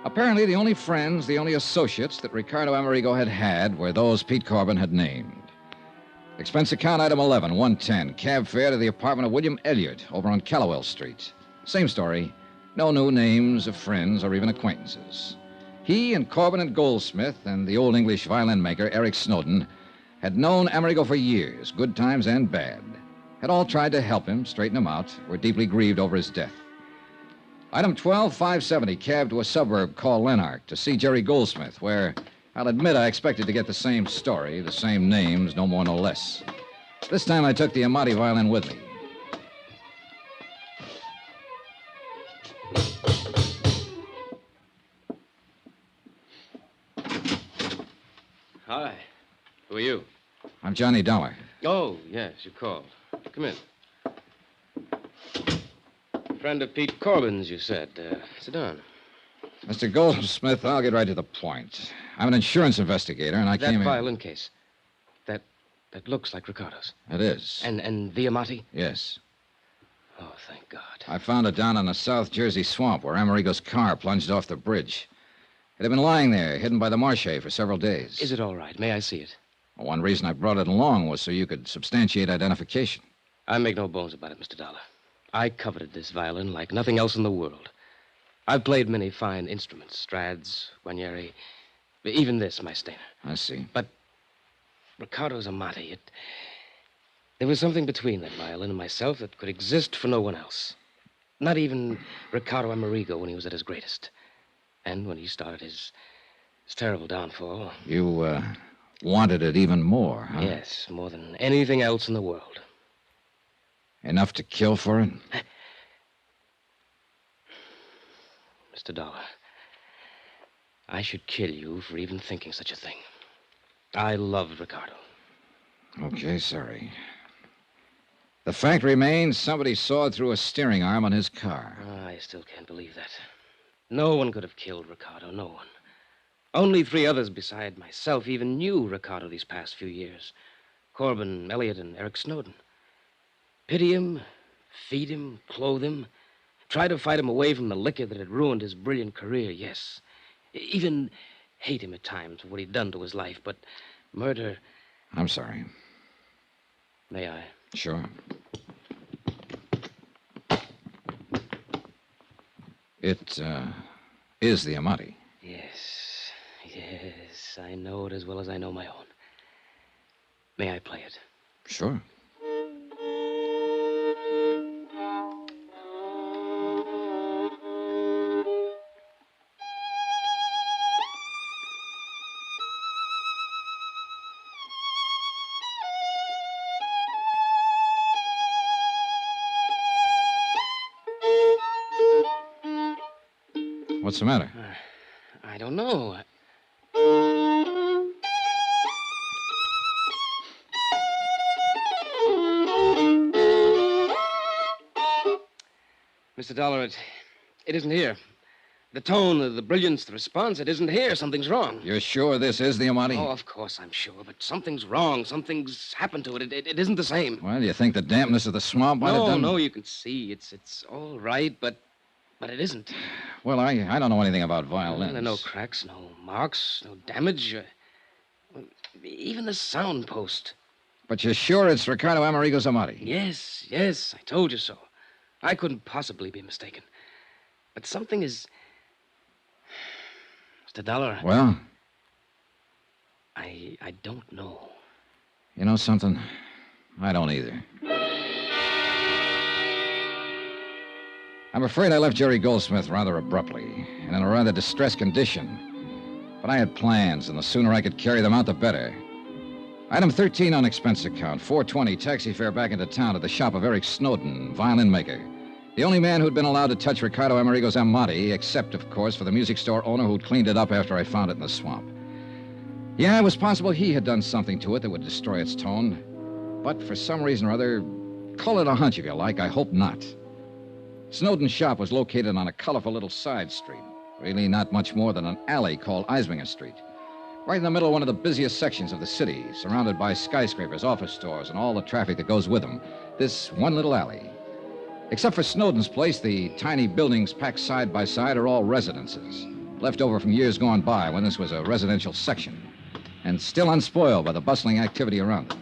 Apparently, the only friends, the only associates that Ricardo Amerigo had were those Pete Corbin had named. Expense account item 11, 110, cab fare to the apartment of William Elliott over on Callowell Street. Same story. No new names of friends or even acquaintances. He and Corbin and Goldsmith and the old English violin maker, Eric Snowden, had known Amerigo for years, good times and bad. Had all tried to help him, straighten him out, were deeply grieved over his death. Item 12, 570, cab to a suburb called Lanark to see Jerry Goldsmith, where I'll admit I expected to get the same story, the same names, no more, no less. This time I took the Amati violin with me. Hi. Who are you? I'm Johnny Dollar. Oh, yes, you called. Come in. Friend of Pete Corbin's, you said. Sit down. Mr. Goldsmith, I'll get right to the point. I'm an insurance investigator, and I came That here... violin case. That looks like Ricardo's. It is. And the Amati? Yes. Oh, thank God. I found it down in a South Jersey swamp where Amerigo's car plunged off the bridge. It had been lying there, hidden by the marche for several days. Is it all right? May I see it? Well, one reason I brought it along was so you could substantiate identification. I make no bones about it, Mr. Dollar. I coveted this violin like nothing else in the world. I've played many fine instruments, Strads, Guarnieri, even this, my Stainer. I see. But Ricardo's Amati, there was something between that violin and myself that could exist for no one else. Not even Ricardo Amerigo when he was at his greatest. And when he started his terrible downfall. You, wanted it even more, huh? Yes, more than anything else in the world. Enough to kill for it? Mr. Dollar, I should kill you for even thinking such a thing. I loved Ricardo. Okay, sorry. The fact remains somebody sawed through a steering arm on his car. I still can't believe that. No one could have killed Ricardo, no one. Only 3 others beside myself even knew Ricardo these past few years. Corbin, Elliot, and Eric Snowden. Pity him, feed him, clothe him, try to fight him away from the liquor that had ruined his brilliant career, yes. Even hate him at times for what he'd done to his life, but murder... I'm sorry. May I? Sure. It, is the Amati. Yes, I know it as well as I know my own. May I play it? Sure. What's the matter? I don't know. Mr. Dollar, it isn't here. The tone, the brilliance, the response, it isn't here. Something's wrong. You're sure this is the Amati? Oh, of course I'm sure, but something's wrong. Something's happened to it. It isn't the same. Well, you think the dampness of the swamp might have done... No, you can see. It's all right, but it isn't. Well, I don't know anything about violins. There are no cracks, no marks, no damage. Even the sound post. But you're sure it's Ricardo Amerigo's Amati? Yes, I told you so. I couldn't possibly be mistaken. But something is... Mr. Dollar. Well? I don't know. You know something? I don't either. I'm afraid I left Jerry Goldsmith rather abruptly and in a rather distressed condition. But I had plans, and the sooner I could carry them out, the better. Item 13 on expense account, $420 taxi fare back into town to the shop of Eric Snowden, violin maker. The only man who'd been allowed to touch Ricardo Amerigo's Amati, except, of course, for the music store owner who'd cleaned it up after I found it in the swamp. Yeah, it was possible he had done something to it that would destroy its tone. But for some reason or other, call it a hunch if you like, I hope not. Snowden's shop was located on a colorful little side street. Really not much more than an alley called Eisminger Street. Right in the middle of one of the busiest sections of the city, surrounded by skyscrapers, office stores, and all the traffic that goes with them. This one little alley. Except for Snowden's place, the tiny buildings packed side by side are all residences, left over from years gone by when this was a residential section, and still unspoiled by the bustling activity around them.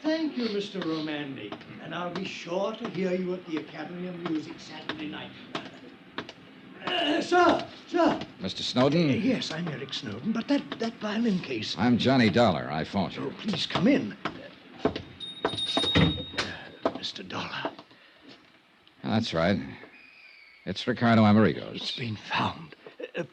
Thank you, Mr. Romandi, and I'll be sure to hear you at the Academy of Music Saturday night. Sir! Mr. Snowden? Yes, I'm Eric Snowden, but that violin case... I'm Johnny Dollar. I phoned you. Oh, please come in. Mr. Dollar. That's right. It's Ricardo Amerigo's. It's been found.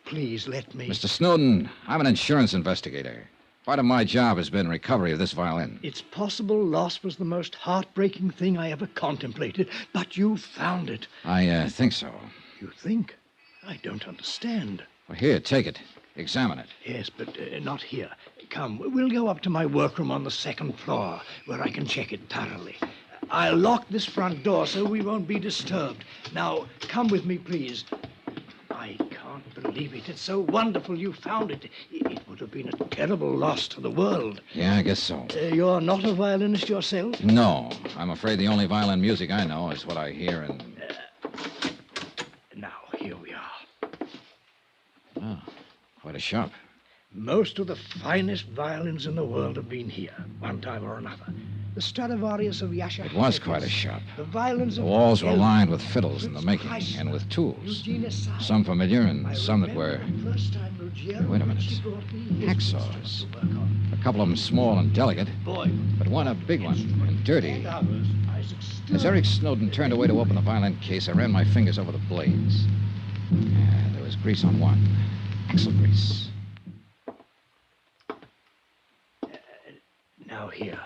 Please let me... Mr. Snowden, I'm an insurance investigator. Part of my job has been recovery of this violin. It's possible loss was the most heartbreaking thing I ever contemplated, but you found it. I think so. You think? I don't understand. Well, here, take it. Examine it. Yes, but not here. Come, we'll go up to my workroom on the 2nd floor, where I can check it thoroughly. I'll lock this front door so we won't be disturbed. Now, come with me, please. I can't believe it. It's so wonderful you found it. It would have been a terrible loss to the world. Yeah, I guess so. You're not a violinist yourself? No. I'm afraid the only violin music I know is what I hear in... Now, here we are. Oh, quite a shop. Most of the finest violins in the world have been here, one time or another. The Stradivarius of Yasha. It was quite a shop. The violins The of... walls were lined with fiddles in the making, and with tools. Some familiar and some that were... Wait a minute. Hacksaws. A couple of them small and delicate, but one a big one and dirty. As Eric Snowden turned away to open the violin case, I ran my fingers over the blades. There was grease on one. Axle grease. Now here.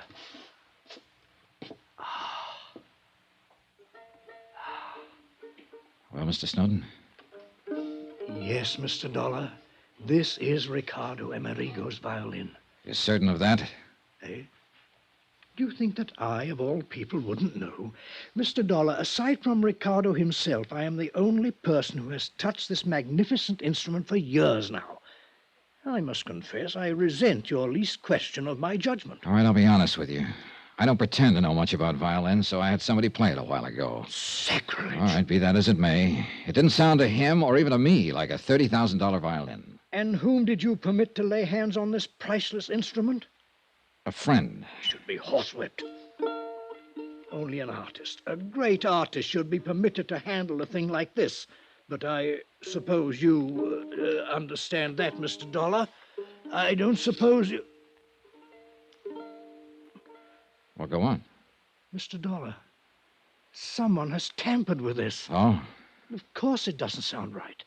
Well, Mr. Snowden? Yes, Mr. Dollar. This is Ricardo Amerigo's violin. You're certain of that? Eh? Do you think that I, of all people, wouldn't know? Mr. Dollar, aside from Ricardo himself, I am the only person who has touched this magnificent instrument for years now. I must confess, I resent your least question of my judgment. All right, I'll be honest with you. I don't pretend to know much about violin, so I had somebody play it a while ago. Sacrilege. All right, be that as it may. It didn't sound to him or even to me like a $30,000 violin. And whom did you permit to lay hands on this priceless instrument? A friend. Should be horsewhipped. Only an artist, a great artist, should be permitted to handle a thing like this. But I suppose you understand that, Mr. Dollar. I don't suppose you... Well, go on. Mr. Dollar, someone has tampered with this. Oh? Of course it doesn't sound right.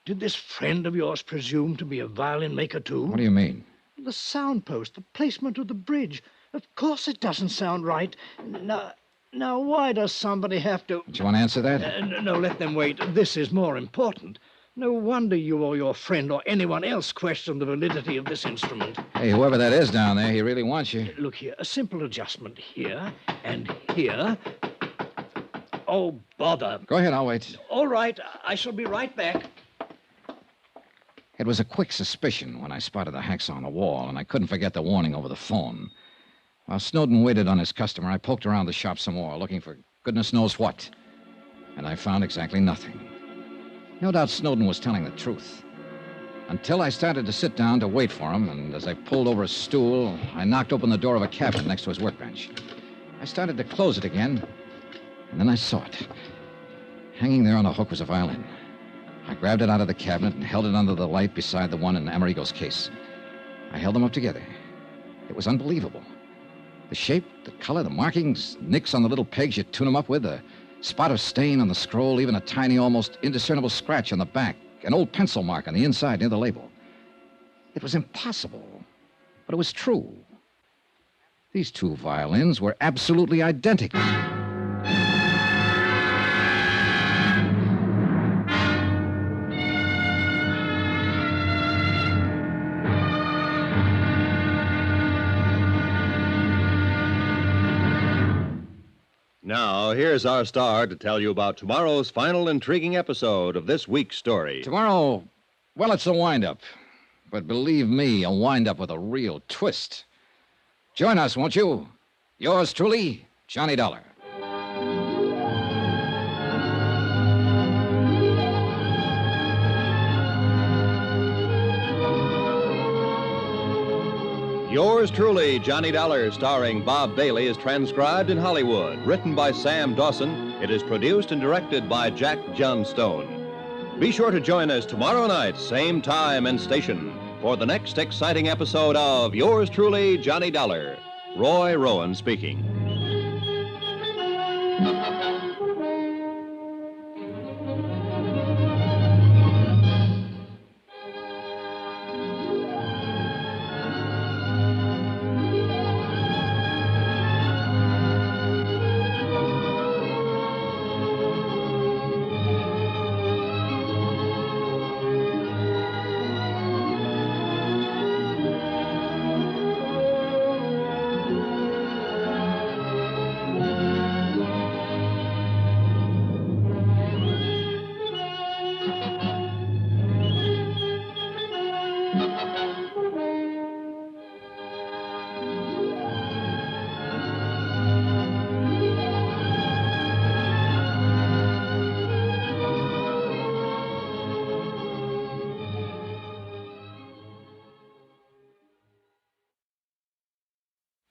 Did this friend of yours presume to be a violin maker, too? What do you mean? The sound post, the placement of the bridge. Of course it doesn't sound right. Now, why does somebody have to... Do you want to answer that? No, let them wait. This is more important. No wonder you or your friend or anyone else questioned the validity of this instrument. Hey, whoever that is down there, he really wants you. Look here, a simple adjustment here and here. Oh, bother. Go ahead, I'll wait. All right, I shall be right back. It was a quick suspicion when I spotted the hacksaw on the wall, and I couldn't forget the warning over the phone. While Snowden waited on his customer, I poked around the shop some more, looking for goodness knows what. And I found exactly nothing. No doubt Snowden was telling the truth. Until I started to sit down to wait for him, and as I pulled over a stool, I knocked open the door of a cabinet next to his workbench. I started to close it again, and then I saw it. Hanging there on a hook was a violin. I grabbed it out of the cabinet and held it under the light beside the one in Amerigo's case. I held them up together. It was unbelievable. The shape, the color, the markings, nicks on the little pegs you tune them up with, a spot of stain on the scroll, even a tiny, almost indiscernible scratch on the back, an old pencil mark on the inside near the label. It was impossible, but it was true. These two violins were absolutely identical. Now, here's our star to tell you about tomorrow's final intriguing episode of this week's story. Tomorrow, well, it's a wind-up. But believe me, a wind-up with a real twist. Join us, won't you? Yours truly, Johnny Dollar. Yours truly, Johnny Dollar, starring Bob Bailey, is transcribed in Hollywood. Written by Sam Dawson, it is produced and directed by Jack Johnstone. Be sure to join us tomorrow night, same time and station, for the next exciting episode of Yours truly, Johnny Dollar. Roy Rowan speaking.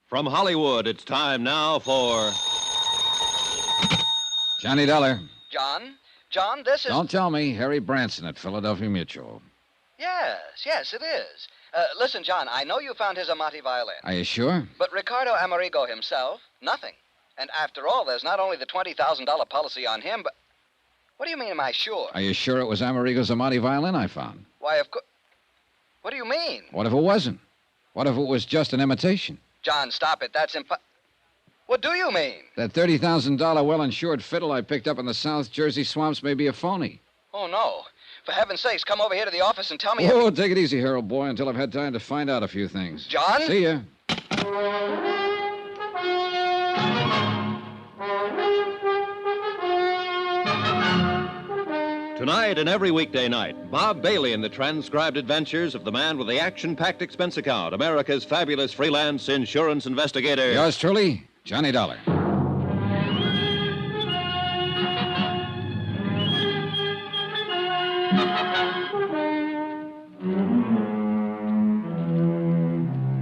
From Hollywood, it's time now for... Johnny Dollar. John, this is... Don't tell me. Harry Branson at Philadelphia Mutual. Yes, it is. Listen, John, I know you found his Amati violin. Are you sure? But Ricardo Amerigo himself, nothing. And after all, there's not only the $20,000 policy on him, but... What do you mean, am I sure? Are you sure it was Amerigo's Amati violin I found? Why, of course... What do you mean? What if it wasn't? What if it was just an imitation? John, stop it. That's What do you mean? That $30,000 well-insured fiddle I picked up in the South Jersey swamps may be a phony. Oh, no. For heaven's sakes, come over here to the office and tell me... Oh, take it easy, Harold boy, until I've had time to find out a few things. John? See ya. Tonight and every weekday night, Bob Bailey in the transcribed adventures of the man with the action-packed expense account, America's fabulous freelance insurance investigator. Yours truly, Johnny Dollar.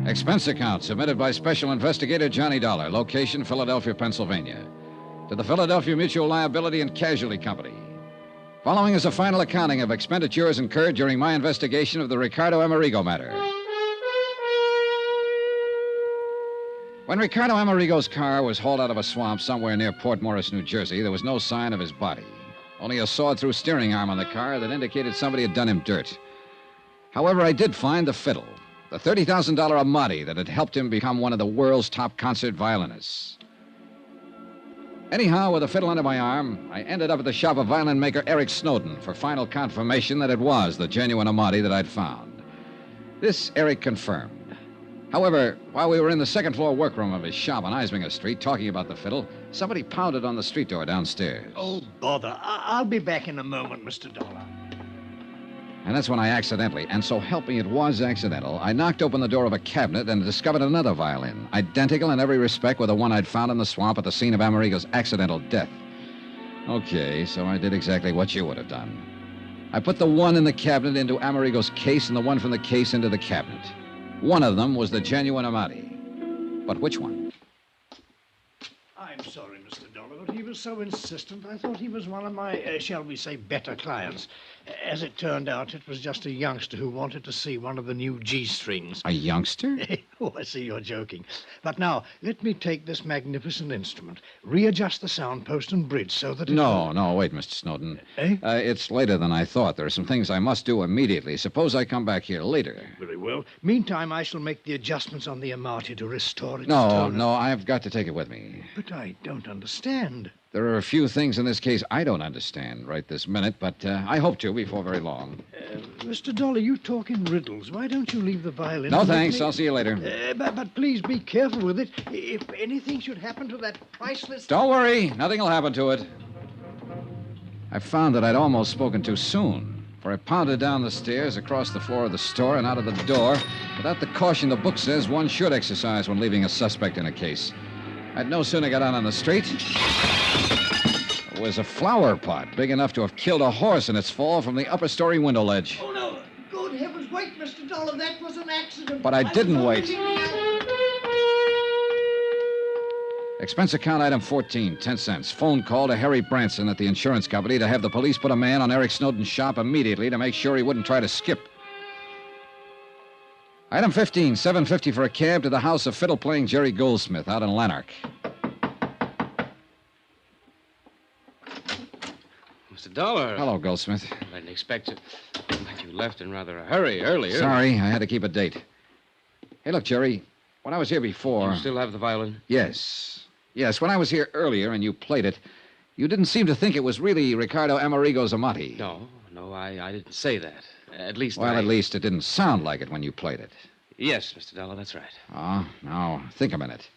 Expense account submitted by Special Investigator Johnny Dollar, location Philadelphia, Pennsylvania, to the Philadelphia Mutual Liability and Casualty Company. Following is a final accounting of expenditures incurred during my investigation of the Ricardo Amerigo matter. When Ricardo Amerigo's car was hauled out of a swamp somewhere near Port Morris, New Jersey, there was no sign of his body. Only a sawed-through steering arm on the car that indicated somebody had done him dirt. However, I did find the fiddle, the $30,000 Amati that had helped him become one of the world's top concert violinists. Anyhow, with a fiddle under my arm, I ended up at the shop of violin maker Eric Snowden for final confirmation that it was the genuine Amati that I'd found. This Eric confirmed. However, while we were in the second-floor workroom of his shop on Eisminger Street talking about the fiddle, somebody pounded on the street door downstairs. Oh, bother. I'll be back in a moment, Mr. Dollar. And that's when I accidentally, and so help me it was accidental, I knocked open the door of a cabinet and discovered another violin, identical in every respect with the one I'd found in the swamp at the scene of Amerigo's accidental death. Okay, so I did exactly what you would have done. I put the one in the cabinet into Amerigo's case and the one from the case into the cabinet. One of them was the genuine Amati. But which one? I'm sorry, Mr. Dollar, but he was so insistent. I thought he was one of my, shall we say, better clients. As it turned out, it was just a youngster who wanted to see one of the new G-strings. A youngster? Oh, I see you're joking. But now, let me take this magnificent instrument, readjust the sound post and bridge so that it... No, wait, Mr. Snowden. Eh? It's later than I thought. There are some things I must do immediately. Suppose I come back here later. Very well. Meantime, I shall make the adjustments on the Amati to restore its No, tone. I've got to take it with me. But I don't understand. There are a few things in this case I don't understand right this minute, but I hope to before very long. Mr. Dollar, you talk in riddles. Why don't you leave the violin? No, and let thanks. me- I'll see you later. But please be careful with it. If anything should happen to that priceless... Don't worry. Nothing will happen to it. I found that I'd almost spoken too soon, for I pounded down the stairs, across the floor of the store, and out of the door without the caution the book says one should exercise when leaving a suspect in a case. I'd no sooner got out on the street... It was a flower pot big enough to have killed a horse in its fall from the upper story window ledge. Oh, no. Good heavens, wait, Mr. Dollar. That was an accident. But I didn't was wait. already out. Expense account item 14, 10 cents. Phone call to Harry Branson at the insurance company to have the police put a man on Eric Snowden's shop immediately to make sure he wouldn't try to skip. Item 15, $7.50 for a cab to the house of fiddle-playing Jerry Goldsmith out in Lanark. Mr. Dollar. Hello, Goldsmith. I didn't expect it. But you left in rather a hurry earlier. Sorry, I had to keep a date. Hey, look, Jerry, when I was here before... You still have the violin? Yes, when I was here earlier and you played it, you didn't seem to think it was really Ricardo Amerigo's Amati. No, I didn't say that. At least At least it didn't sound like it when you played it. Yes, Mr. Dollar, that's right. Oh, now, think a minute.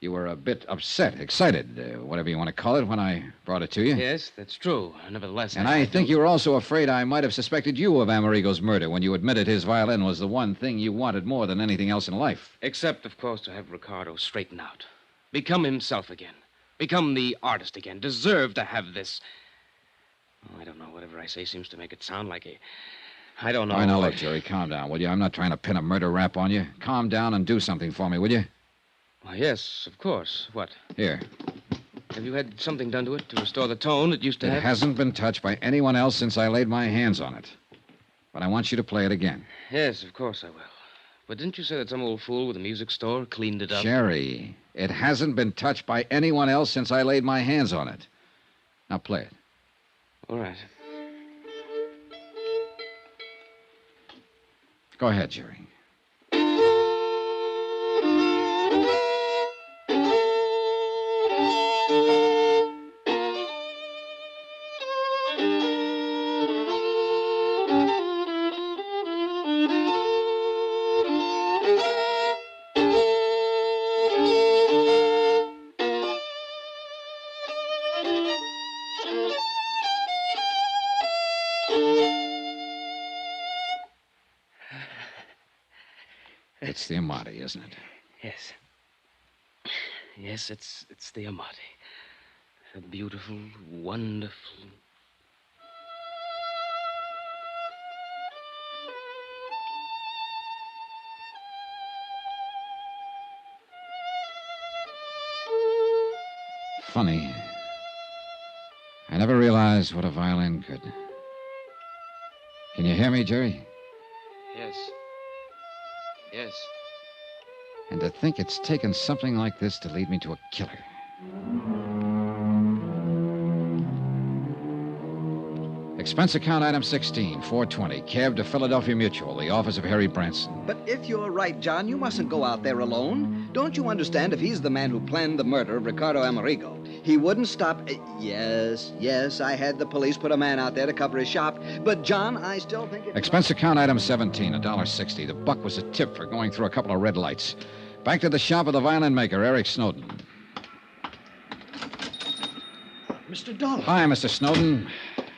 You were a bit upset, excited, whatever you want to call it, when I brought it to you. Yes, that's true. Nevertheless... And I think you were also afraid I might have suspected you of Amerigo's murder when you admitted his violin was the one thing you wanted more than anything else in life. Except, of course, to have Ricardo straighten out. Become himself again. Become the artist again. Deserve to have this... Oh, I don't know. Whatever I say seems to make it sound like a... I don't know. All right, now, look, Jerry, calm down, will you? I'm not trying to pin a murder rap on you. Calm down and do something for me, will you? Why, yes, of course. What? Here. Have you had something done to it to restore the tone it used to have? It hasn't been touched by anyone else since I laid my hands on it. But I want you to play it again. Yes, of course I will. But didn't you say that some old fool with a music store cleaned it up? Jerry, it hasn't been touched by anyone else since I laid my hands on it. Now play it. All right. Go ahead, Jerry. It's the Amati, isn't it? Yes. Yes, it's the Amati. A beautiful, wonderful. Funny. I never realized what a violin could. Can you hear me, Jerry? Yes. Yes. And to think it's taken something like this to lead me to a killer. Expense account item 16, 420. Cab to Philadelphia Mutual, the office of Harry Branson. But if you're right, John, you mustn't go out there alone. Don't you understand if he's the man who planned the murder of Ricardo Amerigo, he wouldn't stop... Yes, I had the police put a man out there to cover his shop. But, John, I still think it's... Expense account item 17, $1.60. The buck was a tip for going through a couple of red lights. Back to the shop of the violin maker, Eric Snowden. Mr. Dollar. Hi, Mr. Snowden.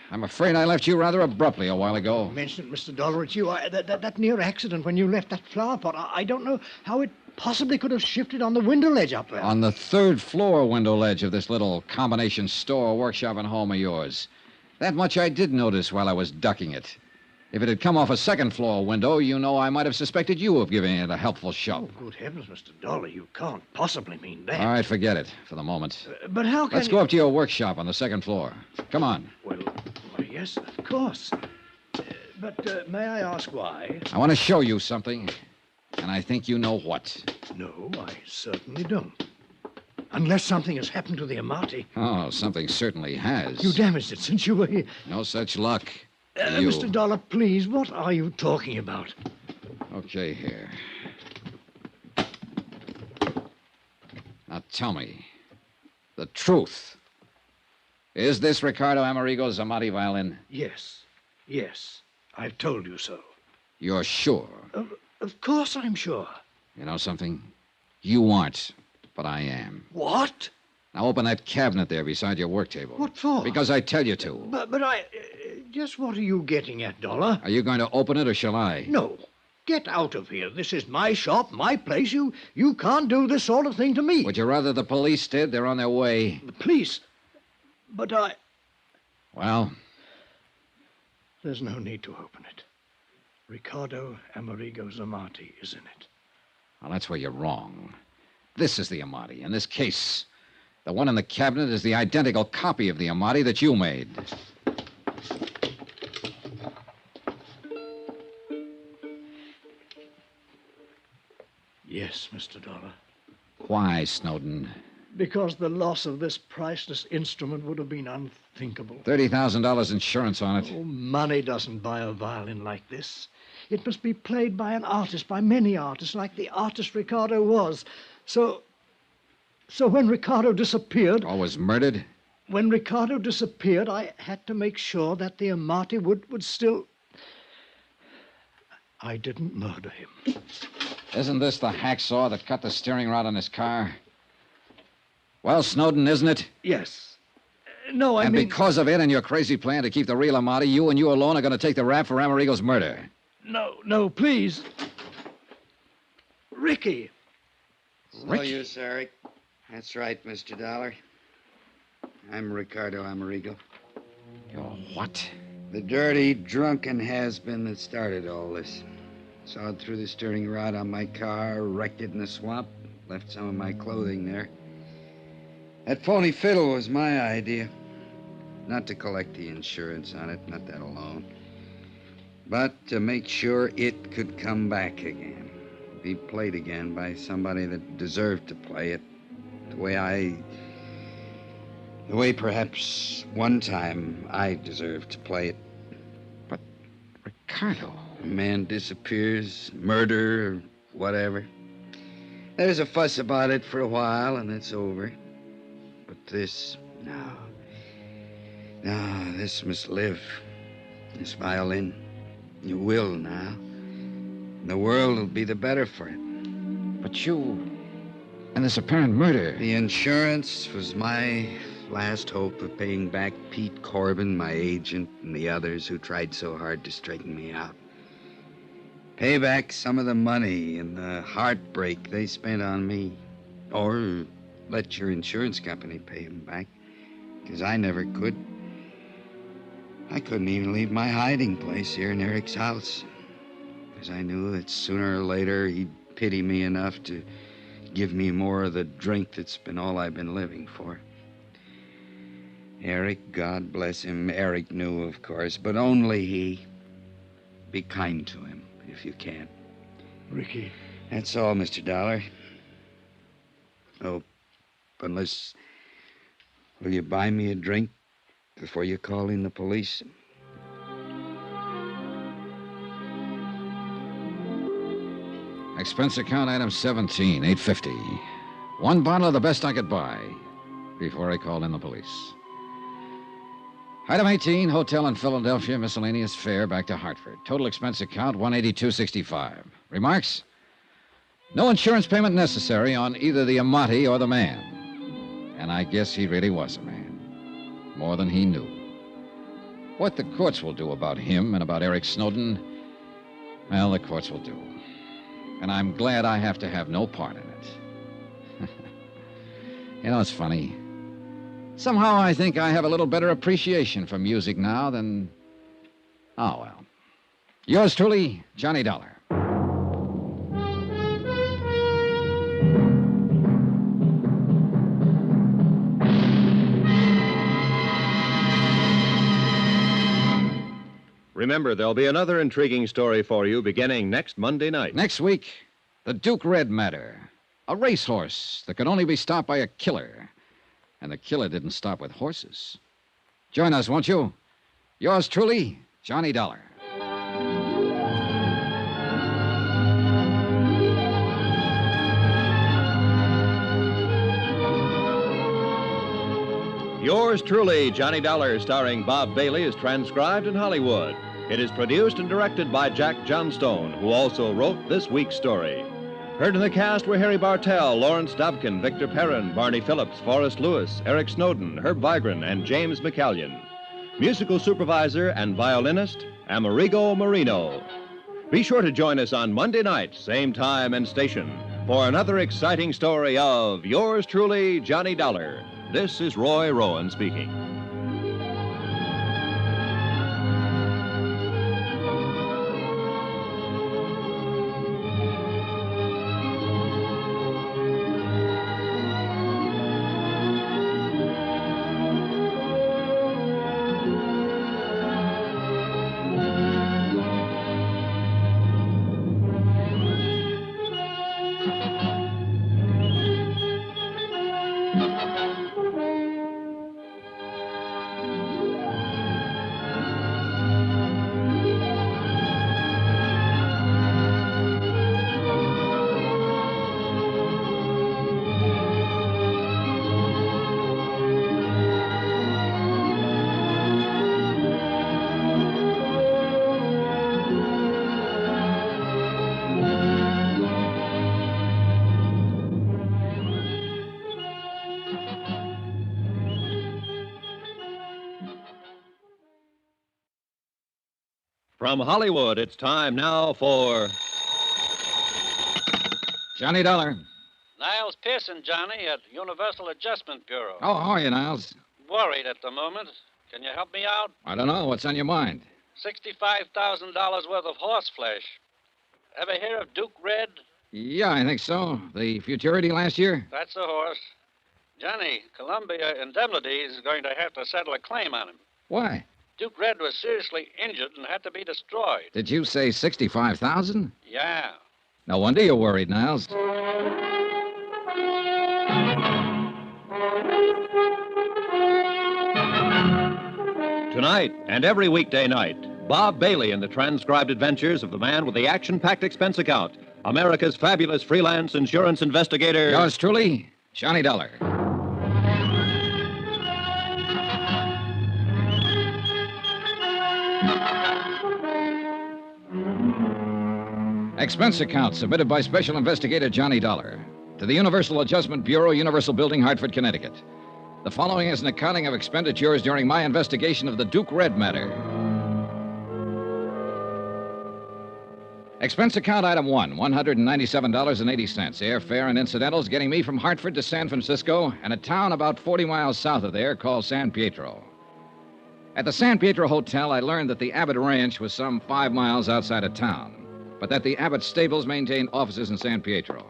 I'm afraid I left you rather abruptly a while ago. Mention it, Mr. Dollar. It's you. That near accident when you left that flower pot, I don't know how it possibly could have shifted on the window ledge up there. On the third floor window ledge of this little combination store, workshop, and home of yours. That much I did notice while I was ducking it. If it had come off a second floor window, you know I might have suspected you of giving it a helpful shove. Oh, good heavens, Mr. Dollar, you can't possibly mean that. All right, forget it for the moment. But how can Let's go up to your workshop on the second floor. Come on. Well, yes, of course. But may I ask why? I want to show you something, and I think you know what. No, I certainly don't. Unless something has happened to the Amati. Oh, something certainly has. You damaged it since you were here. No such luck. Mr. Dollar, please, what are you talking about? Okay, here. Now tell me the truth. Is this Ricardo Amerigo's Amati violin? Yes. I've told you so. You're sure? Of course I'm sure. You know something? You aren't, but I am. What? Now open that cabinet there beside your work table. What for? Because I tell you to. But I... just what are you getting at, Dollar? Are you going to open it or shall I? No. Get out of here. This is my shop, my place. You can't do this sort of thing to me. Would you rather the police did? They're on their way. The police? But I... Well? There's no need to open it. Ricardo Amerigo's Amati is in it. Well, that's where you're wrong. This is the Amati. In this case, the one in the cabinet is the identical copy of the Amati that you made. Yes, Mr. Dollar. Why, Snowden? Because the loss of this priceless instrument would have been unthinkable. $30,000 insurance on it. Oh, money doesn't buy a violin like this. It must be played by an artist, by many artists, like the artist Ricardo was. So when Ricardo disappeared... Or was murdered? When Ricardo disappeared, I had to make sure that the Amati would still... I didn't murder him. Isn't this the hacksaw that cut the steering rod on his car? Well, Snowden, isn't it? Yes. No, I mean... And mean... because of it and your crazy plan to keep the real Amati, you and you alone are going to take the rap for Amerigo's murder. No, please. Ricky. No use, Eric. That's right, Mr. Dollar. I'm Ricardo Amerigo. You're what? The dirty, drunken has-been that started all this. Sawed through the steering rod on my car, wrecked it in the swamp, left some of my clothing there. That phony fiddle was my idea. Not to collect the insurance on it, not that alone. But to make sure it could come back again. Be played again by somebody that deserved to play it. The way perhaps one time I deserved to play it. But, Ricardo... A man disappears, murder, or whatever. There's a fuss about it for a while, and it's over. But this, no, this must live. This violin, it will now. The world will be the better for it. But you, and this apparent murder... The insurance was my last hope of paying back Pete Corbin, my agent, and the others who tried so hard to straighten me out. Pay back some of the money and the heartbreak they spent on me. Or let your insurance company pay them back, because I never could. I couldn't even leave my hiding place here in Eric's house, because I knew that sooner or later he'd pity me enough to give me more of the drink that's been all I've been living for. Eric, God bless him, Eric knew, of course, but only he. Be kind to him, if you can. Ricky. That's all, Mr. Dollar. Oh, unless... Will you buy me a drink before you call in the police? Expense account item 17, $8.50. One bottle of the best I could buy before I called in the police. Item 18, hotel in Philadelphia, miscellaneous fare back to Hartford. Total expense account, $182.65. Remarks? No insurance payment necessary on either the Amati or the man. And I guess he really was a man. More than he knew. What the courts will do about him and about Eric Snowden, well, the courts will do. And I'm glad I have to have no part in it. You know, it's funny. Somehow I think I have a little better appreciation for music now than... Oh, well. Yours truly, Johnny Dollar. Remember, there'll be another intriguing story for you beginning next Monday night. Next week, the Duke Red matter. A racehorse that could only be stopped by a killer. And the killer didn't stop with horses. Join us, won't you? Yours truly, Johnny Dollar. Yours truly, Johnny Dollar, starring Bob Bailey, is transcribed in Hollywood. It is produced and directed by Jack Johnstone, who also wrote this week's story. Heard in the cast were Harry Bartell, Lawrence Dobkin, Victor Perrin, Barney Phillips, Forrest Lewis, Eric Snowden, Herb Vigran, and James McCallion. Musical supervisor and violinist, Amerigo Marino. Be sure to join us on Monday night, same time and station, for another exciting story of yours truly, Johnny Dollar. This is Roy Rowan speaking. From Hollywood, it's time now for... Johnny Dollar. Niles Pearson, Johnny, at Universal Adjustment Bureau. Oh, how are you, Niles? Worried at the moment. Can you help me out? I don't know. What's on your mind? $65,000 worth of horse flesh. Ever hear of Duke Red? Yeah, I think so. The Futurity last year? That's the horse. Johnny, Columbia Indemnity is going to have to settle a claim on him. Why? Duke Red was seriously injured and had to be destroyed. Did you say 65,000? Yeah. No wonder you're worried, Niles. Tonight and every weekday night, Bob Bailey in the transcribed adventures of the man with the action-packed expense account, America's fabulous freelance insurance investigator... Yours truly, Johnny Dollar. Expense account submitted by Special Investigator Johnny Dollar to the Universal Adjustment Bureau, Universal Building, Hartford, Connecticut. The following is an accounting of expenditures during my investigation of the Duke Red matter. Expense account item 1, $197.80. Airfare and incidentals getting me from Hartford to San Francisco and a town about 40 miles south of there called San Pietro. At the San Pietro Hotel, I learned that the Abbott Ranch was some 5 miles outside of town, but that the Abbott stables maintained offices in San Pietro.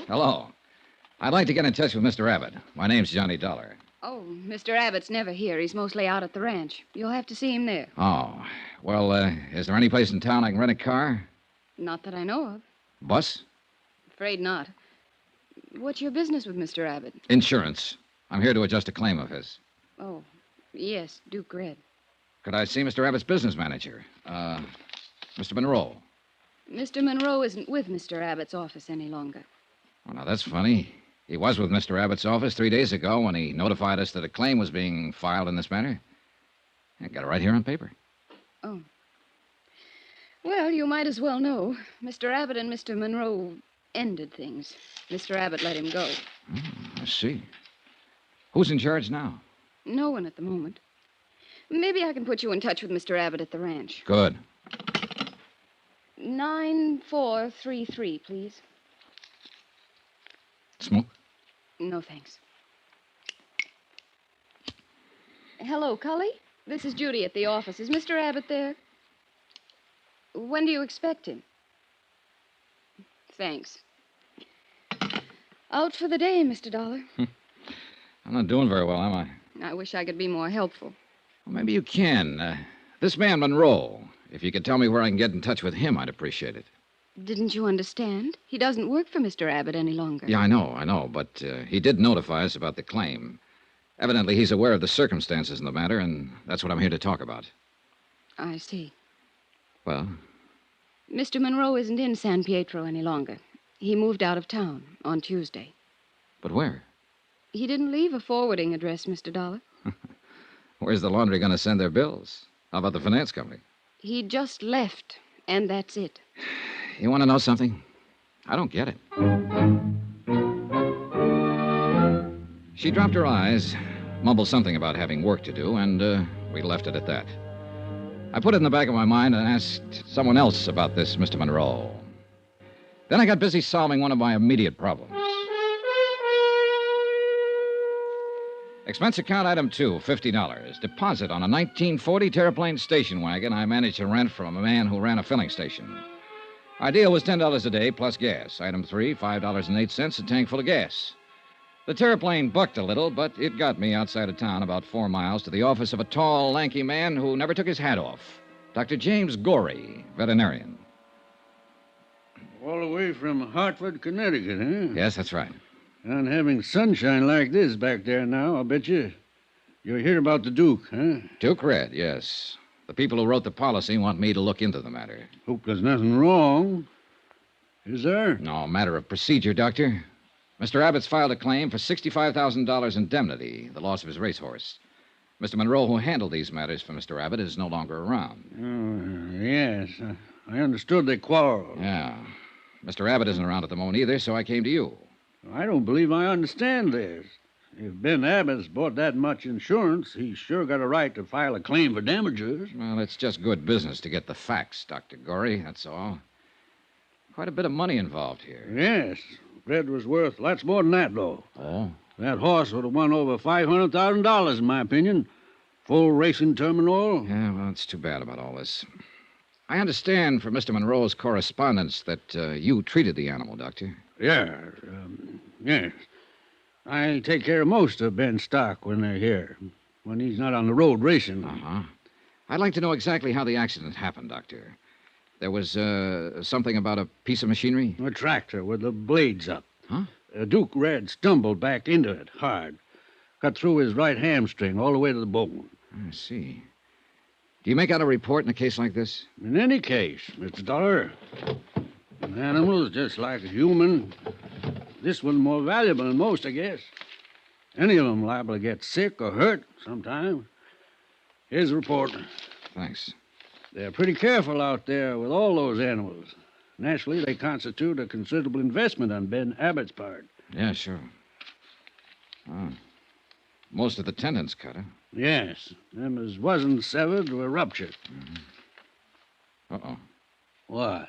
Hello. I'd like to get in touch with Mr. Abbott. My name's Johnny Dollar. Oh, Mr. Abbott's never here. He's mostly out at the ranch. You'll have to see him there. Oh. Well, is there any place in town I can rent a car? Not that I know of. Bus? Afraid not. What's your business with Mr. Abbott? Insurance. I'm here to adjust a claim of his. Oh, yes, Duke Red. Could I see Mr. Abbott's business manager? Mr. Monroe. Mr. Monroe isn't with Mr. Abbott's office any longer. Oh, now, that's funny. He was with Mr. Abbott's office 3 days ago when he notified us that a claim was being filed in this matter. I got it right here on paper. Oh. Well, you might as well know. Mr. Abbott and Mr. Monroe ended things. Mr. Abbott let him go. I see. Who's in charge now? No one at the moment. Maybe I can put you in touch with Mr. Abbott at the ranch. Good. 9433, please. Smoke? No, thanks. Hello, Cully? This is Judy at the office. Is Mr. Abbott there? When do you expect him? Thanks. Out for the day, Mr. Dollar. I'm not doing very well, am I? I wish I could be more helpful. Well, maybe you can. This man, Monroe, if you could tell me where I can get in touch with him, I'd appreciate it. Didn't you understand? He doesn't work for Mr. Abbott any longer. Yeah, I know, but he did notify us about the claim. Evidently, he's aware of the circumstances in the matter, and that's what I'm here to talk about. I see. Well? Mr. Monroe isn't in San Pietro any longer. He moved out of town on Tuesday. But where? He didn't leave a forwarding address, Mr. Dollar. Where's the laundry going to send their bills? How about the finance company? He just left, and that's it. You want to know something? I don't get it. She dropped her eyes, mumbled something about having work to do, and we left it at that. I put it in the back of my mind and asked someone else about this Mr. Monroe. Then I got busy solving one of my immediate problems. Expense account item 2, $50. Deposit on a 1940 Terraplane station wagon I managed to rent from a man who ran a filling station. Our deal was $10 a day plus gas. Item 3, $5.08, a tank full of gas. The Terraplane bucked a little, but it got me outside of town about 4 miles to the office of a tall, lanky man who never took his hat off. Dr. James Gorey, veterinarian. All the way from Hartford, Connecticut, huh? Yes, that's right. And having sunshine like this back there now, I'll bet you're here about the Duke, huh? Duke Red, yes. The people who wrote the policy want me to look into the matter. Hope there's nothing wrong. Is there? No, matter of procedure, Doctor. Mr. Abbott's filed a claim for $65,000 indemnity, the loss of his racehorse. Mr. Monroe, who handled these matters for Mr. Abbott, is no longer around. Yes. I understood they quarreled. Yeah. Mr. Abbott isn't around at the moment either, so I came to you. I don't believe I understand this. If Ben Abbott's bought that much insurance, he's sure got a right to file a claim for damages. Well, it's just good business to get the facts, Dr. Gorey, that's all. Quite a bit of money involved here. Yes. Red was worth lots more than that, though. Oh? That horse would have won over $500,000, in my opinion. Full racing terminal. Yeah, well, it's too bad about all this. I understand from Mr. Monroe's correspondence that you treated the animal, Doctor. Yeah, yes. I take care of most of Ben's stock when they're here, when he's not on the road racing. Uh-huh. I'd like to know exactly how the accident happened, Doctor. There was something about a piece of machinery? A tractor with the blades up. Huh? Duke Red stumbled back into it hard. Cut through his right hamstring all the way to the bone. I see. Do you make out a report in a case like this? In any case, Mr. Dollar. An animal is just like a human. This one's more valuable than most, I guess. Any of them liable to get sick or hurt sometime. Here's the report. Thanks. They're pretty careful out there with all those animals. Naturally, they constitute a considerable investment on Ben Abbott's part. Yeah, sure. Oh. Most of the tendons cut, huh? Yes. Them as wasn't severed were ruptured. Uh-oh. What?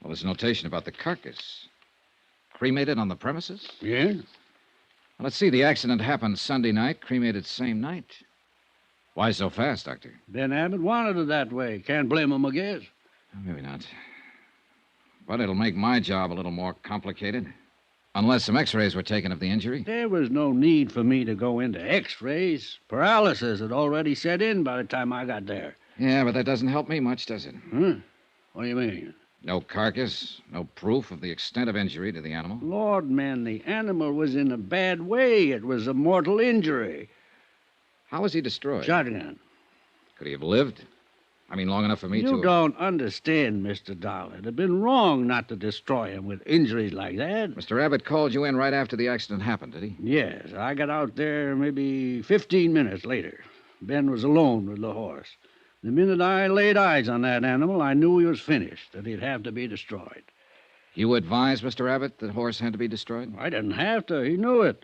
Well, there's a notation about the carcass. Cremated on the premises? Yeah? Well, let's see. The accident happened Sunday night, cremated same night. Why so fast, Doctor? Ben Abbott wanted it that way. Can't blame him, I guess. Maybe not. But it'll make my job a little more complicated. Unless some x-rays were taken of the injury. There was no need for me to go into x-rays. Paralysis had already set in by the time I got there. Yeah, but that doesn't help me much, does it? What do you mean? No carcass, no proof of the extent of injury to the animal. Lord, man, the animal was in a bad way. It was a mortal injury. How was he destroyed? Shotgun. Could he have lived? I mean, long enough for me to... You don't understand, Mr. Dollar. It'd have been wrong not to destroy him with injuries like that. Mr. Abbott called you in right after the accident happened, did he? Yes, I got out there maybe 15 minutes later. Ben was alone with the horse. The minute I laid eyes on that animal, I knew he was finished, that he'd have to be destroyed. You advised Mr. Abbott the horse had to be destroyed? I didn't have to. He knew it.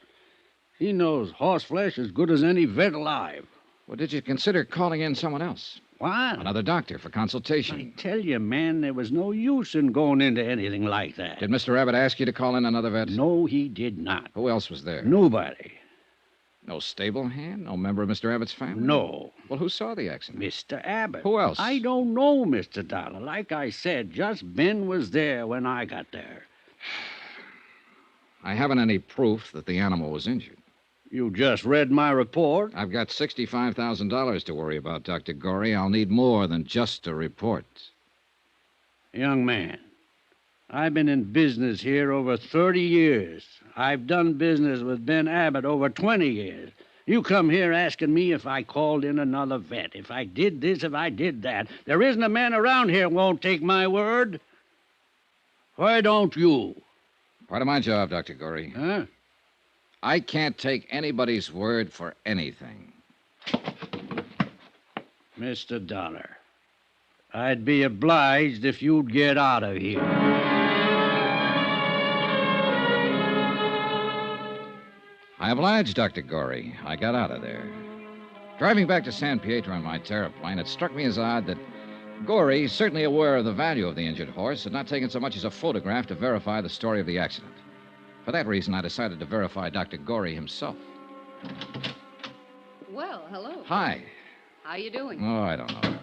He knows horse flesh as good as any vet alive. Well, did you consider calling in someone else? What? Another doctor for consultation. I tell you, man, there was no use in going into anything like that. Did Mr. Abbott ask you to call in another vet? No, he did not. Who else was there? Nobody. No stable hand? No member of Mr. Abbott's family? No. Well, who saw the accident? Mr. Abbott. Who else? I don't know, Mr. Dollar. Like I said, just Ben was there when I got there. I haven't any proof that the animal was injured. You just read my report? I've got $65,000 to worry about, Dr. Gorey. I'll need more than just a report. Young man, I've been in business here over 30 years. I've done business with Ben Abbott over 20 years. You come here asking me if I called in another vet, if I did this, if I did that. There isn't a man around here who won't take my word. Why don't you? Part of my job, Dr. Gorey. Huh? I can't take anybody's word for anything. Mr. Dollar, I'd be obliged if you'd get out of here. I obliged, Dr. Gorey. I got out of there. Driving back to San Pietro in my terraplane, it struck me as odd that Gorey, certainly aware of the value of the injured horse, had not taken so much as a photograph to verify the story of the accident. For that reason, I decided to verify Dr. Gorey himself. Well, hello. Hi. How you doing? Oh, I don't know.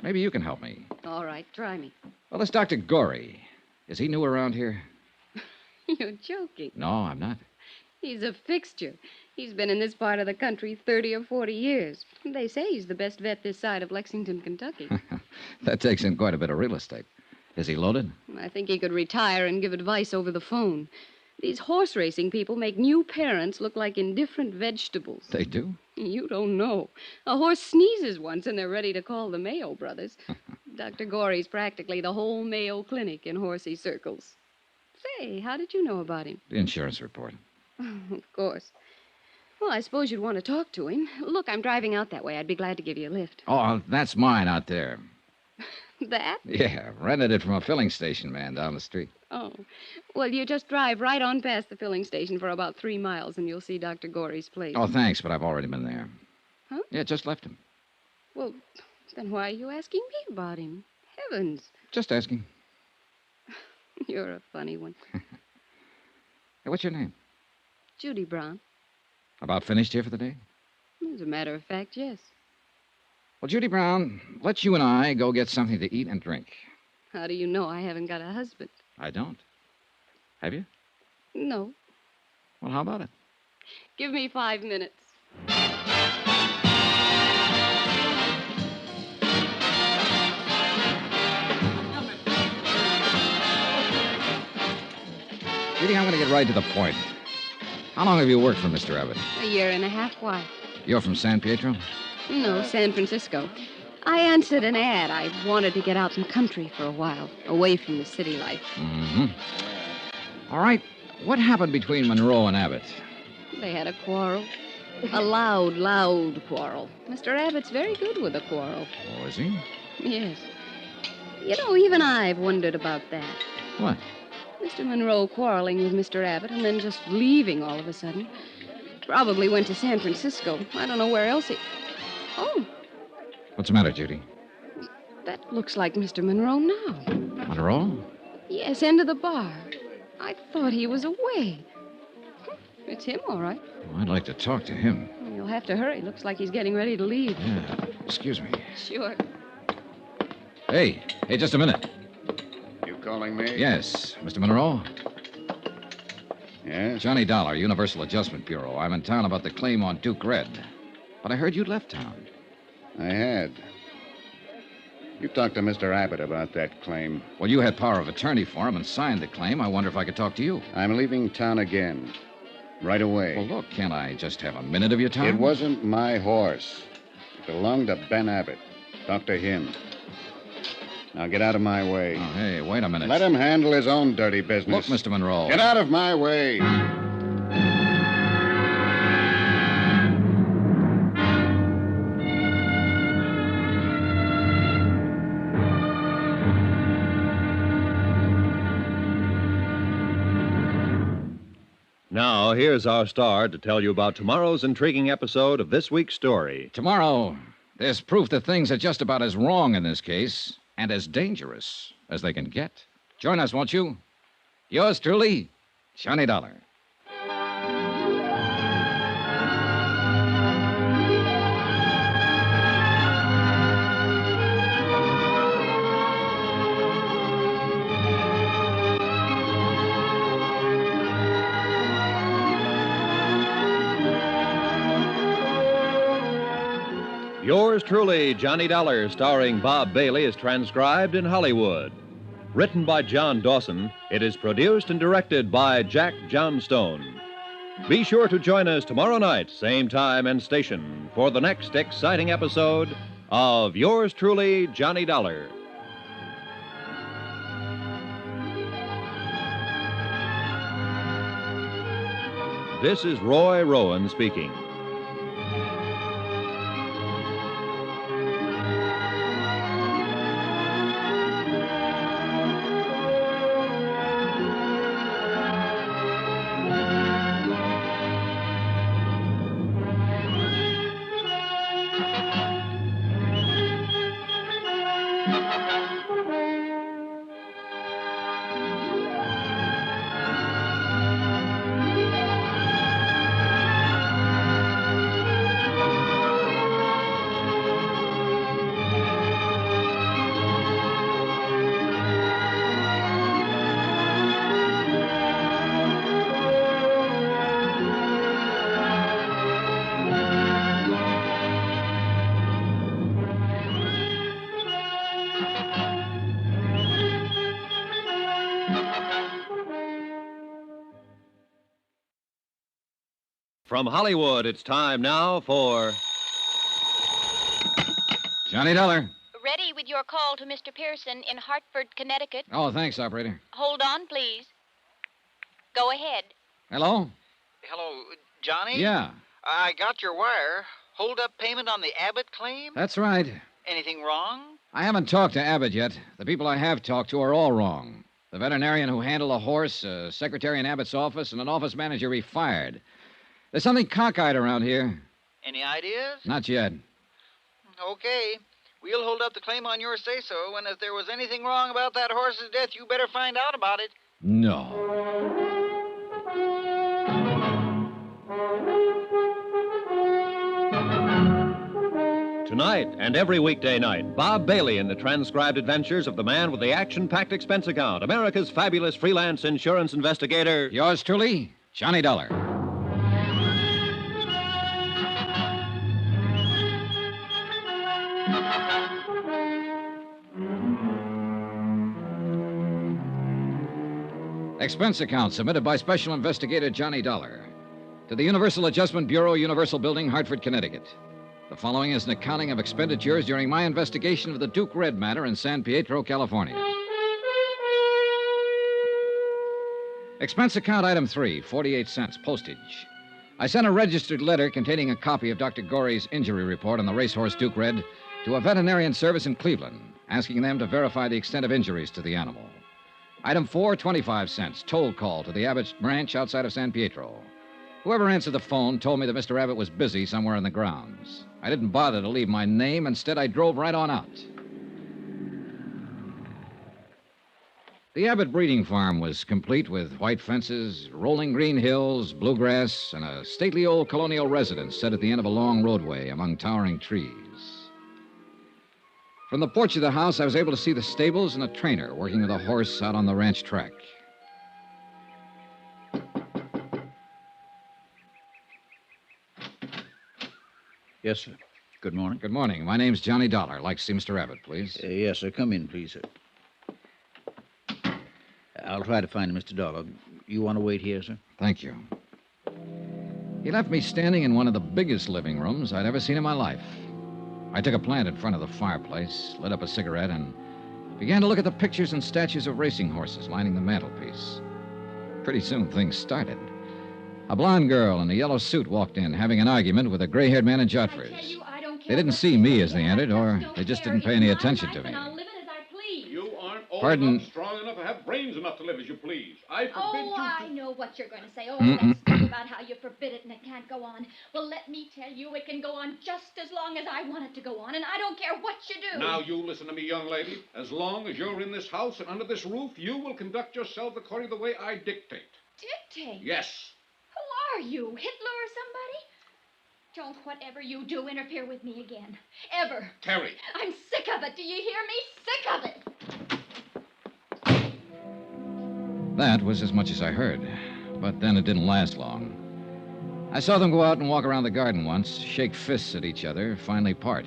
Maybe you can help me. All right, try me. Well, this Dr. Gorey, is he new around here? You're joking. No, I'm not. He's a fixture. He's been in this part of the country 30 or 40 years. They say he's the best vet this side of Lexington, Kentucky. That takes in quite a bit of real estate. Is he loaded? I think he could retire and give advice over the phone. These horse racing people make new parents look like indifferent vegetables. They do? You don't know. A horse sneezes once and they're ready to call the Mayo brothers. Dr. Gorey's practically the whole Mayo Clinic in horsey circles. Say, how did you know about him? The insurance report. Of course. Well, I suppose you'd want to talk to him. Look, I'm driving out that way. I'd be glad to give you a lift. Oh, that's mine out there. That? Yeah, rented it from a filling station man down the street. Oh. Well, you just drive right on past the filling station for about 3 miles, and you'll see Dr. Gorey's place. Oh, thanks, but I've already been there. Huh? Yeah, just left him. Well, then why are you asking me about him? Heavens. Just asking. You're a funny one. Hey, what's your name? Judy Brown. About finished here for the day? As a matter of fact, yes. Well, Judy Brown, let's you and I go get something to eat and drink. How do you know I haven't got a husband? I don't. Have you? No. Well, how about it? Give me 5 minutes. Judy, I'm going to get right to the point. How long have you worked for Mr. Abbott? A year and a half. Why? You're from San Pietro? No, San Francisco. I answered an ad. I wanted to get out in the country for a while, away from the city life. Mm-hmm. All right. What happened between Monroe and Abbott? They had a quarrel. A loud quarrel. Mr. Abbott's very good with a quarrel. Oh, is he? Yes. You know, even I've wondered about that. What? Mr. Monroe quarreling with Mr. Abbott and then just leaving all of a sudden. Probably went to San Francisco. I don't know where else he... Oh, What's the matter, Judy? that looks like Mr. Monroe now. Monroe? Yes, end of the bar. I thought he was away. It's him, all right. Well, I'd like to talk to him. You'll have to hurry. Looks like he's getting ready to leave. Yeah. Excuse me. Sure. Hey, just a minute. You calling me? Yes, Mr. Monroe. Yes? Johnny Dollar, Universal Adjustment Bureau. I'm in town about the claim on Duke Red. But I heard you'd left town. I had. You talked to Mr. Abbott about that claim. Well, you had power of attorney for him and signed the claim. I wonder if I could talk to you. I'm leaving town again. Right away. Well, look, can't I just have a minute of your time? It wasn't my horse. It belonged to Ben Abbott. Talk to him. Now get out of my way. Oh, hey, wait a minute. Let him handle his own dirty business. Look, Mr. Monroe. Get out of my way. Now, here's our star to tell you about tomorrow's intriguing episode of this week's story. Tomorrow, there's proof that things are just about as wrong in this case and as dangerous as they can get. Join us, won't you? Yours truly, Johnny Dollar. Yours truly, Johnny Dollar, starring Bob Bailey, is transcribed in Hollywood. Written by John Dawson, it is produced and directed by Jack Johnstone. Be sure to join us tomorrow night, same time and station, for the next exciting episode of Yours truly, Johnny Dollar. This is Roy Rowan speaking. From Hollywood, it's time now for... Johnny Dollar. Ready with your call to Mr. Pearson in Hartford, Connecticut. Oh, thanks, operator. Hold on, please. Go ahead. Hello? Hello, Johnny? Yeah. I got your wire. Hold up payment on the Abbott claim? That's right. Anything wrong? I haven't talked to Abbott yet. The people I have talked to are all wrong. The veterinarian who handled a horse, a secretary in Abbott's office, and an office manager he fired. There's something cockeyed around here. Any ideas? Not yet. Okay. We'll hold up the claim on your say-so, and if there was anything wrong about that horse's death, you better find out about it. No. Tonight and every weekday night, Bob Bailey in the transcribed adventures of the man with the action-packed expense account, America's fabulous freelance insurance investigator. Yours truly, Johnny Dollar. Expense account submitted by Special Investigator Johnny Dollar to the Universal Adjustment Bureau, Universal Building, Hartford, Connecticut. The following is an accounting of expenditures during my investigation of the Duke Red matter in San Pietro, California. Expense account item 3, 48 cents, postage. I sent a registered letter containing a copy of Dr. Gorey's injury report on the racehorse Duke Red to a veterinarian service in Cleveland, asking them to verify the extent of injuries to the animal. Item 4, 25 cents, toll call to the Abbott's ranch outside of San Pietro. Whoever answered the phone told me that Mr. Abbott was busy somewhere in the grounds. I didn't bother to leave my name. Instead, I drove right on out. The Abbott breeding farm was complete with white fences, rolling green hills, bluegrass, and a stately old colonial residence set at the end of a long roadway among towering trees. From the porch of the house, I was able to see the stables and a trainer working with a horse out on the ranch track. Yes, sir. Good morning. Good morning. My name's Johnny Dollar. I'd like to see Mr. Abbott, please. Yes, sir. Come in, please, sir. I'll try to find Mr. Dollar. You want to wait here, sir? Thank you. He left me standing in one of the biggest living rooms I'd ever seen in my life. I took a plant in front of the fireplace, lit up a cigarette, and began to look at the pictures and statues of racing horses lining the mantelpiece. Pretty soon, things started. A blonde girl in a yellow suit walked in, having an argument with a gray-haired man in jodhpurs. They didn't see me as they entered, or they just didn't pay any attention to me. You aren't old Pardon? enough, strong enough, or have brains enough to live as you please. I forbid you I know what you're going to say. Oh, Mm-mm. that stuff about how you forbid it and it can't go on. Well, let me tell you, it can go on just as long as I want it to go on, and I don't care what you do. Now, you listen to me, young lady. As long as you're in this house and under this roof, you will conduct yourself according to the way I dictate. Dictate? Yes. Who are you, Hitler or somebody? Don't, whatever you do, interfere with me again. Ever. Terry. I'm sick of it. Do you hear me? Sick of it. That was as much as I heard. But then it didn't last long. I saw them go out and walk around the garden once, shake fists at each other, finally part.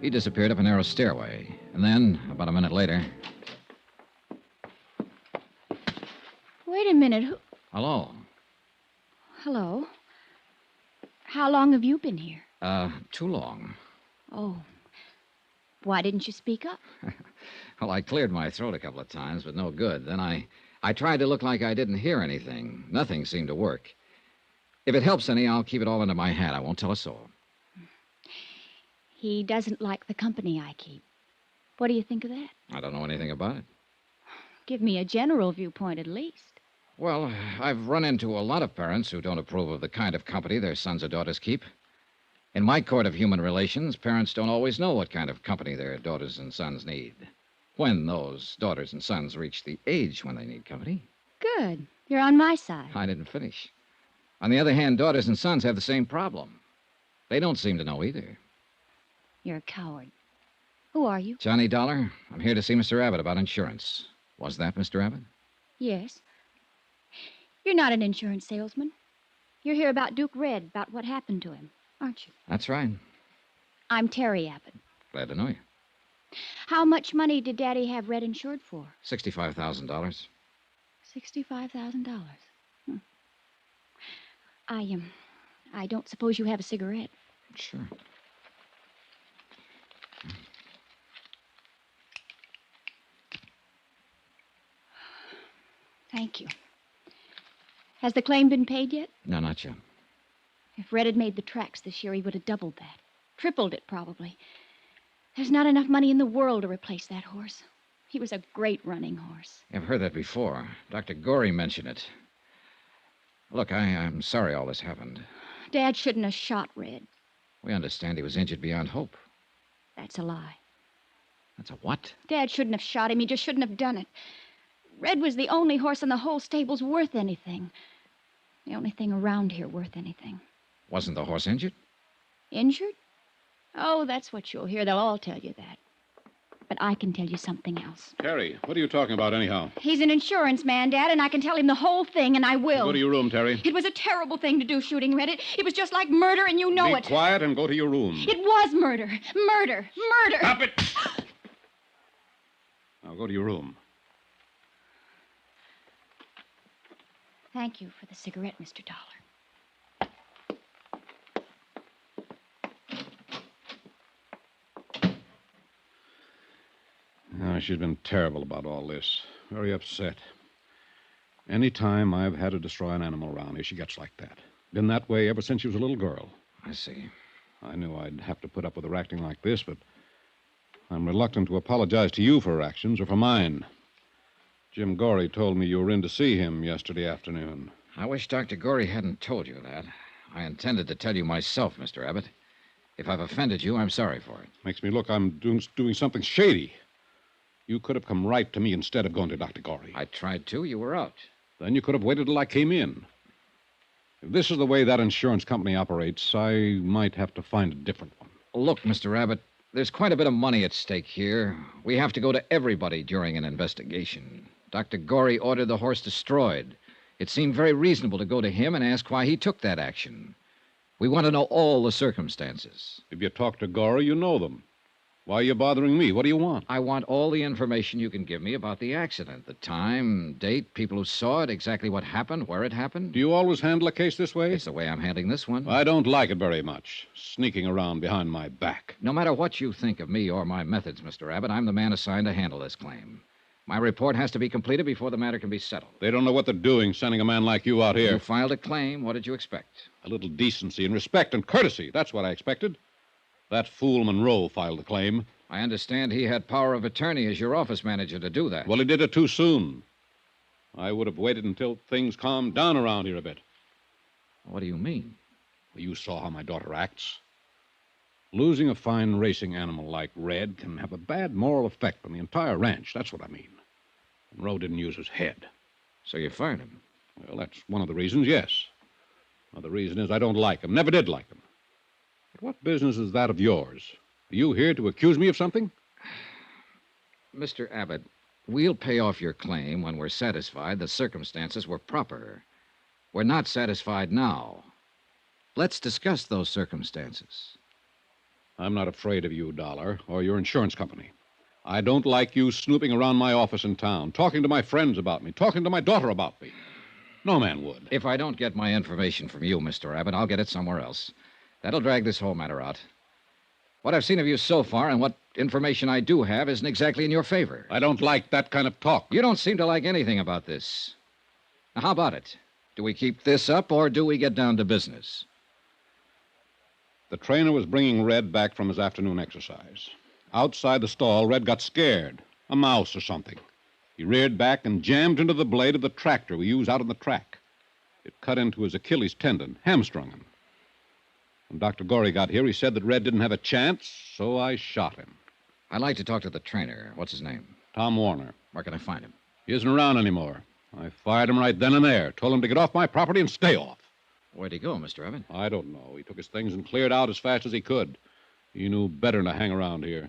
He disappeared up a narrow stairway. And then, about a minute later... Wait a minute. Hello. Hello. How long have you been here? Too long. Oh. Why didn't you speak up? Well, I cleared my throat a couple of times, but no good. Then I tried to look like I didn't hear anything. Nothing seemed to work. If it helps any, I'll keep it all under my hat. I won't tell a soul. He doesn't like the company I keep. What do you think of that? I don't know anything about it. Give me a general viewpoint at least. Well, I've run into a lot of parents who don't approve of the kind of company their sons or daughters keep. In my court of human relations, parents don't always know what kind of company their daughters and sons need. When those daughters and sons reach the age when they need company. Good. You're on my side. I didn't finish. On the other hand, daughters and sons have the same problem. They don't seem to know either. You're a coward. Who are you? Johnny Dollar, I'm here to see Mr. Abbott about insurance. Was that Mr. Abbott? Yes. You're not an insurance salesman. You're here about Duke Red, about what happened to him, aren't you? That's right. I'm Terry Abbott. Glad to know you. How much money did Daddy have Red insured for? $65,000. $65,000. I don't suppose you have a cigarette. Sure. Thank you. Has the claim been paid yet? No, not yet. If Red had made the tracks this year, he would have doubled that. Tripled it, probably. There's not enough money in the world to replace that horse. He was a great running horse. I've heard that before. Dr. Gorey mentioned it. Look, I'm sorry all this happened. Dad shouldn't have shot Red. We understand he was injured beyond hope. That's a lie. That's a what? Dad shouldn't have shot him. He just shouldn't have done it. Red was the only horse in the whole stable's worth anything. The only thing around here worth anything. Wasn't the horse injured? Injured? Oh, that's what you'll hear. They'll all tell you that. But I can tell you something else. Terry, what are you talking about anyhow? He's an insurance man, Dad, and I can tell him the whole thing, and I will. Go to your room, Terry. It was a terrible thing to do, shooting Red. It was just like murder, and you know Be it. quiet and go to your room. It was murder. Murder. Murder. Stop it! Now go to your room. Thank you for the cigarette, Mr. Dollar. Oh, she's been terrible about all this. Very upset. Any time I've had to destroy an animal around here, she gets like that. Been that way ever since she was a little girl. I see. I knew I'd have to put up with her acting like this, but I'm reluctant to apologize to you for her actions or for mine. Jim Gorey told me you were in to see him yesterday afternoon. I wish Dr. Gorey hadn't told you that. I intended to tell you myself, Mr. Abbott. If I've offended you, I'm sorry for it. Makes me look I'm doing something shady. You could have come right to me instead of going to Dr. Gorey. I tried to. You were out. Then you could have waited till I came in. If this is the way that insurance company operates, I might have to find a different one. Look, Mr. Abbott, there's quite a bit of money at stake here. We have to go to everybody during an investigation. Dr. Gorey ordered the horse destroyed. It seemed very reasonable to go to him and ask why he took that action. We want to know all the circumstances. If you talk to Gorey, you know them. Why are you bothering me? What do you want? I want all the information you can give me about the accident. The time, date, people who saw it, exactly what happened, where it happened. Do you always handle a case this way? It's the way I'm handling this one. I don't like it very much, sneaking around behind my back. No matter what you think of me or my methods, Mr. Abbott, I'm the man assigned to handle this claim. My report has to be completed before the matter can be settled. They don't know what they're doing, sending a man like you out here. You filed a claim. What did you expect? A little decency and respect and courtesy. That's what I expected. That fool Monroe filed a claim. I understand he had power of attorney as your office manager to do that. Well, he did it too soon. I would have waited until things calmed down around here a bit. What do you mean? Well, you saw how my daughter acts. Losing a fine racing animal like Red can have a bad moral effect on the entire ranch. That's what I mean. Monroe didn't use his head. So you fired him? Well, that's one of the reasons, yes. Another reason is I don't like him. Never did like him. But what business is that of yours? Are you here to accuse me of something? Mr. Abbott, we'll pay off your claim when we're satisfied the circumstances were proper. We're not satisfied now. Let's discuss those circumstances. I'm not afraid of you, Dollar, or your insurance company. I don't like you snooping around my office in town, talking to my friends about me, talking to my daughter about me. No man would. If I don't get my information from you, Mr. Abbott, I'll get it somewhere else. That'll drag this whole matter out. What I've seen of you so far and what information I do have isn't exactly in your favor. I don't like that kind of talk. You don't seem to like anything about this. Now, how about it? Do we keep this up or do we get down to business? The trainer was bringing Red back from his afternoon exercise. Outside the stall, Red got scared. A mouse or something. He reared back and jammed into the blade of the tractor we use out on the track. It cut into his Achilles tendon, hamstrung him. When Dr. Gorey got here, he said that Red didn't have a chance, so I shot him. I'd like to talk to the trainer. What's his name? Tom Warner. Where can I find him? He isn't around anymore. I fired him right then and there. Told him to get off my property and stay off. Where'd he go, Mr. Abbott? I don't know. He took his things and cleared out as fast as he could. He knew better than to hang around here.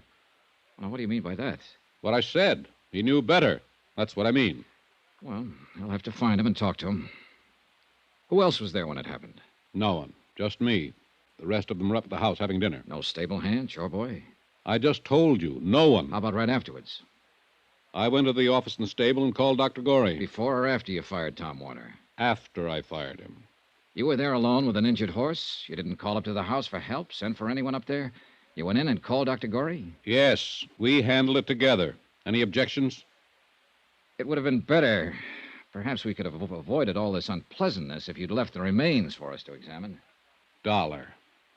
Well, what do you mean by that? What I said. He knew better. That's what I mean. Well, I'll have to find him and talk to him. Who else was there when it happened? No one. Just me. The rest of them were up at the house having dinner. No stable hand, chore boy? I just told you. No one. How about right afterwards? I went to the office in the stable and called Dr. Gorey. Before or after you fired Tom Warner? After I fired him. You were there alone with an injured horse? You didn't call up to the house for help, send for anyone up there? You went in and called Dr. Gorey? Yes, we handled it together. Any objections? It would have been better. Perhaps we could have avoided all this unpleasantness if you'd left the remains for us to examine. Dollar.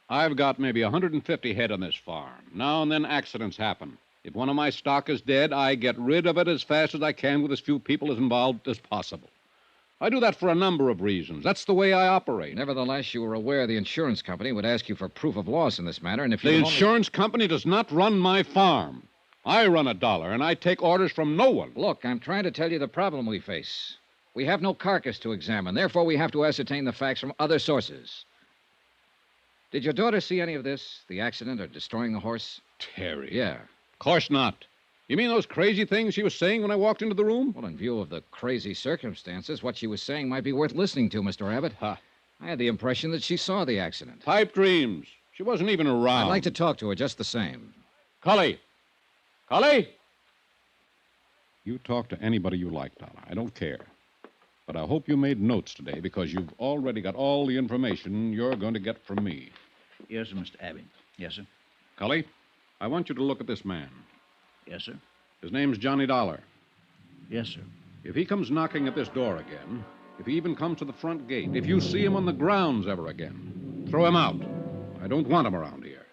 I've got maybe 150 head on this farm. Now and then accidents happen. If one of my stock is dead, I get rid of it as fast as I can with as few people as involved as possible. I do that for a number of reasons. That's the way I operate. Nevertheless, you were aware the insurance company would ask you for proof of loss in this matter, and if you... The insurance company does not run my farm. I run a Dollar, and I take orders from no one. Look, I'm trying to tell you the problem we face. We have no carcass to examine. Therefore, we have to ascertain the facts from other sources. Did your daughter see any of this? The accident or destroying the horse? Terry. Yeah. Of course not. You mean those crazy things she was saying when I walked into the room? Well, in view of the crazy circumstances, what she was saying might be worth listening to, Mr. Abbott. Huh. I had the impression that she saw the accident. Pipe dreams. She wasn't even around. I'd like to talk to her just the same. Cully! Cully! You talk to anybody you like, Dollar. I don't care. But I hope you made notes today because you've already got all the information you're going to get from me. Yes, sir, Mr. Abbott. Yes, sir. Cully, I want you to look at this man. Yes, sir. His name's Johnny Dollar. Yes, sir. If he comes knocking at this door again, if he even comes to the front gate, if you see him on the grounds ever again, throw him out. I don't want him around here.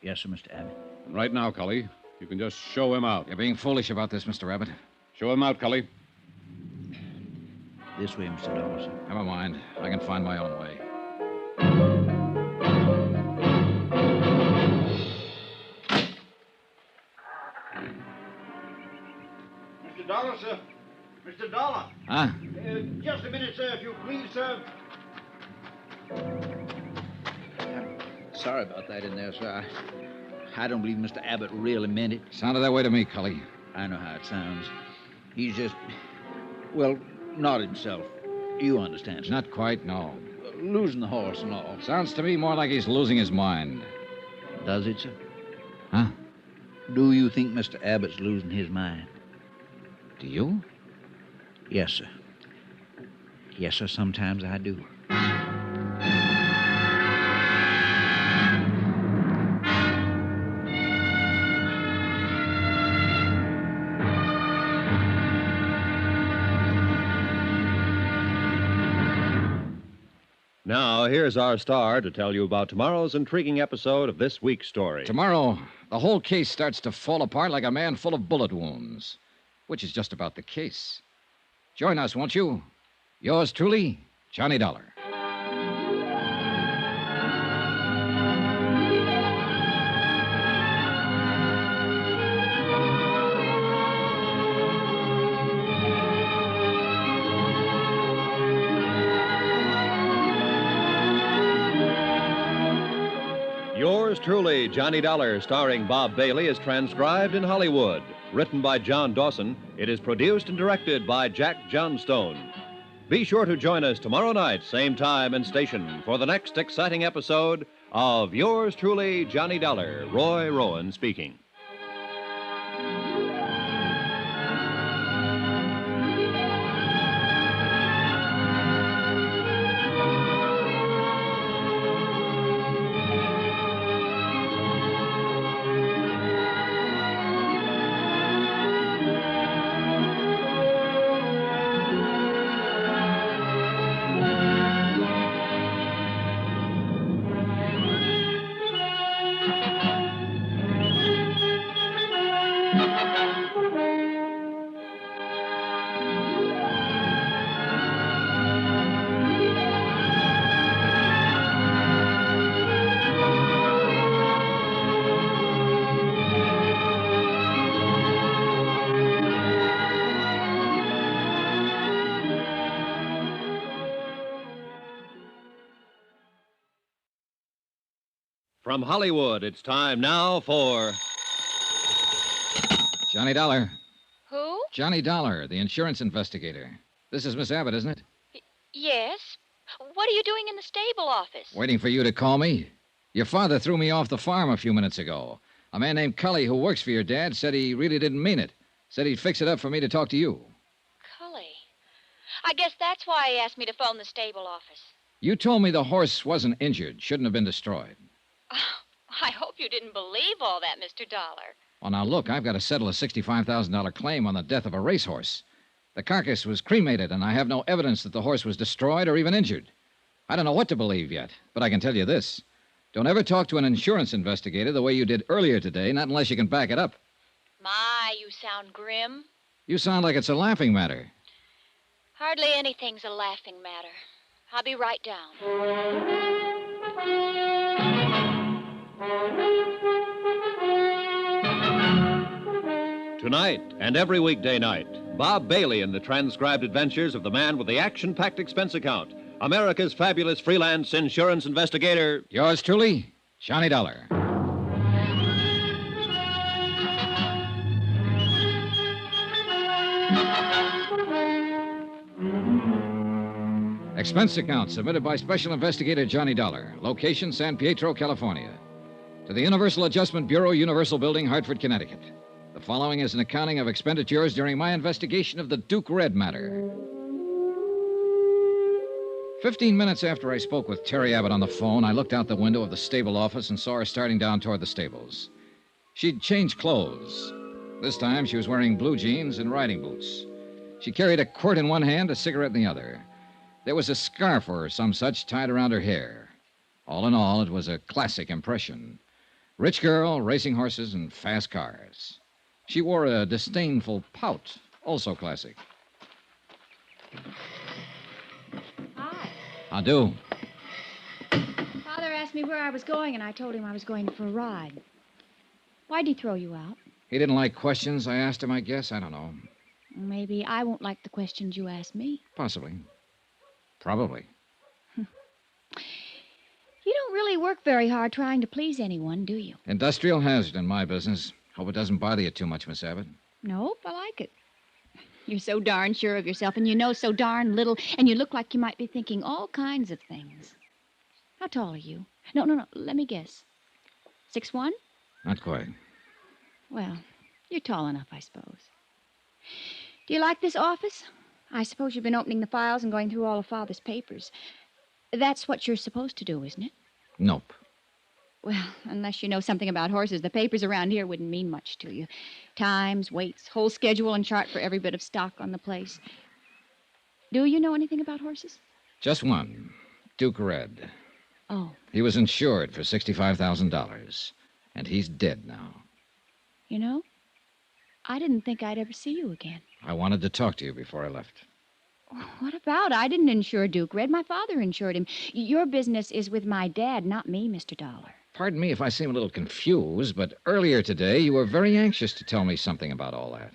Yes, sir, Mr. Abbott. And right now, Cully, you can just show him out. You're being foolish about this, Mr. Abbott. Show him out, Cully. This way, Mr. Dollar, sir. Never mind. I can find my own way. Mr. Dollar, sir. Mr. Dollar. Huh? Just a minute, sir, if you please, sir. Sorry about that in there, sir. I don't believe Mr. Abbott really meant it. Sounded that way to me, Cully. I know how it sounds. He's just, well, not himself. You understand, sir. Not quite, no. Losing the horse and all. Sounds to me more like he's losing his mind. Does it, sir? Huh? Do you think Mr. Abbott's losing his mind? Do you? Yes, sir. Yes, sir, sometimes I do. Now, here's our star to tell you about tomorrow's intriguing episode of this week's story. Tomorrow, the whole case starts to fall apart like a man full of bullet wounds, which is just about the case. Join us, won't you? Yours truly, Johnny Dollar. Yours truly, Johnny Dollar, starring Bob Bailey, is transcribed in Hollywood. Written by John Dawson, it is produced and directed by Jack Johnstone. Be sure to join us tomorrow night, same time and station, for the next exciting episode of Yours truly, Johnny Dollar. Roy Rowan speaking. From Hollywood, it's time now for Johnny Dollar. Who? Johnny Dollar, the insurance investigator. This is Miss Abbott, isn't it? Yes. What are you doing in the stable office? Waiting for you to call me. Your father threw me off the farm a few minutes ago. A man named Cully who works for your dad said he really didn't mean it. Said he'd fix it up for me to talk to you. Cully. I guess that's why he asked me to phone the stable office. You told me the horse wasn't injured, shouldn't have been destroyed. I hope you didn't believe all that, Mr. Dollar. Well, now look, I've got to settle a $65,000 claim on the death of a racehorse. The carcass was cremated, and I have no evidence that the horse was destroyed or even injured. I don't know what to believe yet, but I can tell you this. Don't ever talk to an insurance investigator the way you did earlier today, not unless you can back it up. My, you sound grim. You sound like it's a laughing matter. Hardly anything's a laughing matter. I'll be right down. Tonight and every weekday night, Bob Bailey in the transcribed adventures of the man with the action-packed expense account, America's fabulous freelance insurance investigator. Yours truly, Johnny Dollar. Expense account submitted by Special Investigator Johnny Dollar. Location, San Pietro, California. To the Universal Adjustment Bureau, Universal Building, Hartford, Connecticut. The following is an accounting of expenditures during my investigation of the Duke Red matter. 15 minutes after I spoke with Terry Abbott on the phone, I looked out the window of the stable office and saw her starting down toward the stables. She'd changed clothes. This time she was wearing blue jeans and riding boots. She carried a quirt in one hand, a cigarette in the other. There was a scarf or some such tied around her hair. All in all, it was a classic impression. Rich girl, racing horses, and fast cars. She wore a disdainful pout, also classic. I do. Father asked me where I was going, and I told him I was going for a ride. Why'd he throw you out? He didn't like questions I asked him, I guess. I don't know. Maybe I won't like the questions you ask me. Possibly. Probably. You don't really work very hard trying to please anyone, do you? Industrial hazard in my business. Hope it doesn't bother you too much, Miss Abbott. Nope, I like it. You're so darn sure of yourself, and you know so darn little, and you look like you might be thinking all kinds of things. How tall are you? No, let me guess. 6'1"? Not quite. Well, you're tall enough, I suppose. Do you like this office? I suppose you've been opening the files and going through all of Father's papers. That's what you're supposed to do, isn't it? Nope. Well, unless you know something about horses, the papers around here wouldn't mean much to you. Times, weights, whole schedule and chart for every bit of stock on the place. Do you know anything about horses? Just one. Duke Red. Oh. He was insured for $65,000. And he's dead now. You know, I didn't think I'd ever see you again. I wanted to talk to you before I left. What about? I didn't insure Duke Red. My father insured him. Your business is with my dad, not me, Mr. Dollar. Pardon me if I seem a little confused, but earlier today you were very anxious to tell me something about all that.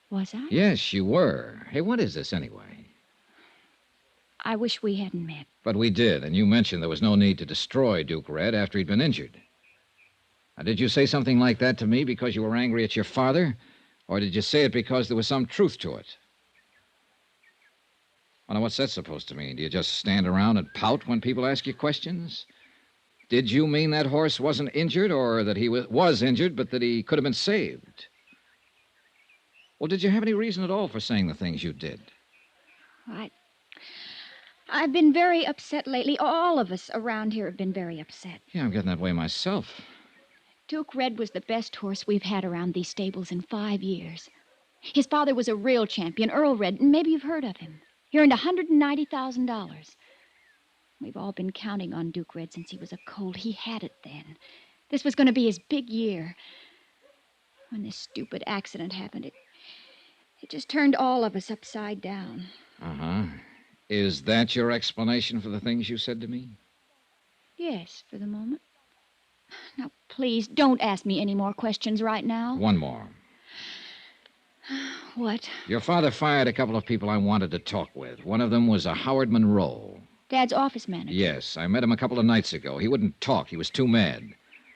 Was I? Yes, you were. Hey, what is this anyway? I wish we hadn't met. But we did, and you mentioned there was no need to destroy Duke Red after he'd been injured. Now, did you say something like that to me because you were angry at your father? Or did you say it because there was some truth to it? Well, now, what's that supposed to mean? Do you just stand around and pout when people ask you questions? Did you mean that horse wasn't injured, or that he was injured, but that he could have been saved? Well, did you have any reason at all for saying the things you did? I've been very upset lately. All of us around here have been very upset. Yeah, I'm getting that way myself. Duke Red was the best horse we've had around these stables in 5 years. His father was a real champion, Earl Red, and maybe you've heard of him. He earned $190,000. We've all been counting on Duke Red since he was a colt. He had it then. This was going to be his big year. When this stupid accident happened, it just turned all of us upside down. Uh-huh. Is that your explanation for the things you said to me? Yes, for the moment. Now, please, don't ask me any more questions right now. One more. What? Your father fired a couple of people I wanted to talk with. One of them was a Howard Monroe. Dad's office manager. Yes, I met him a couple of nights ago. He wouldn't talk. He was too mad.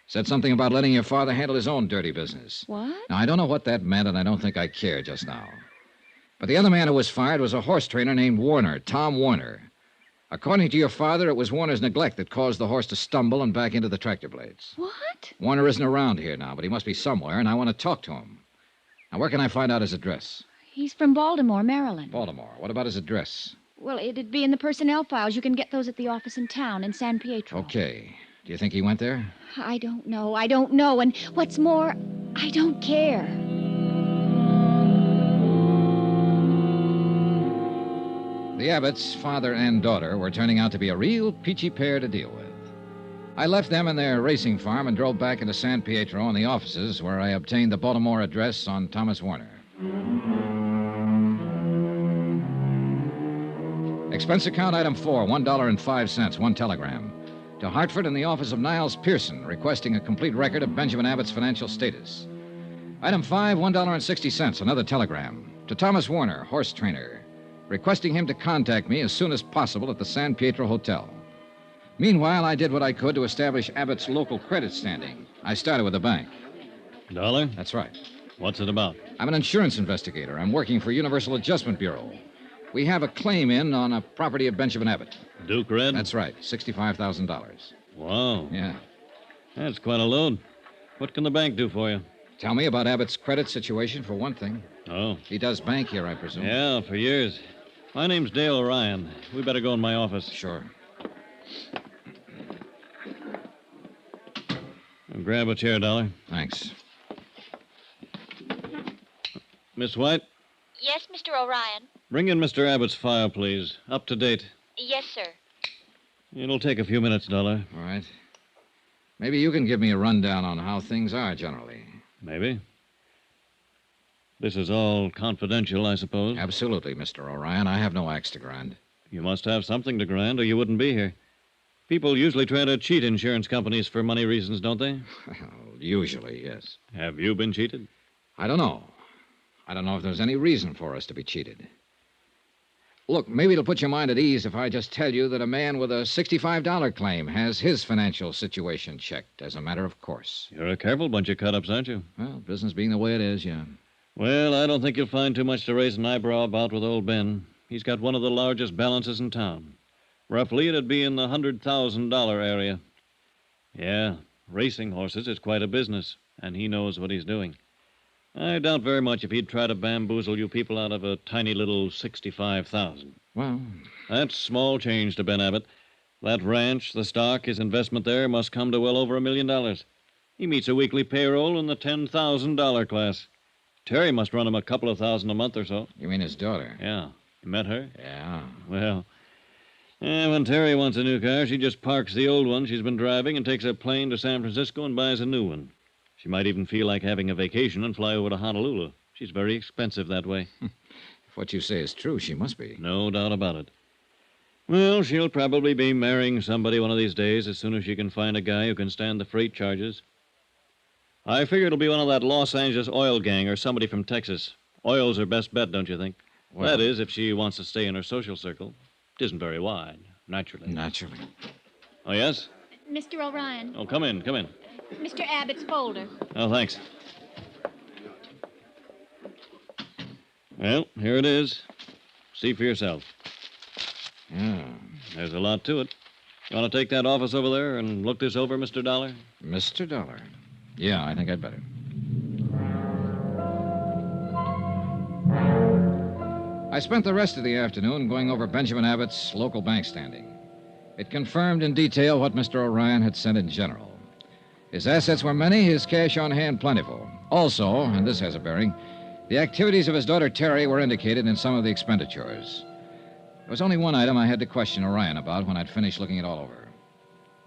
Said something about letting your father handle his own dirty business. What? Now, I don't know what that meant, and I don't think I care just now. But the other man who was fired was a horse trainer named Warner, Tom Warner. According to your father, it was Warner's neglect that caused the horse to stumble and back into the tractor blades. What? Warner isn't around here now, but he must be somewhere, and I want to talk to him. Now, where can I find out his address? He's from Baltimore, Maryland. Baltimore. What about his address? Well, it'd be in the personnel files. You can get those at the office in town, in San Pietro. Okay. Do you think he went there? I don't know. And what's more, I don't care. The Abbotts, father and daughter, were turning out to be a real peachy pair to deal with. I left them in their racing farm and drove back into San Pietro and the offices where I obtained the Baltimore address on Thomas Warner. Expense account item 4, $1.05, one telegram. To Hartford in the office of Niles Pearson, requesting a complete record of Benjamin Abbott's financial status. Item 5, $1.60, another telegram. To Thomas Warner, horse trainer, requesting him to contact me as soon as possible at the San Pietro Hotel. Meanwhile, I did what I could to establish Abbott's local credit standing. I started with the bank. Dollar? That's right. What's it about? I'm an insurance investigator. I'm working for Universal Adjustment Bureau. We have a claim in on a property of Benjamin Abbott. Duke Red? That's right, $65,000. Wow. Yeah. That's quite a load. What can the bank do for you? Tell me about Abbott's credit situation, for one thing. Oh. He does bank here, I presume. Yeah, for years. My name's Dale Orion. We better go in my office. Sure. Grab a chair, Dollar. Thanks. Miss White? Yes, Mr. Orion. Bring in Mr. Abbott's file, please. Up to date. Yes, sir. It'll take a few minutes, Dollar. All right. Maybe you can give me a rundown on how things are generally. Maybe. This is all confidential, I suppose? Absolutely, Mr. Orion. I have no axe to grind. You must have something to grind, or you wouldn't be here. People usually try to cheat insurance companies for money reasons, don't they? Well, usually, yes. Have you been cheated? I don't know. I don't know if there's any reason for us to be cheated. Look, maybe it'll put your mind at ease if I just tell you that a man with a $65 claim has his financial situation checked as a matter of course. You're a careful bunch of cut-ups, aren't you? Well, business being the way it is, yeah. Well, I don't think you'll find too much to raise an eyebrow about with old Ben. He's got one of the largest balances in town. Roughly, it'd be in the $100,000 area. Yeah, racing horses is quite a business, and he knows what he's doing. I doubt very much if he'd try to bamboozle you people out of a tiny little $65,000. Well, that's small change to Ben Abbott. That ranch, the stock, his investment there must come to well over $1 million. He meets a weekly payroll in the $10,000 class. Terry must run him a couple of thousand a month or so. You mean his daughter? Yeah. You met her? Yeah. Well, when Terry wants a new car, she just parks the old one she's been driving and takes a plane to San Francisco and buys a new one. She might even feel like having a vacation and fly over to Honolulu. She's very expensive that way. If what you say is true, she must be. No doubt about it. Well, she'll probably be marrying somebody one of these days as soon as she can find a guy who can stand the freight charges. I figure it'll be one of that Los Angeles oil gang or somebody from Texas. Oil's her best bet, don't you think? Well, that is, if she wants to stay in her social circle. It isn't very wide, naturally. Naturally. Oh, yes? Mr. O'Ryan. Oh, come in, come in. Mr. Abbott's folder. Oh, thanks. Well, here it is. See for yourself. Yeah. There's a lot to it. You want to take that office over there and look this over, Mr. Dollar? Mr. Dollar? Yeah, I think I'd better. I spent the rest of the afternoon going over Benjamin Abbott's local bank standing. It confirmed in detail what Mr. O'Ryan had said in general. His assets were many, his cash on hand plentiful. Also, and this has a bearing, the activities of his daughter Terry were indicated in some of the expenditures. There was only one item I had to question O'Ryan about when I'd finished looking it all over.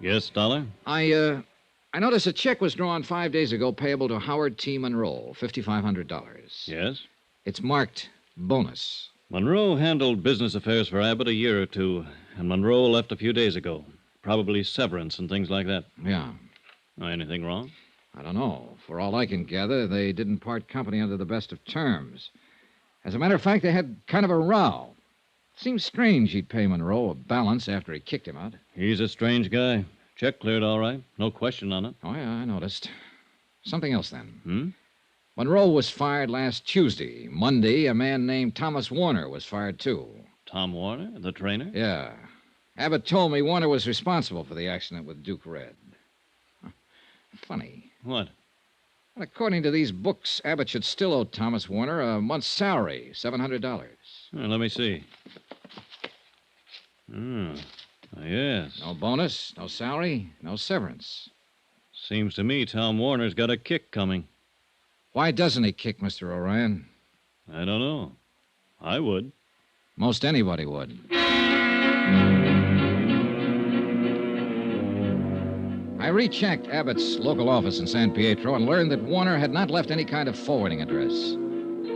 Yes, Dollar? I noticed a check was drawn 5 days ago payable to Howard T. Monroe, $5,500. Yes? It's marked bonus. Monroe handled business affairs for Abbott a year or two, and Monroe left a few days ago. Probably severance and things like that. Yeah. Anything wrong? I don't know. For all I can gather, they didn't part company under the best of terms. As a matter of fact, they had kind of a row. Seems strange he'd pay Monroe a balance after he kicked him out. He's a strange guy. Check cleared all right. No question on it. Oh, yeah, I noticed. Something else, then. Monroe was fired last Tuesday. Monday, a man named Thomas Warner was fired, too. Tom Warner, the trainer? Yeah. Abbott told me Warner was responsible for the accident with Duke Red. Funny. What? Well, according to these books, Abbott should still owe Thomas Warner a month's salary, $700. Well, let me see. Yes. No bonus, no salary, no severance. Seems to me Tom Warner's got a kick coming. Why doesn't he kick, Mr. O'Ryan? I don't know. I would. Most anybody would. I rechecked Abbott's local office in San Pietro and learned that Warner had not left any kind of forwarding address.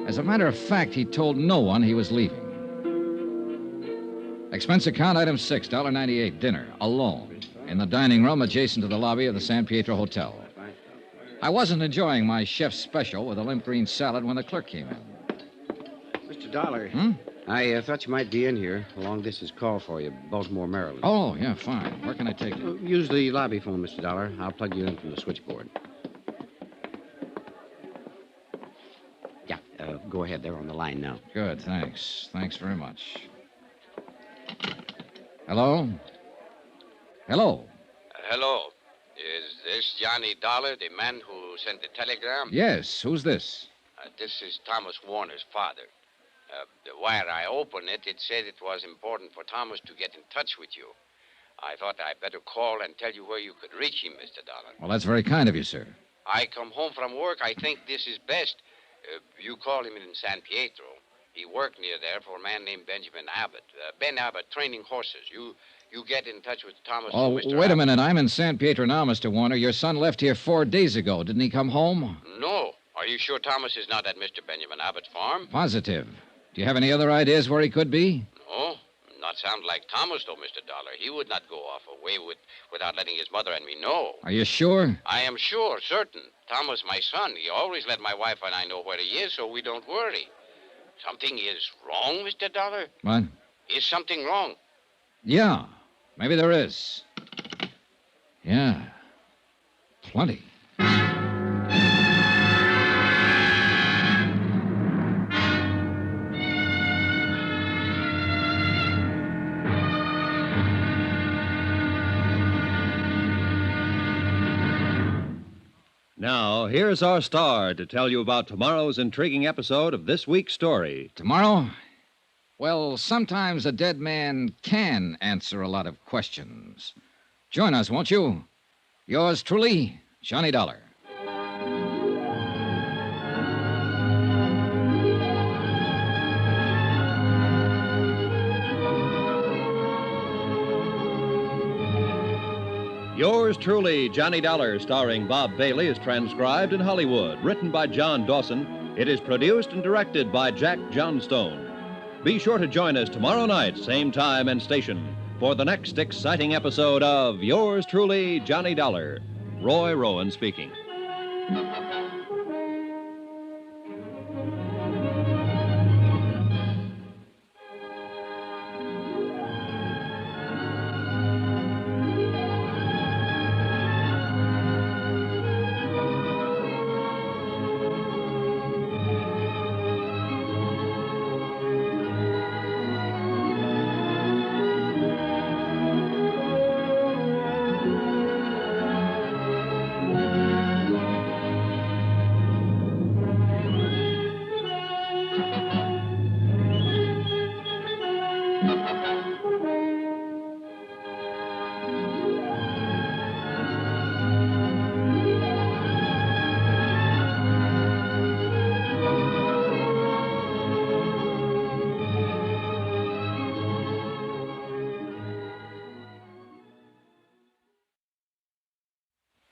As a matter of fact, he told no one he was leaving. Expense account item 6, $1.98, dinner, alone, in the dining room adjacent to the lobby of the San Pietro Hotel. I wasn't enjoying my chef's special with a limp green salad when the clerk came in. Mr. Dollar. I thought you might be in here. A long-distance call for you, Baltimore, Maryland. Oh, yeah, fine. Where can I take you? Use the lobby phone, Mr. Dollar. I'll plug you in from the switchboard. Yeah, go ahead. They're on the line now. Good, thanks. Thanks very much. Hello? Hello? Hello. Is this Johnny Dollar, the man who sent the telegram? Yes, who's this? This is Thomas Warner's father. The wire I opened it said it was important for Thomas to get in touch with you. I thought I'd better call and tell you where you could reach him, Mr. Dollar. Well, that's very kind of you, sir. I come home from work. I think this is best. You call him in San Pietro. He worked near there for a man named Benjamin Abbott. Ben Abbott, training horses. You get in touch with Thomas. Oh, wait a minute. I'm in San Pietro now, Mr. Warner. Your son left here 4 days ago. Didn't he come home? No. Are you sure Thomas is not at Mr. Benjamin Abbott's farm? Positive. Do you have any other ideas where he could be? No, not sound like Thomas, though, Mr. Dollar. He would not go off away without letting his mother and me know. Are you sure? I am sure, certain. Thomas, my son, he always let my wife and I know where he is so we don't worry. Something is wrong, Mr. Dollar? What? Is something wrong? Yeah, maybe there is. Yeah, plenty. Now, here's our star to tell you about tomorrow's intriguing episode of this week's story. Tomorrow? Well, sometimes a dead man can answer a lot of questions. Join us, won't you? Yours truly, Johnny Dollar. Yours truly, Johnny Dollar, starring Bob Bailey, is transcribed in Hollywood. Written by John Dawson, it is produced and directed by Jack Johnstone. Be sure to join us tomorrow night, same time and station, for the next exciting episode of Yours truly, Johnny Dollar. Roy Rowan speaking.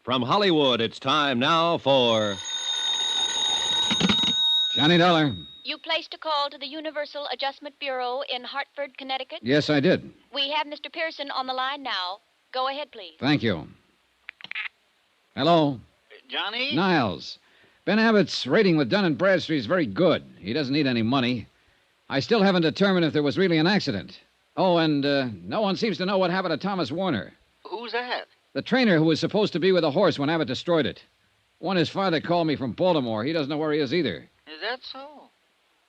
From Hollywood, it's time now for Johnny Dollar. You placed a call to the Universal Adjustment Bureau in Hartford, Connecticut? Yes, I did. We have Mr. Pearson on the line now. Go ahead, please. Thank you. Hello? Johnny? Niles. Ben Abbott's rating with Dun & Bradstreet is very good. He doesn't need any money. I still haven't determined if there was really an accident. Oh, and no one seems to know what happened to Thomas Warner. Who's that? The trainer who was supposed to be with a horse when Abbott destroyed it. One his father called me from Baltimore. He doesn't know where he is either. Is that so?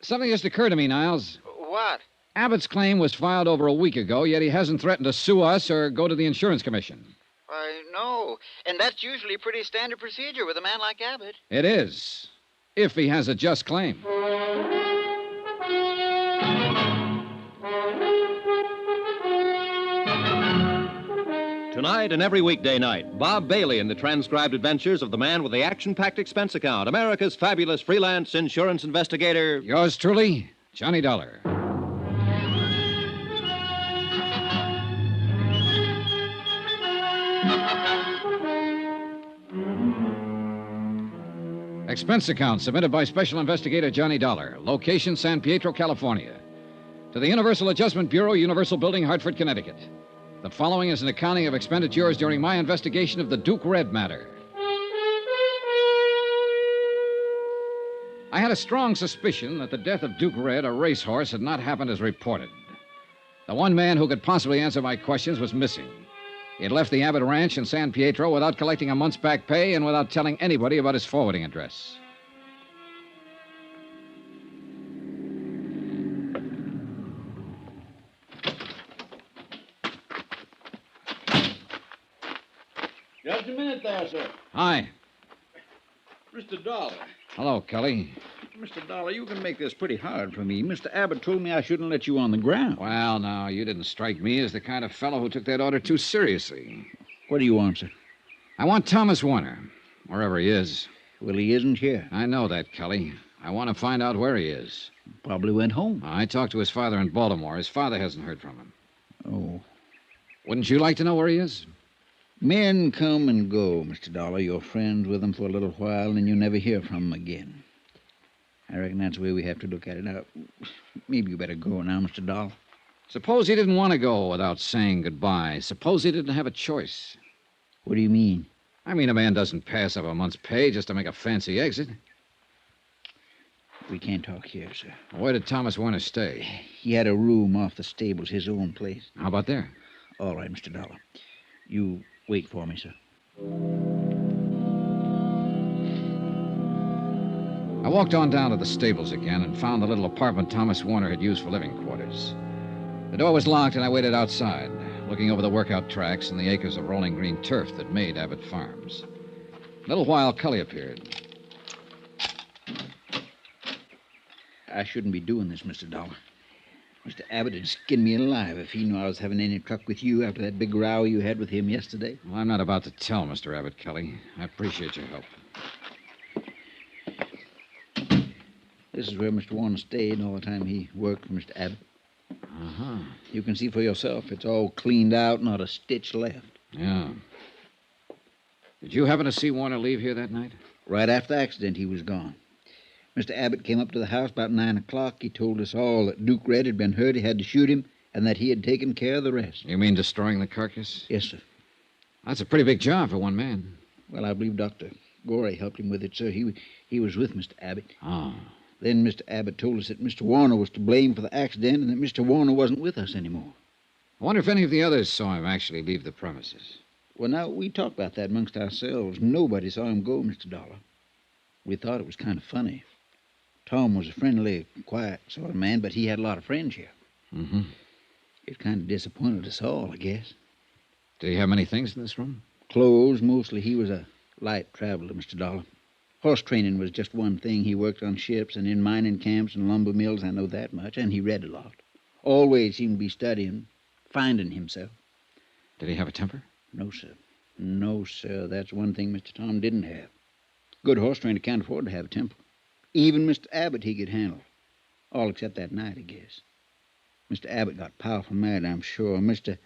Something just occurred to me, Niles. What? Abbott's claim was filed over a week ago, yet he hasn't threatened to sue us or go to the insurance commission. I know. And that's usually pretty standard procedure with a man like Abbott. It is, if he has a just claim. Tonight and every weekday night, Bob Bailey in the transcribed adventures of the man with the action-packed expense account, America's fabulous freelance insurance investigator. Yours truly, Johnny Dollar. Expense account submitted by Special Investigator Johnny Dollar. Location, San Pietro, California. To the Universal Adjustment Bureau, Universal Building, Hartford, Connecticut. The following is an accounting of expenditures during my investigation of the Duke Red matter. I had a strong suspicion that the death of Duke Red, a racehorse, had not happened as reported. The one man who could possibly answer my questions was missing. He had left the Abbott Ranch in San Pietro without collecting a month's back pay and without telling anybody about his forwarding address. Just a minute there, sir. Hi. Mr. Dollar. Hello, Kelly. Mr. Dollar, you can make this pretty hard for me. Mr. Abbott told me I shouldn't let you on the ground. Well, now, you didn't strike me as the kind of fellow who took that order too seriously. What do you want, sir? I want Thomas Warner, wherever he is. Well, he isn't here. I know that, Kelly. I want to find out where he is. Probably went home. I talked to his father in Baltimore. His father hasn't heard from him. Oh. Wouldn't you like to know where he is? Men come and go, Mr. Dollar. You're friends with them for a little while, and you never hear from them again. I reckon that's the way we have to look at it. Now, maybe you better go now, Mr. Dollar. Suppose he didn't want to go without saying goodbye. Suppose he didn't have a choice. What do you mean? I mean, a man doesn't pass up a month's pay just to make a fancy exit. We can't talk here, sir. Where did Thomas Warner stay? He had a room off the stables, his own place. How about there? All right, Mr. Dollar. You wait for me, sir. I walked on down to the stables again and found the little apartment Thomas Warner had used for living quarters. The door was locked, and I waited outside, looking over the workout tracks and the acres of rolling green turf that made Abbott Farms. A little while, Cully appeared. I shouldn't be doing this, Mr. Dollar. Mr. Abbott would skin me alive if he knew I was having any truck with you after that big row you had with him yesterday. Well, I'm not about to tell Mr. Abbott, Cully. I appreciate your help. This is where Mr. Warner stayed all the time he worked for Mr. Abbott. Uh-huh. You can see for yourself. It's all cleaned out, not a stitch left. Yeah. Did you happen to see Warner leave here that night? Right after the accident, he was gone. Mr. Abbott came up to the house about 9 o'clock. He told us all that Duke Red had been hurt, he had to shoot him, and that he had taken care of the rest. You mean destroying the carcass? Yes, sir. That's a pretty big job for one man. Well, I believe Dr. Gorey helped him with it, sir. He was with Mr. Abbott. Oh. Then Mr. Abbott told us that Mr. Warner was to blame for the accident and that Mr. Warner wasn't with us anymore. I wonder if any of the others saw him actually leave the premises. Well, now, we talked about that amongst ourselves. Nobody saw him go, Mr. Dollar. We thought it was kind of funny. Tom was a friendly, quiet sort of man, but he had a lot of friends here. Mm-hmm. It kind of disappointed us all, I guess. Did he have many things in this room? Clothes, mostly. He was a light traveler, Mr. Dollar. Horse training was just one thing. He worked on ships and in mining camps and lumber mills, I know that much, and he read a lot. Always seemed to be studying, finding himself. Did he have a temper? No, sir. No, sir. That's one thing Mr. Tom didn't have. Good horse trainer can't afford to have a temper. Even Mr. Abbott he could handle. All except that night, I guess. Mr. Abbott got powerful mad, I'm sure. Mr.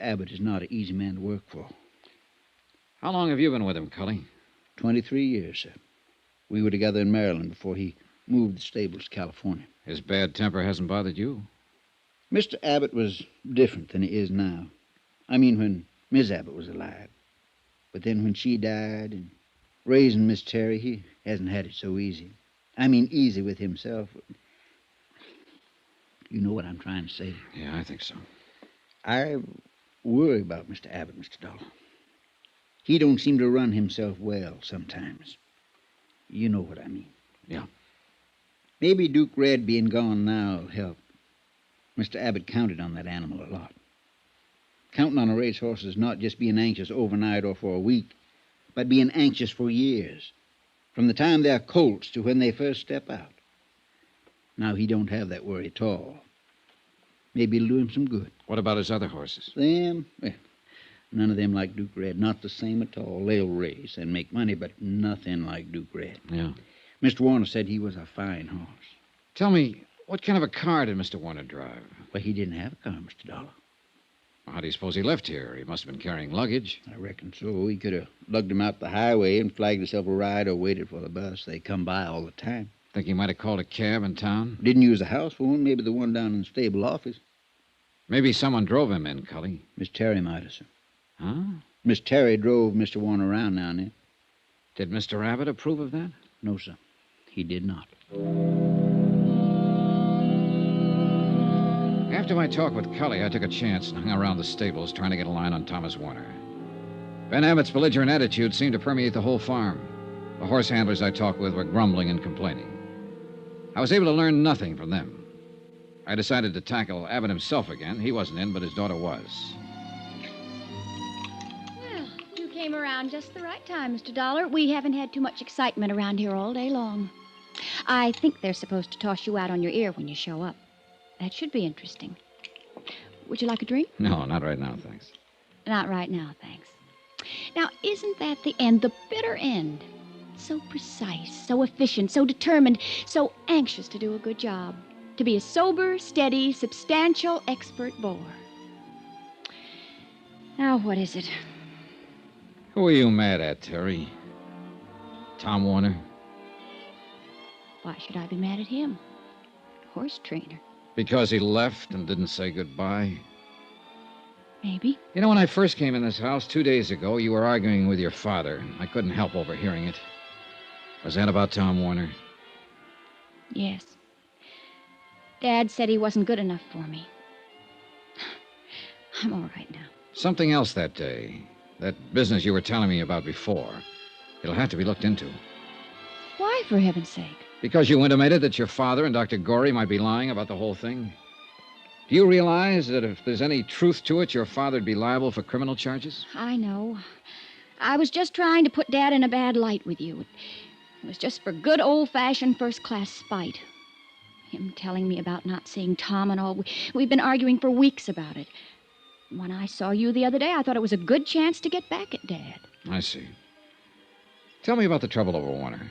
Abbott is not an easy man to work for. How long have you been with him, Cully? 23 years, sir. We were together in Maryland before he moved the stables to California. His bad temper hasn't bothered you? Mr. Abbott was different than he is now. I mean, when Miss Abbott was alive. But then when she died and raising Miss Terry, he hasn't had it so easy. I mean, easy with himself. You know what I'm trying to say. Yeah, I think so. I worry about Mr. Abbott, Mr. Dollar. He don't seem to run himself well sometimes. You know what I mean. Yeah. Maybe Duke Red being gone now will help. Mr. Abbott counted on that animal a lot. Counting on a racehorse is not just being anxious overnight or for a week, but being anxious for years, from the time they're colts to when they first step out. Now, he don't have that worry at all. Maybe it'll do him some good. What about his other horses? Them? Well, none of them like Duke Red. Not the same at all. They'll race and make money, but nothing like Duke Red. Yeah. Mr. Warner said he was a fine horse. Tell me, what kind of a car did Mr. Warner drive? Well, he didn't have a car, Mr. Dollar. Well, how do you suppose he left here? He must have been carrying luggage. I reckon so. He could have lugged him out the highway and flagged himself a ride or waited for the bus. They come by all the time. Think he might have called a cab in town? Didn't use the house for one. Maybe the one down in the stable office. Maybe someone drove him in, Cully. Miss Terry might have, sir. Huh? Miss Terry drove Mr. Warner around now and then. Did Mr. Abbott approve of that? No, sir. He did not. After my talk with Cully, I took a chance and hung around the stables trying to get a line on Thomas Warner. Ben Abbott's belligerent attitude seemed to permeate the whole farm. The horse handlers I talked with were grumbling and complaining. I was able to learn nothing from them. I decided to tackle Abbott himself again. He wasn't in, but his daughter was. Well, you came around just the right time, Mr. Dollar. We haven't had too much excitement around here all day long. I think they're supposed to toss you out on your ear when you show up. That should be interesting. Would you like a drink? No, not right now, thanks. Not right now, thanks. Now, isn't that the end, the bitter end? So precise, so efficient, so determined, so anxious to do a good job. To be a sober, steady, substantial, expert bore. Now, what is it? Who are you mad at, Terry? Tom Warner? Why should I be mad at him? Horse trainer. Because he left and didn't say goodbye? Maybe. You know, when I first came in this house 2 days ago, you were arguing with your father. I couldn't help overhearing it. Was that about Tom Warner? Yes. Dad said he wasn't good enough for me. I'm all right now. Something else that day. That business you were telling me about before. It'll have to be looked into. Why, for heaven's sake? Because you intimated that your father and Dr. Gorey might be lying about the whole thing. Do you realize that if there's any truth to it, your father'd be liable for criminal charges? I know. I was just trying to put Dad in a bad light with you. It was just for good old-fashioned first-class spite. Him telling me about not seeing Tom and all. We've been arguing for weeks about it. When I saw you the other day, I thought it was a good chance to get back at Dad. I see. Tell me about the trouble over Warner.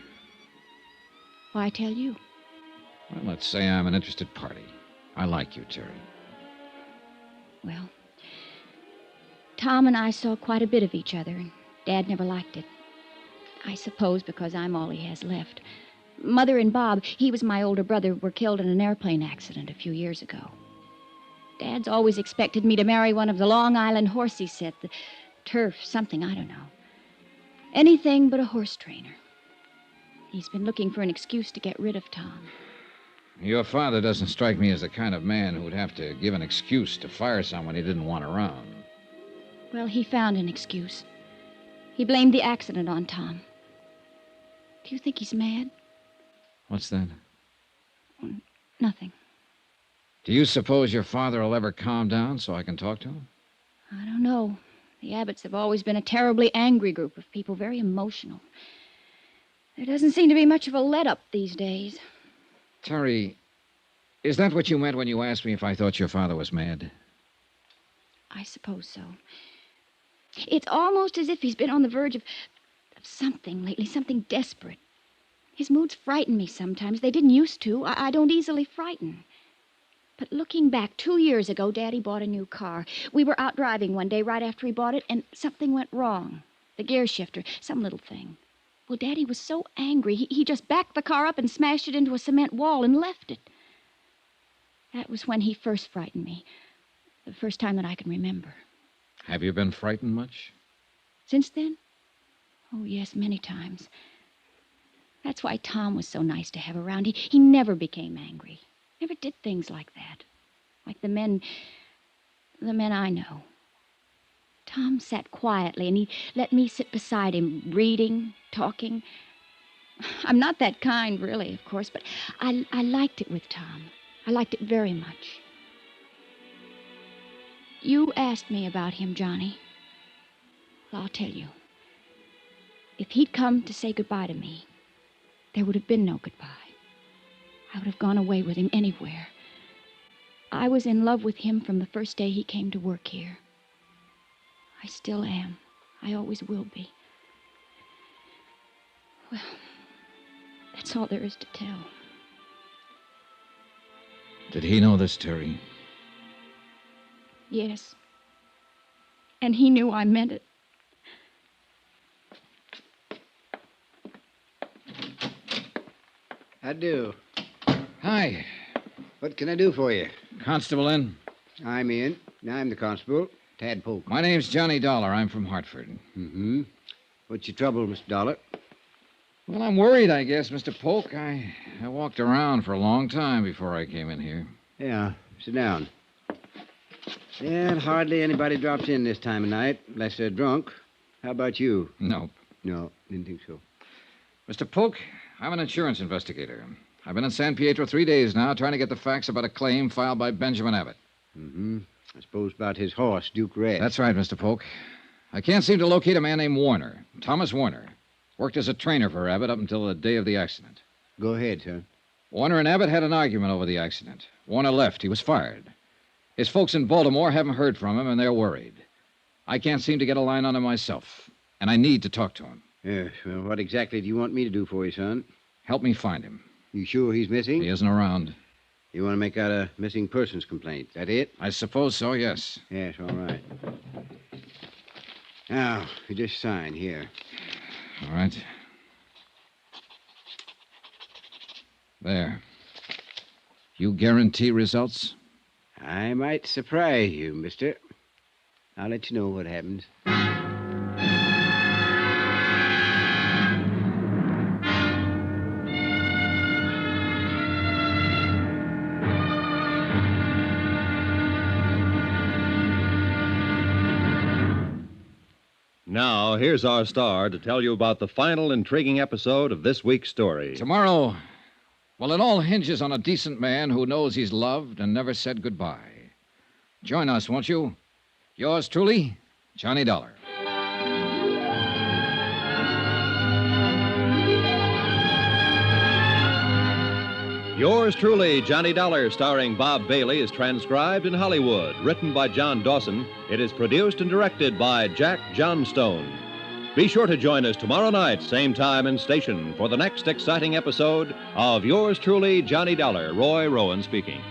Why tell you? Well, let's say I'm an interested party. I like you, Terry. Well, Tom and I saw quite a bit of each other, and Dad never liked it. I suppose because I'm all he has left. Mother and Bob, he was my older brother, were killed in an airplane accident a few years ago. Dad's always expected me to marry one of the Long Island horses set, the turf, something, I don't know. Anything but a horse trainer. He's been looking for an excuse to get rid of Tom. Your father doesn't strike me as the kind of man who'd have to give an excuse to fire someone he didn't want around. Well, he found an excuse. He blamed the accident on Tom. Do you think he's mad? What's that? Nothing. Do you suppose your father will ever calm down so I can talk to him? I don't know. The Abbotts have always been a terribly angry group of people, very emotional. There doesn't seem to be much of a let-up these days. Terry, is that what you meant when you asked me if I thought your father was mad? I suppose so. It's almost as if he's been on the verge of something lately, something desperate. His moods frighten me sometimes. They didn't used to. I don't easily frighten. But looking back, 2 years ago, Daddy bought a new car. We were out driving one day right after he bought it, and something went wrong. The gear shifter, some little thing. Well, Daddy was so angry, he just backed the car up and smashed it into a cement wall and left it. That was when he first frightened me. The first time that I can remember. Have you been frightened much? Since then? Oh, yes, many times. That's why Tom was so nice to have around. He never became angry. Never did things like that. Like the men I know. Tom sat quietly, and he let me sit beside him, reading, talking. I'm not that kind, really, of course, but I liked it with Tom. I liked it very much. You asked me about him, Johnny. Well, I'll tell you. If he'd come to say goodbye to me, there would have been no goodbye. I would have gone away with him anywhere. I was in love with him from the first day he came to work here. I still am. I always will be. Well, that's all there is to tell. Did he know this, Terry? Yes. And he knew I meant it. I do. Hi. What can I do for you? Constable in? I'm in. I'm the constable, Tad Polk. My name's Johnny Dollar. I'm from Hartford. Mm-hmm. What's your trouble, Mr. Dollar? Well, I'm worried, I guess, Mr. Polk. I walked around for a long time before I came in here. Yeah, sit down. Yeah, hardly anybody drops in this time of night, unless they're drunk. How about you? Nope. No, didn't think so. Mr. Polk, I'm an insurance investigator. I've been in San Pietro 3 days now trying to get the facts about a claim filed by Benjamin Abbott. Mm-hmm. I suppose about his horse, Duke Red. That's right, Mr. Polk. I can't seem to locate a man named Warner, Thomas Warner. Worked as a trainer for Abbott up until the day of the accident. Go ahead, sir. Warner and Abbott had an argument over the accident. Warner left. He was fired. His folks in Baltimore haven't heard from him, and they're worried. I can't seem to get a line on him myself, and I need to talk to him. Yes, well, what exactly do you want me to do for you, son? Help me find him. You sure he's missing? He isn't around. You want to make out a missing persons complaint, that it? I suppose so, yes. Yes, all right. Now, you just sign here. All right. There. You guarantee results? I might surprise you, mister. I'll let you know what happens. Now, here's our star to tell you about the final intriguing episode of this week's story. Tomorrow, well, it all hinges on a decent man who knows he's loved and never said goodbye. Join us, won't you? Yours truly, Johnny Dollar. Yours truly, Johnny Dollar, starring Bob Bailey, is transcribed in Hollywood. Written by John Dawson, it is produced and directed by Jack Johnstone. Be sure to join us tomorrow night, same time and station, for the next exciting episode of Yours truly, Johnny Dollar. Roy Rowan speaking.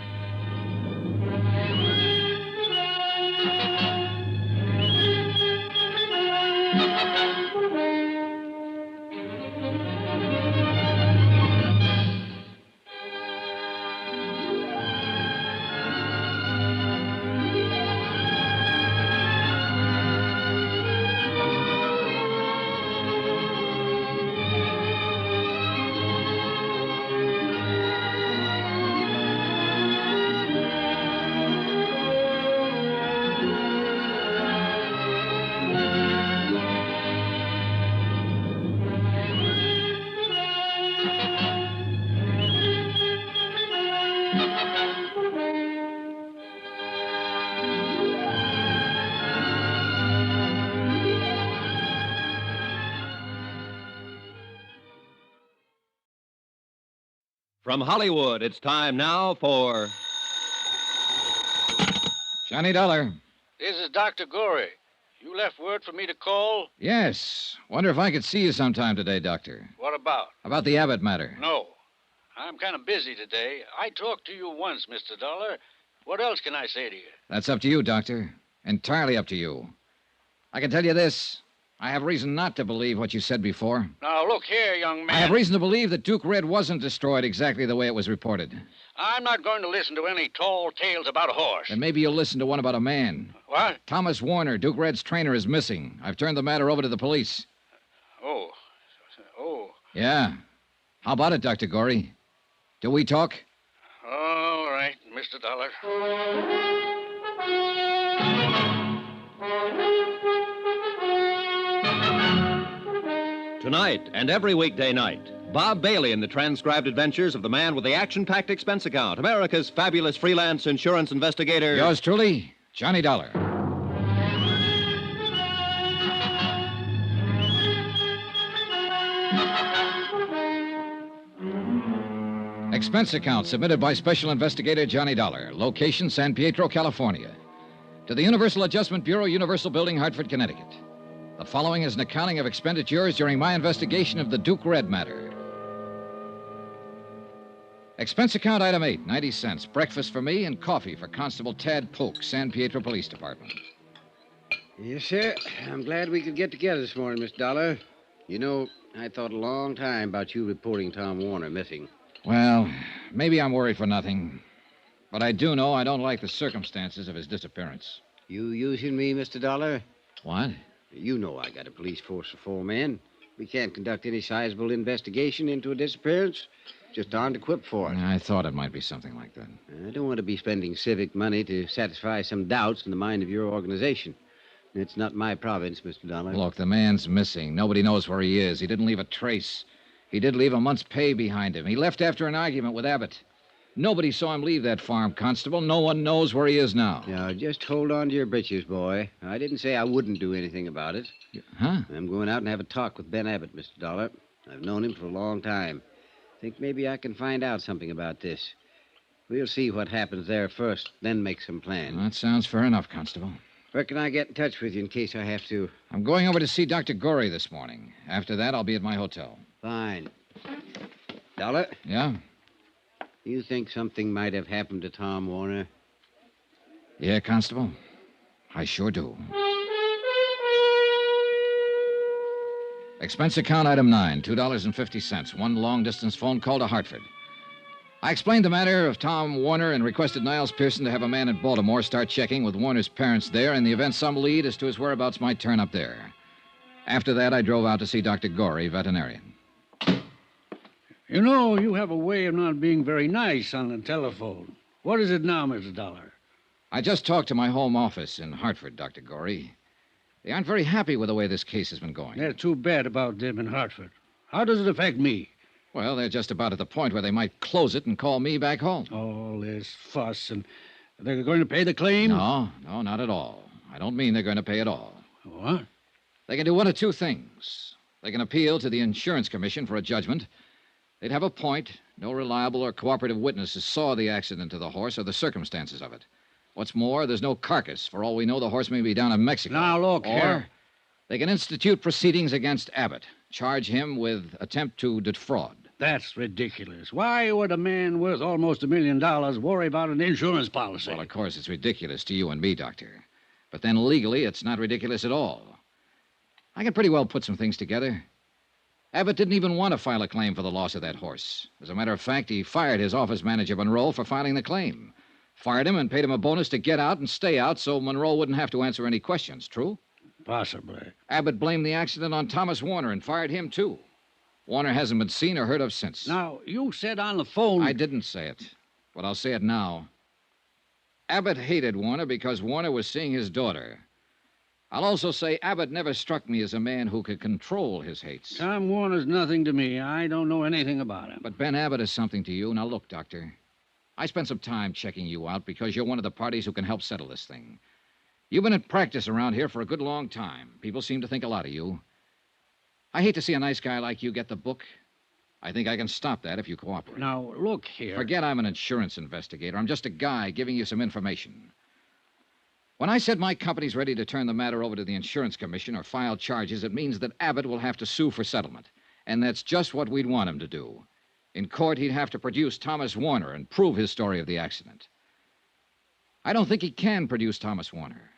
From Hollywood, it's time now for Johnny Dollar. This is Dr. Gorey. You left word for me to call? Yes. Wonder if I could see you sometime today, Doctor. What about? About the Abbott matter. No. I'm kind of busy today. I talked to you once, Mr. Dollar. What else can I say to you? That's up to you, Doctor. Entirely up to you. I can tell you this. I have reason not to believe what you said before. Now, look here, young man. I have reason to believe that Duke Red wasn't destroyed exactly the way it was reported. I'm not going to listen to any tall tales about a horse. Then maybe you'll listen to one about a man. What? Thomas Warner, Duke Red's trainer, is missing. I've turned the matter over to the police. Oh. Yeah. How about it, Dr. Gorey? Do we talk? All right, Mr. Dollar. Tonight and every weekday night, Bob Bailey in the transcribed adventures of the man with the action-packed expense account, America's fabulous freelance insurance investigator. Yours truly, Johnny Dollar. Expense account submitted by Special Investigator Johnny Dollar. Location, San Pietro, California. To the Universal Adjustment Bureau, Universal Building, Hartford, Connecticut. The following is an accounting of expenditures during my investigation of the Duke Red matter. Expense account item 8, 90 cents. Breakfast for me and coffee for Constable Tad Polk, San Pietro Police Department. Yes, sir. I'm glad we could get together this morning, Miss Dollar. You know, I thought a long time about you reporting Tom Warner missing. Well, maybe I'm worried for nothing. But I do know I don't like the circumstances of his disappearance. You using me, Mr. Dollar? What? You know I got a police force of 4 men. We can't conduct any sizable investigation into a disappearance. Just aren't equipped for it. I thought it might be something like that. I don't want to be spending civic money to satisfy some doubts in the mind of your organization. It's not my province, Mr. Dollar. Look, the man's missing. Nobody knows where he is. He didn't leave a trace. He did leave a month's pay behind him. He left after an argument with Abbott. Nobody saw him leave that farm, Constable. No one knows where he is now. Now, just hold on to your britches, boy. I didn't say I wouldn't do anything about it. Huh? I'm going out and have a talk with Ben Abbott, Mr. Dollar. I've known him for a long time. Think maybe I can find out something about this. We'll see what happens there first, then make some plans. That sounds fair enough, Constable. Where can I get in touch with you in case I have to? I'm going over to see Dr. Gorey this morning. After that, I'll be at my hotel. Fine. Dollar? Yeah? You think something might have happened to Tom Warner? Yeah, Constable. I sure do. Expense account item 9, $2.50. One long-distance phone call to Hartford. I explained the matter of Tom Warner and requested Niles Pearson to have a man in Baltimore start checking with Warner's parents there in the event some lead as to his whereabouts might turn up there. After that, I drove out to see Dr. Gorey, veterinarian. You know, you have a way of not being very nice on the telephone. What is it now, Mr. Dollar? I just talked to my home office in Hartford, Dr. Gorey. They aren't very happy with the way this case has been going. They're too bad about them in Hartford. How does it affect me? Well, they're just about at the point where they might close it and call me back home. All this fuss, and they're going to pay the claim? No, not at all. I don't mean they're going to pay at all. What? They can do one of two things. They can appeal to the Insurance Commission for a judgment. They'd have a point. No reliable or cooperative witnesses saw the accident to the horse or the circumstances of it. What's more, there's no carcass. For all we know, the horse may be down in Mexico. Now, look or here. They can institute proceedings against Abbott, charge him with attempt to defraud. That's ridiculous. Why would a man worth almost $1 million worry about an insurance policy? Well, of course, it's ridiculous to you and me, Doctor. But then legally, it's not ridiculous at all. I can pretty well put some things together. Abbott didn't even want to file a claim for the loss of that horse. As a matter of fact, he fired his office manager, Monroe, for filing the claim. Fired him and paid him a bonus to get out and stay out so Monroe wouldn't have to answer any questions. True? Possibly. Abbott blamed the accident on Thomas Warner and fired him, too. Warner hasn't been seen or heard of since. Now, you said on the phone... I didn't say it, but I'll say it now. Abbott hated Warner because Warner was seeing his daughter. I'll also say Abbott never struck me as a man who could control his hates. Tom Warner's nothing to me. I don't know anything about him. But Ben Abbott is something to you. Now, look, Doctor. I spent some time checking you out because you're one of the parties who can help settle this thing. You've been in practice around here for a good long time. People seem to think a lot of you. I hate to see a nice guy like you get the book. I think I can stop that if you cooperate. Now, look here. Forget I'm an insurance investigator. I'm just a guy giving you some information. When I said my company's ready to turn the matter over to the Insurance Commission or file charges, it means that Abbott will have to sue for settlement. And that's just what we'd want him to do. In court, he'd have to produce Thomas Warner and prove his story of the accident. I don't think he can produce Thomas Warner.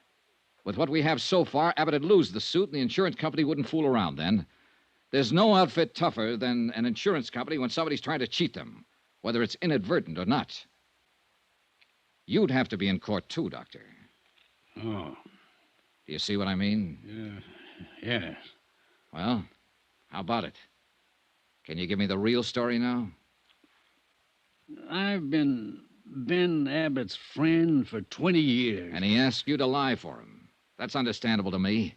With what we have so far, Abbott would lose the suit, and the insurance company wouldn't fool around then. There's no outfit tougher than an insurance company when somebody's trying to cheat them, whether it's inadvertent or not. You'd have to be in court, too, Doctor. Oh. Do you see what I mean? Yes. Well, how about it? Can you give me the real story now? I've been Ben Abbott's friend for 20 years. And he asked you to lie for him. That's understandable to me.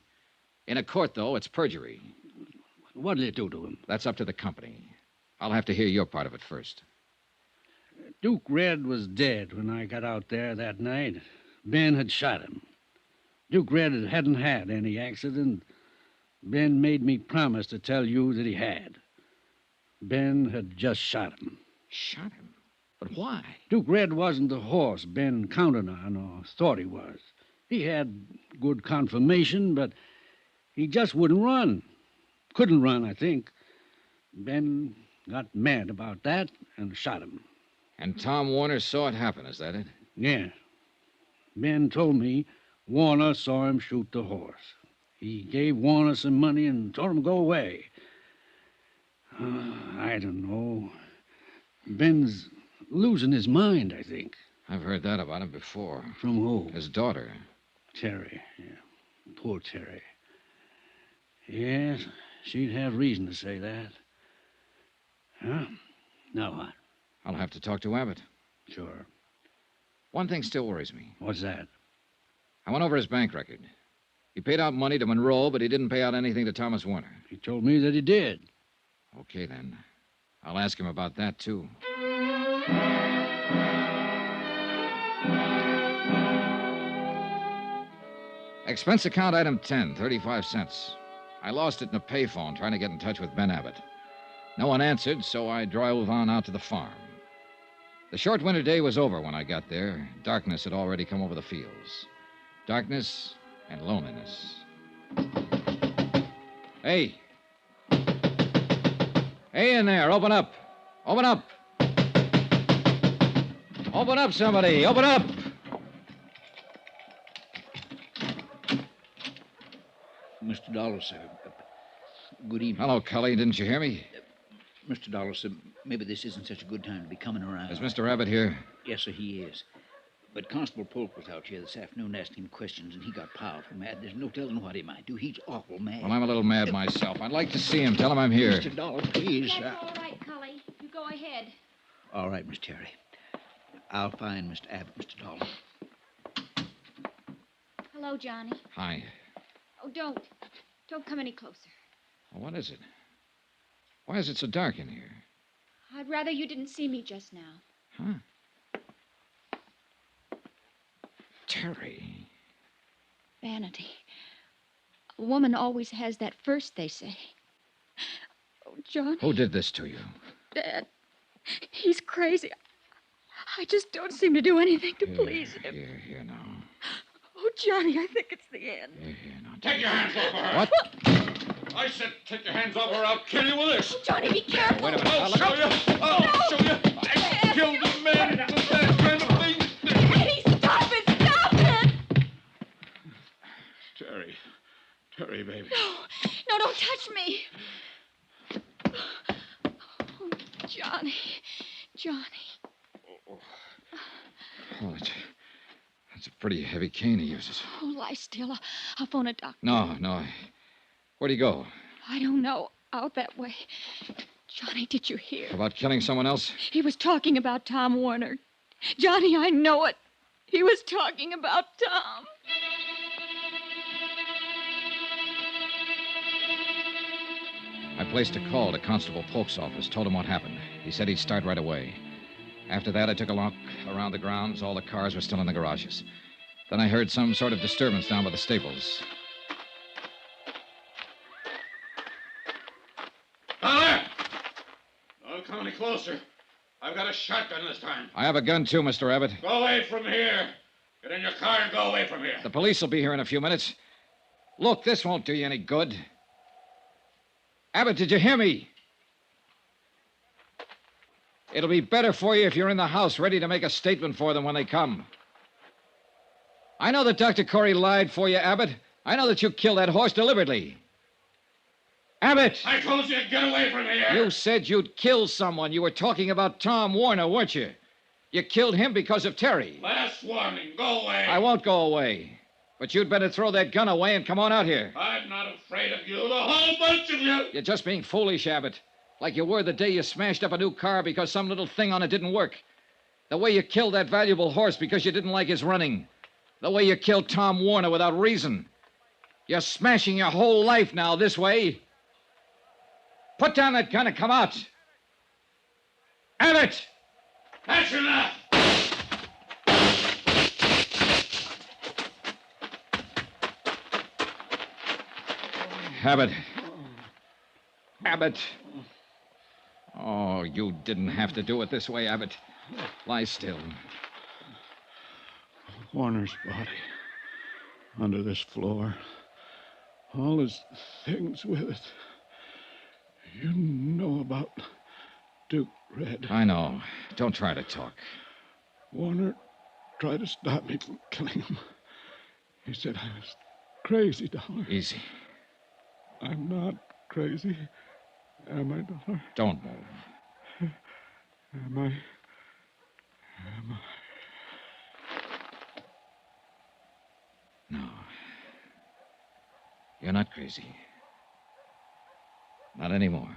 In a court, though, it's perjury. What did it do to him? That's up to the company. I'll have to hear your part of it first. Duke Red was dead when I got out there that night. Ben had shot him. Duke Red hadn't had any accident. Ben made me promise to tell you that he had. Ben had just shot him. Shot him? But why? Duke Red wasn't the horse Ben counted on or thought he was. He had good conformation, but he just wouldn't run. Couldn't run, I think. Ben got mad about that and shot him. And Tom Warner saw it happen, is that it? Yeah. Ben told me Warner saw him shoot the horse. He gave Warner some money and told him to go away. I don't know. Ben's losing his mind, I think. I've heard that about him before. From who? His daughter. Terry, yeah. Poor Terry. Yes, she'd have reason to say that. Huh? Now what? I'll have to talk to Abbott. Sure. One thing still worries me. What's that? I went over his bank record. He paid out money to Monroe, but he didn't pay out anything to Thomas Warner. He told me that he did. Okay, then. I'll ask him about that, too. Expense account item 10, 35 cents. I lost it in a payphone trying to get in touch with Ben Abbott. No one answered, so I drove on out to the farm. The short winter day was over when I got there. Darkness had already come over the fields. Darkness and loneliness. Hey. Hey in there, open up. Open up. Open up, somebody. Open up. Mr. Dollar, sir. Good evening. Hello, Cully. Didn't you hear me? Mr. Dollar, sir, maybe this isn't such a good time to be coming around. Is Mr. Abbott here? Yes, sir, he is. But Constable Polk was out here this afternoon asking him questions, and he got powerful mad. There's no telling what he might do. He's awful mad. Well, I'm a little mad myself. I'd like to see him. Tell him I'm here. Mr. Dollar, please. That's all right, Cully. You go ahead. All right, Miss Terry. I'll find Mr. Abbott, Mr. Dollar. Hello, Johnny. Hi. Oh, don't. Don't come any closer. Well, what is it? Why is it so dark in here? I'd rather you didn't see me just now. Huh? Terry. Vanity. A woman always has that first, they say. Oh, Johnny. Who did this to you? Dad. He's crazy. I just don't seem to do anything to please him. Here now. Oh, Johnny, I think it's the end. Here now. Take your hands off her. What? I said take your hands off her. I'll kill you with this. Oh, Johnny, be careful. Wait a minute. I'll show you. I'll show you. I killed the man with that kind of thing. Eddie, stop it! Stop it! Terry, baby. No, don't touch me. Oh, Johnny. Oh, that's a pretty heavy cane he uses. Oh, lie still. I'll phone a doctor. No. Where'd he go? I don't know. Out that way. Johnny, did you hear? About killing someone else? He was talking about Tom Warner. Johnny, I know it. He was talking about Tom. I placed a call to Constable Polk's office, told him what happened. He said he'd start right away. After that, I took a look around the grounds. All the cars were still in the garages. Then I heard some sort of disturbance down by the stables. Dollar! Don't come any closer. I've got a shotgun this time. I have a gun, too, Mr. Abbott. Go away from here. Get in your car and go away from here. The police will be here in a few minutes. Look, this won't do you any good. Abbott, did you hear me? It'll be better for you if you're in the house, ready to make a statement for them when they come. I know that Dr. Corey lied for you, Abbott. I know that you killed that horse deliberately. Abbott! I told you to get away from here. You said you'd kill someone. You were talking about Tom Warner, weren't you? You killed him because of Terry. Last warning. Go away. I won't go away. But you'd better throw that gun away and come on out here. I'm not afraid of you, the whole bunch of you. You're just being foolish, Abbott. Like you were the day you smashed up a new car because some little thing on it didn't work. The way you killed that valuable horse because you didn't like his running. The way you killed Tom Warner without reason. You're smashing your whole life now this way. Put down that gun and come out. Abbott! That's enough. Abbott. Abbott. Oh, you didn't have to do it this way, Abbott. Lie still. Warner's body. Under this floor. All his things with it. You know about Duke Red. I know. Don't try to talk. Warner tried to stop me from killing him. He said I was crazy, Dollar. Easy. I'm not crazy. Am I, Dollar? Don't move. Am I? No. You're not crazy. Not anymore.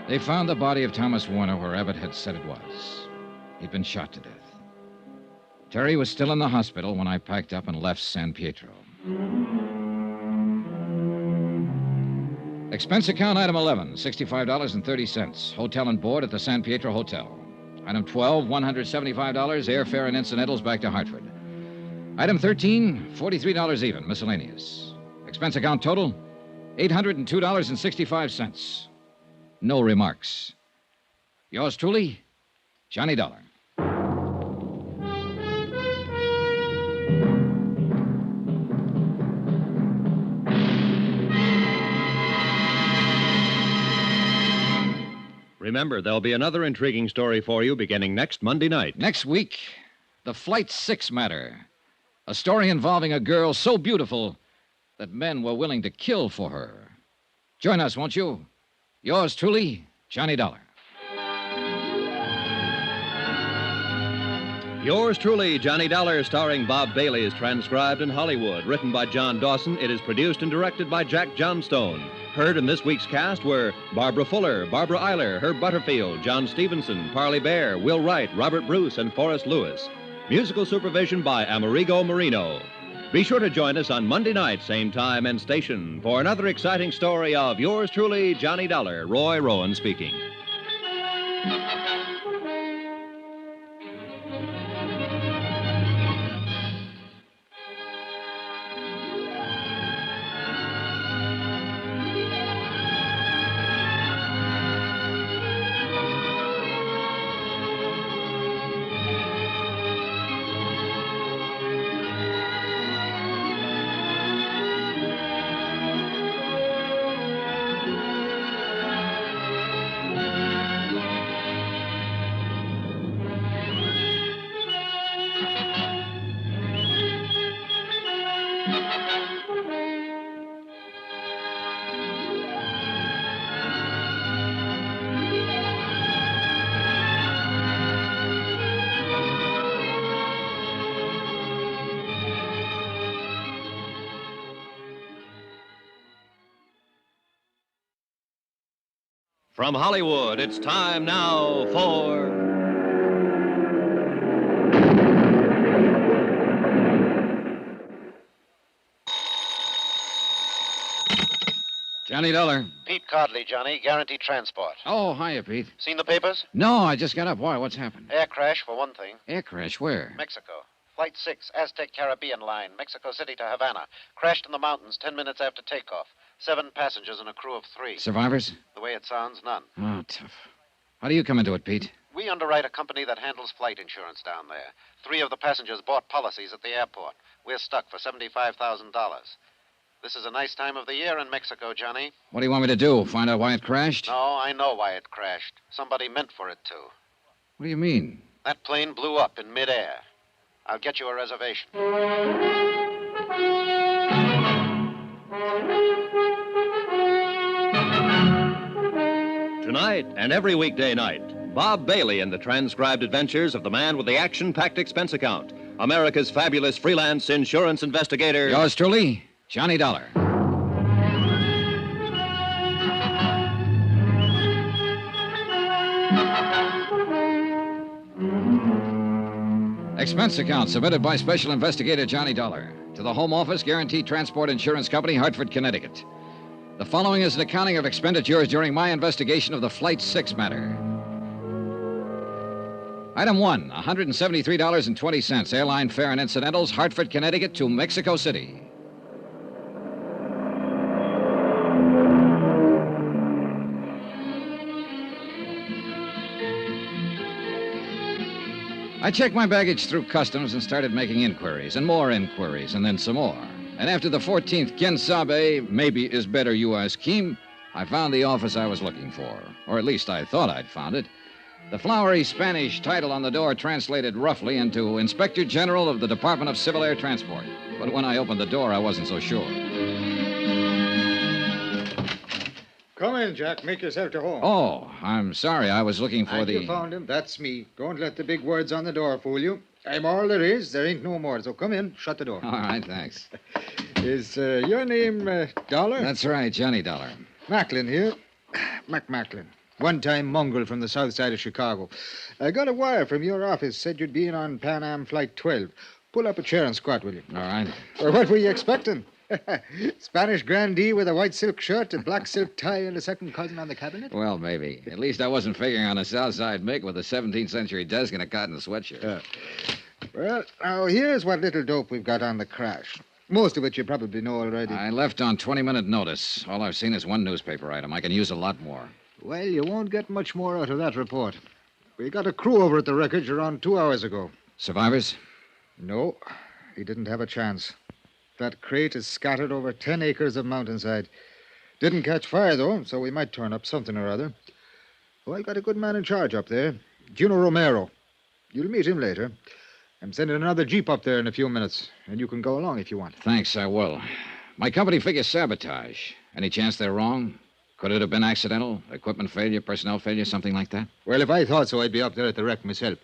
They found the body of Thomas Warner where Abbott had said it was. He'd been shot to death. Terry was still in the hospital when I packed up and left San Pietro. Expense account item 11, $65.30. Hotel and board at the San Pietro Hotel. Item 12, $175, airfare and incidentals back to Hartford. Item 13, $43 even, miscellaneous. Expense account total, $802.65. No remarks. Yours truly, Johnny Dollar. Remember, there'll be another intriguing story for you beginning next Monday night. Next week, the Flight 6 matter. A story involving a girl so beautiful that men were willing to kill for her. Join us, won't you? Yours truly, Johnny Dollar. Yours truly, Johnny Dollar, starring Bob Bailey, is transcribed in Hollywood. Written by John Dawson, it is produced and directed by Jack Johnstone. Heard in this week's cast were Barbara Fuller, Barbara Eiler, Herb Butterfield, John Stevenson, Parley Bear, Will Wright, Robert Bruce, and Forrest Lewis. Musical supervision by Amerigo Marino. Be sure to join us on Monday night, same time and station, for another exciting story of yours truly, Johnny Dollar. Roy Rowan speaking. From Hollywood, it's time now for... Johnny Dollar. Pete Codley, Johnny. Guaranteed transport. Oh, hiya, Pete. Seen the papers? No, I just got up. Why? What's happened? Air crash, for one thing. Air crash? Where? Mexico. Flight 6, Aztec Caribbean line, Mexico City to Havana. Crashed in the mountains 10 minutes after takeoff. 7 passengers and a crew of 3. Survivors? The way it sounds, none. Oh, tough. How do you come into it, Pete? We underwrite a company that handles flight insurance down there. 3 of the passengers bought policies at the airport. We're stuck for $75,000. This is a nice time of the year in Mexico, Johnny. What do you want me to do? Find out why it crashed? No, I know why it crashed. Somebody meant for it to. What do you mean? That plane blew up in midair. I'll get you a reservation. Tonight and every weekday night, Bob Bailey in the transcribed adventures of the man with the action-packed expense account, America's fabulous freelance insurance investigator. Yours truly, Johnny Dollar. Expense account submitted by Special Investigator Johnny Dollar to the Home Office Guaranteed Transport Insurance Company, Hartford, Connecticut. The following is an accounting of expenditures during my investigation of the Flight 6 matter. Item 1, $173.20, airline fare and incidentals, Hartford, Connecticut to Mexico City. I checked my baggage through customs and started making inquiries, and more inquiries, and then some more. And after the 14th Quien Sabe, maybe is better you ask him, I found the office I was looking for. Or at least I thought I'd found it. The flowery Spanish title on the door translated roughly into Inspector General of the Department of Civil Air Transport. But when I opened the door, I wasn't so sure. Come in, Jack. Make yourself to home. Oh, I'm sorry. I was looking for You found him. That's me. Don't let the big words on the door fool you. I'm all there is. There ain't no more. So come in. Shut the door. All right, thanks. Is your name Dollar? That's right, Johnny Dollar. Macklin here. Macklin. One-time mongrel from the south side of Chicago. I got a wire from your office. Said you'd be in on Pan Am Flight 12. Pull up a chair and squat, will you? All right. Or what were you expecting? Spanish grandee with a white silk shirt, a black silk tie, and a second cousin on the cabinet? Well, maybe. At least I wasn't figuring on a Southside Mick with a 17th century desk and a cotton sweatshirt. Well, now, here's what little dope we've got on the crash. Most of it you probably know already. I left on 20-minute notice. All I've seen is one newspaper item. I can use a lot more. Well, you won't get much more out of that report. We got a crew over at the wreckage around 2 hours ago. Survivors? No, he didn't have a chance. That crate is scattered over 10 acres of mountainside. Didn't catch fire, though, so we might turn up something or other. Oh, I got a good man in charge up there, Juno Romero. You'll meet him later. I'm sending another jeep up there in a few minutes, and you can go along if you want. Thanks, I will. My company figures sabotage. Any chance they're wrong? Could it have been accidental? Equipment failure, personnel failure, something like that? Well, if I thought so, I'd be up there at the wreck myself.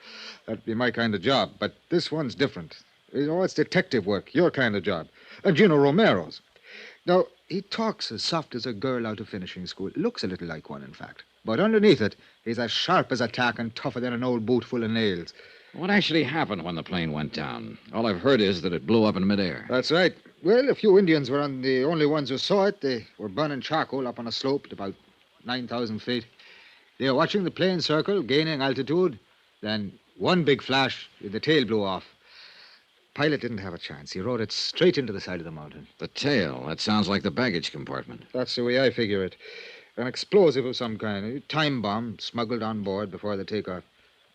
That'd be my kind of job. But this one's different. You know, it's detective work, your kind of job. And Gino Romero's. Now, he talks as soft as a girl out of finishing school. Looks a little like one, in fact. But underneath it, he's as sharp as a tack and tougher than an old boot full of nails. What actually happened when the plane went down? All I've heard is that it blew up in midair. That's right. Well, a few Indians were the only ones who saw it. They were burning charcoal up on a slope at about 9,000 feet. They were watching the plane circle, gaining altitude. Then one big flash, the tail blew off. Pilot didn't have a chance. He rode it straight into the side of the mountain. The tail? That sounds like the baggage compartment. That's the way I figure it. An explosive of some kind, a time bomb smuggled on board before the takeoff.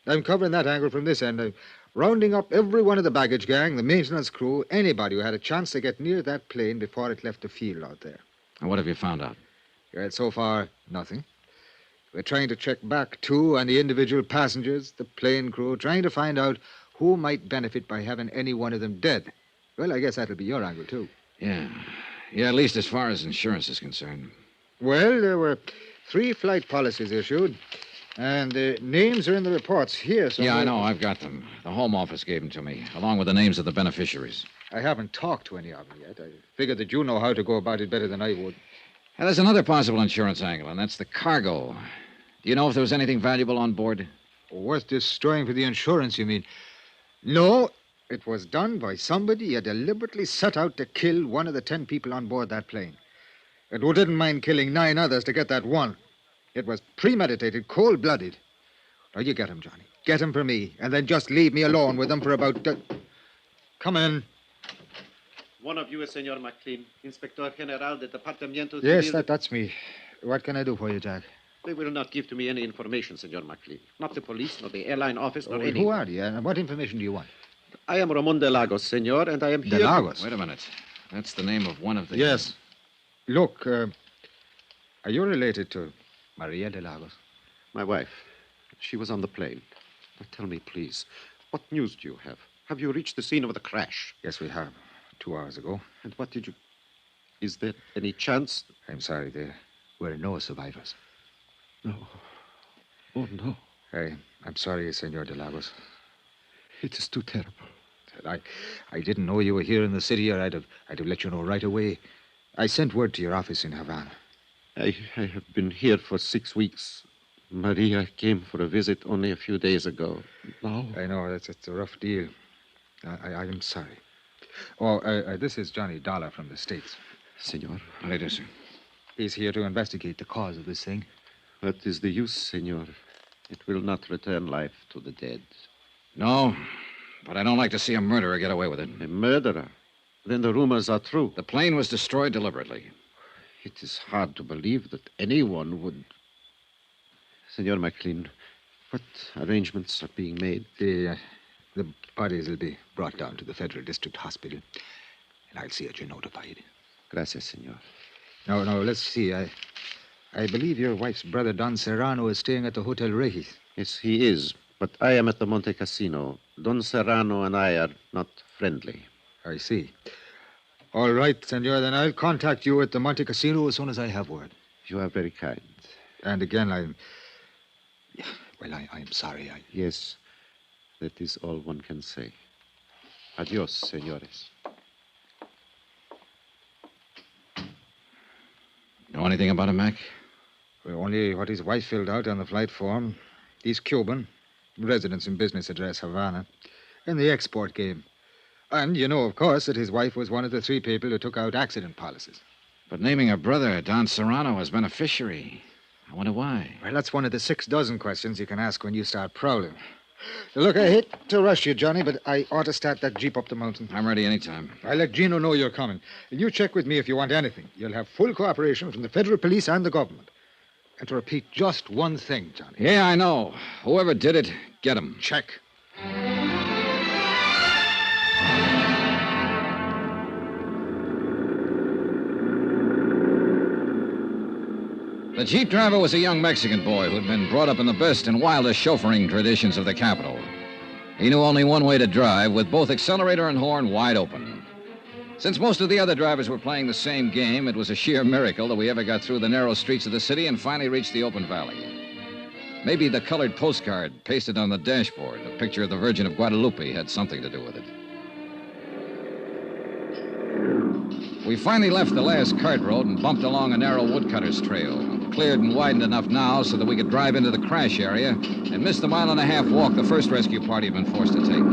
I'm covering that angle from this end. I'm rounding up every one of the baggage gang, the maintenance crew, anybody who had a chance to get near that plane before it left the field out there. And what have you found out? Well, so far, nothing. We're trying to check back, too, on the individual passengers, the plane crew, trying to find out who might benefit by having any one of them dead. Well, I guess that'll be your angle, too. Yeah, at least as far as insurance is concerned. Well, there were 3 flight policies issued. And the names are in the reports here, so... Yeah, I know. I've got them. The Home Office gave them to me, along with the names of the beneficiaries. I haven't talked to any of them yet. I figured that you know how to go about it better than I would. And there's another possible insurance angle, and that's the cargo. Do you know if there was anything valuable on board? Worth destroying for the insurance, you mean? No, it was done by somebody who deliberately set out to kill one of the 10 people on board that plane. And who didn't mind killing 9 others to get that one. It was premeditated, cold-blooded. Now, you get him, Johnny. Get him for me, and then just leave me alone with him for about... Come in. One of you is Senor McLean, Inspector General de Departamento... Yes, that's me. What can I do for you, Jack? They will not give to me any information, Senor McLean. Not the police, nor the airline office, nor any... Who are you, and what information do you want? I am Ramon de Lagos, Senor, and I am here... De Lagos? Wait a minute. That's the name of one of the... Yes. Look, are you related to Maria de Lagos? My wife. She was on the plane. Now tell me, please, what news do you have? Have you reached the scene of the crash? Yes, we have. 2 hours ago. And what did you... Is there any chance... I'm sorry, there were no survivors. No. Oh, no. I'm sorry, Senor de Lagos. It is too terrible. I didn't know you were here in the city, or I'd have let you know right away. I sent word to your office in Havana. I have been here for 6 weeks. Maria came for a visit only a few days ago. Now... I know, it's a rough deal. I'm sorry. Oh, this is Johnny Dollar from the States. Senor. Later, sir. He's here to investigate the cause of this thing. What is the use, Senor? It will not return life to the dead. No, but I don't like to see a murderer get away with it. A murderer? Then the rumors are true. The plane was destroyed deliberately. It is hard to believe that anyone would... Senor McLean, what arrangements are being made? The bodies will be brought down to the Federal District Hospital, and I'll see that you're notified. Gracias, Senor. No, let's see. I believe your wife's brother, Don Serrano, is staying at the Hotel Regis. Yes, he is, but I am at the Monte Casino. Don Serrano and I are not friendly. I see. All right, Senor, then I'll contact you at the Monte Casino as soon as I have word. You are very kind. And again, I'm sorry. Yes, that is all one can say. Adios, senores. Know anything about him, Mac? Well, only what his wife filled out on the flight form. He's Cuban, residence and business address, Havana, in the export game. And you know, of course, that his wife was one of the 3 people who took out accident policies. But naming her brother, Don Serrano, as beneficiary, I wonder why. Well, that's one of the 6 dozen questions you can ask when you start prowling. Look, I hate to rush you, Johnny, but I ought to start that jeep up the mountain. I'm ready anytime. I'll let Gino know you're coming. And you check with me if you want anything. You'll have full cooperation from the federal police and the government. And to repeat just one thing, Johnny. Yeah, I know. Whoever did it, get him. Check. The jeep driver was a young Mexican boy who'd been brought up in the best and wildest chauffeuring traditions of the capital. He knew only one way to drive, with both accelerator and horn wide open. Since most of the other drivers were playing the same game, it was a sheer miracle that we ever got through the narrow streets of the city and finally reached the open valley. Maybe the colored postcard pasted on the dashboard, a picture of the Virgin of Guadalupe, had something to do with it. We finally left the last cart road and bumped along a narrow woodcutter's trail, cleared and widened enough now so that we could drive into the crash area and miss the mile-and-a-half walk the first rescue party had been forced to take.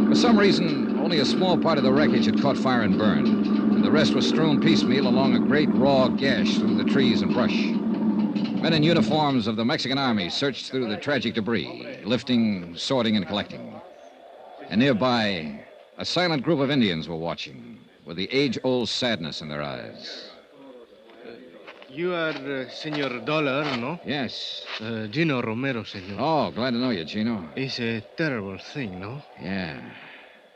For some reason, only a small part of the wreckage had caught fire and burned, and the rest was strewn piecemeal along a great raw gash through the trees and brush. Men in uniforms of the Mexican army searched through the tragic debris, lifting, sorting, and collecting. And nearby, a silent group of Indians were watching, with the age-old sadness in their eyes. You are Senor Dollar, no? Yes. Gino Romero, senor. Oh, glad to know you, Gino. It's a terrible thing, no? Yeah.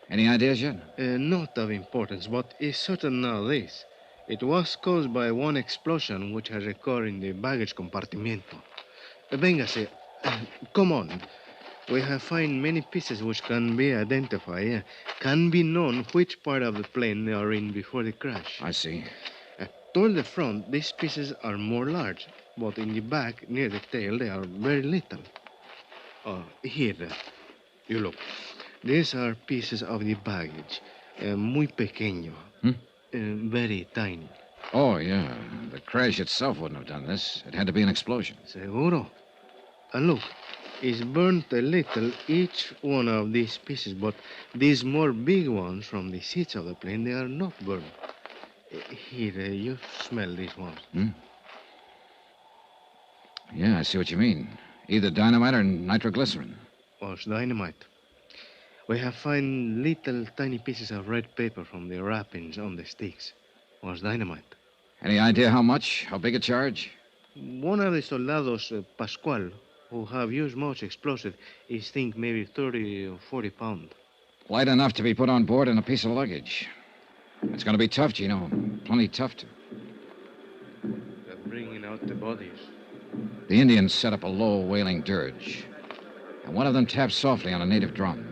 Any ideas yet? Not of importance, but it's certain now this. It was caused by one explosion which has occurred in the baggage compartimento. Véngase. Come on. We have found many pieces which can be identified, can be known which part of the plane they are in before the crash. I see. Toward the front, these pieces are more large, but in the back, near the tail, they are very little. Here, you look. These are pieces of the baggage, muy pequeño, very tiny. Oh, yeah. The crash itself wouldn't have done this. It had to be an explosion. Seguro. And look. Is burnt a little, each one of these pieces, but these more big ones from the seats of the plane, they are not burnt. Here, you smell these ones. Yeah, I see what you mean. Either dynamite or nitroglycerin. Was dynamite. We have found little tiny pieces of red paper from the wrappings on the sticks. Was dynamite. Any idea how much? How big a charge? One of the soldados, Pascual, who have used much explosive, is think maybe 30 or 40 pounds. Light enough to be put on board in a piece of luggage. It's going to be tough, Gino. Plenty tough to. They're bringing out the bodies. The Indians set up a low, wailing dirge, and one of them tapped softly on a native drum.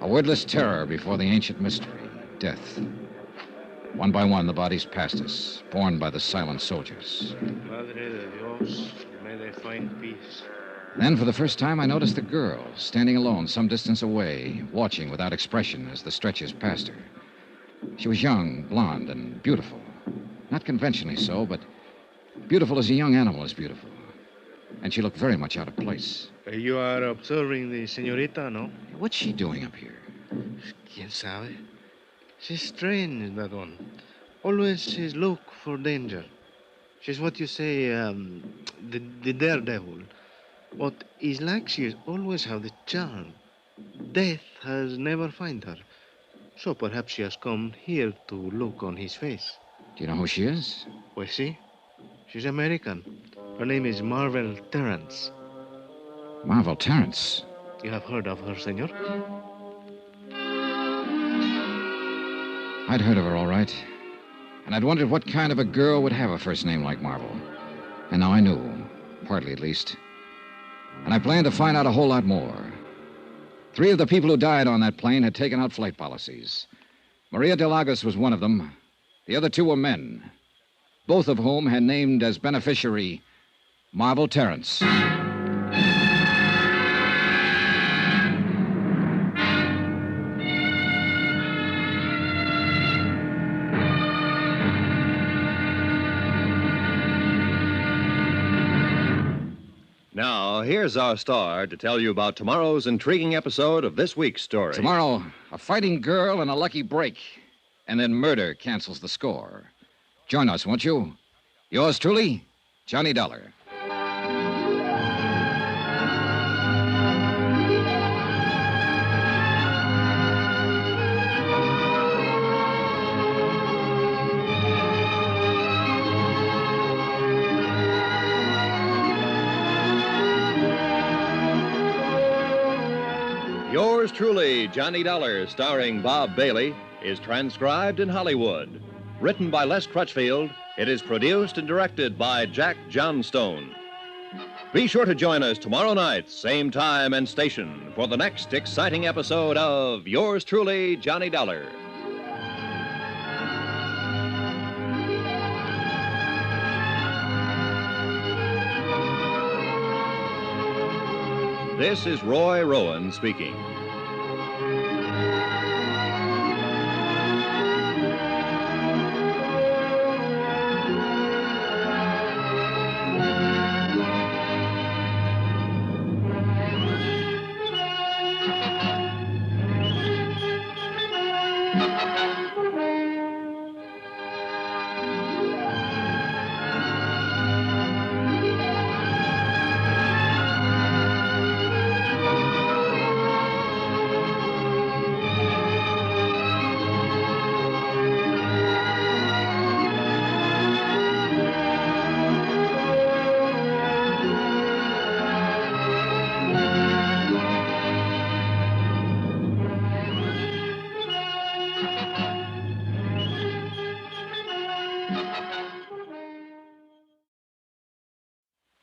A wordless terror before the ancient mystery, death. One by one, the bodies passed us, borne by the silent soldiers. Madre de Dios, may they find peace. Then, for the first time, I noticed the girl, standing alone some distance away, watching without expression as the stretchers passed her. She was young, blonde, and beautiful. Not conventionally so, but beautiful as a young animal is beautiful. And she looked very much out of place. You are observing the señorita, no? What's she doing up here? ¿Quién sabe? She's strange, that one. Always she's look for danger. She's what you say, the daredevil. But it's like she's always have the charm. Death has never found her. So perhaps she has come here to look on his face. Do you know who she is? Pues sí. She's American. Her name is Marvel Terrence. Marvel Terrence? You have heard of her, senor? I'd heard of her, all right. And I'd wondered what kind of a girl would have a first name like Marvel. And now I knew, partly at least. And I planned to find out a whole lot more. 3 of the people who died on that plane had taken out flight policies. Maria de Lagos was one of them. The other 2 were men, both of whom had named as beneficiary Marvel Terrence. Now, here's our star to tell you about tomorrow's intriguing episode of this week's story. Tomorrow, a fighting girl and a lucky break. And then murder cancels the score. Join us, won't you? Yours truly, Johnny Dollar. Yours truly, Johnny Dollar, starring Bob Bailey, is transcribed in Hollywood. Written by Les Crutchfield, it is produced and directed by Jack Johnstone. Be sure to join us tomorrow night, same time and station, for the next exciting episode of Yours Truly, Johnny Dollar. This is Roy Rowan speaking.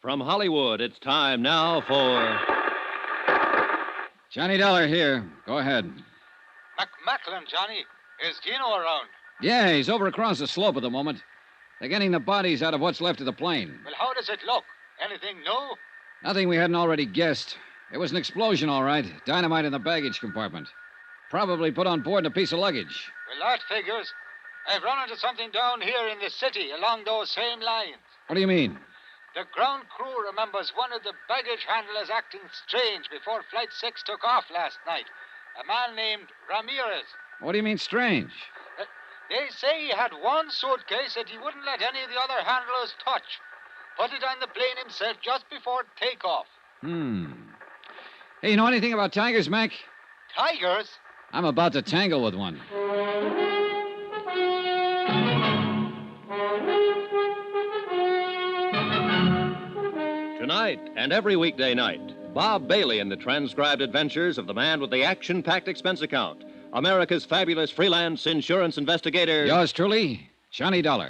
From Hollywood, it's time now for... Johnny Dollar here. Go ahead. Macklin, Johnny. Is Gino around? Yeah, he's over across the slope at the moment. They're getting the bodies out of what's left of the plane. Well, how does it look? Anything new? Nothing we hadn't already guessed. It was an explosion, all right. Dynamite in the baggage compartment. Probably put on board in a piece of luggage. Well, that figures. I've run into something down here in the city along those same lines. What do you mean? The ground crew remembers one of the baggage handlers acting strange before Flight 6 took off last night. A man named Ramirez. What do you mean strange? They say he had one suitcase that he wouldn't let any of the other handlers touch. Put it on the plane himself just before takeoff. Hey, you know anything about tigers, Mac? Tigers? I'm about to tangle with one. Tonight and every weekday night, Bob Bailey in the transcribed adventures of the man with the action-packed expense account, America's fabulous freelance insurance investigator. Yours truly, Johnny Dollar.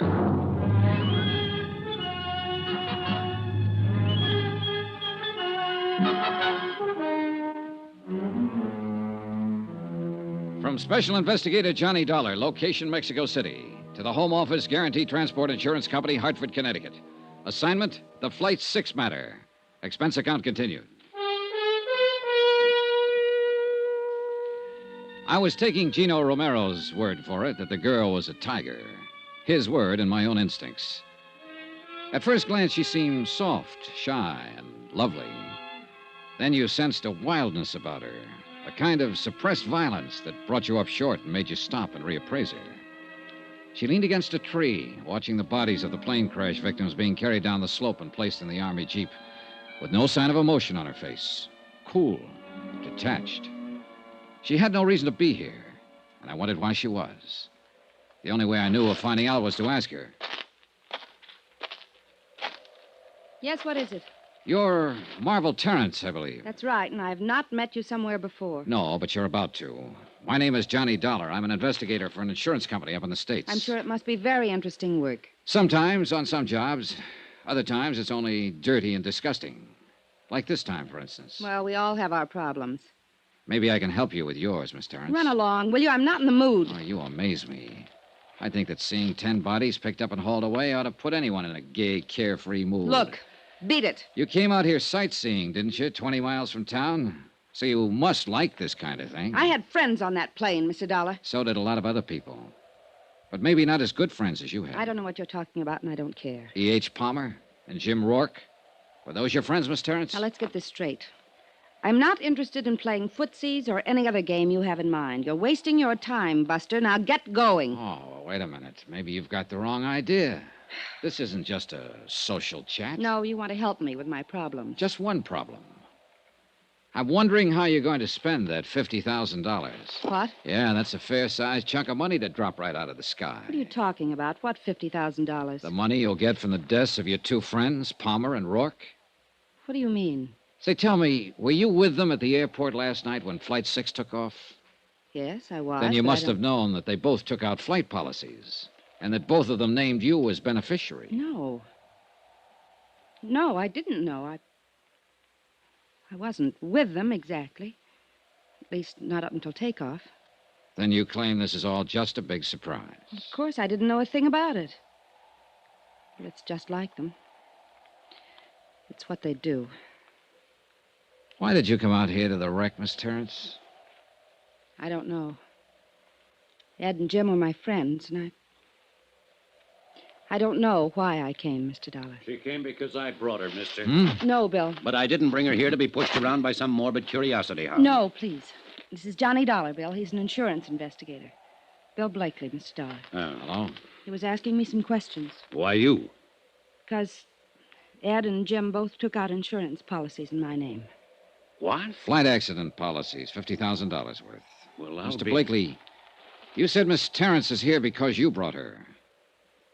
From Special Investigator Johnny Dollar, location Mexico City, to the Home Office Guaranteed Transport Insurance Company, Hartford, Connecticut. Assignment, the Flight 6 matter. Expense account continued. I was taking Gino Romero's word for it that the girl was a tiger. His word and my own instincts. At first glance, she seemed soft, shy, and lovely. Then you sensed a wildness about her, a kind of suppressed violence that brought you up short and made you stop and reappraise her. She leaned against a tree, watching the bodies of the plane crash victims being carried down the slope and placed in the Army Jeep, with no sign of emotion on her face. Cool, detached. She had no reason to be here, and I wondered why she was. The only way I knew of finding out was to ask her. Yes, what is it? You're Marvel Terrence, I believe. That's right, and I've not met you somewhere before. No, but you're about to. My name is Johnny Dollar. I'm an investigator for an insurance company up in the States. I'm sure it must be very interesting work. Sometimes, on some jobs. Other times, it's only dirty and disgusting. Like this time, for instance. Well, we all have our problems. Maybe I can help you with yours, Miss Terrence. Run along, will you? I'm not in the mood. Oh, you amaze me. I think that seeing 10 bodies picked up and hauled away ought to put anyone in a gay, carefree mood. Look, beat it. You came out here sightseeing, didn't you? 20 miles from town? So you must like this kind of thing. I had friends on that plane, Mr. Dollar. So did a lot of other people. But maybe not as good friends as you had. I don't know what you're talking about, and I don't care. E.H. Palmer and Jim Rourke. Were those your friends, Miss Terrence? Now, let's get this straight. I'm not interested in playing footsies or any other game you have in mind. You're wasting your time, Buster. Now get going. Oh, well, wait a minute. Maybe you've got the wrong idea. This isn't just a social chat. No, you want to help me with my problem. Just one problem. I'm wondering how you're going to spend that $50,000. What? Yeah, that's a fair-sized chunk of money to drop right out of the sky. What are you talking about? What $50,000? The money you'll get from the deaths of your two friends, Palmer and Rourke. What do you mean? Say, tell me, were you with them at the airport last night when Flight 6 took off? Yes, I was. Then you but must I don't- have known that they both took out flight policies and that both of them named you as beneficiary. No. No, I didn't know. I wasn't with them exactly. At least, not up until takeoff. Then you claim this is all just a big surprise. Of course, I didn't know a thing about it. But it's just like them. It's what they do. Why did you come out here to the wreck, Miss Terrence? I don't know. Ed and Jim were my friends, and I don't know why I came, Mr. Dollar. She came because I brought her, mister. No, Bill. But I didn't bring her here to be pushed around by some morbid curiosity hound. No, please. This is Johnny Dollar, Bill. He's an insurance investigator. Bill Blakely, Mr. Dollar. Oh, hello. He was asking me some questions. Why you? Because Ed and Jim both took out insurance policies in my name. What? Flight accident policies, $50,000 worth. Well, Mr. Blakely, you said Miss Terrence is here because you brought her.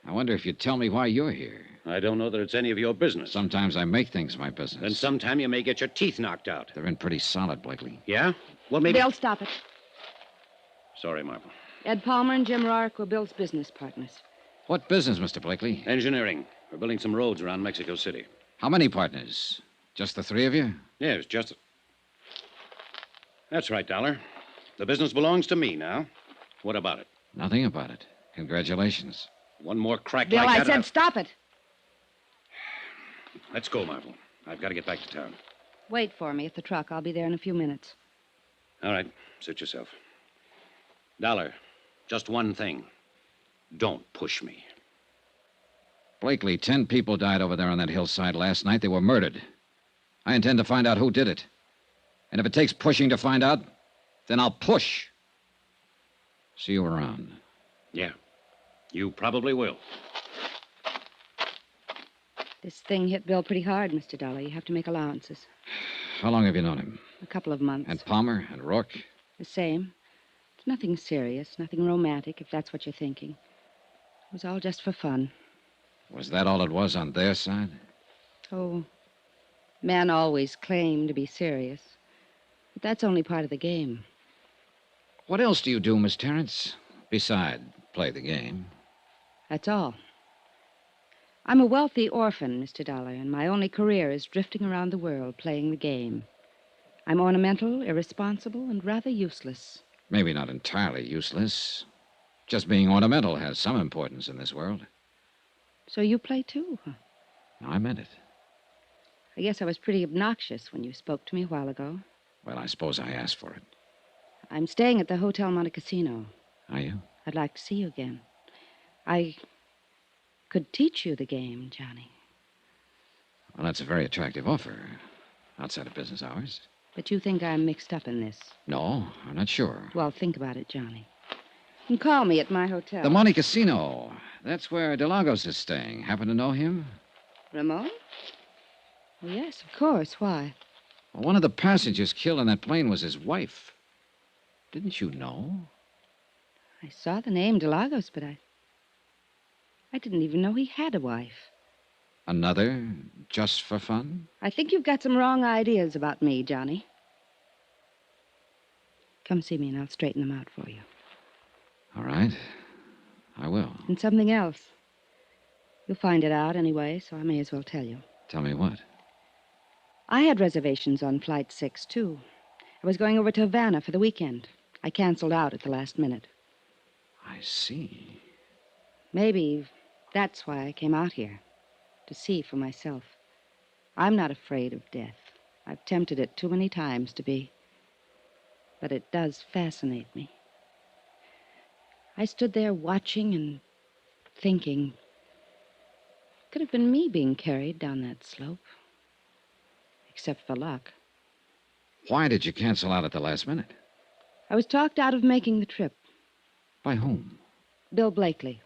I wonder if you'd tell me why you're here. I don't know that it's any of your business. Sometimes I make things my business. Then sometime you may get your teeth knocked out. They're in pretty solid, Blakely. Yeah? Well, maybe... Bill, stop it. Sorry, Marvel. Ed Palmer and Jim Rourke were Bill's business partners. What business, Mr. Blakely? Engineering. We're building some roads around Mexico City. How many partners? Just the three of you? Yes, just... That's right, Dollar. The business belongs to me now. What about it? Nothing about it. Congratulations. One more crack Bill, like I that. said stop it. Let's go, Marvel. I've got to get back to town. Wait for me at the truck. I'll be there in a few minutes. All right. Suit yourself. Dollar, just one thing. Don't push me. Blakely, 10 people died over there on that hillside last night. They were murdered. I intend to find out who did it. And if it takes pushing to find out, then I'll push. See you around. Yeah. You probably will. This thing hit Bill pretty hard, Mr. Dollar. You have to make allowances. How long have you known him? A couple of months. And Palmer and Rourke? The same. It's nothing serious, nothing romantic, if that's what you're thinking. It was all just for fun. Was that all it was on their side? Oh, men always claim to be serious. But that's only part of the game. What else do you do, Miss Terrence, beside play the game? That's all. I'm a wealthy orphan, Mr. Dollar, and my only career is drifting around the world playing the game. I'm ornamental, irresponsible, and rather useless. Maybe not entirely useless. Just being ornamental has some importance in this world. So you play too, huh? No, I meant it. I guess I was pretty obnoxious when you spoke to me a while ago. Well, I suppose I asked for it. I'm staying at the Hotel Monte Cassino. Are you? I'd like to see you again. I could teach you the game, Johnny. Well, that's a very attractive offer. Outside of business hours. But you think I'm mixed up in this? No, I'm not sure. Well, think about it, Johnny. You can call me at my hotel. The Monte Cassino. That's where DeLagos is staying. Happen to know him? Ramon? Well, yes, of course. Why? Well, one of the passengers killed in that plane was his wife. Didn't you know? I saw the name DeLagos, but I didn't even know he had a wife. Another just for fun? I think you've got some wrong ideas about me, Johnny. Come see me and I'll straighten them out for you. All right. I will. And something else. You'll find it out anyway, so I may as well tell you. Tell me what? I had reservations on Flight 6, too. I was going over to Havana for the weekend. I canceled out at the last minute. I see. Maybe that's why I came out here. To see for myself. I'm not afraid of death. I've tempted it too many times to be. But it does fascinate me. I stood there watching and thinking. Could have been me being carried down that slope. Except for luck. Why did you cancel out at the last minute? I was talked out of making the trip. By whom? Bill Blakely.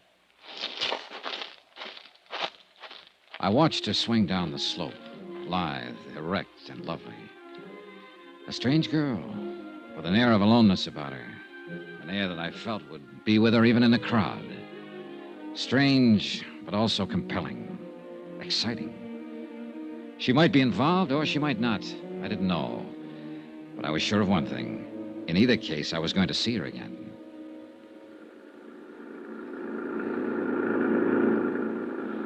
I watched her swing down the slope, lithe, erect, and lovely. A strange girl, with an air of aloneness about her. An air that I felt would be with her even in the crowd. Strange, but also compelling. Exciting. She might be involved, or she might not. I didn't know. But I was sure of one thing. In either case, I was going to see her again.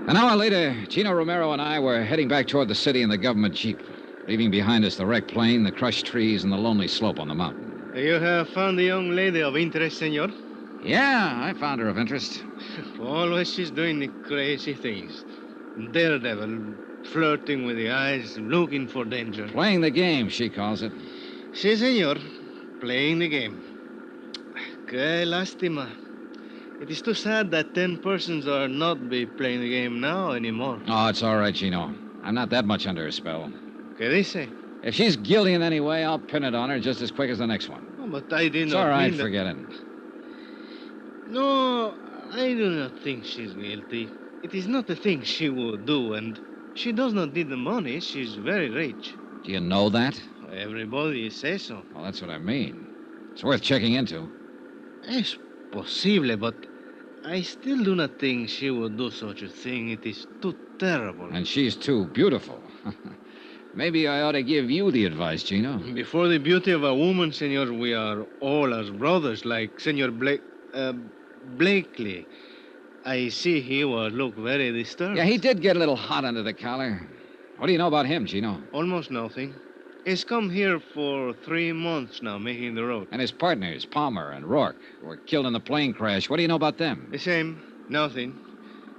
An hour later, Gino Romero and I were heading back toward the city in the government jeep. leaving behind us the wrecked plane, the crushed trees, and the lonely slope on the mountain. You have found a young lady of interest, senor? Yeah, I found her of interest. Always she's doing the crazy things. Daredevil, flirting with the eyes, looking for danger. Playing the game, she calls it. Si, senor. Playing the game. Que lástima. It is too sad that 10 persons are not be playing the game now anymore. Oh, it's all right, Gino. I'm not that much under her spell. ¿Qué dice? If she's guilty in any way, I'll pin it on her just as quick as the next one. Oh, but I did It's not all right, mean that... forget it. No, I do not think she's guilty. It is not a thing she would do, and she does not need the money. She's very rich. Do you know that? Everybody says so. Well, that's what I mean. It's worth checking into. Es posible, but I still do not think she would do such a thing. It is too terrible. And she's too beautiful. Maybe I ought to give you the advice, Gino. Before the beauty of a woman, senor, we are all as brothers, like Senor Blakely. I see he would look very disturbed. Yeah, he did get a little hot under the collar. What do you know about him, Gino? Almost nothing. He's come here for 3 months now, making the road. And his partners, Palmer and Rourke, were killed in the plane crash. What do you know about them? The same. Nothing.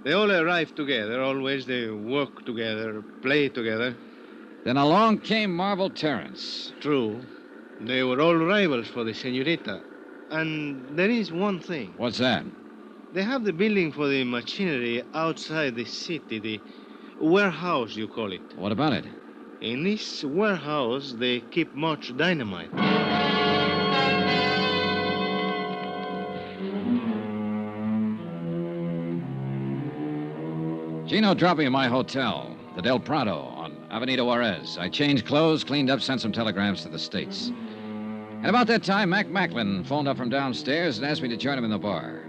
They all arrive together. Always they work together, play together. Then along came Marvel Terrence. True. They were all rivals for the senorita. And there is one thing. What's that? They have the building for the machinery outside the city, the warehouse, you call it. What about it? In this warehouse, they keep much dynamite. Gino dropped me at my hotel, the Del Prado, on Avenida Juarez. I changed clothes, cleaned up, sent some telegrams to the States. And about that time, Mac Macklin phoned up from downstairs and asked me to join him in the bar.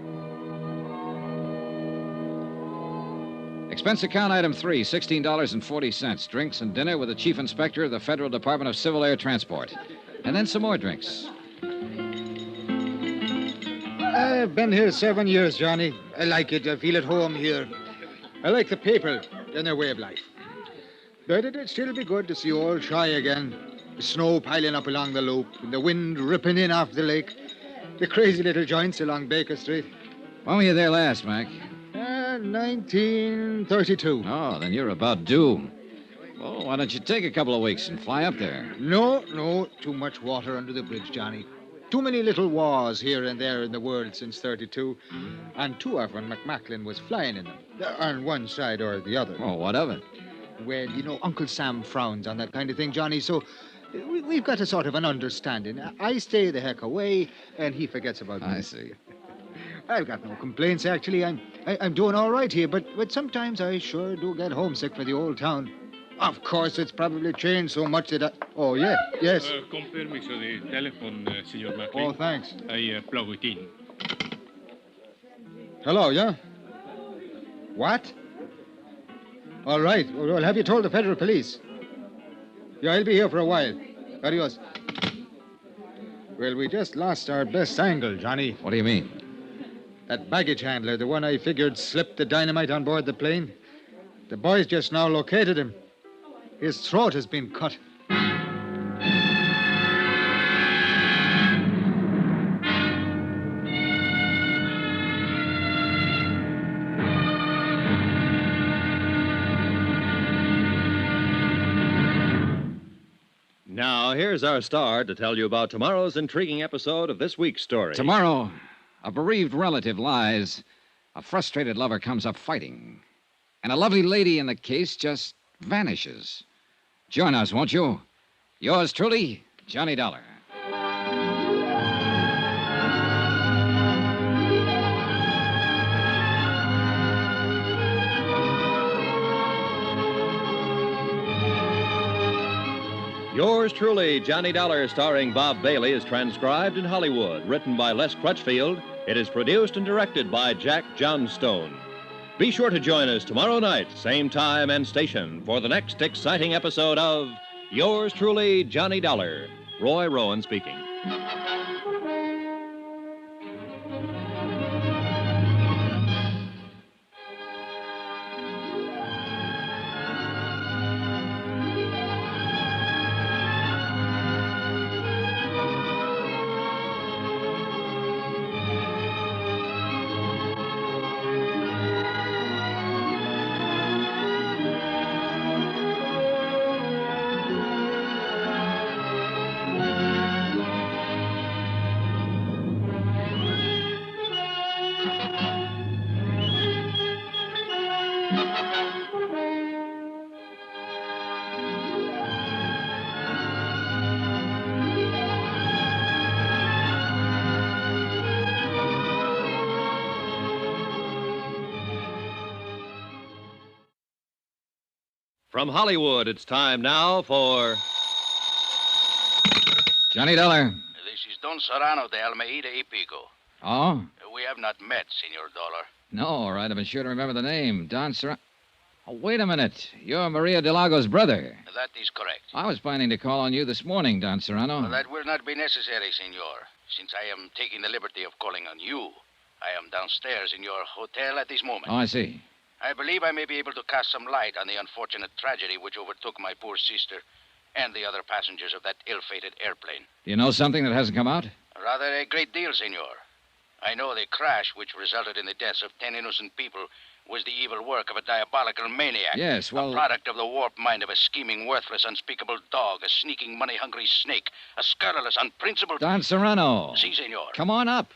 Expense account item 3, $16.40. Drinks and dinner with the chief inspector of the Federal Department of Civil Air Transport. And then some more drinks. I've been here 7 years, Johnny. I like it. I feel at home here. I like the people and their way of life. But it'd still be good to see old Shy again. The snow piling up along the loop, and the wind ripping in off the lake. The crazy little joints along Baker Street. When were you there last, Mac? 1932. Oh, then you're about due. Well, why don't you take a couple of weeks and fly up there? No. Too much water under the bridge, Johnny. Too many little wars here and there in the world since 32. And too often McMacklin was flying in them. On one side or the other. Oh, what of it? Well, you know, Uncle Sam frowns on that kind of thing, Johnny, so we've got a sort of an understanding. I stay the heck away, and he forgets about me. I see. I've got no complaints, actually. I'm doing all right here, but sometimes I sure do get homesick for the old town. Of course, it's probably changed so much that Oh, yeah, yes. Con permiso de telephone, Senor Macklin. Oh, thanks. I plug it in. Hello, yeah? What? All right. Well, have you told the federal police? Yeah, I'll be here for a while. Adios. Well, we just lost our best angle, Johnny. What do you mean? That baggage handler, the one I figured slipped the dynamite on board the plane. The boys just now located him. His throat has been cut. Now, here's our star to tell you about tomorrow's intriguing episode of this week's story. Tomorrow, a bereaved relative lies. A frustrated lover comes up fighting. And a lovely lady in the case just vanishes. Join us, won't you? Yours truly, Johnny Dollar. Yours truly, Johnny Dollar, starring Bob Bailey, is transcribed in Hollywood. Written by Les Crutchfield, it is produced and directed by Jack Johnstone. Be sure to join us tomorrow night, same time and station, for the next exciting episode of Yours truly, Johnny Dollar. Roy Rowan speaking. From Hollywood, it's time now for Johnny Dollar. This is Don Serrano de Almeida y Pico. Oh? We have not met, Senor Dollar. No, all right. I've been sure to remember the name. Don Serrano. Oh, wait a minute. You're Maria Delago's brother. That is correct. I was planning to call on you this morning, Don Serrano. Well, that will not be necessary, Senor, since I am taking the liberty of calling on you. I am downstairs in your hotel at this moment. Oh, I see. I believe I may be able to cast some light on the unfortunate tragedy which overtook my poor sister and the other passengers of that ill-fated airplane. Do you know something that hasn't come out? Rather a great deal, Senor. I know the crash which resulted in the deaths of 10 innocent people was the evil work of a diabolical maniac. Yes, well... A product of the warped mind of a scheming, worthless, unspeakable dog, a sneaking, money-hungry snake, a scurrilous, unprincipled... Don Serrano. Si, Senor. Come on up.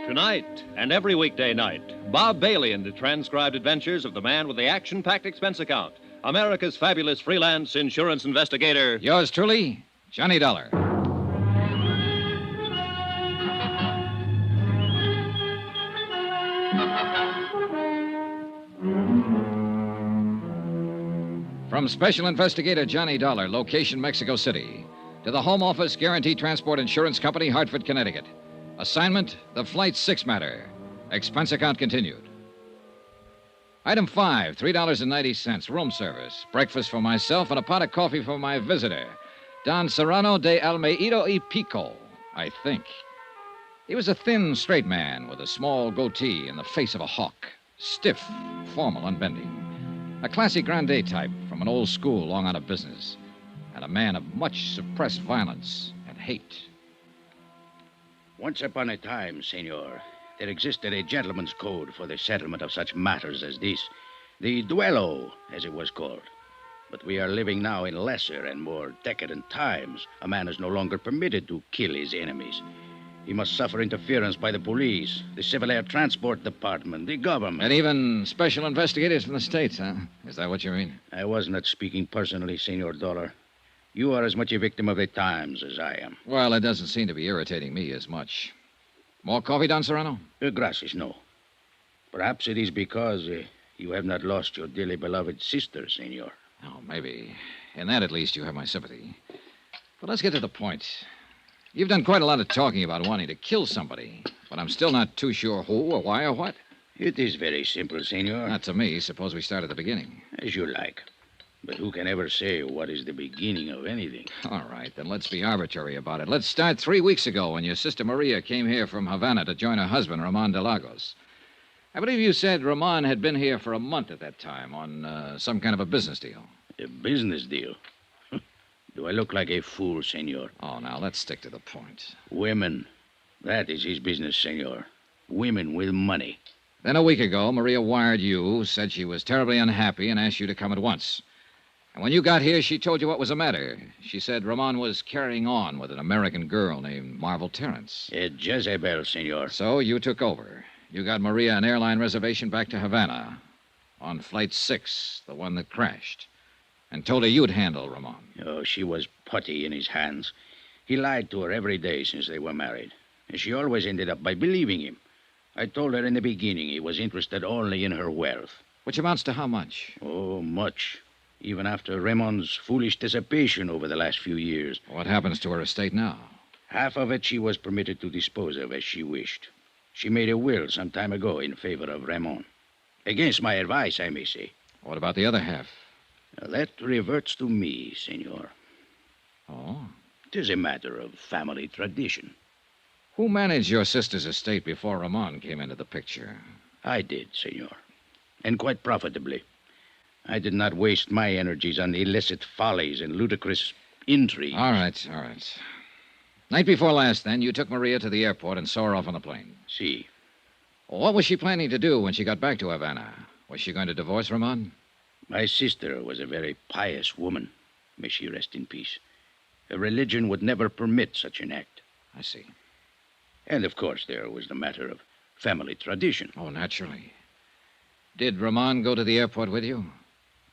Tonight and every weekday night, Bob Bailey in the transcribed adventures of the man with the action-packed expense account, America's fabulous freelance insurance investigator. Yours truly, Johnny Dollar. From Special Investigator Johnny Dollar, location Mexico City, to the Home Office Guaranty Transport Insurance Company, Hartford, Connecticut. Assignment, the Flight 6 matter. Expense account continued. Item 5, $3.90, room service. Breakfast for myself and a pot of coffee for my visitor, Don Serrano de Almeida y Pico, I think. He was a thin, straight man with a small goatee and the face of a hawk. Stiff, formal, unbending. A classy grande type from an old school long out of business. And a man of much suppressed violence and hate. Once upon a time, Senor, there existed a gentleman's code for the settlement of such matters as this. The duello, as it was called. But we are living now in lesser and more decadent times. A man is no longer permitted to kill his enemies. He must suffer interference by the police, the Civil Air Transport Department, the government. And even special investigators from the States, huh? Is that what you mean? I was not speaking personally, Senor Dollar. You are as much a victim of the times as I am. Well, it doesn't seem to be irritating me as much. More coffee, Don Serrano? Gracias, no. Perhaps it is because you have not lost your dearly beloved sister, Senor. Oh, maybe. In that, at least, you have my sympathy. But let's get to the point. You've done quite a lot of talking about wanting to kill somebody, but I'm still not too sure who or why or what. It is very simple, Senor. Not to me. Suppose we start at the beginning. As you like. But who can ever say what is the beginning of anything? All right, then let's be arbitrary about it. Let's start 3 weeks ago when your sister Maria came here from Havana to join her husband, Ramon de Lagos. I believe you said Ramon had been here for a month at that time on some kind of a business deal. A business deal? Do I look like a fool, Senor? Oh, now, let's stick to the point. Women. That is his business, Senor. Women with money. Then a week ago, Maria wired you, said she was terribly unhappy, and asked you to come at once. And when you got here, she told you what was the matter. She said Ramon was carrying on with an American girl named Marvel Terrence. A Jezebel, Senor. So you took over. You got Maria an airline reservation back to Havana on Flight 6, the one that crashed, and told her you'd handle Ramon. Oh, she was putty in his hands. He lied to her every day since they were married, and she always ended up by believing him. I told her in the beginning he was interested only in her wealth. Which amounts to how much? Oh, much. Even after Ramon's foolish dissipation over the last few years. What happens to her estate now? Half of it she was permitted to dispose of as she wished. She made a will some time ago in favor of Ramon. Against my advice, I may say. What about the other half? Now, that reverts to me, Senor. Oh? It is a matter of family tradition. Who managed your sister's estate before Ramon came into the picture? I did, Senor. And quite profitably. I did not waste my energies on illicit follies and ludicrous intrigues. All right. Night before last, then, you took Maria to the airport and saw her off on the plane. Si. What was she planning to do when she got back to Havana? Was she going to divorce Ramon? My sister was a very pious woman. May she rest in peace. Her religion would never permit such an act. I see. And, of course, there was the matter of family tradition. Oh, naturally. Did Ramon go to the airport with you?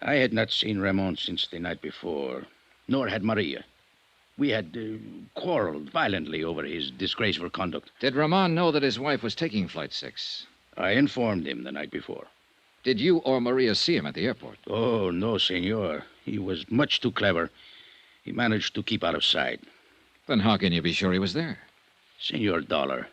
I had not seen Ramon since the night before, nor had Maria. We had quarreled violently over his disgraceful conduct. Did Ramon know that his wife was taking Flight 6? I informed him the night before. Did you or Maria see him at the airport? Oh, no, senor. He was much too clever. He managed to keep out of sight. Then how can you be sure he was there? Senor Dollar,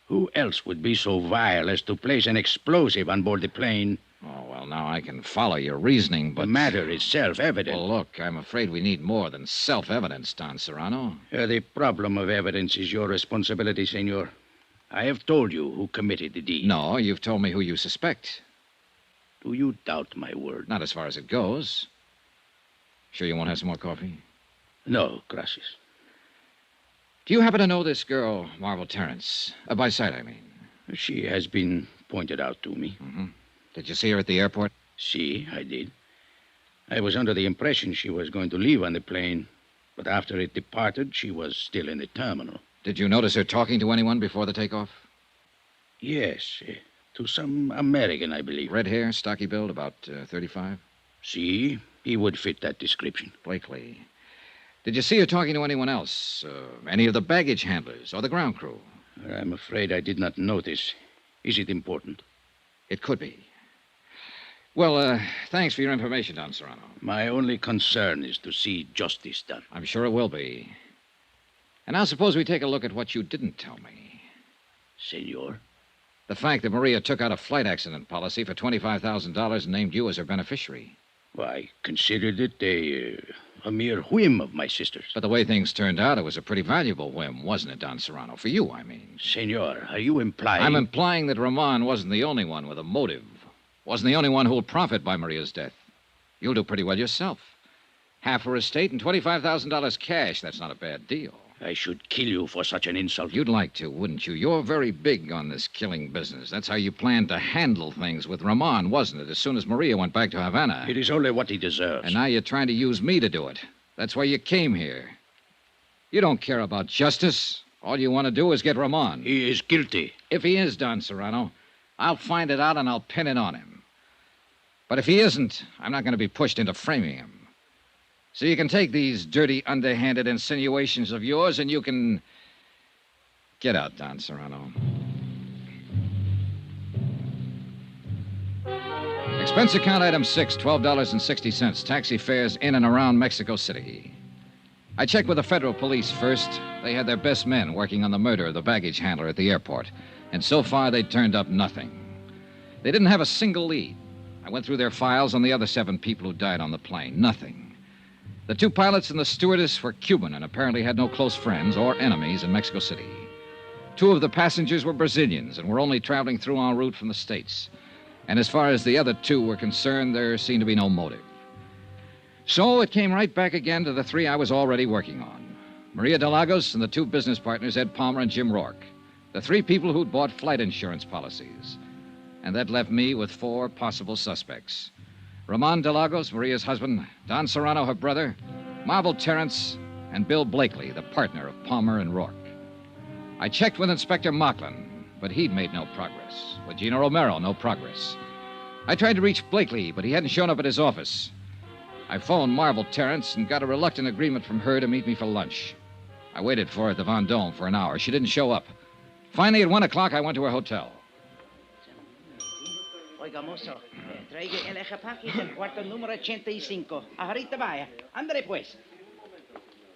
who else would be so vile as to place an explosive on board the plane? Oh, well, now I can follow your reasoning, but... The matter is self-evident. Well, look, I'm afraid we need more than self-evidence, Don Serrano. The problem of evidence is your responsibility, senor. I have told you who committed the deed. No, you've told me who you suspect. Do you doubt my word? Not as far as it goes. Sure you won't have some more coffee? No, gracias. Do you happen to know this girl, Marvel Terrence? By sight, I mean. She has been pointed out to me. Mm-hmm. Did you see her at the airport? See, I did. I was under the impression she was going to leave on the plane, but after it departed, she was still in the terminal. Did you notice her talking to anyone before the takeoff? Yes, to some American, I believe. Red hair, stocky build, about 35? See, he would fit that description. Blakely. Did you see her talking to anyone else? Any of the baggage handlers or the ground crew? I'm afraid I did not notice. Is it important? It could be. Well, thanks for your information, Don Serrano. My only concern is to see justice done. I'm sure it will be. And now suppose we take a look at what you didn't tell me. Senor? The fact that Maria took out a flight accident policy for $25,000 and named you as her beneficiary. Well, I considered it a mere whim of my sister's. But the way things turned out, it was a pretty valuable whim, wasn't it, Don Serrano? For you, I mean. Senor, are you implying... I'm implying that Ramon wasn't the only one with a motive. Wasn't the only one who'll profit by Maria's death. You'll do pretty well yourself. Half her estate and $25,000 cash. That's not a bad deal. I should kill you for such an insult. You'd like to, wouldn't you? You're very big on this killing business. That's how you planned to handle things with Ramon, wasn't it? As soon as Maria went back to Havana. It is only what he deserves. And now you're trying to use me to do it. That's why you came here. You don't care about justice. All you want to do is get Ramon. He is guilty. If he is, Don Serrano, I'll find it out and I'll pin it on him. But if he isn't, I'm not going to be pushed into framing him. So you can take these dirty, underhanded insinuations of yours and you can... Get out, Don Serrano. Expense account item 6, $12.60. Taxi fares in and around Mexico City. I checked with the federal police first. They had their best men working on the murder of the baggage handler at the airport. And so far, they'd turned up nothing. They didn't have a single lead. I went through their files on the other 7 people who died on the plane. Nothing. The 2 pilots and the stewardess were Cuban and apparently had no close friends or enemies in Mexico City. 2 of the passengers were Brazilians and were only traveling through en route from the States. And as far as the other 2 were concerned, there seemed to be no motive. So it came right back again to the 3 I was already working on. Maria de Lagos and the 2 business partners, Ed Palmer and Jim Rourke. The 3 people who'd bought flight insurance policies. And that left me with 4 possible suspects. Ramon de Lagos, Maria's husband, Don Serrano, her brother, Marvel Terrence, and Bill Blakely, the partner of Palmer and Rourke. I checked with Inspector Mocklin, but he'd made no progress. With Gino Romero, no progress. I tried to reach Blakely, but he hadn't shown up at his office. I phoned Marvel Terrence and got a reluctant agreement from her to meet me for lunch. I waited for her at the Vendome for an hour. She didn't show up. Finally, at 1 o'clock, I went to her hotel. Oiga, mozo, traiga el equipaje del cuarto número 85. Ahorita vaya. Ándale, pues.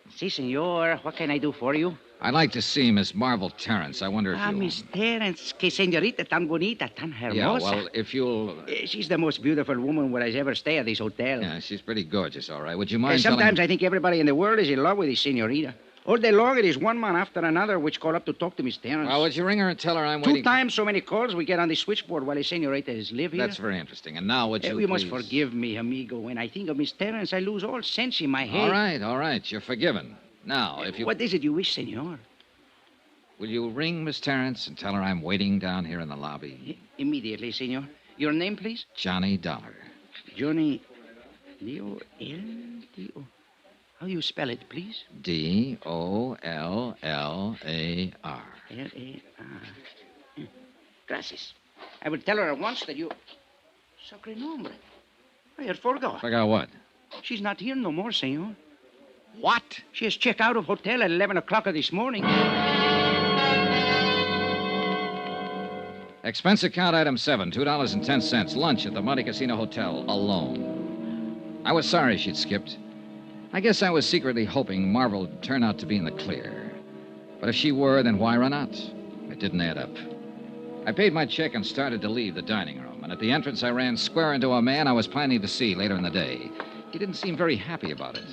Si, senor. What can I do for you? I'd like to see Miss Marvel Terrence. I wonder if you... Miss Terrence. Que señorita tan bonita, tan hermosa. Yeah, well, if you'll... She's the most beautiful woman who has ever stayed at this hotel. Yeah, she's pretty gorgeous, all right. Would you mind Sometimes I think everybody in the world is in love with this señorita. All day long, it is one man after another which call up to talk to Miss Terrence. Well, would you ring her and tell her I'm 2 waiting... times so many calls we get on the switchboard while the señorita is live here. That's very interesting. And now would you You please... must forgive me, amigo. When I think of Miss Terrence, I lose all sense in my head. All right. You're forgiven. Now, if you... What is it you wish, senor? Will you ring Miss Terrence and tell her I'm waiting down here in the lobby? Immediately, senor. Your name, please? Johnny Dollar. Johnny... Dio... El... Dio... How you spell it, please? Dollar. L-A-R. Gracias. I will tell her at once that you... Sacre nombre. I had forgot. Forgot what? She's not here no more, senor. What? She has checked out of hotel at 11 o'clock of this morning. Expense account item 7, $2.10. Lunch at the Monte Casino Hotel, alone. I was sorry she'd skipped. I guess I was secretly hoping Marvel would turn out to be in the clear. But if she were, then why run out? It didn't add up. I paid my check and started to leave the dining room, and at the entrance I ran square into a man I was planning to see later in the day. He didn't seem very happy about it.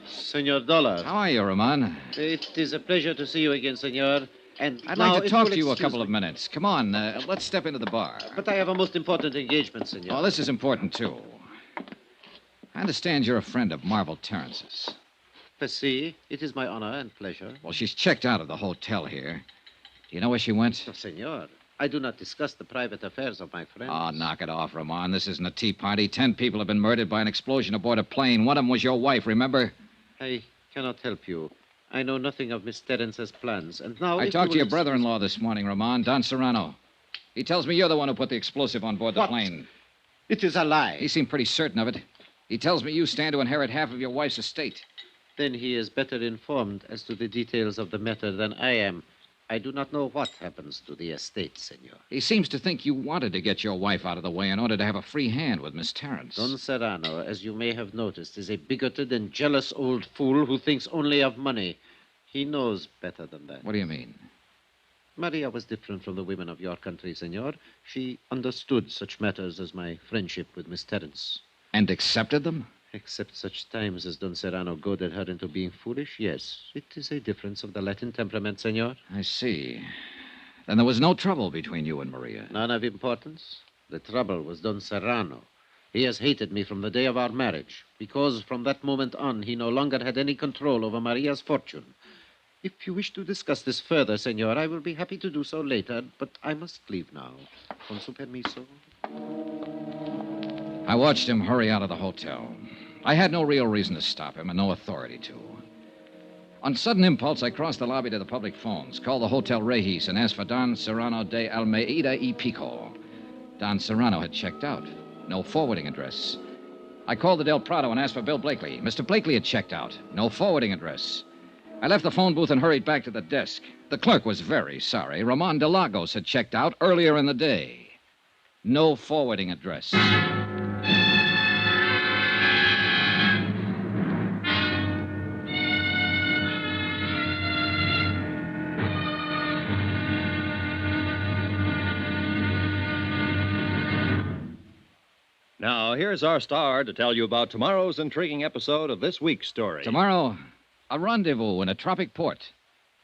Senor Dollar. How are you, Ramon? It is a pleasure to see you again, senor. And I'd now, like to if talk you'll to you a excuse couple of me- minutes. Come on, let's step into the bar. But I have a most important engagement, senor. Oh, this is important, too. I understand you're a friend of Marvel Terrence's. See, it is my honor and pleasure. Well, she's checked out of the hotel here. Do you know where she went? Oh, senor, I do not discuss the private affairs of my friends. Oh, knock it off, Ramon. This isn't a tea party. 10 people have been murdered by an explosion aboard a plane. One of them was your wife, remember? I cannot help you. I know nothing of Miss Terence's plans, and now... I if talked you to your will brother-in-law this morning, Ramon, Don Serrano. He tells me you're the one who put the explosive on board the What? plane. It is a lie. He seemed pretty certain of it. He tells me you stand to inherit half of your wife's estate. Then he is better informed as to the details of the matter than I am. I do not know what happens to the estate, senor. He seems to think you wanted to get your wife out of the way in order to have a free hand with Miss Terrence. Don Serrano, as you may have noticed, is a bigoted and jealous old fool who thinks only of money. He knows better than that. What do you mean? Maria was different from the women of your country, senor. She understood such matters as my friendship with Miss Terence. And accepted them? Except such times as Don Serrano goaded her into being foolish, yes. It is a difference of the Latin temperament, senor. I see. Then there was no trouble between you and Maria. None of importance. The trouble was Don Serrano. He has hated me from the day of our marriage, because from that moment on, he no longer had any control over Maria's fortune. If you wish to discuss this further, senor, I will be happy to do so later, but I must leave now. Con su permiso. I watched him hurry out of the hotel. I had no real reason to stop him and no authority to. On sudden impulse, I crossed the lobby to the public phones, called the Hotel Regis, and asked for Don Serrano de Almeida y Pico. Don Serrano had checked out. No forwarding address. I called the Del Prado and asked for Bill Blakely. Mr. Blakely had checked out. No forwarding address. I left the phone booth and hurried back to the desk. The clerk was very sorry. Ramon de Lagos had checked out earlier in the day. No forwarding address. Now, here's our star to tell you about tomorrow's intriguing episode of this week's story. Tomorrow, a rendezvous in a tropic port.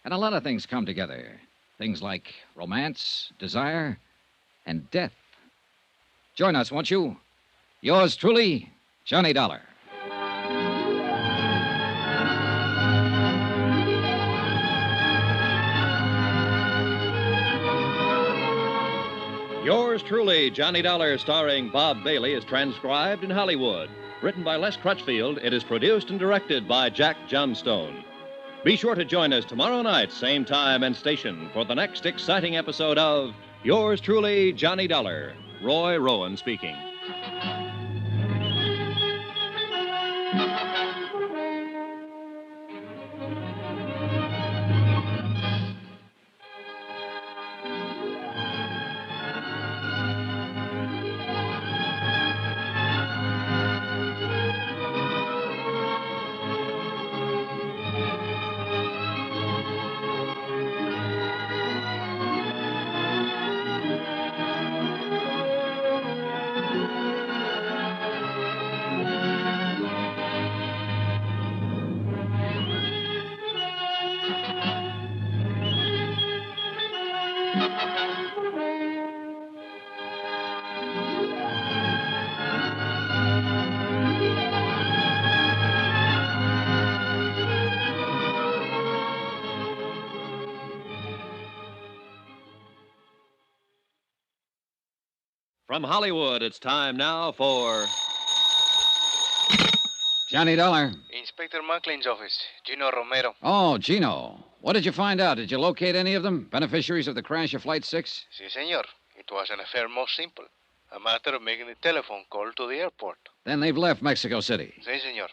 And a lot of things come together. Things like romance, desire, and death. Join us, won't you? Yours truly, Johnny Dollar. Yours truly, Johnny Dollar, starring Bob Bailey, is transcribed in Hollywood. Written by Les Crutchfield, it is produced and directed by Jack Johnstone. Be sure to join us tomorrow night, same time and station, for the next exciting episode of Yours truly, Johnny Dollar. Roy Rowan speaking. From Hollywood, it's time now for Johnny Dollar. Inspector Macklin's office. Gino Romero. Oh, Gino. What did you find out? Did you locate any of them? Beneficiaries of the crash of Flight 6? Si, senor. It was an affair most simple. A matter of making a telephone call to the airport. Then they've left Mexico City. Si, senor.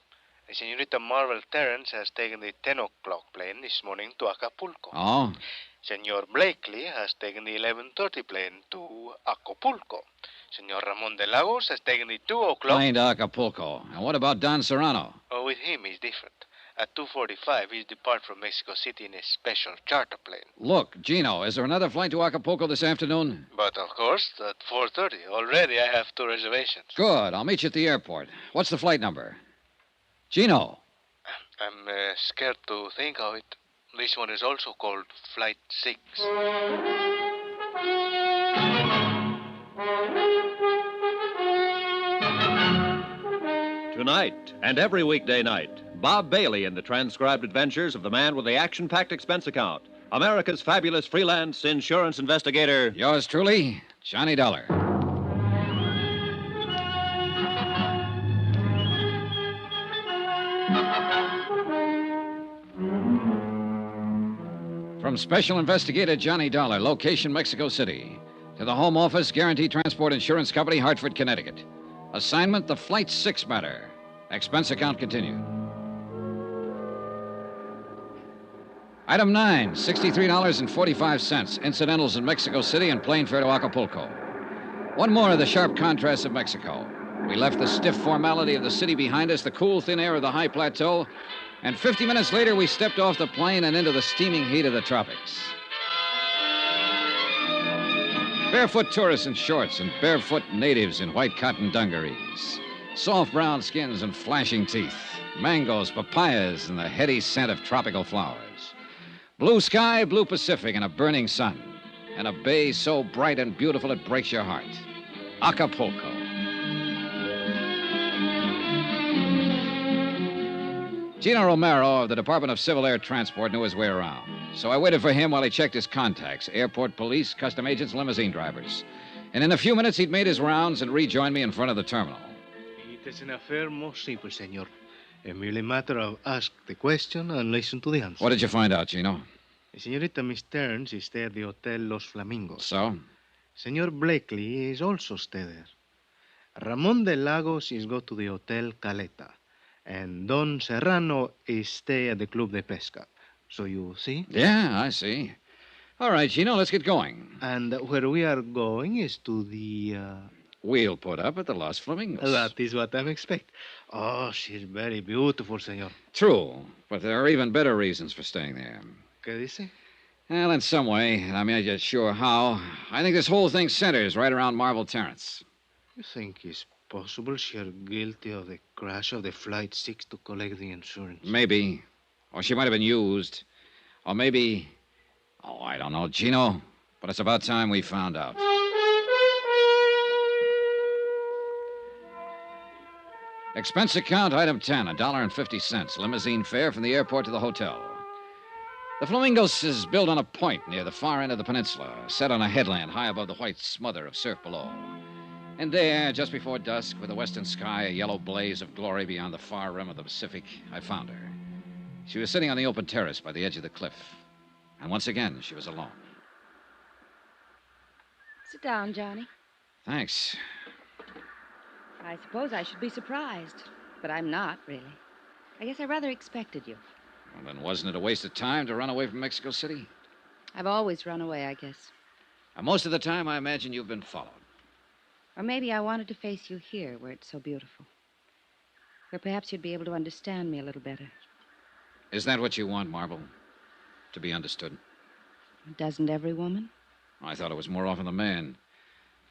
The senorita Marvel Terrence has taken the 10 o'clock plane this morning to Acapulco. Oh? Senor Blakely has taken the 11:30 plane to Acapulco. Senor Ramon de Lagos has taken the 2 o'clock... Plane to Acapulco. And what about Don Serrano? Oh, with him, it's different. At 2:45, he's depart from Mexico City in a special charter plane. Look, Gino, is there another flight to Acapulco this afternoon? But, of course, at 4:30. Already I have 2 reservations. Good. I'll meet you at the airport. What's the flight number? Gino. I'm scared to think of it. This one is also called Flight 6. Tonight and every weekday night, Bob Bailey in the transcribed adventures of the man with the action-packed expense account, America's fabulous freelance insurance investigator. Yours truly, Johnny Dollar. From Special Investigator Johnny Dollar, location Mexico City, to the Home Office, Guaranty Transport Insurance Company, Hartford, Connecticut. Assignment, the Flight 6 matter. Expense account continued. Item 9, $63.45. Incidentals in Mexico City and plane fare to Acapulco. One more of the sharp contrasts of Mexico. We left the stiff formality of the city behind us, the cool, thin air of the high plateau, and 50 minutes later, we stepped off the plane and into the steaming heat of the tropics. Barefoot tourists in shorts and barefoot natives in white cotton dungarees. Soft brown skins and flashing teeth. Mangoes, papayas, and the heady scent of tropical flowers. Blue sky, blue Pacific, and a burning sun. And a bay so bright and beautiful it breaks your heart. Acapulco. Gino Romero of the Department of Civil Air Transport knew his way around. So I waited for him while he checked his contacts, airport police, custom agents, limousine drivers. And in a few minutes, he'd made his rounds and rejoined me in front of the terminal. It is an affair most simple, senor. A merely matter of ask the question and listen to the answer. What did you find out, Gino? Senorita Miss Terrence is stay at the Hotel Los Flamingos. So? Senor Blakely is also stay there. Ramon de Lagos is go to the Hotel Caleta. And Don Serrano is stay at the Club de Pesca. So you see? Yeah, I see. All right, Gino, let's get going. And where we are going is to the... We'll put up at the Los Flamingos. That is what I expect. Oh, she's very beautiful, senor. True, but there are even better reasons for staying there. ¿Qué dice? Well, in some way, I'm not yet sure how, I think this whole thing centers right around Marvel Terrence. You think it's possible she's guilty of the crash of the Flight 6 to collect the insurance? Maybe. Or she might have been used. Or maybe... Oh, I don't know, Gino. But it's about time we found out. Expense account, item 10, $1.50. Limousine fare from the airport to the hotel. The Flamingos is built on a point near the far end of the peninsula, set on a headland high above the white smother of surf below. And there, just before dusk, with the western sky a yellow blaze of glory beyond the far rim of the Pacific, I found her. She was sitting on the open terrace by the edge of the cliff. And once again, she was alone. Sit down, Johnny. Thanks. I suppose I should be surprised, but I'm not, really. I guess I rather expected you. Well, then wasn't it a waste of time to run away from Mexico City? I've always run away, I guess. Most of the time, I imagine you've been followed. Or maybe I wanted to face you here, where it's so beautiful. Where perhaps you'd be able to understand me a little better. Is that what you want, Marble? To be understood? Doesn't every woman? I thought it was more often the man.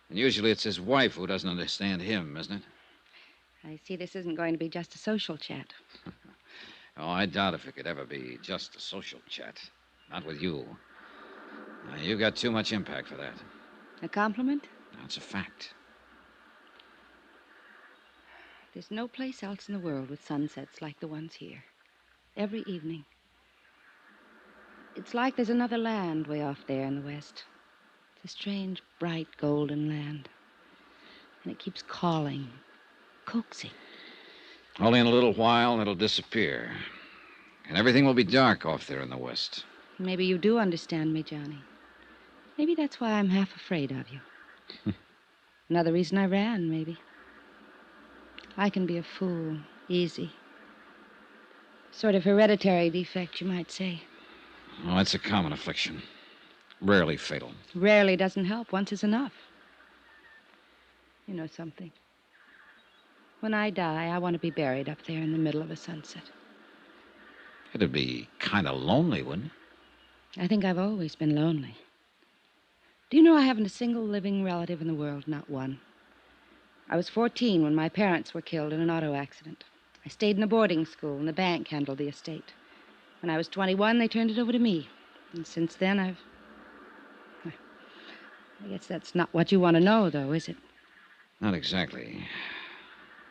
And usually it's his wife who doesn't understand him, isn't it? I see this isn't going to be just a social chat. Oh, I doubt if it could ever be just a social chat. Not with you. Now, you've got too much impact for that. A compliment? That's a fact. There's no place else in the world with sunsets like the ones here. Every evening. It's like there's another land way off there in the west. It's a strange, bright, golden land. And it keeps calling, coaxing. Only in a little while, it'll disappear. And everything will be dark off there in the west. Maybe you do understand me, Johnny. Maybe that's why I'm half afraid of you. Another reason I ran, maybe. I can be a fool, easy. Sort of hereditary defect, you might say. Well, that's a common affliction. Rarely fatal. Rarely doesn't help. Once is enough. You know something? When I die, I want to be buried up there in the middle of a sunset. It'd be kind of lonely, wouldn't it? I think I've always been lonely. Do you know I haven't a single living relative in the world? Not one. I was 14 when my parents were killed in an auto accident. I stayed in a boarding school, and the bank handled the estate. When I was 21, they turned it over to me. And since then, I guess that's not what you want to know, though, is it? Not exactly.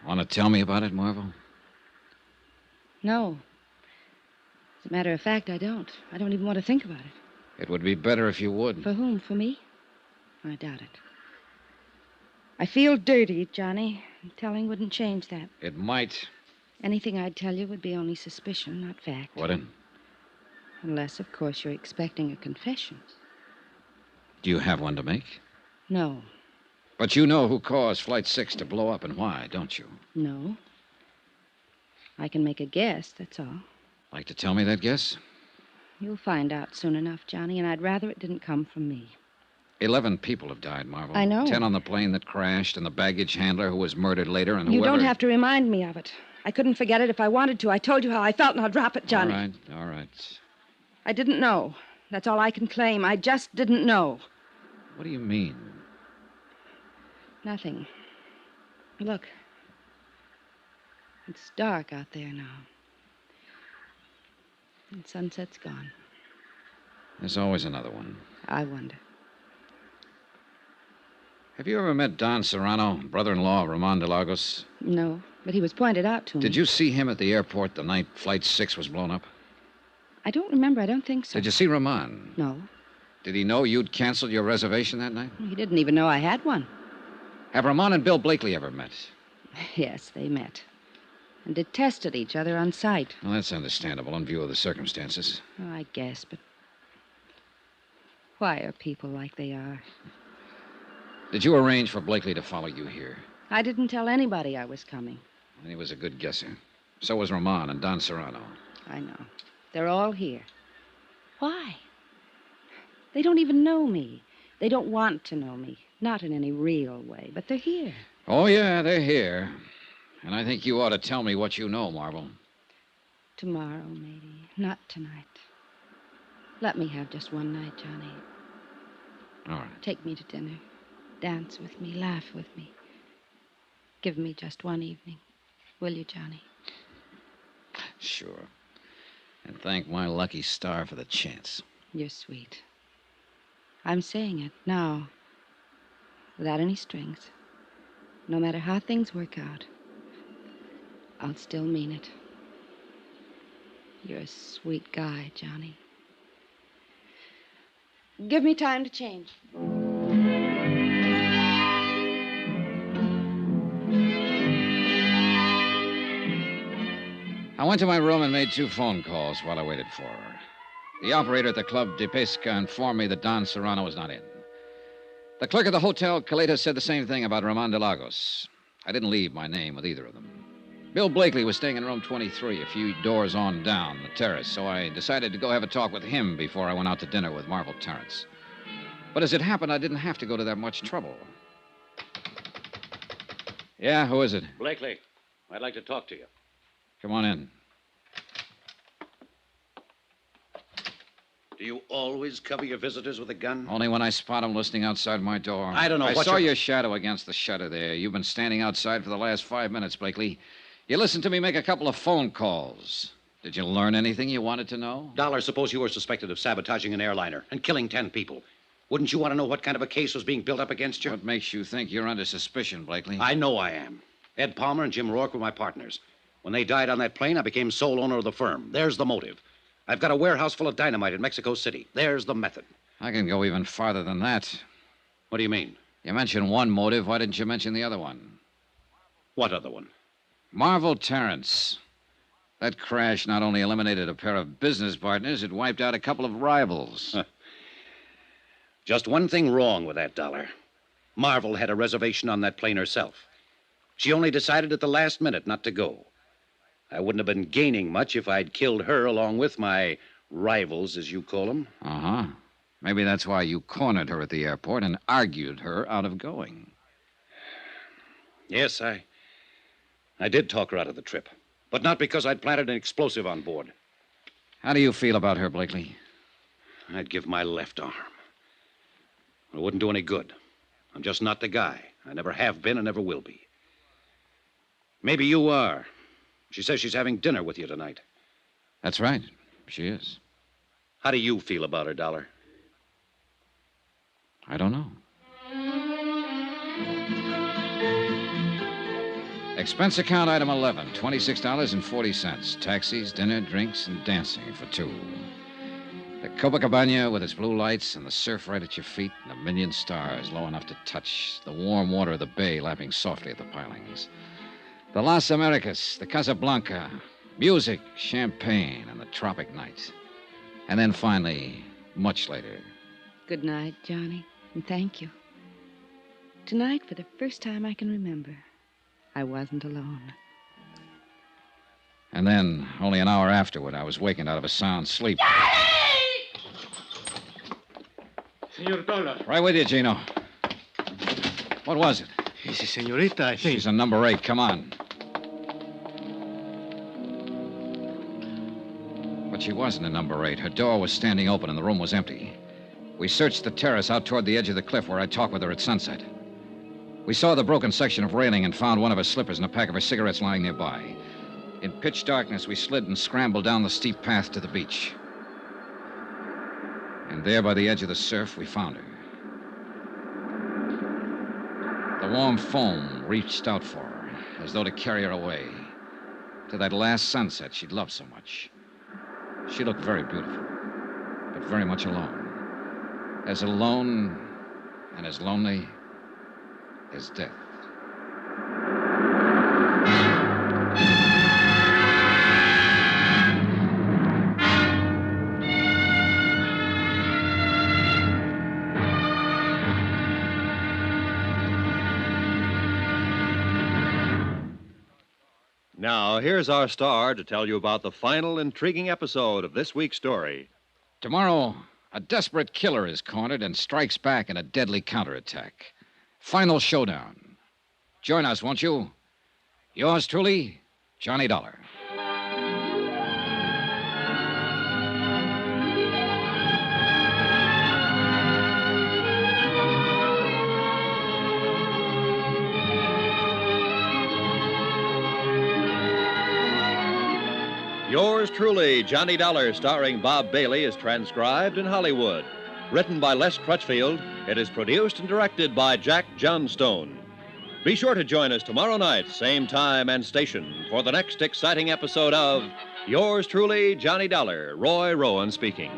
Want to tell me about it, Marvel? No. As a matter of fact, I don't. I don't even want to think about it. It would be better if you would. For whom? For me? I doubt it. I feel dirty, Johnny. Telling wouldn't change that. It might. Anything I'd tell you would be only suspicion, not fact. Wouldn't? Unless, of course, you're expecting a confession. Do you have one to make? No. But you know who caused Flight 6 to blow up and why, don't you? No. I can make a guess, that's all. Like to tell me that guess? You'll find out soon enough, Johnny, and I'd rather it didn't come from me. 11 people have died, Marvel. I know. 10 on the plane that crashed, and the baggage handler who was murdered later, and You whoever... don't have to remind me of it. I couldn't forget it if I wanted to. I told you how I felt, and I'll drop it, Johnny. All right. I didn't know. That's all I can claim. I just didn't know. What do you mean? Nothing. Look. It's dark out there now. And sunset's gone. There's always another one. I wonder. Have you ever met Don Serrano, brother-in-law of Ramon de Lagos? No, but he was pointed out to me. Did you see him at the airport the night Flight 6 was blown up? I don't remember. I don't think so. Did you see Ramon? No. Did he know you'd canceled your reservation that night? He didn't even know I had one. Have Ramon and Bill Blakely ever met? Yes, they met. And detested each other on sight. Well, that's understandable in view of the circumstances. Oh, I guess, but why are people like they are? Did you arrange for Blakely to follow you here? I didn't tell anybody I was coming. And he was a good guesser. So was Ramon and Don Serrano. I know. They're all here. Why? They don't even know me. They don't want to know me. Not in any real way, but they're here. Oh, yeah, they're here. And I think you ought to tell me what you know, Marvel. Tomorrow, maybe. Not tonight. Let me have just one night, Johnny. All right. Take me to dinner. Dance with me. Laugh with me. Give me just one evening. Will you, Johnny? Sure. And thank my lucky star for the chance. You're sweet. I'm saying it now. Without any strings. No matter how things work out, I'll still mean it. You're a sweet guy, Johnny. Give me time to change. I went to my room and made 2 phone calls while I waited for her. The operator at the Club de Pesca informed me that Don Serrano was not in. The clerk at the Hotel Caleta said the same thing about Ramon de Lagos. I didn't leave my name with either of them. Bill Blakely was staying in room 23, a few doors on down the terrace, so I decided to go have a talk with him before I went out to dinner with Marvel Terrence. But as it happened, I didn't have to go to that much trouble. Yeah, who is it? Blakely, I'd like to talk to you. Come on in. Do you always cover your visitors with a gun? Only when I spot them listening outside my door. I don't know I what saw you're- your shadow against the shutter there. You've been standing outside for the last 5 minutes, Blakely. You listened to me make a couple of phone calls. Did you learn anything you wanted to know? Dollar, suppose you were suspected of sabotaging an airliner and killing 10 people. Wouldn't you want to know what kind of a case was being built up against you? What makes you think you're under suspicion, Blakely? I know I am. Ed Palmer and Jim Rourke were my partners. When they died on that plane, I became sole owner of the firm. There's the motive. I've got a warehouse full of dynamite in Mexico City. There's the method. I can go even farther than that. What do you mean? You mentioned one motive. Why didn't you mention the other one? What other one? Marvel Terrence. That crash not only eliminated a pair of business partners, it wiped out a couple of rivals. Just one thing wrong with that dollar. Marvel had a reservation on that plane herself. She only decided at the last minute not to go. I wouldn't have been gaining much if I'd killed her along with my rivals, as you call them. Uh-huh. Maybe that's why you cornered her at the airport and argued her out of going. Yes, I did talk her out of the trip. But not because I'd planted an explosive on board. How do you feel about her, Blakely? I'd give my left arm. It wouldn't do any good. I'm just not the guy. I never have been and never will be. Maybe you are. She says she's having dinner with you tonight. That's right. She is. How do you feel about her, Dollar? I don't know. Expense account item 11, $26.40. Taxis, dinner, drinks, and dancing for two. The Copacabana with its blue lights and the surf right at your feet and a million stars low enough to touch. The warm water of the bay lapping softly at the pilings. The Las Americas, the Casablanca, music, champagne, and the tropic night. And then finally, much later. Good night, Johnny, and thank you. Tonight, for the first time I can remember, I wasn't alone. And then, only an hour afterward, I was wakened out of a sound sleep. Senor Dollar. Right with you, Gino. What was it? It's a senorita, I think. She's a number 8. Come on. But she wasn't a number 8. Her door was standing open and the room was empty. We searched the terrace out toward the edge of the cliff where I talked with her at sunset. We saw the broken section of railing and found one of her slippers and a pack of her cigarettes lying nearby. In pitch darkness, we slid and scrambled down the steep path to the beach. And there by the edge of the surf, we found her. The warm foam reached out for her, as though to carry her away, to that last sunset she'd loved so much. She looked very beautiful, but very much alone. As alone and as lonely as death. Now, here's our star to tell you about the final intriguing episode of this week's story. Tomorrow, a desperate killer is cornered and strikes back in a deadly counterattack. Final showdown. Join us, won't you? Yours truly, Johnny Dollar. Yours truly, Johnny Dollar, starring Bob Bailey, is transcribed in Hollywood. Written by Les Crutchfield, it is produced and directed by Jack Johnstone. Be sure to join us tomorrow night, same time and station, for the next exciting episode of Yours truly, Johnny Dollar. Roy Rowan speaking.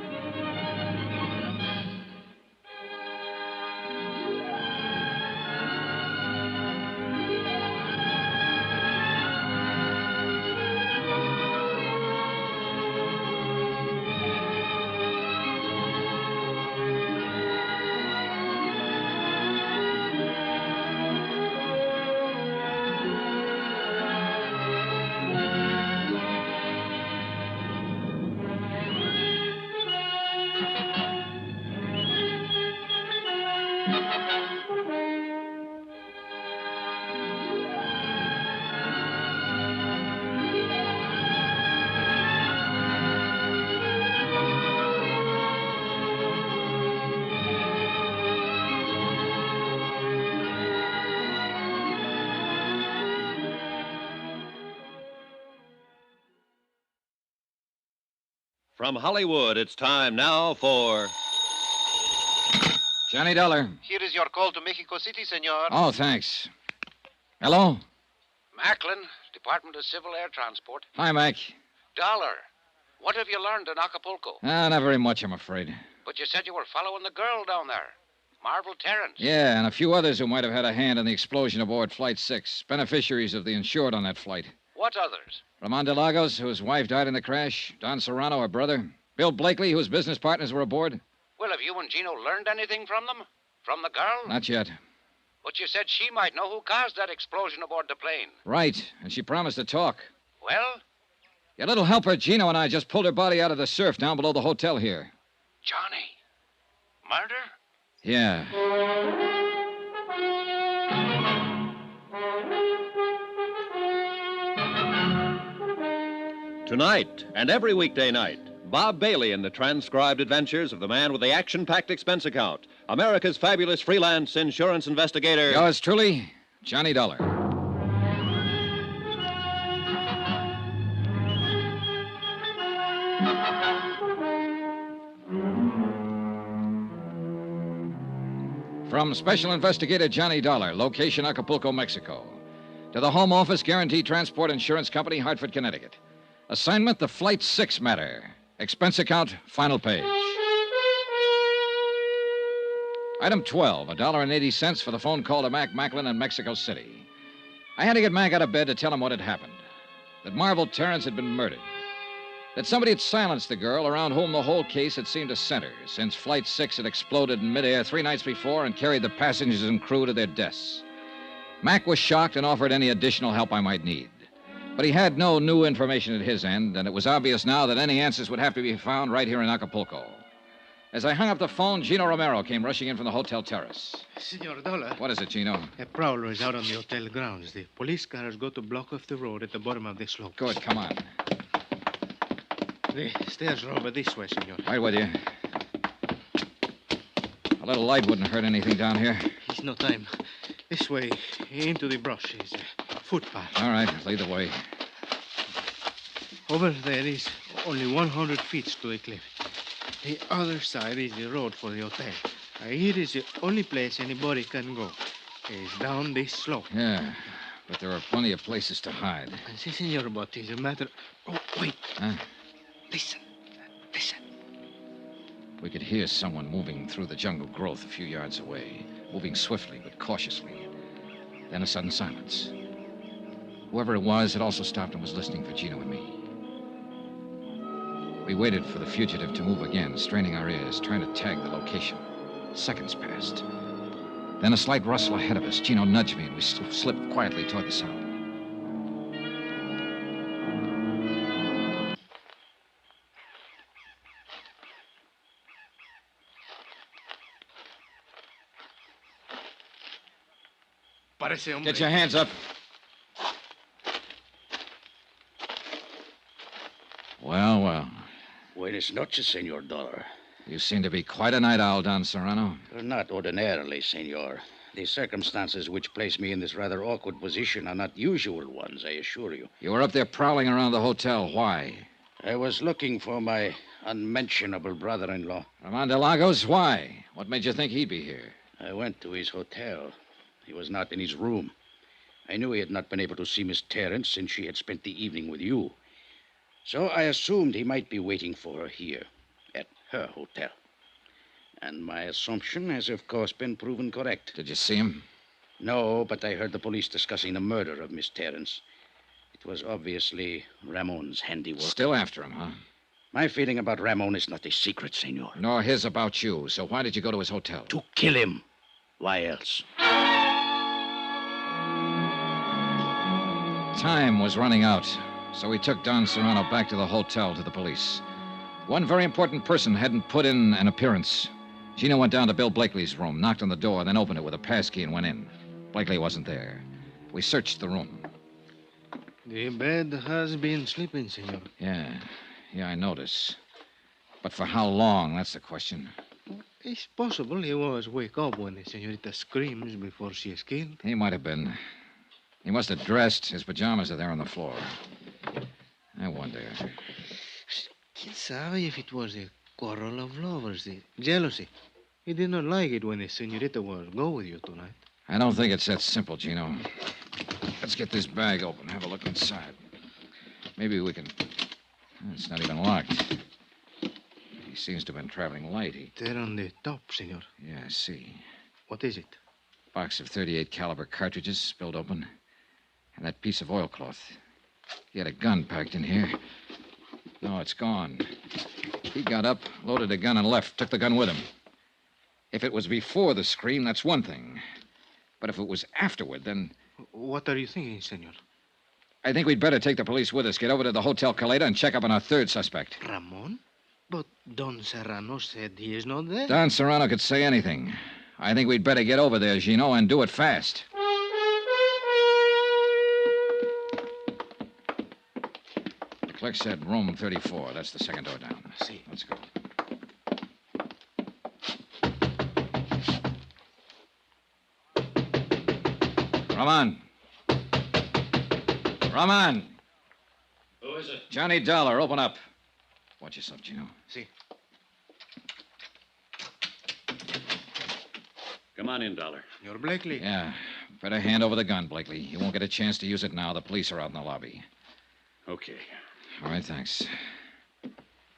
From Hollywood, it's time now for Johnny Dollar. Here is your call to Mexico City, senor. Oh, thanks. Hello? Macklin, Department of Civil Air Transport. Hi, Mac. Dollar, what have you learned in Acapulco? Not very much, I'm afraid. But you said you were following the girl down there. Marvel Terrence. Yeah, and a few others who might have had a hand in the explosion aboard Flight 6. Beneficiaries of the insured on that flight. What others? Ramon de Lagos, whose wife died in the crash. Don Serrano, her brother. Bill Blakely, whose business partners were aboard. Well, have you and Gino learned anything from them? From the girl? Not yet. But you said she might know who caused that explosion aboard the plane. Right, and she promised to talk. Well? Your little helper, Gino, and I just pulled her body out of the surf down below the hotel here. Johnny? Murder? Yeah. Tonight and every weekday night, Bob Bailey in the transcribed adventures of the man with the action-packed expense account, America's fabulous freelance insurance investigator. Yours truly, Johnny Dollar. From Special Investigator Johnny Dollar, location Acapulco, Mexico. To the Home Office Guaranteed Transport Insurance Company, Hartford, Connecticut. Assignment, the Flight 6 matter. Expense account, final page. Item 12, $1.80 for the phone call to Mac Macklin in Mexico City. I had to get Mac out of bed to tell him what had happened. That Marvel Terrence had been murdered. That somebody had silenced the girl around whom the whole case had seemed to center, since Flight 6 had exploded in midair 3 nights before and carried the passengers and crew to their deaths. Mac was shocked and offered any additional help I might need. But he had no new information at his end, and it was obvious now that any answers would have to be found right here in Acapulco. As I hung up the phone, Gino Romero came rushing in from the hotel terrace. Senor Dollar. What is it, Gino? A prowler is out on the hotel grounds. The police cars go to block off the road at the bottom of the slope. Good, come on. The stairs are over this way, senor. Right with you. A little light wouldn't hurt anything down here. It's no time. This way, into the brush, is a footpath. All right, lead the way. Over there is only 100 feet to the cliff. The other side is the road for the hotel. Here is the only place anybody can go. It's down this slope. Yeah, but there are plenty of places to hide. Si, senor, but it's a matter... Oh, wait. Huh? Listen. Listen. We could hear someone moving through the jungle growth a few yards away, moving swiftly but cautiously. Then a sudden silence. Whoever it was had also stopped and was listening for Gino and me. We waited for the fugitive to move again, straining our ears, trying to tag the location. Seconds passed. Then a slight rustle ahead of us. Gino nudged me, and we slipped quietly toward the sound. Get your hands up. Well, well. Buenas noches, Senor Dollar. You seem to be quite a night owl, Don Serrano. Not ordinarily, Senor. The circumstances which place me in this rather awkward position are not usual ones, I assure you. You were up there prowling around the hotel. Why? I was looking for my unmentionable brother-in-law. Ramon de Lagos? Why? What made you think he'd be here? I went to his hotel. He was not in his room. I knew he had not been able to see Miss Terrence since she had spent the evening with you. So I assumed he might be waiting for her here, at her hotel. And my assumption has, of course, been proven correct. Did you see him? No, but I heard the police discussing the murder of Miss Terrence. It was obviously Ramon's handiwork. Still after him, huh? My feeling about Ramon is not a secret, Senor. Nor his about you. So why did you go to his hotel? To kill him. Why else? Time was running out, so we took Don Serrano back to the hotel to the police. One very important person hadn't put in an appearance. Gino went down to Bill Blakely's room, knocked on the door, then opened it with a passkey and went in. Blakely wasn't there. We searched the room. The bed has been sleeping, senor. Yeah, I notice. But for how long, that's the question. It's possible he was wake up when the senorita screams before she is killed. He might have been. He must have dressed. His pajamas are there on the floor. I wonder. Quien sabe if it was a quarrel of lovers, the jealousy. He did not like it when the senorita was go with you tonight. I don't think it's that simple, Gino. Let's get this bag open, have a look inside. Maybe we can... It's not even locked. He seems to have been traveling light. There on the top, senor. Yeah, I see. What is it? Box of .38 caliber cartridges spilled open. And that piece of oilcloth. He had a gun packed in here. No, it's gone. He got up, loaded a gun, and left. Took the gun with him. If it was before the scream, that's one thing. But if it was afterward, then... What are you thinking, senor? I think we'd better take the police with us, get over to the Hotel Caleta, and check up on our third suspect. Ramon? But Don Serrano said he is not there. Don Serrano could say anything. I think we'd better get over there, Gino, and do it fast. The clerk said room 34. That's the second door down. See. Let's go. Roman. Roman. Who is it? Johnny Dollar, open up. Watch yourself, Gino. See. Come on in, Dollar. You're Blakely. Yeah. Better hand over the gun, Blakely. You won't get a chance to use it now. The police are out in the lobby. Okay. All right, thanks.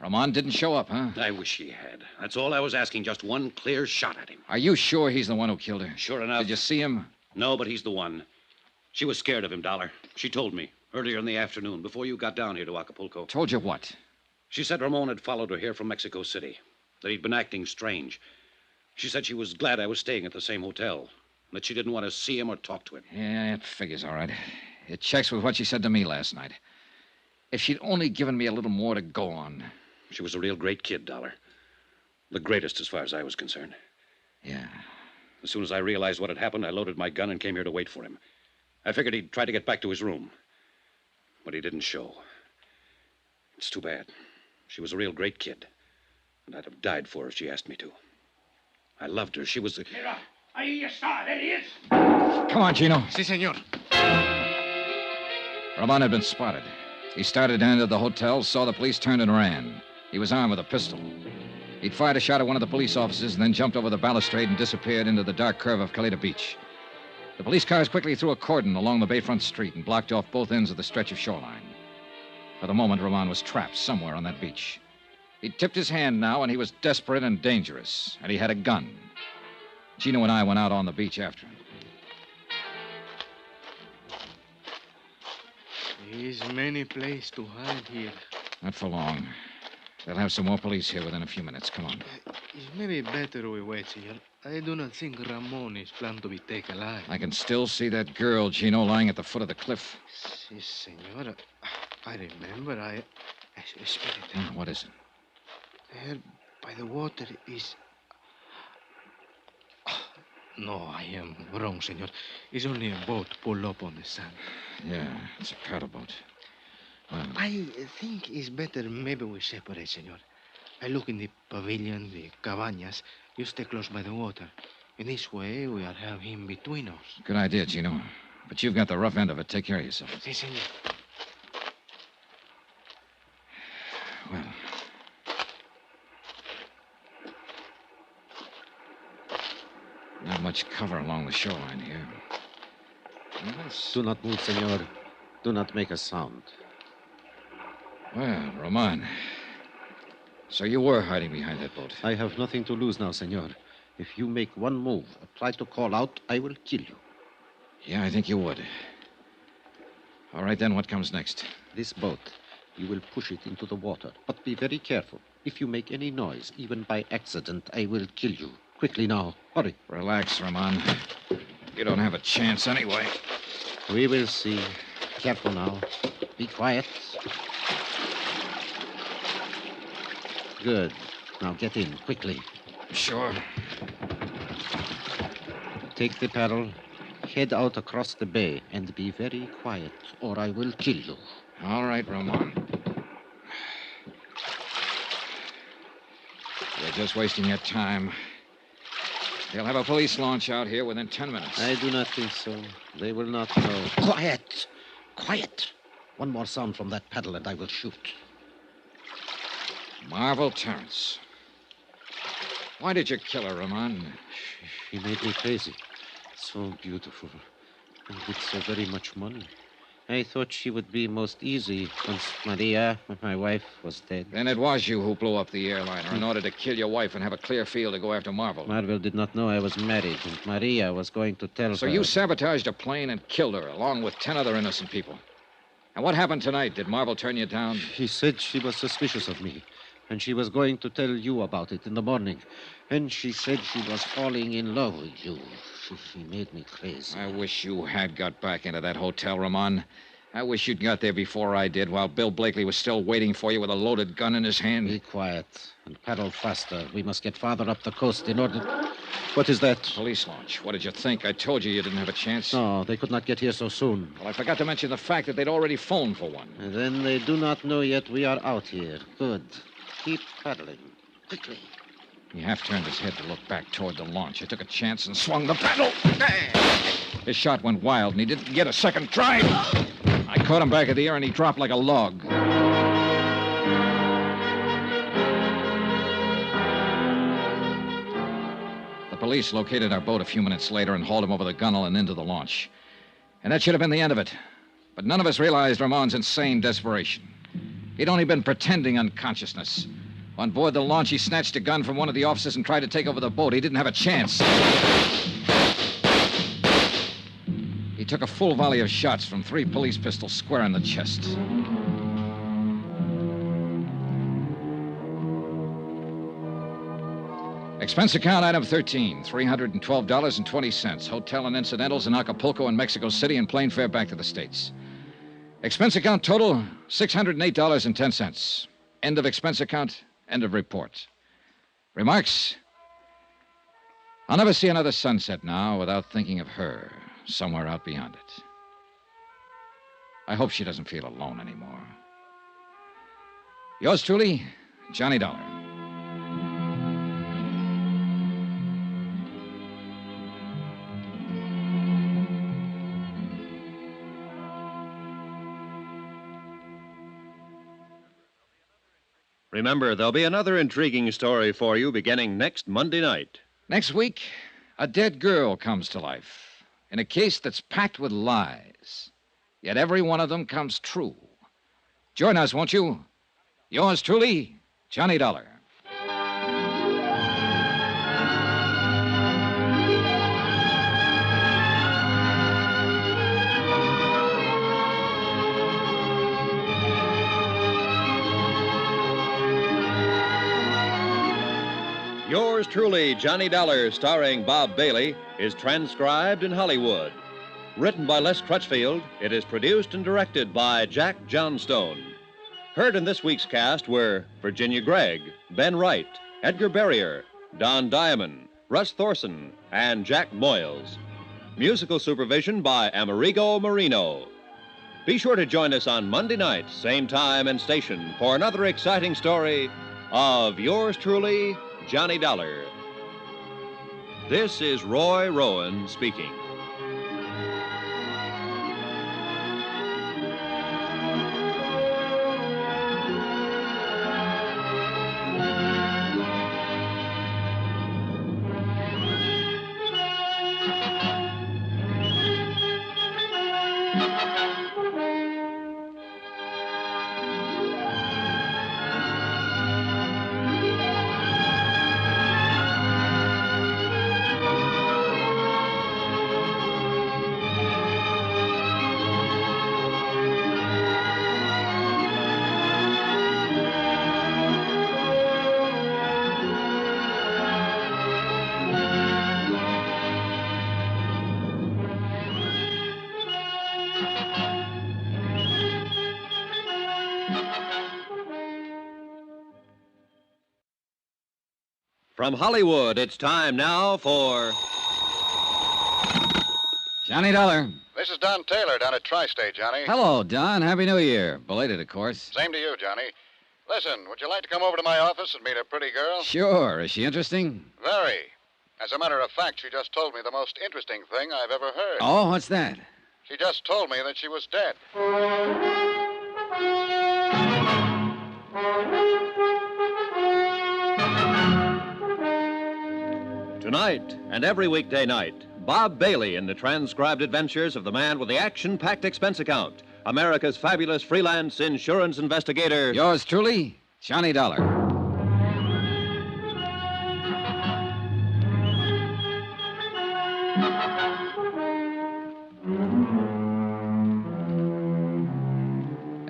Ramon didn't show up, huh? I wish he had. That's all I was asking, just one clear shot at him. Are you sure he's the one who killed her? Sure enough. Did you see him? No, but he's the one. She was scared of him, Dollar. She told me earlier in the afternoon, before you got down here to Acapulco. Told you what? She said Ramon had followed her here from Mexico City, that he'd been acting strange. She said she was glad I was staying at the same hotel, that she didn't want to see him or talk to him. Yeah, it figures all right. It checks with what she said to me last night. If she'd only given me a little more to go on. She was a real great kid, Dollar. The greatest as far as I was concerned. Yeah. As soon as I realized what had happened, I loaded my gun and came here to wait for him. I figured he'd try to get back to his room. But he didn't show. It's too bad. She was a real great kid. And I'd have died for her if she asked me to. I loved her. She was the... Mira, ahí está. There he is. Come on, Gino. Si, senor. Ramon had been spotted. He started to enter the hotel, saw the police, turned and ran. He was armed with a pistol. He'd fired a shot at one of the police officers and then jumped over the balustrade and disappeared into the dark curve of Caleta Beach. The police cars quickly threw a cordon along the bayfront street and blocked off both ends of the stretch of shoreline. For the moment, Ramon was trapped somewhere on that beach. He'd tipped his hand now, and he was desperate and dangerous, and he had a gun. Gino and I went out on the beach after him. There's many places to hide here. Not for long. They'll have some more police here within a few minutes. Come on. It's maybe better we wait, senor. I do not think Ramon is planned to be taken alive. I can still see that girl, Gino, lying at the foot of the cliff. Si, senor. I remember. Espérate. What is it? There by the water is... No, I am wrong, senor. It's only a boat pulled up on the sand. Yeah, it's a paddle boat. Well, I think it's better maybe we separate, senor. I look in the pavilion, the cabañas. You stay close by the water. In this way, we'll have him between us. good idea, Gino. But you've got the rough end of it. Take care of yourself. Si, senor. Well... Not much cover along the shoreline here. Do not move, senor. Do not make a sound. Well, Roman. So you were hiding behind that boat. I have nothing to lose now, senor. If you make one move or try to call out, I will kill you. Yeah, I think you would. All right, then, what comes next? This boat. You will push it into the water, but be very careful. If you make any noise, even by accident, I will kill you. Quickly now. Hurry. Relax, Ramon. You don't have a chance anyway. We will see. Careful now. Be quiet. Good. Now get in, quickly. Sure. Take the paddle, head out across the bay, and be very quiet, or I will kill you. All right, Ramon. You're just wasting your time. They'll have a police launch out here within 10 minutes. I do not think so. They will not know. Quiet! Quiet! One more sound from that paddle and I will shoot. Marvel Terrence. Why did you kill her, Ramon? She made me crazy. So beautiful. And with so very much money. I thought she would be most easy once Maria, my wife, was dead. Then it was you who blew up the airliner in order to kill your wife and have a clear field to go after Marvel. Marvel did not know I was married, and Maria was going to tell her. So you sabotaged a plane and killed her, along with 10 other innocent people. And what happened tonight? Did Marvel turn you down? He said she was suspicious of me, and she was going to tell you about it in the morning. And she said she was falling in love with you. She made me crazy. I wish you had got back into that hotel, Ramon. I wish you'd got there before I did, while Bill Blakely was still waiting for you with a loaded gun in his hand. Be quiet and paddle faster. We must get farther up the coast in order... What is that? Police launch. What did you think? I told you didn't have a chance. No, they could not get here so soon. Well, I forgot to mention the fact that they'd already phoned for one. And then they do not know yet we are out here. Good. Keep paddling. Quickly. He half turned his head to look back toward the launch. I took a chance and swung the paddle. His shot went wild, and he didn't get a second try. I caught him back of the air, and he dropped like a log. The police located our boat a few minutes later and hauled him over the gunwale and into the launch. And that should have been the end of it. But none of us realized Ramon's insane desperation. He'd only been pretending unconsciousness. On board the launch, he snatched a gun from one of the officers and tried to take over the boat. He didn't have a chance. He took a full volley of shots from 3 police pistols square in the chest. Expense account item 13, $312.20. Hotel and incidentals in Acapulco and Mexico City and plane fare back to the States. Expense account total, $608.10. End of expense account, end of report. Remarks? I'll never see another sunset now without thinking of her somewhere out beyond it. I hope she doesn't feel alone anymore. Yours truly, Johnny Dollar. Remember, there'll be another intriguing story for you beginning next Monday night. Next week, a dead girl comes to life in a case that's packed with lies. Yet every one of them comes true. Join us, won't you? Yours truly, Johnny Dollar. Yours truly, Johnny Dollar, starring Bob Bailey, is transcribed in Hollywood. Written by Les Crutchfield, it is produced and directed by Jack Johnstone. Heard in this week's cast were Virginia Gregg, Ben Wright, Edgar Barrier, Don Diamond, Russ Thorson, and Jack Moyles. Musical supervision by Amerigo Marino. Be sure to join us on Monday night, same time and station, for another exciting story of yours truly, Johnny Dollar. This is Roy Rowan speaking. From Hollywood, it's time now for Johnny Dollar. This is Don Taylor down at Tri-State, Johnny. Hello, Don. Happy New Year. Belated, of course. Same to you, Johnny. Listen, would you like to come over to my office and meet a pretty girl? Sure. Is she interesting? Very. As a matter of fact, she just told me the most interesting thing I've ever heard. Oh, what's that? She just told me that she was dead. Tonight and every weekday night, Bob Bailey in the transcribed adventures of the man with the action-packed expense account, America's fabulous freelance insurance investigator. Yours truly, Johnny Dollar.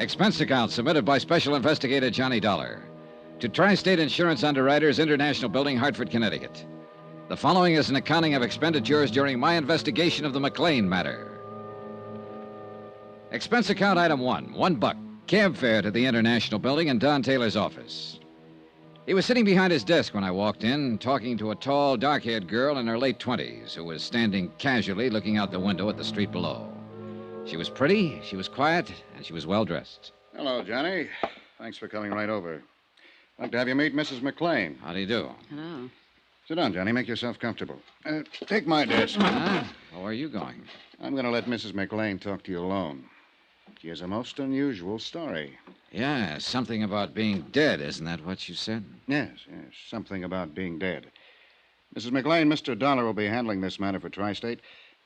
Expense account submitted by Special Investigator Johnny Dollar to Tri-State Insurance Underwriters, International Building, Hartford, Connecticut. The following is an accounting of expenditures during my investigation of the McLean matter. Expense account item $1, cab fare to the International Building in Don Taylor's office. He was sitting behind his desk when I walked in, talking to a tall, dark-haired girl in her late 20s who was standing casually looking out the window at the street below. She was pretty, she was quiet, and she was well-dressed. Hello, Johnny. Thanks for coming right over. I'd like to have you meet Mrs. McLean. How do you do? Hello. Sit down, Johnny. Make yourself comfortable. Take my desk. Where are you going? I'm going to let Mrs. McLean talk to you alone. She has a most unusual story. Yeah, something about being dead, isn't that what you said? Yes, something about being dead. Mrs. McLean, Mr. Dollar will be handling this matter for Tri-State.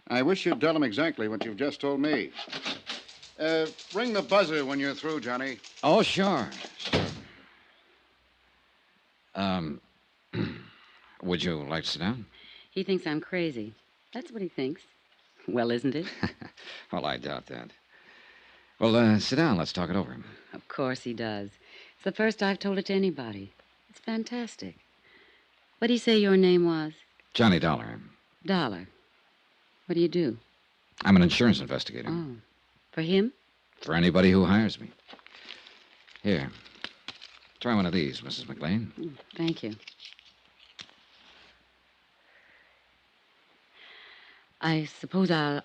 I wish you'd tell him exactly what you've just told me. Ring the buzzer when you're through, Johnny. Oh, sure. Would you like to sit down? He thinks I'm crazy. That's what he thinks. Well, isn't it? Well, I doubt that. Well, sit down. Let's talk it over. Of course he does. It's the first I've told it to anybody. It's fantastic. What did he say your name was? Johnny Dollar. Dollar. What do you do? I'm an insurance investigator. Oh. For him? For anybody who hires me. Here. Try one of these, Mrs. McLean. Thank you. I suppose I'll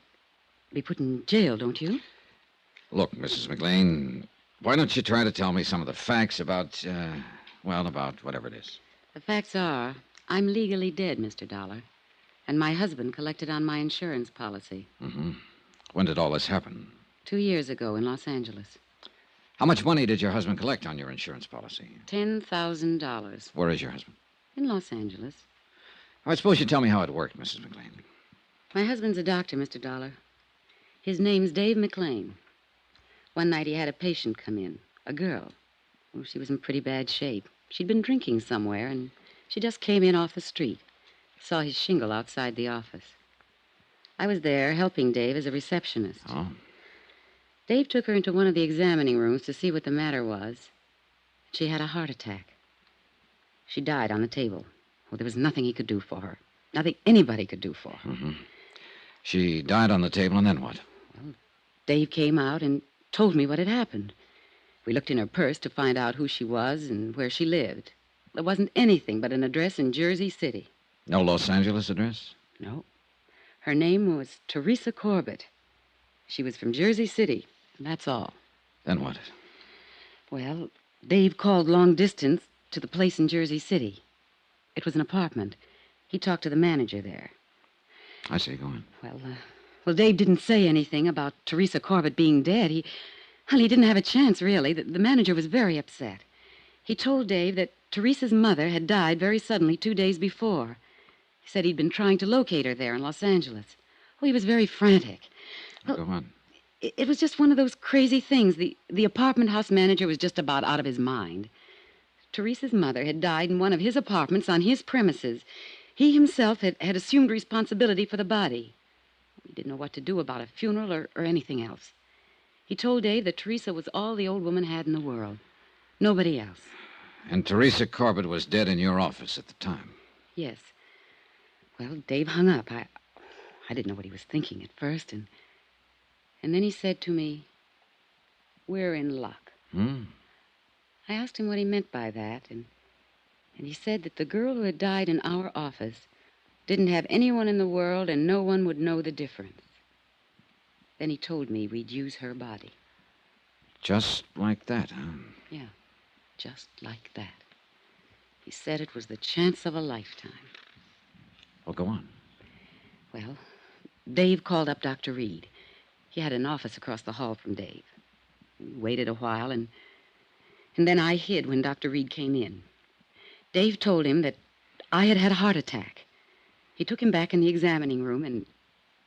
be put in jail, don't you? Look, Mrs. McLean, why don't you try to tell me some of the facts about, about whatever it is. The facts are, I'm legally dead, Mr. Dollar. And my husband collected on my insurance policy. Mm-hmm. When did all this happen? 2 years ago in Los Angeles. How much money did your husband collect on your insurance policy? $10,000. Where is your husband? In Los Angeles. I suppose you tell me how it worked, Mrs. McLean. My husband's a doctor, Mr. Dollar. His name's Dave McLean. One night he had a patient come in, a girl. Oh, she was in pretty bad shape. She'd been drinking somewhere, and she just came in off the street. Saw his shingle outside the office. I was there helping Dave as a receptionist. Oh. Dave took her into one of the examining rooms to see what the matter was. She had a heart attack. She died on the table. Well, there was nothing he could do for her. Nothing anybody could do for her. Mm-hmm. She died on the table, and then what? Well, Dave came out and told me what had happened. We looked in her purse to find out who she was and where she lived. There wasn't anything but an address in Jersey City. No Los Angeles address? No. Her name was Teresa Corbett. She was from Jersey City, and that's all. Then what? Well, Dave called long distance to the place in Jersey City. It was an apartment. He talked to the manager there. I see. Go on. Well, Dave didn't say anything about Teresa Corbett being dead. He didn't have a chance, really. The manager was very upset. He told Dave that Teresa's mother had died very suddenly 2 days before. He said he'd been trying to locate her there in Los Angeles. Oh, he was very frantic. Well, go on. It was just one of those crazy things. The apartment house manager was just about out of his mind. Teresa's mother had died in one of his apartments on his premises. He himself had assumed responsibility for the body. He didn't know what to do about a funeral or anything else. He told Dave that Teresa was all the old woman had in the world. Nobody else. And Teresa Corbett was dead in your office at the time? Yes. Well, Dave hung up. I didn't know what he was thinking at first, and then he said to me, "We're in luck." I asked him what he meant by that, and he said that the girl who had died in our office didn't have anyone in the world and no one would know the difference. Then he told me we'd use her body. Just like that, huh? Yeah, just like that. He said it was the chance of a lifetime. Well, go on. Well, Dave called up Dr. Reed. He had an office across the hall from Dave. We waited a while, and then I hid when Dr. Reed came in. Dave told him that I had had a heart attack. He took him back in the examining room and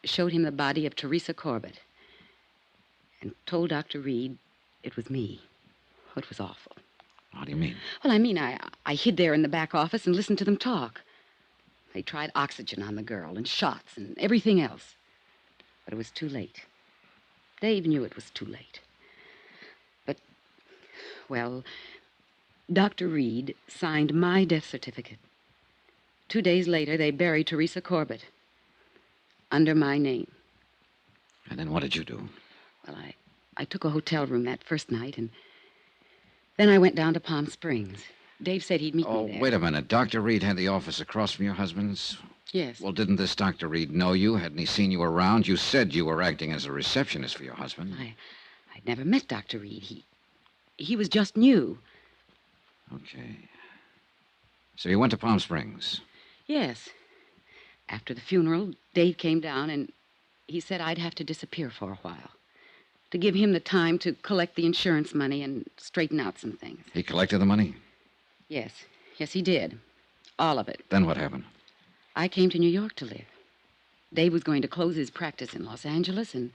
showed him the body of Teresa Corbett and told Dr. Reed it was me. Oh, it was awful. How do you mean? Well, I mean, I hid there in the back office and listened to them talk. They tried oxygen on the girl and shots and everything else. But it was too late. Dave knew it was too late. But Well, Dr. Reed signed my death certificate. 2 days later, they buried Teresa Corbett under my name. And then what did you do? Well, I took a hotel room that first night, and then I went down to Palm Springs. Dave said he'd meet me there. Oh, wait a minute. Dr. Reed had the office across from your husband's? Yes. Well, didn't this Dr. Reed know you? Hadn't he seen you around? You said you were acting as a receptionist for your husband. I'd never met Dr. Reed. He was just new. Okay. So you went to Palm Springs? Yes. After the funeral, Dave came down, and he said I'd have to disappear for a while, to give him the time to collect the insurance money and straighten out some things. He collected the money? Yes. Yes, he did. All of it. Then what happened? I came to New York to live. Dave was going to close his practice in Los Angeles and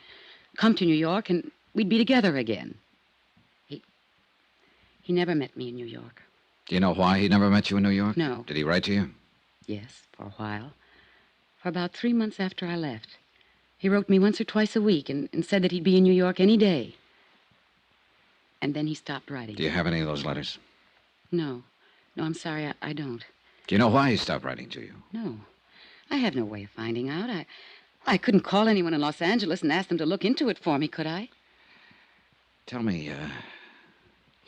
come to New York, and we'd be together again. He never met me in New York. Do you know why he never met you in New York? No. Did he write to you? Yes, for a while. For about 3 months after I left. He wrote me once or twice a week and said that he'd be in New York any day. And then he stopped writing. Do you have any of those letters? No. No, I'm sorry, I don't. Do you know why he stopped writing to you? No. I have no way of finding out. I couldn't call anyone in Los Angeles and ask them to look into it for me, could I? Tell me,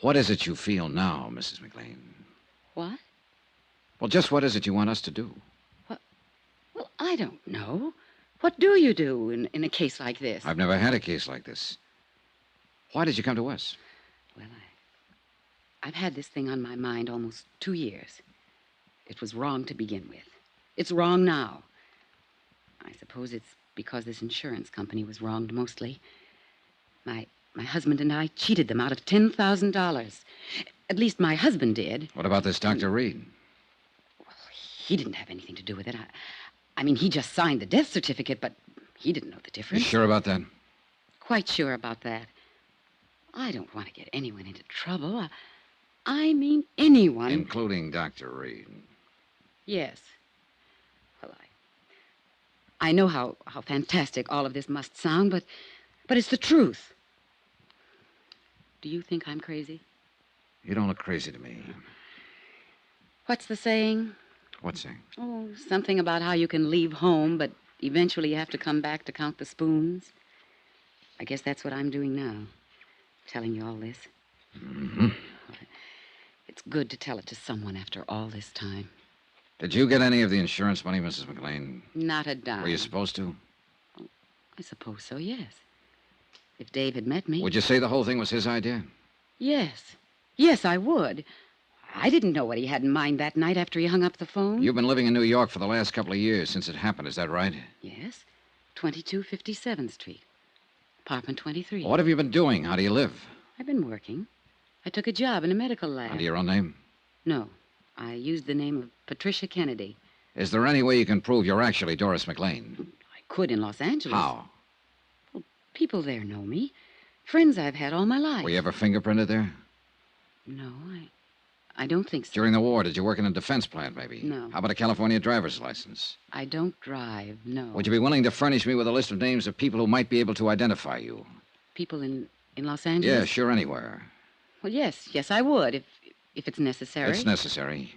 what is it you feel now, Mrs. McLean? What? Well, just what is it you want us to do? Well, I don't know. What do you do in a case like this? I've never had a case like this. Why did you come to us? Well, I've had this thing on my mind almost 2 years. It was wrong to begin with. It's wrong now. I suppose it's because this insurance company was wronged mostly. My husband and I cheated them out of $10,000. At least my husband did. What about this Dr. Reed? Well, he didn't have anything to do with it. I mean, he just signed the death certificate, but he didn't know the difference. You sure about that? Quite sure about that. I don't want to get anyone into trouble. I mean anyone. Including Dr. Reed. Yes. Well, I know how fantastic all of this must sound, but it's the truth. Do you think I'm crazy? You don't look crazy to me. What's the saying? What saying? Oh, something about how you can leave home, but eventually you have to come back to count the spoons. I guess that's what I'm doing now, telling you all this. Mm-hmm. It's good to tell it to someone after all this time. Did you get any of the insurance money, Mrs. McLean? Not a dime. Were you supposed to? I suppose so, yes. If Dave had met me. Would you say the whole thing was his idea? Yes. Yes, I would. I didn't know what he had in mind that night after he hung up the phone. You've been living in New York for the last couple of years since it happened, is that right? Yes. 2257th Street. Apartment 23. Well, what have you been doing? How do you live? I've been working. I took a job in a medical lab. Under your own name? No. I used the name of Patricia Kennedy. Is there any way you can prove you're actually Doris McLean? I could in Los Angeles. How? Well, people there know me. Friends I've had all my life. Were you ever fingerprinted there? No, I don't think so. During the war, did you work in a defense plant, maybe? No. How about a California driver's license? I don't drive, no. Would you be willing to furnish me with a list of names of people who might be able to identify you? People in Los Angeles? Yeah, sure, anywhere. Well, yes, I would, if it's necessary. It's necessary.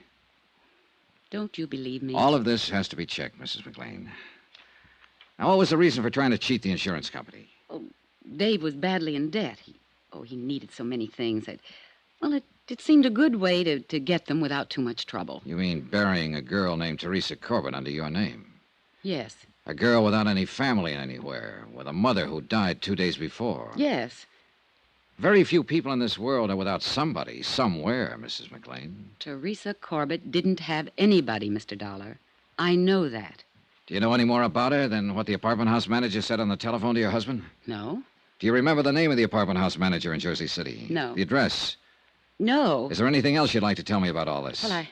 Don't you believe me? All of this has to be checked, Mrs. McLean. Now, what was the reason for trying to cheat the insurance company? Oh, Dave was badly in debt. He needed so many things that... Well, it seemed a good way to get them without too much trouble. You mean burying a girl named Teresa Corbett under your name? Yes. A girl without any family anywhere, with a mother who died 2 days before. Yes. Very few people in this world are without somebody, somewhere, Mrs. McLean. Teresa Corbett didn't have anybody, Mr. Dollar. I know that. Do you know any more about her than what the apartment house manager said on the telephone to your husband? No. Do you remember the name of the apartment house manager in Jersey City? No. The address? No. Is there anything else you'd like to tell me about all this? Well,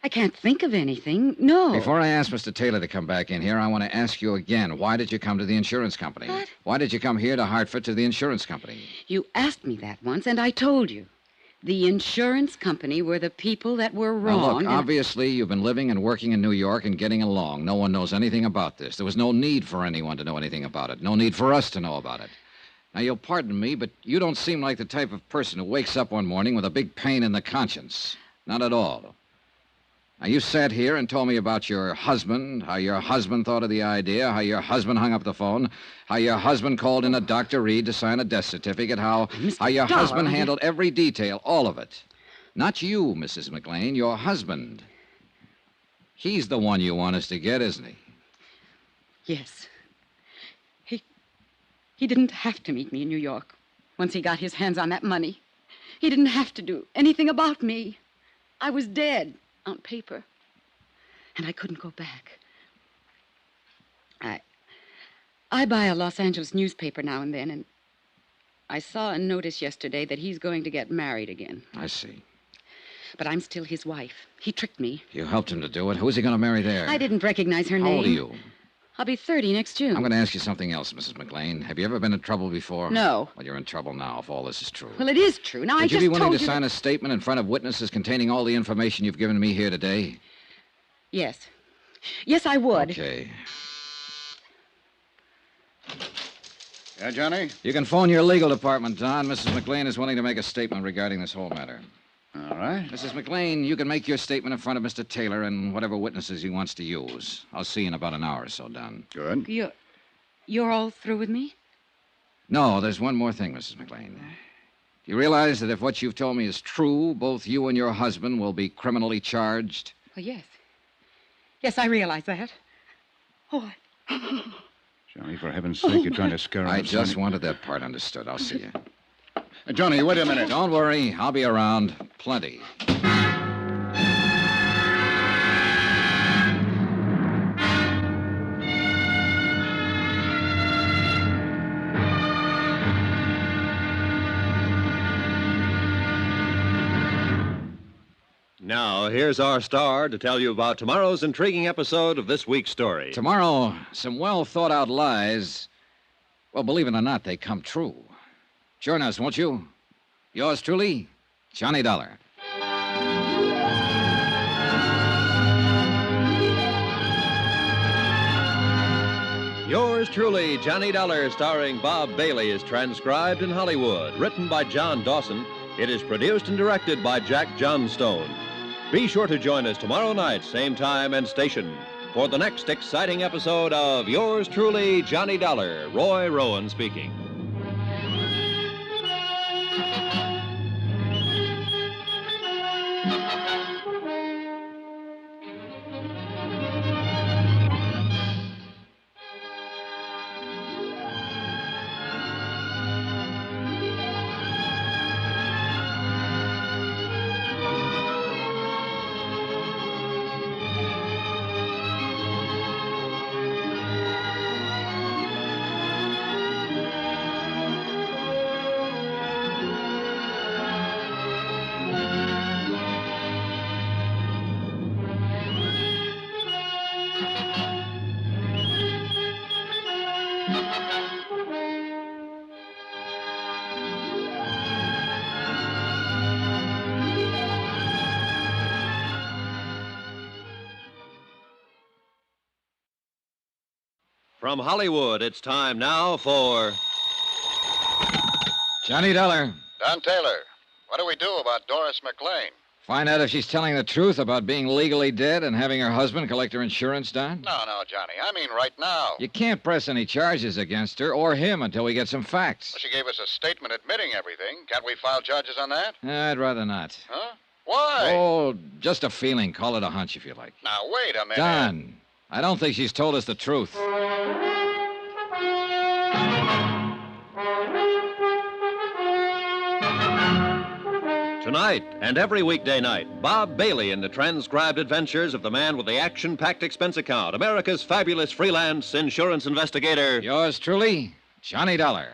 I can't think of anything. No. Before I ask Mr. Taylor to come back in here, I want to ask you again, why did you come to the insurance company? What? Why did you come here to Hartford to the insurance company? You asked me that once, and I told you. The insurance company were the people that were wrong. Now, look, obviously you've been living and working in New York and getting along. No one knows anything about this. There was no need for anyone to know anything about it. No need for us to know about it. Now, you'll pardon me, but you don't seem like the type of person who wakes up one morning with a big pain in the conscience. Not at all. Now, you sat here and told me about your husband, how your husband thought of the idea, how your husband hung up the phone, how your husband called in a Dr. Reed to sign a death certificate, how your husband handled every detail, all of it. Not you, Mrs. McLean, your husband. He's the one you want us to get, isn't he? Yes. He didn't have to meet me in New York once he got his hands on that money. He didn't have to do anything about me. I was dead on paper, and I couldn't go back. I buy a Los Angeles newspaper now and then, and I saw a notice yesterday that he's going to get married again. I see. But I'm still his wife. He tricked me. You helped him to do it. Who's he going to marry there? I didn't recognize her name. How old are you? I'll be 30 next June. I'm going to ask you something else, Mrs. McLean. Have you ever been in trouble before? No. Well, you're in trouble now if all this is true. Well, it is true. Now, I Would just you be willing told to sign a statement in front of witnesses containing all the information you've given me here today? Yes. Yes, I would. Okay. Yeah, Johnny? You can phone your legal department, Don. Mrs. McLean is willing to make a statement regarding this whole matter. All right. Mrs. McLean, you can make your statement in front of Mr. Taylor and whatever witnesses he wants to use. I'll see you in about an hour or so, Don. Good. You're all through with me? No, there's one more thing, Mrs. McLean. Do you realize that if what you've told me is true, both you and your husband will be criminally charged? Well, yes. Yes, I realize that. Oh, Johnny, for heaven's sake, you're trying to scare us. I just wanted that part understood. I'll see you. Johnny, wait a minute. Don't worry. I'll be around. Plenty. Now, here's our star to tell you about tomorrow's intriguing episode of this week's story. Tomorrow, some well-thought-out lies, well, believe it or not, they come true. Join us, won't you? Yours truly, Johnny Dollar. Yours truly, Johnny Dollar, starring Bob Bailey, is transcribed in Hollywood. Written by John Dawson, it is produced and directed by Jack Johnstone. Be sure to join us tomorrow night, same time and station, for the next exciting episode of Yours truly, Johnny Dollar. Roy Rowan speaking. From Hollywood, it's time now for Johnny Dollar. Don Taylor, what do we do about Doris McLean? Find out if she's telling the truth about being legally dead and having her husband collect her insurance, Don? No, Johnny. I mean right now. You can't press any charges against her or him until we get some facts. Well, she gave us a statement admitting everything. Can't we file charges on that? I'd rather not. Huh? Why? Oh, just a feeling. Call it a hunch if you like. Now, wait a minute. Don, I don't think she's told us the truth. Tonight and every weekday night, Bob Bailey in the transcribed adventures of the man with the action-packed expense account, America's fabulous freelance insurance investigator. Yours truly, Johnny Dollar.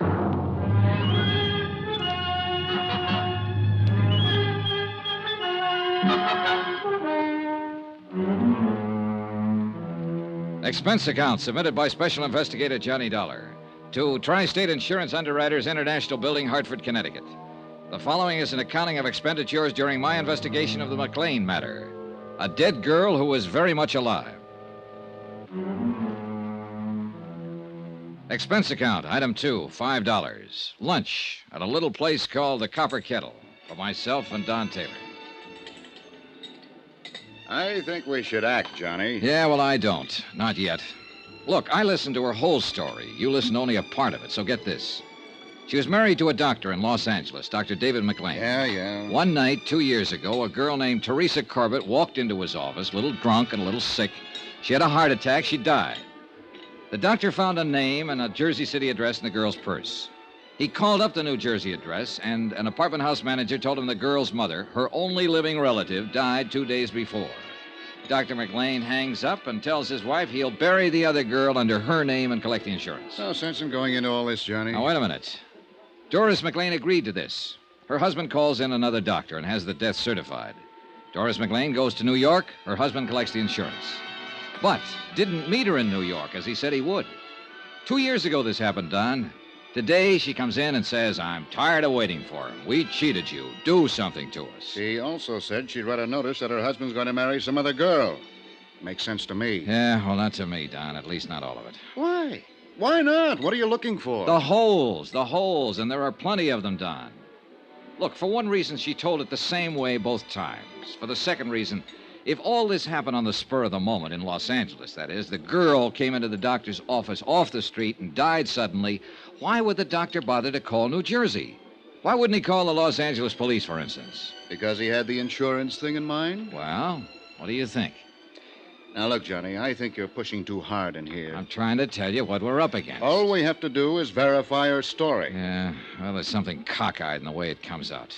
Expense account submitted by Special Investigator Johnny Dollar to Tri-State Insurance Underwriters International Building, Hartford, Connecticut. The following is an accounting of expenditures during my investigation of the McLean matter. A dead girl who was very much alive. Expense account, item 2, $5. Lunch at a little place called the Copper Kettle for myself and Don Taylor. I think we should act, Johnny. Yeah, well, I don't. Not yet. Look, I listened to her whole story. You listened to only a part of it, so get this. She was married to a doctor in Los Angeles, Dr. David McLean. Yeah. One night, 2 years ago, a girl named Teresa Corbett walked into his office, a little drunk and a little sick. She had a heart attack. She died. The doctor found a name and a Jersey City address in the girl's purse. He called up the New Jersey address, and an apartment house manager told him the girl's mother, her only living relative, died 2 days before. Dr. McLean hangs up and tells his wife he'll bury the other girl under her name and collect the insurance. No sense in going into all this, Johnny. Now, wait a minute. Doris McLean agreed to this. Her husband calls in another doctor and has the death certified. Doris McLean goes to New York. Her husband collects the insurance. But didn't meet her in New York, as he said he would. 2 years ago this happened, Don. Today she comes in and says, I'm tired of waiting for him. We cheated you. Do something to us. She also said she'd read a notice that her husband's going to marry some other girl. Makes sense to me. Yeah, well, not to me, Don. At least not all of it. Why? Why not? What are you looking for? The holes, and there are plenty of them, Don. Look, for one reason, she told it the same way both times. For the second reason, if all this happened on the spur of the moment in Los Angeles, that is, the girl came into the doctor's office off the street and died suddenly, why would the doctor bother to call New Jersey? Why wouldn't he call the Los Angeles police, for instance? Because he had the insurance thing in mind? Well, what do you think? Now, look, Johnny, I think you're pushing too hard in here. I'm trying to tell you what we're up against. All we have to do is verify her story. Yeah, well, there's something cockeyed in the way it comes out.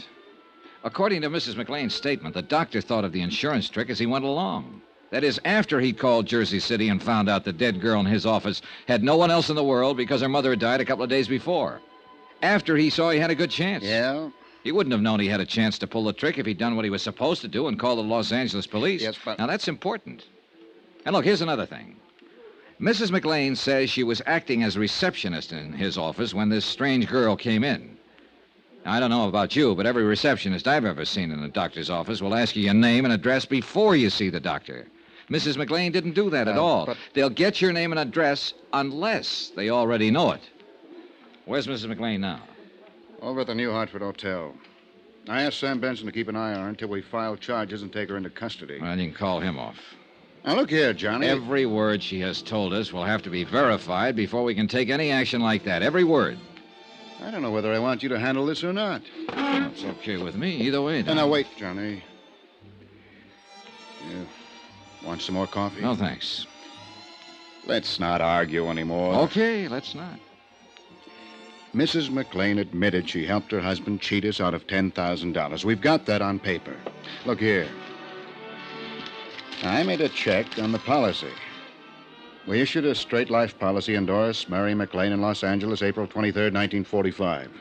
According to Mrs. McLean's statement, the doctor thought of the insurance trick as he went along. That is, after he called Jersey City and found out the dead girl in his office had no one else in the world because her mother had died a couple of days before. After he saw he had a good chance. Yeah? He wouldn't have known he had a chance to pull the trick if he'd done what he was supposed to do and called the Los Angeles police. Yes, but... Now, that's important. And look, here's another thing. Mrs. McLean says she was acting as a receptionist in his office when this strange girl came in. Now, I don't know about you, but every receptionist I've ever seen in a doctor's office will ask you your name and address before you see the doctor. Mrs. McLean didn't do that at all. But... They'll get your name and address unless they already know it. Where's Mrs. McLean now? Over at the New Hartford Hotel. I asked Sam Benson to keep an eye on her until we file charges and take her into custody. Well, you can call him off. Now, look here, Johnny. Every word she has told us will have to be verified before we can take any action like that. Every word. I don't know whether I want you to handle this or not. It's okay with me. Either way, Don. Now, wait, Johnny. You want some more coffee? No, thanks. Let's not argue anymore. Okay, let's not. Mrs. McLean admitted she helped her husband cheat us out of $10,000. We've got that on paper. Look here. I made a check on the policy. We issued a straight life policy endorsed Mary McLean in Los Angeles, April 23rd, 1945.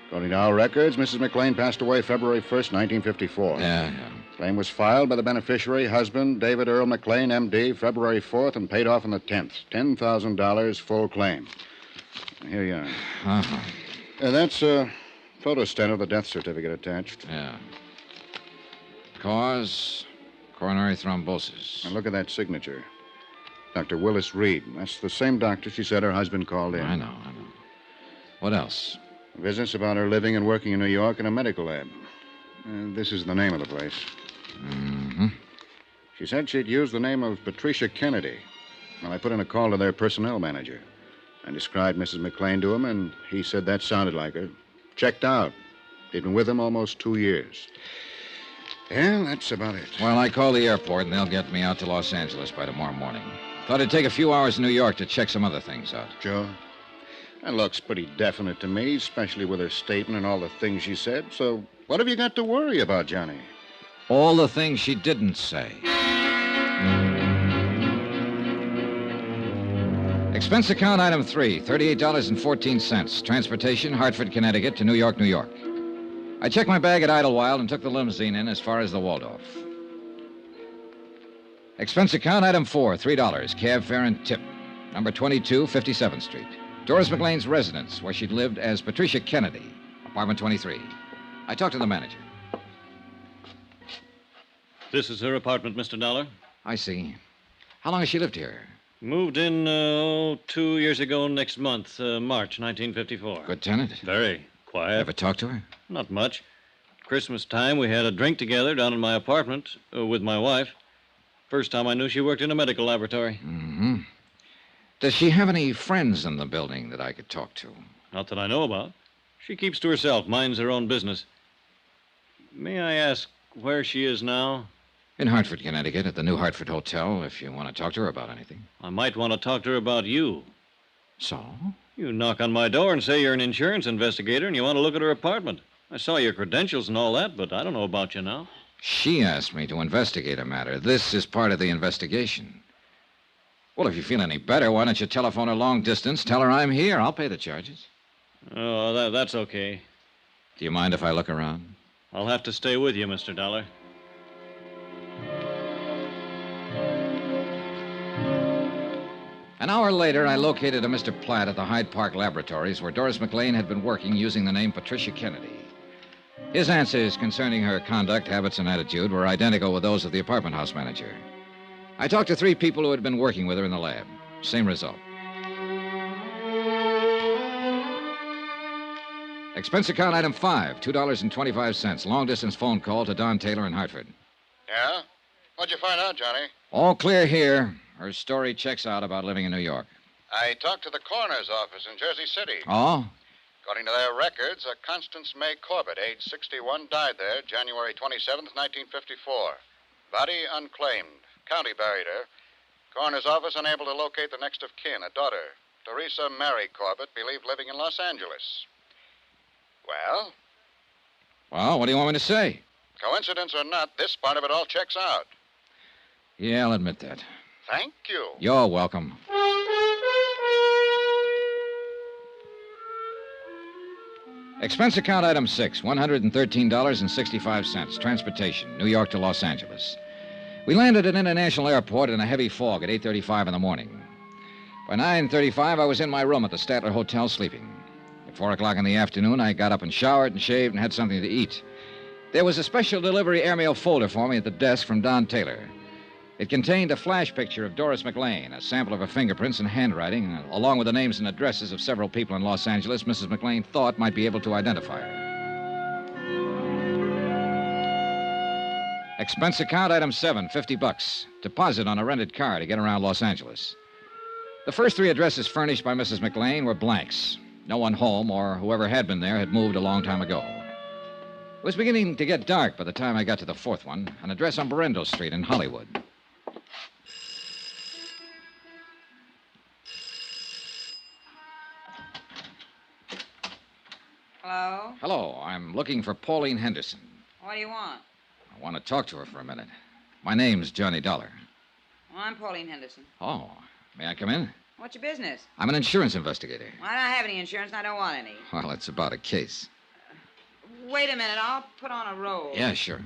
According to our records, Mrs. McLean passed away February 1st, 1954. Yeah. Claim was filed by the beneficiary, husband, David Earl McLean, M.D., February 4th, and paid off on the 10th. $10,000, full claim. Here you are. Uh-huh. That's a photostat of the death certificate attached. Yeah. Cause, coronary thrombosis. And look at that signature. Dr. Willis Reed. That's the same doctor she said her husband called in. I know. What else? Business about her living and working in New York in a medical lab. This is the name of the place. Mm-hmm. She said she'd used the name of Patricia Kennedy. Well, I put in a call to their personnel manager. I described Mrs. McLean to him, and he said that sounded like her. Checked out. She'd been with him almost 2 years. Yeah, that's about it. Well, I called the airport, and they'll get me out to Los Angeles by tomorrow morning. Thought it'd take a few hours in New York to check some other things out. Sure. That looks pretty definite to me, especially with her statement and all the things she said. So what have you got to worry about, Johnny? All the things she didn't say. Expense account item 3, $38.14. Transportation, Hartford, Connecticut to New York, New York. I checked my bag at Idlewild and took the limousine in as far as the Waldorf. Expense account item 4, $3. Cab fare and tip. Number 22, 57th Street. Doris McLean's residence, where she'd lived as Patricia Kennedy. Apartment 23. I talked to the manager. This is her apartment, Mr. Dollar. I see. How long has she lived here? Moved in 2 years ago next month, March 1954. Good tenant? Very quiet. Ever talk to her? Not much. Christmas time, we had a drink together down in my apartment with my wife. First time I knew she worked in a medical laboratory. Mm-hmm. Does she have any friends in the building that I could talk to? Not that I know about. She keeps to herself, minds her own business. May I ask where she is now? In Hartford, Connecticut, at the New Hartford Hotel, if you want to talk to her about anything. I might want to talk to her about you. So? You knock on my door and say you're an insurance investigator and you want to look at her apartment. I saw your credentials and all that, but I don't know about you now. She asked me to investigate a matter. This is part of the investigation. Well, if you feel any better, why don't you telephone her long distance? Tell her I'm here. I'll pay the charges. Oh, that's okay. Do you mind if I look around? I'll have to stay with you, Mr. Dollar. An hour later, I located a Mr. Platt at the Hyde Park Laboratories where Doris McLean had been working using the name Patricia Kennedy. His answers concerning her conduct, habits, and attitude were identical with those of the apartment house manager. I talked to 3 people who had been working with her in the lab. Same result. Expense account item 5, $2.25. Long-distance phone call to Don Taylor in Hartford. Yeah? What'd you find out, Johnny? All clear here. Her story checks out about living in New York. I talked to the coroner's office in Jersey City. Oh? According to their records, a Constance May Corbett, age 61, died there January 27th, 1954. Body unclaimed. County buried her. Coroner's office unable to locate the next of kin, a daughter. Teresa Mary Corbett, believed living in Los Angeles. Well? Well, what do you want me to say? Coincidence or not, this part of it all checks out. Yeah, I'll admit that. Thank you. You're welcome. Expense account item 6, $113.65. Transportation, New York to Los Angeles. We landed at International Airport in a heavy fog at 8:35 in the morning. By 9:35, I was in my room at the Statler Hotel sleeping. At 4 o'clock in the afternoon, I got up and showered and shaved and had something to eat. There was a special delivery airmail folder for me at the desk from Don Taylor. It contained a flash picture of Doris McLean, a sample of her fingerprints and handwriting, along with the names and addresses of several people in Los Angeles Mrs. McLean thought might be able to identify her. Expense account item 7, $50. Deposit on a rented car to get around Los Angeles. The first 3 addresses furnished by Mrs. McLean were blanks. No one home or whoever had been there had moved a long time ago. It was beginning to get dark by the time I got to the 4th one, an address on Berendo Street in Hollywood. Hello? Hello, I'm looking for Pauline Henderson. What do you want? I want to talk to her for a minute. My name's Johnny Dollar. Well, I'm Pauline Henderson. Oh, may I come in? What's your business? I'm an insurance investigator. Well, I don't have any insurance, and I don't want any. Well, it's about a case. Wait a minute, I'll put on a roll. Yeah, sure.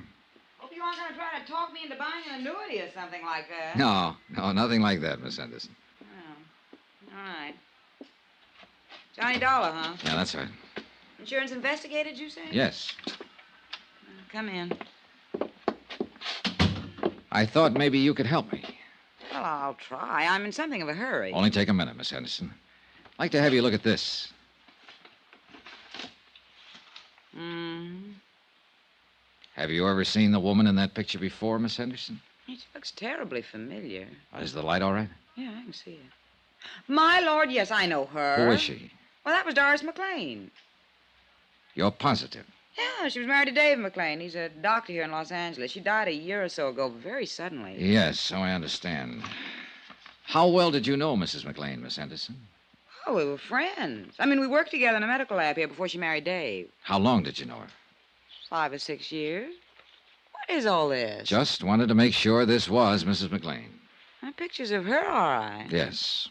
Hope you aren't going to try to talk me into buying an annuity or something like that. No, nothing like that, Miss Henderson. Oh, all right. Johnny Dollar, huh? Yeah, that's right. Insurance investigator, did you say? Yes. Come in. I thought maybe you could help me. Well, I'll try. I'm in something of a hurry. Only take a minute, Miss Henderson. I'd like to have you look at this. Have you ever seen the woman in that picture before, Miss Henderson? She looks terribly familiar. Is the light all right? Yeah, I can see it. My lord, yes, I know her. Who is she? Well, that was Doris McLean. You're positive? Yeah, she was married to Dave McLean. He's a doctor here in Los Angeles. She died a year or so ago, very suddenly. Yes, so I understand. How well did you know Mrs. McLean, Miss Henderson? Oh, we were friends. I mean, we worked together in a medical lab here before she married Dave. How long did you know her? 5 or 6 years. What is all this? Just wanted to make sure this was Mrs. McLean. Pictures of her, all right. Yes.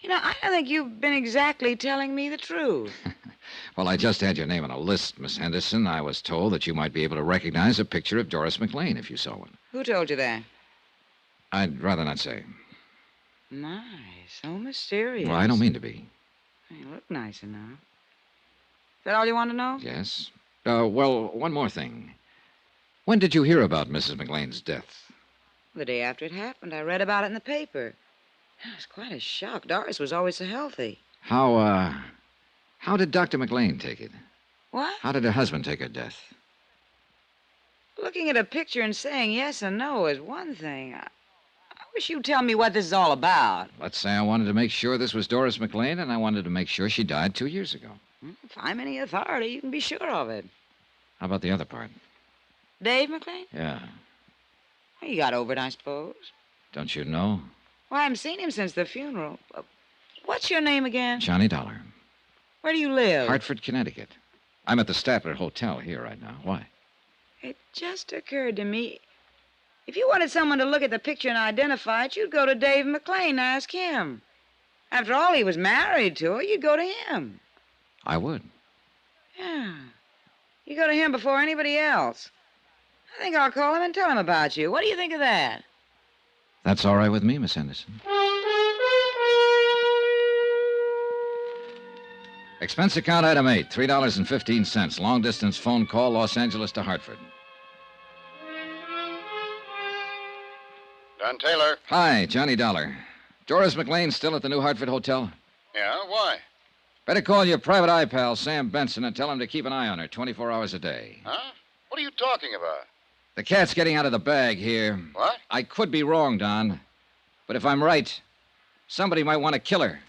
You know, I don't think you've been exactly telling me the truth. Well, I just had your name on a list, Miss Henderson. I was told that you might be able to recognize a picture of Doris McLean if you saw one. Who told you that? I'd rather not say. My, so mysterious. Well, I don't mean to be. You look nice enough. Is that all you want to know? Yes. Well, one more thing. When did you hear about Mrs. McLean's death? The day after it happened. I read about it in the paper. It's quite a shock. Doris was always so healthy. How did Dr. McLean take it? What? How did her husband take her death? Looking at a picture and saying yes or no is one thing. I wish you'd tell me what this is all about. Let's say I wanted to make sure this was Doris McLean, and I wanted to make sure she died 2 years ago. If I'm any authority, you can be sure of it. How about the other part? Dave McLean? Yeah. He got over it, I suppose. Don't you know? Well, I haven't seen him since the funeral. What's your name again? Johnny Dollar. Where do you live? Hartford, Connecticut. I'm at the Statler Hotel here right now. Why? It just occurred to me, if you wanted someone to look at the picture and identify it, you'd go to Dave McLean and ask him. After all, he was married to her. You'd go to him. I would. Yeah. You go to him before anybody else. I think I'll call him and tell him about you. What do you think of that? That's all right with me, Miss Henderson. Expense account item 8, $3.15. Long distance phone call, Los Angeles to Hartford. Don Taylor. Hi, Johnny Dollar. Doris McLean still at the New Hartford Hotel? Yeah, why? Better call your private eye pal, Sam Benson, and tell him to keep an eye on her 24 hours a day. Huh? What are you talking about? The cat's getting out of the bag here. What? I could be wrong, Don. But if I'm right, somebody might want to kill her.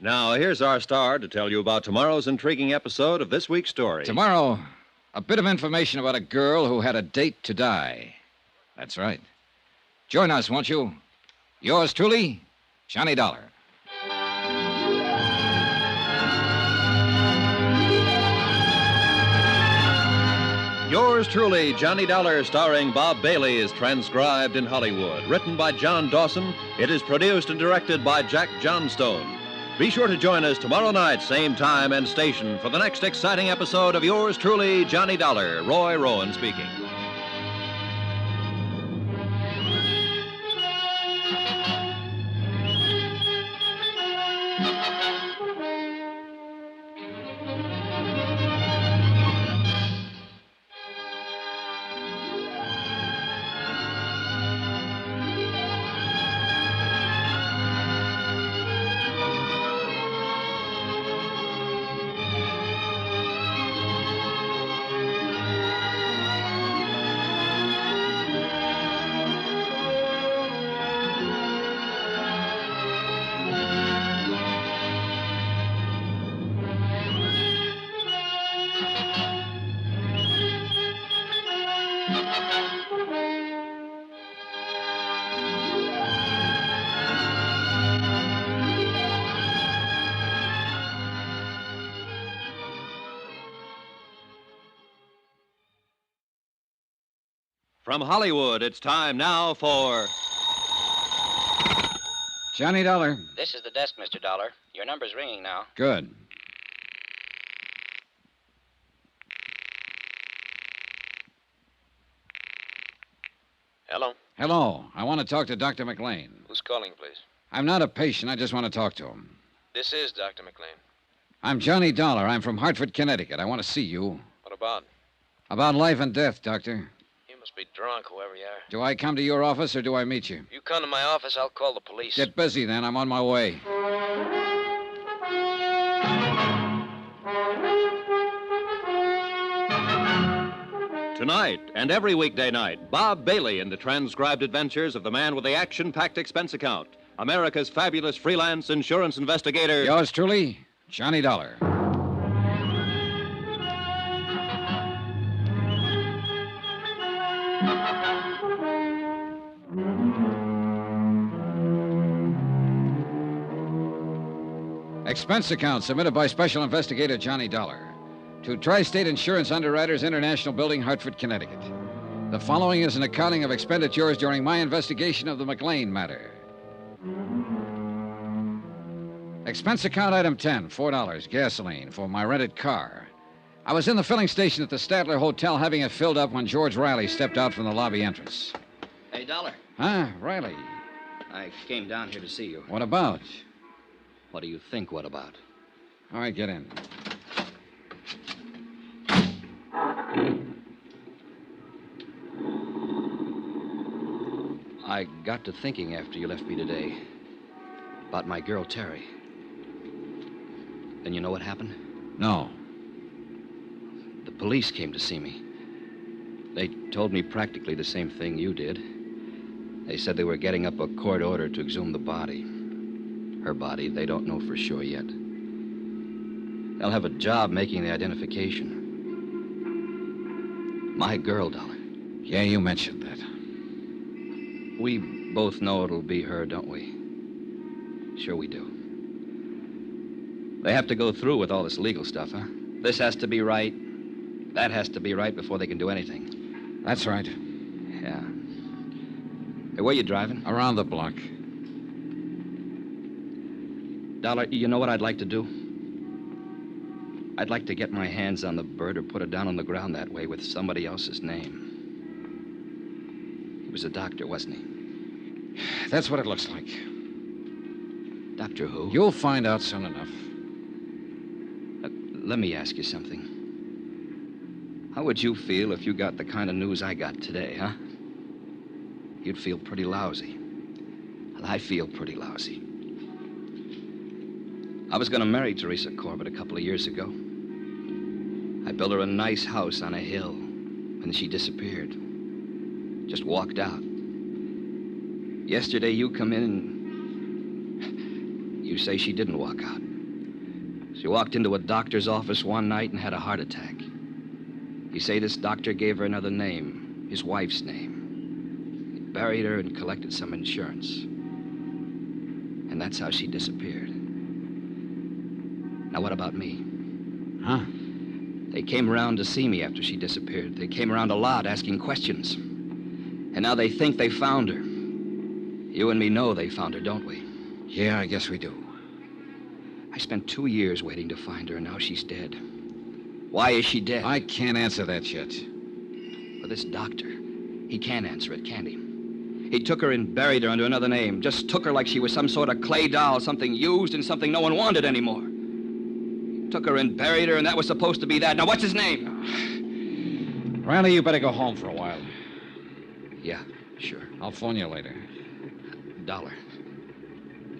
Now, here's our star to tell you about tomorrow's intriguing episode of this week's story. Tomorrow, a bit of information about a girl who had a date to die. That's right. Join us, won't you? Yours truly, Johnny Dollar. Yours truly, Johnny Dollar, starring Bob Bailey, is transcribed in Hollywood. Written by John Dawson, it is produced and directed by Jack Johnstone. Be sure to join us tomorrow night, same time and station, for the next exciting episode of Yours truly, Johnny Dollar. Roy Rowan speaking. From Hollywood, it's time now for... Johnny Dollar. This is the desk, Mr. Dollar. Your number's ringing now. Good. Hello? Hello. I want to talk to Dr. McLean. Who's calling, please? I'm not a patient. I just want to talk to him. This is Dr. McLean. I'm Johnny Dollar. I'm from Hartford, Connecticut. I want to see you. What about? About life and death, Doctor. You must be drunk, whoever you are. Do I come to your office or do I meet you? You come to my office, I'll call the police. Get busy then. I'm on my way. Tonight and every weekday night, Bob Bailey in the transcribed adventures of the man with the action-packed expense account, America's fabulous freelance insurance investigator. Yours truly, Johnny Dollar. Expense account submitted by Special Investigator Johnny Dollar to Tri-State Insurance Underwriters International Building, Hartford, Connecticut. The following is an accounting of expenditures during my investigation of the McLean matter. Expense account item 10, $4, gasoline for my rented car. I was in the filling station at the Statler Hotel having it filled up when George Riley stepped out from the lobby entrance. Hey, Dollar. Huh, Riley? I came down here to see you. What about? What do you think, what about? All right, get in. I got to thinking after you left me today about my girl, Terry. And you know what happened? No. The police came to see me. They told me practically the same thing you did. They said they were getting up a court order to exhume the body. Her body, they don't know for sure yet. They'll have a job making the identification. My girl, Dollar. Yeah, you mentioned that. We both know it'll be her, don't we? Sure we do. They have to go through with all this legal stuff, huh? This has to be right. That has to be right before they can do anything. That's right. Yeah. Hey, where you driving? Around the block. Dollar, you know what I'd like to do? I'd like to get my hands on the bird or put it down on the ground that way with somebody else's name. He was a doctor, wasn't he? That's what it looks like. Doctor who? You'll find out soon enough. Let me ask you something. How would you feel if you got the kind of news I got today, huh? You'd feel pretty lousy. Well, I feel pretty lousy. I was going to marry Teresa Corbett a couple of years ago. I built her a nice house on a hill, and she disappeared. Just walked out. Yesterday, you come in and you say she didn't walk out. She walked into a doctor's office one night and had a heart attack. You say this doctor gave her another name, his wife's name. He buried her and collected some insurance. And that's how she disappeared. Now, what about me? Huh? They came around to see me after she disappeared. They came around a lot asking questions. And now they think they found her. You and me know they found her, don't we? Yeah, I guess we do. I spent 2 years waiting to find her, and now she's dead. Why is she dead? I can't answer that yet. Well, this doctor, he can't answer it, can he? He took her and buried her under another name. Just took her like she was some sort of clay doll, something used and something no one wanted anymore. He took her and buried her, and that was supposed to be that. Now, what's his name? Riley, you better go home for a while. Yeah, sure. I'll phone you later. Dollar.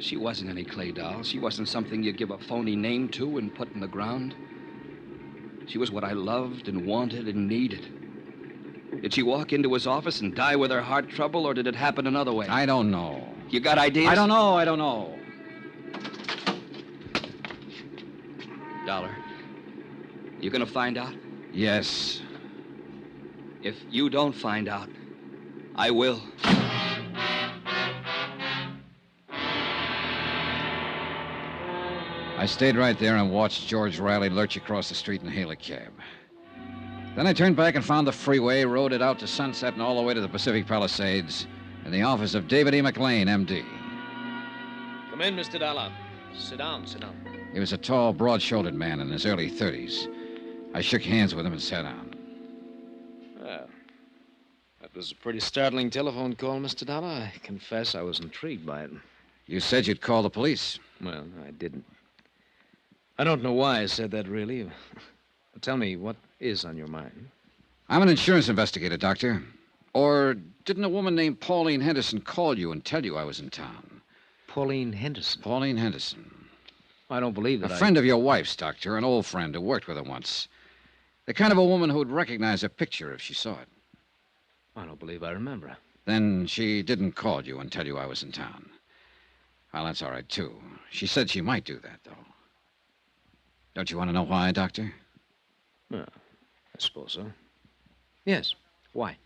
She wasn't any clay doll. She wasn't something you'd give a phony name to and put in the ground. She was what I loved and wanted and needed. Did she walk into his office and die with her heart trouble, or did it happen another way? I don't know. You got ideas? I don't know. Dollar, you gonna find out? Yes. If you don't find out, I will. I stayed right there and watched George Riley lurch across the street and hail a cab. Then I turned back and found the freeway, rode it out to Sunset and all the way to the Pacific Palisades in the office of David E. McLean, M.D. Come in, Mr. Dollar. Sit down. He was a tall, broad-shouldered man in his early 30s. I shook hands with him and sat down. Well, that was a pretty startling telephone call, Mr. Dollar. I confess I was intrigued by it. You said you'd call the police. Well, I didn't. I don't know why I said that, really. But tell me, what is on your mind? I'm an insurance investigator, Doctor. Or didn't a woman named Pauline Henderson call you and tell you I was in town? Pauline Henderson? Pauline Henderson. I don't believe that. A friend of your wife's, Doctor, an old friend who worked with her once. The kind of a woman who'd recognize her picture if she saw it. I don't believe I remember her. Then she didn't call you and tell you I was in town. Well, that's all right, too. She said she might do that, though. Don't you want to know why, Doctor? Well, I suppose so. Yes. Why?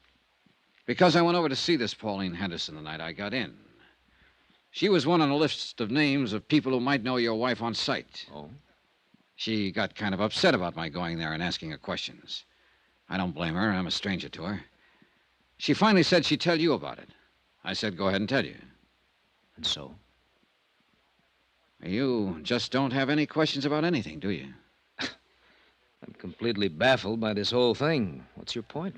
Because I went over to see this Pauline Henderson the night I got in. She was one on a list of names of people who might know your wife on sight. Oh? She got kind of upset about my going there and asking her questions. I don't blame her. I'm a stranger to her. She finally said she'd tell you about it. I said, go ahead and tell you. And so? You just don't have any questions about anything, do you? I'm completely baffled by this whole thing. What's your point?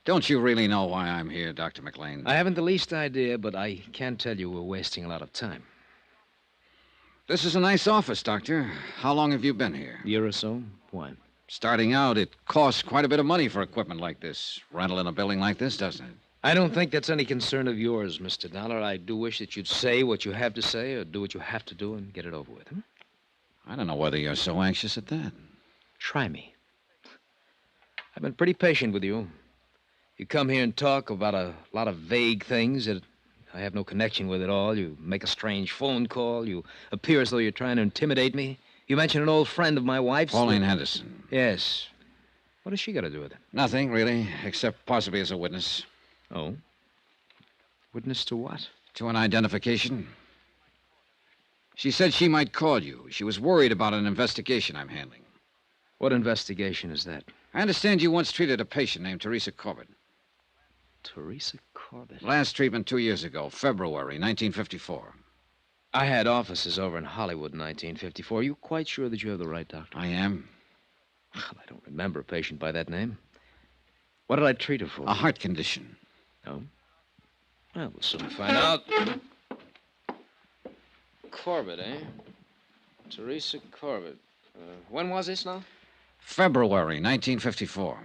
Don't you really know why I'm here, Dr. McLean? I haven't the least idea, but I can tell you we're wasting a lot of time. This is a nice office, Doctor. How long have you been here? Year or so. Why? Starting out, it costs quite a bit of money for equipment like this. Rental in a building like this, doesn't it? I don't think that's any concern of yours, Mr. Dollar. I do wish that you'd say what you have to say or do what you have to do and get it over with. I don't know whether you're so anxious at that. Try me. I've been pretty patient with you. You come here and talk about a lot of vague things that I have no connection with at all. You make a strange phone call. You appear as though you're trying to intimidate me. You mention an old friend of my wife's. Pauline Henderson. Yes. What has she got to do with it? Nothing, really, except possibly as a witness. Oh? Witness to what? To an identification. She said she might call you. She was worried about an investigation I'm handling. What investigation is that? I understand you once treated a patient named Teresa Corbett. Teresa Corbett? Last treatment 2 years ago, February 1954. I had offices over in Hollywood in 1954. Are you quite sure that you have the right doctor? I am. Well, I don't remember a patient by that name. What did I treat her for? A heart condition. Oh? Well, we'll soon find out. Corbett, eh? Teresa Corbett. When was this now? February 1954.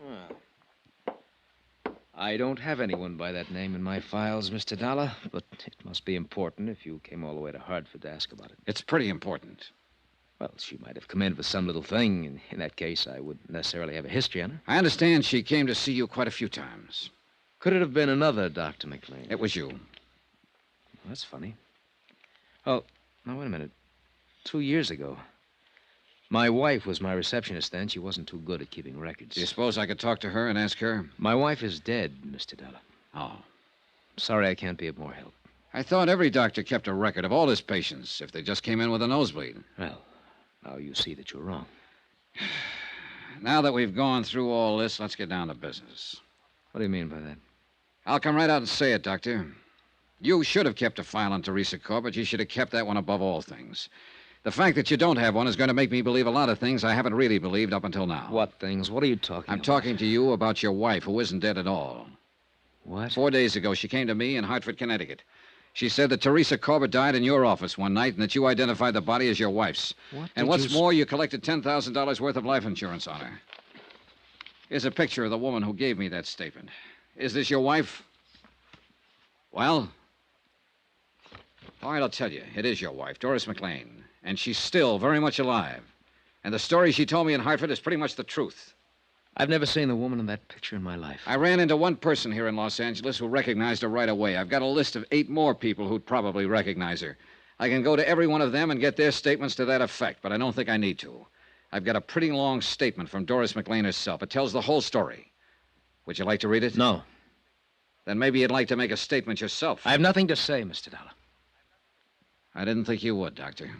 Well, I don't have anyone by that name in my files, Mr. Dollar, but it must be important if you came all the way to Hartford to ask about it. It's pretty important. Well, she might have come in for some little thing, and in that case, I wouldn't necessarily have a history on her. I understand she came to see you quite a few times. Could it have been another Dr. McLean? It was you. Well, that's funny. Oh, now, wait a minute. 2 years ago, my wife was my receptionist then. She wasn't too good at keeping records. Do you suppose I could talk to her and ask her? My wife is dead, Mr. Dollar. Oh. Sorry I can't be of more help. I thought every doctor kept a record of all his patients if they just came in with a nosebleed. Well, now you see that you're wrong. Now that we've gone through all this, let's get down to business. What do you mean by that? I'll come right out and say it, Doctor. You should have kept a file on Teresa Corbett. You should have kept that one above all things. The fact that you don't have one is going to make me believe a lot of things I haven't really believed up until now. What things? What are you talking about? I'm talking to you about your wife, who isn't dead at all. What? 4 days ago, she came to me in Hartford, Connecticut. She said that Teresa Corbett died in your office one night and that you identified the body as your wife's. What? And what's more, you collected $10,000 worth of life insurance on her. Here's a picture of the woman who gave me that statement. Is this your wife? Well? All right, I'll tell you. It is your wife, Doris McLean. And she's still very much alive. And the story she told me in Hartford is pretty much the truth. I've never seen the woman in that picture in my life. I ran into one person here in Los Angeles who recognized her right away. I've got a list of 8 more people who'd probably recognize her. I can go to every one of them and get their statements to that effect, but I don't think I need to. I've got a pretty long statement from Doris McLean herself. It tells the whole story. Would you like to read it? No. Then maybe you'd like to make a statement yourself. I have nothing to say, Mr. Dollar. I didn't think you would, Doctor.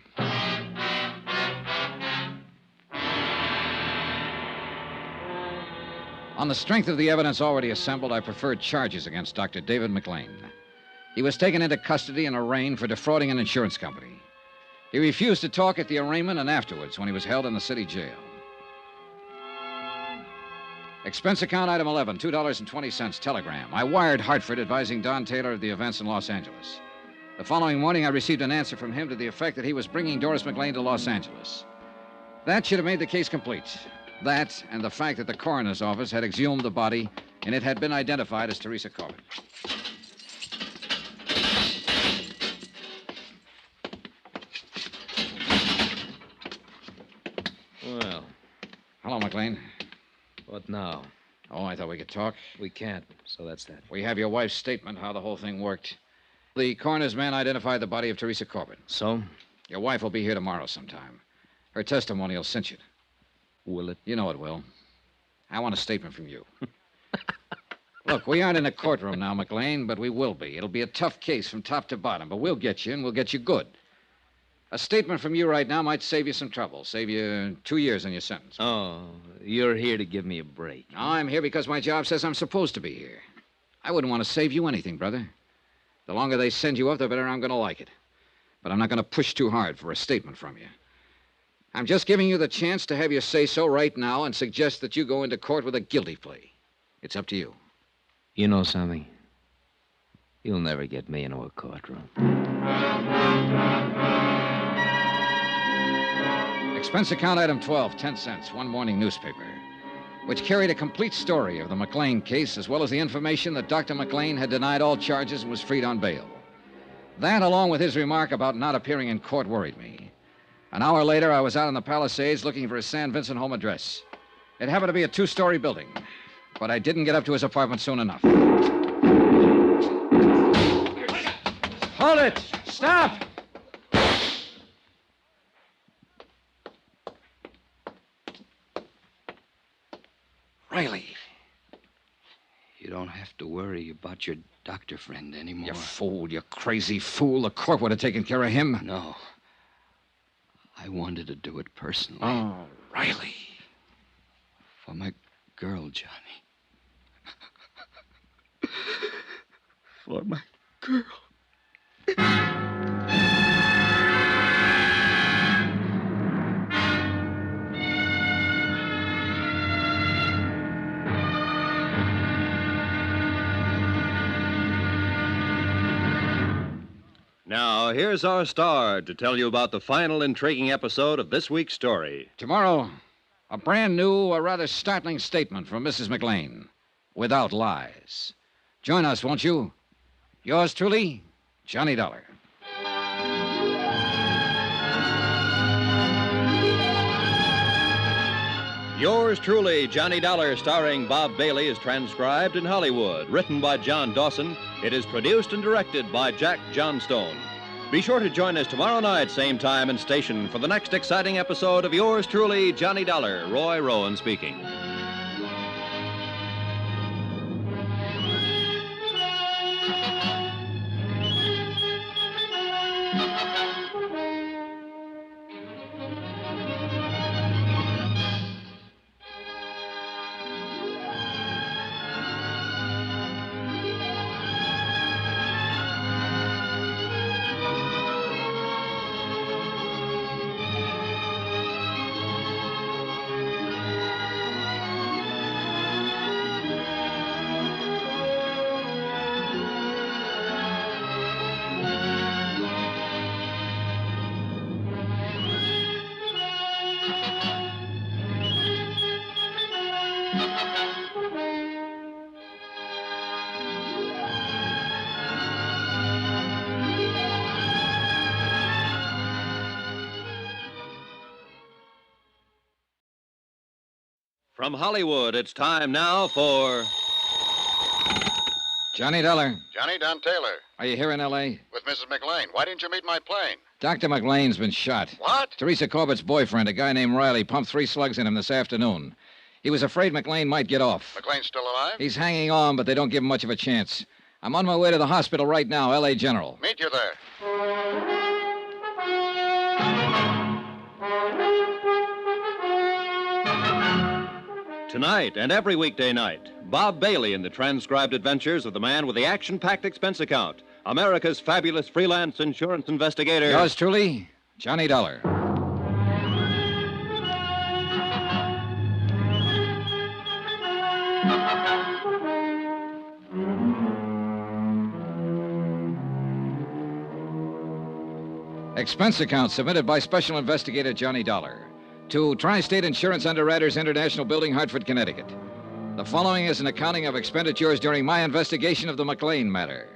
On the strength of the evidence already assembled, I preferred charges against Dr. David McLean. He was taken into custody and arraigned for defrauding an insurance company. He refused to talk at the arraignment and afterwards when he was held in the city jail. Expense account item 11, $2.20, telegram. I wired Hartford advising Don Taylor of the events in Los Angeles. The following morning, I received an answer from him to the effect that he was bringing Doris McLean to Los Angeles. That should have made the case complete. That and the fact that the coroner's office had exhumed the body and it had been identified as Teresa Corbett. Well. Hello, McLean. What now? Oh, I thought we could talk. We can't, so that's that. We have your wife's statement, how the whole thing worked. The coroner's man identified the body of Teresa Corbett. So? Your wife will be here tomorrow sometime. Her testimony will cinch it. Will it? You know it will. I want a statement from you. Look, we aren't in a courtroom now, McLean, but we will be. It'll be a tough case from top to bottom, but we'll get you, and we'll get you good. A statement from you right now might save you some trouble, save you 2 years in your sentence. Oh, you're here to give me a break. No, I'm here because my job says I'm supposed to be here. I wouldn't want to save you anything, brother. The longer they send you up, the better I'm going to like it. But I'm not going to push too hard for a statement from you. I'm just giving you the chance to have your say-so right now and suggest that you go into court with a guilty plea. It's up to you. You know something? You'll never get me into a courtroom. Expense account item 12, 10 cents, one morning newspaper, which carried a complete story of the McLean case as well as the information that Dr. McLean had denied all charges and was freed on bail. That, along with his remark about not appearing in court, worried me. An hour later, I was out in the Palisades looking for his San Vincent home address. It happened to be a two-story building, but I didn't get up to his apartment soon enough. Hold it! Stop! Riley. You don't have to worry about your doctor friend anymore. You fool, you crazy fool. The court would have taken care of him. No. I wanted to do it personally. Oh, Riley. For my girl, Johnny. For my girl. Now, here's our star to tell you about the final intriguing episode of this week's story. Tomorrow, a brand new, a rather startling statement from Mrs. McLean, without lies. Join us, won't you? Yours truly, Johnny Dollar. Yours truly, Johnny Dollar, starring Bob Bailey, is transcribed in Hollywood. Written by John Dawson, it is produced and directed by Jack Johnstone. Be sure to join us tomorrow night, same time and station, for the next exciting episode of Yours truly, Johnny Dollar. Roy Rowan speaking. From Hollywood, it's time now for... Johnny Dollar. Johnny Don Taylor. Are you here in L.A.? With Mrs. McLean. Why didn't you meet my plane? Dr. McLean's been shot. What? Teresa Corbett's boyfriend, a guy named Riley, pumped 3 slugs in him this afternoon. He was afraid McLean might get off. McLean's still alive? He's hanging on, but they don't give him much of a chance. I'm on my way to the hospital right now, L.A. General. Meet you there. Tonight and every weekday night, Bob Bailey in the transcribed adventures of the man with the action-packed expense account, America's fabulous freelance insurance investigator. Yours truly, Johnny Dollar. Expense account submitted by Special Investigator Johnny Dollar to Tri-State Insurance Underwriters International Building, Hartford, Connecticut. The following is an accounting of expenditures during my investigation of the McLean matter.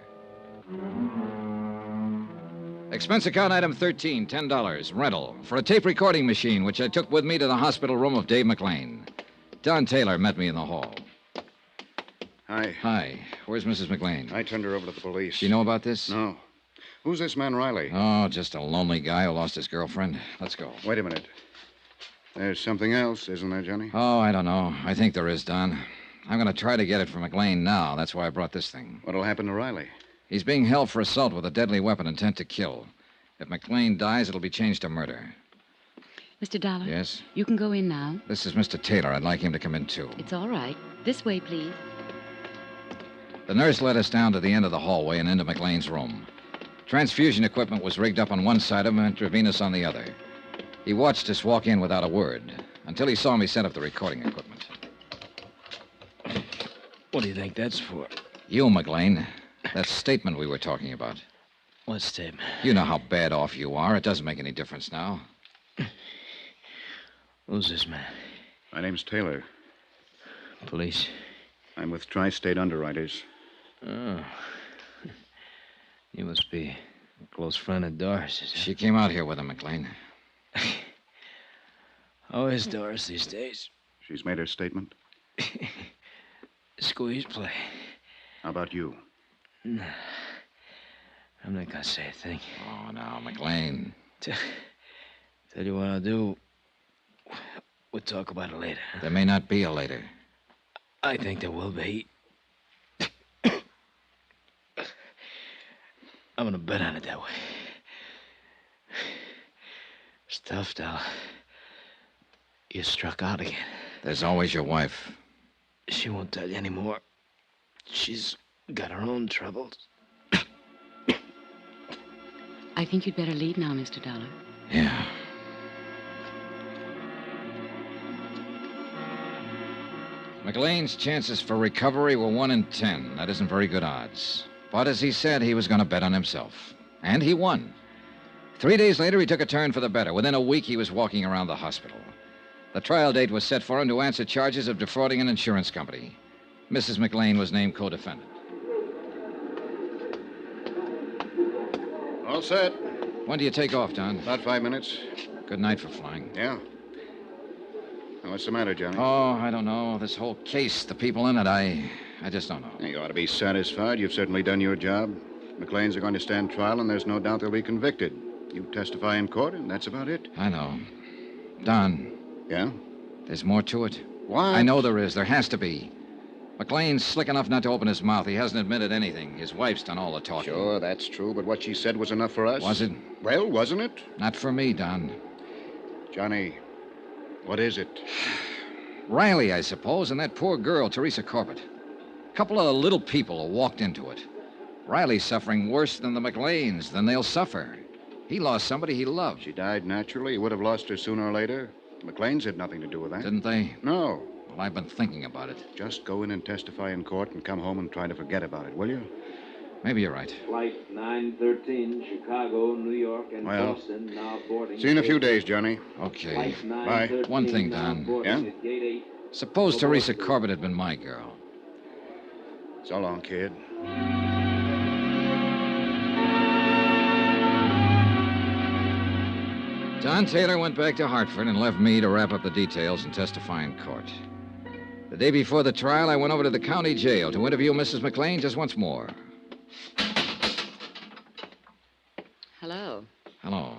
Expense account item 13, $10, rental, for a tape recording machine which I took with me to the hospital room of Dave McLean. Don Taylor met me in the hall. Hi. Hi. Where's Mrs. McLean? I turned her over to the police. She know about this? No. Who's this man, Riley? Oh, just a lonely guy who lost his girlfriend. Let's go. Wait a minute. There's something else, isn't there, Johnny? Oh, I don't know. I think there is, Don. I'm going to try to get it from McLean now. That's why I brought this thing. What'll happen to Riley? He's being held for assault with a deadly weapon intent to kill. If McLean dies, it'll be changed to murder. Mr. Dollar? Yes? You can go in now. This is Mr. Taylor. I'd like him to come in, too. It's all right. This way, please. The nurse led us down to the end of the hallway and into McLean's room. Transfusion equipment was rigged up on one side of him and intravenous on the other. He watched us walk in without a word until he saw me set up the recording equipment. What do you think that's for? You, McLean. That statement we were talking about. What statement? You know how bad off you are. It doesn't make any difference now. Who's this man? My name's Taylor. Police? I'm with Tri-State Underwriters. Oh. You must be a close friend of Doris's. She came out here with him, McLean. How is Doris these days? She's made her statement. Squeeze play. How about you? No. I'm not gonna say a thing. Oh, now, McLean. Tell you what I'll do. We'll talk about it later. There may not be a later. I think there will be. I'm gonna bet on it that way. Stuffed out. You struck out again. There's always your wife. She won't tell you anymore. She's got her own troubles. I think you'd better leave now, Mr. Dollar. Yeah. McLean's chances for recovery were 1 in 10. That isn't very good odds. But as he said, he was going to bet on himself. And he won. 3 days later, he took a turn for the better. Within a week, he was walking around the hospital. The trial date was set for him to answer charges of defrauding an insurance company. Mrs. McLean was named co-defendant. All set. When do you take off, Don? About 5 minutes. Good night for flying. Yeah. Now, what's the matter, Johnny? Oh, I don't know. This whole case, the people in it, I just don't know. You ought to be satisfied. You've certainly done your job. McLean's are going to stand trial, and there's no doubt they'll be convicted. You testify in court, and that's about it. I know. Don. Yeah? There's more to it. What? I know there is. There has to be. McLean's slick enough not to open his mouth. He hasn't admitted anything. His wife's done all the talking. Sure, that's true, but what she said was enough for us. Was it? Well, wasn't it? Not for me, Don. Johnny, what is it? Riley, I suppose, and that poor girl, Teresa Corbett. A couple of little people who walked into it. Riley's suffering worse than the McLeans, than they'll suffer. He lost somebody he loved. She died naturally. He would have lost her sooner or later. The McLeans had nothing to do with that. Didn't they? No. Well, I've been thinking about it. Just go in and testify in court and come home and try to forget about it, will you? Maybe you're right. Flight 913, Chicago, New York, and Well, Boston, now boarding. see you in a few days, Johnny. Okay. Bye. One thing, Don. Yeah? Suppose Teresa Corbett had been my girl. So long, kid. Don Taylor went back to Hartford and left me to wrap up the details and testify in court. The day before the trial, I went over to the county jail to interview Mrs. McLean just once more. Hello. Hello.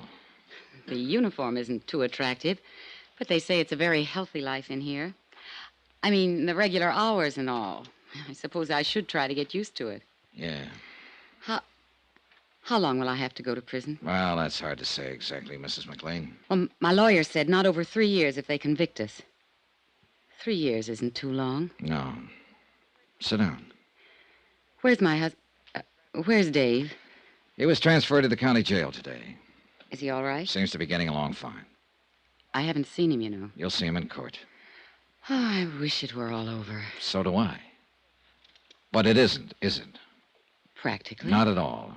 The uniform isn't too attractive, but they say it's a very healthy life in here. I mean, the regular hours and all. I suppose I should try to get used to it. Yeah. How long will I have to go to prison? Well, that's hard to say exactly, Mrs. McLean. Well, my lawyer said not over 3 years if they convict us. 3 years isn't too long. No. Sit down. Where's my husband? Where's Dave? He was transferred to the county jail today. Is he all right? Seems to be getting along fine. I haven't seen him, you know. You'll see him in court. Oh, I wish it were all over. So do I. But it isn't, is it? Practically. Not at all.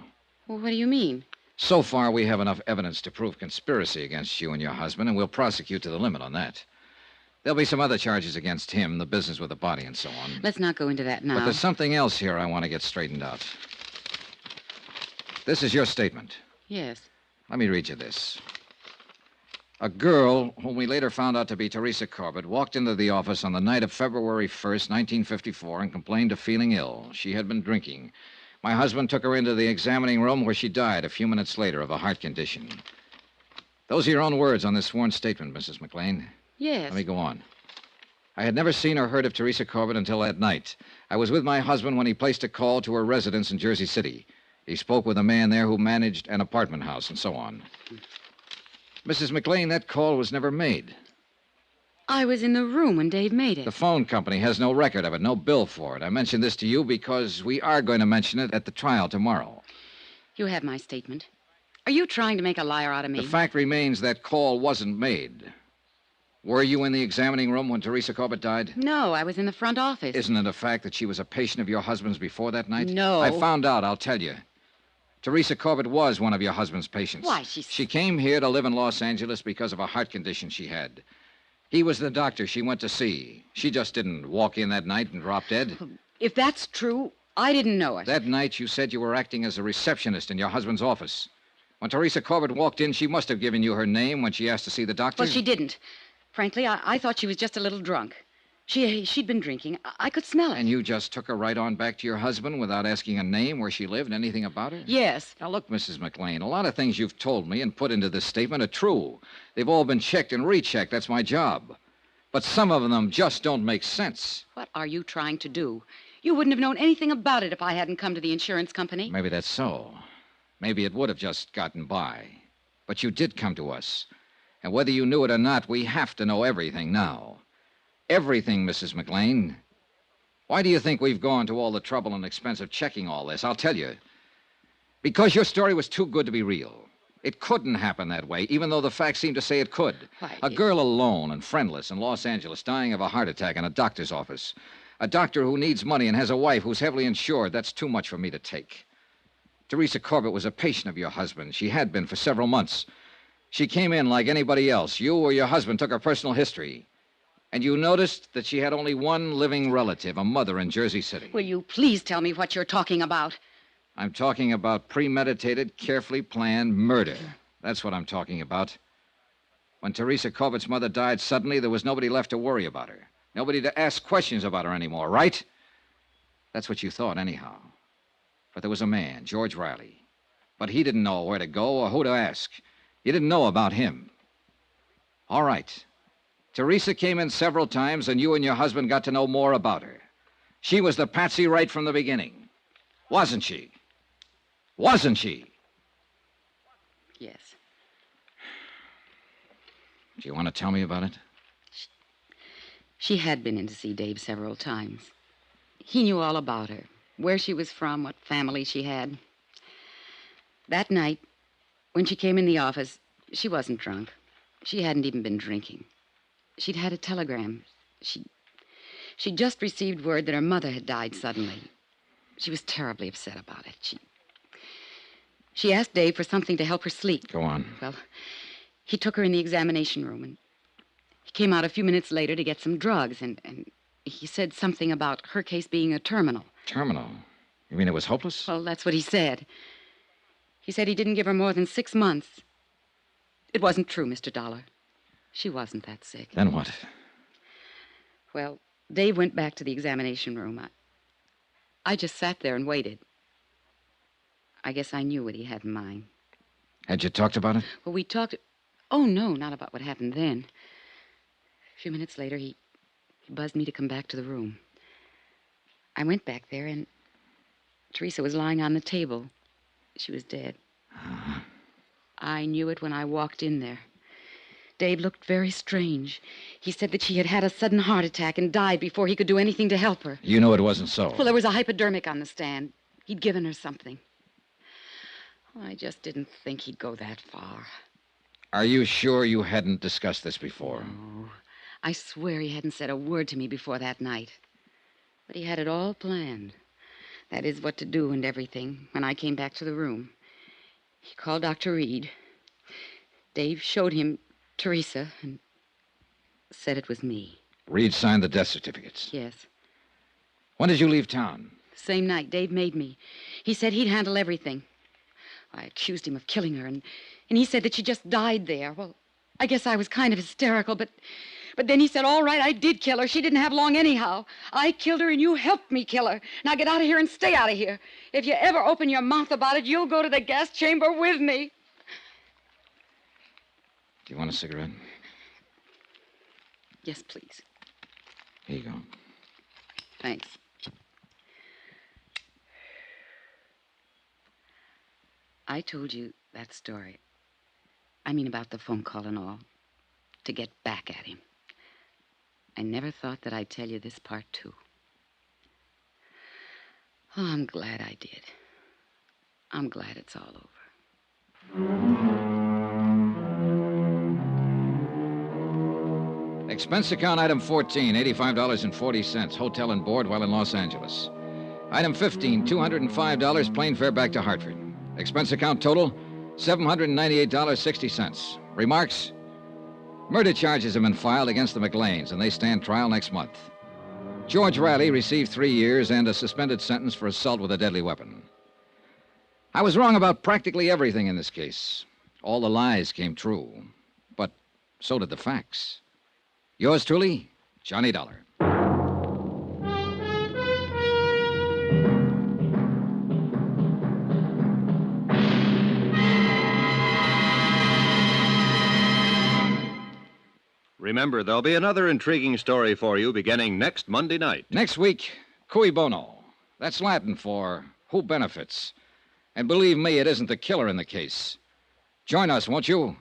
Well, what do you mean? So far, we have enough evidence to prove conspiracy against you and your husband, and we'll prosecute to the limit on that. There'll be some other charges against him, the business with the body and so on. Let's not go into that now. But there's something else here I want to get straightened out. This is your statement. Yes. Let me read you this. A girl, whom we later found out to be Teresa Corbett, walked into the office on the night of February 1st, 1954, and complained of feeling ill. She had been drinking. My husband took her into the examining room where she died a few minutes later of a heart condition. Those are your own words on this sworn statement, Mrs. McLean. Yes. Let me go on. I had never seen or heard of Teresa Corbett until that night. I was with my husband when he placed a call to her residence in Jersey City. He spoke with a man there who managed an apartment house and so on. Mrs. McLean, that call was never made. I was in the room when Dave made it. The phone company has no record of it, no bill for it. I mentioned this to you because we are going to mention it at the trial tomorrow. You have my statement. Are you trying to make a liar out of me? The fact remains that call wasn't made. Were you in the examining room when Teresa Corbett died? No, I was in the front office. Isn't it a fact that she was a patient of your husband's before that night? No. I found out, I'll tell you. Teresa Corbett was one of your husband's patients. Why, She came here to live in Los Angeles because of a heart condition she had. He was the doctor she went to see. She just didn't walk in that night and drop dead. If that's true, I didn't know it. That night, you said you were acting as a receptionist in your husband's office. When Teresa Corbett walked in, she must have given you her name when she asked to see the doctor. Well, she didn't. Frankly, I thought she was just a little drunk. She'd been drinking. I could smell it. And you just took her right on back to your husband without asking a name, where she lived, anything about her? Yes. Now, look, Mrs. McLean, a lot of things you've told me and put into this statement are true. They've all been checked and rechecked. That's my job. But some of them just don't make sense. What are you trying to do? You wouldn't have known anything about it if I hadn't come to the insurance company. Maybe that's so. Maybe it would have just gotten by. But you did come to us. And whether you knew it or not, we have to know everything now. Everything, Mrs. McLean. Why do you think we've gone to all the trouble and expense of checking all this? I'll tell you. Because your story was too good to be real. It couldn't happen that way, even though the facts seem to say it could. A girl alone and friendless in Los Angeles dying of a heart attack in a doctor's office. A doctor who needs money and has a wife who's heavily insured. That's too much for me to take. Teresa Corbett was a patient of your husband. She had been for several months. She came in like anybody else. You or your husband took her personal history. And you noticed that she had only one living relative, a mother in Jersey City. Will you please tell me what you're talking about? I'm talking about premeditated, carefully planned murder. That's what I'm talking about. When Teresa Corbett's mother died suddenly, there was nobody left to worry about her. Nobody to ask questions about her anymore, right? That's what you thought, anyhow. But there was a man, George Riley. But he didn't know where to go or who to ask. You didn't know about him. All right. Teresa came in several times, and you and your husband got to know more about her. She was the patsy right from the beginning. Wasn't she? Wasn't she? Yes. Do you want to tell me about it? She had been in to see Dave several times. He knew all about her, where she was from, what family she had. That night, when she came in the office, she wasn't drunk. She hadn't even been drinking. She'd had a telegram. She'd just received word that her mother had died suddenly. She was terribly upset about it. She asked Dave for something to help her sleep. Go on. Well, he took her in the examination room, and he came out a few minutes later to get some drugs, and he said something about her case being a terminal. Terminal? You mean it was hopeless? Well, that's what he said. He said he didn't give her more than 6 months. It wasn't true, Mr. Dollar. She wasn't that sick. Then what? Well, Dave went back to the examination room. I just sat there and waited. I guess I knew what he had in mind. Had you talked about it? Well, we talked... Oh, no, not about what happened then. A few minutes later, he buzzed me to come back to the room. I went back there, and Teresa was lying on the table. She was dead. I knew it when I walked in there. Dave looked very strange. He said that she had had a sudden heart attack and died before he could do anything to help her. You know it wasn't so. Well, there was a hypodermic on the stand. He'd given her something. I just didn't think he'd go that far. Are you sure you hadn't discussed this before? No. I swear he hadn't said a word to me before that night. But he had it all planned. That is, what to do and everything, when I came back to the room. He called Dr. Reed. Dave showed him Teresa and said it was me. Reed signed the death certificates. Yes. When did you leave town? The same night Dave made me. He said he'd handle everything. I accused him of killing her, and he said that she just died there. Well, I guess I was kind of hysterical, but then he said, all right, I did kill her. She didn't have long anyhow. I killed her, and you helped me kill her. Now get out of here and stay out of here. If you ever open your mouth about it, you'll go to the gas chamber with me. Do you want a cigarette? Yes, please. Here you go. Thanks. I told you that story. I mean, about the phone call and all. To get back at him. I never thought that I'd tell you this part, too. Oh, I'm glad I did. I'm glad it's all over. Expense account item 14, $85.40, hotel and board while in Los Angeles. Item 15, $205, plane fare back to Hartford. Expense account total, $798.60. Remarks? Murder charges have been filed against the McLeans, and they stand trial next month. George Riley received 3 years and a suspended sentence for assault with a deadly weapon. I was wrong about practically everything in this case. All the lies came true, but so did the facts. Yours truly, Johnny Dollar. Remember, there'll be another intriguing story for you beginning next Monday night. Next week, cui bono. That's Latin for who benefits. And believe me, it isn't the killer in the case. Join us, won't you?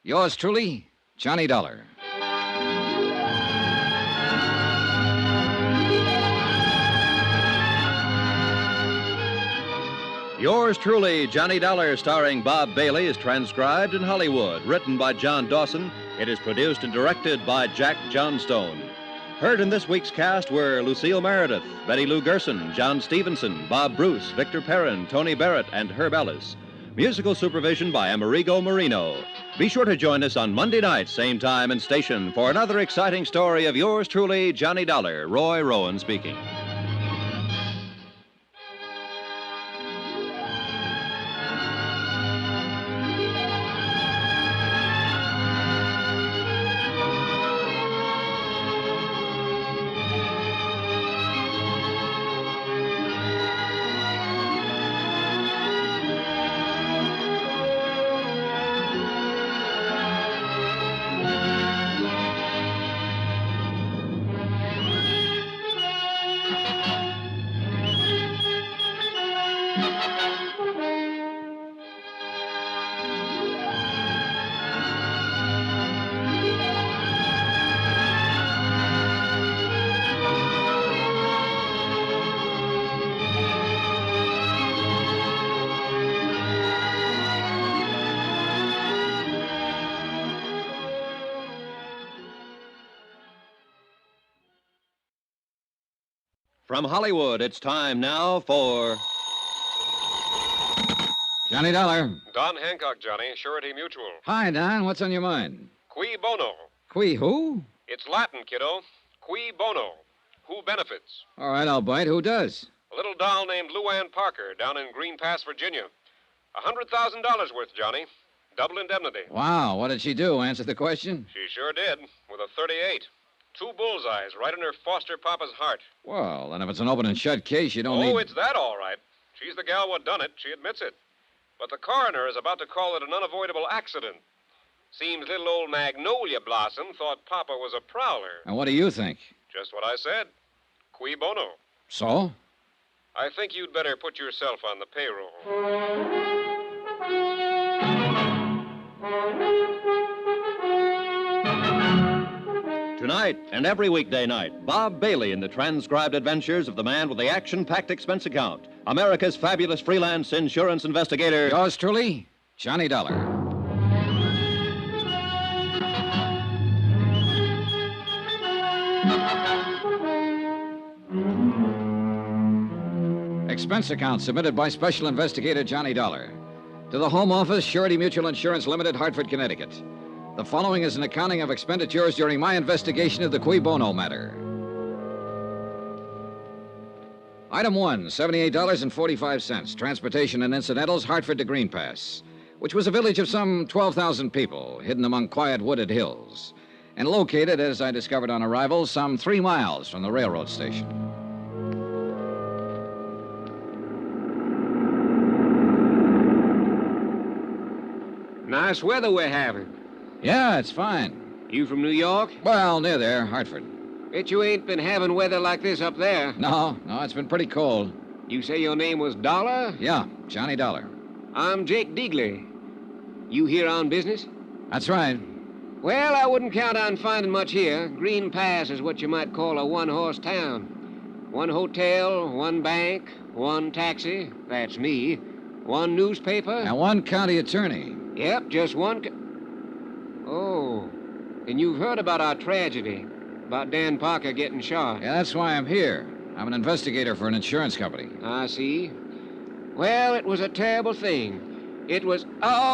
Yours truly, Johnny Dollar. Yours truly, Johnny Dollar, starring Bob Bailey, is transcribed in Hollywood. Written by John Dawson, it is produced and directed by Jack Johnstone. Heard in this week's cast were Lucille Meredith, Betty Lou Gerson, John Stevenson, Bob Bruce, Victor Perrin, Tony Barrett, and Herb Ellis. Musical supervision by Amerigo Marino. Be sure to join us on Monday night, same time and station, for another exciting story of yours truly, Johnny Dollar. Roy Rowan speaking. From Hollywood, it's time now for Johnny Dollar. Don Hancock, Johnny. Surety Mutual. Hi, Don. What's on your mind? Cui bono. Qui who? It's Latin, kiddo. Cui bono. Who benefits? All right, I'll bite. Who does? A little doll named Luann Parker down in Green Pass, Virginia. $100,000 worth, Johnny. Double indemnity. Wow, what did she do? Answer the question? She sure did, with a .38. 2 bullseyes right in her foster papa's heart. Well, then if it's an open and shut case, you don't need... Oh, it's that all right. She's the gal what done it. She admits it. But the coroner is about to call it an unavoidable accident. Seems little old Magnolia Blossom thought Papa was a prowler. And what do you think? Just what I said. Cui bono. So? I think you'd better put yourself on the payroll. Tonight and every weekday night, Bob Bailey in the transcribed adventures of the man with the action-packed expense account, America's fabulous freelance insurance investigator. Yours truly, Johnny Dollar. Expense account submitted by Special Investigator Johnny Dollar. To the Home Office, Shorty Mutual Insurance Limited, Hartford, Connecticut. The following is an accounting of expenditures during my investigation of the cui bono matter. Item 1, $78.45. Transportation and incidentals, Hartford to Green Pass, which was a village of some 12,000 people, hidden among quiet wooded hills, and located, as I discovered on arrival, some 3 miles from the railroad station. Nice weather we're having. Yeah, it's fine. You from New York? Well, near there, Hartford. Bet you ain't been having weather like this up there. No, it's been pretty cold. You say your name was Dollar? Yeah, Johnny Dollar. I'm Jake Deagley. You here on business? That's right. Well, I wouldn't count on finding much here. Green Pass is what you might call a one-horse town. 1 hotel, 1 bank, 1 taxi, that's me, 1 newspaper. And 1 county attorney. Yep, just 1... Oh, And you've heard about our tragedy, about Dan Parker getting shot. Yeah, that's why I'm here. I'm an investigator for an insurance company. I see. Well, it was a terrible thing. It was... Oh!